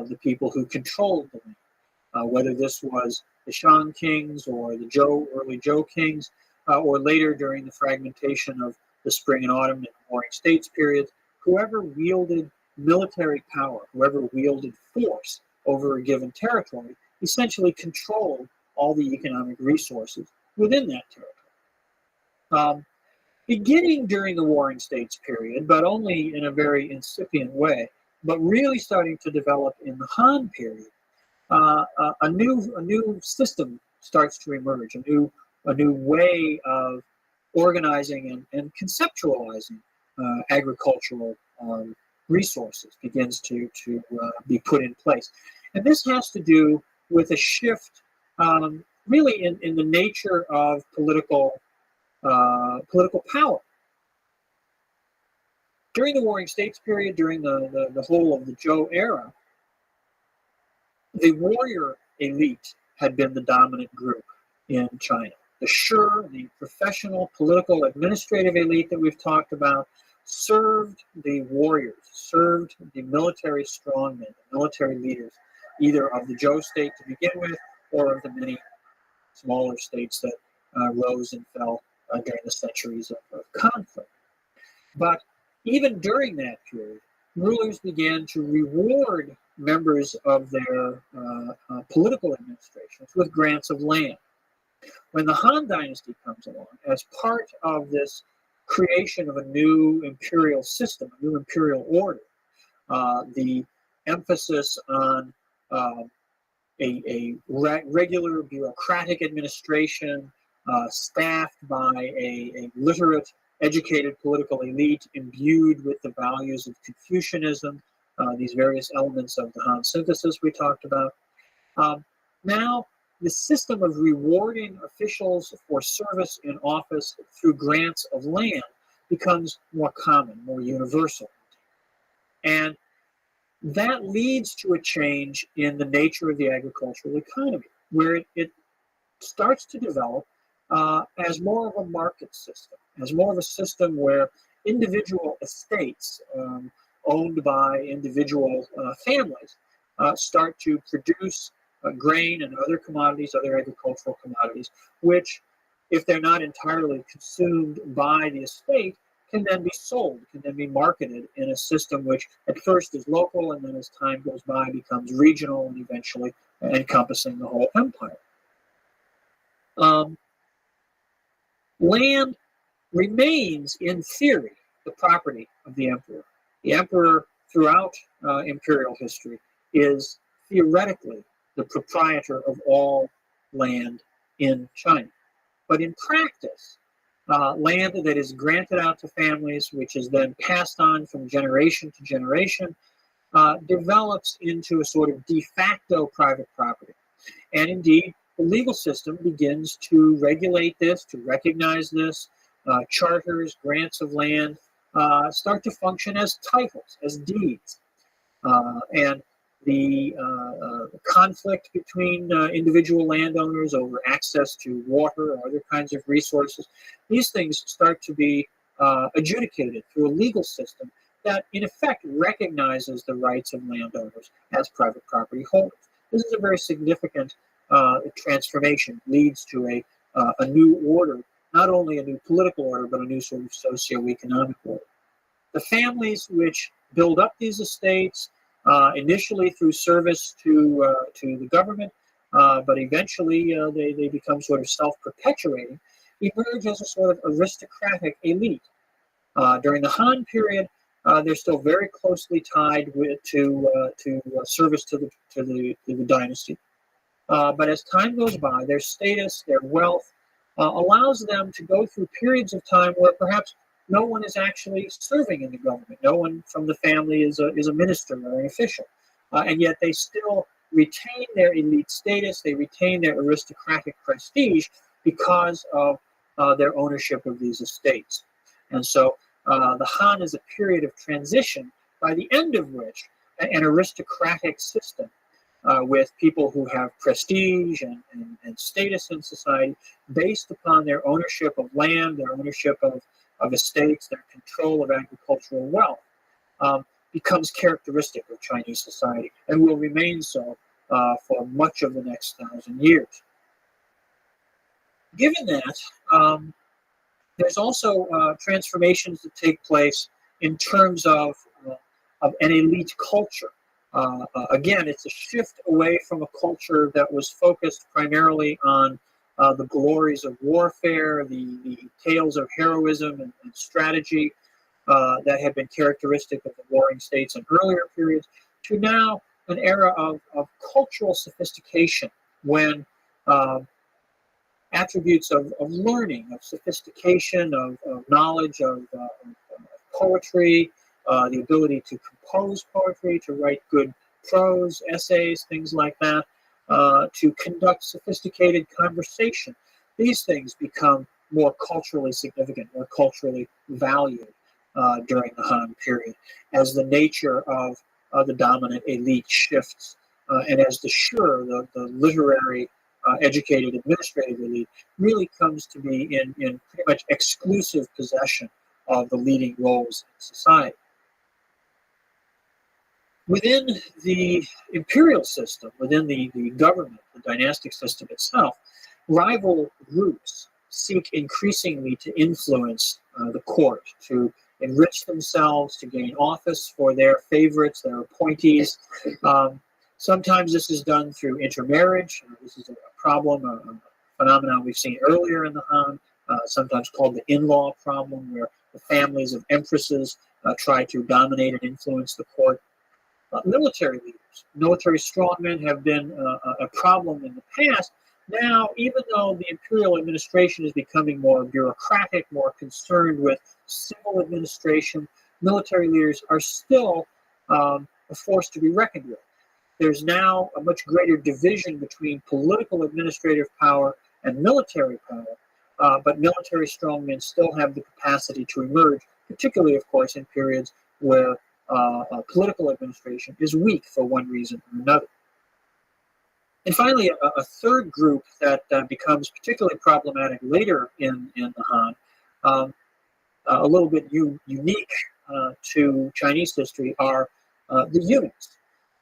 the people who controlled the land. Whether this was the Shang kings or the early Zhou kings, or later during the fragmentation of the Spring and Autumn and Warring States periods, whoever wielded military power, whoever wielded force, over a given territory essentially controlled all the economic resources within that territory. Beginning during the Warring States period, but only in a very incipient way, but really starting to develop in the Han period, a new system starts to emerge, a new way of organizing and conceptualizing agricultural resources begins to be put in place. And this has to do with a shift really in the nature of political power. During the Warring States period, during the whole of the Zhou era, the warrior elite had been the dominant group in China. The Shi, the professional, political, administrative elite that we've talked about, served the warriors, served the military strongmen, the military leaders, either of the Zhou state to begin with, or of the many smaller states that rose and fell during the centuries of conflict. But even during that period, rulers began to reward members of their political administrations with grants of land. When the Han Dynasty comes along, as part of this creation of a new imperial system, a new imperial order, the emphasis on a regular bureaucratic administration staffed by a literate, educated political elite imbued with the values of Confucianism, these various elements of the Han synthesis we talked about. Now, the system of rewarding officials for service in office through grants of land becomes more common, more universal. And that leads to a change in the nature of the agricultural economy, where it starts to develop as more of a market system, as more of a system where individual estates owned by individual families start to produce grain and other commodities, other agricultural commodities, which, if they're not entirely consumed by the estate, can then be sold, can then be marketed in a system which at first is local and then as time goes by becomes regional and eventually encompassing the whole empire. Land remains, in theory, the property of the emperor. The emperor, throughout imperial history, is theoretically the proprietor of all land in China. But in practice, land that is granted out to families, which is then passed on from generation to generation, develops into a sort of de facto private property. And indeed, the legal system begins to regulate this, to recognize this. Charters, grants of land start to function as titles, as deeds. And the conflict between individual landowners over access to water or other kinds of resources, these things start to be adjudicated through a legal system that in effect recognizes the rights of landowners as private property holders. This is a very significant transformation, leads to a new order, not only a new political order, but a new sort of socioeconomic order. The families which build up these estates, initially through service to the government, but eventually they become sort of self-perpetuating, emerge as a sort of aristocratic elite. During the Han period, they're still very closely tied to service to the dynasty. But as time goes by, their status, their wealth, allows them to go through periods of time where perhaps no one is actually serving in the government. No one from the family is a minister or an official. And yet they still retain their elite status, they retain their aristocratic prestige because of their ownership of these estates. And so the Han is a period of transition, by the end of which an aristocratic system with people who have prestige and status in society based upon their ownership of land, their ownership of estates, their control of agricultural wealth, becomes characteristic of Chinese society and will remain so for much of the next 1,000 years. Given that, there's also transformations that take place in terms of an elite culture. Again, it's a shift away from a culture that was focused primarily on the glories of warfare, the tales of heroism and strategy that had been characteristic of the warring states in earlier periods, to now an era of cultural sophistication when attributes of learning, of sophistication, of knowledge, of poetry, the ability to compose poetry, to write good prose, essays, things like that, to conduct sophisticated conversation. These things become more culturally significant, more culturally valued during the Han period, as the nature of the dominant elite shifts, and as the Shur, the literary, educated, administrative elite, really comes to be in pretty much exclusive possession of the leading roles in society. Within the imperial system, within the government, the dynastic system itself, rival groups seek increasingly to influence the court, to enrich themselves, to gain office for their favorites, their appointees. Sometimes this is done through intermarriage. This is a problem, a phenomenon we've seen earlier in the Han, sometimes called the in-law problem, where the families of empresses try to dominate and influence the court. Military leaders, military strongmen have been a problem in the past. Now, even though the imperial administration is becoming more bureaucratic, more concerned with civil administration, military leaders are still a force to be reckoned with. There's now a much greater division between political administrative power and military power, but military strongmen still have the capacity to emerge, particularly, of course, in periods where political administration is weak for one reason or another. And finally, a third group that becomes particularly problematic later in the Han, a little bit unique to Chinese history, are the eunuchs.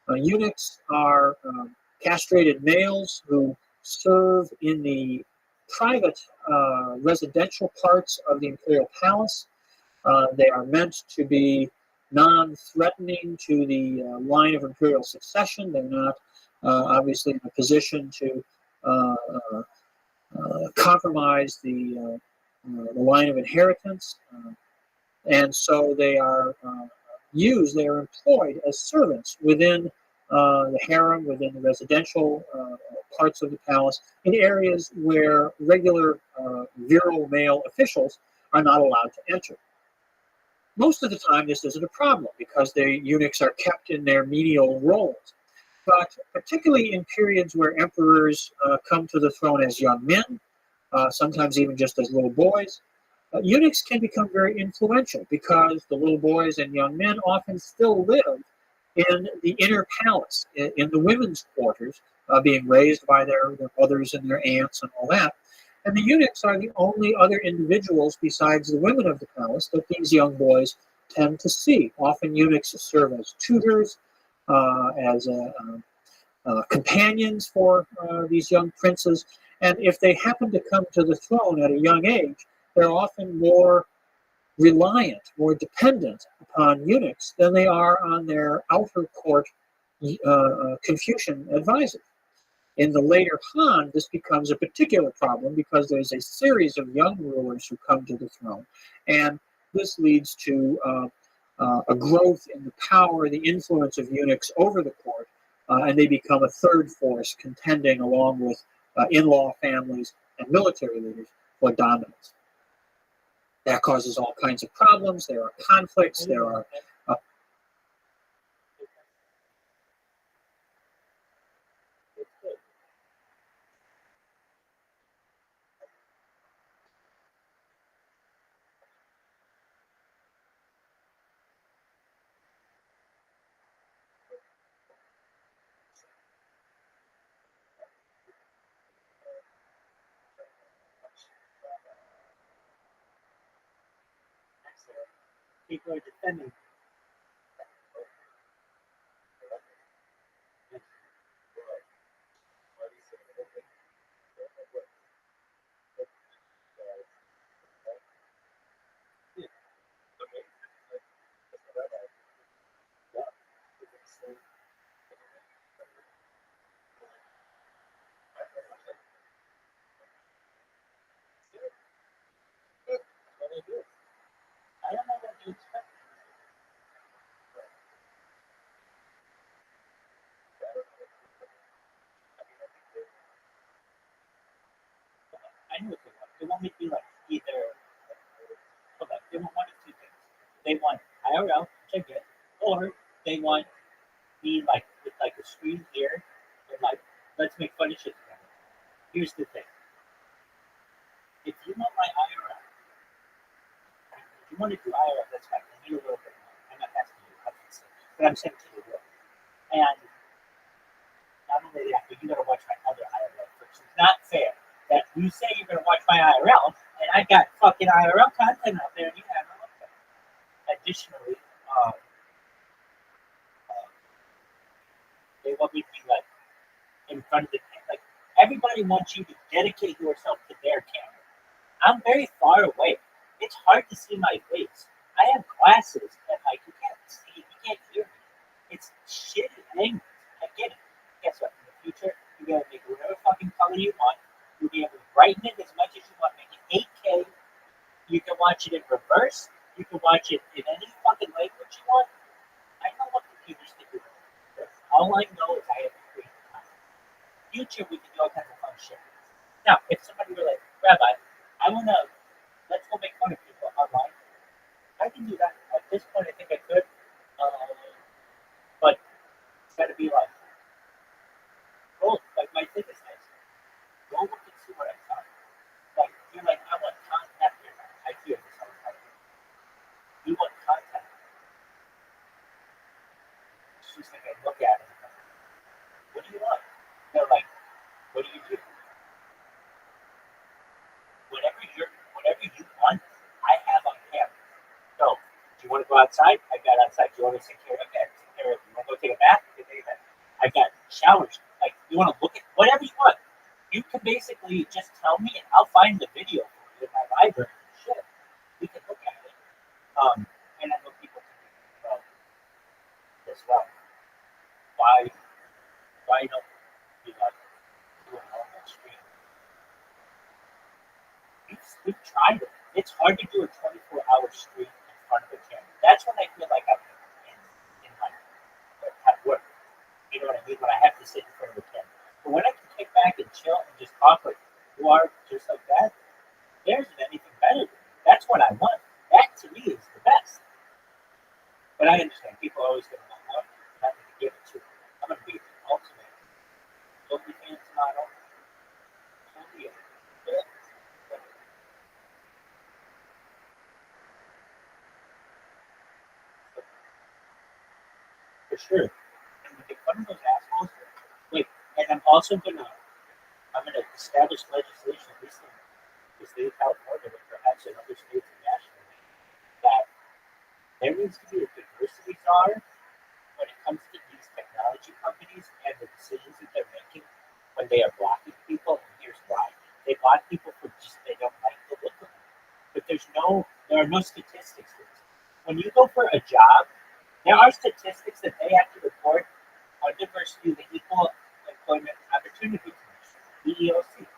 Eunuchs are castrated males who serve in the private residential parts of the imperial palace. They are meant to be non-threatening to the line of imperial succession. They're not obviously in a position to compromise the line of inheritance. And so they are they are employed as servants within the harem, within the residential parts of the palace, in areas where regular virile male officials are not allowed to enter. Most of the time, this isn't a problem because the eunuchs are kept in their menial roles. But particularly in periods where emperors come to the throne as young men, sometimes even just as little boys, eunuchs can become very influential because the little boys and young men often still live in the inner palace, in the women's quarters, being raised by their mothers and their aunts and all that. And the eunuchs are the only other individuals besides the women of the palace that these young boys tend to see. Often eunuchs serve as tutors, as companions for these young princes. And if they happen to come to the throne at a young age, they're often more reliant, more dependent upon eunuchs than they are on their outer court Confucian advisors. In the later Han, this becomes a particular problem because there's a series of young rulers who come to the throne, and this leads to a growth in the power, the influence of eunuchs over the court, and they become a third force contending along with in-law families and military leaders for dominance. That causes all kinds of problems. There are conflicts. There are people are defending. would be like either, hold on, they want one of two things. They want IRL, which I get, or they want me like with like a screen here and like let's make funny shit together. Here's the thing. If you want my IRL, if you want to do IRL, that's fine. I need a little bit more. I'm not asking you obviously, but I'm saying to the world. And not only that, but you gotta watch my other IRL first. It's not fair that you say you're gonna watch my IRL and I got fucking IRL content out there and you haven't looked at it. Additionally, they want me to be like in front of the camera. Like everybody wants you to dedicate yourself to their camera. I'm very far away. It's hard to see my face. I have glasses and like you can't see, you can't hear me. It's shitty angles. I get it. Guess what? In the future, you're gonna make whatever fucking color you want. You'll be able to brighten it as much as you want. Make it 8K. You can watch it in reverse. You can watch it in any fucking language you want. I know what computers can do. All I know is I have to create content. Future, we can do all kinds of fun shit. Now, if somebody were like, Rabbi, I wanna let's go make fun of people online. I can do that. At this point, I think I could. But it's got to be like, oh, like my thing is nice. Go look and see what I found. Like, you're like, I want content. I hear this all the time. You want content. It's just like I look at it. What do you want? They're like, what do you do? Whatever you want, I have on camera. So, do you want to go outside? I got outside. Do you want to take care of it? You want to go take a bath? Take a bath. I got showers. Like, you want to look at whatever you want. You can basically just tell me, and I'll find the video for you in my library. Shit, we can look at it. And I know people can do well as well. Why don't you like do a normal stream? We've tried it. It's hard to do a 24-hour stream in front of a camera. That's when I feel like I'm in my at work. You know what I mean? When I have to sit in front of the camera. But when I can kick back and chill and just talk like you are, just like that, there isn't anything better than me. That's what I want. That to me is the best. But I understand people are always going to want more. I'm not going to give it to them. I'm going to be the ultimate. OnlyFans model. Totally. For sure. And when they come to those assholes, wait, and I'm gonna establish legislation, at least in the state of California, but perhaps in other states and nationally, that there needs to be a diversity czar when it comes to these technology companies and the decisions that they're making when they are blocking people. And here's why: they block people for just they don't like the look of them. But there are no statistics for this. When you go for a job, there are statistics that they have to report on diversity, the Equal Employment Opportunity Commission, EEOC.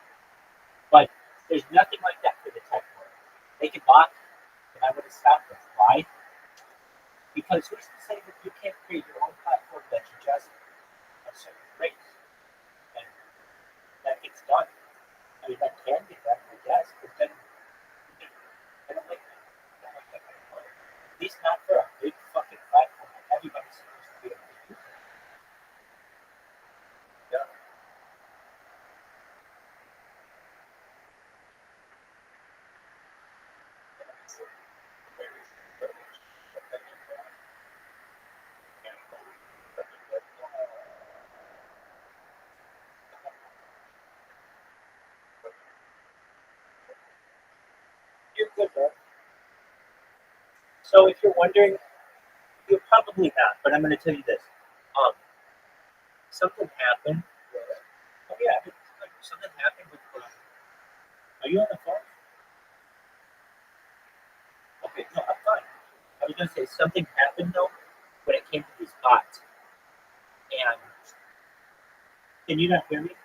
But there's nothing like that for the tech world. They can block it, and I would have stopped them. Why? Because who's to say that you can't create your own platform that's just a certain race? And that gets done. I mean, that can get done, I guess, but then I don't like that. I don't like that kind of work. At least not for a big fucking platform that everybody's supposed to be able to use. Yeah. You're good, man. So if you're wondering, you're probably not, but I'm going to tell you this. Something happened. Oh yeah, something happened with. Are you on the phone? Okay, no, I'm fine. I was going to say something happened though when it came to these bots. And can you not hear me?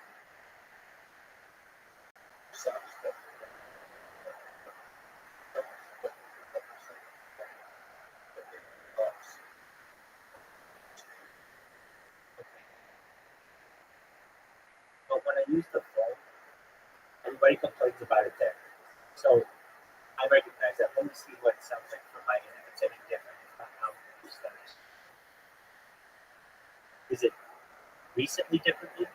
But when I use the phone, everybody complains about it there. So I recognize that. Let me see what it sounds like from my end. If it's any different, if not, I'll use that. Is it recently differently?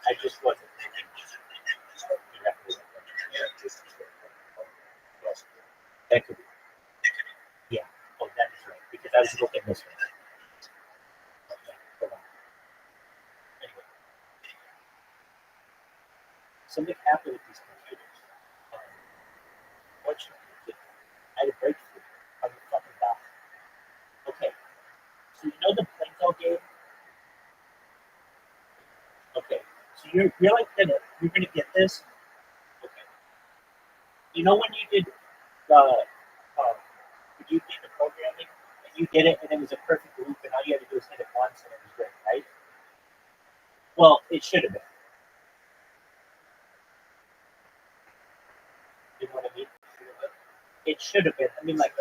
I just wasn't thinking directly. That could be. Yeah. Oh, that is right. Because I was looking this way. Okay, hold on. Anyway, something happened with these computers. Fortunately, I had a breakthrough on the fucking dock. Okay, so you know the Plinko game? Okay, so you're like you're gonna get this. Okay, you know when you did when you did the programming and you did it and it was a perfect loop and all you had to do was hit it once and it was great, right? Well, it should have been. You know what I mean? It should have been. I mean, like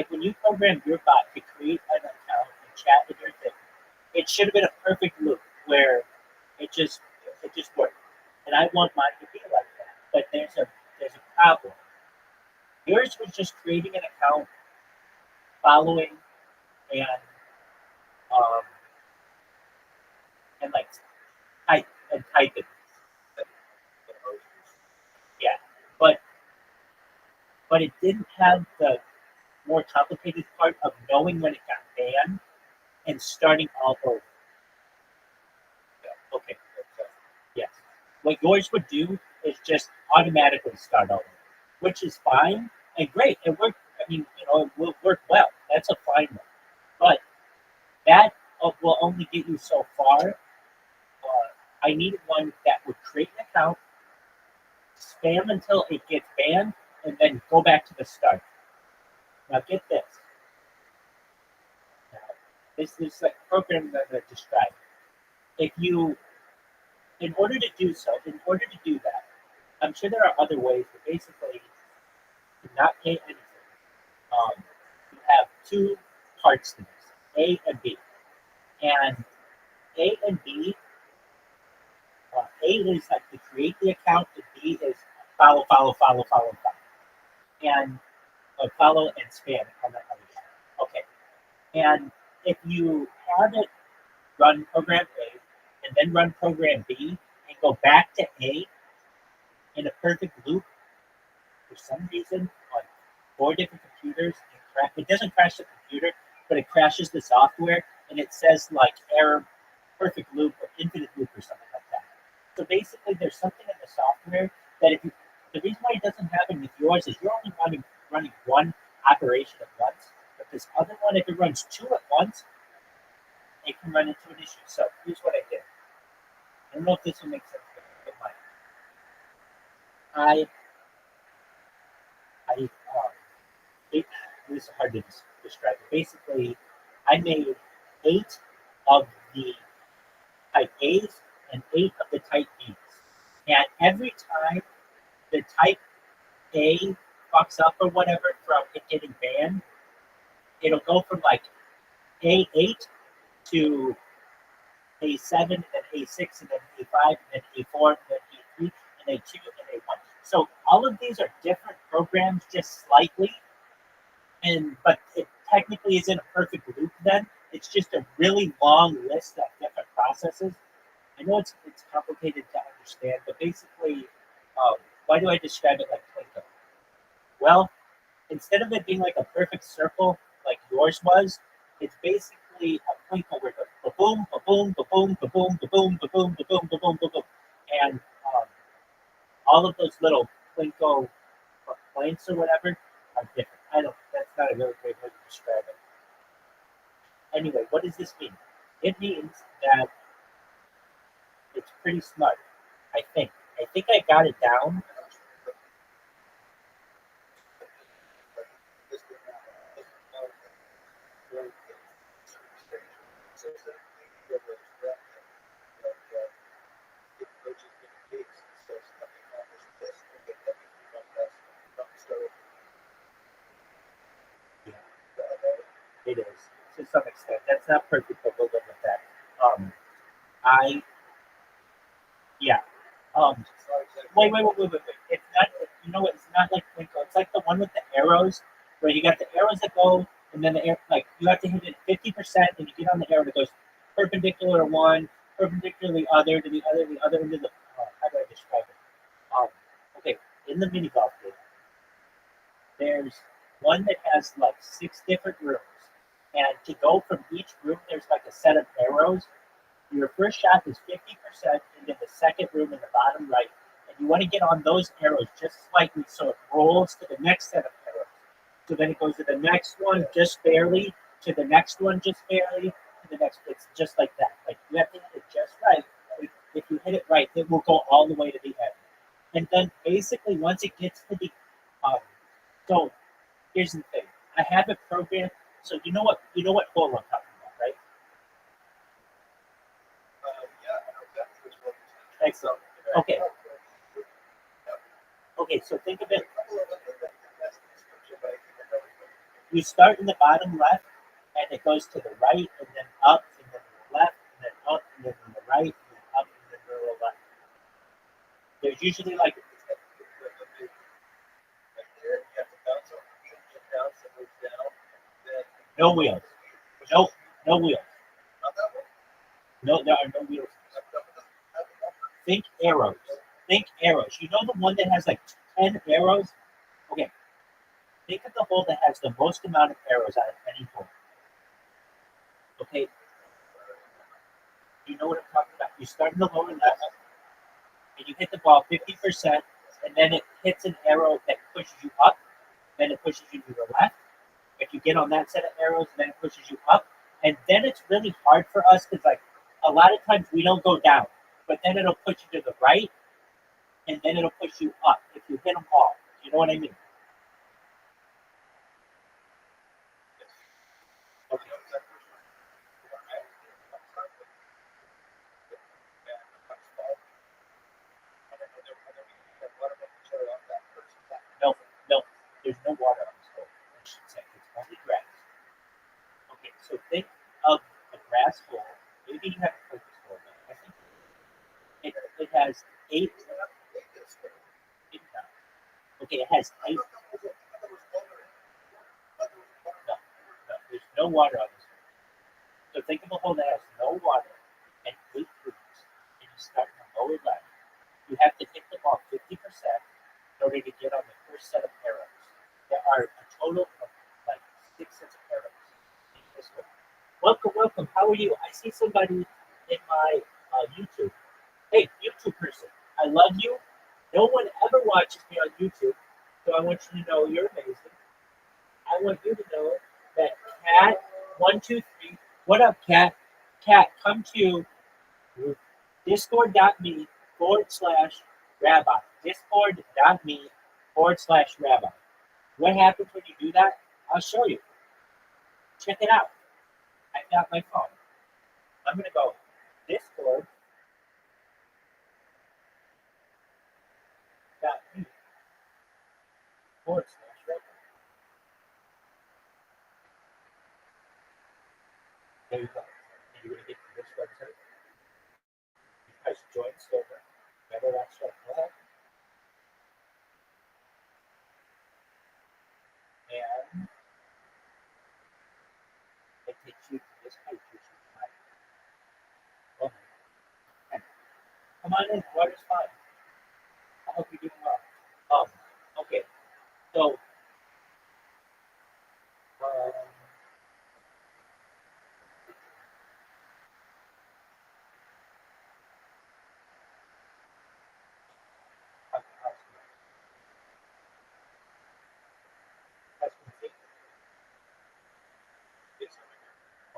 when you programmed your bot to create an account and chat with your thing, it should have been a perfect loop where it just worked. And I want mine to be like that. But there's a problem. Yours was just creating an account, following, and um and like typing. Yeah, but it didn't have the more complicated part of knowing when it got banned and starting all over. Okay. Yes. What yours would do is just automatically start over, which is fine and great. It worked. I mean, it will work well. That's a fine one. But that will only get you so far. I needed one that would create an account, spam until it gets banned, and then go back to the start. Now get this. Now, this is like a program that I'm going to describe. If you, in order to do that, I'm sure there are other ways, but basically, to not pay anything, you have two parts to this, A and B. And A and B, A is like to create the account, and B is follow, follow, follow, follow, follow. And follow and spam on the other side. Okay. And if you have it run program A and then run program B and go back to A in a perfect loop, for some reason, on 4 different computers, it doesn't crash the computer, but it crashes the software, and it says like error, perfect loop, or infinite loop, or something like that. So basically, there's something in the software that the reason why it doesn't happen with yours is you're only running one operation at once, but this other one, if it runs 2 at once, it can run into an issue. So here's what I did. I don't know if this will make sense, but this is hard to describe. Basically, I made 8 of the type A's and 8 of the type B's. And every time the type A fucks up or whatever from it getting banned, it'll go from like A8 to A7, and then A6, and then A5, and then A4, and then A3, and A2, and A1. So all of these are different programs, just slightly, but it technically isn't a perfect loop then. It's just a really long list of different processes. I know it's complicated to understand, but basically, why do I describe it like Plinko? Well, instead of it being like a perfect circle like yours was, it's basically a Plinko where it goes boom, boom, boom, boom, boom, boom, boom, boom, boom, and all of those little Plinko points or whatever are different. That's not a really great way to describe it. Anyway, what does this mean? It means that it's pretty smart, I think. I think I got it down. It is to some extent. That's not perfect, but we'll live with that. I yeah. Um, wait. It's not. You know what? It's not like Twinkle. It's like the one with the arrows, where you got the arrows that go, and then the air like you have to hit it 50%, and you get on the arrow that goes perpendicular to one, perpendicular to the other, to the other, the other end of the. How do I describe it? Okay, in the mini golf game, there's one that has like 6 different rooms, and to go from each room, there's like a set of arrows. Your first shot is 50%, and then the second room in the bottom right. And you want to get on those arrows just slightly so it rolls to the next set of arrows. So then it goes to the next one just barely, to the next one just barely, to the next. It's just like that. Like you have to hit it just right. If you hit it right, it will go all the way to the end. And then basically once it gets to the, so here's the thing. I have a program. So you know what hole I'm talking about, right? Excellent. Okay. Okay, so think of it. You start in the bottom left, and it goes to the right, and then up, and then to the left, and then up, and then to the right, and then up, and then to the left. There's usually like no wheels. No wheels. No, there are no wheels. Think arrows. Think arrows. You know the one that has like 10 arrows? Okay. Think of the hole that has the most amount of arrows out of any hole. Okay. You know what I'm talking about. You start in the lower left, and you hit the ball 50%, and then it hits an arrow that pushes you up, then it pushes you to the left. If you get on that set of arrows, then it pushes you up. And then it's really hard for us because like a lot of times we don't go down, but then it'll push you to the right, and then it'll push you up if you hit them all. You know what I mean? Okay. No, no, there's no water on this hole. I should say it's only grass. Okay, so think of a grass hole. Maybe you haven't played this hole, but I think it has 8. Okay, it has 8. No, there's no water on this hole. So think of a hole that has no water and 8 rooms, and you start in the lower left. You have to hit the ball 50% in order to get on the first set of arrows. There are a total of like 6 sets of arrows in this hole. Welcome. How are you? I see somebody in my YouTube. Hey, YouTube person, I love you. No one ever watches me on YouTube, so I want you to know you're amazing. I want you to know that Cat123. What up, Cat? Cat, come to discord.me/rabbi. Discord.me/rabbi. What happens when you do that? I'll show you. Check it out. I got my phone. I'm going to go discord.me/rabbi. There you go. And you're going to get to this website. You press join server. Remember that stuff. Go ahead. And it takes you to this page, which is mine. Okay. Come on in. Water's fine. I hope you're doing well. Okay. So,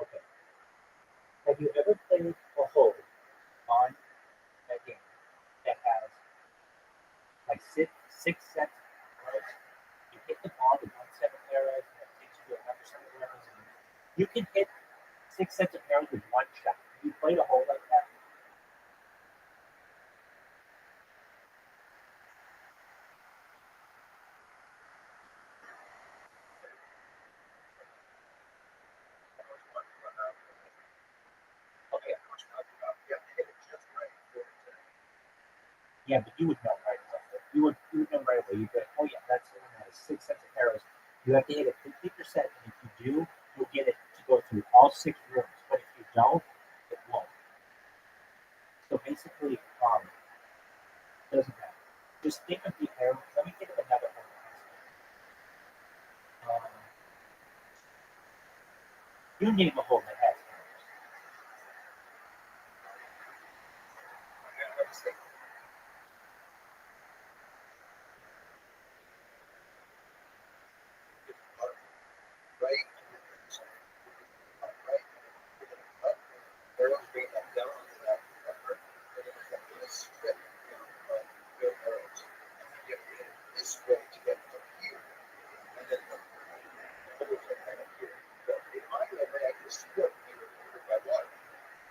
okay. Have you ever played a hole on that game that has like six sets of arrows? You hit the ball with one set of arrows, and it takes you to another set of arrows. And you can hit 6 sets of arrows with one shot. Have you played a hole like that? Yeah, but you would know right away. You would know right away. You'd be like, oh yeah, that's the one that has 6 sets of arrows. You have to hit it 50%, and if you do, you'll get it to go through all 6 rooms. But if you don't, it won't. So basically, doesn't matter. Just think of the arrows. Let me think of another one. You name a hole that has arrows.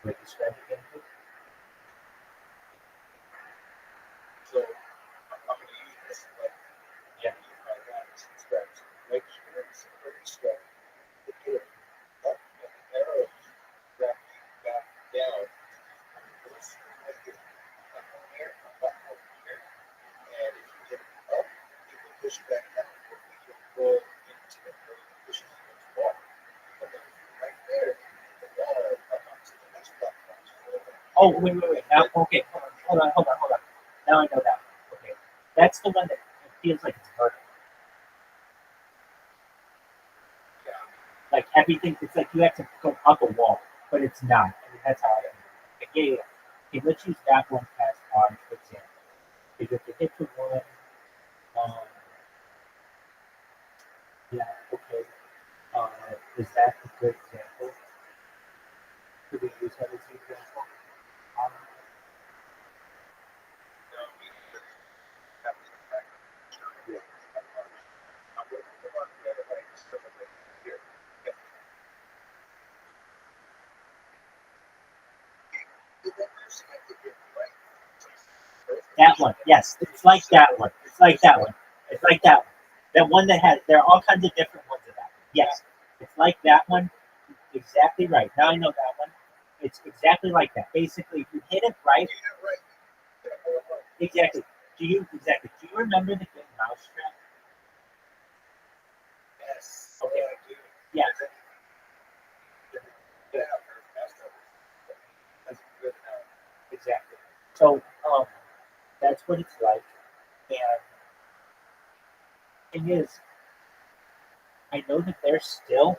Wait, describe it again, please. Yeah. Oh, wait. Now, okay, hold on. Now I know that. Okay, that's the one that feels like it's vertical. Like everything, it's like you have to go up a wall, but it's not. I mean, that's how I am. Okay, yeah. Okay, let's use that one as our example. You have to hit the one. Um, yeah, okay. Is that a good example? Could we use that as an example? Um, That one, yes, it's like that one. It's like that one. It's like that one. That one that has, there are all kinds of different ones of that. Yes, it's like that one. Exactly right. Now I know that one. It's exactly like that. Basically, if you hit it right, exactly. Do you remember the game Mousetrap? Okay. Yeah. Exactly. So that's what it's like. And thing is, I know that they're still.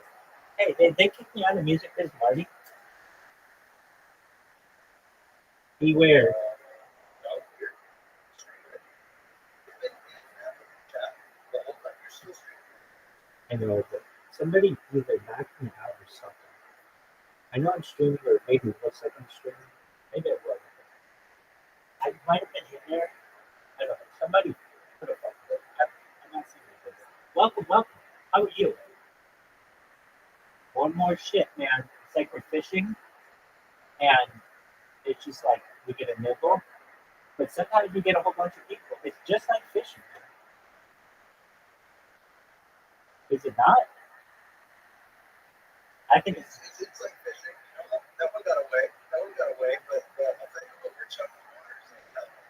Hey, they kicked me out of music biz Marty. Beware. I know, but somebody either knocked me out or something. I know I'm streaming, or maybe it looks like I'm streaming. Maybe it wasn't. I might have been in there. I don't know. Somebody put a button there. I'm not seeing it. Welcome. How are you? One more shit, man. It's like we're fishing, and it's just like we get a nibble, but sometimes we get a whole bunch of people. It's just like fishing, man. Is it not? I think it's.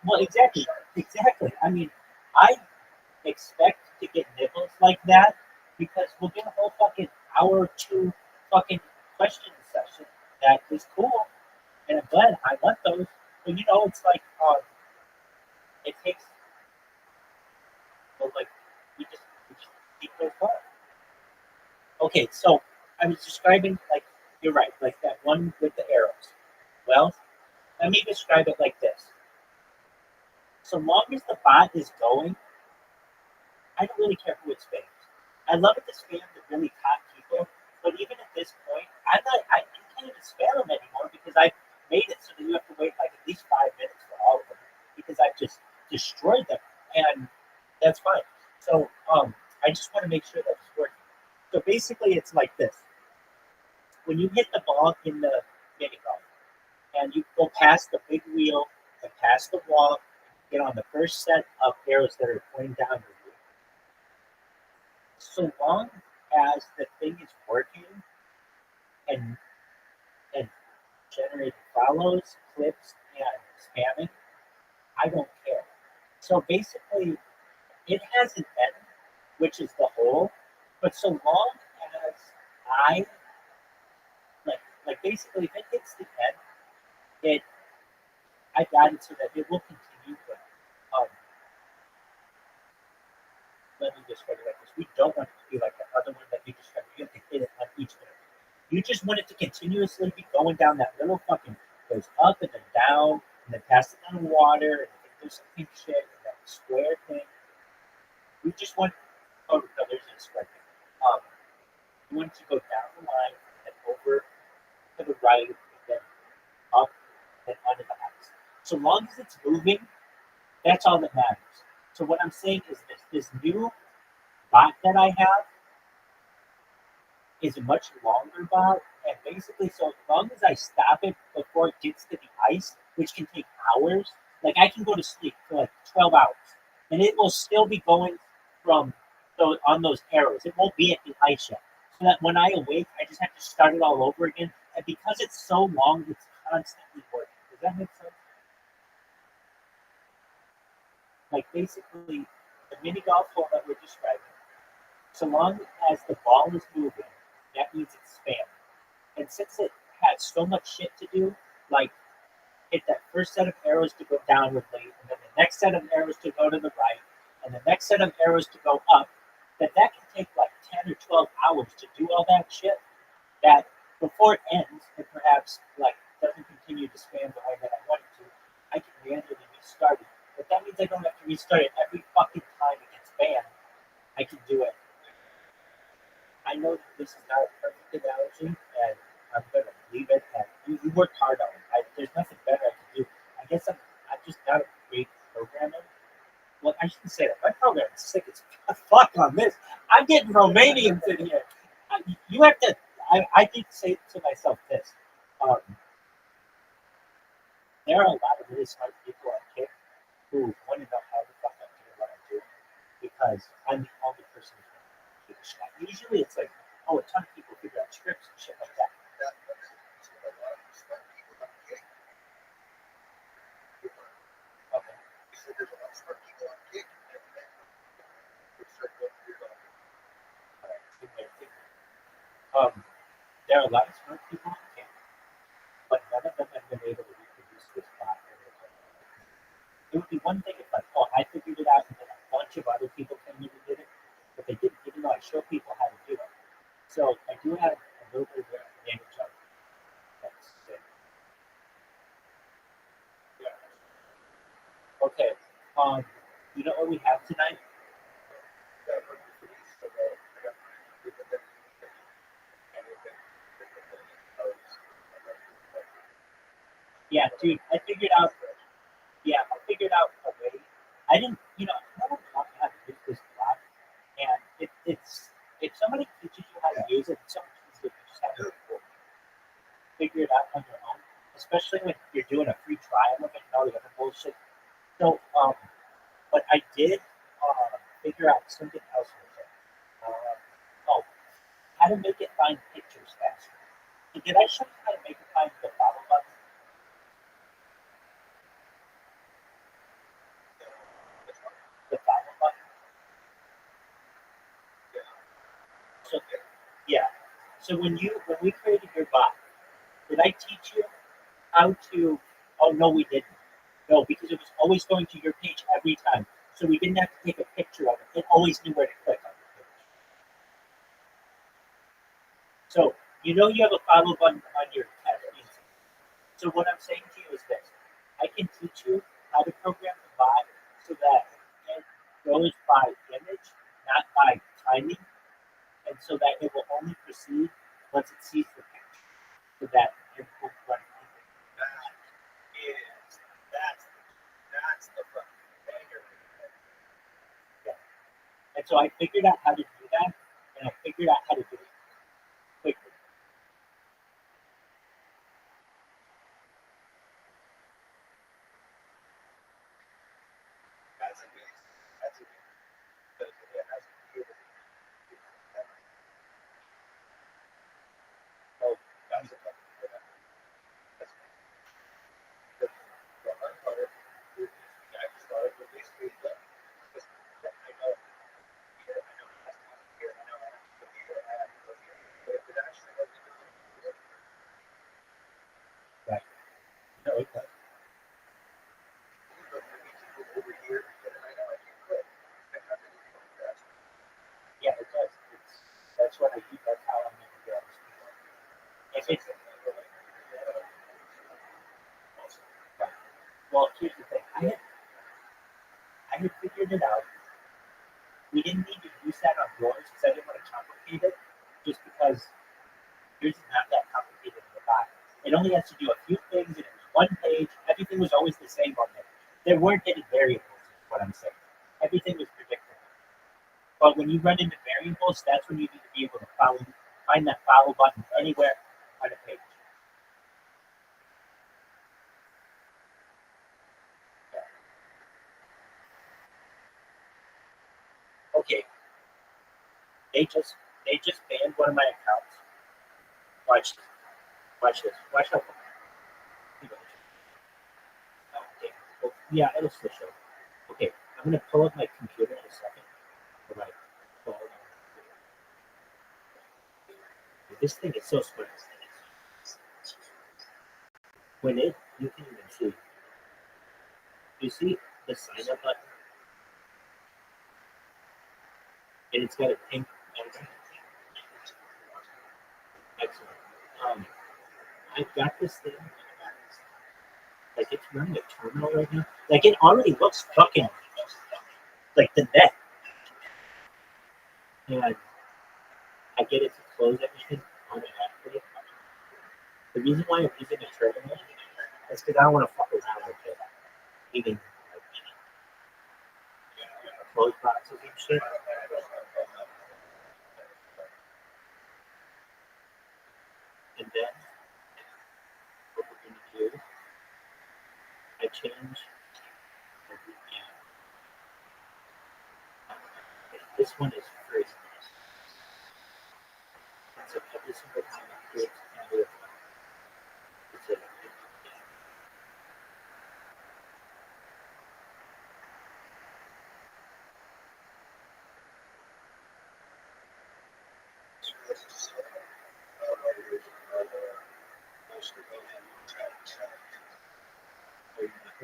Well, exactly. I mean, I expect to get nibbles like that because we'll get a whole fucking hour or two fucking question session that is cool, and I'm glad I want those. But you know, it's like it takes. Well, like we just keep those going. Okay, so I was describing like you're right, like that one with the arrows. Well, let me describe it like this. So long as the bot is going, I don't really care who it spams. I love it to spam the really top people, but even at this point, I can't even spam them anymore because I made it so that you have to wait like at least 5 minutes for all of them because I've just destroyed them, and that's fine. So I just want to make sure that it's working. So basically, it's like this: when you hit the ball in the mini golf, and you go past the big wheel and past the wall, get on the first set of arrows that are pointing down at you. So long as the thing is working and generating follows, clips, and spamming, I don't care. So basically, it has an end, which is the hole. But so long as I like basically if it hits the end, it I got it so that it will continue. But um, let me describe it like this: we don't want it to be like the other one that you described. You have to hit it on each interval. You just want it to continuously be going down that little fucking goes up and then down and then passes down water and then there's some pink shit and that square thing. We just want oh no, there's a square thing. You want it to go down the line and over to the right and then up and under the ice. So long as it's moving, that's all that matters. So what I'm saying is this new bot that I have is a much longer bot, and basically, so as long as I stop it before it gets to the ice, which can take hours, like I can go to sleep for like 12 hours, and it will still be going from those on those arrows. It won't be at the ice yet. So that when I awake, I just have to start it all over again. And because it's so long, it's constantly working. Does that make sense? Like basically, the mini golf hole that we're describing, so long as the ball is moving, that means it's spamming. And since it has so much shit to do, like hit that first set of arrows to go downwardly, and then the next set of arrows to go to the right, and the next set of arrows to go up, that can take like 10 or 12 hours to do all that shit, that before it ends, and perhaps like doesn't continue to spam the way that I want it to, I can randomly restart it. But that means I don't have to restart it every fucking time it gets banned. I can do it. I know that this is not a perfect analogy, and I'm going to leave it at you worked hard on it. There's nothing better I can do. I guess I'm just not a great programmer. Well, I shouldn't say that. My program is sick as fuck on this. I'm getting Romanians in here. You have to. I need to say to myself this. There are a lot of really smart people on Kick who want to know how the fuck I'm doing what I'm doing because I'm the only person who can do the shit. Usually it's like, oh, a ton of people figure out scripts and shit like that. Okay. There are a lot of smart people on Kick, but none of them have been able to reproduce this plot. It would be one thing if like, oh, I figured it out and then a bunch of other people came in and did it, but they didn't, even though I showed people how to do it. So I do have a little bit of an advantage of it. That's it. Yeah. Okay. You know what we have tonight? Yeah, dude, I figured out. Yeah, I figured out a way. I didn't, no one taught me how to use this block, and it's if somebody teaches you how to use it, it's so easy. You just have to figure it out on your own, especially when you're doing a free trial of it and all the other bullshit. So, but I did figure out something else with it. Oh, how to make it find pictures faster. Did I show you how to make it find the follow button? The follow button. So yeah. So when we created your bot, did I teach you how to? Oh no, we didn't. No, because it was always going to your page every time. So we didn't have to take a picture of it. It always knew where to click on the page. So you have a follow button on your test. So what I'm saying to you is this: I can teach you how to program the bot so that it goes by image, not by timing, and so that it will only proceed once it sees the picture, so that it will run. That's the banger. Yeah. And so I figured out how to do that, and I figured out how to do it quickly. So, I eat, that's how I'm going to go. If it's, well, here's the thing. I had figured it out. We didn't need to use that on drawers because I didn't want to complicate it. Just because yours is not that complicated in the back. It only has to do a few things, and it was one page. Everything was always the same on there. There weren't any variables, is what I'm saying. Everything was predictable. But when you run into variables, that's when you need to be able to find that follow button anywhere on a page. Okay, they just banned one of my accounts. Watch this. Watch how. Okay. Well, yeah, it'll still show. Okay, I'm gonna pull up my computer in a second. Or my phone. This thing is so smart. When you can even see. You see the sign up button, and it's got a pink. Excellent. I've got this thing. Like it's running a terminal right now. Like it already looks fucking like the net. And I get it to close everything automatically. The reason why I'm using a terminal is because I don't want to fuck around with it. Meaning close boxes and shit. And then what we're gonna do, I change every app. This one is free. So every single time I create another it's a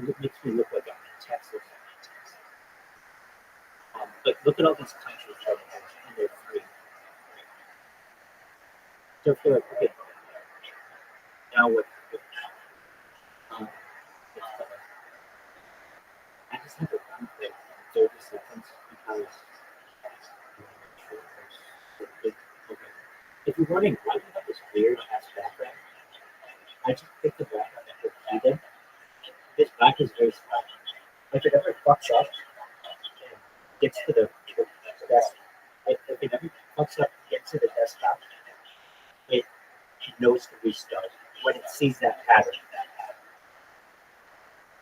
it makes me look like I'm in Texas. But look at all these countries right now, and they're free. So if you're like, okay, now what? I just have to run for 30 seconds because okay. If you're wondering why we have this weird ass background, I just picked the background that repeated. This back is very small. If it ever fucks up and gets to the desk, if it ever fucks up and gets to the desktop, it knows to restart when it sees that pattern.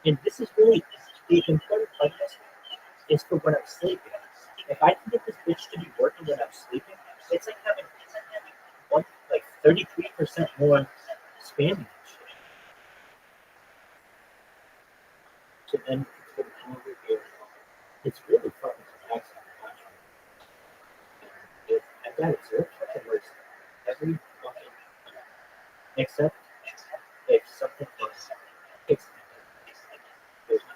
And this is really the important part of this is for when I'm sleeping. If I can get this bitch to be working when I'm sleeping, it's like having 33% more spamming. So then it's going to come over here. It's really fucking relaxing. I've got it searched. It works every fucking except if something is fixed. There's nothing.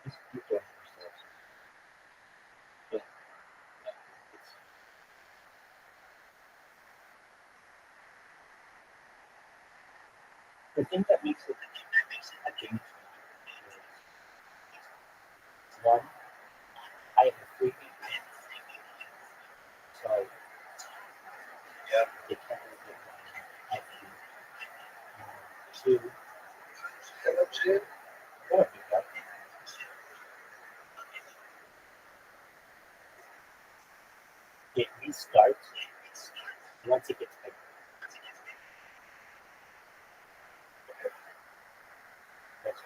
Just keep doing yourselves. But it's the thing that makes it a game is one, I have a free game. So it can't really get two, it restarts once it gets bigger. That's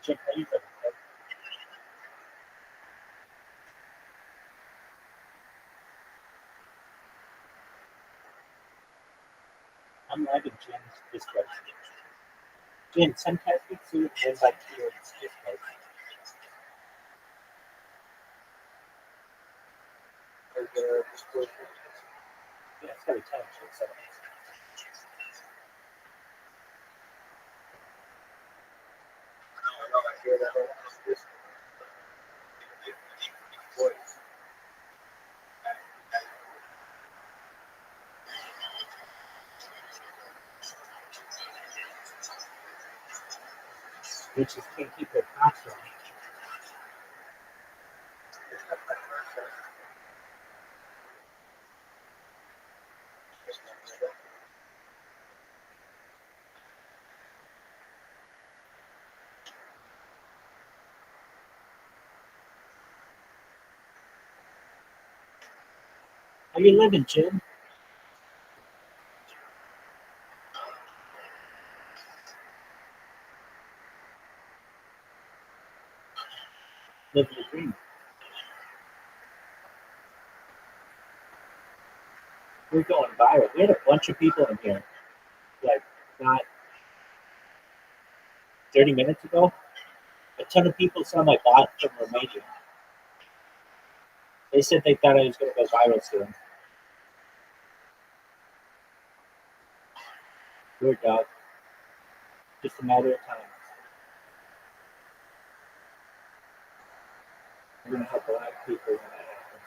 Chip, how you doing? I'm live in Jen's Discord. Jen, send Cassie to an invite to your Discord. Yeah, it's gotta be 10 or 7. Bitches can't keep their pants on. How you living, Jen? Living the dream. We're going viral. We had a bunch of people in here, like not 30 minutes ago. A ton of people saw my bot from Romania. They said they thought I was going to go viral soon. Weird dog. Just a matter of time. We're going to help a lot of people when that happens.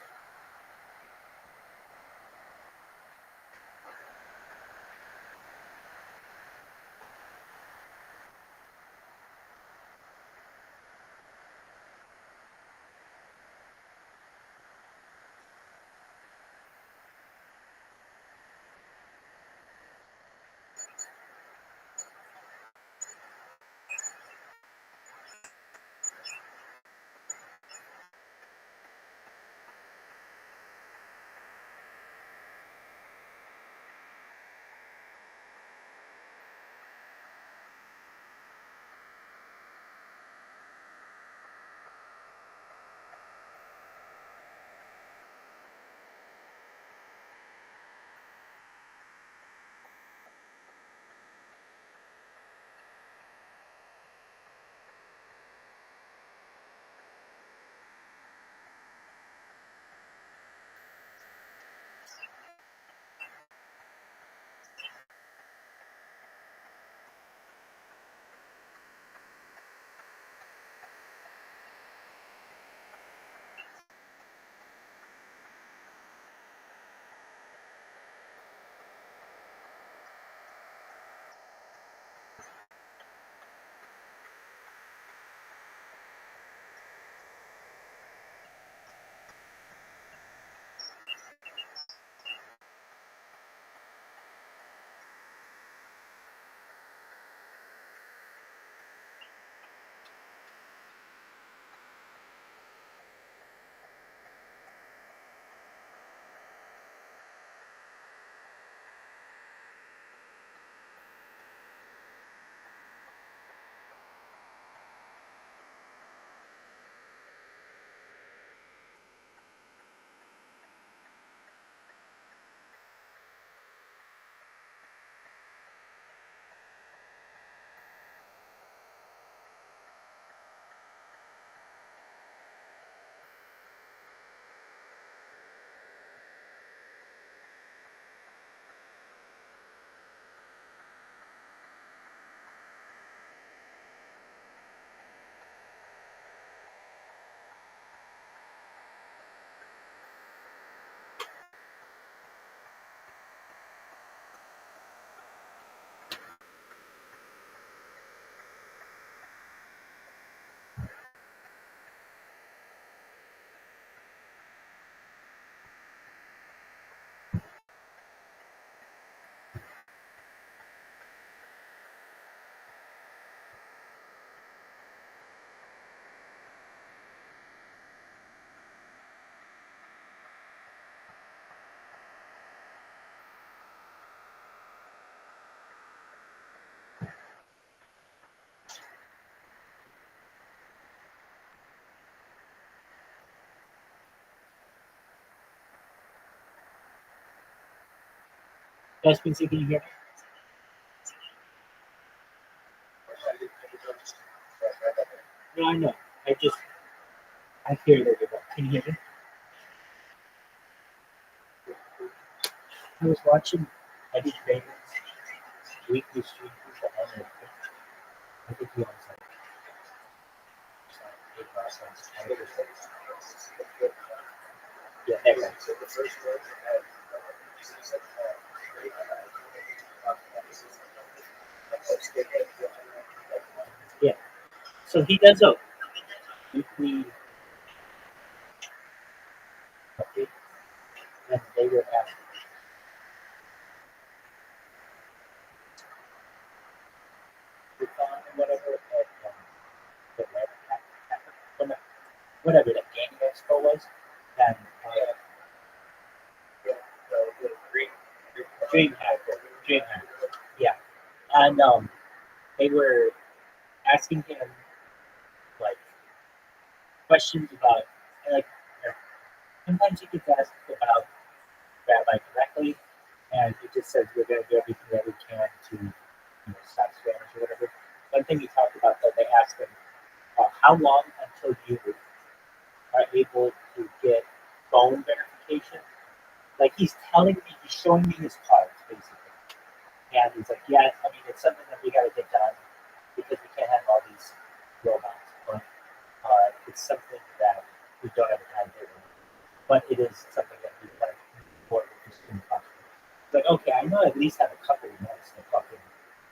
Jasmine, can you hear me? No, I know. I hear that you're back. Can you hear me? I was watching Eddie Kramer's weekly stream for Ellen. I think he owns like 8%. Yeah, there you go. Yeah. So he does a weekly update, and they were asking whatever the whatever that gaming expo was, and DreamHack, yeah, and they were asking him like questions about like sometimes he gets asked about Rabbi directly, and he just says we're going to do everything that we can to stop spammers or whatever. One thing he talked about though, they asked him how long until you are able to get phone verification. Like he's telling me, he's showing me his cards basically, and he's like, yeah, I mean it's something that we got to get done because we can't have all these robots, but it's something that we don't have time to do. But it is something that we want to support as soon as possible. It's like, okay, I know I at least have a couple of months to fucking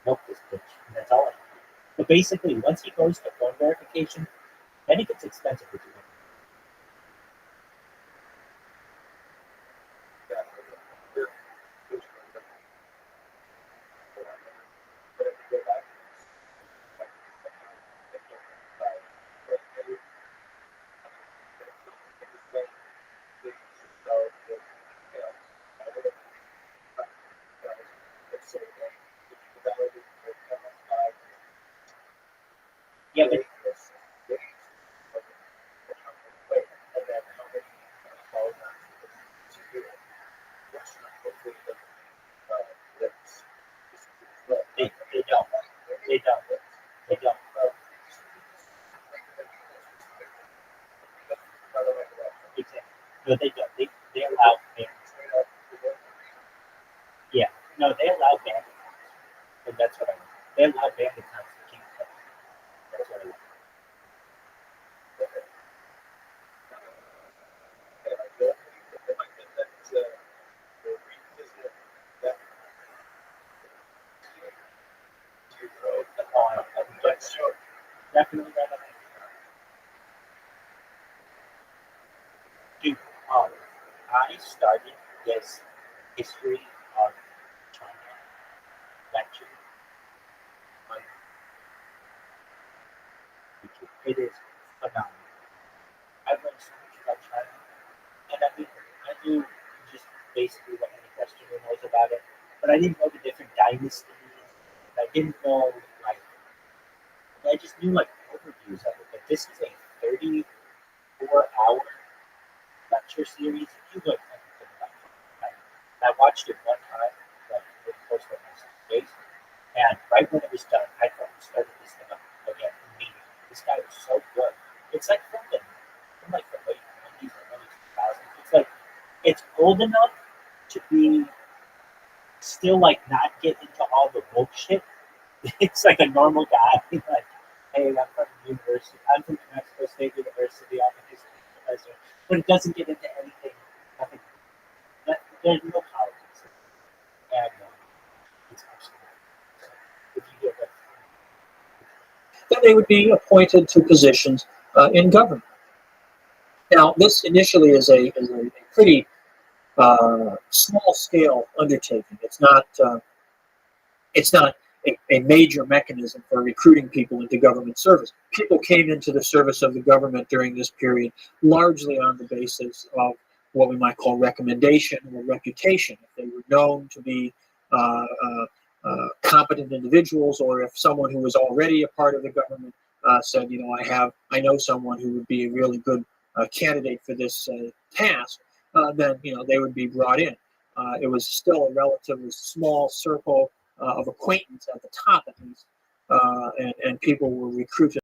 milk this bitch, and that's all I have. But basically, once he goes to phone verification, then it gets expensive to do it. Yeah, but they don't. They don't. They don't. Exactly. No, they don't. They allow bands. Yeah. No, they allow band accounts. And that's what I mean. They allow band accounts to keep them. That's what I mean. But definitely that. Dude, I started this history of China lecture on YouTube. It is phenomenal. I've learned so much about China, and I knew just basically what any Westerner knows about it, but I didn't know the different dynasties. I didn't know like I just knew like overviews of it. But this is a 34-hour lecture series. If you look anything about it, I watched it one time, like in the course of my 6 days, and right when it was done, I thought we started this thing up again immediately. This guy was so good. It's like from like the late 90s or early 2000s. It's like it's old enough to be still like not get into all the woke shit. It's like a normal guy, like, hey, I'm from the university. I'm from New Mexico State University. I'm a history professor, but it doesn't get into anything. Nothing. There's no politics, and it's absolutely. If you get that, Then they would be appointed to positions in government. Now, this initially is a pretty small-scale undertaking. It's not a major mechanism for recruiting people into government service. People came into the service of the government during this period largely on the basis of what we might call recommendation or reputation. If they were known to be competent individuals, or if someone who was already a part of the government said, I know someone who would be a really good candidate for this task, then they would be brought in. It was still a relatively small circle of acquaintance at the top, at least, and people were recruited